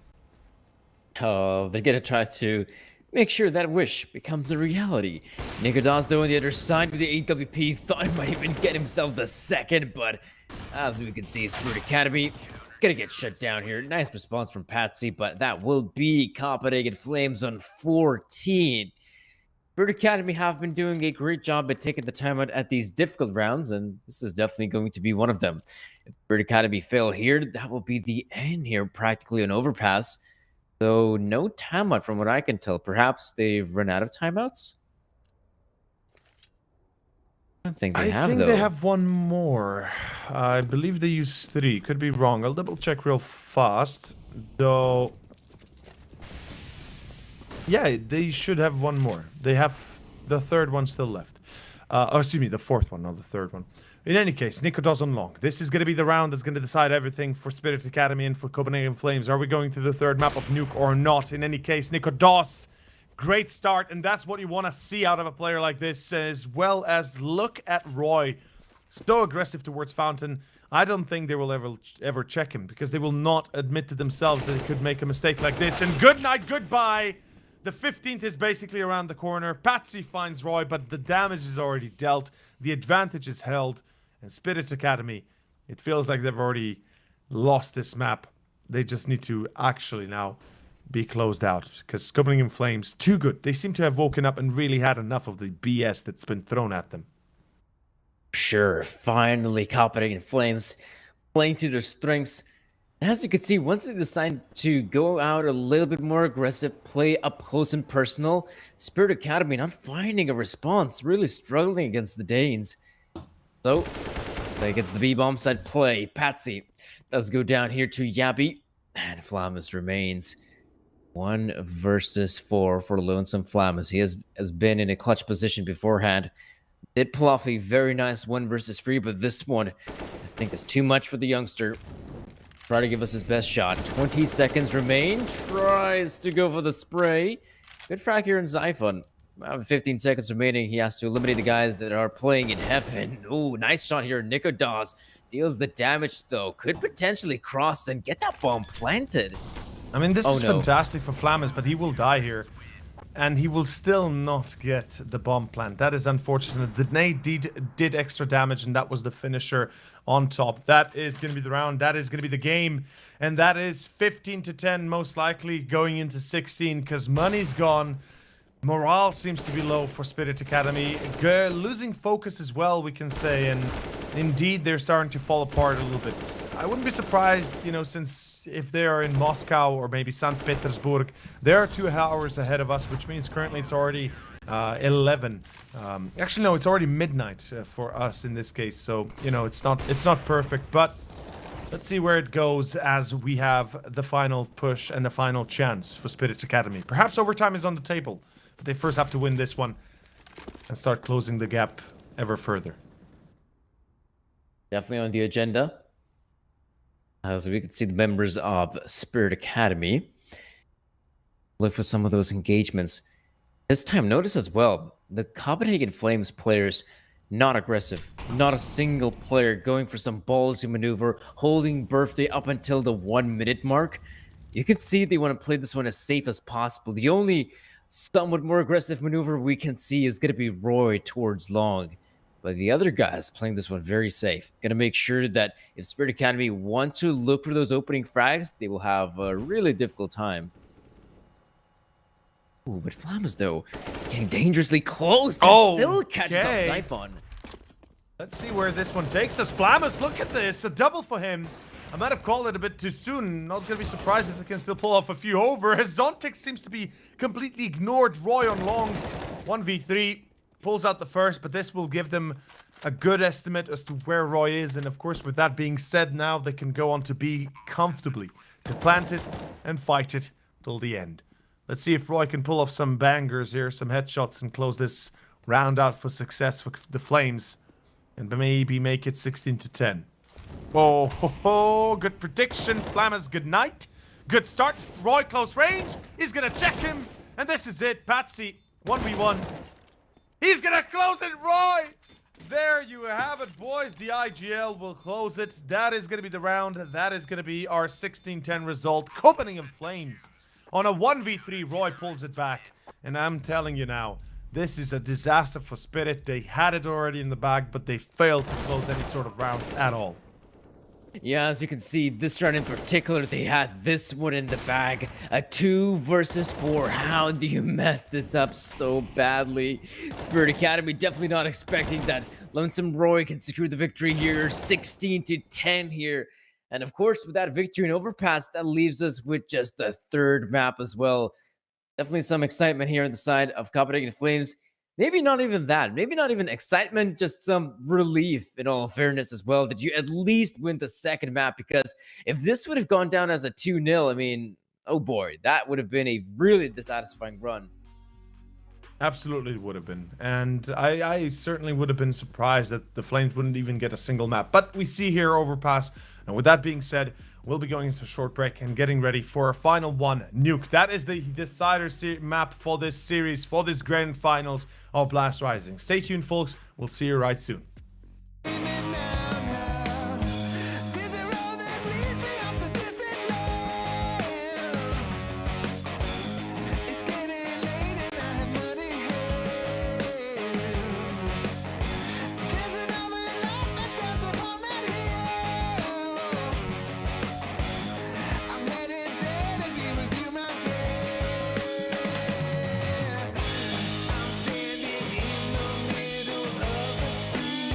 Oh, they're gonna try to make sure that wish becomes a reality. Nicodas, though, on the other side with the AWP, thought he might even get himself the second, but as we can see, Spirit Academy gonna get shut down here. Nice response from Patsy, but that will be Copenhagen Flames on 14. Spirit Academy have been doing a great job at taking the time out at these difficult rounds, and this is definitely going to be one of them. If Spirit Academy fail here, that will be the end here, practically an overpass. Though no timeout from what I can tell. Perhaps they've run out of timeouts? I don't think they have, though. I think they have one more. I believe they use 3. Could be wrong. I'll double check real fast. Though... yeah, they should have one more. They have the third one still left. Oh, excuse me, the fourth one, not the third one. In any case, Nico does unlock. This is going to be the round that's going to decide everything for Spirit Academy and for Copenhagen Flames. Are we going to the third map of Nuke or not? In any case, Nico does. Great start, and that's what you want to see out of a player like this, as well as look at Roy. So aggressive towards Fountain. I don't think they will ever check him, because they will not admit to themselves that they could make a mistake like this. And good night, goodbye. The 15th is basically around the corner. Patsy finds Roy, but the damage is already dealt. The advantage is held. And Spirit Academy, it feels like they've already lost this map. They just need to actually now be closed out. Because Copenhagen Flames, too good. They seem to have woken up and really had enough of the BS that's been thrown at them. Sure, finally Copenhagen Flames playing to their strengths. As you can see, once they decide to go out a little bit more aggressive, play up close and personal, Spirit Academy not finding a response, really struggling against the Danes. So, they gets the B-bomb side play. Patsy does go down here to Yabi, and Flamus remains 1 versus 4 for Lonesome Flamus. He has been in a clutch position beforehand. Did pull off a very nice 1 versus 3, but this one, I think, is too much for the youngster. Try to give us his best shot. 20 seconds remain. Tries to go for the spray. Good frag here in Zyphon. 15 seconds remaining. He has to eliminate the guys that are playing in heaven. Ooh, nice shot here. Nico Dawes deals the damage, though. Could potentially cross and get that bomb planted. I mean, this is fantastic for Flamus, but he will die here. And he will still not get the bomb plant. That is unfortunate. The nade did extra damage, and that was the finisher on top. That is going to be the round. That is going to be the game. And that is 15-10, most likely going into 16, because money's gone. Morale seems to be low for Spirit Academy. Losing focus as well, we can say. And indeed, they're starting to fall apart a little bit. I wouldn't be surprised, since if they are in Moscow or maybe St. Petersburg, they are 2 hours ahead of us, which means currently it's already 11. Actually, no, it's already midnight for us in this case. So, it's not perfect, but let's see where it goes as we have the final push and the final chance for Spirit Academy. Perhaps overtime is on the table, but they first have to win this one and start closing the gap ever further. Definitely on the agenda. So we can see the members of Spirit Academy. Look for some of those engagements. This time, notice as well, the Copenhagen Flames players, not aggressive. Not a single player going for some ballsy maneuver, holding birthday up until the 1 minute mark. You can see they want to play this one as safe as possible. The only somewhat more aggressive maneuver we can see is going to be Roy towards long. But the other guys playing this one very safe. Going to make sure that if Spirit Academy want to look for those opening frags, they will have a really difficult time. Ooh, but Flamas, though, getting dangerously close and still catches up Okay. Xiphon. Let's see where this one takes us. Flamus, look at this. A double for him. I might have called it a bit too soon. Not going to be surprised if they can still pull off a few over. As Zontic seems to be completely ignored. Roy on long. 1v3. Pulls out the first, but this will give them a good estimate as to where Roy is. And of course, with that being said, now they can go on to B comfortably. To plant it and fight it till the end. Let's see if Roy can pull off some bangers here, some headshots, and close this round out for success for the Flames. And maybe make it 16-10. Oh, ho, ho, good prediction. Flamas, good night. Good start. Roy, close range. He's going to check him. And this is it. Patsy, 1v1. He's going to close it, Roy. There you have it, boys. The IGL will close it. That is going to be the round. That is going to be our 16-10 result. Copenhagen Flames. On a 1v3, Roy pulls it back. And I'm telling you now, this is a disaster for Spirit. They had it already in the bag, but they failed to close any sort of rounds at all. Yeah, as you can see, this round in particular, they had this one in the bag. A 2 versus 4. How do you mess this up so badly? Spirit Academy definitely not expecting that Lonesome Roy can secure the victory here. 16-10 here. And of course, with that victory and overpass, that leaves us with just the third map as well. Definitely some excitement here on the side of Copenhagen Flames. Maybe not even that. Maybe not even excitement, just some relief in all fairness as well. That you at least win the second map? Because if this would have gone down as a 2-0, I mean, oh boy, that would have been a really dissatisfying run. Absolutely would have been. And I certainly would have been surprised that the Flames wouldn't even get a single map. But we see here overpass. And with that being said, we'll be going into a short break and getting ready for our final one, Nuke. That is the decider map for this series, for this grand finals of Blast Rising. Stay tuned, folks. We'll see you right soon. There's a road that leads me up to distant lands. It's getting late and I have muddy hands. There's another light that shines upon that hill. I'm headed there to be with you, my friend. I'm standing in the middle of a sea.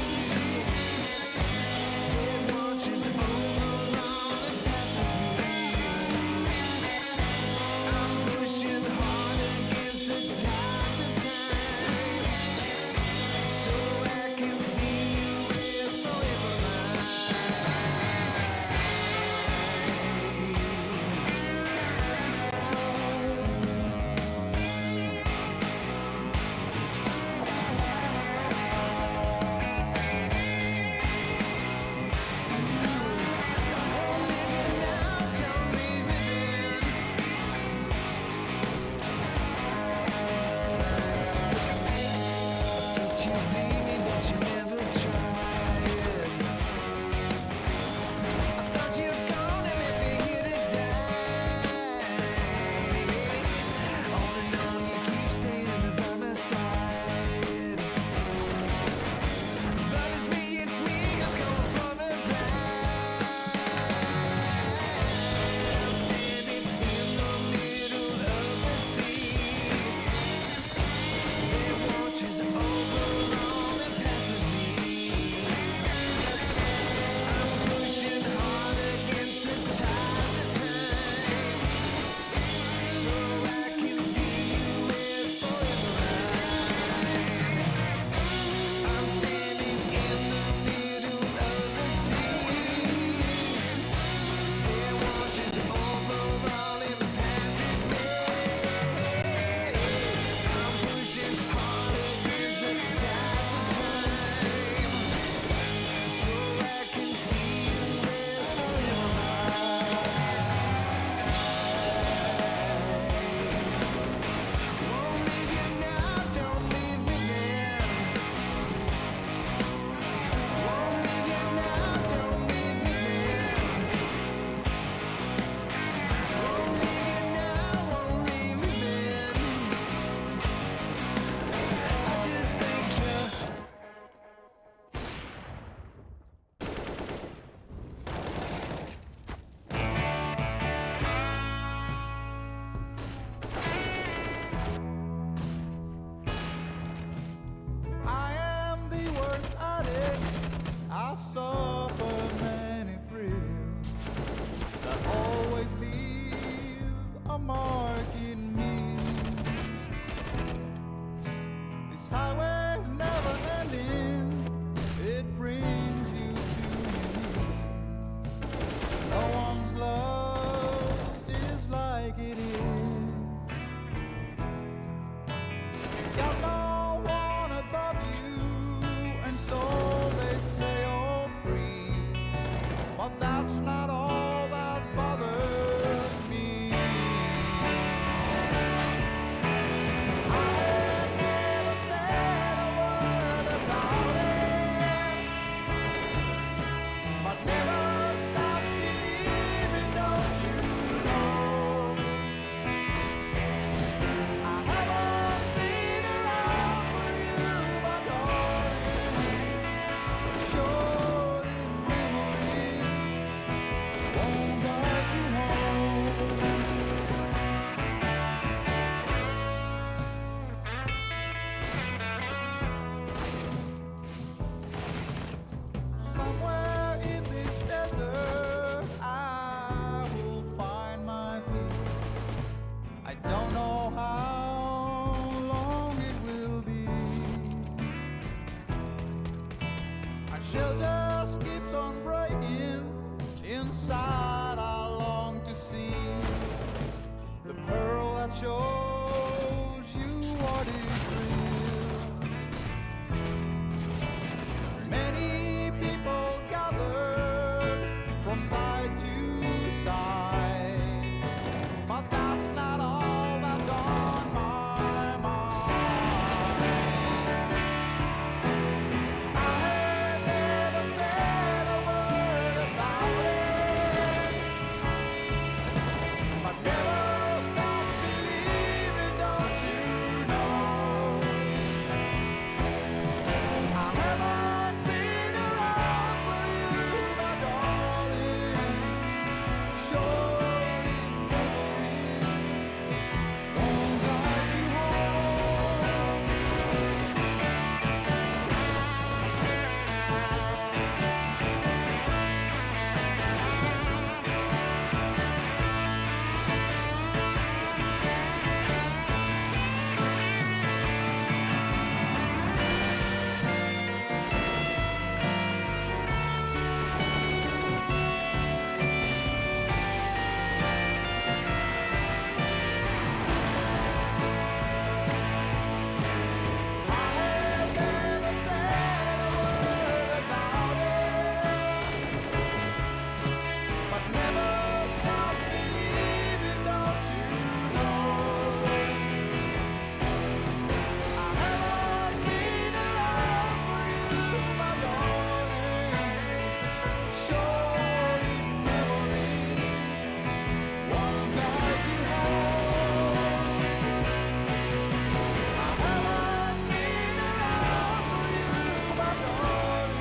highway's never ending. It brings you to your knees. No one's love is like it is. Got no one above you, and so they say you're free. But that's not all that bothers me. I had never said a word about it, but never stopped believing, don't you know? I haven't been around for you, my darling. Short in memories won't guide you home. Somewhere in this desert, I will find my peace. I don't know how long it will be. Our shell just keeps on breaking. Inside, I long to see the pearl that shows you what is real. Many people gathered from side to side, but that's not all that's on my mind. I had never said a word about it, but never stopped believing, don't you know? I haven't been around for you, my darling. Short in memories won't guide you home. I had never said a word about it, but never stopped believing, don't you know? I haven't been around for you, my darling. Short in memories won't guide you home. I haven't been around for you, my darling.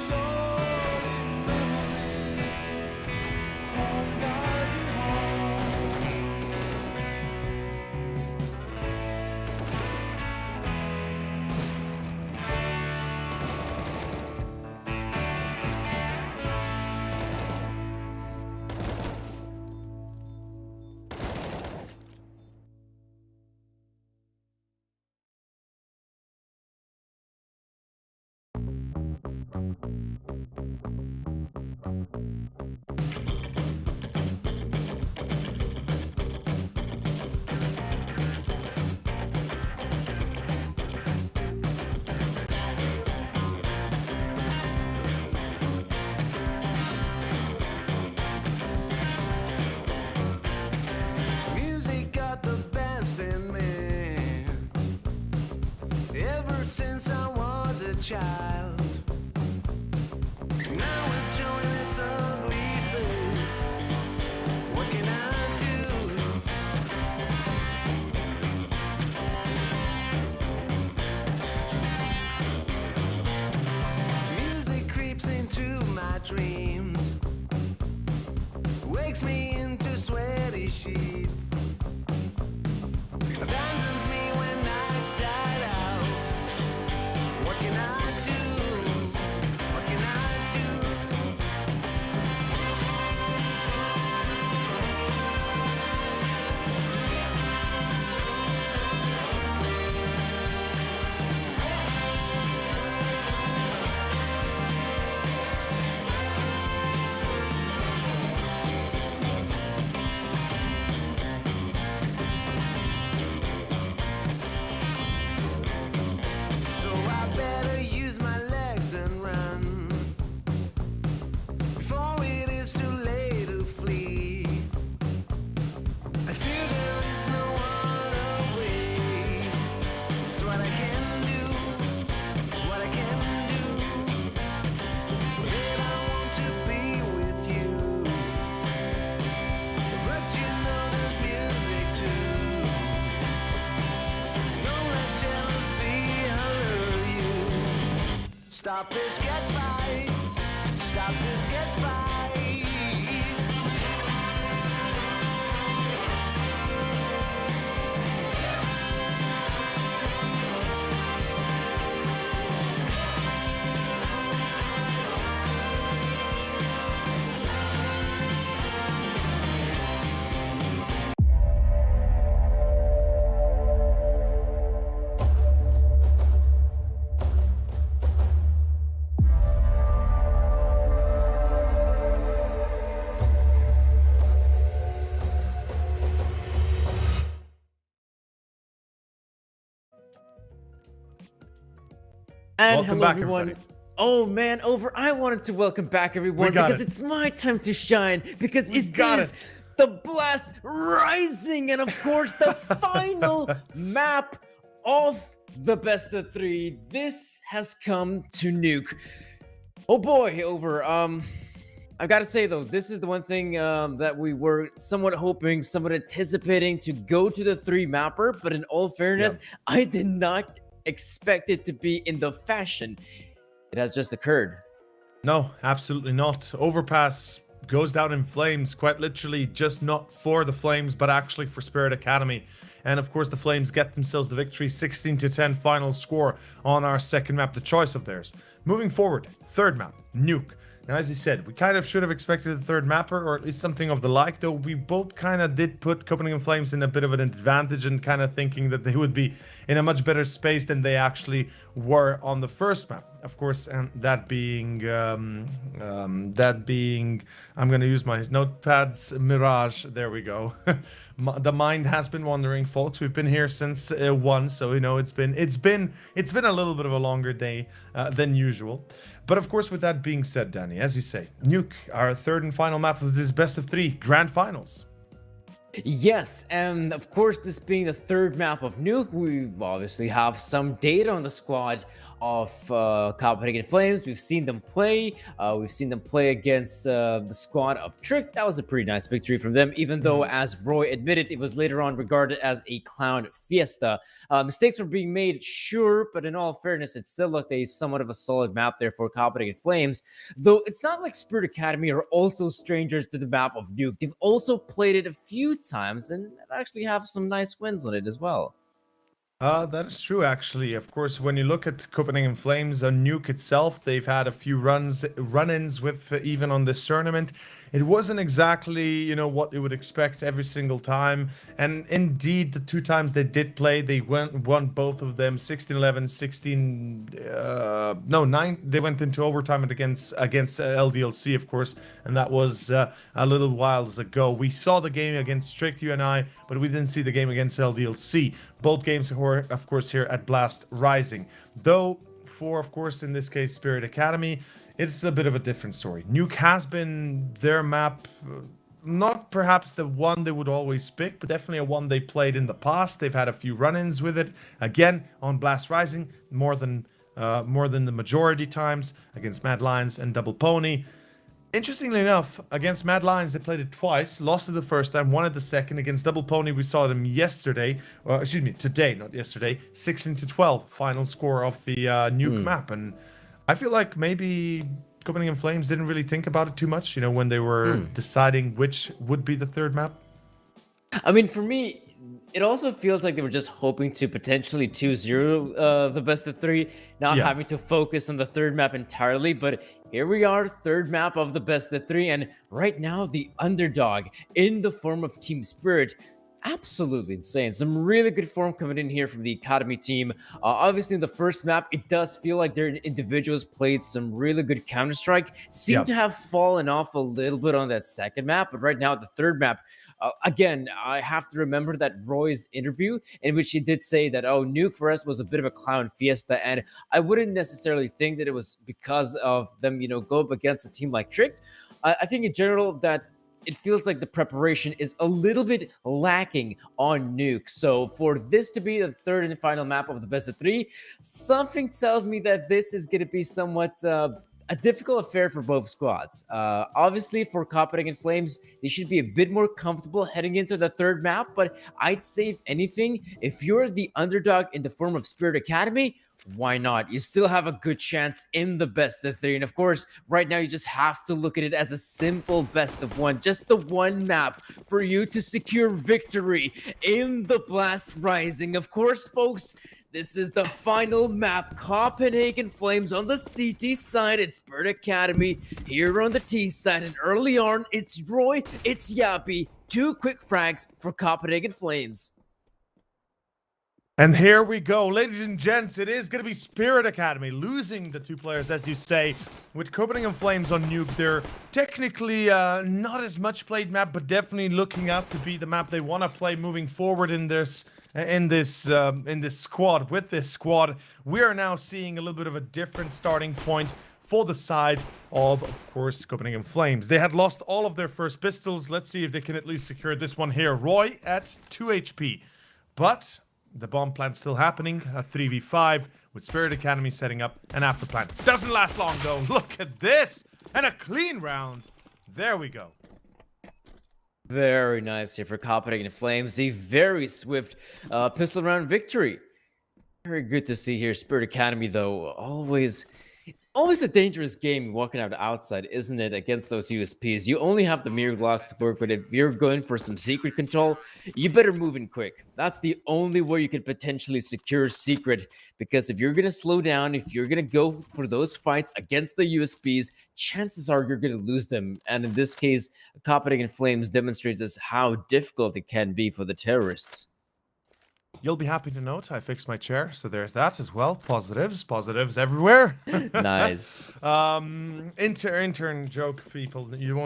Short in memories won't guide you home. Music got the best in me ever since I was a child. Now it's showing its ugly face. What can I do? Music creeps into my dreams, wakes me into sweaty sheets, abandons me when nights died out. What can I do? Stop this, get right. Stop this, get right. And Welcome hello, back, everyone. everybody. Oh man, I wanted to welcome back everyone got because it. it's my time to shine. Because We it got is it. the Blast Rising, and of course the final map of the best of three. This has come to Nuke. Oh boy, I gotta say though, this is the one thing that we were somewhat hoping, somewhat anticipating to go to the three mapper. But in all fairness, I did not expect it to be in the fashion it has just occurred. No, absolutely not. Overpass goes down in flames, quite literally, just not for the Flames, but actually for Spirit Academy. And of course, the Flames get themselves the victory, 16-10 final score on our second map, the choice of theirs. Moving forward, third map, Nuke. Now, as you said, we kind of should have expected a third mapper, or at least something of the like, though we both kind of did put Copenhagen Flames in a bit of an advantage and kind of thinking that they would be in a much better space than they actually were on the first map. Of course, and that being, I'm going to use my notepads, Mirage. There we go. The mind has been wandering, folks. We've been here since 1, so you know it's been a little bit of a longer day than usual. But of course, with that being said, Danny, as you say, Nuke, our third and final map of this best of 3 grand finals. Yes, and of course, this being the third map of Nuke, we obviously have some data on the squad of Copenhagen Flames. We've seen them play. We've seen them play against the squad of Trick. That was a pretty nice victory from them, even though, as Roy admitted, it was later on regarded as a clown fiesta. Mistakes were being made, sure, but in all fairness, it still looked a somewhat of a solid map there for Copenhagen Flames. Though it's not like Spirit Academy are also strangers to the map of Nuke. They've also played it a few times and actually have some nice wins on it as well. That is true, actually. Of course, when you look at Copenhagen Flames on Nuke itself, they've had a few run-ins with even on this tournament. It wasn't exactly, you know, what you would expect every single time. And indeed, the 2 times they did play, they won both of them, 16-11, 9. They went into overtime against LDLC, of course, and that was a little whiles ago. We saw the game against Strict, you and I, but we didn't see the game against LDLC. Both games were, of course, here at Blast Rising. Though, for, of course, in this case, Spirit Academy, it's a bit of a different story. Nuke has been their map, not perhaps the one they would always pick, but definitely a one they played in the past. They've had a few run-ins with it. Again, on Blast Rising, more than the majority times against Mad Lions and Double Pony. Interestingly enough, against Mad Lions, they played it twice, lost it the first time, won it the second. Against Double Pony, we saw them today, not yesterday, 16-12, final score of the Nuke map. And I feel like maybe Copenhagen Flames didn't really think about it too much, you know, when they were deciding which would be the third map. I mean, for me, it also feels like they were just hoping to potentially 2-0 the best of 3, not having to focus on the third map entirely. But here we are, third map of the best of 3, and right now the underdog in the form of Team Spirit. Absolutely insane. Some really good form coming in here from the Academy team. Obviously, in the first map, it does feel like their individuals played some really good Counter-Strike. Seem to have fallen off a little bit on that second map, but right now, the third map, again, I have to remember that Roy's interview in which he did say that, oh, Nuke for us was a bit of a clown fiesta, and I wouldn't necessarily think that it was because of them, you know, go up against a team like Tricked. I think in general that it feels like the preparation is a little bit lacking on Nuke. So for this to be the third and final map of the best of 3, something tells me that this is going to be somewhat a difficult affair for both squads. Obviously, for Copenhagen Flames, they should be a bit more comfortable heading into the third map. But I'd say, if anything, if you're the underdog in the form of Spirit Academy, why not? You still have a good chance in the best of three. And of course, right now, you just have to look at it as a simple best of one. Just the one map for you to secure victory in the Blast Rising. Of course, folks, this is the final map. Copenhagen Flames on the CT side. It's Spirit Academy here on the T side. And early on, it's Roy, it's Yappy. 2 quick frags for Copenhagen Flames. And here we go, ladies and gents. It is going to be Spirit Academy losing the 2 players, as you say, with Copenhagen Flames on nuke. They're technically not as much played map, but definitely looking out to be the map they want to play moving forward in this squad. With this squad, we are now seeing a little bit of a different starting point for the side of course, Copenhagen Flames. They had lost all of their first pistols. Let's see if they can at least secure this one here. Roy at 2 HP, but the bomb plant's still happening. A 3v5 with Spirit Academy setting up an after plant. Doesn't last long though. Look at this. And a clean round. There we go. Very nice here for Copenhagen Flames. A very swift pistol round victory. Very good to see here. Spirit Academy, though, always a dangerous game walking out outside, isn't it, against those USPs? You only have the mirror glocks to work with. If you're going for some secret control, you better move in quick. That's the only way you could potentially secure secret, because if you're going to slow down, if you're going to go for those fights against the USPs, chances are you're going to lose them. And in this case, Copenhagen Flames demonstrates us how difficult it can be for the terrorists. You'll be happy to note I fixed my chair, so there's that as well. Positives everywhere. Nice. Intern joke, people. You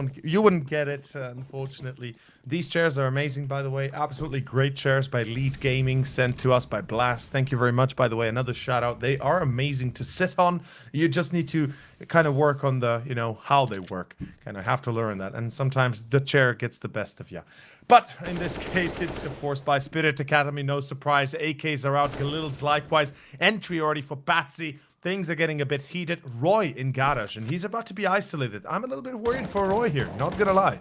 wouldn't get it, unfortunately. These chairs are amazing, by the way. Absolutely great chairs by Lead Gaming, sent to us by Blast. Thank you very much, by the way. Another shout out. They are amazing to sit on. You just need to kind of work on the, how they work. Kind of have to learn that. And sometimes the chair gets the best of you. But in this case, it's forced by Spirit Academy. No surprise. AKs are out. Galil's likewise. Entry already for Patsy. Things are getting a bit heated. Roy in garage, and he's about to be isolated. I'm a little bit worried for Roy here. Not gonna lie.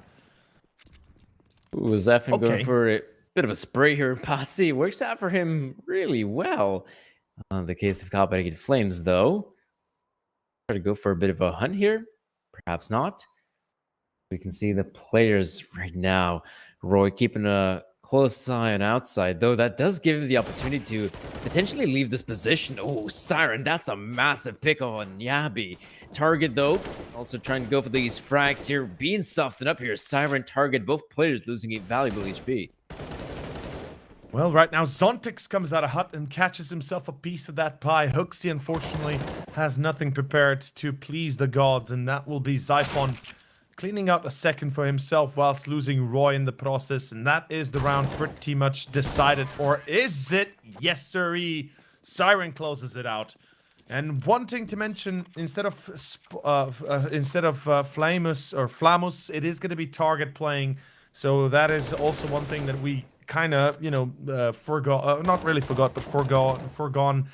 Ooh, Zephyr going for a bit of a spray here. Patsy works out for him really well. The case of Copenhagen Flames, though. Try to go for a bit of a hunt here. Perhaps not. We can see the players right now. Roy keeping a close eye on outside, though that does give him the opportunity to potentially leave this position. Oh, Siren, that's a massive pick on Yabi. Target, though, also trying to go for these frags here, being softened up here. Siren, Target, both players losing a valuable HP. Well, right now, Zontix comes out of hut and catches himself a piece of that pie. Hooksy, unfortunately, has nothing prepared to please the gods, and that will be Zyphon cleaning out a second for himself whilst losing Roy in the process. And that is the round pretty much decided. Or is it? Yes, sirree. Siren closes it out. And one thing to mention, instead of Flamus, it is going to be Target playing. So that is also one thing that we kind of, forgot, not really forgot, but foregone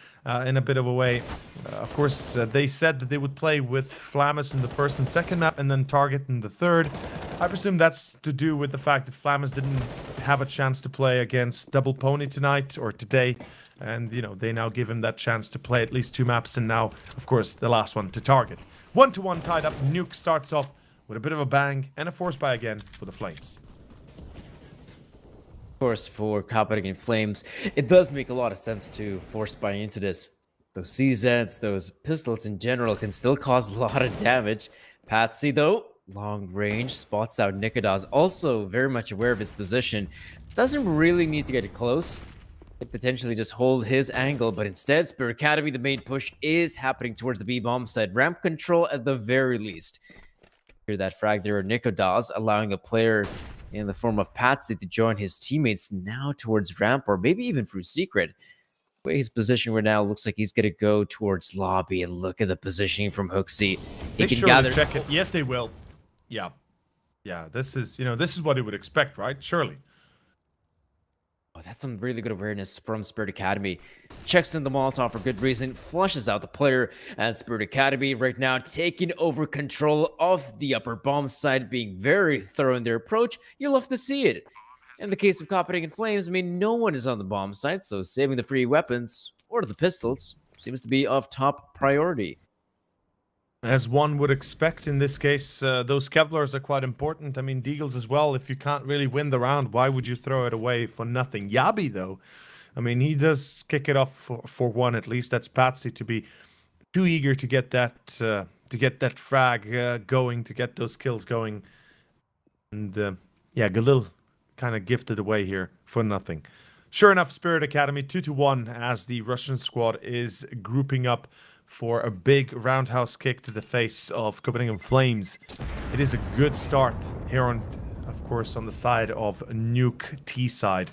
in a bit of a way. Of course, they said that they would play with Flamus in the first and second map, and then Target in the third. I presume that's to do with the fact that Flamus didn't have a chance to play against Double Pony tonight, or today. And, they now give him that chance to play at least 2 maps, and now, of course, the last one to Target. 1-1 tied up. Nuke starts off with a bit of a bang, and a force buy again for the Flames. Of course, for Copenhagen Flames, it does make a lot of sense to force buy into this. Those CZs, those pistols in general, can still cause a lot of damage. Patsy, though, long range, spots out Nikodas, also very much aware of his position. Doesn't really need to get close. Could potentially just hold his angle, but instead, Spirit Academy, the main push is happening towards the B-bomb side. Ramp control at the very least. Hear that frag there, Nikodas, allowing a player in the form of Patsy to join his teammates now towards ramp, or maybe even through secret. The way his position right now looks like he's going to go towards lobby, and look at the positioning from Hooksy. They can gather. Check it. Yes, they will. Yeah. Yeah, this is what he would expect, right? Surely. that's some really good awareness from Spirit Academy. Checks in the Molotov for good reason, flushes out the player, and Spirit Academy right now taking over control of the upper bomb side, being very thorough in their approach. You'll love to see it. In the case of Copenhagen Flames, I mean, no one is on the bomb site, so saving the free weapons, or the pistols, seems to be of top priority. As one would expect in this case, those Kevlars are quite important. I mean, Deagles as well. If you can't really win the round, why would you throw it away for nothing? Yabi, though, I mean, he does kick it off for one at least. That's Patsy to be too eager to get that frag going, to get those kills going. And yeah, Galil kind of gifted away here for nothing. Sure enough, Spirit Academy 2-1 as the Russian squad is grouping up for a big roundhouse kick to the face of Copenhagen Flames. It is a good start here on, of course, on the side of Nuke T side.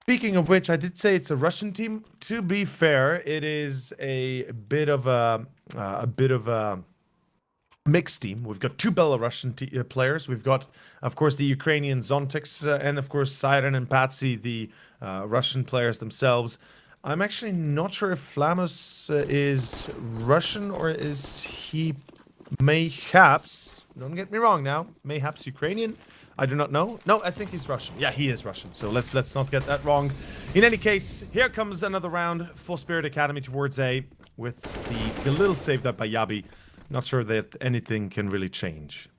Speaking of which, I did say it's a Russian team. To be fair, it is a bit of a mixed team. We've got two Belarusian players. We've got, of course, the Ukrainian Zontics and, of course, Siren and Patsy, the Russian players themselves. I'm actually not sure if Flamus is Russian or is he mayhaps, don't get me wrong now, mayhaps Ukrainian? I do not know. No, I think he's Russian. Yeah, he is Russian. So let's not get that wrong. In any case, here comes another round for Spirit Academy towards A with the little saved up by Yabi. Not sure that anything can really change.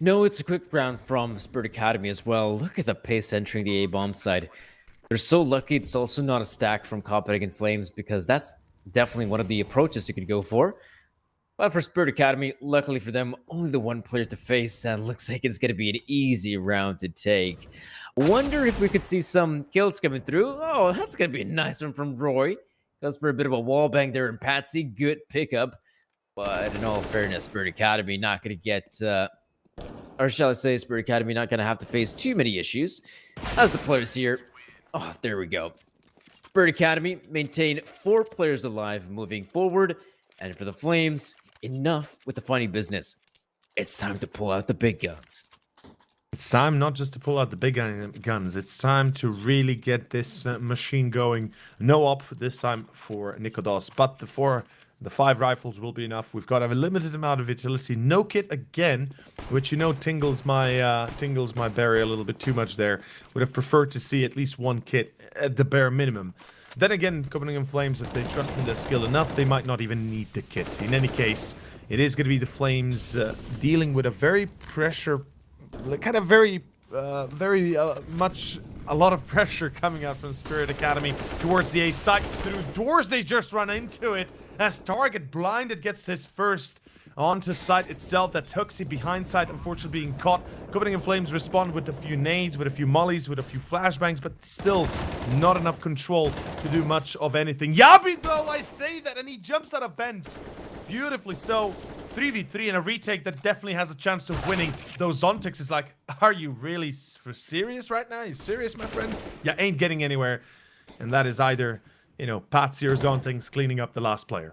No, it's a quick round from Spirit Academy as well. Look at the pace entering the A-bomb side. They're so lucky it's also not a stack from Copenhagen Flames because that's definitely one of the approaches you could go for. But for Spirit Academy, luckily for them, only the one player to face, and looks like it's going to be an easy round to take. Wonder if we could see some kills coming through. Oh, that's going to be a nice one from Roy. Goes for a bit of a wallbang there in Patsy. Good pickup. But in all fairness, Spirit Academy not going to get... or shall I say, Spirit Academy not going to have to face too many issues. As the players here... Oh, there we go. Spirit Academy maintain 4 players alive moving forward. And for the Flames, enough with the funny business. It's time to pull out the big guns. It's time not just to pull out the big guns. It's time to really get this machine going. No op this time for Nikodos, but the 5 rifles will be enough. We've got a limited amount of utility. No kit again, which, you know, tingles my berry a little bit too much there. Would have preferred to see at least 1 kit at the bare minimum. Then again, Copenhagen Flames, if they trust in their skill enough, they might not even need the kit. In any case, it is going to be the Flames dealing with a very much a lot of pressure coming out from Spirit Academy towards the A site. Through doors, they just run into it. As Target blinded gets his first onto site itself. That's Huxley behind site, unfortunately being caught. Copenhagen Flames respond with a few nades, with a few mollies, with a few flashbangs, but still not enough control to do much of anything. Yabi, though, I say that, and he jumps out of vents. Beautifully so. 3v3 and a retake that definitely has a chance of winning. Though Zontics is like, are you really serious right now? Are you serious, my friend? Yeah, ain't getting anywhere. And that is either, you know, Patsy or Zontics cleaning up the last player.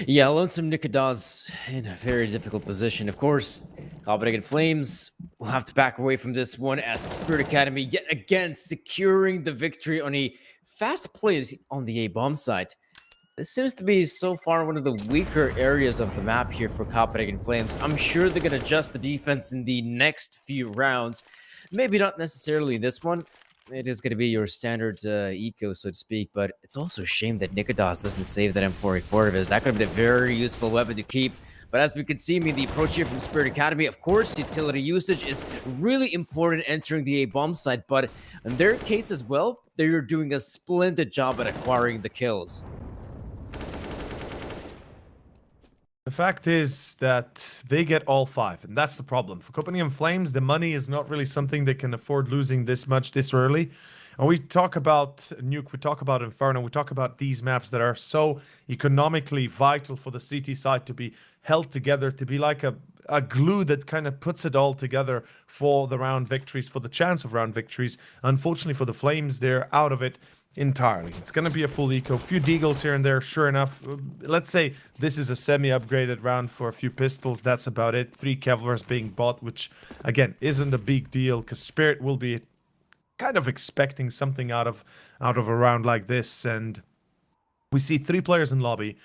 Yeah, Lonesome Nikodas in a very difficult position. Of course, Copenhagen Flames will have to back away from this one as Spirit Academy yet again securing the victory on a fast play on the A-bomb site. This seems to be so far one of the weaker areas of the map here for Copenhagen Flames. I'm sure they're going to adjust the defense in the next few rounds. Maybe not necessarily this one. It is going to be your standard eco, so to speak, but it's also a shame that Nikodas doesn't save that M4A4 of his. That could have been a very useful weapon to keep. But as we can see, the approach here from Spirit Academy, of course, utility usage is really important entering the A-bomb site, but in their case as well, they're doing a splendid job at acquiring the kills. The fact is that they get all 5, and that's the problem. For Copenhagen Flames, the money is not really something they can afford losing this much this early. And we talk about Nuke, we talk about Inferno, we talk about these maps that are so economically vital for the CT side to be held together, to be like a glue that kind of puts it all together for the round victories, for the chance of round victories. Unfortunately for the Flames, they're out of it entirely. It's going to be a full eco, few deagles here and there, sure enough. Let's say this is a semi-upgraded round for a few pistols. That's about it. 3 Kevlars being bought, which, again, isn't a big deal because Spirit will be kind of expecting something out of a round like this, and we see 3 players in lobby,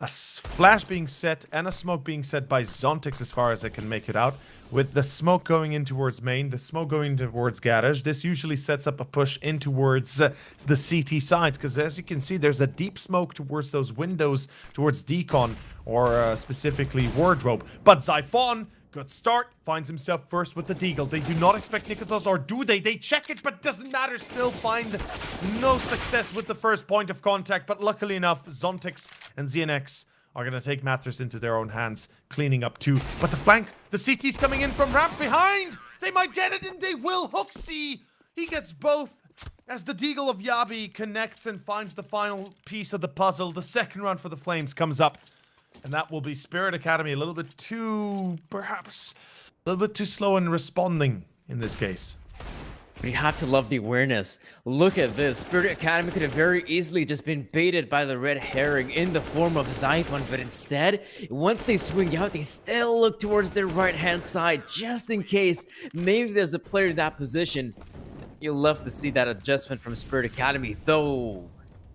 a flash being set and a smoke being set by Zontix as far as I can make it out, with the smoke going in towards main, the smoke going towards garage. This usually sets up a push in towards the CT side, because as you can see, there's a deep smoke towards those windows, towards Decon, or specifically Wardrobe. But Zyphon, good start, finds himself first with the Deagle. They do not expect Nikotos, or do they? They check it, but doesn't matter. Still find no success with the first point of contact. But luckily enough, Zontix and ZNX are going to take matters into their own hands, cleaning up too. But the flank, the CT's coming in from ramp behind. They might get it, and they will. Hooksy, he gets both. As the Deagle of Yabi connects and finds the final piece of the puzzle, the second round for the Flames comes up. And that will be Spirit Academy a little bit too, perhaps, a little bit too slow in responding in this case. But you have to love the awareness. Look at this. Spirit Academy could have very easily just been baited by the red herring in the form of Zyphon, but instead, once they swing out, they still look towards their right-hand side, just in case maybe there's a player in that position. You'll love to see that adjustment from Spirit Academy, though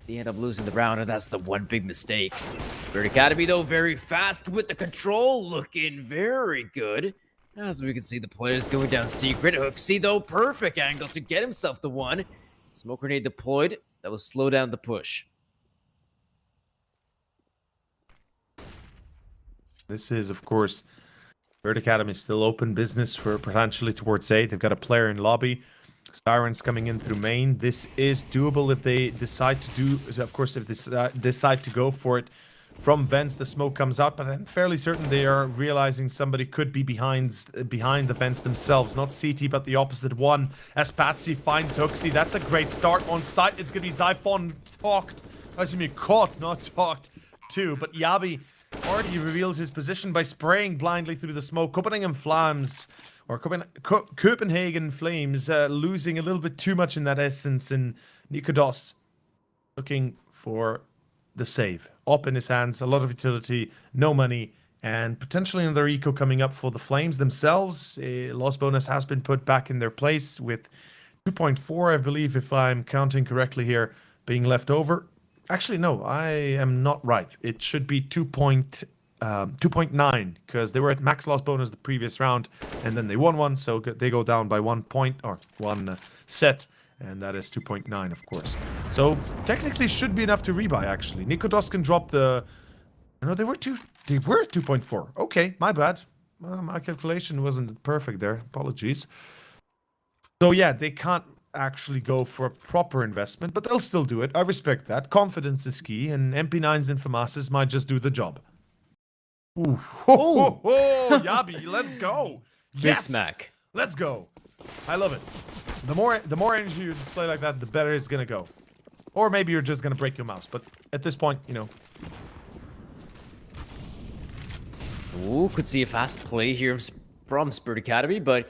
they end up losing the round, and that's the one big mistake. Spirit Academy, though, very fast with the control, looking very good. As we can see, the players going down secret. Hooksy, though, perfect angle to get himself the one. Smoke grenade deployed. That will slow down the push. This is, of course, Spirit Academy still open business for potentially towards A. They've got a player in lobby. Sirens coming in through main. This is doable if they decide to do, of course, if they decide to go for it from vents. The smoke comes out, but I'm fairly certain they are realizing somebody could be behind the vents themselves. Not CT, but the opposite one. As Patsy finds Hooksy, that's a great start on site. It's gonna be Zyphon caught, not talked to, but Yabi already reveals his position by spraying blindly through the smoke. Copenhagen Flames, or Copenhagen Flames, losing a little bit too much in that essence, and Nikodos looking for the save. Up in his hands, a lot of utility, no money, and potentially another eco coming up for the Flames themselves. A loss bonus has been put back in their place with 2.4, I believe, if I'm counting correctly here, being left over. Actually, no, I am not right. It should be 2.9, because they were at max loss bonus the previous round, and then they won one, so they go down by 1 point, or one set, and that is 2.9, of course. So technically should be enough to rebuy, actually. Nikodos can drop the... No, they were 2.4. Okay, my bad. My calculation wasn't perfect there. Apologies. So yeah, they can't actually go for a proper investment, but they'll still do it. I respect that. Confidence is key, and MP9s and FAMASs might just do the job. Ooh. Ho, Yabi, let's go. Big smack. Let's go. I love it. The more energy you display like that, the better it's gonna go. Or maybe you're just gonna break your mouse, but at this point, you know. Ooh, could see a fast play here from Spirit Academy, but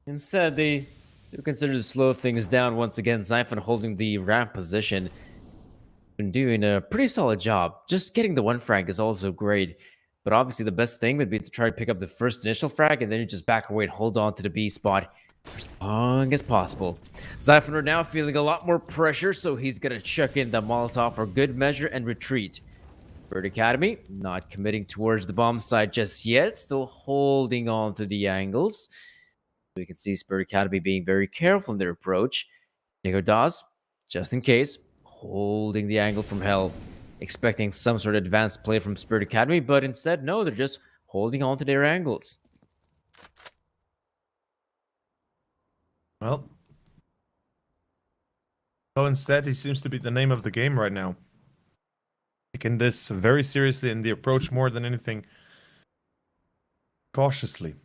instead they do consider to slow things down once again. Zyphon holding the ramp position. Been doing a pretty solid job. Just getting the one frag is also great. But obviously the best thing would be to try to pick up the first initial frag, and then you just back away and hold on to the B spot for as long as possible. Zyphon are now feeling a lot more pressure, so he's going to chuck in the Molotov for good measure and retreat. Bird Academy not committing towards the bomb site just yet, still holding on to the angles. We can see Spirit Academy being very careful in their approach. Nikodos, just in case, holding the angle from hell, expecting some sort of advanced play from Spirit Academy, but instead, no, they're just holding on to their angles. Well, so instead, he seems to be the name of the game right now. Taking this very seriously in the approach more than anything, cautiously.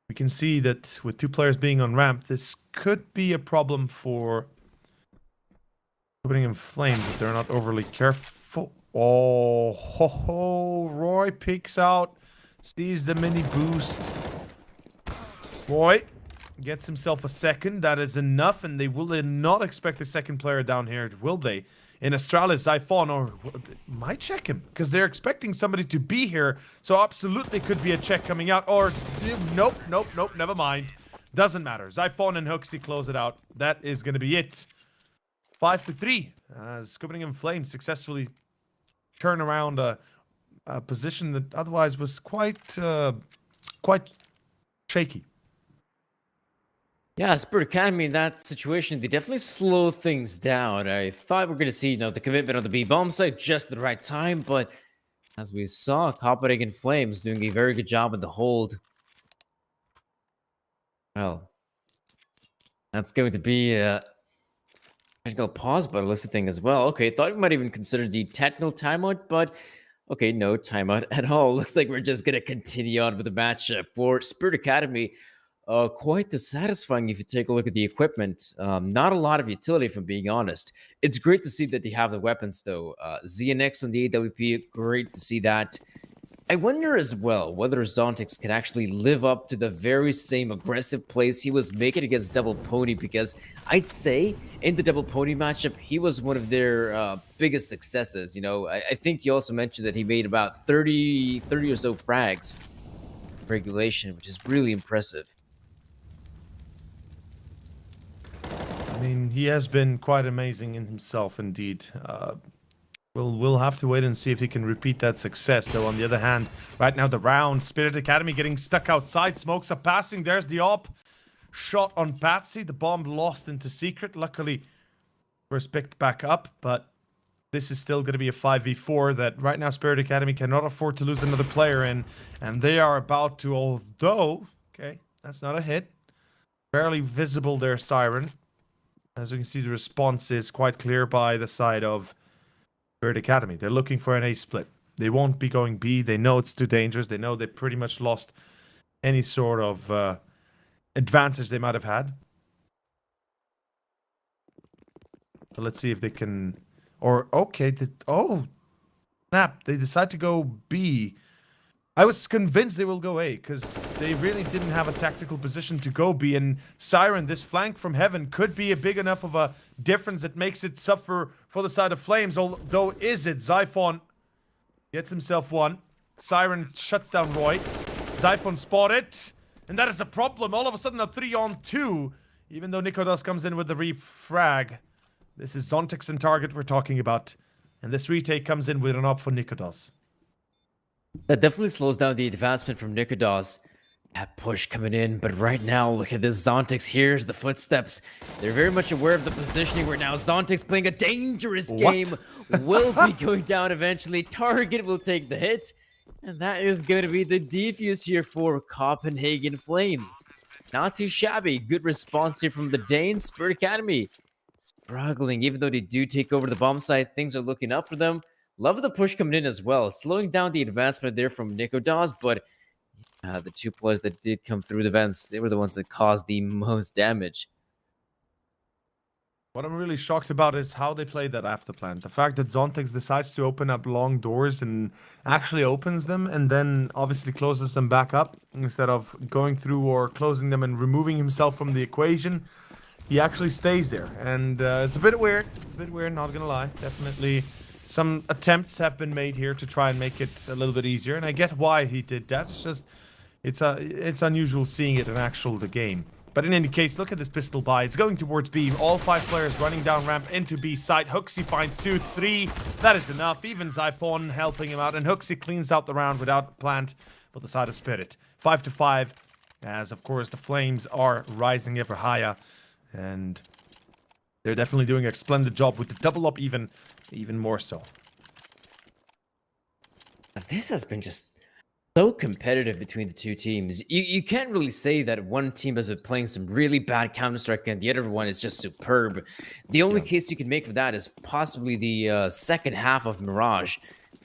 We can see that with 2 players being on ramp, this could be a problem for opening in flames if they're not overly careful. Oh, ho, ho. Roy peeks out, sees the mini boost. Roy gets himself a second. That is enough, and they will not expect a second player down here, will they? In Astralis, Zyphon, or might check him, because they're expecting somebody to be here, so absolutely could be a check coming out, or nope, never mind. Doesn't matter. Zyphon and Hooksy close it out. That is going to be it. 5-3. As Copenhagen Flames successfully turn around a position that otherwise was quite shaky. Yeah, Spirit Academy in that situation, they definitely slow things down. I thought we were going to see, the commitment on the B bomb side just at the right time, but as we saw, Copenhagen Flames doing a very good job in the hold. Well, that's going to be a technical pause by the list of thing as well. Okay, thought we might even consider the technical timeout, but okay, no timeout at all. Looks like we're just going to continue on with the match for Spirit Academy. Quite dissatisfying if you take a look at the equipment. Not a lot of utility, if I'm being honest. It's great to see that they have the weapons, though. ZNX on the AWP, great to see that. I wonder as well whether Zontix can actually live up to the very same aggressive plays he was making against Double Pony, because I'd say in the Double Pony matchup, he was one of their biggest successes. I think you also mentioned that he made about 30 or so frags regulation, which is really impressive. I mean, he has been quite amazing in himself, indeed. We'll have to wait and see if he can repeat that success, though. On the other hand, right now the round, Spirit Academy getting stuck outside. Smokes are passing. There's the op. Shot on Patsy. The bomb lost into secret. Luckily, was picked back up, but this is still going to be a 5v4 that right now Spirit Academy cannot afford to lose another player in. And they are about to, although, okay, that's not a hit. Barely visible there, Siren. As you can see, the response is quite clear by the side of Spirit Academy. They're looking for an A split. They won't be going B. They know it's too dangerous. They know they pretty much lost any sort of advantage they might have had. But let's see if they can... Or, okay, snap. They decide to go B. I was convinced they will go A, because they really didn't have a tactical position to go B. And Siren, this flank from heaven, could be a big enough of a difference that makes it suffer for the side of Flames. Although, is it? Zyphon gets himself one. Siren shuts down Roy. Zyphon spotted. And that is a problem. All of a sudden, a 3-on-2. Even though Nikodas comes in with the refrag. This is Zontix and target we're talking about. And this retake comes in with an op for Nikodas. That definitely slows down the advancement from Nikodas. That push coming in, but right now, look at this. Zontix hears the footsteps. They're very much aware of the positioning right now. Zontix playing a dangerous game. Will be going down eventually. Target will take the hit. And that is going to be the defuse here for Copenhagen Flames. Not too shabby. Good response here from the Danes. Spirit Academy struggling. Even though they do take over the bomb site, things are looking up for them. Love the push coming in as well. Slowing down the advancement there from Nikodas, but the two players that did come through the vents, they were the ones that caused the most damage. What I'm really shocked about is how they played that after plant. The fact that Zontix decides to open up long doors and actually opens them and then obviously closes them back up instead of going through or closing them and removing himself from the equation. He actually stays there. And it's a bit weird. It's a bit weird, not gonna lie. Definitely some attempts have been made here to try and make it a little bit easier. And I get why he did that. It's just, it's unusual seeing it in the game. But in any case, look at this pistol buy. It's going towards B. All 5 players running down ramp into B site. Hooksy finds 2, 3. That is enough. Even Zyphon helping him out. And Hooksy cleans out the round without plant for the side of Spirit. 5-5. As, of course, the Flames are rising ever higher. And they're definitely doing a splendid job with the double up even more so. This has been just so competitive between the two teams. You can't really say that one team has been playing some really bad Counter-Strike and the other one is just superb. The only case you can make for that is possibly the second half of Mirage.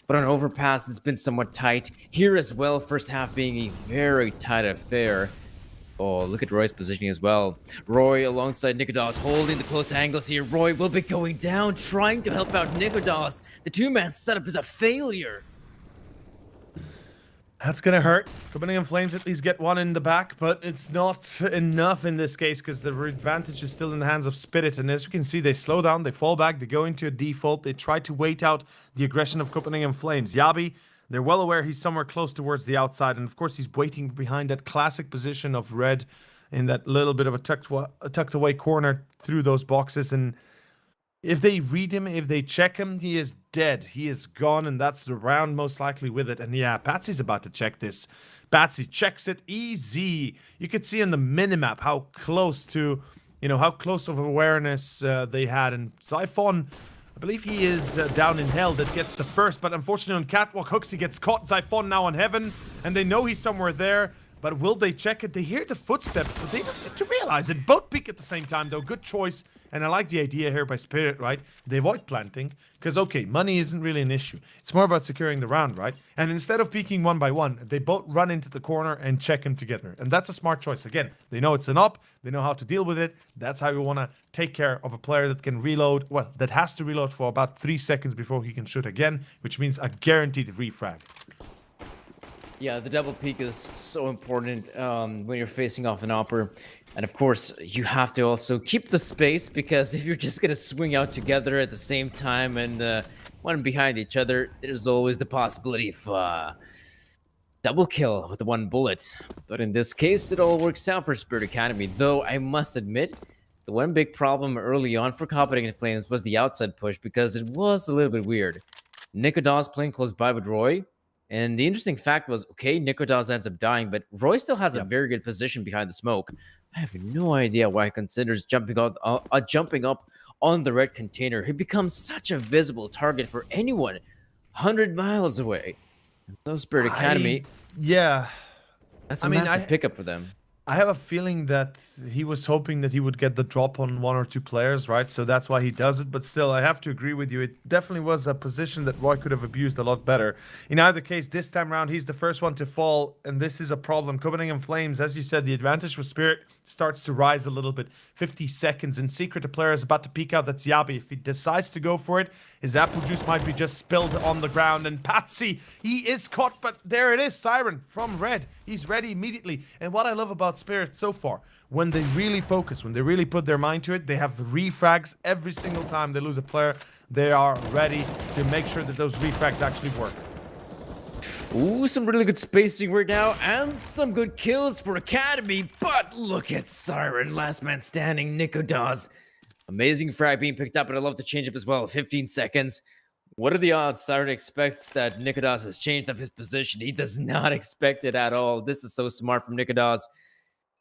But on Overpass, it's been somewhat tight. Here as well, first half being a very tight affair. Oh, look at Roy's positioning as well. Roy alongside Nikodas holding the close angles here. Roy will be going down, trying to help out Nikodas. The two-man setup is a failure. That's gonna hurt. Copenhagen Flames at least get one in the back, but it's not enough in this case because the advantage is still in the hands of Spirit. And as you can see, they slow down, they fall back, they go into a default. They try to wait out the aggression of Copenhagen Flames. Yabi, they're well aware he's somewhere close towards the outside. And of course, he's waiting behind that classic position of red in that little bit of a tucked away corner through those boxes. And if they read him, if they check him, he is dead. He is gone, and that's the round most likely with it. And yeah, Patsy's about to check this. Patsy checks it easy. You could see on the minimap how close to, how close of awareness they had. And Zyphon, I believe he is down in hell that gets the first, but unfortunately on Catwalk Hooks he gets caught. Zyphon now on Heaven, and they know he's somewhere there. But will they check it? They hear the footsteps, but they don't seem to realize it. Both peek at the same time, though. Good choice. And I like the idea here by Spirit, right? They avoid planting, because, okay, money isn't really an issue. It's more about securing the round, right? And instead of peeking one by one, they both run into the corner and check him together. And that's a smart choice. Again, they know it's an op. They know how to deal with it. That's how you want to take care of a player that can reload. Well, that has to reload for about 3 seconds before he can shoot again, which means a guaranteed refrag. Yeah, the double peek is so important when you're facing off an opper. And of course, you have to also keep the space, because if you're just going to swing out together at the same time and one behind each other, there's always the possibility of double kill with the one bullet. But in this case, it all works out for Spirit Academy. Though I must admit, the one big problem early on for Copenhagen Flames was the outside push, because it was a little bit weird. Nikodas playing close by with Roy. And the interesting fact was, okay, Nikodas ends up dying, but Roy still has a very good position behind the smoke. I have no idea why he considers jumping up on the red container. He becomes such a visible target for anyone 100 miles away. And so Spirit Academy, that's a massive pickup for them. I have a feeling that he was hoping that he would get the drop on 1 or 2 players, right? So that's why he does it. But still, I have to agree with you. It definitely was a position that Roy could have abused a lot better. In either case, this time around, he's the first one to fall, and this is a problem. Copenhagen Flames, as you said, the advantage for Spirit starts to rise a little bit. 50 seconds. In secret, the player is about to peek out. That's Yabi. If he decides to go for it, his apple juice might be just spilled on the ground. And Patsy, he is caught, but there it is. Siren from Red. He's ready immediately. And what I love about Spirit so far, when they really focus, when they really put their mind to it, they have refrags every single time they lose a player. They are ready to make sure that those refrags actually work. Ooh, some really good spacing right now, and some good kills for Academy. But look at Siren, last man standing, Nikodas. Amazing frag being picked up, but I love the change up as well. 15 seconds. What are the odds? Siren expects that Nikodas has changed up his position. He does not expect it at all. This is so smart from Nikodas.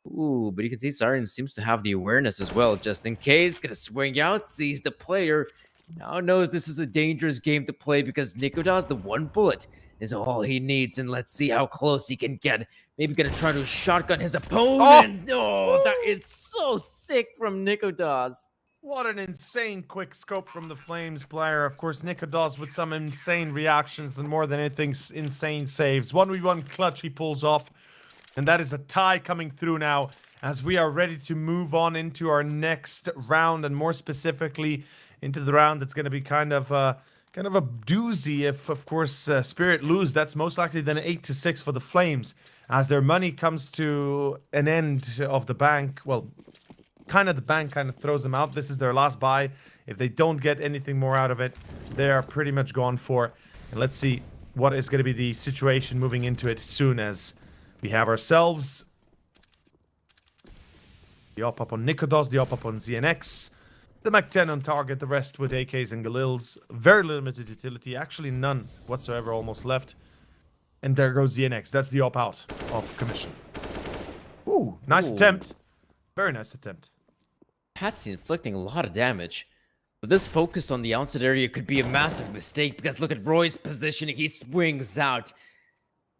Ooh, but you can see Siren seems to have the awareness as well, just in case. Gonna swing out, sees the player. Now knows this is a dangerous game to play, because Nikodas, the one bullet, is all he needs. And let's see how close he can get. Maybe gonna try to shotgun his opponent. Oh, that is so sick from Nikodas. What an insane quick scope from the Flames player. Of course, Nikodas with some insane reactions and more than anything, insane saves. 1v1 clutch he pulls off. And that is a tie coming through now, as we are ready to move on into our next round, and more specifically into the round that's going to be kind of a doozy. If, of course, Spirit lose, that's most likely then 8-6 for the Flames, as their money comes to an end of the bank. Well, the bank kind of throws them out. This is their last buy. If they don't get anything more out of it, they are pretty much gone for. And let's see what is going to be the situation moving into it soon, as we have ourselves the op-up on Nikodas, the op-up on ZNX, the Mac 10 on target, the rest with AKs and Galils. Very limited utility, actually none whatsoever almost left. And there goes ZNX. That's the op-out of commission. Ooh, nice attempt. Very nice attempt. Patsy inflicting a lot of damage. But this focus on the outside area could be a massive mistake, because look at Roy's positioning. He swings out.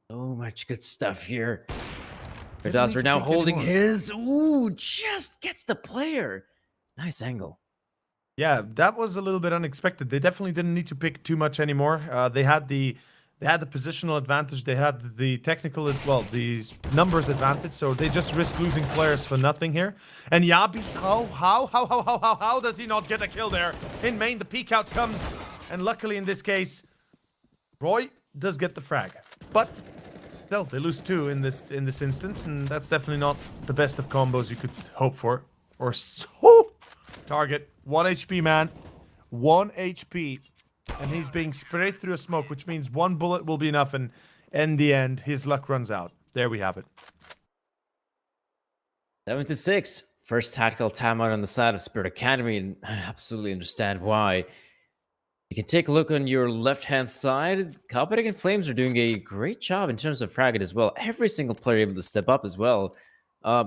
So much good stuff here. Nikodas are now holding his. Ooh, just gets the player. Nice angle. Yeah, that was a little bit unexpected. They definitely didn't need to pick too much anymore. They had the positional advantage. They had the technical, the numbers advantage. So they just risk losing players for nothing here. And Yabi, how does he not get a kill there? In main, the peek out comes, and luckily in this case, Roy does get the frag. But still, they lose 2 in this instance, and that's definitely not the best of combos you could hope for. Or so. Target 1 HP, man. 1 HP. And he's being sprayed through a smoke, which means 1 bullet will be enough, and in the end, his luck runs out. There we have it. 7-6. First tactical timeout on the side of Spirit Academy, and I absolutely understand why. You can take a look on your left-hand side. Copenhagen Flames are doing a great job in terms of fragget as well. Every single player able to step up as well.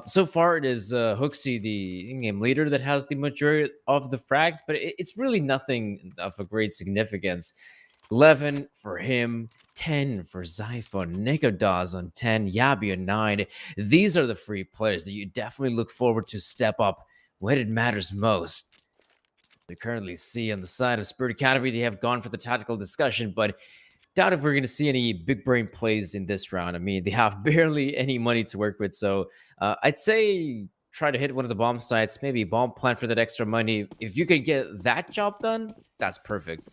So far, it is Hooksy, the in-game leader, that has the majority of the frags, but it's really nothing of a great significance. 11 for him, 10 for Zyphon, Nikodaz on 10, Yabi on 9. These are the free players that you definitely look forward to step up when it matters most. They currently see on the side of Spirit Academy, they have gone for the tactical discussion, but doubt if we're going to see any big brain plays in this round. I mean, they have barely any money to work with, so I'd say try to hit one of the bomb sites, maybe bomb plant for that extra money. If you could get that job done, that's perfect.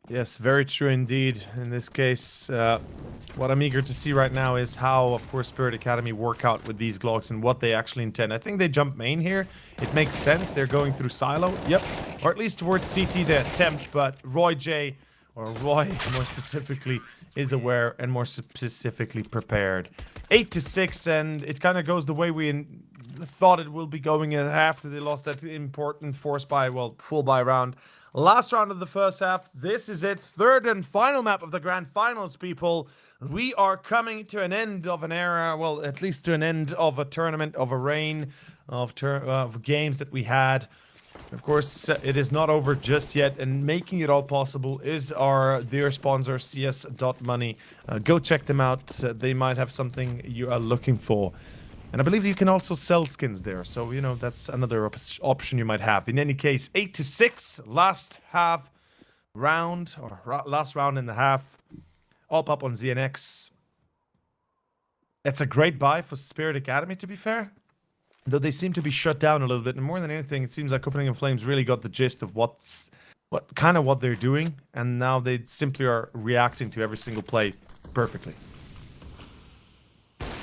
Yes, very true indeed. In this case, what I'm eager to see right now is how, of course, Spirit Academy work out with these Glocks and what they actually intend. I think they jump main here. It makes sense. They're going through silo. Yep. Or at least towards CT they attempt, but Roy J, or Roy more specifically, is aware and more specifically prepared. 8-6, and it kind of goes the way we thought it will be going after they lost that important force buy, well, full buy round. Last round of the first half. This is it. Third and final map of the grand finals, people. We are coming to an end of an era, well, at least to an end of a tournament, of a reign of games that we had. Of course, it is not over just yet, and making it all possible is our dear sponsor, CS.money. Go check them out. They might have something you are looking for. And I believe you can also sell skins there, so, you know, that's another option you might have. In any case, 8-6, last half round, or last round and a half, all up on ZNX. It's a great buy for Spirit Academy, to be fair. Though they seem to be shut down a little bit, and more than anything, it seems like Copenhagen Flames really got the gist of what they're doing, and now they simply are reacting to every single play perfectly.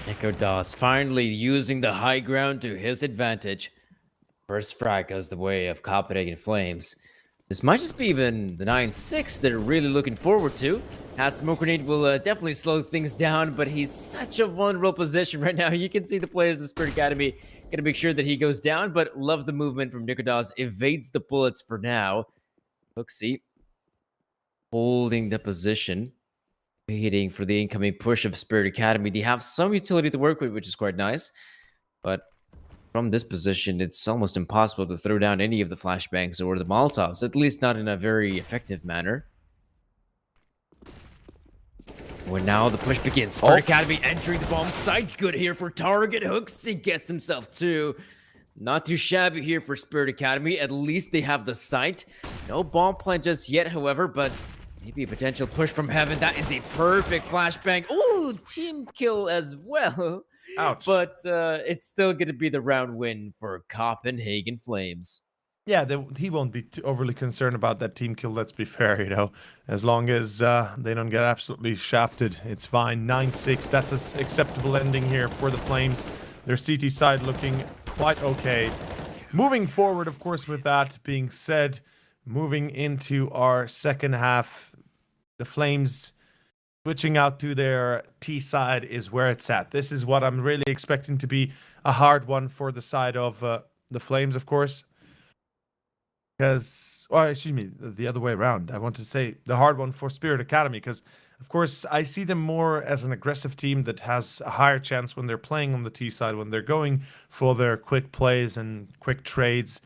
Nikodaz finally using the high ground to his advantage. First frag goes the way of Copenhagen Flames. This might just be even the 9-6 they're really looking forward to. Hat Smoke Grenade will definitely slow things down, but he's such a vulnerable position right now. You can see the players of Spirit Academy gonna make sure that he goes down, but love the movement from Nikodaz. Evades the bullets for now. Hooksy holding the position, waiting for the incoming push of Spirit Academy. They have some utility to work with, which is quite nice, but from this position, it's almost impossible to throw down any of the flashbangs or the Molotovs, at least not in a very effective manner. When now the push begins, Spirit Academy entering the bomb site. Good here for Target. Hooks, he gets himself two. Not too shabby here for Spirit Academy. At least they have the site. No bomb plant just yet, however, but maybe a potential push from heaven. That is a perfect flashbang. Ooh, team kill as well. Ouch. But it's still going to be the round win for Copenhagen Flames. Yeah, he won't be too overly concerned about that team kill, let's be fair, you know. As long as they don't get absolutely shafted, it's fine. 9-6, that's an acceptable ending here for the Flames. Their CT side looking quite okay. Moving forward, of course, with that being said, moving into our second half, the Flames switching out to their T side is where it's at. This is what I'm really expecting to be a hard one for the side of the Flames, of course. Because, well, excuse me, the other way around. I want to say the hard one for Spirit Academy, because, of course, I see them more as an aggressive team that has a higher chance when they're playing on the T side, when they're going for their quick plays and quick trades.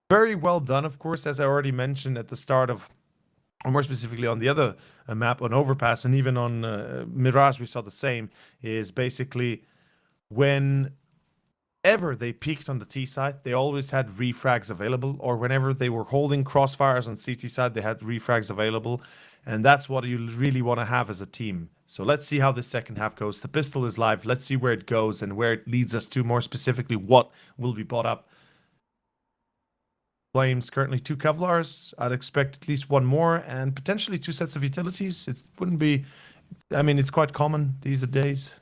Very well done, of course, as I already mentioned at the start of, or more specifically on the other map on Overpass, and even on Mirage we saw the same, is basically whenever they peaked on the T side, they always had refrags available, or whenever they were holding crossfires on CT side, they had refrags available, and that's what you really want to have as a team. So let's see how the second half goes. The pistol is live. Let's see where it goes and where it leads us to, more specifically what will be bought up. Flames currently 2 Kevlars. I'd expect at least one more and potentially 2 sets of utilities. It wouldn't be, I mean, it's quite common these days.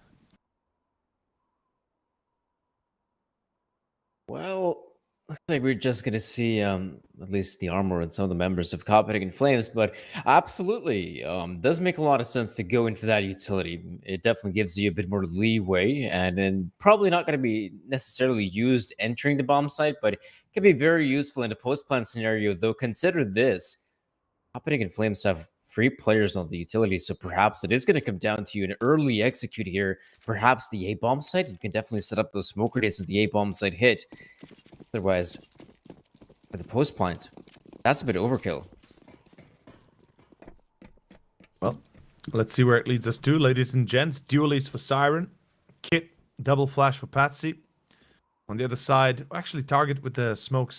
Well, Looks like we're just gonna see at least the armor and some of the members of Copenhagen Flames, but absolutely does make a lot of sense to go in for that utility. It definitely gives you a bit more leeway, and then probably not going to be necessarily used entering the bomb site, but it can be very useful in a post plant scenario. Though consider this: Copenhagen Flames have free players on the utility, so perhaps it is going to come down to an early execute here. Perhaps the A bomb site. You can definitely set up those smoke grenades if the A bomb site hit. Otherwise, for the post plant, that's a bit overkill. Well, let's see where it leads us to, ladies and gents. Dualies for Siren, Kit, double flash for Patsy. On the other side, actually target with the smoke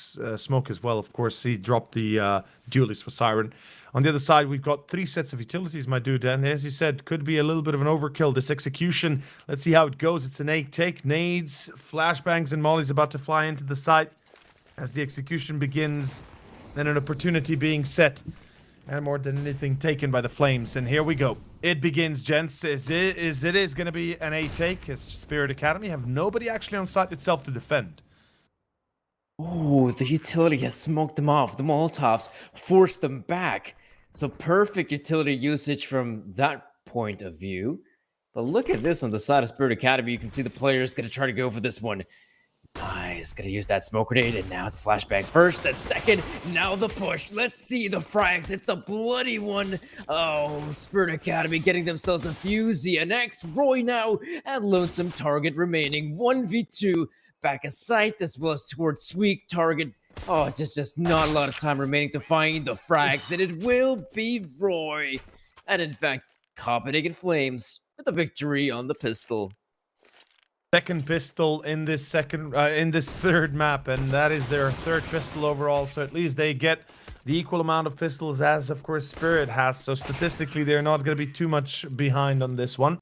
as well. Of course, he dropped the dualies for Siren. On the other side, we've got 3 sets of utilities, my dude. And as you said, could be a little bit of an overkill. This execution, let's see how it goes. It's an 8 take. Nades, flashbangs, and Molly's about to fly into the site as the execution begins. And an opportunity being set. And more than anything, taken by the Flames. And here we go. It begins, gents. It is going to be an A take. As Spirit Academy have nobody actually on site itself to defend. Oh, the utility has smoked them off. The Molotovs forced them back. So perfect utility usage from that point of view. But look at this on the side of Spirit Academy. You can see the players going to try to go for this one. Nice, gonna use that smoke grenade, and now the flashbang first, then second, now the push. Let's see the frags, it's a bloody one. Oh, Spirit Academy getting themselves a Fusey, an X, Roy now, and Lonesome Target remaining 1v2. Back a sight as well as towards Sweet Target. Oh, it's just not a lot of time remaining to find the frags, and it will be Roy. And in fact, Copenhagen Flames with a victory on the pistol. Second pistol in this third map, and that is their third pistol overall. So at least they get the equal amount of pistols as, of course, Spirit has. So statistically, they're not going to be too much behind on this one.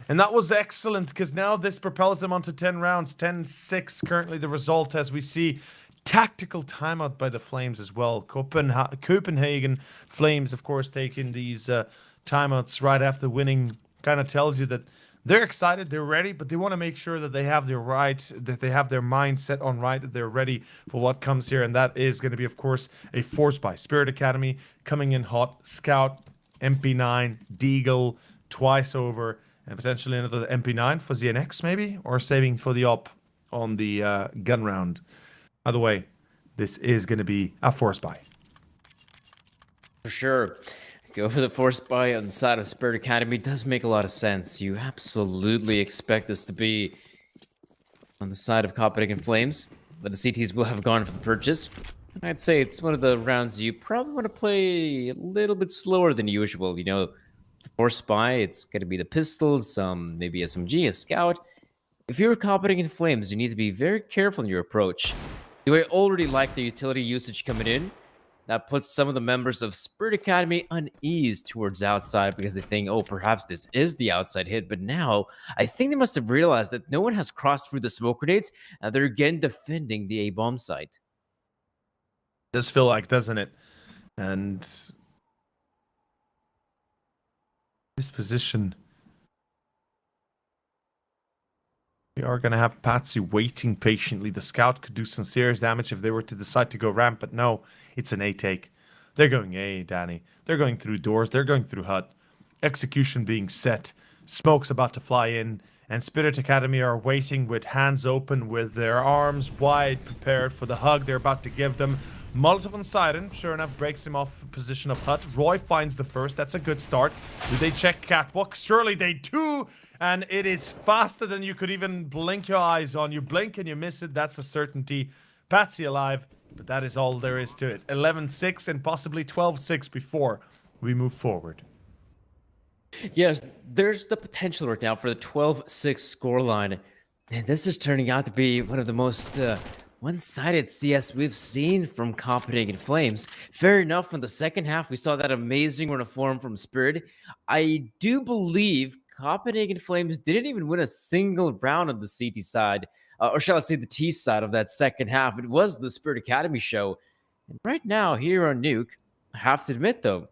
And that was excellent, because now this propels them onto 10 rounds. 10-6 currently the result, as we see tactical timeout by the Flames as well. Copenhagen Flames, of course, taking these timeouts right after winning. Kind of tells you that they're excited, they're ready, but they want to make sure that they have their mind set on right, that they're ready for what comes here. And that is going to be, of course, a force by Spirit Academy coming in hot. Scout, MP9, Deagle, twice over, and potentially another MP9 for ZNX maybe, or saving for the op on the gun round. Either way, this is going to be a force buy. For sure. Go for the force buy on the side of Spirit Academy does make a lot of sense. You absolutely expect this to be on the side of Copenhagen Flames, but the CTs will have gone for the purchase. And I'd say it's one of the rounds you probably want to play a little bit slower than usual. You know, the force buy, it's going to be the pistols, maybe SMG, a scout. If you're Copenhagen Flames, you need to be very careful in your approach. Do I already like the utility usage coming in? That puts some of the members of Spirit Academy uneased towards outside because they think, oh, perhaps this is the outside hit. But now, I think they must have realized that no one has crossed through the smoke grenades, and they're again defending the A-bomb site. Does feel like, doesn't it? And this position, we are going to have Patsy waiting patiently. The scout could do some serious damage if they were to decide to go ramp, but no, it's an A take. They're going A, Danny. They're going through doors. They're going through hut. Execution being set. Smoke's about to fly in. And Spirit Academy are waiting with hands open, with their arms wide, prepared for the hug they're about to give them. Molotov on Siren, sure enough, breaks him off position of hut. Roy finds the first. That's a good start. Do they check catwalk? Surely they do. And it is faster than you could even blink your eyes on. You blink and you miss it. That's a certainty. Patsy alive, but that is all there is to it. 11-6 and possibly 12-6 before we move forward. Yes, there's the potential right now for the 12-6 scoreline. And this is turning out to be one of the most one-sided CS we've seen from Copenhagen Flames. Fair enough, in the second half, we saw that amazing run of form from Spirit. I do believe Copenhagen Flames didn't even win a single round on the CT side, or shall I say the T side of that second half. It was the Spirit Academy show. And right now, here on Nuke, I have to admit though,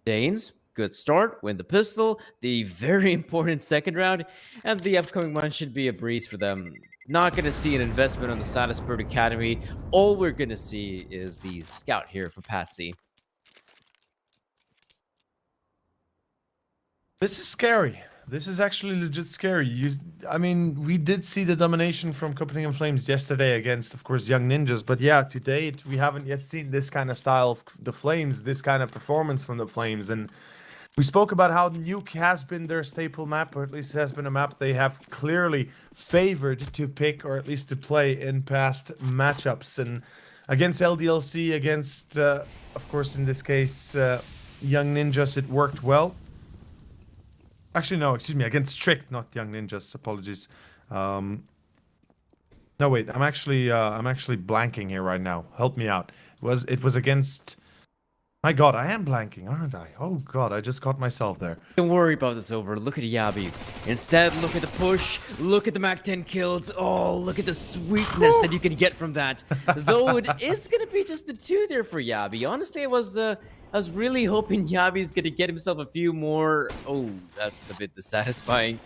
Danes, good start, win the pistol, the very important second round, and the upcoming one should be a breeze for them. Not going to see an investment on the side of Spirit Academy. All we're going to see is the scout here for Patsy. This is scary. This is actually legit scary. I mean, we did see the domination from Copenhagen Flames yesterday against, of course, Young Ninjas. But yeah, today we haven't yet seen this kind of style of the Flames, this kind of performance from the Flames. And we spoke about how Nuke has been their staple map, or at least has been a map they have clearly favored to pick, or at least to play in past matchups. And against LDLC, against, of course, in this case, Young Ninjas, it worked well. Actually, no, excuse me, against Strict, not Young Ninjas. Apologies. No, wait, I'm actually blanking here right now. Help me out. It was against. My God, I am blanking, aren't I? Oh God, I just caught myself there. Don't worry about this over. Look at Yabi. Instead, look at the push. Look at the Mac 10 kills. Oh, look at the sweetness that you can get from that. Though it is gonna be just the 2 there for Yabi. Honestly, I was really hoping Yabi's gonna get himself a few more. Oh, that's a bit dissatisfying.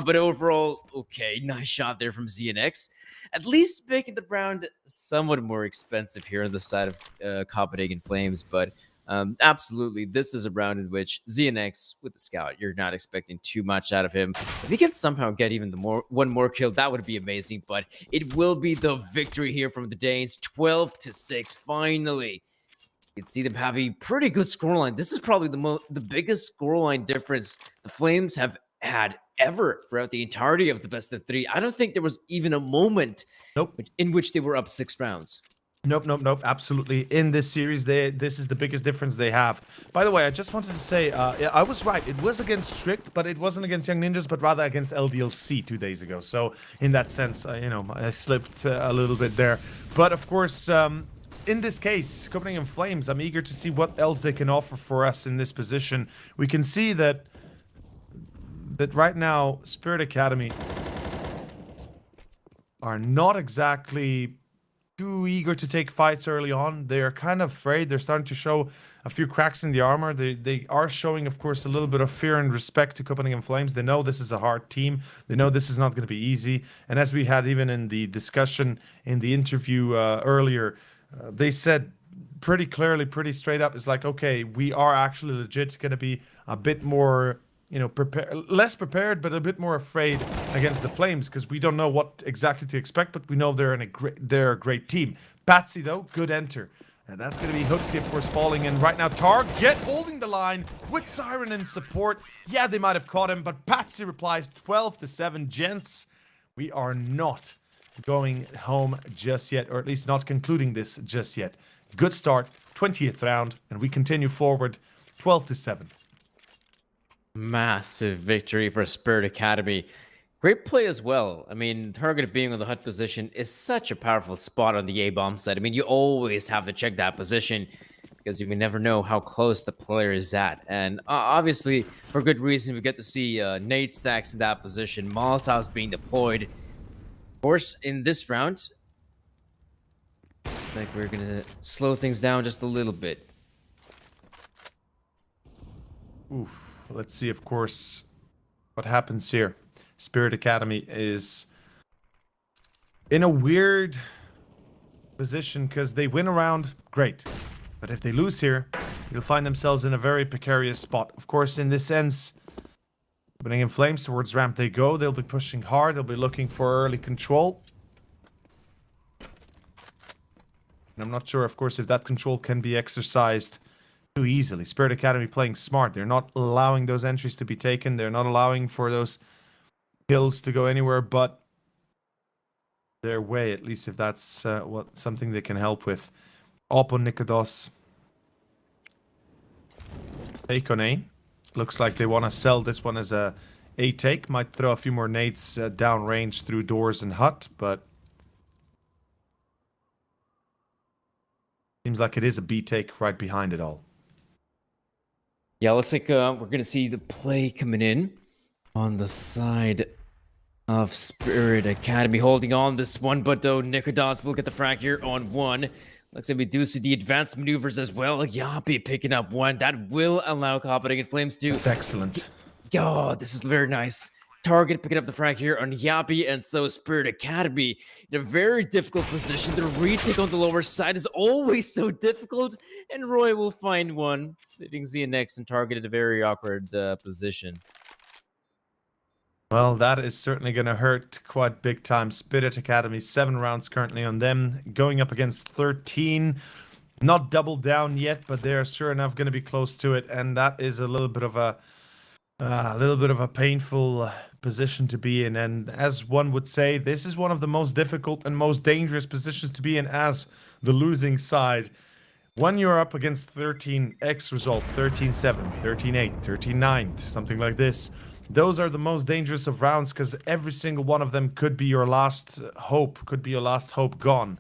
But overall, okay, nice shot there from ZNX. At least making the round somewhat more expensive here on the side of Copenhagen Flames. But absolutely, this is a round in which ZNX with the scout, you're not expecting too much out of him. If he can somehow get even one more kill, that would be amazing. But it will be the victory here from the Danes, 12-6. Finally, you can see them have a pretty good scoreline. This is probably the biggest scoreline difference the Flames have had ever throughout the entirety of the best of 3. I don't think there was even a moment in which they were up 6 rounds. Nope. Absolutely. In this series, this is the biggest difference they have. By the way, I just wanted to say, I was right. It was against Strict, but it wasn't against Young Ninjas, but rather against LDLC 2 days ago. So in that sense, I slipped a little bit there. But of course, in this case, Copenhagen Flames, I'm eager to see what else they can offer for us in this position. We can see that right now, Spirit Academy are not exactly too eager to take fights early on. They're kind of afraid. They're starting to show a few cracks in the armor. They are showing, of course, a little bit of fear and respect to Copenhagen Flames. They know this is a hard team. They know this is not going to be easy. And as we had even in the discussion in the interview earlier, they said pretty clearly, pretty straight up, it's like, okay, we are actually legit going to be a bit more, less prepared, but a bit more afraid against the Flames, because we don't know what exactly to expect, but we know they're a great team. Patsy, though, good enter. And that's going to be Hooksy, of course, falling in right now. Target holding the line with Siren in support. Yeah, they might have caught him, but Patsy replies 12-7. Gents, we are not going home just yet, or at least not concluding this just yet. Good start, 20th round, and we continue forward 12-7. Massive victory for Spirit Academy. Great play as well. I mean, target being on the hut position is such a powerful spot on the A-bomb side. I mean, you always have to check that position because you can never know how close the player is at. And obviously, for good reason, we get to see nade stacks in that position, Molotovs being deployed. Of course, in this round, like we're going to slow things down just a little bit. Oof. Let's see, of course, what happens here. Spirit Academy is in a weird position because they win a round, great. But if they lose here, they'll find themselves in a very precarious spot. Of course, in this sense, putting in Flames towards ramp they go. They'll be pushing hard. They'll be looking for early control. And I'm not sure, of course, if that control can be exercised too easily. Spirit Academy playing smart. They're not allowing those entries to be taken. They're not allowing for those kills to go anywhere but their way, at least if that's something they can help with. Oppo Nikodos. Take on A. Looks like they want to sell this one as a take. Might throw a few more nades downrange through doors and hut, but seems like it is a B take right behind it all. Yeah, looks like we're going to see the play coming in on the side of Spirit Academy. Holding on this one, but though Nikodos will get the frag here on 1. Looks like we do see the advanced maneuvers as well. Yapi picking up 1. That will allow Copenhagen Flames to... That's excellent. Oh, this is very nice. target, picking up the frag here on Yabi, and so Spirit Academy in a very difficult position. The retake on the lower side is always so difficult, and Roy will find one, leaving ZNX and target at a very awkward position. Well, that is certainly going to hurt quite big time. Spirit Academy, 7 rounds currently on them, going up against 13. Not doubled down yet, but they're sure enough going to be close to it, and that is a little bit of a painful position to be in. And as one would say, this is one of the most difficult and most dangerous positions to be in as the losing side. When you're up against 13x result, 13-7, 13-8, 13-9, something like this, those are the most dangerous of rounds because every single one of them could be your last hope, gone.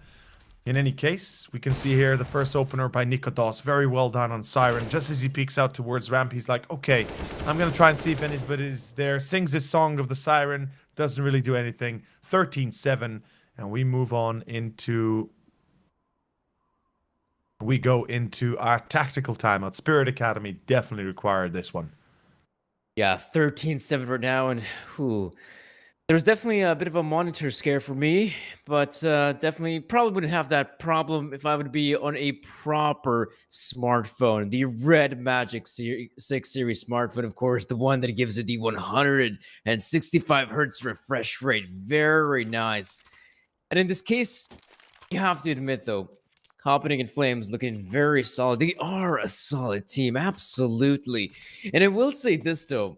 In any case, we can see here the first opener by Nikodos. Very well done on Siren. Just as he peeks out towards ramp, he's like, okay, I'm going to try and see if anybody's there. Sings his song of the Siren. Doesn't really do anything. 13-7. And we move on into... We go into our tactical timeout. Spirit Academy definitely required this one. Yeah, 13-7 right now, and there's definitely a bit of a monitor scare for me, but definitely probably wouldn't have that problem if I would be on a proper smartphone. The Red Magic 6 series smartphone, of course, the one that gives it the 165 hertz refresh rate. Very nice. And in this case, you have to admit, though, Copenhagen Flames looking very solid. They are a solid team, absolutely. And I will say this, though.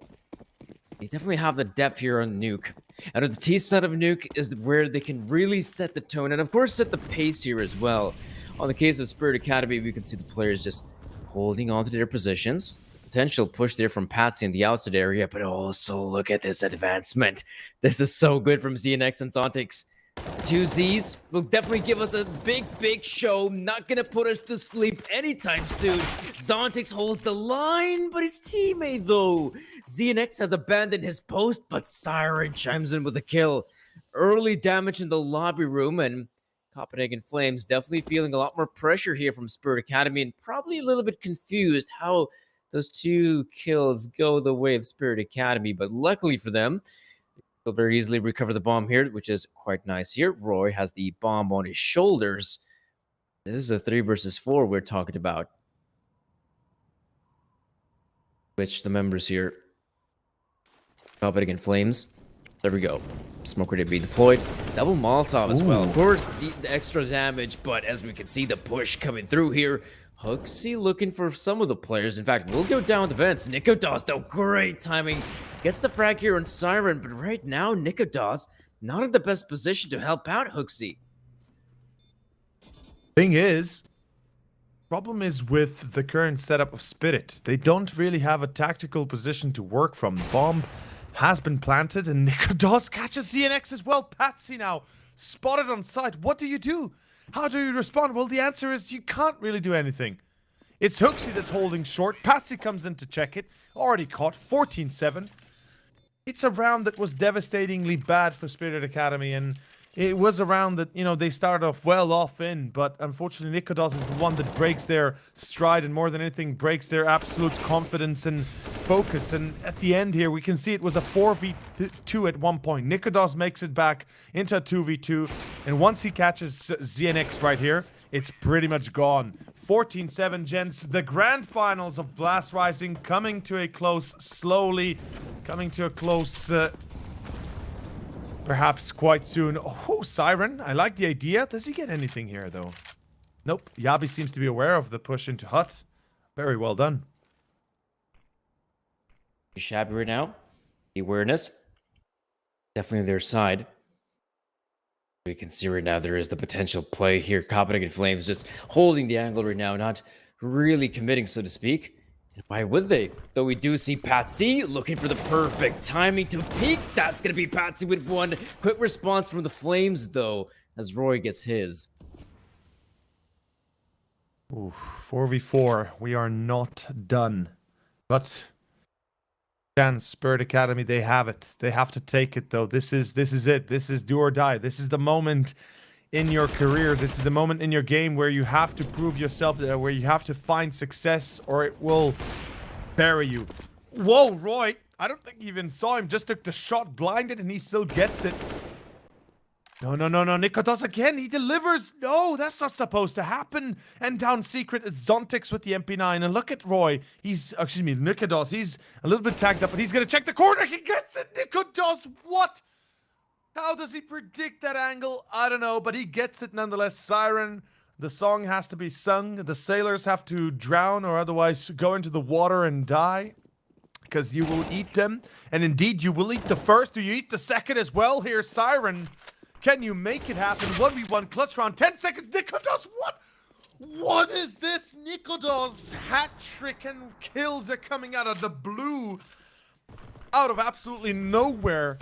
They definitely have the depth here on Nuke. And on the T side of Nuke is where they can really set the tone and, of course, set the pace here as well. On the case of Spirit Academy, we can see the players just holding on to their positions. Potential push there from Patsy in the outside area, but also look at this advancement. This is so good from ZNX and Zontix. 2 Zs will definitely give us a big show. Not gonna put us to sleep anytime soon. Zontix holds the line, but his teammate though. ZNX has abandoned his post, but Siren chimes in with a kill. Early damage in the lobby room, and Copenhagen Flames definitely feeling a lot more pressure here from Spirit Academy, and probably a little bit confused how those 2 kills go the way of Spirit Academy. But luckily for them, they'll very easily recover the bomb here, which is quite nice here. Roy has the bomb on his shoulders. This is a 3 versus 4 we're talking about. Which the members here. Copenhagen Flames. There we go. Smoke grenade being deployed. Double Molotov as well. Of course, the extra damage, but as we can see, the push coming through here. Hooksy looking for some of the players. In fact, we'll go down the vents. Nikodos, though, great timing. Gets the frag here on Siren, but right now, Nikodos not in the best position to help out Hooksy. Thing is, problem is with the current setup of Spirit. They don't really have a tactical position to work from. The bomb has been planted, and Nikodos catches ZNX as well. Patsy now spotted on site. What do you do? How do you respond? Well, the answer is you can't really do anything. It's Hooksy that's holding short. Patsy comes in to check it. Already caught. 14-7. It's a round that was devastatingly bad for Spirit Academy, and it was a round that, you know, they started off well off in, but unfortunately Nikodos is the one that breaks their stride, and more than anything breaks their absolute confidence and focus. And at the end here, we can see it was a 4v2 at one point. Nikodos makes it back into a 2v2, and once he catches ZNX right here, it's pretty much gone. 14-7, gents. The grand finals of Blast Rising coming to a close slowly. Coming to a close, perhaps quite soon. Oh, Siren. I like the idea. Does he get anything here, though? Nope. Yabi seems to be aware of the push into Hut. Very well done. Shabby right now. The awareness. Definitely their side. We can see right now there is the potential play here. Copenhagen Flames just holding the angle right now, not really committing, so to speak. Why would they? Though we do see Patsy looking for the perfect timing to peek. That's going to be Patsy with one. Quick response from the Flames, though, as Roy gets his. Ooh, 4v4. We are not done. But chance, Spirit Academy, they have it. They have to take it, though. This is it. This is do or die. This is the moment in your career. This is the moment in your game where you have to prove yourself, where you have to find success, or it will bury you. Whoa, Roy! I don't think he even saw him. Just took the shot, blinded, and he still gets it. No, Nico does again. He delivers. No, that's not supposed to happen. And down secret, it's Zontix with the MP9. And look at Roy. Nico does. He's a little bit tagged up, but he's going to check the corner. He gets it. Nico does what? How does he predict that angle? I don't know, but he gets it nonetheless. Siren, the song has to be sung. The sailors have to drown or otherwise go into the water and die. Because you will eat them. And indeed, you will eat the first. Do you eat the second as well? Here's Siren. Can you make it happen? 1v1 clutch round. 10 seconds. Nikodos, what? What is this? Nikodos hat trick and kills are coming out of the blue. Out of absolutely nowhere.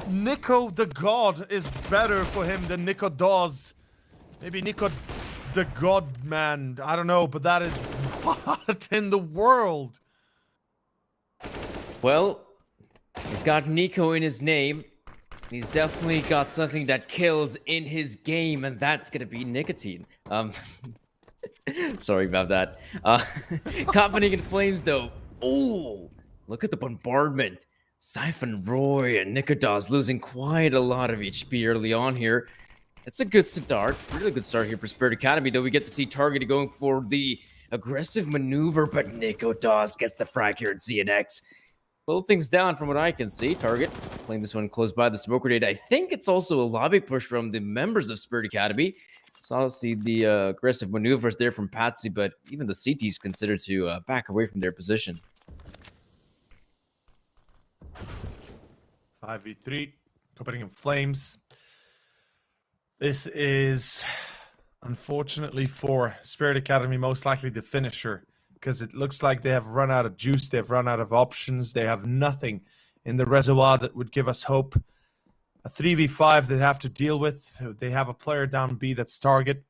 Nico the God is better for him than Nikodos. Maybe Nico the God man. I don't know, but that is what in the world? Well, he's got Nico in his name. He's definitely got something that kills in his game, and that's gonna be nicotine. Sorry about that. Copenhagen Flames, though. Oh, look at the bombardment. Siphon, Roy, and Nikodos losing quite a lot of HP early on here. It's a good start. Really good start here for Spirit Academy, though we get to see Target going for the aggressive maneuver, but Nikodos gets the frag here at ZNX. Slow things down from what I can see. Target playing this one close by the smoke grenade. I think it's also a lobby push from the members of Spirit Academy. So I'll see the aggressive maneuvers there from Patsy, but even the CTs consider to back away from their position. 5v3, Copenhagen Flames. This is, unfortunately for Spirit Academy, most likely the finisher. Because it looks like they have run out of juice, they've run out of options, they have nothing in the reservoir that would give us hope. A 3v5 they have to deal with. They have a player down B that's target.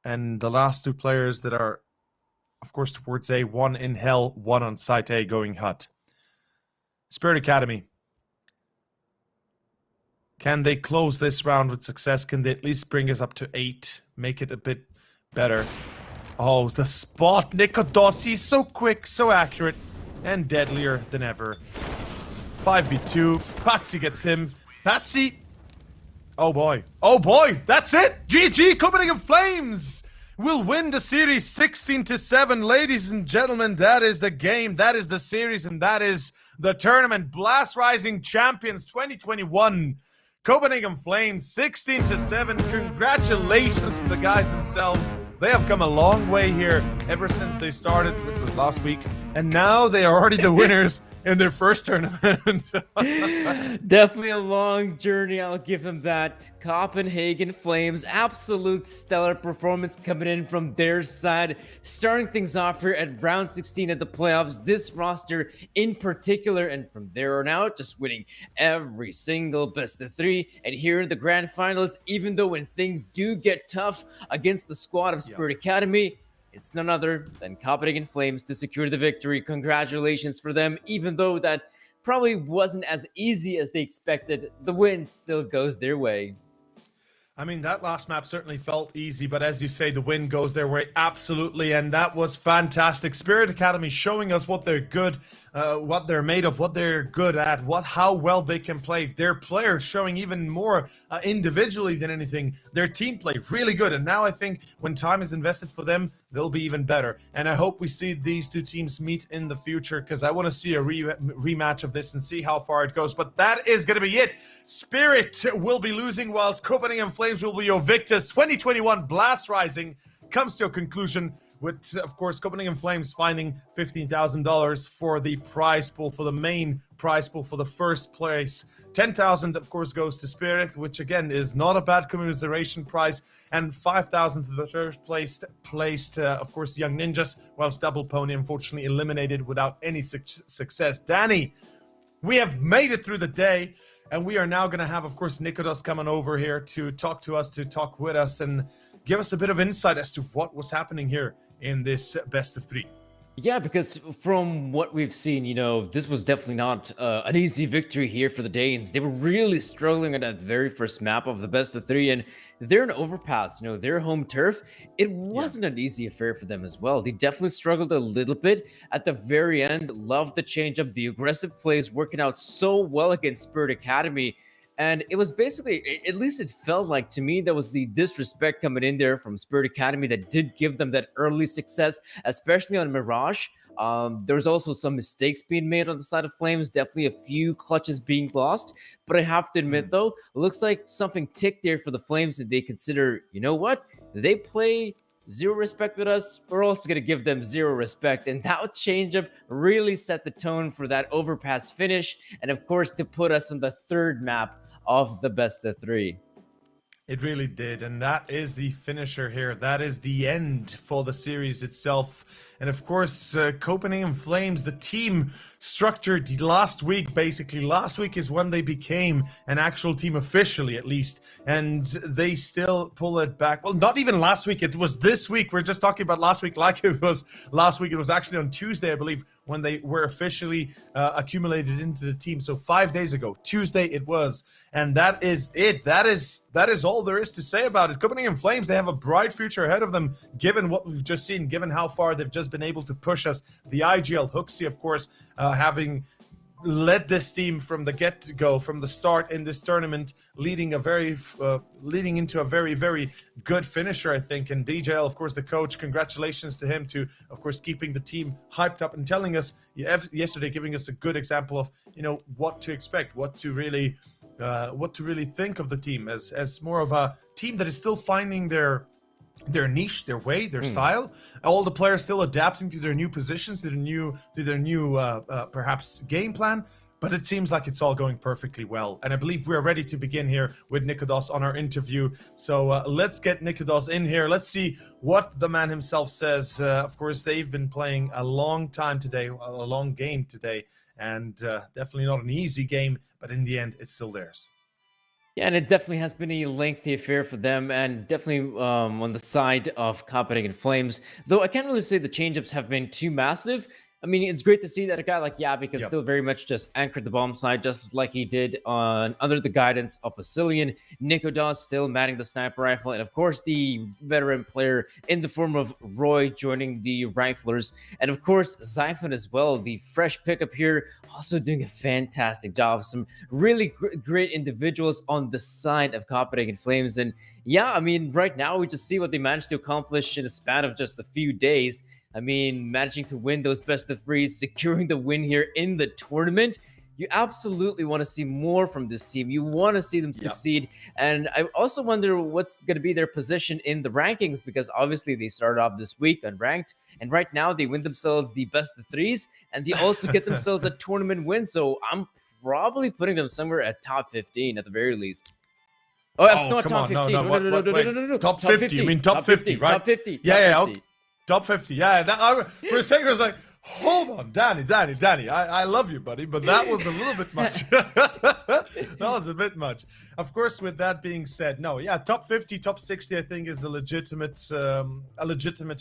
And the last two players that are, of course, towards A, one in hell, one on site A going hut. Spirit Academy. Can they close this round with success? Can they at least bring us up to 8? Make it a bit better. Oh, the spot. Nikodos, he's so quick, so accurate, and deadlier than ever. 5v2. Patsy gets him. Patsy. Oh boy. Oh boy. That's it. GG. Copenhagen Flames will win the series 16-7. Ladies and gentlemen, that is the game. That is the series, and that is the tournament. Blast Rising Champions 2021. Copenhagen Flames 16-7. Congratulations to the guys themselves. They have come a long way here ever since they started, which was last week. And now they are already the winners in their first tournament. Definitely a long journey, I'll give them that. Copenhagen Flames, absolute stellar performance coming in from their side. Starting things off here at round 16 of the playoffs. This roster in particular, and from there on out, just winning every single best of 3. And here in the grand finals, even though when things do get tough against the squad of Spirit Academy, it's none other than Copenhagen Flames to secure the victory. Congratulations for them. Even though that probably wasn't as easy as they expected, the win still goes their way. I mean, that last map certainly felt easy, but as you say, the win goes their way, absolutely, and that was fantastic. Spirit Academy showing us what they're good, what they're made of, what they're good at, how well they can play. Their players showing even more individually than anything. Their team play really good, and now I think when time is invested for them, they'll be even better. And I hope we see these two teams meet in the future, because I want to see a rematch of this and see how far it goes. But that is going to be it. Spirit will be losing, whilst Copenhagen Flames will be your victors. 2021 Blast Rising comes to a conclusion with, of course, Copenhagen Flames finding $15,000 for the prize pool, for the main prize pool for the first place. 10,000, of course, goes to Spirit, which again is not a bad commiseration prize, and 5,000 to the third placed, of course, Young Ninjas, whilst Double Pony unfortunately eliminated without any success. Danny, we have made it through the day, and we are now going to have, of course, Nikodos coming over here to talk to us, to talk with us, and give us a bit of insight as to what was happening here in this best of 3. Yeah, because from what we've seen, this was definitely not an easy victory here for the Danes. They were really struggling at that very first map of the best of three, and they're an overpass, their home turf. It Yeah. wasn't an easy affair for them as well. They definitely struggled a little bit at the very end. Loved the change up, the aggressive plays working out so well against Spirit Academy. And it was basically, at least it felt like to me, that was the disrespect coming in there from Spirit Academy that did give them that early success, especially on Mirage. There's also some mistakes being made on the side of Flames, definitely a few clutches being lost. But I have to admit, though, it looks like something ticked there for the Flames that they consider, you know what? They play zero respect with us. We're also going to give them zero respect. And that changeup really set the tone for that overpass finish. And of course, to put us on the third map of the best of three. It really did, and that is the finisher here. That is the end for the series itself. And of course, Copenhagen Flames, the team structured last week, basically. Last week is when they became an actual team officially, at least. And they still pull it back. Well, not even last week. It was this week. We're just talking about last week like it was last week. It was actually on Tuesday, I believe, when they were officially accumulated into the team. So 5 days ago, Tuesday it was. And that is it. That is all there is to say about it. Copenhagen Flames, they have a bright future ahead of them, given what we've just seen, given how far they've just been able to push us. The IGL Hooksy, of course, having led this team from the get-go, from the start in this tournament, leading into a very, very good finisher, I think. And DJL, of course, the coach, congratulations to him to, of course, keeping the team hyped up and telling us yesterday, giving us a good example of, what to expect, what to really think of the team as more of a team that is still finding their niche, their way, their style. All the players still adapting to their new positions, to their new perhaps game plan. But it seems like it's all going perfectly well. And I believe we're ready to begin here with Nikodos on our interview. So let's get Nikodos in here. Let's see what the man himself says. Of course, they've been playing a long time today, a long game today. And definitely not an easy game, but in the end, it's still theirs. Yeah, and it definitely has been a lengthy affair for them, and definitely on the side of Copenhagen Flames. Though I can't really say the change-ups have been too massive. I mean, it's great to see that a guy like Yabby can still very much just anchor the bomb side, just like he did under the guidance of Vasilian. Nikodos still manning the sniper rifle, and of course the veteran player in the form of Roy joining the riflers, and of course Zyphon as well, the fresh pickup here, also doing a fantastic job. Some really great individuals on the side of Copenhagen Flames, and yeah, I mean, right now we just see what they managed to accomplish in a span of just a few days. I mean, managing to win those best of threes, securing the win here in the tournament. You absolutely want to see more from this team. You want to see them succeed. And I also wonder what's going to be their position in the rankings, because obviously they started off this week unranked. And right now they win themselves the best of threes, and they also get themselves a tournament win. So I'm probably putting them somewhere at top 15 at the very least. Oh, not top 15. No. Top 50. You mean top 50, right? Top 50. Yeah. Okay. Top 50. Yeah. For a second, I was like, hold on, Danny. I love you, buddy, but that was a little bit much. That was a bit much. Of course, with that being said, top 50, top 60, I think is a legitimate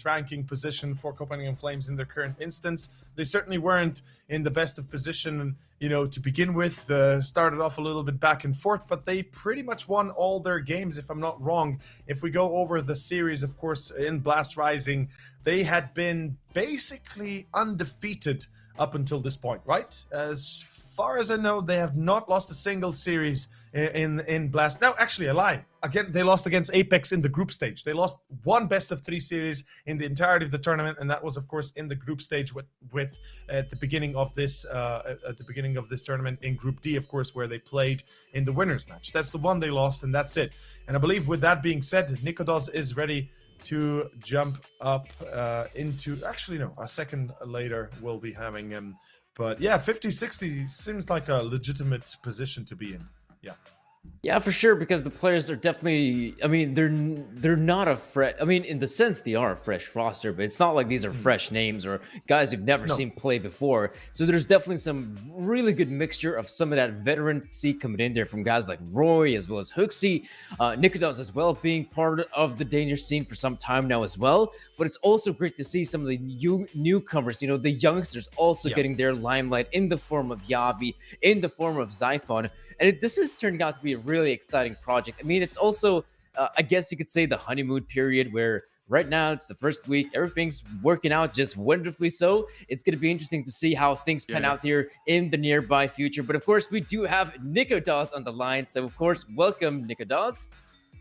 ranking position for Copenhagen Flames in their current instance. They certainly weren't in the best of position, to begin with. Started off a little bit back and forth, but they pretty much won all their games, if I'm not wrong. If we go over the series, of course, in Blast Rising, they had been basically undefeated up until this point, right? As far as I know, they have not lost a single series in Blast. No, actually, I lie. Again, they lost against Apex in the group stage. They lost one best of 3 series in the entirety of the tournament, and that was, of course, in the group stage with at the beginning of this tournament in Group D, of course, where they played in the winners match. That's the one they lost, and that's it. And I believe with that being said, Nikodos is ready to jump up into, actually no, a second later we'll be having him. But yeah, 50-60 seems like a legitimate position to be in. Yeah. Yeah, for sure, because the players are definitely. I mean, they're not a fresh. I mean, in the sense they are a fresh roster, but it's not like these are fresh names or guys you've never No. seen play before. So there's definitely some really good mixture of some of that veterancy coming in there from guys like Roy as well as Hooksy, Nikodas as well being part of the Danish scene for some time now as well. But it's also great to see some of the newcomers, the youngsters also Yeah. getting their limelight in the form of Yavi, in the form of Zyphon. And this is turning out to be a really exciting project. I mean, it's also, I guess you could say, the honeymoon period where right now it's the first week, everything's working out just wonderfully. So it's going to be interesting to see how things pan out here in the nearby future. But of course, we do have Nikodas on the line. So, of course, welcome, Nikodas.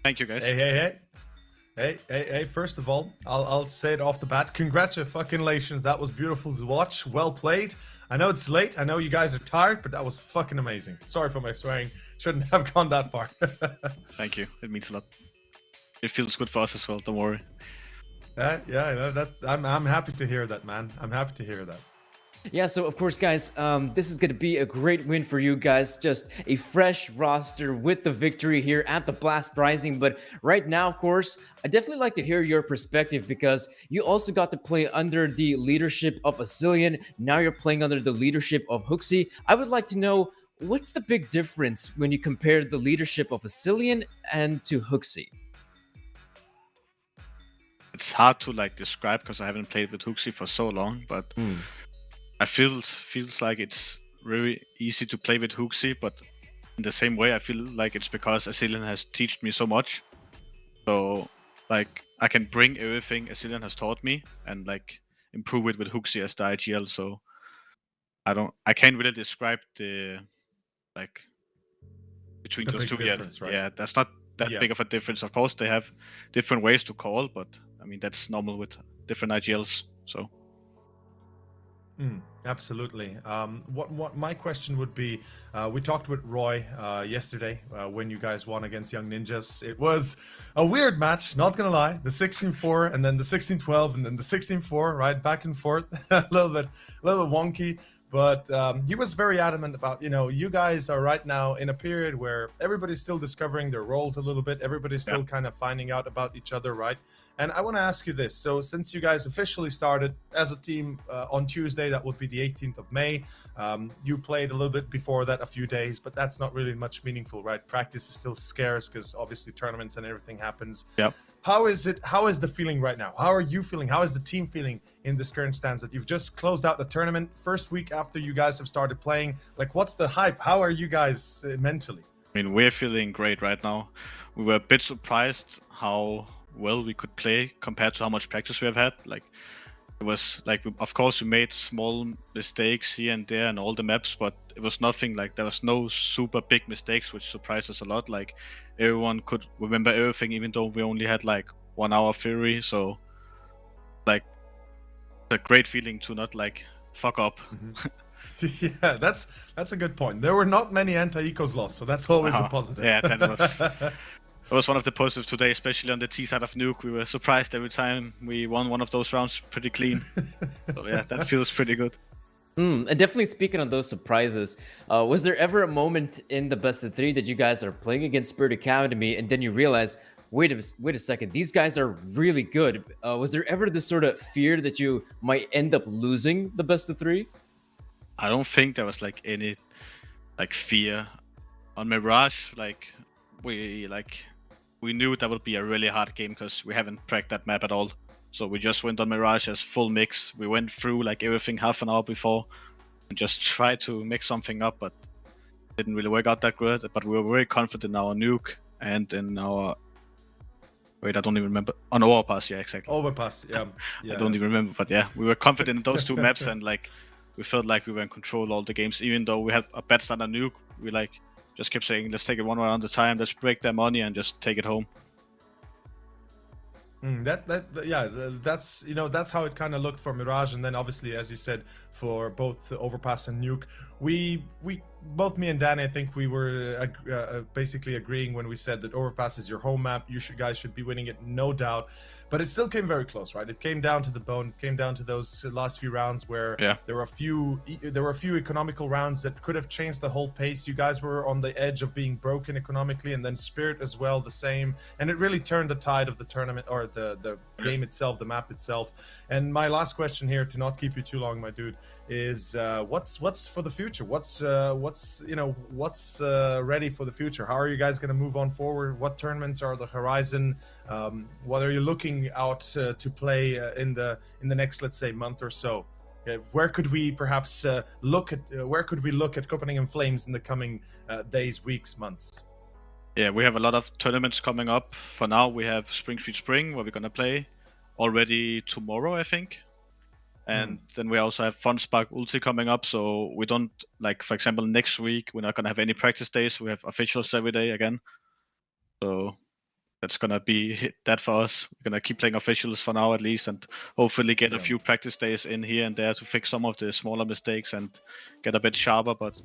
Thank you, guys. Hey, first of all, I'll say it off the bat. Congratulations. That was beautiful to watch. Well played. I know it's late. I know you guys are tired, but that was fucking amazing. Sorry for my swearing. Shouldn't have gone that far. Thank you. It means a lot. It feels good for us as well. Don't worry. Yeah, I know that. I'm happy to hear that, man. I'm happy to hear that. Yeah, so of course, guys, this is going to be a great win for you guys. Just a fresh roster with the victory here at the Blast Rising. But right now, of course, I'd definitely like to hear your perspective because you also got to play under the leadership of Asilian. Now you're playing under the leadership of Hooksy. I would like to know, what's the big difference when you compare the leadership of Asilian and to Hooksy? It's hard to describe because I haven't played with Hooksy for so long, but I feels like it's very easy to play with Hooksy, but in the same way I feel like it's because Asilian has taught me so much. So I can bring everything Asilian has taught me and improve it with Hooksy as the IGL. So I can't really describe the between The those big two yet. difference, right? Yeah, that's not that Yeah. big of a difference. Of course, they have different ways to call, but I mean that's normal with different IGLs. So. Absolutely. What my question would be, we talked with Roy yesterday when you guys won against Young Ninjas. It was a weird match, not gonna lie. The 16-4 and then the 16-12 and then the 16-4, right, back and forth, a little wonky. But he was very adamant about, you guys are right now in a period where everybody's still discovering their roles a little bit. Everybody's still kind of finding out about each other, right? And I want to ask you this. So since you guys officially started as a team on Tuesday, that would be the 18th of May. You played a little bit before that, a few days, but that's not really much meaningful, right? Practice is still scarce because obviously tournaments and everything happens. Yep. How is it? How is the feeling right now? How are you feeling? How is the team feeling in this current stance that you've just closed out the tournament first week after you guys have started playing? What's the hype? How are you guys mentally? I mean, we're feeling great right now. We were a bit surprised how well we could play compared to how much practice we have had. It was of course we made small mistakes here and there in all the maps, but it was nothing there was no super big mistakes which surprised us a lot. Everyone could remember everything even though we only had 1 hour theory. So it's a great feeling to not fuck up. Yeah, that's a good point. There were not many anti-ecos lost, so that's always a positive. Yeah, that was one of the positives today, especially on the T side of Nuke. We were surprised every time we won one of those rounds pretty clean. So yeah, that feels pretty good. And definitely speaking on those surprises, was there ever a moment in the best of 3 that you guys are playing against Spirit Academy and then you realize, wait a second, these guys are really good? Was there ever this sort of fear that you might end up losing the best of 3? I don't think there was any fear on Mirage. We knew that would be a really hard game because we haven't cracked that map at all. So we just went on Mirage as full mix. We went through everything half an hour before and just tried to mix something up, but it didn't really work out that good. But we were very confident in our Nuke and in our... Wait, I don't even remember. On Overpass, yeah, exactly. Overpass, yeah. I don't even remember, but yeah, we were confident in those two maps and we felt like we were in control all the games. Even though we had a bad start on Nuke, we just kept saying, let's take it one round at a time, let's break their money and just take it home. That's how it kind of looked for Mirage, and then obviously, as you said, for both the Overpass and Nuke, we both me and Danny, I think we were basically agreeing when we said that Overpass is your home map. You guys should be winning it, no doubt. But it still came very close, right? It came down to the bone. It came down to those last few rounds where there were a few economical rounds that could have changed the whole pace. You guys were on the edge of being broken economically, and then Spirit as well, the same. And it really turned the tide of the tournament, or the game itself, the map itself. And my last question here, to not keep you too long, my dude, is what's for the future? What's ready for the future? How are you guys going to move on forward? What tournaments are the horizon? What are you looking out to play in the next, let's say, month or so? Where could we perhaps look at Copenhagen Flames in the coming days, weeks, months? Yeah, we have a lot of tournaments coming up. For now, we have Spring Street Spring, where we're gonna play already tomorrow, I think. And then we also have Fun Spark Ulti coming up. So we don't, like, for example, next week we're not gonna have any practice days. We have officials every day again. So that's gonna be that for us. We're gonna keep playing officials for now at least, and hopefully get a few practice days in here and there to fix some of the smaller mistakes and get a bit sharper. But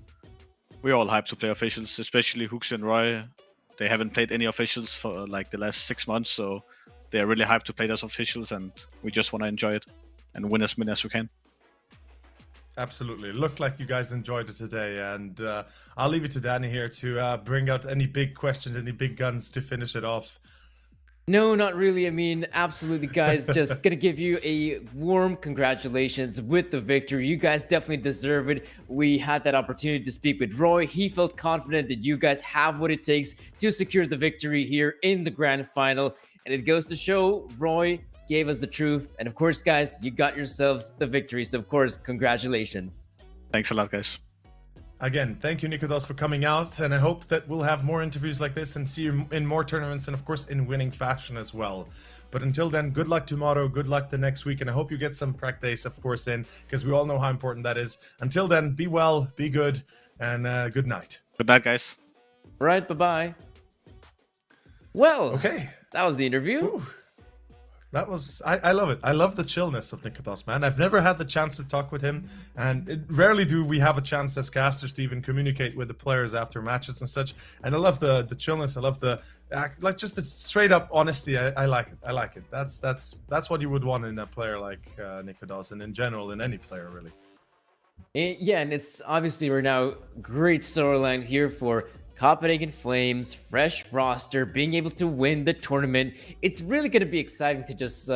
we're all hyped to play officials, especially Hooks and Roy. They haven't played any officials for like the last 6 months, so they're really hyped to play those officials, and we just want to enjoy it and win as many as we can. Absolutely. It looked like you guys enjoyed it today, and I'll leave it to Danny here to bring out any big questions, any big guns to finish it off. No, not really. I mean, absolutely, guys. Just gonna give you a warm congratulations with the victory. You guys definitely deserve it. We had that opportunity to speak with Roy. He felt confident that you guys have what it takes to secure the victory here in the grand final. And it goes to show Roy gave us the truth. And of course, guys, you got yourselves the victory. So, of course, congratulations. Thanks a lot, guys. Again, thank you, Nikodos, for coming out, and I hope that we'll have more interviews like this and see you in more tournaments, and of course in winning fashion as well. But until then, good luck tomorrow, good luck the next week, and I hope you get some practice days, of course, in, because we all know how important that is. Until then, be well, be good, and good night. Good night, guys. All right, bye-bye. Well, okay, that was the interview. Ooh. That was, I love it. I love the chillness of Nikodos, man. I've never had the chance to talk with him, and rarely do we have a chance as casters to even communicate with the players after matches and such. And I love the chillness. I love the, like, just the straight up honesty. I like it. I like it. That's what you would want in a player like Nikodos, and in general in any player, really. Yeah, and it's obviously right now great storyline here for Copenhagen Flames, fresh roster, being able to win the tournament. It's really going to be exciting to just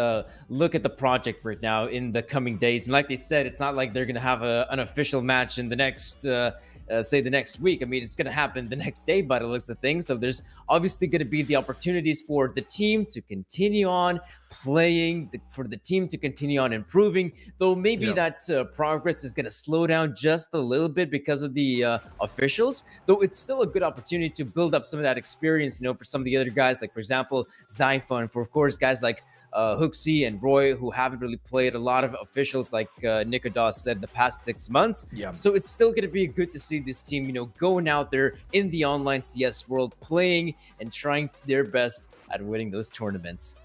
look at the project right now in the coming days. And like they said, it's not like they're going to have an official match in the next, say, the next week. I mean, it's going to happen the next day by the looks of things. So there's obviously going to be the opportunities for the team to continue on playing, for the team to continue on improving, though maybe that progress is going to slow down just a little bit because of the officials, though it's still a good opportunity to build up some of that experience, you know, for some of the other guys, like, for example, Zypha, and for, of course, guys like Hooksy and Roy, who haven't really played a lot of officials, like Nikodos said, the past 6 months. Yeah. So it's still going to be good to see this team, you know, going out there in the online CS world, playing and trying their best at winning those tournaments.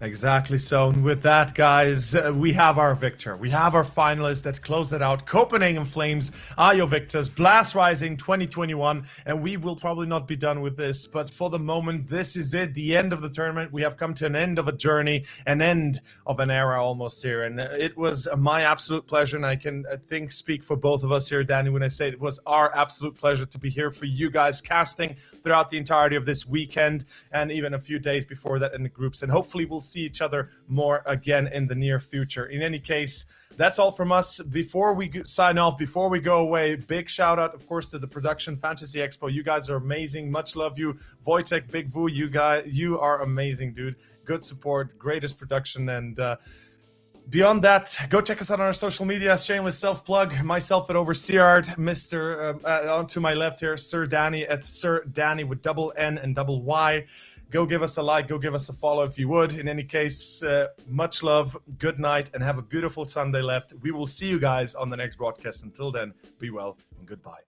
Exactly so. And with that, guys, we have our victor. We have our finalists that close it out. Copenhagen Flames are your victors. Blast Rising 2021. And we will probably not be done with this. But for the moment, this is it. The end of the tournament. We have come to an end of a journey, an end of an era almost here. And it was my absolute pleasure. And I can, I think, speak for both of us here, Danny, when I say it was our absolute pleasure to be here for you guys, casting throughout the entirety of this weekend and even a few days before that in the groups. And hopefully we'll see each other more again in the near future. In any case, that's all from us. Before we sign off, before we go away, big shout out, of course, to the production Fantasy Expo. You guys are amazing. Much love you. Wojtek, Big Vu, you are amazing, dude. Good support, greatest production, and beyond that, go check us out on our social media. Shameless self-plug. Myself at Overseer, on to my left here, Sir Danny at Sir Danny with double N and double Y. Go give us a like, go give us a follow if you would. In any case, much love, good night, and have a beautiful Sunday left. We will see you guys on the next broadcast. Until then, be well and goodbye.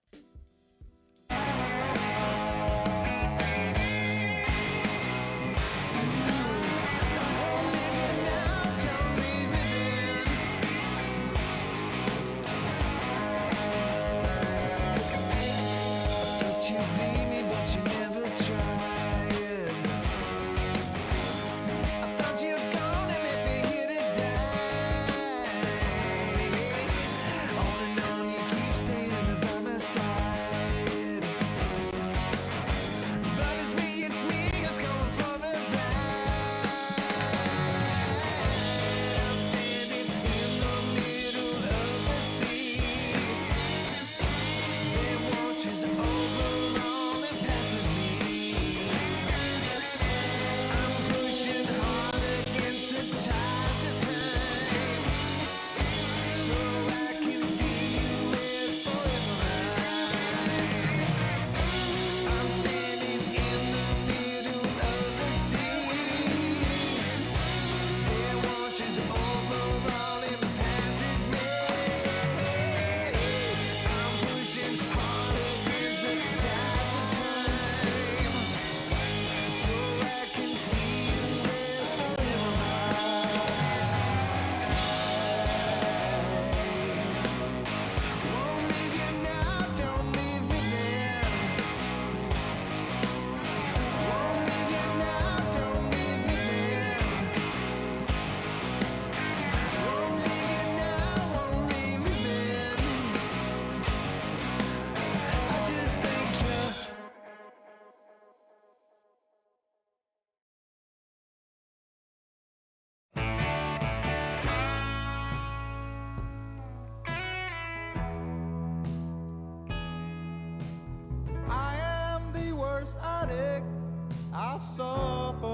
I suffer